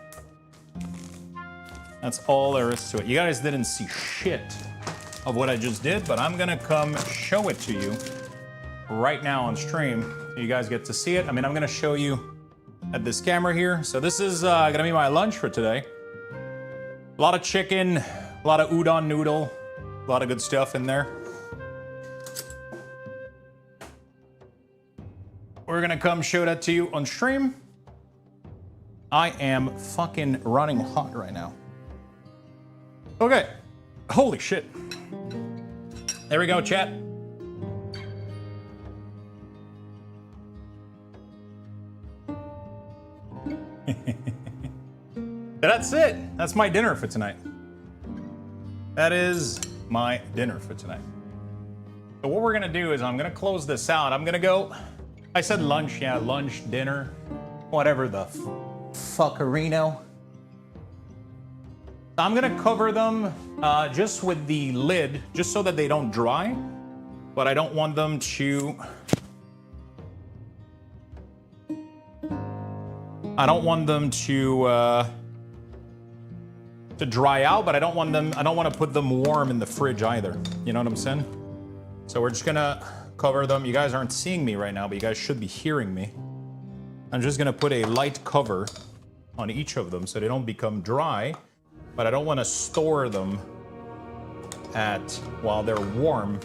That's all there is to it. You guys didn't see shit of what I just did, but I'm gonna come show it to you right now on stream. You guys get to see it. I mean, I'm gonna show you at this camera here. So this is gonna be my lunch for today. A lot of chicken, a lot of udon noodle, a lot of good stuff in there. We're gonna come show that to you on stream. I am fucking running hot right now. Okay, holy shit. There we go, chat. That's it. That's my dinner for tonight. That is my dinner for tonight. So what we're gonna do is I'm gonna close this out. I'm gonna go, I said lunch, yeah, lunch, dinner, whatever the fuckerino. I'm gonna cover them just with the lid, just so that they don't dry, but I don't want them to, to dry out, but I don't want to put them warm in the fridge either. You know what I'm saying? So we're just gonna cover them. You guys aren't seeing me right now, but you guys should be hearing me. I'm just gonna put a light cover on each of them so they don't become dry, but I don't want to store them while they're warm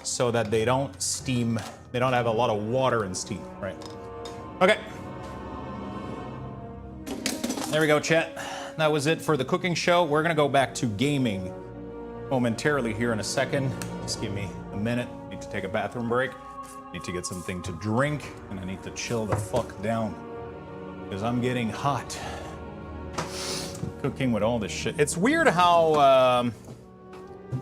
so that they don't steam, they don't have a lot of water and steam, right? Okay. There we go, chat. That was it for the cooking show. We're gonna go back to gaming momentarily here in a second. Just give me a minute. Need to take a bathroom break. Need to get something to drink, and I need to chill the fuck down because I'm getting hot. Cooking with all this shit. It's weird how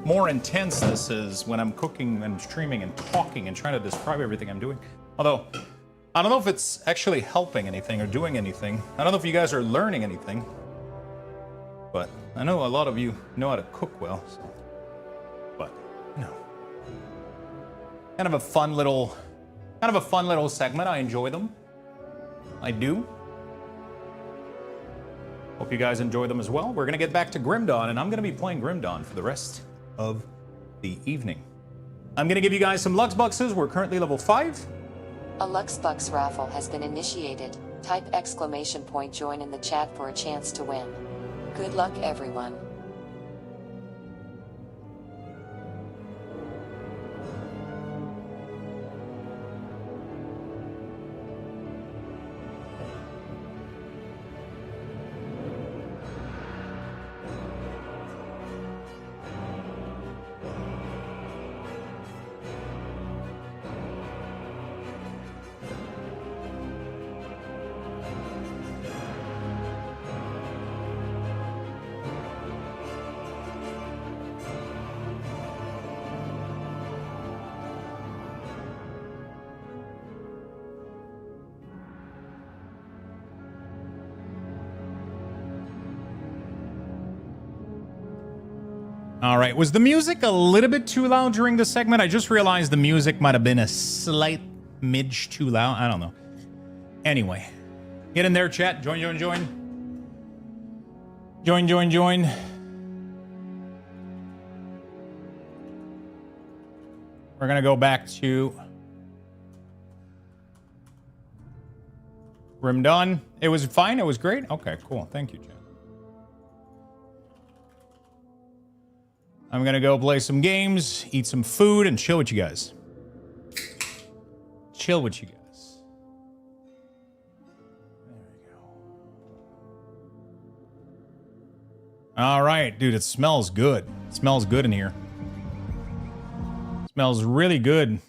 more intense this is when I'm cooking and streaming and talking and trying to describe everything I'm doing. Although, I don't know if it's actually helping anything or doing anything. I don't know if you guys are learning anything. But I know a lot of you know how to cook well, so. But, you know. Kind of a fun little segment. I enjoy them. I do. Hope you guys enjoy them as well. We're gonna get back to Grim Dawn, and I'm gonna be playing Grim Dawn for the rest of the evening. I'm gonna give you guys some Lux Bucks. We're currently level 5. A Lux Bucks raffle has been initiated. Type !join in the chat for a chance to win. Good luck, everyone. All right, was the music a little bit too loud during the segment? I just realized the music might have been a slight midge too loud. I don't know. Anyway, get in there, chat. Join. Join. We're gonna go back to Grim Dawn. It was fine. It was great. Okay, cool. Thank you, chat. I'm gonna go play some games, eat some food, and chill with you guys. There we go. All right, dude, it smells good. It smells good in here. It smells really good.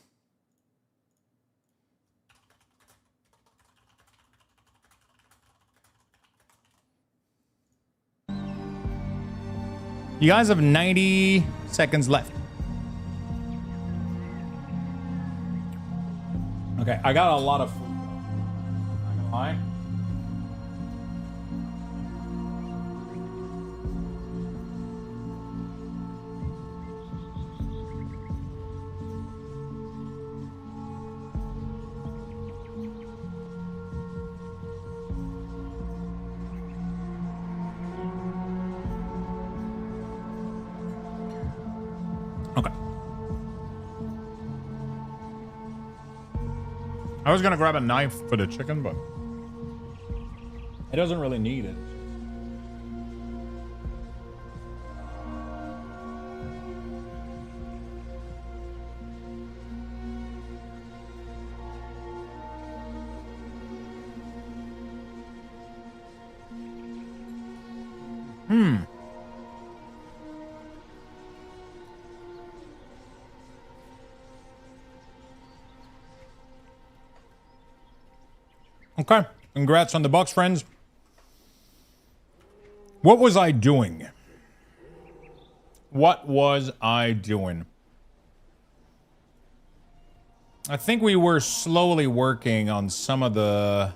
You guys have 90 seconds left. Okay, I got a lot of food. I'm not gonna lie. Okay. I was gonna grab a knife for the chicken, but it doesn't really need it. Okay, congrats on the Bucks, friends. What was I doing? What was I doing? I think we were slowly working on some of the...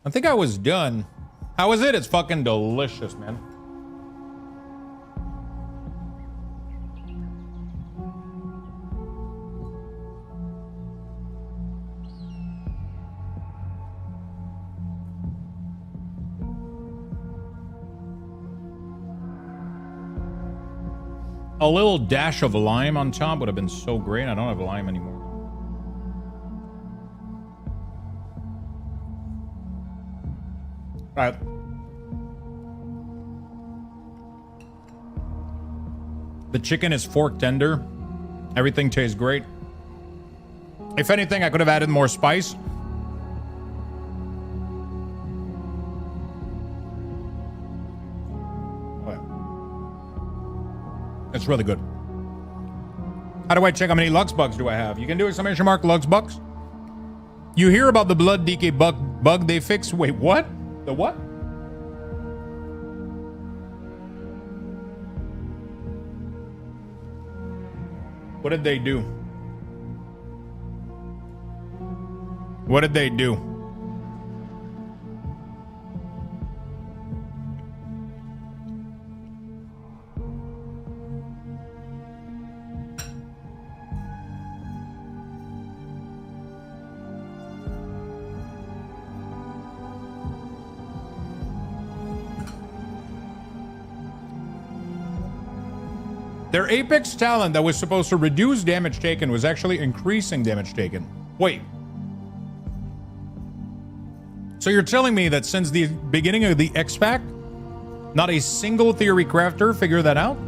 I think I was done. How is it? It's fucking delicious, man. A little dash of lime on top would have been so great. I don't have lime anymore. All right. The chicken is fork tender. Everything tastes great. If anything, I could have added more spice. It's really good. How do I check how many Lux bugs do I have? You can do exclamation mark Lux bugs. You hear about the blood decay bug they fixed? Wait, what? The what? What did they do? What did they do? Their apex talent that was supposed to reduce damage taken was actually increasing damage taken. Wait. So you're telling me that since the beginning of the X-Pack, not a single theory crafter figured that out?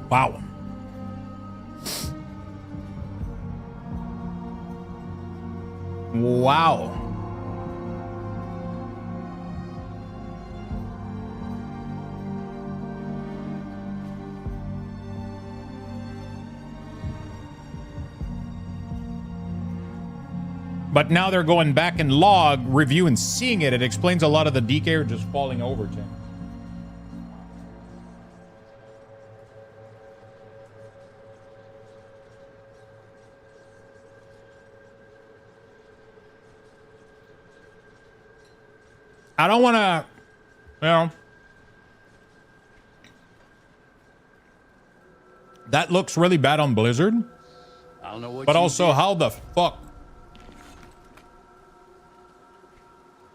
Wow. Wow. But now they're going back and log, review, and seeing it. It explains a lot of the DK just falling over to him. I don't want to, you know. That looks really bad on Blizzard. I don't know what. But also, how the fuck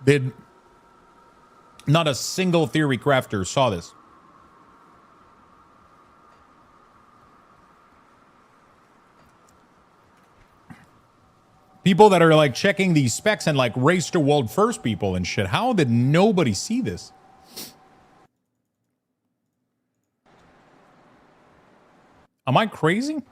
did not a single theory crafter saw this? People that are like checking these specs and like race to world first people and shit. How did nobody see this? Am I crazy?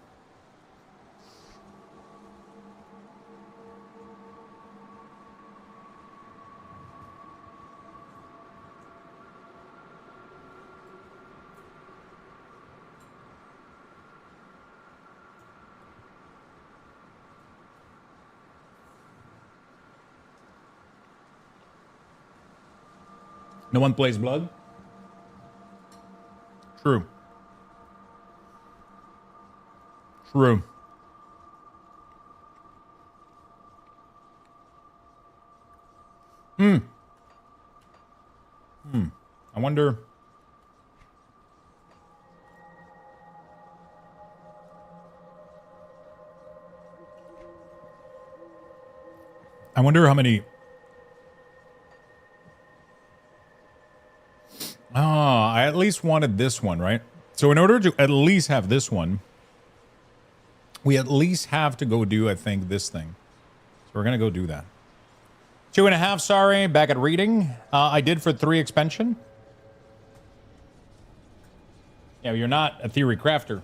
No one plays Blood? True. True. I wonder. I wonder how many. I at least wanted this one, right? So in order to at least have this one, we at least have to go do, I think, this thing. So we're going to go do that. 2.5, sorry. Back at reading. I did for 3 expansion. Yeah, you're not a theory crafter.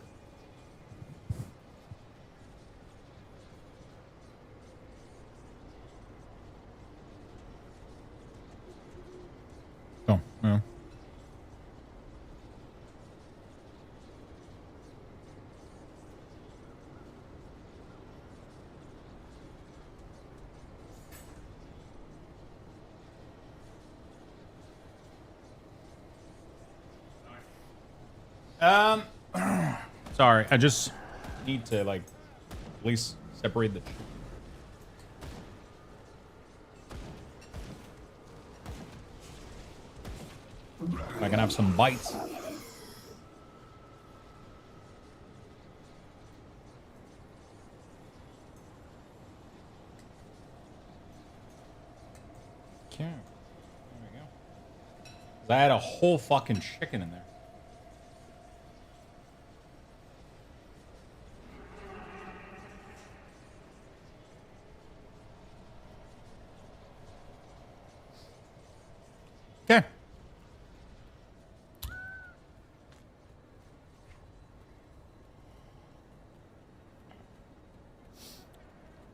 Oh, yeah. Sorry, I just need to like at least separate the. I can have some bites. Okay, there we go. I had a whole fucking chicken in there. Okay.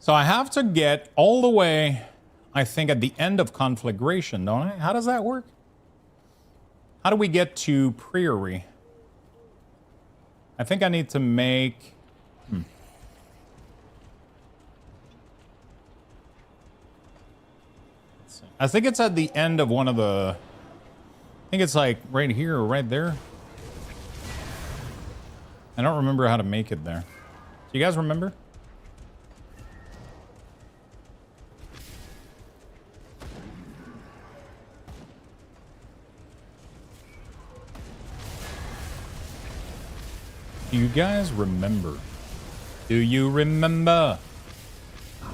So I have to get all the way I think, at the end of conflagration, don't I? How does that work? How do we get to Priory? I think I need to make... I think it's at the end of one of the... I think it's like right here or right there. I don't remember how to make it there. Do you guys remember? Do you guys remember? Do you remember?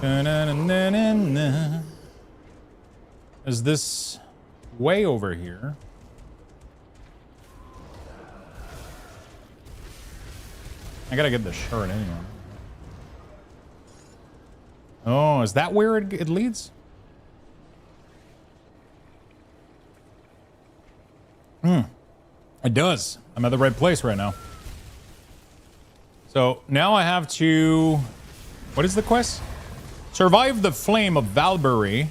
Na-na-na-na-na-na. Is this way over here? I gotta get the shirt anyway. Oh, is that where it leads? It does. I'm at the right place right now. So now I have to... What is the quest? Survive the flame of Valbury.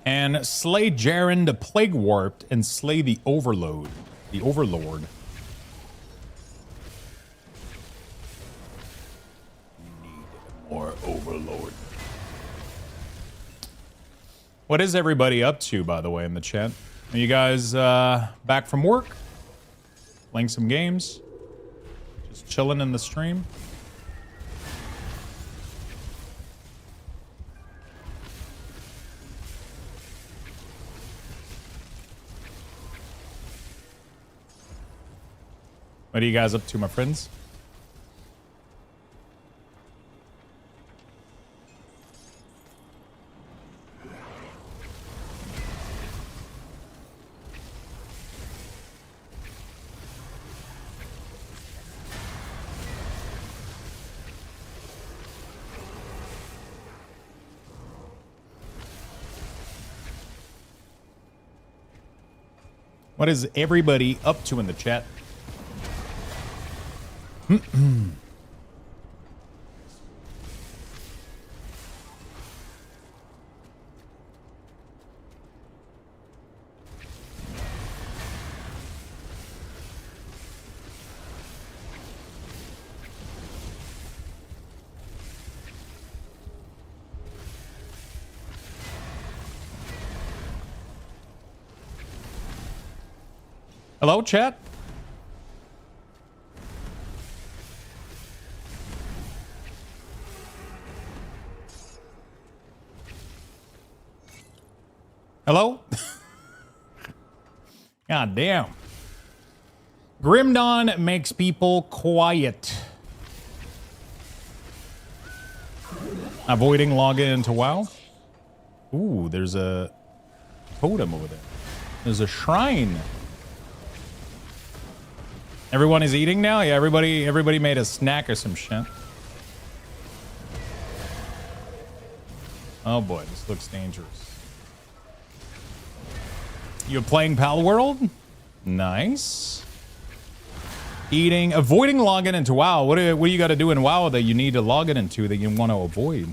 And slay Jaren the Plague Warped and slay the Overload. The Overlord. Need more Overlord. What is everybody up to, by the way, in the chat? Are you guys back from work? Playing some games? Just chilling in the stream? What are you guys up to, my friends? What is everybody up to in the chat? Hello, chat? Hello? God damn. Grim Dawn makes people quiet. Avoiding login into WoW. Ooh, there's a totem over there. There's a shrine. Everyone is eating now? Yeah, everybody made a snack or some shit. Oh boy, this looks dangerous. You playing Pal World? Nice. Eating, avoiding login into WoW. What do you got to do in WoW that you need to log in into that you want to avoid?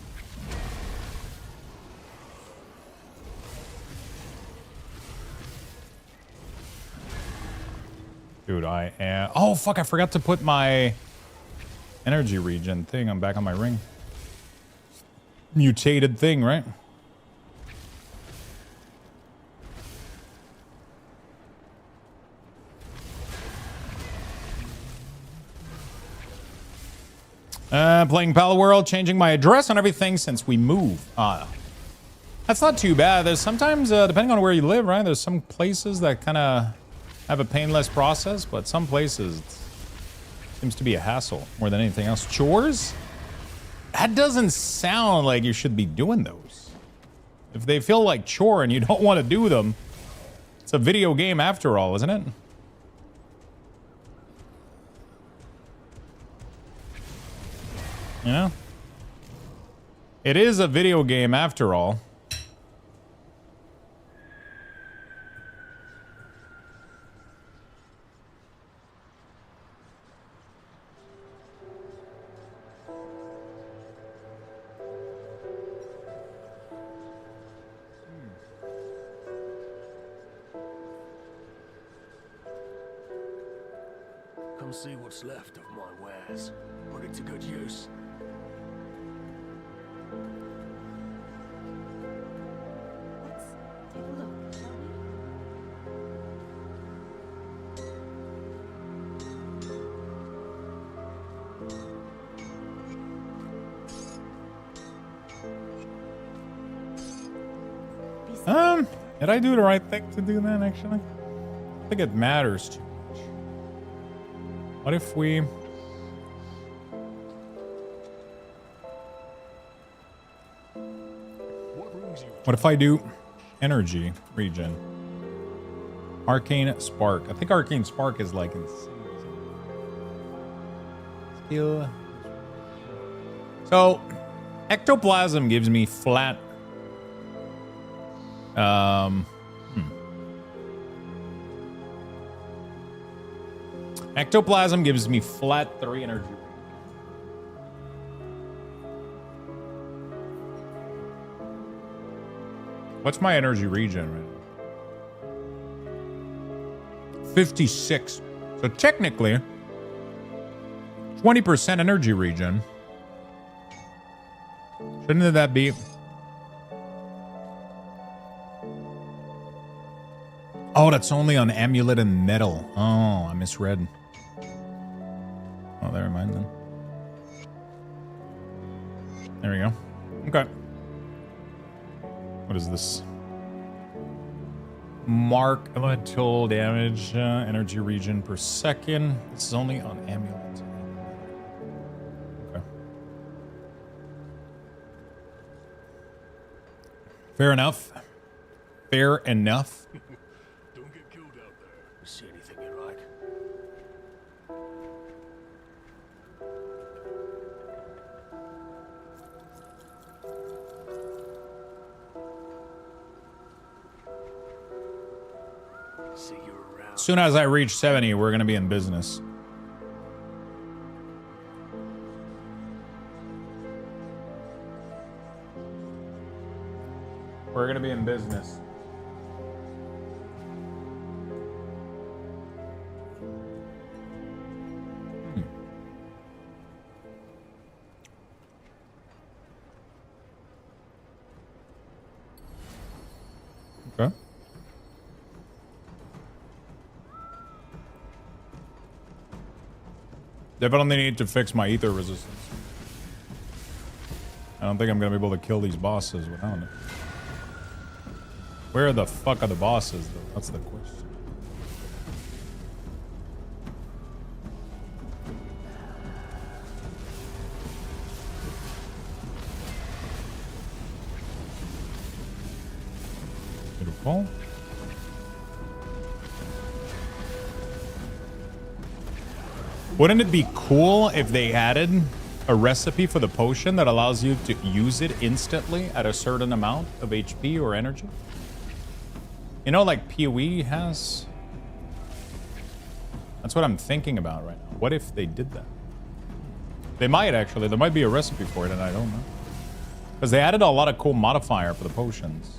Dude, I am... Oh, fuck, I forgot to put my energy regen thing. I'm back on my ring. Mutated thing, right? Playing Pal World, changing my address and everything since we moved. That's not too bad. There's sometimes, depending on where you live, right? There's some places that kind of have a painless process, but some places it seems to be a hassle more than anything else. Chores? That doesn't sound like you should be doing those. If they feel like chore and you don't want to do them, it's a video game after all, isn't it? You know? It is a video game after all. Come see what's left of my wares. Put it to good use. Let's take a look, shall Did I do the right thing to do that, actually? I don't think it matters too much. What if we... What if I do energy regen? Arcane Spark. I think Arcane Spark is like in skill. So, Ectoplasm gives me flat. Ectoplasm gives me flat 3 energy. What's my energy regen right now? 56. So technically, 20% energy regen. Shouldn't that be? Oh, that's only on Amulet and Metal. Oh, I misread. Oh, never mind then. There we go. Okay. What is this? Mark elemental damage, energy regen per second. This is only on Amulet. Okay. Fair enough. Fair enough. Don't get killed out there. See anything you like? See you around. As soon as I reach 70, we're gonna be in business. We're gonna be in business. Okay. Definitely need to fix my ether resistance. I don't think I'm gonna be able to kill these bosses without it. Where the fuck are the bosses, though? That's the question. Beautiful. Wouldn't it be cool if they added a recipe for the potion that allows you to use it instantly at a certain amount of HP or energy? You know, like PoE has? That's what I'm thinking about right now. What if they did that? They might, actually. There might be a recipe for it, and I don't know. Because they added a lot of cool modifier for the potions.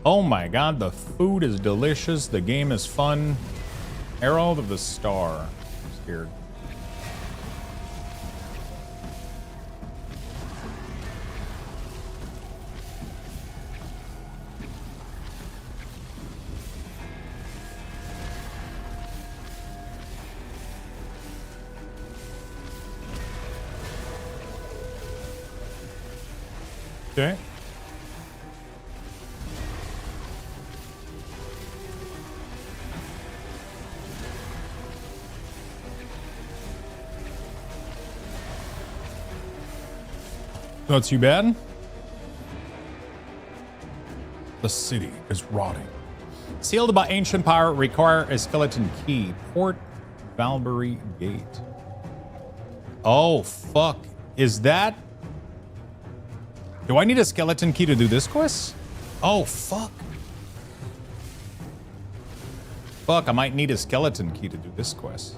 Oh my god, the food is delicious. The game is fun. Herald of the Star. I'm scared. Okay. Not too bad. The city is rotting. Sealed by ancient power, require a skeleton key. Port Valbury Gate. Oh, fuck. Is that... Do I need a skeleton key to do this quest? Oh, fuck. Fuck, I might need a skeleton key to do this quest.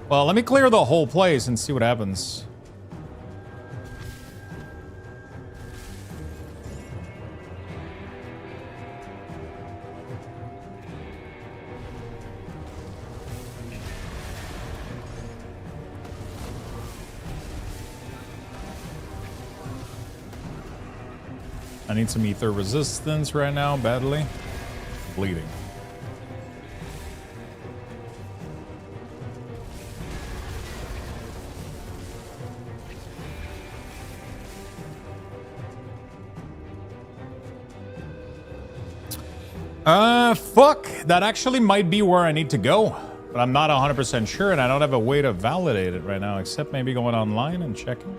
Well, let me clear the whole place and see what happens. I need some ether resistance right now, badly. Bleeding. Fuck. That actually might be where I need to go. But I'm not 100% sure, and I don't have a way to validate it right now, except maybe going online and checking.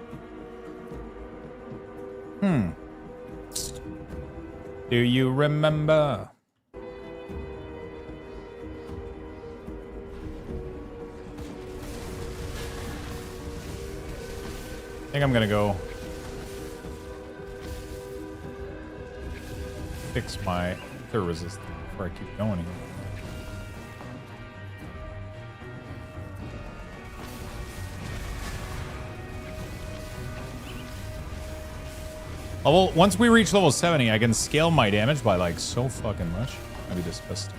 Do you remember? I think I'm gonna go fix my ether resistance before I keep going here. Oh, well, once we reach level 70, I can scale my damage by like so fucking much. That'd be disgusting.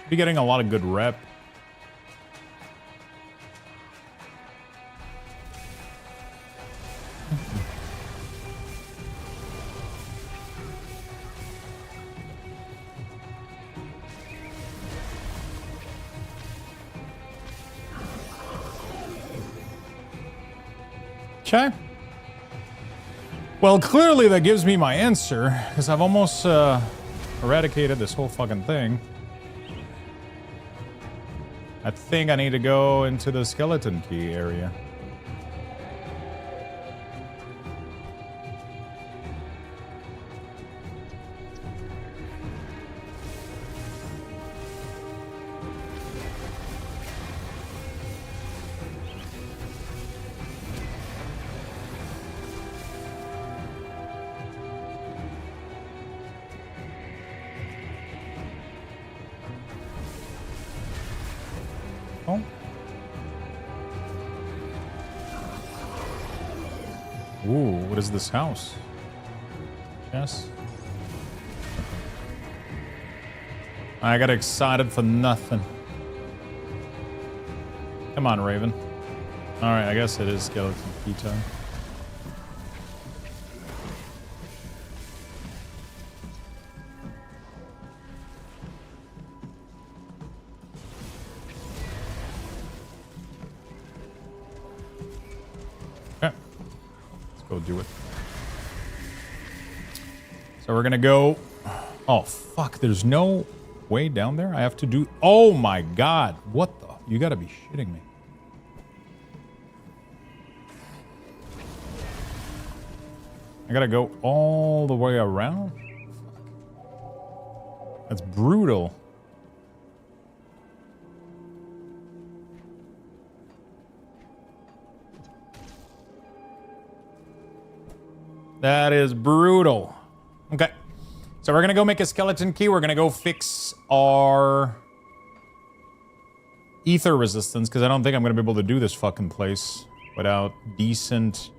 Be getting a lot of good rep. Okay. Well, clearly that gives me my answer, because I've almost eradicated this whole fucking thing. I think I need to go into the skeleton key area. Ooh, what is this house? Yes. I got excited for nothing. Come on, Raven. Alright, I guess it is skeleton key time. Go do it. So we're gonna go. Oh fuck, there's no way down there. I have to do. Oh my god, what the? You gotta be shitting me. I gotta go all the way around. Fuck. That's brutal. That is brutal. Okay. So we're going to go make a skeleton key. We're going to go fix our ether resistance, because I don't think I'm going to be able to do this fucking place without decent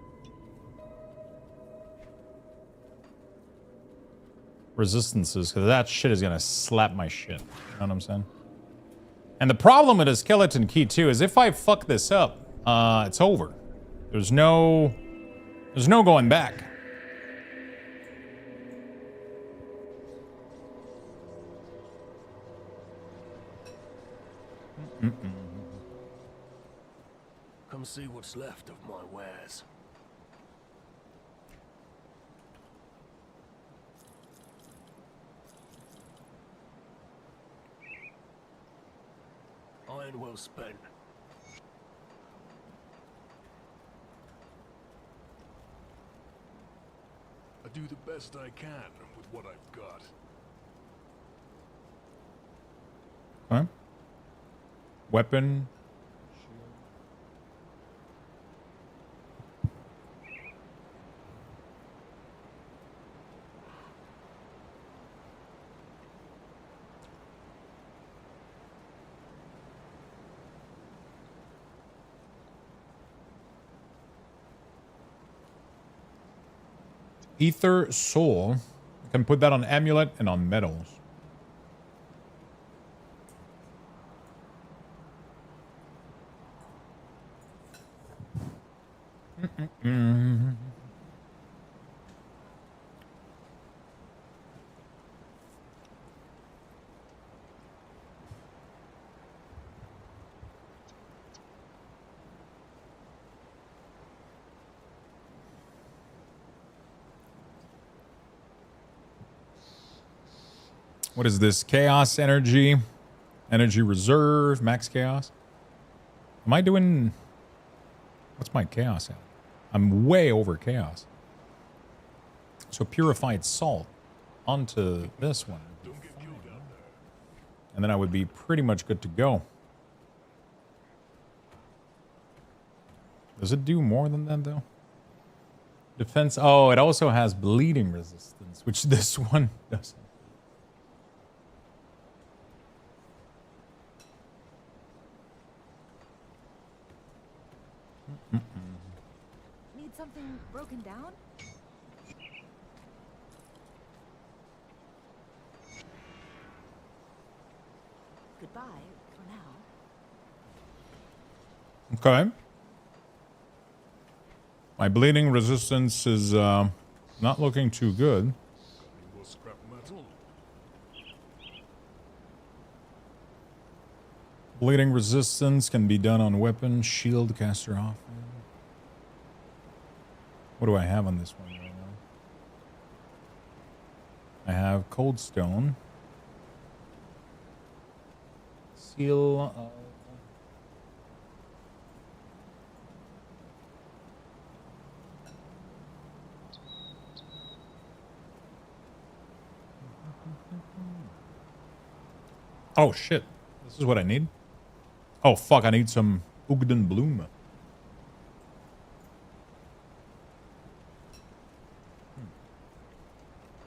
resistances, because that shit is going to slap my shit. You know what I'm saying? And the problem with a skeleton key, too, is if I fuck this up, it's over. There's no going back. Come see what's left of my wares. Iron well spent. I do the best I can with what I've got. Huh? Weapon. Ether Soul. I can put that on amulet and on medals. What is this? Chaos energy. Energy reserve. Max chaos. Am I doing... What's my chaos at? I'm way over chaos. So purified salt onto this one. And then I would be pretty much good to go. Does it do more than that though? Defense. Oh, it also has bleeding resistance, which this one doesn't. Need something broken down? Goodbye for now. Okay. My bleeding resistance is not looking too good. Bleeding resistance can be done on weapon, shield, caster off. What do I have on this one right now? I have cold stone. Seal. Oh shit. This is what I need. Oh fuck, I need some Ugden Bloom.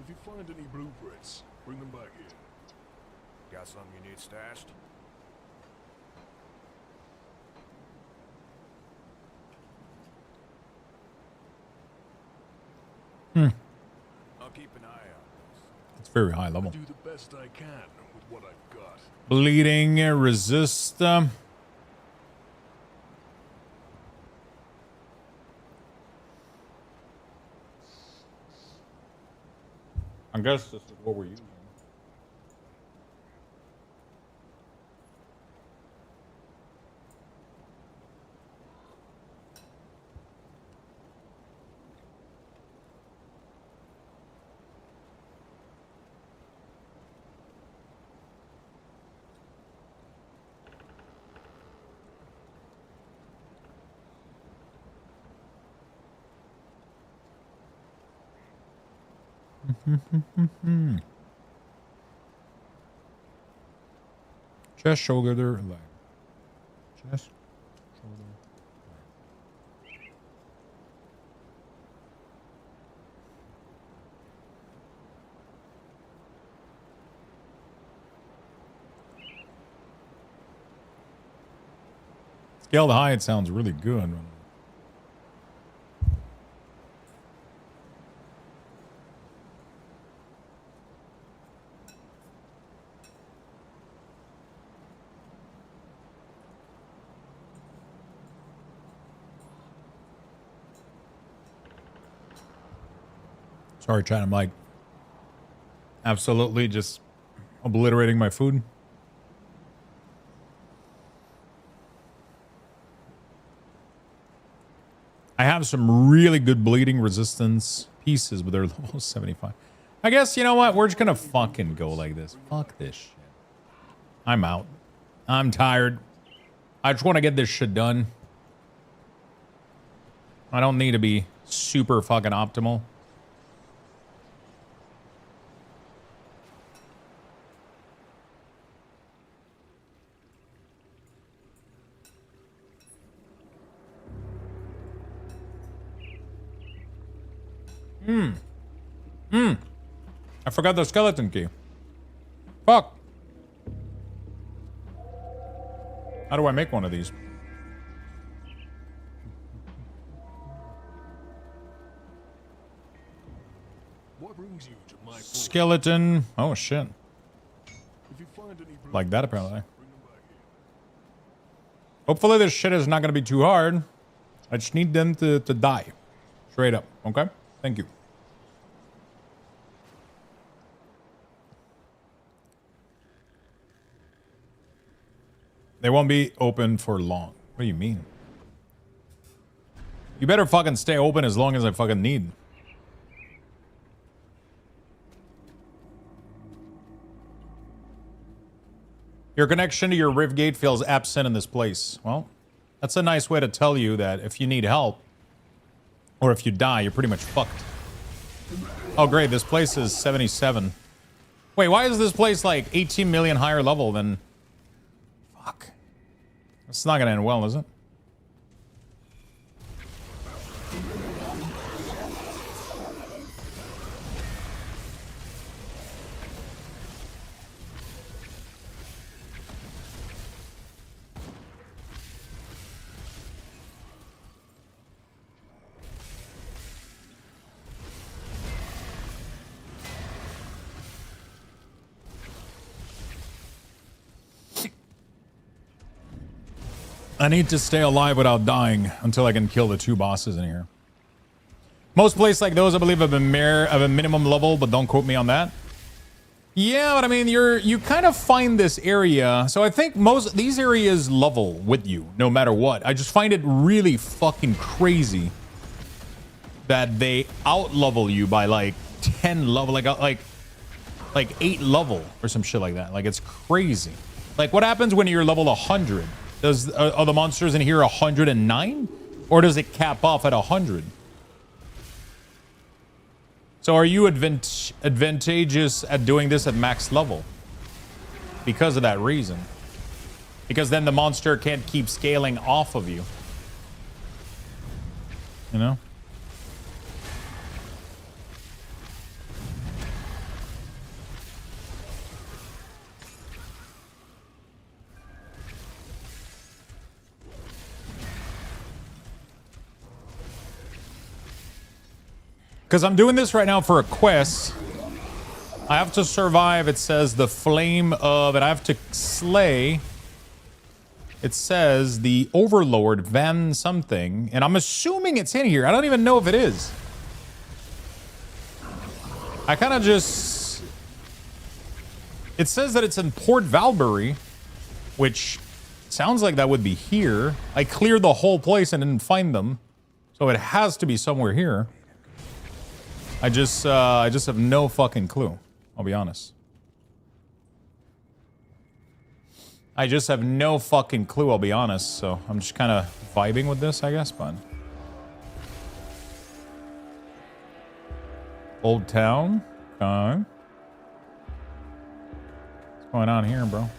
If you find any blueprints, bring them back here. Got something you need stashed? I'll keep an eye out. It's very high level. I do the best I can with what I've got. Bleeding resist. I guess this is what we're using. Chest, shoulder, leg. Chest, shoulder, leg. Scale to high, it sounds really good. Sorry, chat. I'm like absolutely just obliterating my food. I have some really good bleeding resistance pieces, but they're level 75. I guess, you know what? We're just gonna fucking go like this. Fuck this shit. I'm out. I'm tired. I just want to get this shit done. I don't need to be super fucking optimal. I forgot the skeleton key. Fuck. How do I make one of these? What brings you to my Skeleton. Oh shit. Like that apparently. Hopefully this shit is not gonna be too hard. I just need them to die. Straight up. Okay? Thank you. They won't be open for long. What do you mean? You better fucking stay open as long as I fucking need. Your connection to your rift gate feels absent in this place. Well, that's a nice way to tell you that if you need help, or if you die, you're pretty much fucked. Oh great, this place is 77. Wait, why is this place like 18 million higher level than... Fuck. It's not gonna end well, is it? I need to stay alive without dying until I can kill the 2 bosses in here. Most places like those, I believe, have a minimum level, but don't quote me on that. Yeah, but I mean, you kind of find this area. So I think most these areas level with you, no matter what. I just find it really fucking crazy that they out-level you by like 10 level, like 8 level or some shit like that. Like, it's crazy. Like, what happens when you're level 100? Are the monsters in here 109? Or does it cap off at 100? So are you advantageous at doing this at max level? Because of that reason. Because then the monster can't keep scaling off of you. You know? Because I'm doing this right now for a quest. I have to survive, it says, the flame of... And I have to slay... It says the Overlord Van something. And I'm assuming it's in here. I don't even know if it is. I kind of just... It says that it's in Port Valbury. Which sounds like that would be here. I cleared the whole place and didn't find them. So it has to be somewhere here. I just have no fucking clue. I'll be honest. I just have no fucking clue, I'll be honest. So I'm just kind of vibing with this, I guess, but... Old Town? Okay. What's going on here, bro?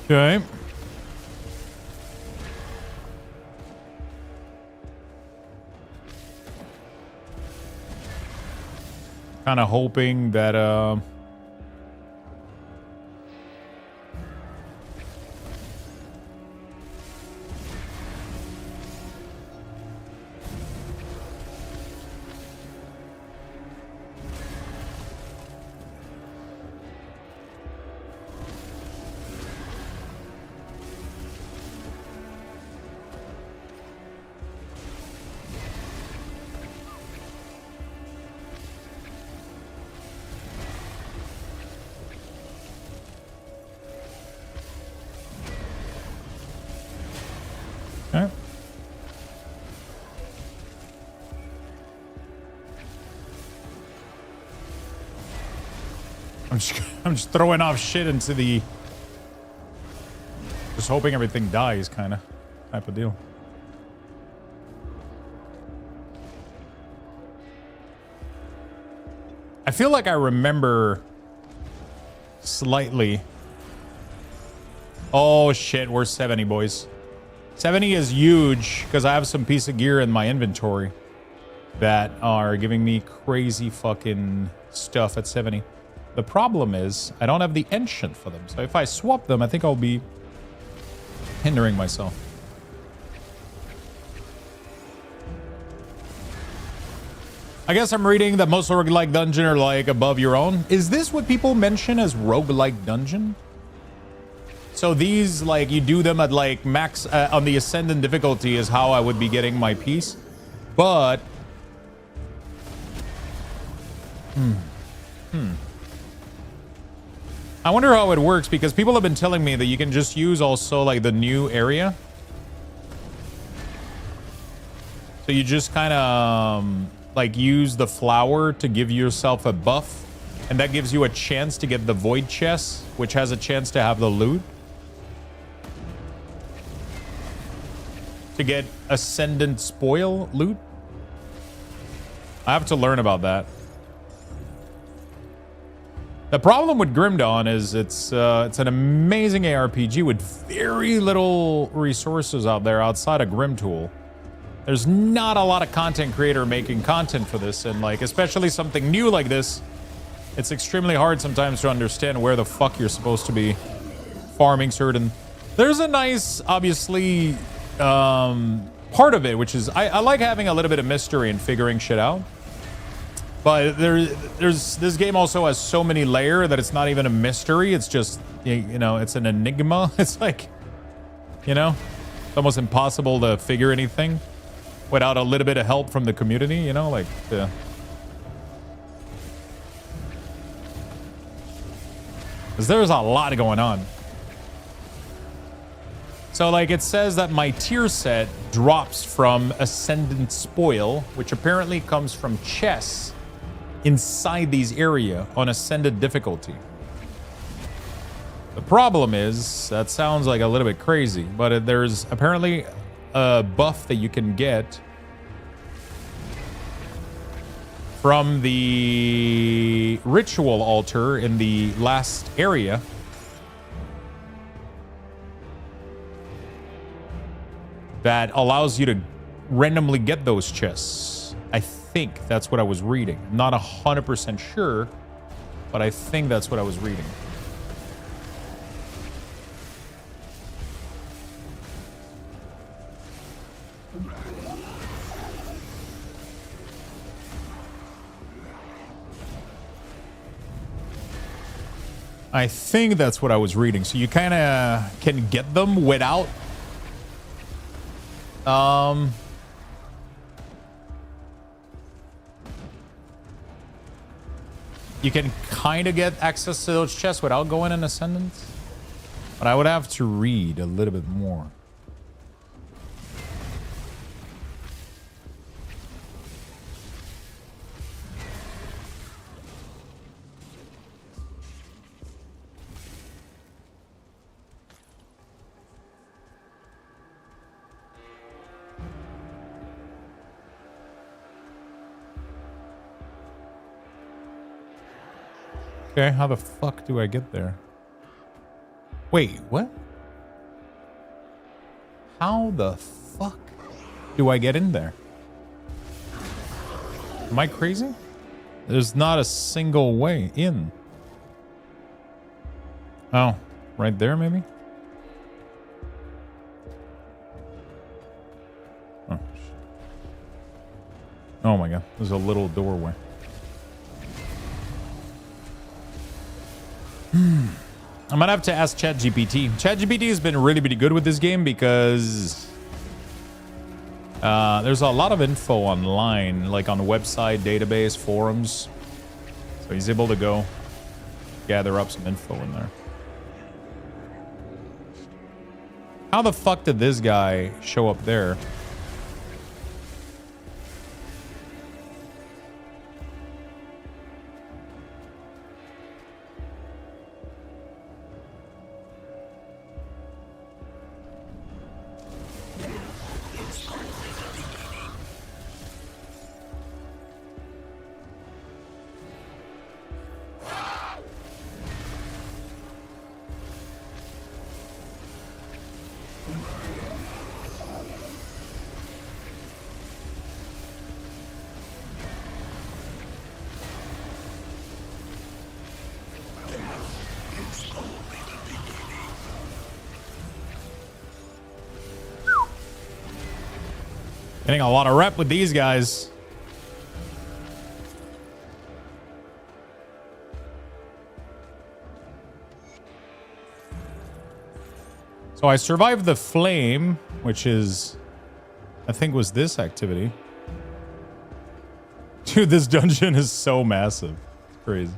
Okay. Kind of hoping that I'm just throwing off shit into the... Just hoping everything dies, kind of. Type of deal. I feel like I remember... Slightly. Oh, shit. We're 70, boys. 70 is huge, because I have some piece of gear in my inventory that are giving me crazy fucking stuff at 70. The problem is, I don't have the ancient for them. So if I swap them, I think I'll be hindering myself. I guess I'm reading that most roguelike dungeon are like above your own. Is this what people mention as roguelike dungeon? So these, like, you do them at like max on the ascendant difficulty is how I would be getting my piece. But I wonder how it works, because people have been telling me that you can just use also like the new area. So you just kind of like use the flower to give yourself a buff, and that gives you a chance to get the void chest, which has a chance to have the loot. To get ascendant spoil loot. I have to learn about that. The problem with Grim Dawn is it's an amazing ARPG with very little resources out there outside of Grim Tool. There's not a lot of content creator making content for this, and like especially something new like this, it's extremely hard sometimes to understand where the fuck you're supposed to be farming certain. There's a nice, obviously, part of it, which is I like having a little bit of mystery and figuring shit out. But there's this game also has so many layers that it's not even a mystery. It's just, you know, it's an enigma. It's like, you know, it's almost impossible to figure anything without a little bit of help from the community, you know, like the... Because there's a lot going on. So like it says that my tier set drops from Ascendant Spoil, which apparently comes from chests inside these area on Ascended difficulty. The problem is, that sounds like a little bit crazy, but there's apparently a buff that you can get from the ritual altar in the last area. That allows you to randomly get those chests. I think that's what I was reading. Not 100% sure, but I think that's what I was reading. I think that's what I was reading. So you kind of can get them without you can kind of get access to those chests without going in Ascendance, but I would have to read a little bit more. Okay, how the fuck do I get there? Wait, what? How the fuck do I get in there? Am I crazy? There's not a single way in. Oh, right there maybe? Oh, shit. Oh my god, there's a little doorway. I might have to ask ChatGPT. ChatGPT has been really, really good with this game because there's a lot of info online, like on the website, database, forums. So he's able to go gather up some info in there. How the fuck did this guy show up there? Getting a lot of rep with these guys. So I survived the flame, which is, I think was this activity. Dude, this dungeon is so massive. It's crazy.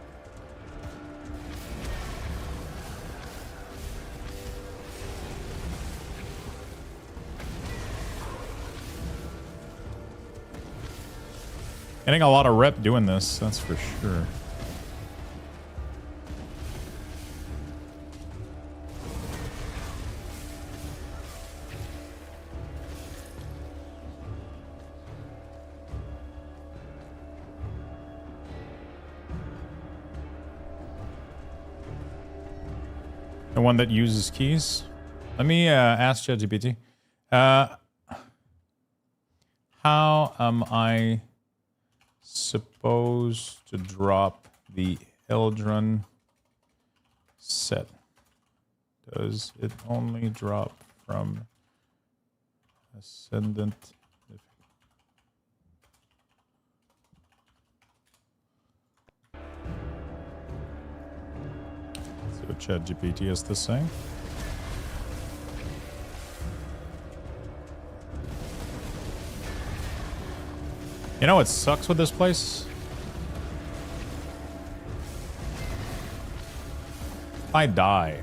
Getting a lot of rep doing this, that's for sure. The one that uses keys. Let me ask ChatGPT. How am I supposed to drop the Eldrun set? Does it only drop from Ascendant? See what ChatGPT has to say. You know what sucks with this place? If I die,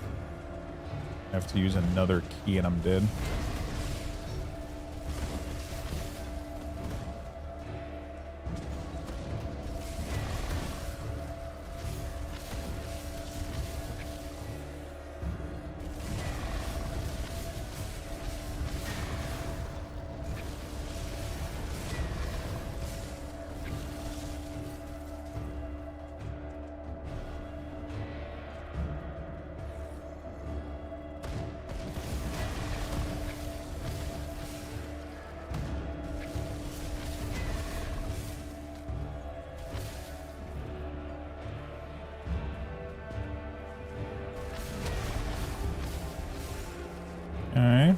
I have to use another key and I'm dead. Okay.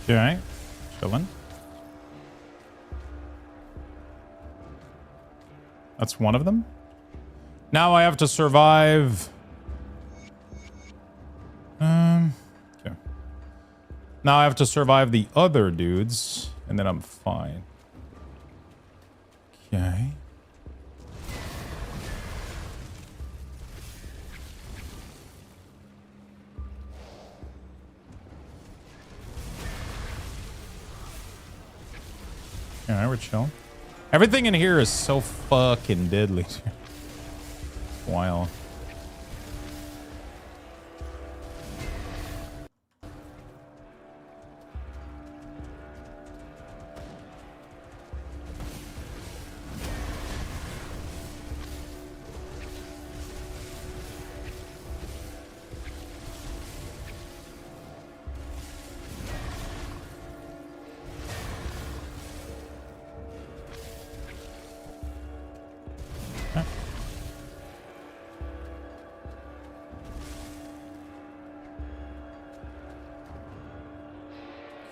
Okay, chilling. That's one of them. Now I have to survive. Okay. Now I have to survive the other dudes, and then I'm fine. Okay. Alright, we're chilling. Everything in here is so fucking deadly. Wow.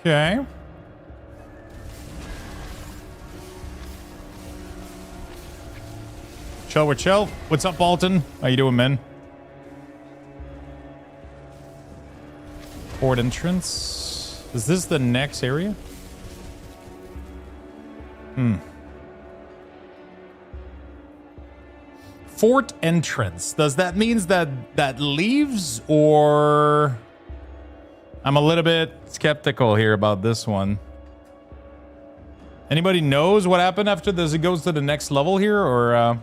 Okay. Chill with chill. What's up, Alton? How you doing, man? Port entrance. Is this the next area? fort entrance. Does that means that leaves, or I'm a little bit skeptical here about this one. Anybody knows what happened after this? It goes to the next level here, or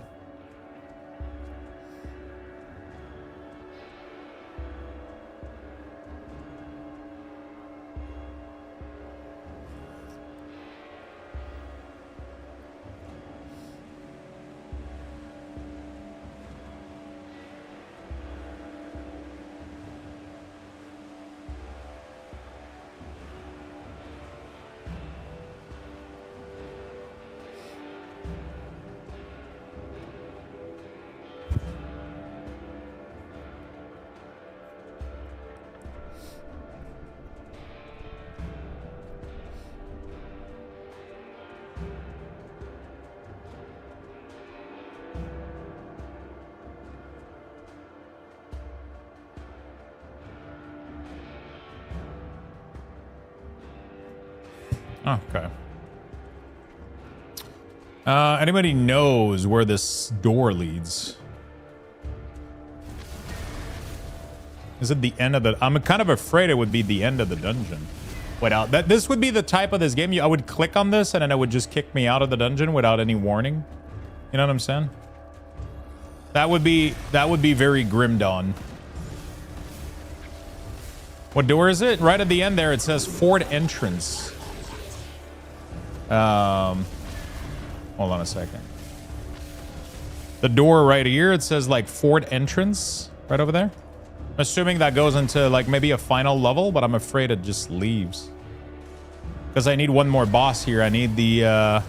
okay. Anybody knows where this door leads? Is it the end of the... I'm kind of afraid it would be the end of the dungeon. Without that, this would be the type of this game. I would click on this and then it would just kick me out of the dungeon without any warning. You know what I'm saying? That would be very Grim Dawn. What door is it? Right at the end there, it says Fort Entrance. Hold on a second. The door right here, it says like Fort Entrance right over there. I'm assuming that goes into like maybe a final level, but I'm afraid it just leaves. Because I need one more boss here. I need the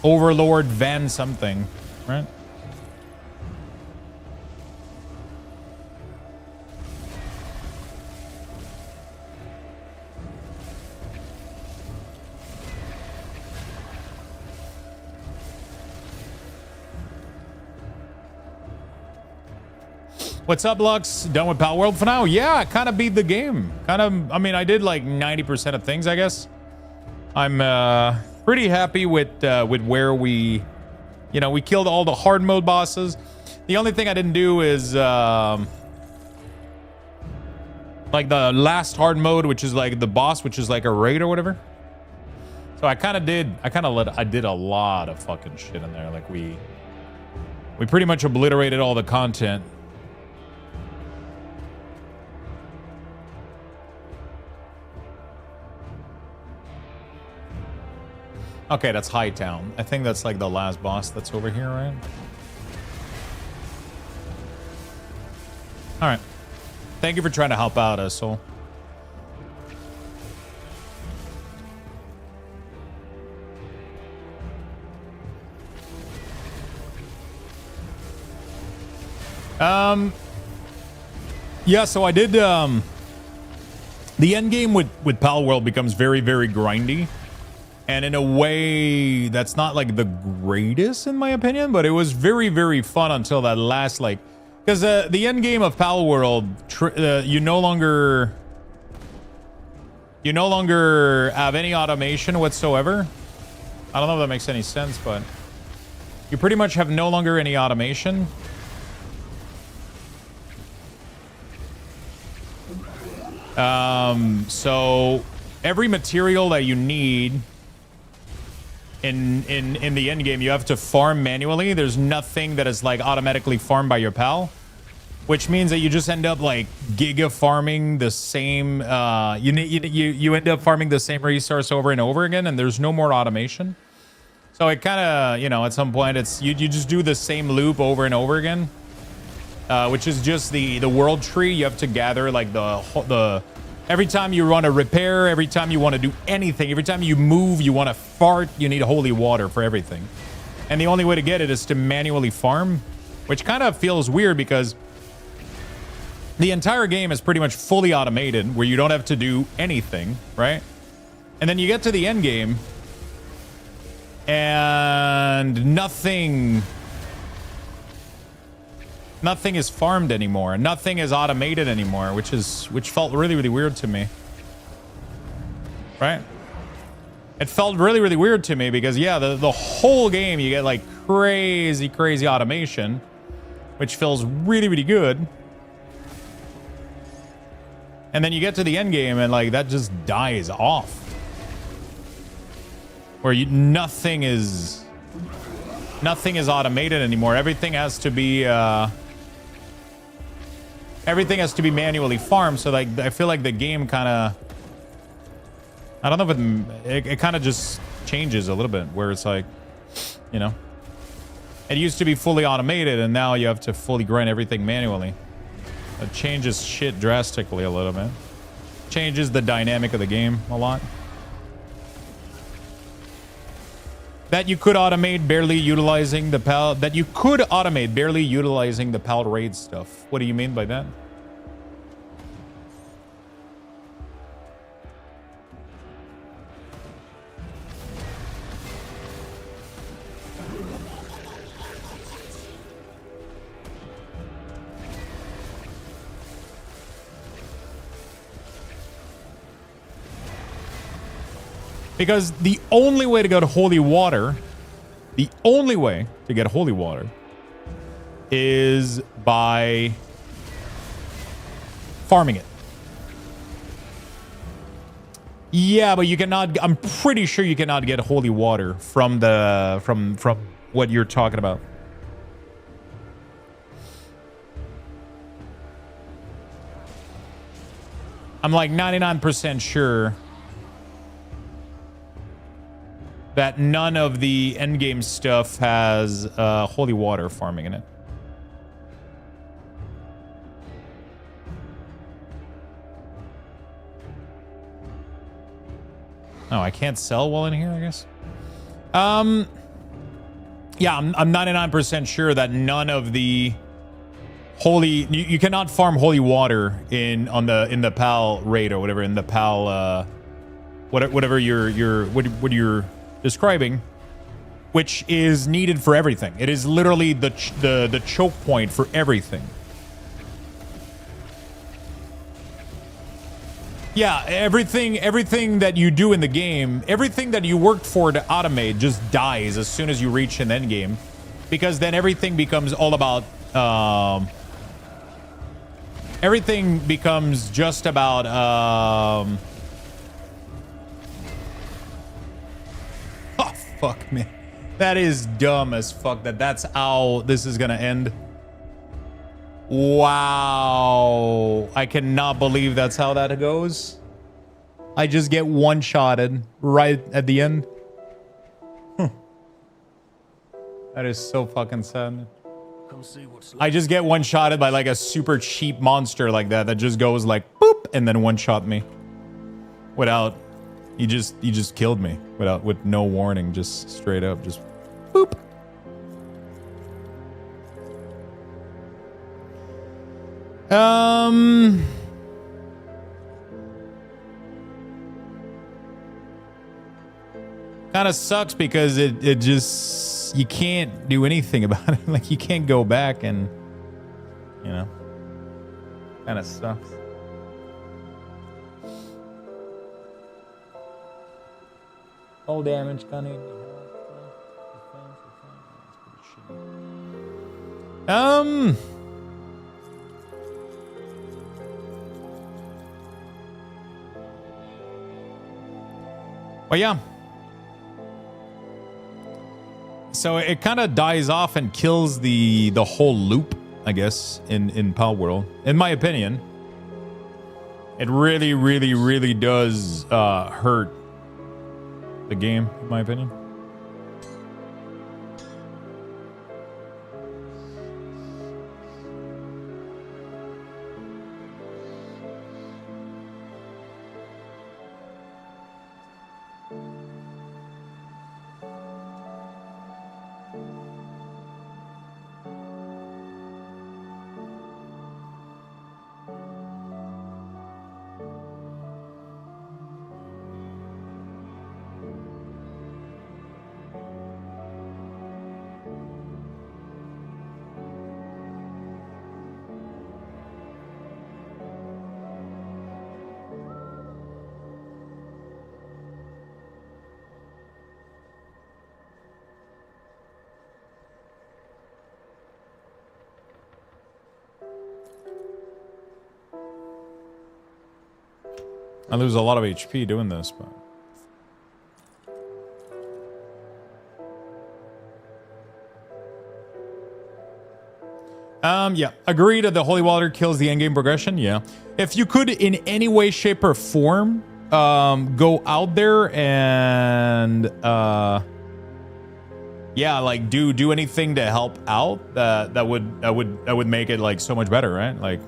Overlord Van something, right? What's up, Lux? Done with Pal World for now? Yeah, I kind of beat the game. I mean, I did like 90% of things, I guess. I'm pretty happy with where we killed all the hard mode bosses. The only thing I didn't do is like the last hard mode, which is like the boss, which is like a raid or whatever. So I did a lot of fucking shit in there. Like we pretty much obliterated all the content. Okay, that's Hightown. I think that's like the last boss that's over here, right? All right. Thank you for trying to help out, Soul. Yeah, so I did, the end game with Pal World becomes very, very grindy. And in a way, that's not like the greatest in my opinion, but it was very, very fun until that last, like, because the end game of Pal World, you no longer have any automation whatsoever. I don't know if that makes any sense, but you pretty much have no longer any automation. So every material that you need in the end game, you have to farm manually. There's nothing that is like automatically farmed by your pal, which means that you just end up like giga farming the same. You end up farming the same resource over and over again, and there's no more automation. So it kind of, at some point, it's you just do the same loop over and over again, which is just the world tree. You have to gather like the every time you want to repair, every time you want to do anything, every time you move, you want to fart, you need holy water for everything. And the only way to get it is to manually farm, which kind of feels weird because the entire game is pretty much fully automated where you don't have to do anything, right? And then you get to the end game and nothing is farmed anymore. Nothing is automated anymore, which felt really, really weird to me. Right? It felt really, really weird to me because, yeah, the whole game, you get like crazy, crazy automation. which feels really, really good. And then you get to the end game and like that just dies off. Where nothing is automated anymore. Everything has to be manually farmed. So like I feel like the game kind of, I don't know if it kind of just changes a little bit where it's like, you know, it used to be fully automated and now you have to fully grind everything manually. It changes shit drastically a little bit. Changes the dynamic of the game a lot. That you could automate barely utilizing the PAL. That you could automate barely utilizing the PAL raid stuff. What do you mean by that? Because the only way to go to holy water, is by farming it. Yeah, but you cannot, I'm pretty sure you cannot get holy water from what you're talking about. I'm like 99% sure that none of the endgame stuff has holy water farming in it. Oh, I can't sell while in here, I guess. Yeah, I'm 99% sure that none of the holy you cannot farm holy water in the PAL raid or whatever, in the PAL whatever you're describing, which is needed for everything. It is literally the choke point for everything. Yeah, everything that you do in the game, everything that you worked for to automate just dies as soon as you reach an end game, because then everything becomes all about everything becomes just about oh fuck, man, that is dumb as fuck. That's how this is gonna end. Wow, I cannot believe that's how that goes. I just get one-shotted right at the end. That is so fucking sad. I just get one-shotted by like a super cheap monster like that just goes like boop and then one-shot me without, he just killed me with no warning, just straight up, just boop. Kind of sucks because it just, you can't do anything about it. Like you can't go back and, you know, kind of sucks. All damage gonna well, yeah. So it kind of dies off and kills the whole loop, I guess, in PAL World. In my opinion, it really, really, really does hurt the game, in my opinion. I lose a lot of HP doing this, but... Yeah. Agreed that the holy water kills the endgame progression. Yeah. If you could in any way, shape, or form go out there and yeah, like do anything to help out, that would make it like so much better, right? Like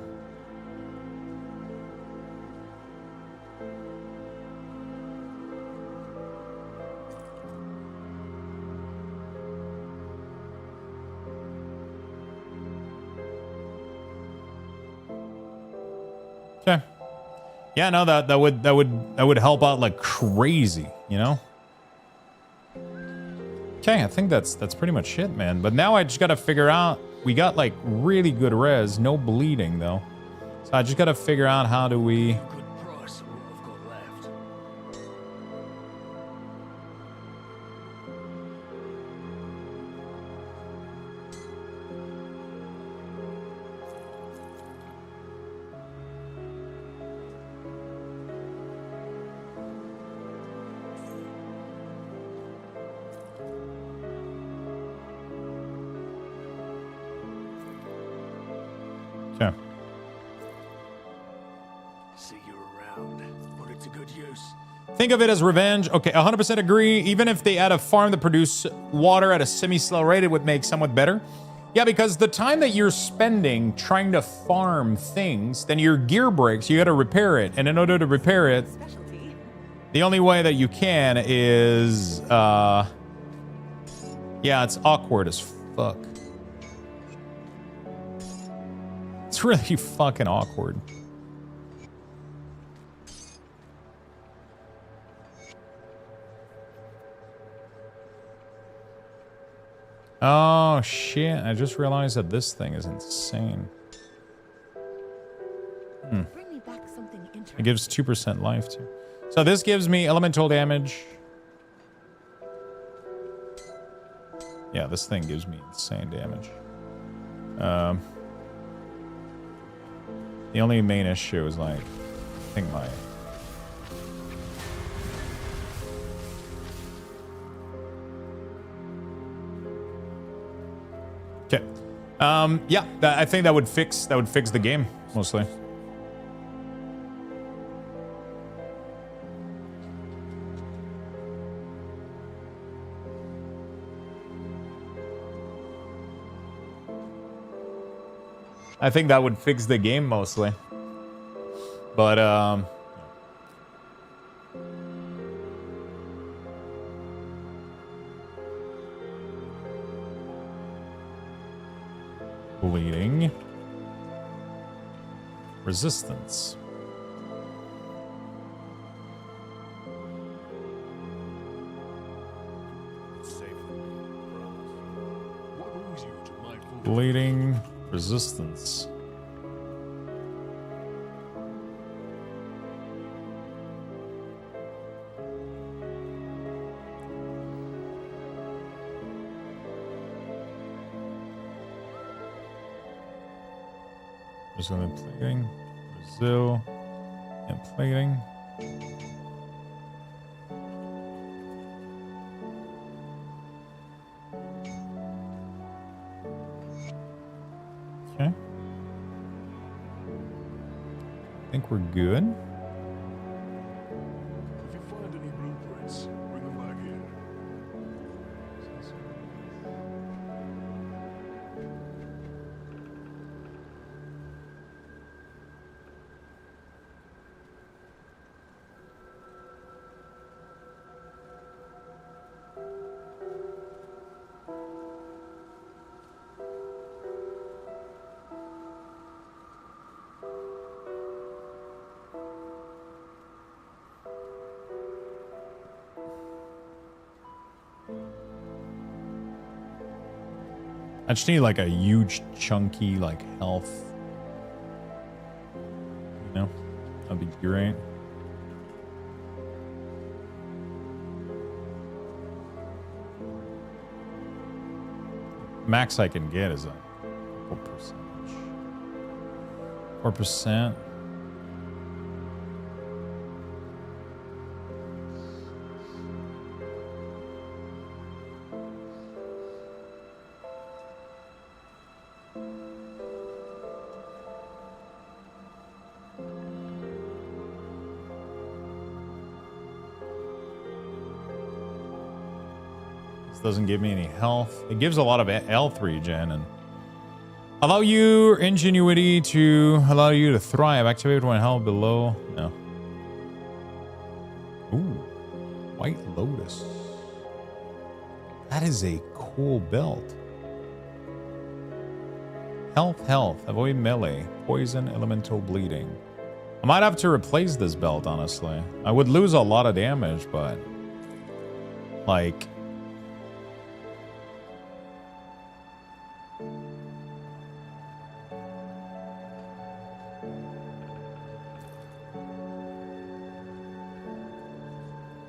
okay. Yeah, no, that would help out like crazy, you know? Okay, I think that's pretty much it, man. But now I just gotta figure out, we got like really good res, no bleeding though. So I just gotta figure out how do we... Good price of what I've got left. Okay. See you around. Put it to good use. Think of it as revenge. Okay, 100% agree. Even if they add a farm that produce water at a semi-slow rate, it would make somewhat better. Yeah, because the time that you're spending trying to farm things, then your gear breaks, you gotta repair it. And in order to repair it, the only way that you can is, yeah, it's awkward as fuck. It's really fucking awkward. Oh shit, I just realized that this thing is insane. Bring me back something interesting. It gives 2% life too. So this gives me elemental damage. Yeah, this thing gives me insane damage. The only main issue is like, I think my... Okay. Yeah, I think that would fix the game mostly. I think that would fix the game mostly. But bleeding. Resistance. Bleeding. Resistance. There's only plating, Brazil, and plating. Okay. I think we're good. If you find any blueprints, bring them back here. I just need like a huge chunky like health. You know? That'd be great. Max I can get is a what percentage? 4%. doesn't give me any health. It gives a lot of health regen and allow your ingenuity to allow you to thrive. Activate when held below. No. Ooh, White Lotus. That is a cool belt. Health. Avoid melee. Poison, elemental, bleeding. I might have to replace this belt, honestly. I would lose a lot of damage, but like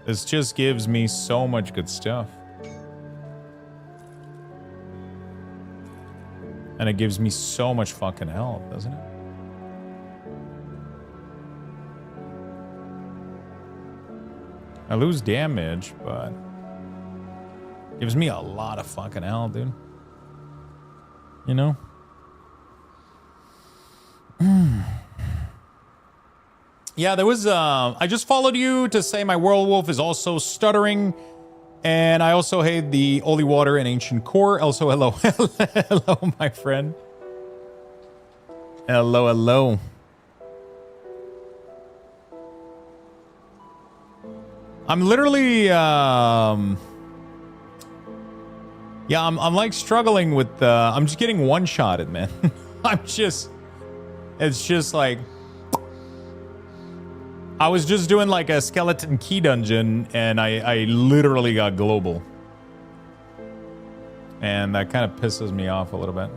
this just gives me so much good stuff. And it gives me so much fucking health, doesn't it? I lose damage, but gives me a lot of fucking health, dude. You know? Yeah, there was I just followed you to say my werewolf is also stuttering. And I also hate the holy water and ancient core. Also, hello. Hello, my friend. Hello. I'm literally, I'm like struggling with, I'm just getting one-shotted, man. It's just like, I was just doing like a skeleton key dungeon and I literally got global. And that kind of pisses me off a little bit.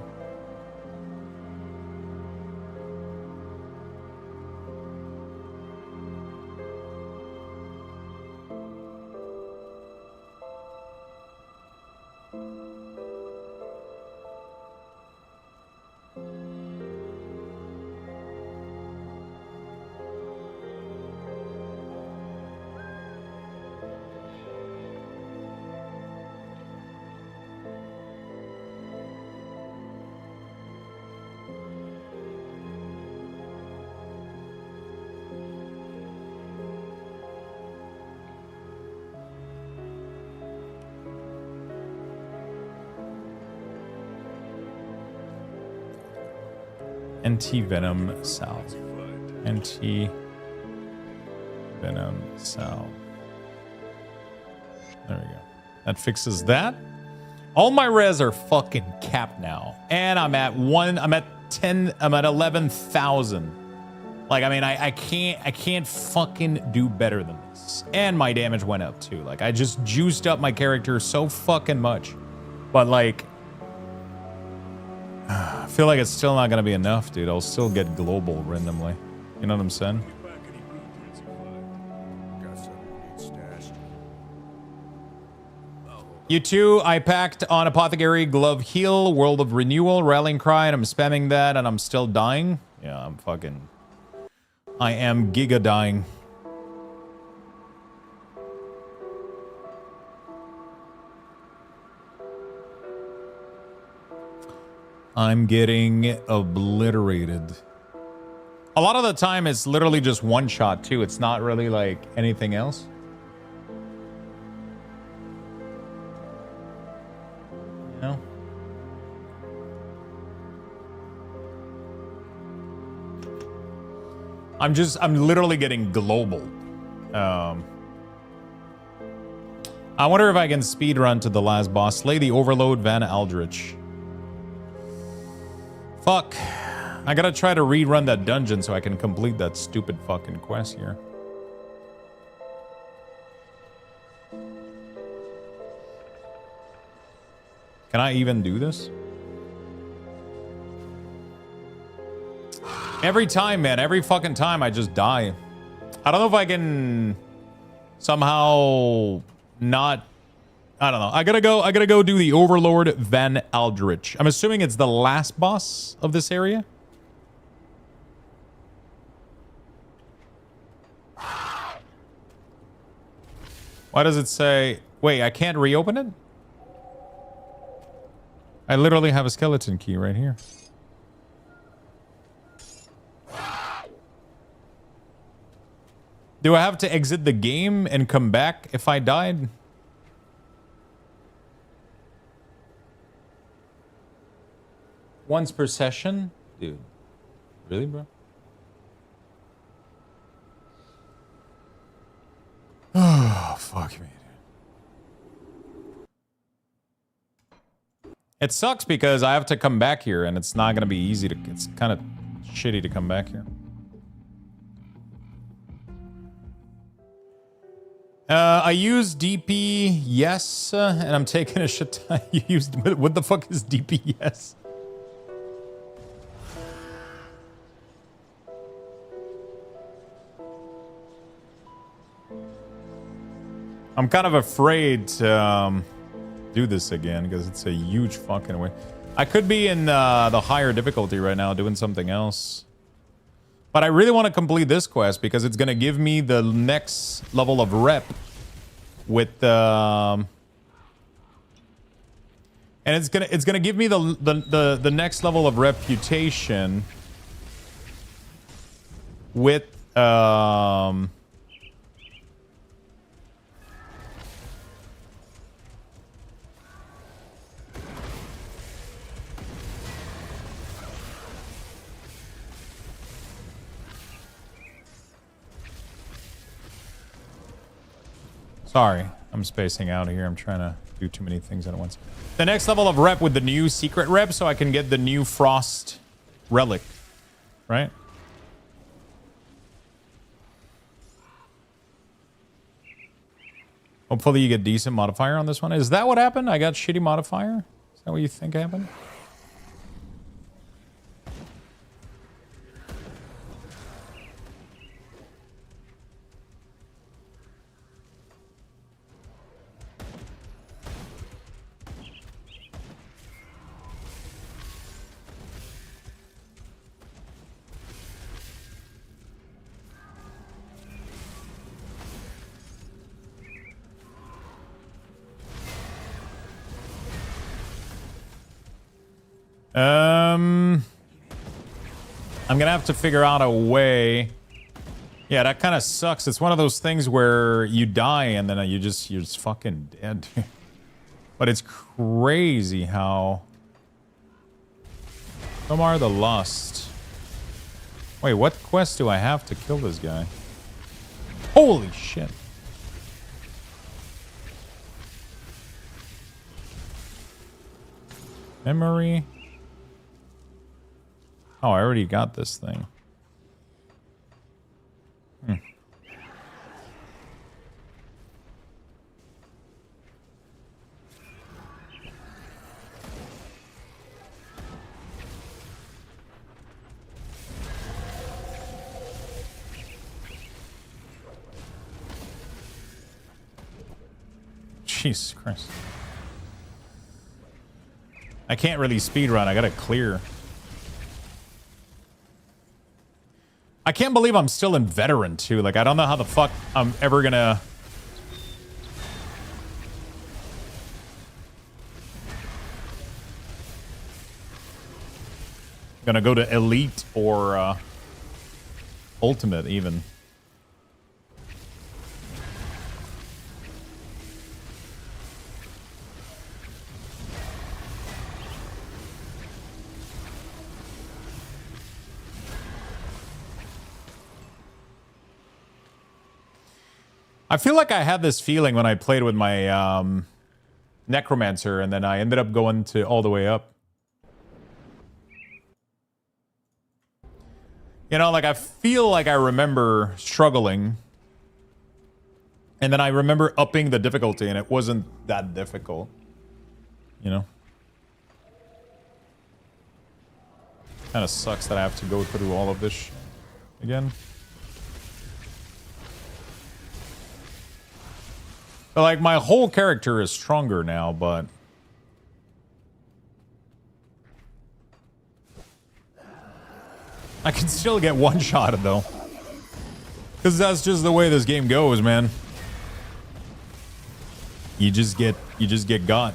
Anti-venom salve. Anti-venom salve. There we go. That fixes that. All my res are fucking capped now. And I'm at 11,000. Like, I mean, I can't fucking do better than this. And my damage went up too. Like, I just juiced up my character so fucking much. But like, I feel like it's still not gonna be enough, dude. I'll still get global randomly. You know what I'm saying? You too. I packed on Apothecary, Glove Heal, World of Renewal, Rallying Cry, and I'm spamming that and I'm still dying. Yeah, I am giga dying. I'm getting obliterated. A lot of the time, it's literally just one shot, too. It's not really like anything else. You know? I'm literally getting global. I wonder if I can speedrun to the last boss. Slay the Overload Van Aldrich. Fuck. I gotta try to rerun that dungeon so I can complete that stupid fucking quest here. Can I even do this? Every time, man. Every fucking time I just die. I don't know if I can somehow not... I don't know. I gotta go do the Overlord Van Aldrich. I'm assuming it's the last boss of this area. Why does it say... Wait, I can't reopen it? I literally have a skeleton key right here. Do I have to exit the game and come back if I died? Once per session? Dude. Really, bro? Oh, fuck me, dude. It sucks because I have to come back here and it's not going to be easy to... It's kind of shitty to come back here. I use DP, yes, and I'm taking a shit ton. You used... What the fuck is DP, yes? I'm kind of afraid to do this again because it's a huge fucking way. I could be in the higher difficulty right now doing something else. But I really want to complete this quest because it's going to give me the next level of rep with and it's gonna give me the next level of reputation with Sorry, I'm spacing out here. I'm trying to do too many things at once. The next level of rep with the new secret rep so I can get the new frost relic, right? Hopefully you get decent modifier on this one. Is that what happened? I got shitty modifier? Is that what you think happened? I'm gonna have to figure out a way. Yeah, that kind of sucks. It's one of those things where you die and then you're just fucking dead. But it's crazy how... Somar the Lust. Wait, what quest do I have to kill this guy? Holy shit. Memory. Oh, I already got this thing. Jesus Christ. I can't really speedrun. I gotta clear. I can't believe I'm still in veteran too. Like, I don't know how the fuck I'm ever gonna... Gonna go to elite or ultimate even. I feel like I had this feeling when I played with my Necromancer, and then I ended up going to all the way up. You know, like, I feel like I remember struggling, and then I remember upping the difficulty, and it wasn't that difficult. You know? Kind of sucks that I have to go through all of this again. But, like, my whole character is stronger now, but... I can still get one-shotted, though. Because that's just the way this game goes, man. You just get got.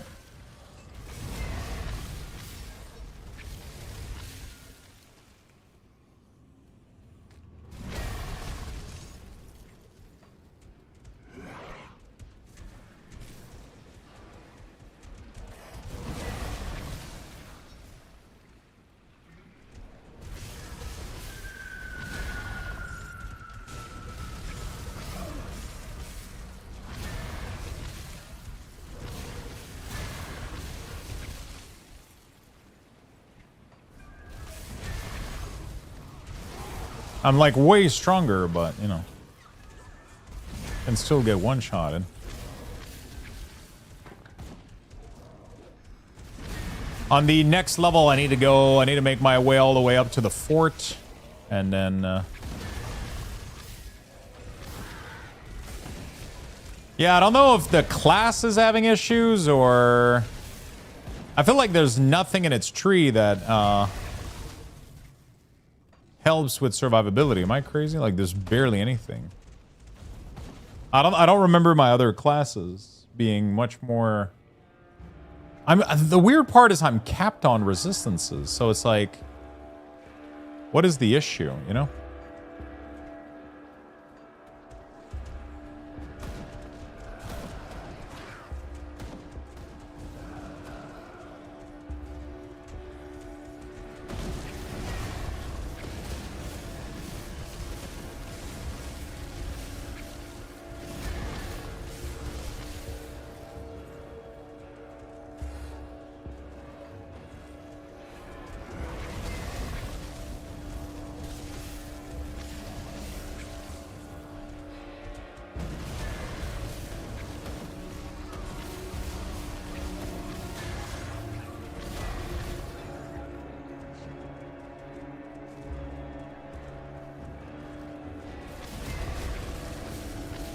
I'm like way stronger, but you know, can still get one-shotted. On the next level, I need to make my way all the way up to the fort, and then yeah, I don't know if the class is having issues, or I feel like there's nothing in its tree that helps with survivability. Am I crazy? Like there's barely anything. I don't remember my other classes being much more. The weird part is I'm capped on resistances, so it's like, what is the issue, you know?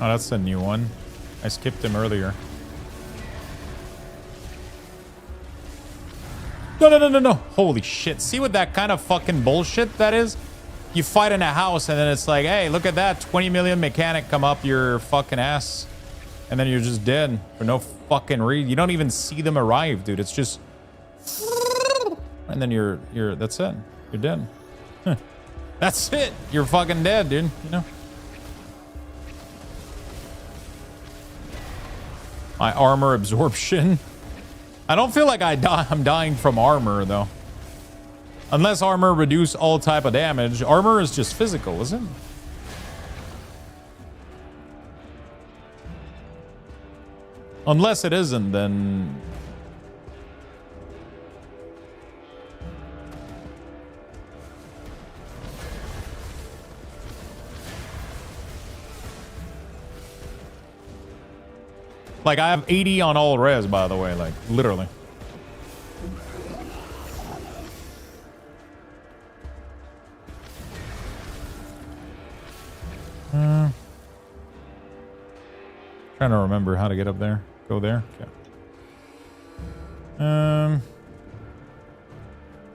Oh, that's a new one. I skipped him earlier. No. Holy shit. See what that kind of fucking bullshit that is? You fight in a house and then it's like, hey, look at that. 20 million mechanic come up your fucking ass. And then you're just dead for no fucking reason. You don't even see them arrive, dude. It's just... And then you're that's it. You're dead. That's it. You're fucking dead, dude. You know? My armor absorption. I don't feel like I'm dying from armor, though. Unless armor reduce all type of damage. Armor is just physical, isn't it? Unless it isn't, then... Like, I have 80 on all res, by the way. Like, literally. Trying to remember how to get up there. Go there? Okay.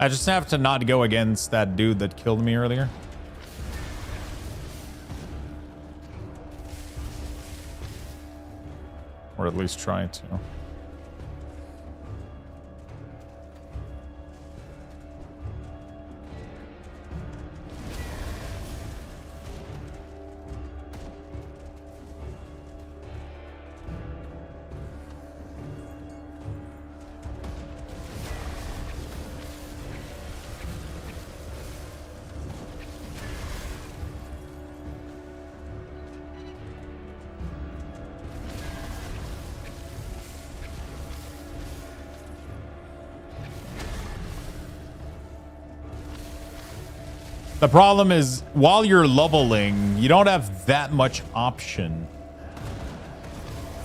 I just have to not go against that dude that killed me earlier. Or at least try to. The problem is, while you're leveling, you don't have that much option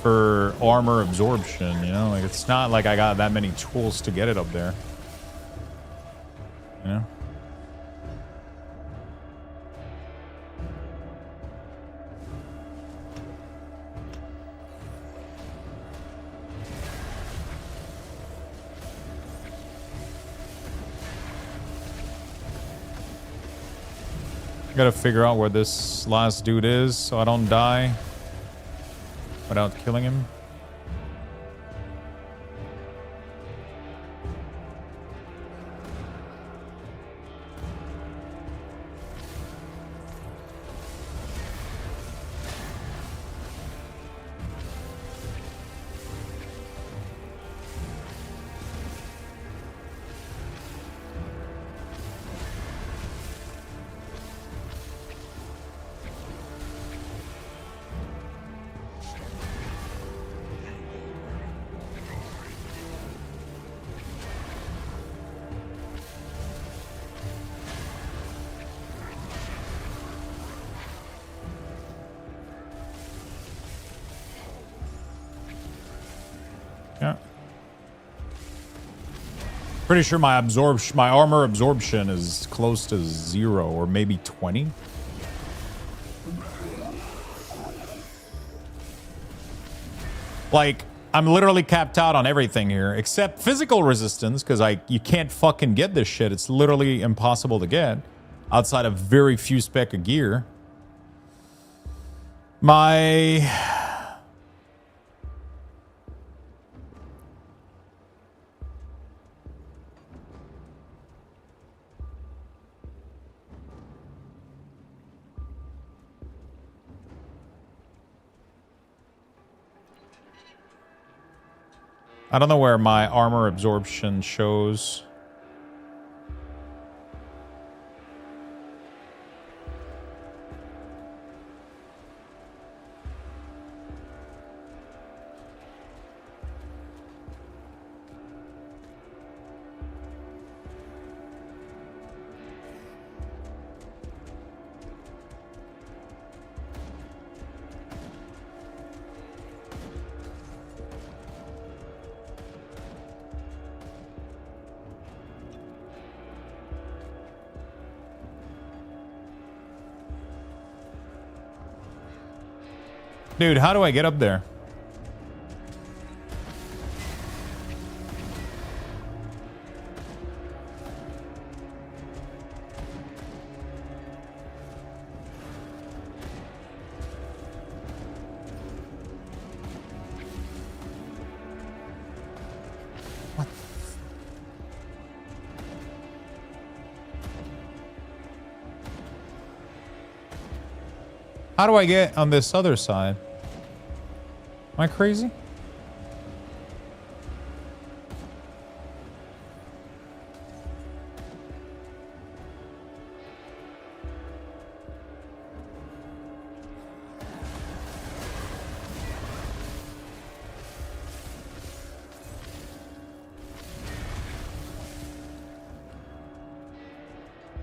for armor absorption, you know? Like, it's not like I got that many tools to get it up there. You know? Gotta figure out where this last dude is so I don't die without killing him. Pretty sure my armor absorption is close to 0 or maybe 20. Like, I'm literally capped out on everything here except physical resistance, because you can't fucking get this shit. It's literally impossible to get outside of very few spec of gear. I don't know where my armor absorption shows. Dude, how do I get up there? How do I get on this other side? Am I crazy?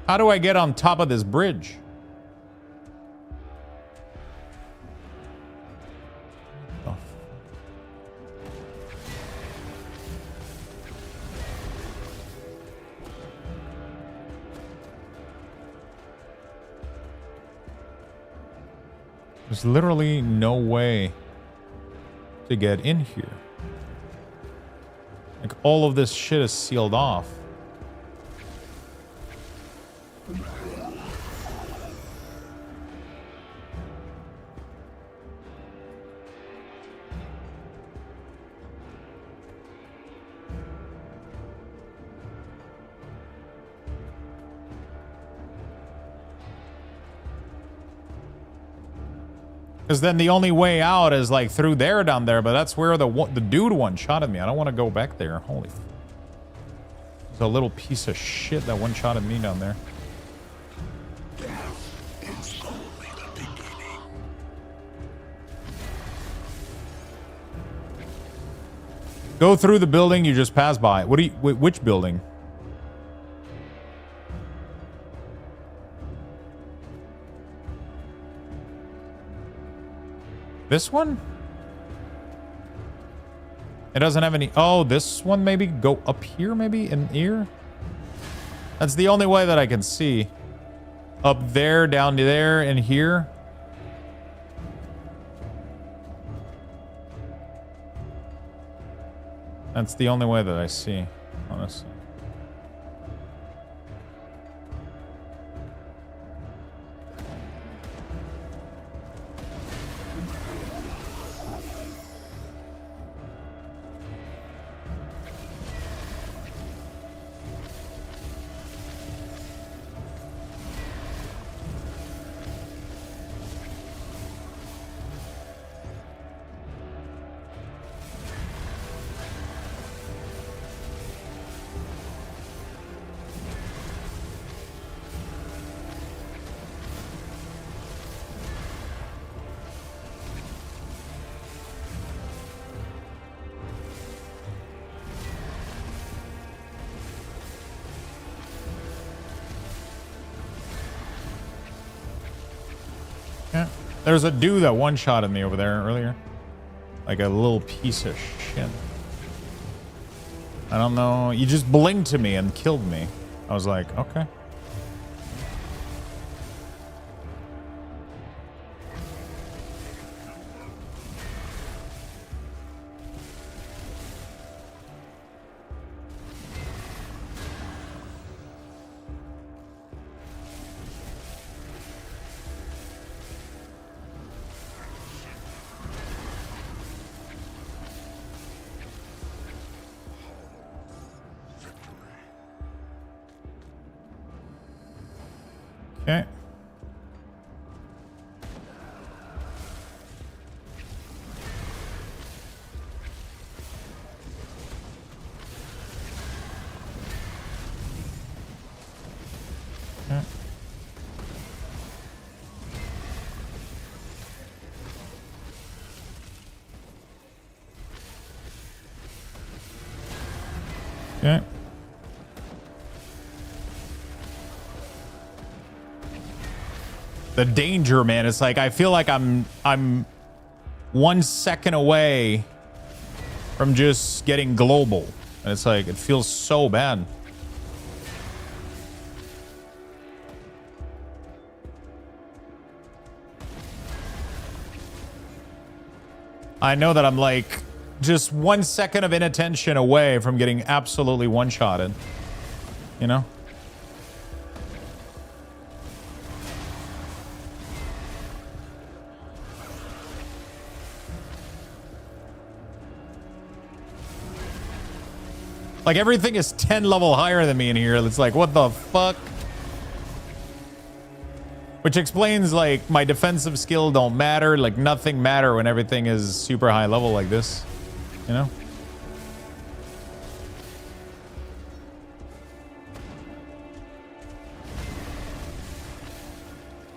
How do I get on top of this bridge? There's literally no way to get in here. Like, all of this shit is sealed off. Because then the only way out is like through there down there, but that's where the dude one shot at me. I don't want to go back there. Holy. There's a little piece of shit that one shot at me down there. Go through the building you just passed by. What do you? Which building? This one? It doesn't have any... Oh, this one maybe? Go up here maybe? In here? That's the only way that I can see. Up there, down to there, and here. That's the only way that I see, honestly. Yeah. There's a dude that one-shotted me over there earlier. Like a little piece of shit. I don't know. You just blinked to me and killed me. I was like, okay. Okay. Okay. The danger, man. It's like I feel like I'm 1 second away from just getting global. And it's like it feels so bad. I know that I'm like just 1 second of inattention away from getting absolutely one-shotted. You know? Like everything is 10 level higher than me in here. It's like, what the fuck? Which explains like my defensive skill don't matter. Like nothing matter when everything is super high level like this. You know?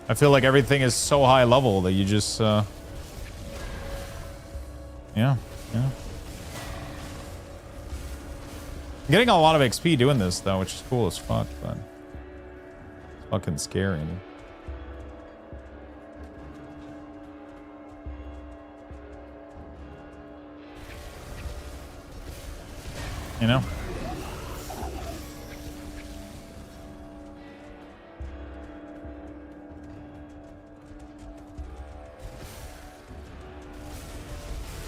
I feel like everything is so high level that you just, yeah. I'm getting a lot of XP doing this though, which is cool as fuck, but it's fucking scary, dude. You know?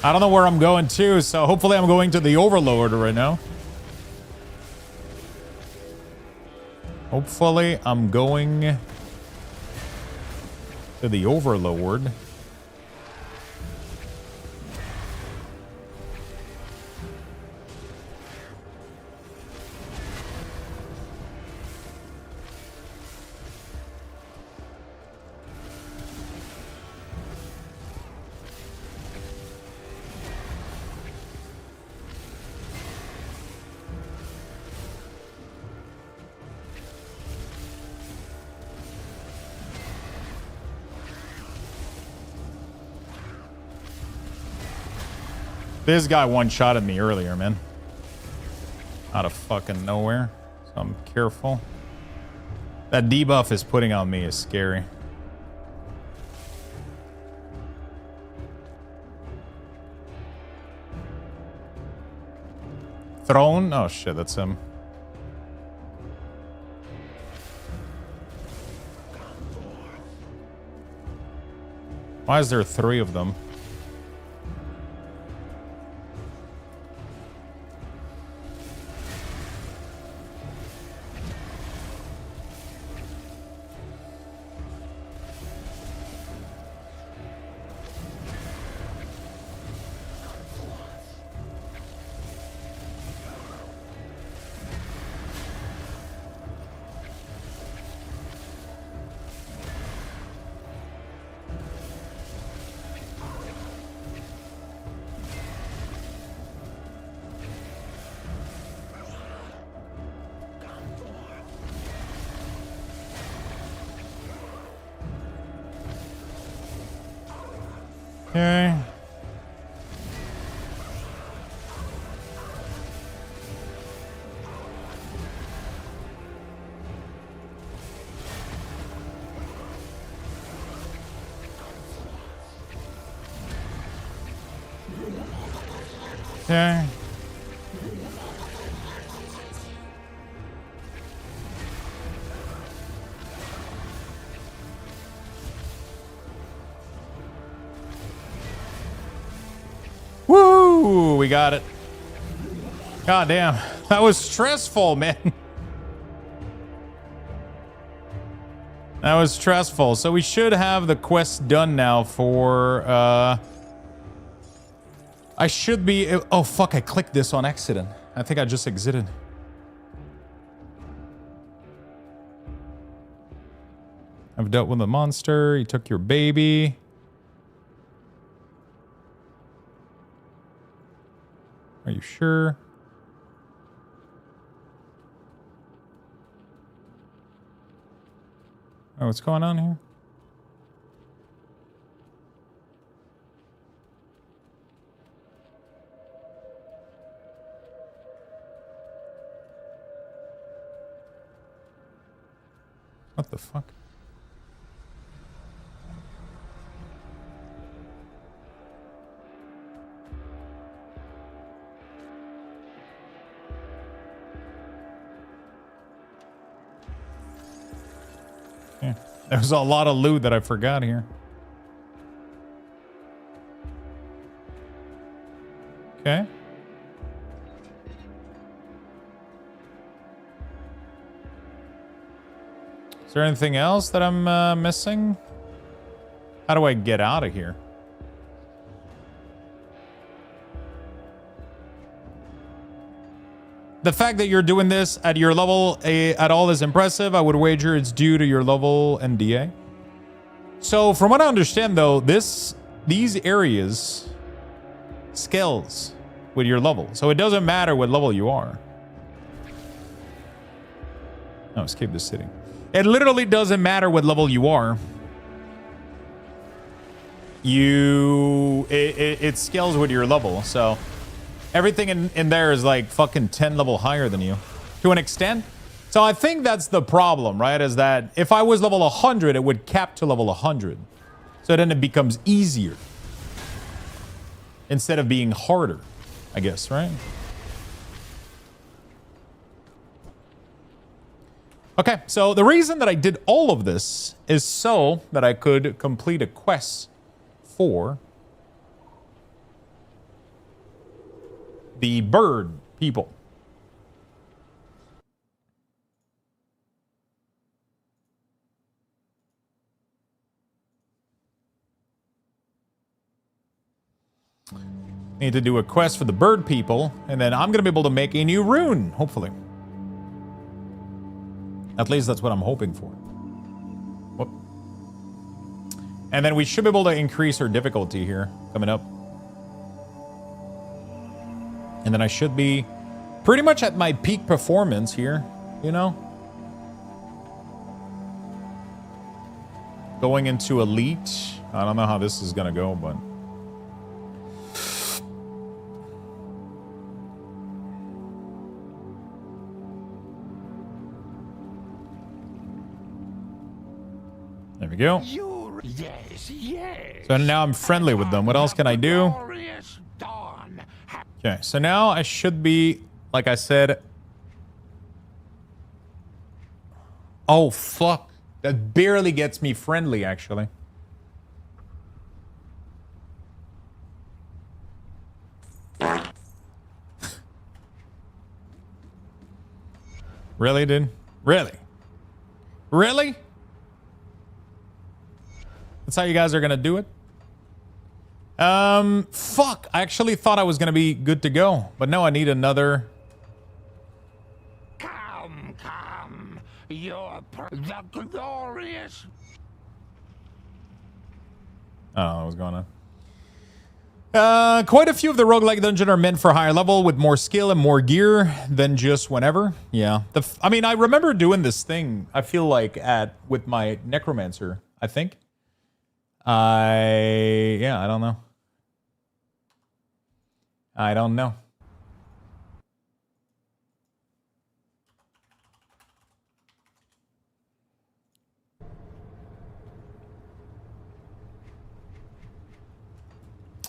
I don't know where I'm going to, so hopefully I'm going to the Overlord right now. Hopefully, I'm going to the Overlord. This guy one-shotted me earlier, man. Out of fucking nowhere. So I'm careful. That debuff is putting on me is scary. Throne? Oh shit, that's him. Why is there 3 of them? Okay. Okay. we got it. God damn. That was stressful, man. That was stressful. So we should have the quest done now for... I should be... Oh, fuck. I clicked this on accident. I think I just exited. I've dealt with a monster. He took your baby. Are you sure? Oh, what's going on here? What the fuck? Yeah. There's a lot of loot that I forgot here. Okay. Is there anything else that I'm missing? How do I get out of here? The fact that you're doing this at your level at all is impressive. I would wager it's due to your level and DA. So from what I understand though, these areas scales with your level. So it doesn't matter what level you are. Oh, escape the city. It literally doesn't matter what level you are. It scales with your level. So everything in there is like fucking 10 level higher than you to an extent. So I think that's the problem, right? Is that if I was level 100, it would cap to level 100. So then it becomes easier instead of being harder, I guess, right? Okay, so the reason that I did all of this is so that I could complete a quest for the bird people. Need to do a quest for the bird people, and then I'm gonna be able to make a new rune, hopefully. At least that's what I'm hoping for. Whoop. And then we should be able to increase our difficulty here coming up. And then I should be pretty much at my peak performance here, you know? Going into elite. I don't know how this is gonna go, but... There we go. Yes. So now I'm friendly with them. What else can I do? Okay, so now I should be, like I said... Oh, fuck. That barely gets me friendly, actually. Really, dude? Really? Really? That's how you guys are gonna do it? Fuck. I actually thought I was gonna be good to go, but no, I need another. Come. You're the glorious. I don't know what's going on. Quite a few of the roguelike dungeons are meant for higher level with more skill and more gear than just whenever. Yeah. I mean, I remember doing this thing, I feel like, with my necromancer, I think. Yeah, I don't know. I don't know.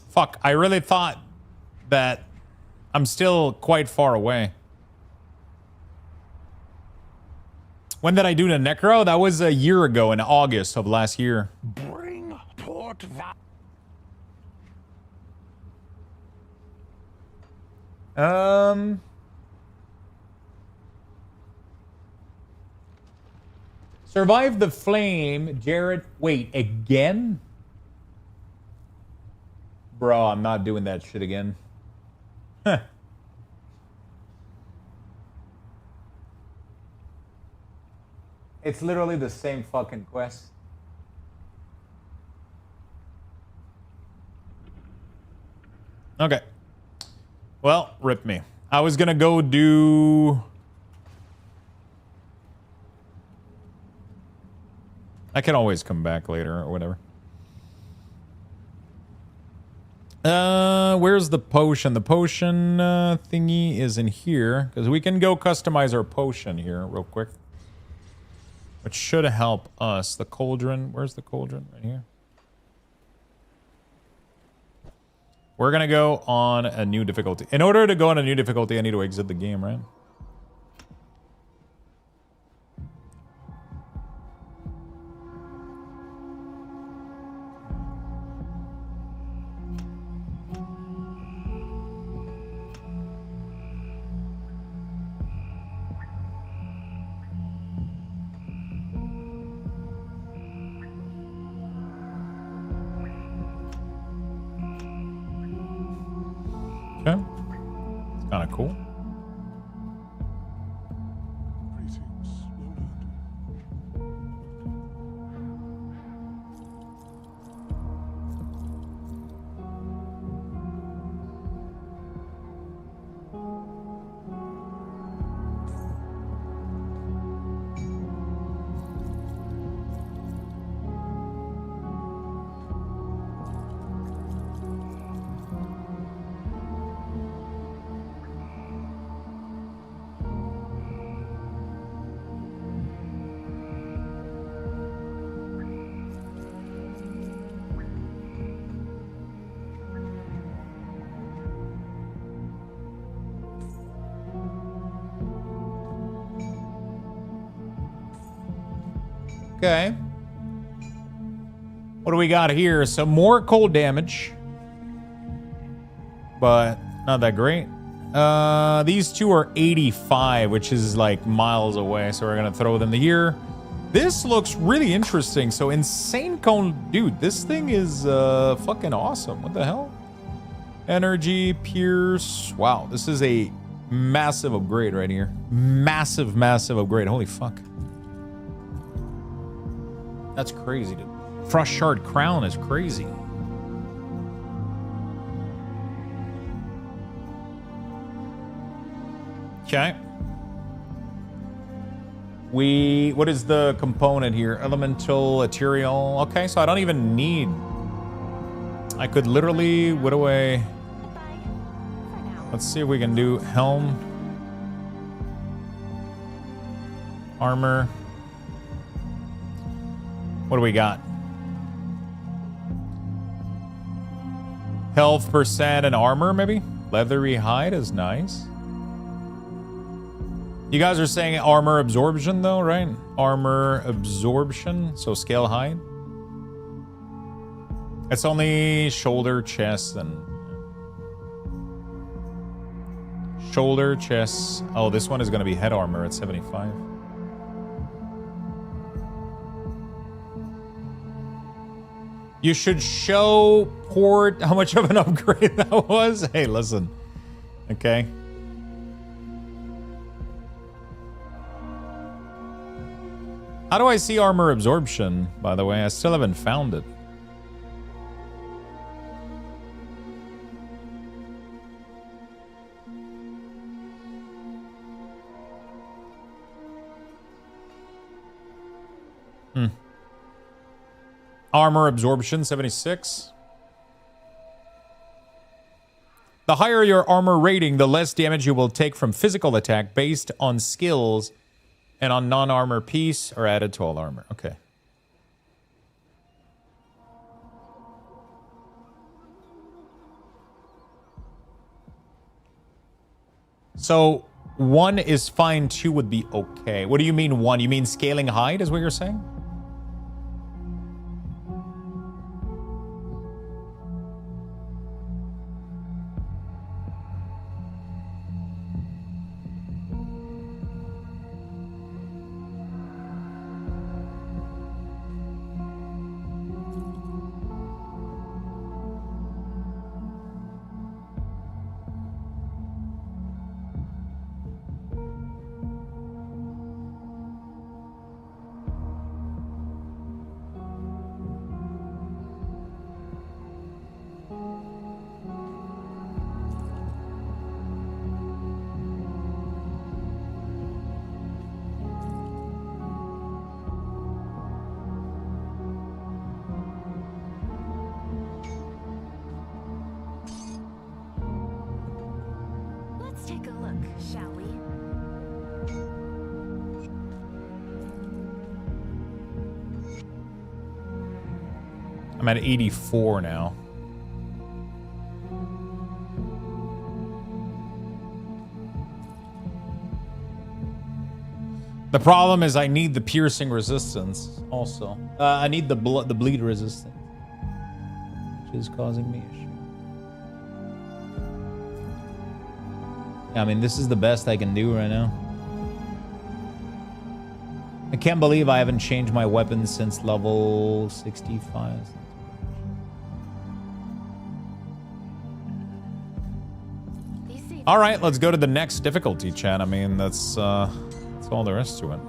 Fuck, I really thought that I'm still quite far away. When did I do the necro? That was a year ago in August of last year. Bring port that. Survive the flame, Jared. Wait, again? Bro, I'm not doing that shit again. Huh. It's literally the same fucking quest. Okay. Well, rip me. I was gonna go do... I can always come back later or whatever. Where's the potion? The potion thingy is in here. Because we can go customize our potion here real quick. Which should help us. The cauldron. Where's the cauldron? Right here. We're going to go on a new difficulty. In order to go on a new difficulty, I need to exit the game, right? Okay. It's kind of cool. Okay. What do we got here? Some more cold damage. But not that great. These two are 85, which is like miles away. So we're going to throw them here. This looks really interesting. So insane cone. Dude, this thing is fucking awesome. What the hell? Energy, Pierce. Wow, this is a massive upgrade right here. Massive, massive upgrade. Holy fuck. That's crazy, dude. Frost Shard Crown is crazy. Okay. What is the component here? Elemental, ethereal. Okay, so I don't even need... I could literally... What do I... Let's see if we can do helm. Armor. What do we got? Health percent and armor, maybe? Leathery hide is nice. You guys are saying armor absorption, though, right? Armor absorption, so scale hide. It's only shoulder, chest, and... Shoulder, chest. Oh, this one is going to be head armor at 75. You should show port how much of an upgrade that was. Hey, listen. Okay. How do I see armor absorption, by the way? I still haven't found it. Armor absorption, 76. The higher your armor rating, the less damage you will take from physical attack based on skills and on non-armor piece are added to all armor. Okay. So 1 is fine, 2 would be okay. What do you mean 1? You mean scaling height is what you're saying? take a look, shall we? I'm at 84 now. The problem is I need the piercing resistance also. I need the bleed resistance, which is causing me issue. I mean, this is the best I can do right now. I can't believe I haven't changed my weapon since level 65. All right, let's go to the next difficulty, chat. I mean, that's all there is to it.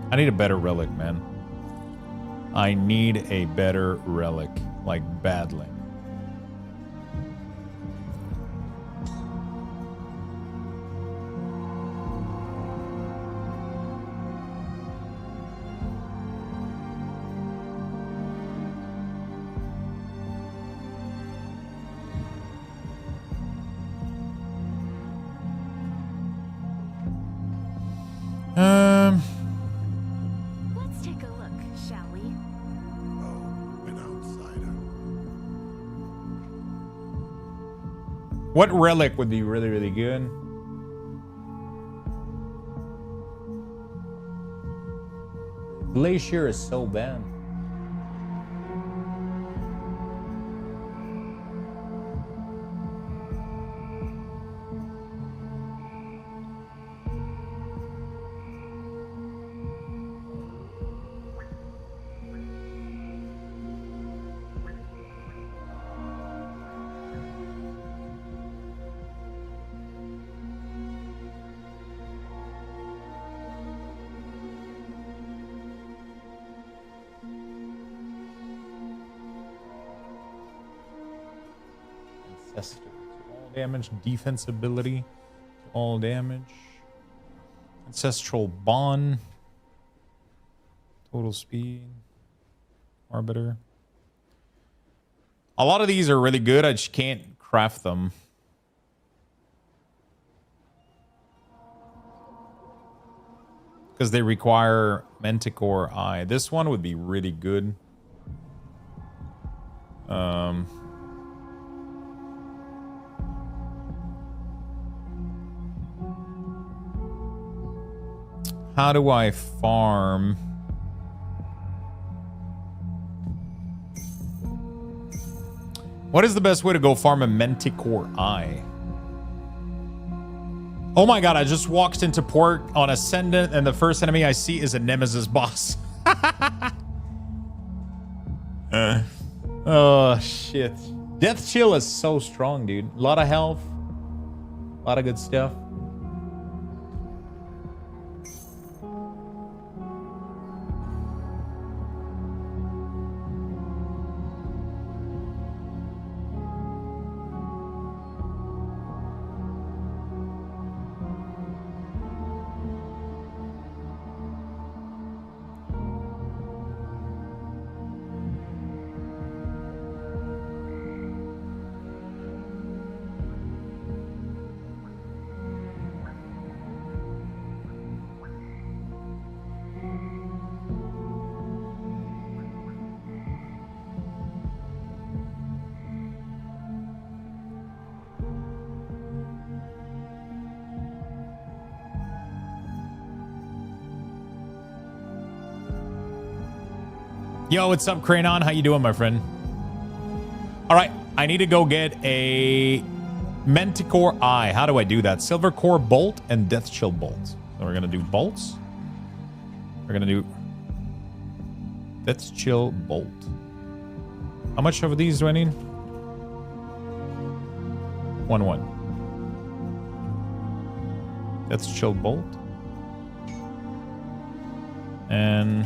I need a better relic, man. I need a better relic, like badly. Let's take a look, shall we? Oh, an outsider. What relic would be really, really good? Glacier is so bad. Ancestor to all damage, defense ability to all damage, ancestral bond, total speed, arbiter. A lot of these are really good. I just can't craft them. Because they require Manticore Eye. This one would be really good. How do I farm? What is the best way to go farm a Manticore Eye? Oh my god, I just walked into port on Ascendant and the first enemy I see is a Nemesis boss. Oh shit. Death Chill is so strong, dude. A lot of health. A lot of good stuff. Yo, what's up, Cranon? How you doing, my friend? All right, I need to go get a Manticore Eye. How do I do that? Silver Core Bolt and Death Chill Bolt. So we're gonna do bolts. We're gonna do Death Chill Bolt. How much of these do I need? 1. Death Chill Bolt. And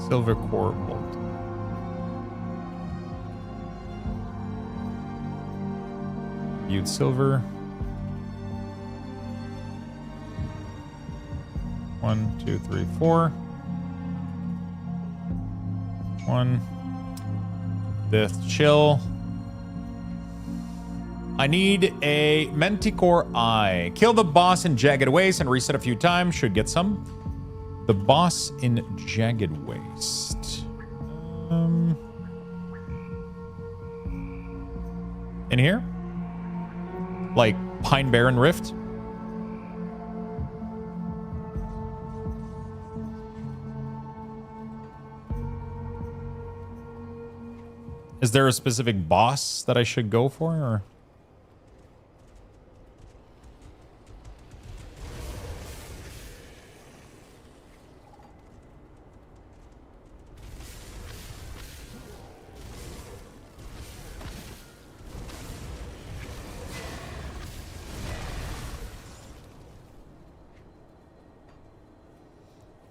Silver Core Bolt. Viewed silver. 1, 2, 3, 4. one. Death chill. I need a Manticore Eye. Kill the boss in Jagged Waste and reset a few times. Should get some. The boss in Jagged Waste. In here? Like Pine Barren Rift? Is there a specific boss that I should go for, or?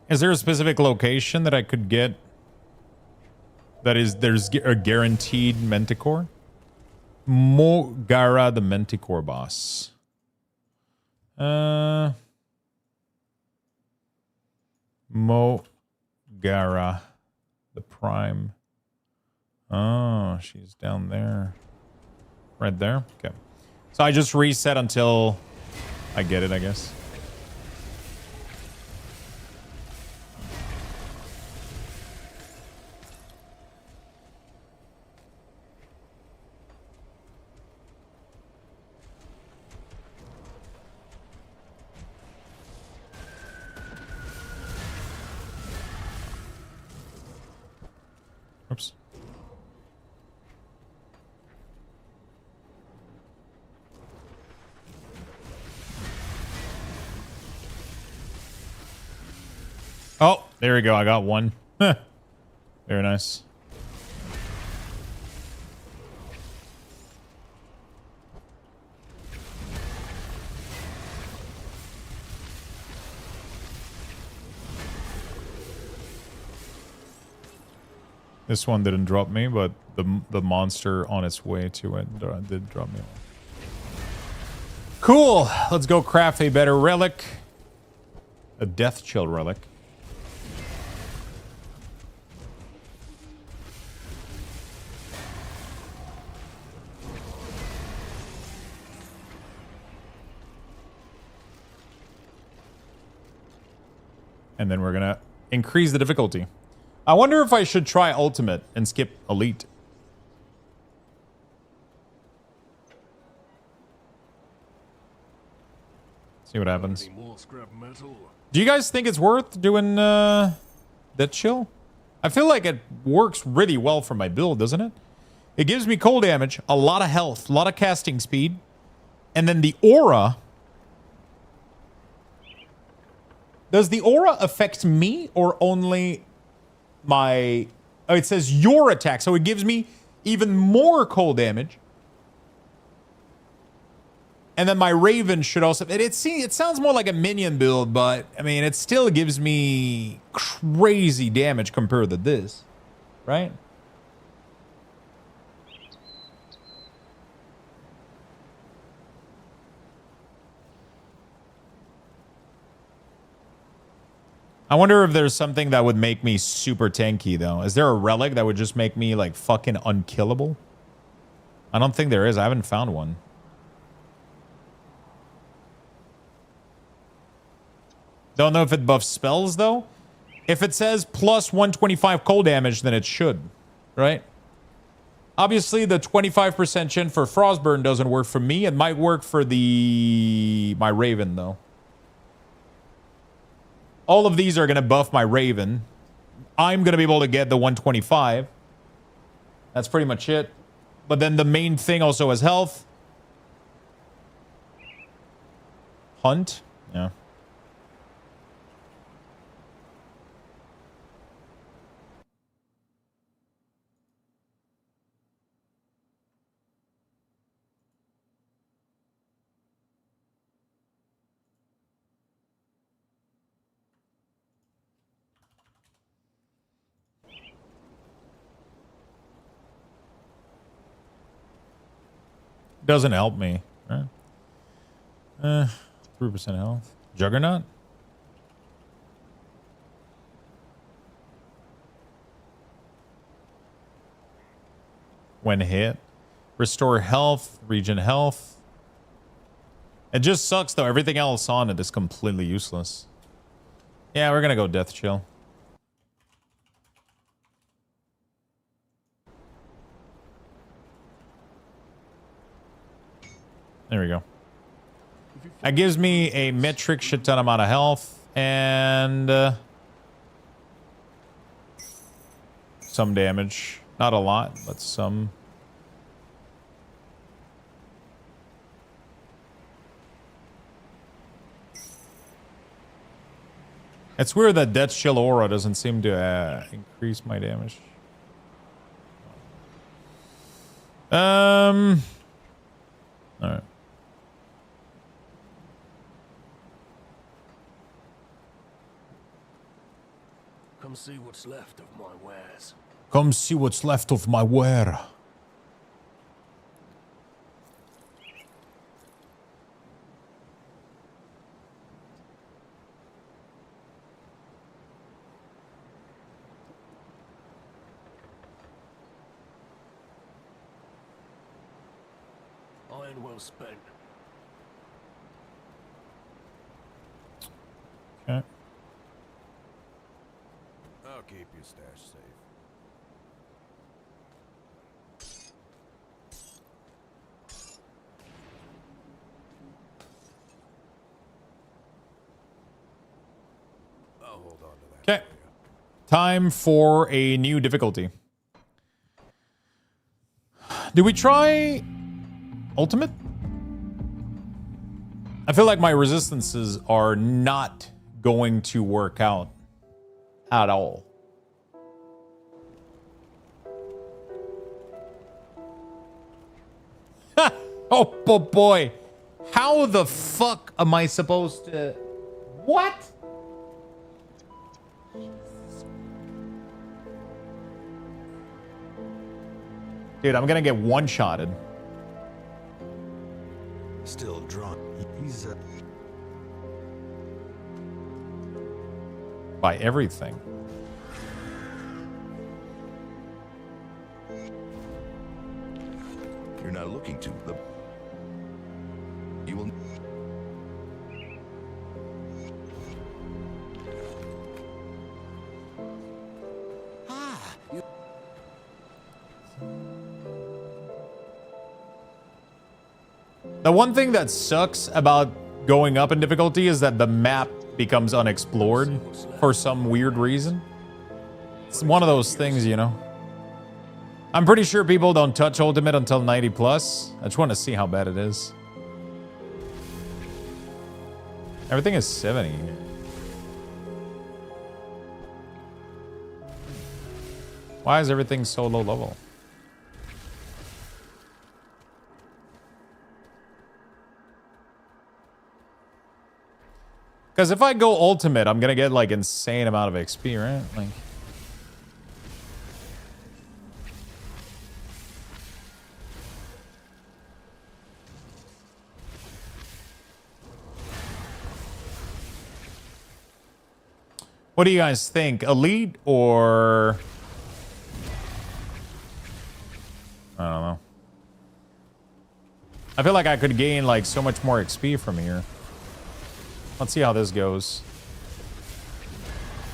Is there a specific location that I could get that is there's a guaranteed Manticore? Mogara, the Manticore boss. Mogara, the Prime. Oh, she's down there. Right there? Okay. So I just reset until I get it, I guess. Oops. Oh, there we go. I got one. Very nice. This one didn't drop me, but the monster on its way to it did drop me. Cool. Let's go craft a better relic. A death chill relic. And then we're gonna increase the difficulty. I wonder if I should try Ultimate and skip Elite. See what happens. Do you guys think it's worth doing that chill? I feel like it works really well for my build, doesn't it? It gives me cold damage, a lot of health, a lot of casting speed, and then the aura. Does the aura affect me or only my... Oh, it says your attack, so it gives me even more cold damage. And then my Raven should also... It sounds more like a minion build, but, I mean, it still gives me crazy damage compared to this. Right? I wonder if there's something that would make me super tanky, though. Is there a relic that would just make me, like, fucking unkillable? I don't think there is. I haven't found one. Don't know if it buffs spells, though. If it says plus 125 cold damage, then it should. Right? Obviously, the 25% chin for Frostburn doesn't work for me. It might work for my Raven, though. All of these are going to buff my Raven. I'm going to be able to get the 125. That's pretty much it. But then the main thing also has health. Hunt? Yeah. Doesn't help me. Right? 3% health. Juggernaut? when hit. Restore health, regen health. It just sucks though. Everything else on it is completely useless. Yeah, we're gonna go Death Chill. There we go. That gives me a metric shit ton amount of health and some damage. Not a lot, but some. It's weird that Death Chill aura doesn't seem to increase my damage. All right. Come see what's left of my wares. Come see what's left of my ware. Iron well spent. Okay. I'll keep your stash safe. I'll hold on to that. Okay. Time for a new difficulty. Do we try ultimate? I feel like my resistances are not going to work out at all. Oh boy. How the fuck am I supposed to... What? Dude, I'm gonna get one-shotted. Still drunk. He's By everything. You're not looking to the... You will... The one thing that sucks about going up in difficulty is that the map becomes unexplored for some weird reason. It's one of those things, you know. I'm pretty sure people don't touch ultimate until 90 plus. I just want to see how bad it is. Everything is 70. Why is everything so low level? Because if I go ultimate, I'm gonna get like insane amount of XP, right? Like, what do you guys think? Elite or... I don't know. I feel like I could gain like so much more XP from here. Let's see how this goes.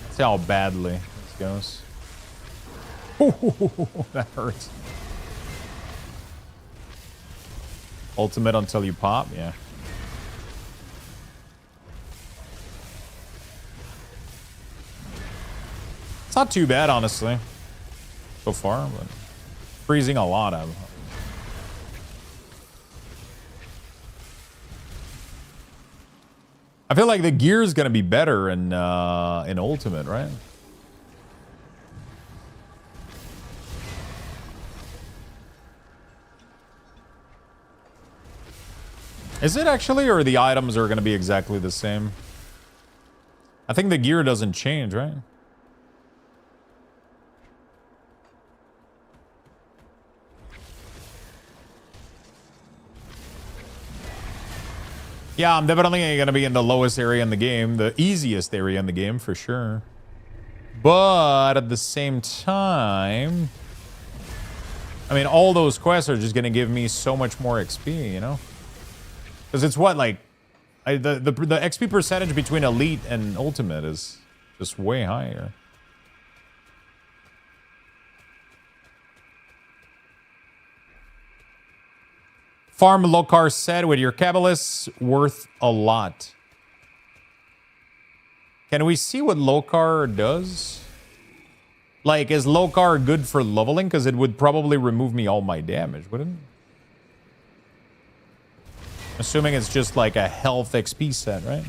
Let's see how badly this goes. That hurts. Ultimate until you pop, yeah. It's not too bad, honestly, so far, but freezing a lot of. I feel like the gear is gonna be better in ultimate, right? Is it actually, or the items are gonna be exactly the same? I think the gear doesn't change, right? Yeah, I'm definitely going to be in the lowest area in the game. The easiest area in the game, for sure. But at the same time... I mean, all those quests are just going to give me so much more XP, you know? Because it's what, like, the XP percentage between Elite and Ultimate is just way higher. Farm Lokar said, with your Kabbalists, worth a lot. Can we see what Lokar does? Like, is Lokar good for leveling? Because it would probably remove me all my damage, wouldn't it? Assuming it's just like a health XP set, right?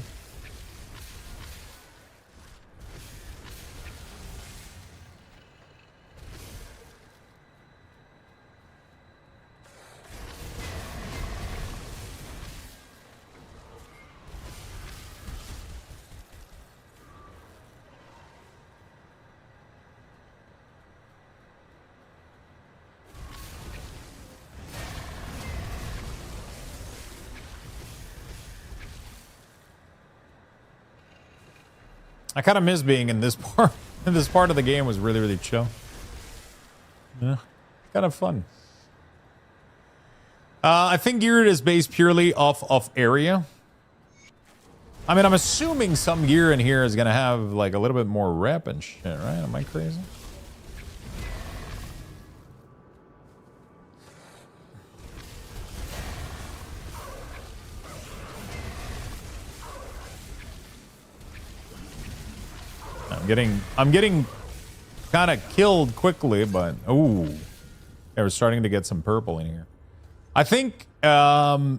I kind of miss being in this part. This part of the game was really, really chill. Yeah, kind of fun. I think gear is based purely off of area. I mean, I'm assuming some gear in here is going to have like a little bit more rep and shit, right? Am I crazy? I'm getting kind of killed quickly, but ooh, yeah, we're starting to get some purple in here. I think, yeah.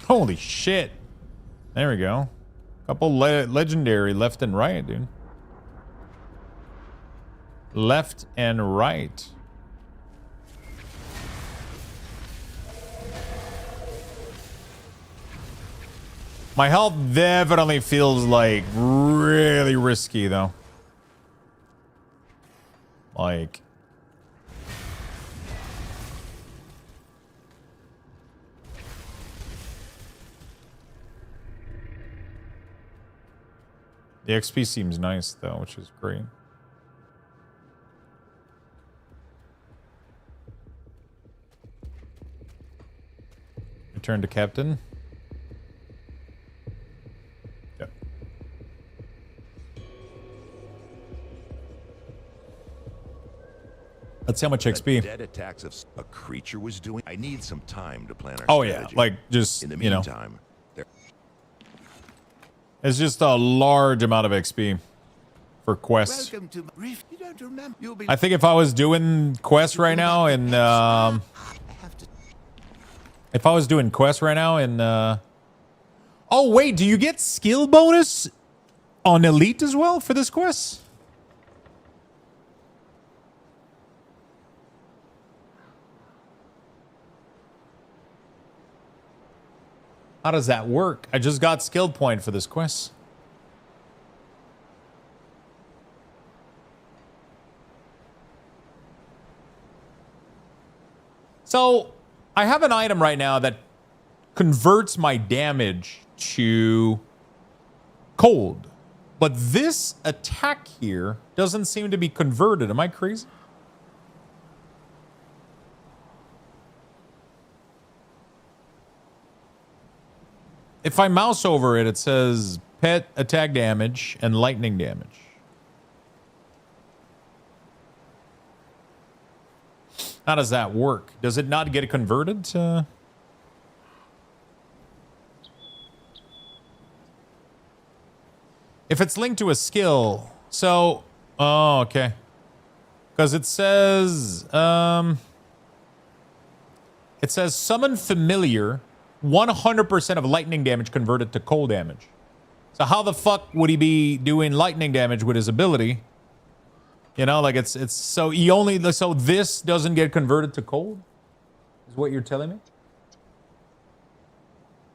Holy shit! There we go. Couple legendary left and right, dude. Left and right. My health definitely feels like really risky, though. Like... The XP seems nice, though, which is great. Return to Captain. Let's see how much XP. Dead attacks of a creature was doing. I need some time to plan our Yeah, strategy. like just in the you know, meantime, it's just a large amount of XP for quests. welcome to Rift. You don't remember? You'll be. I think if I was doing quests right now in if I was doing quests right now in oh wait, do you get skill bonus on Elite as well for this quest? How does that work? I just got skill point for this quest. So, I have an item right now that converts my damage to cold. But this attack here doesn't seem to be converted. Am I crazy? If I mouse over it, it says pet attack damage and lightning damage. How does that work? Does it not get converted to... If it's linked to a skill, so... Oh, okay. Because it says... It says summon familiar... 100% of lightning damage converted to cold damage. So how the fuck would he be doing lightning damage with his ability? You know, like it's so he only so this doesn't get converted to cold? Is what you're telling me?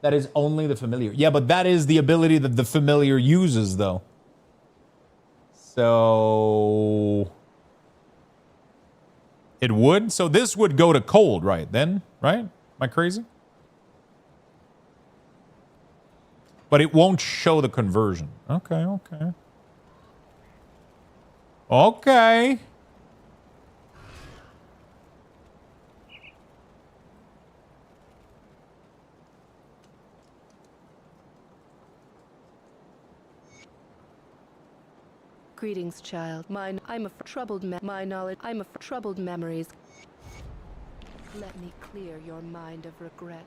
That is only the familiar. Yeah, but that is the ability that the familiar uses though. So it would? So this would go to cold right then, right? Am I crazy? but it won't show the conversion. Okay, okay. Okay. Greetings, child. I'm a troubled my knowledge. I'm a troubled memories. Let me clear your mind of regrets.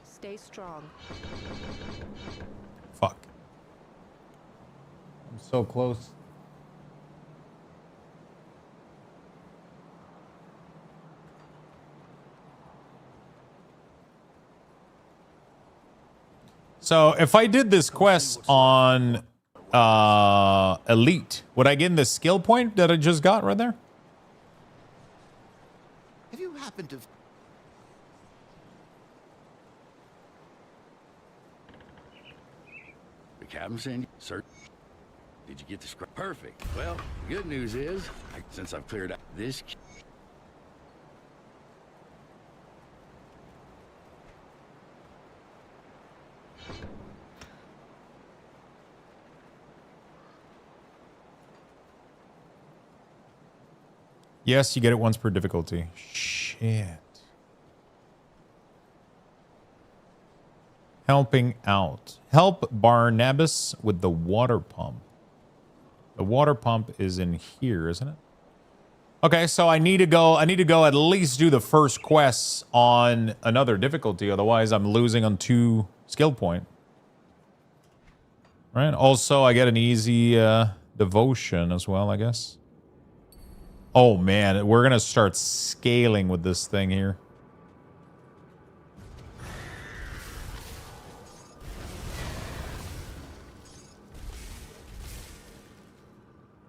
Stay strong. Fuck. I'm so close. So if I did this quest on Elite, would I get the skill point that I just got right there? Have you happened to... The captain saying, sir, did you get the script? Perfect. Well, the good news is, since I've cleared out this... Yes, you get it once per difficulty. Shit. Helping out. Help Barnabas with the water pump. The water pump is in here, isn't it? Okay, so I need to go at least do the first quests on another difficulty, otherwise I'm losing on 2 skill point. Right? Also, I get an easy devotion as well, I guess. Oh man, we're gonna start scaling with this thing here.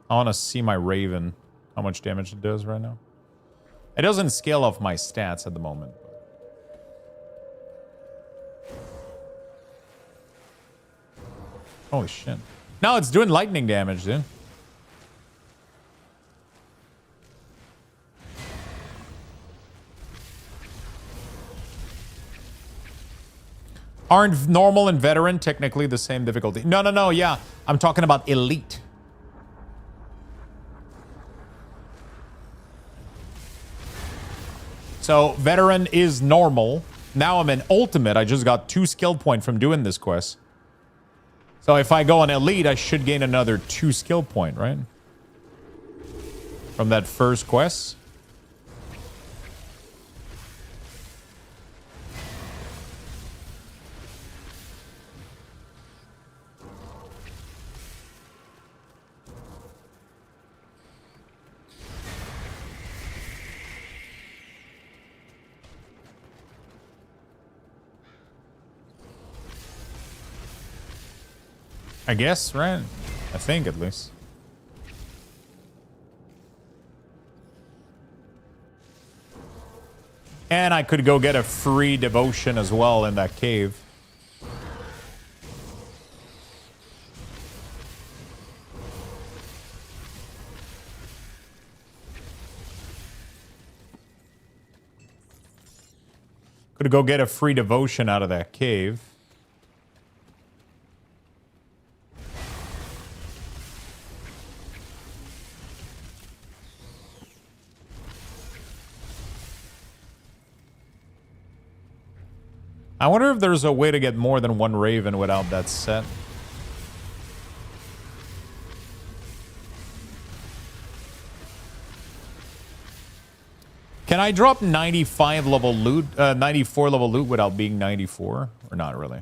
I want to see my Raven, how much damage it does right now. It doesn't scale off my stats at the moment. Holy shit. No, it's doing lightning damage, dude. Aren't normal and veteran technically the same difficulty? No, yeah. I'm talking about elite. So, veteran is normal. Now I'm in ultimate. I just got 2 skill point from doing this quest. So if I go on elite, I should gain another 2 skill point, right? From that first quest. I guess, right? I think, at least. And I could go get a free devotion as well in that cave. Could go get a free devotion out of that cave. I wonder if there's a way to get more than 1 Raven without that set. Can I drop 95 level loot, 94 level loot without being 94? Or not really?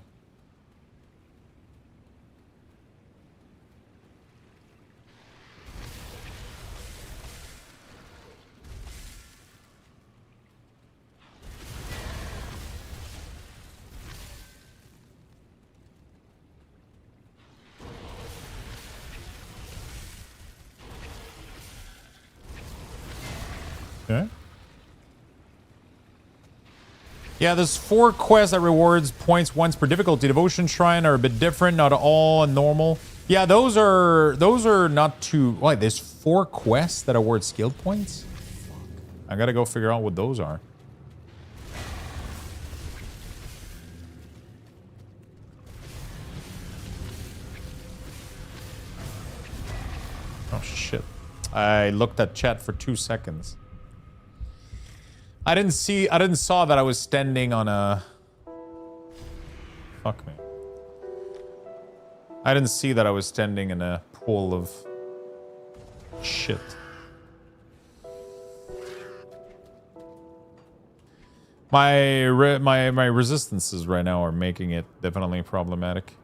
Okay. Yeah, there's 4 quests that rewards points once per difficulty. Devotion Shrine are a bit different, not all and normal. Yeah, those are not too. Why? There's 4 quests that award skill points. I gotta go figure out what those are. Oh shit! I looked at chat for 2 seconds. I didn't saw that I was standing on a. Fuck me. I didn't see that I was standing in a pool of shit. My resistances right now are making it definitely problematic.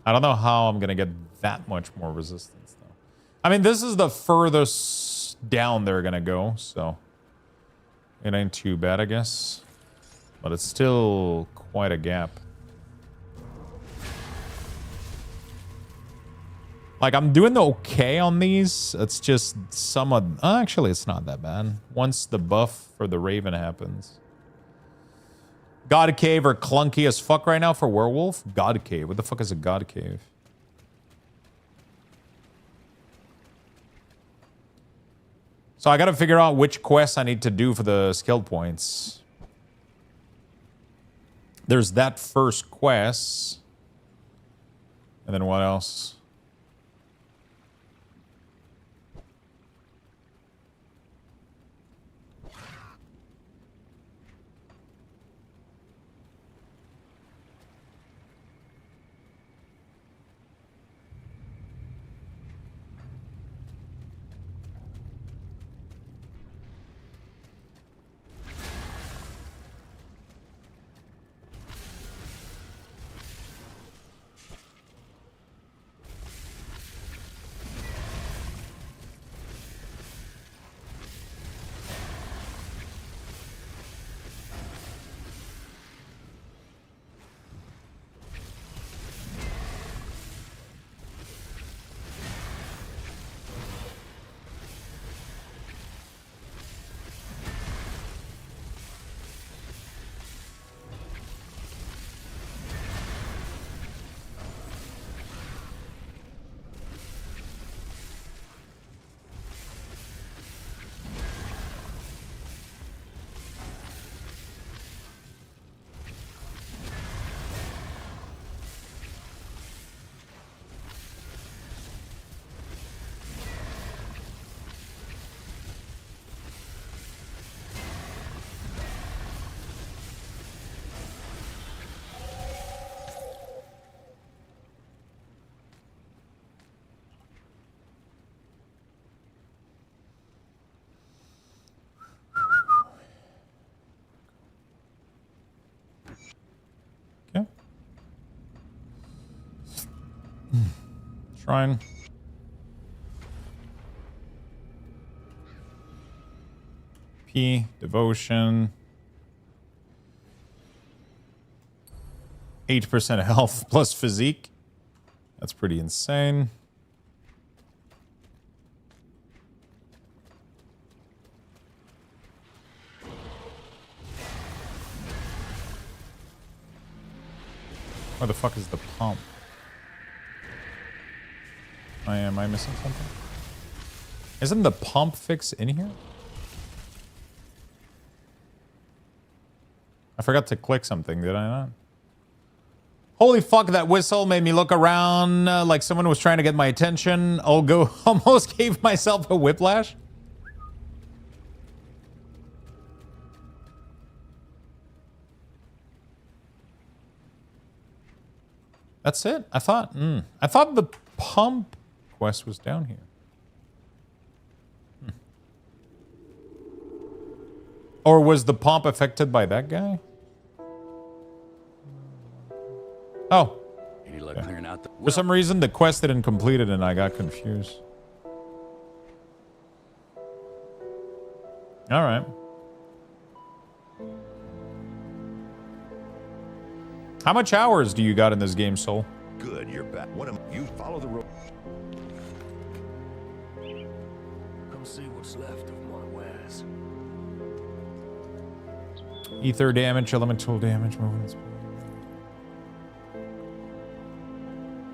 I don't know how I'm gonna get that much more resistance though. I mean, this is the furthest down they're gonna go, so it ain't too bad, I guess. But it's still quite a gap. Like, I'm doing okay on these. It's just some of... actually, it's not that bad. Once the buff for the Raven happens. God Cave are clunky as fuck right now for Werewolf. God Cave. What the fuck is a God Cave? So I gotta figure out which quests I need to do for the skill points. There's that first quest. And then what else? Shrine. P, devotion. 8% health plus physique. That's pretty insane. Where the fuck is the pump? Am I missing something? Isn't the pump fix in here? I forgot to click something, did I not? Holy fuck, that whistle made me look around like someone was trying to get my attention. Almost gave myself a whiplash. That's it? I thought the pump quest was down here. Or was the pump affected by that guy? Oh. Any luck clearing out the... For some reason, the quest didn't complete it and I got confused. All right. How much hours do you got in this game, Soul? Good, you're back. You follow the road. Come see what's left of my wares. this. Ether damage, elemental damage, movement speed.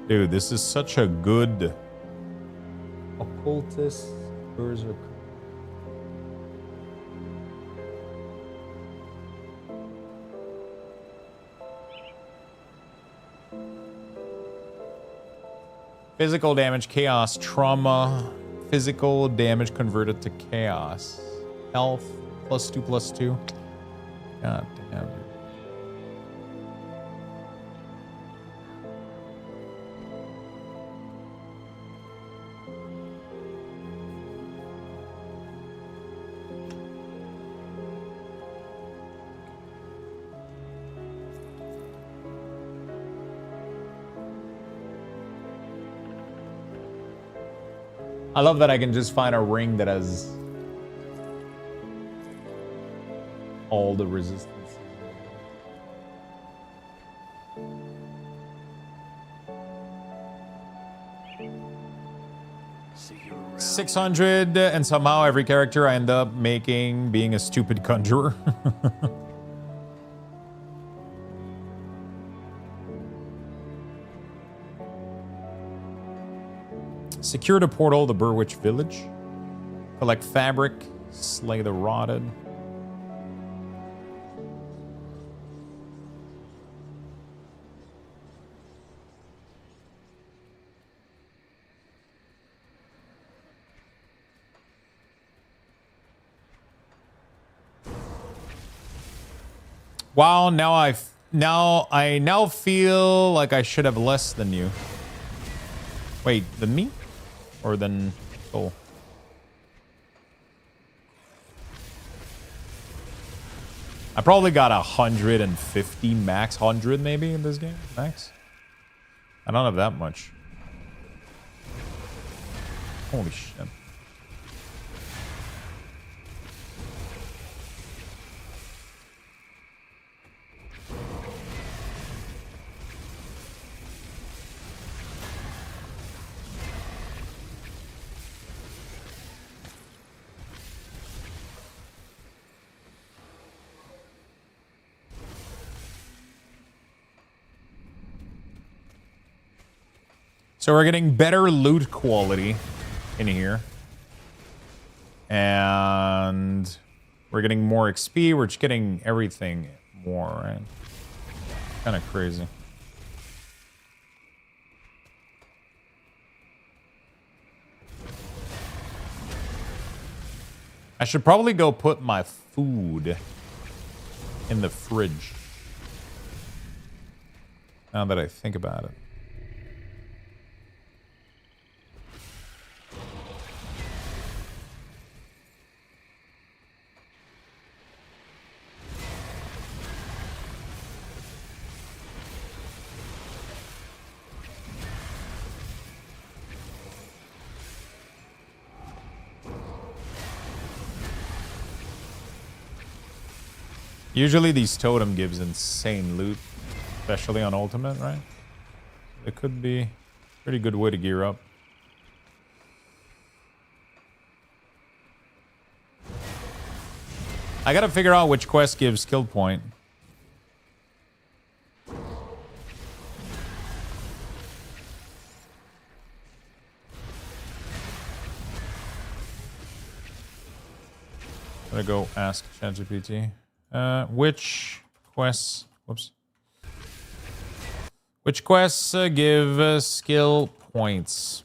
Dude, this is such a good occultist berserker. Physical damage, chaos, trauma, physical damage converted to chaos. Health, +2/+2. God damn. I love that I can just find a ring that has all the resistance. 600, and somehow every character I end up making being a stupid conjurer. Secure the portal to Burwitch Village. Collect fabric. Slay the rotted. Wow, now I now feel like I should have less than you. Wait, than me? Or than Soul? I probably got 150 max, 100 maybe in this game, max. I don't have that much. Holy shit. So we're getting better loot quality in here. And we're getting more XP. We're just getting everything more, right? Kind of crazy. I should probably go put my food in the fridge. Now that I think about it. Usually these totem gives insane loot, especially on ultimate, right? It could be a pretty good way to gear up. I gotta figure out which quest gives skill point. Gotta go ask ChatGPT. Which quests? Whoops. Which quests give skill points?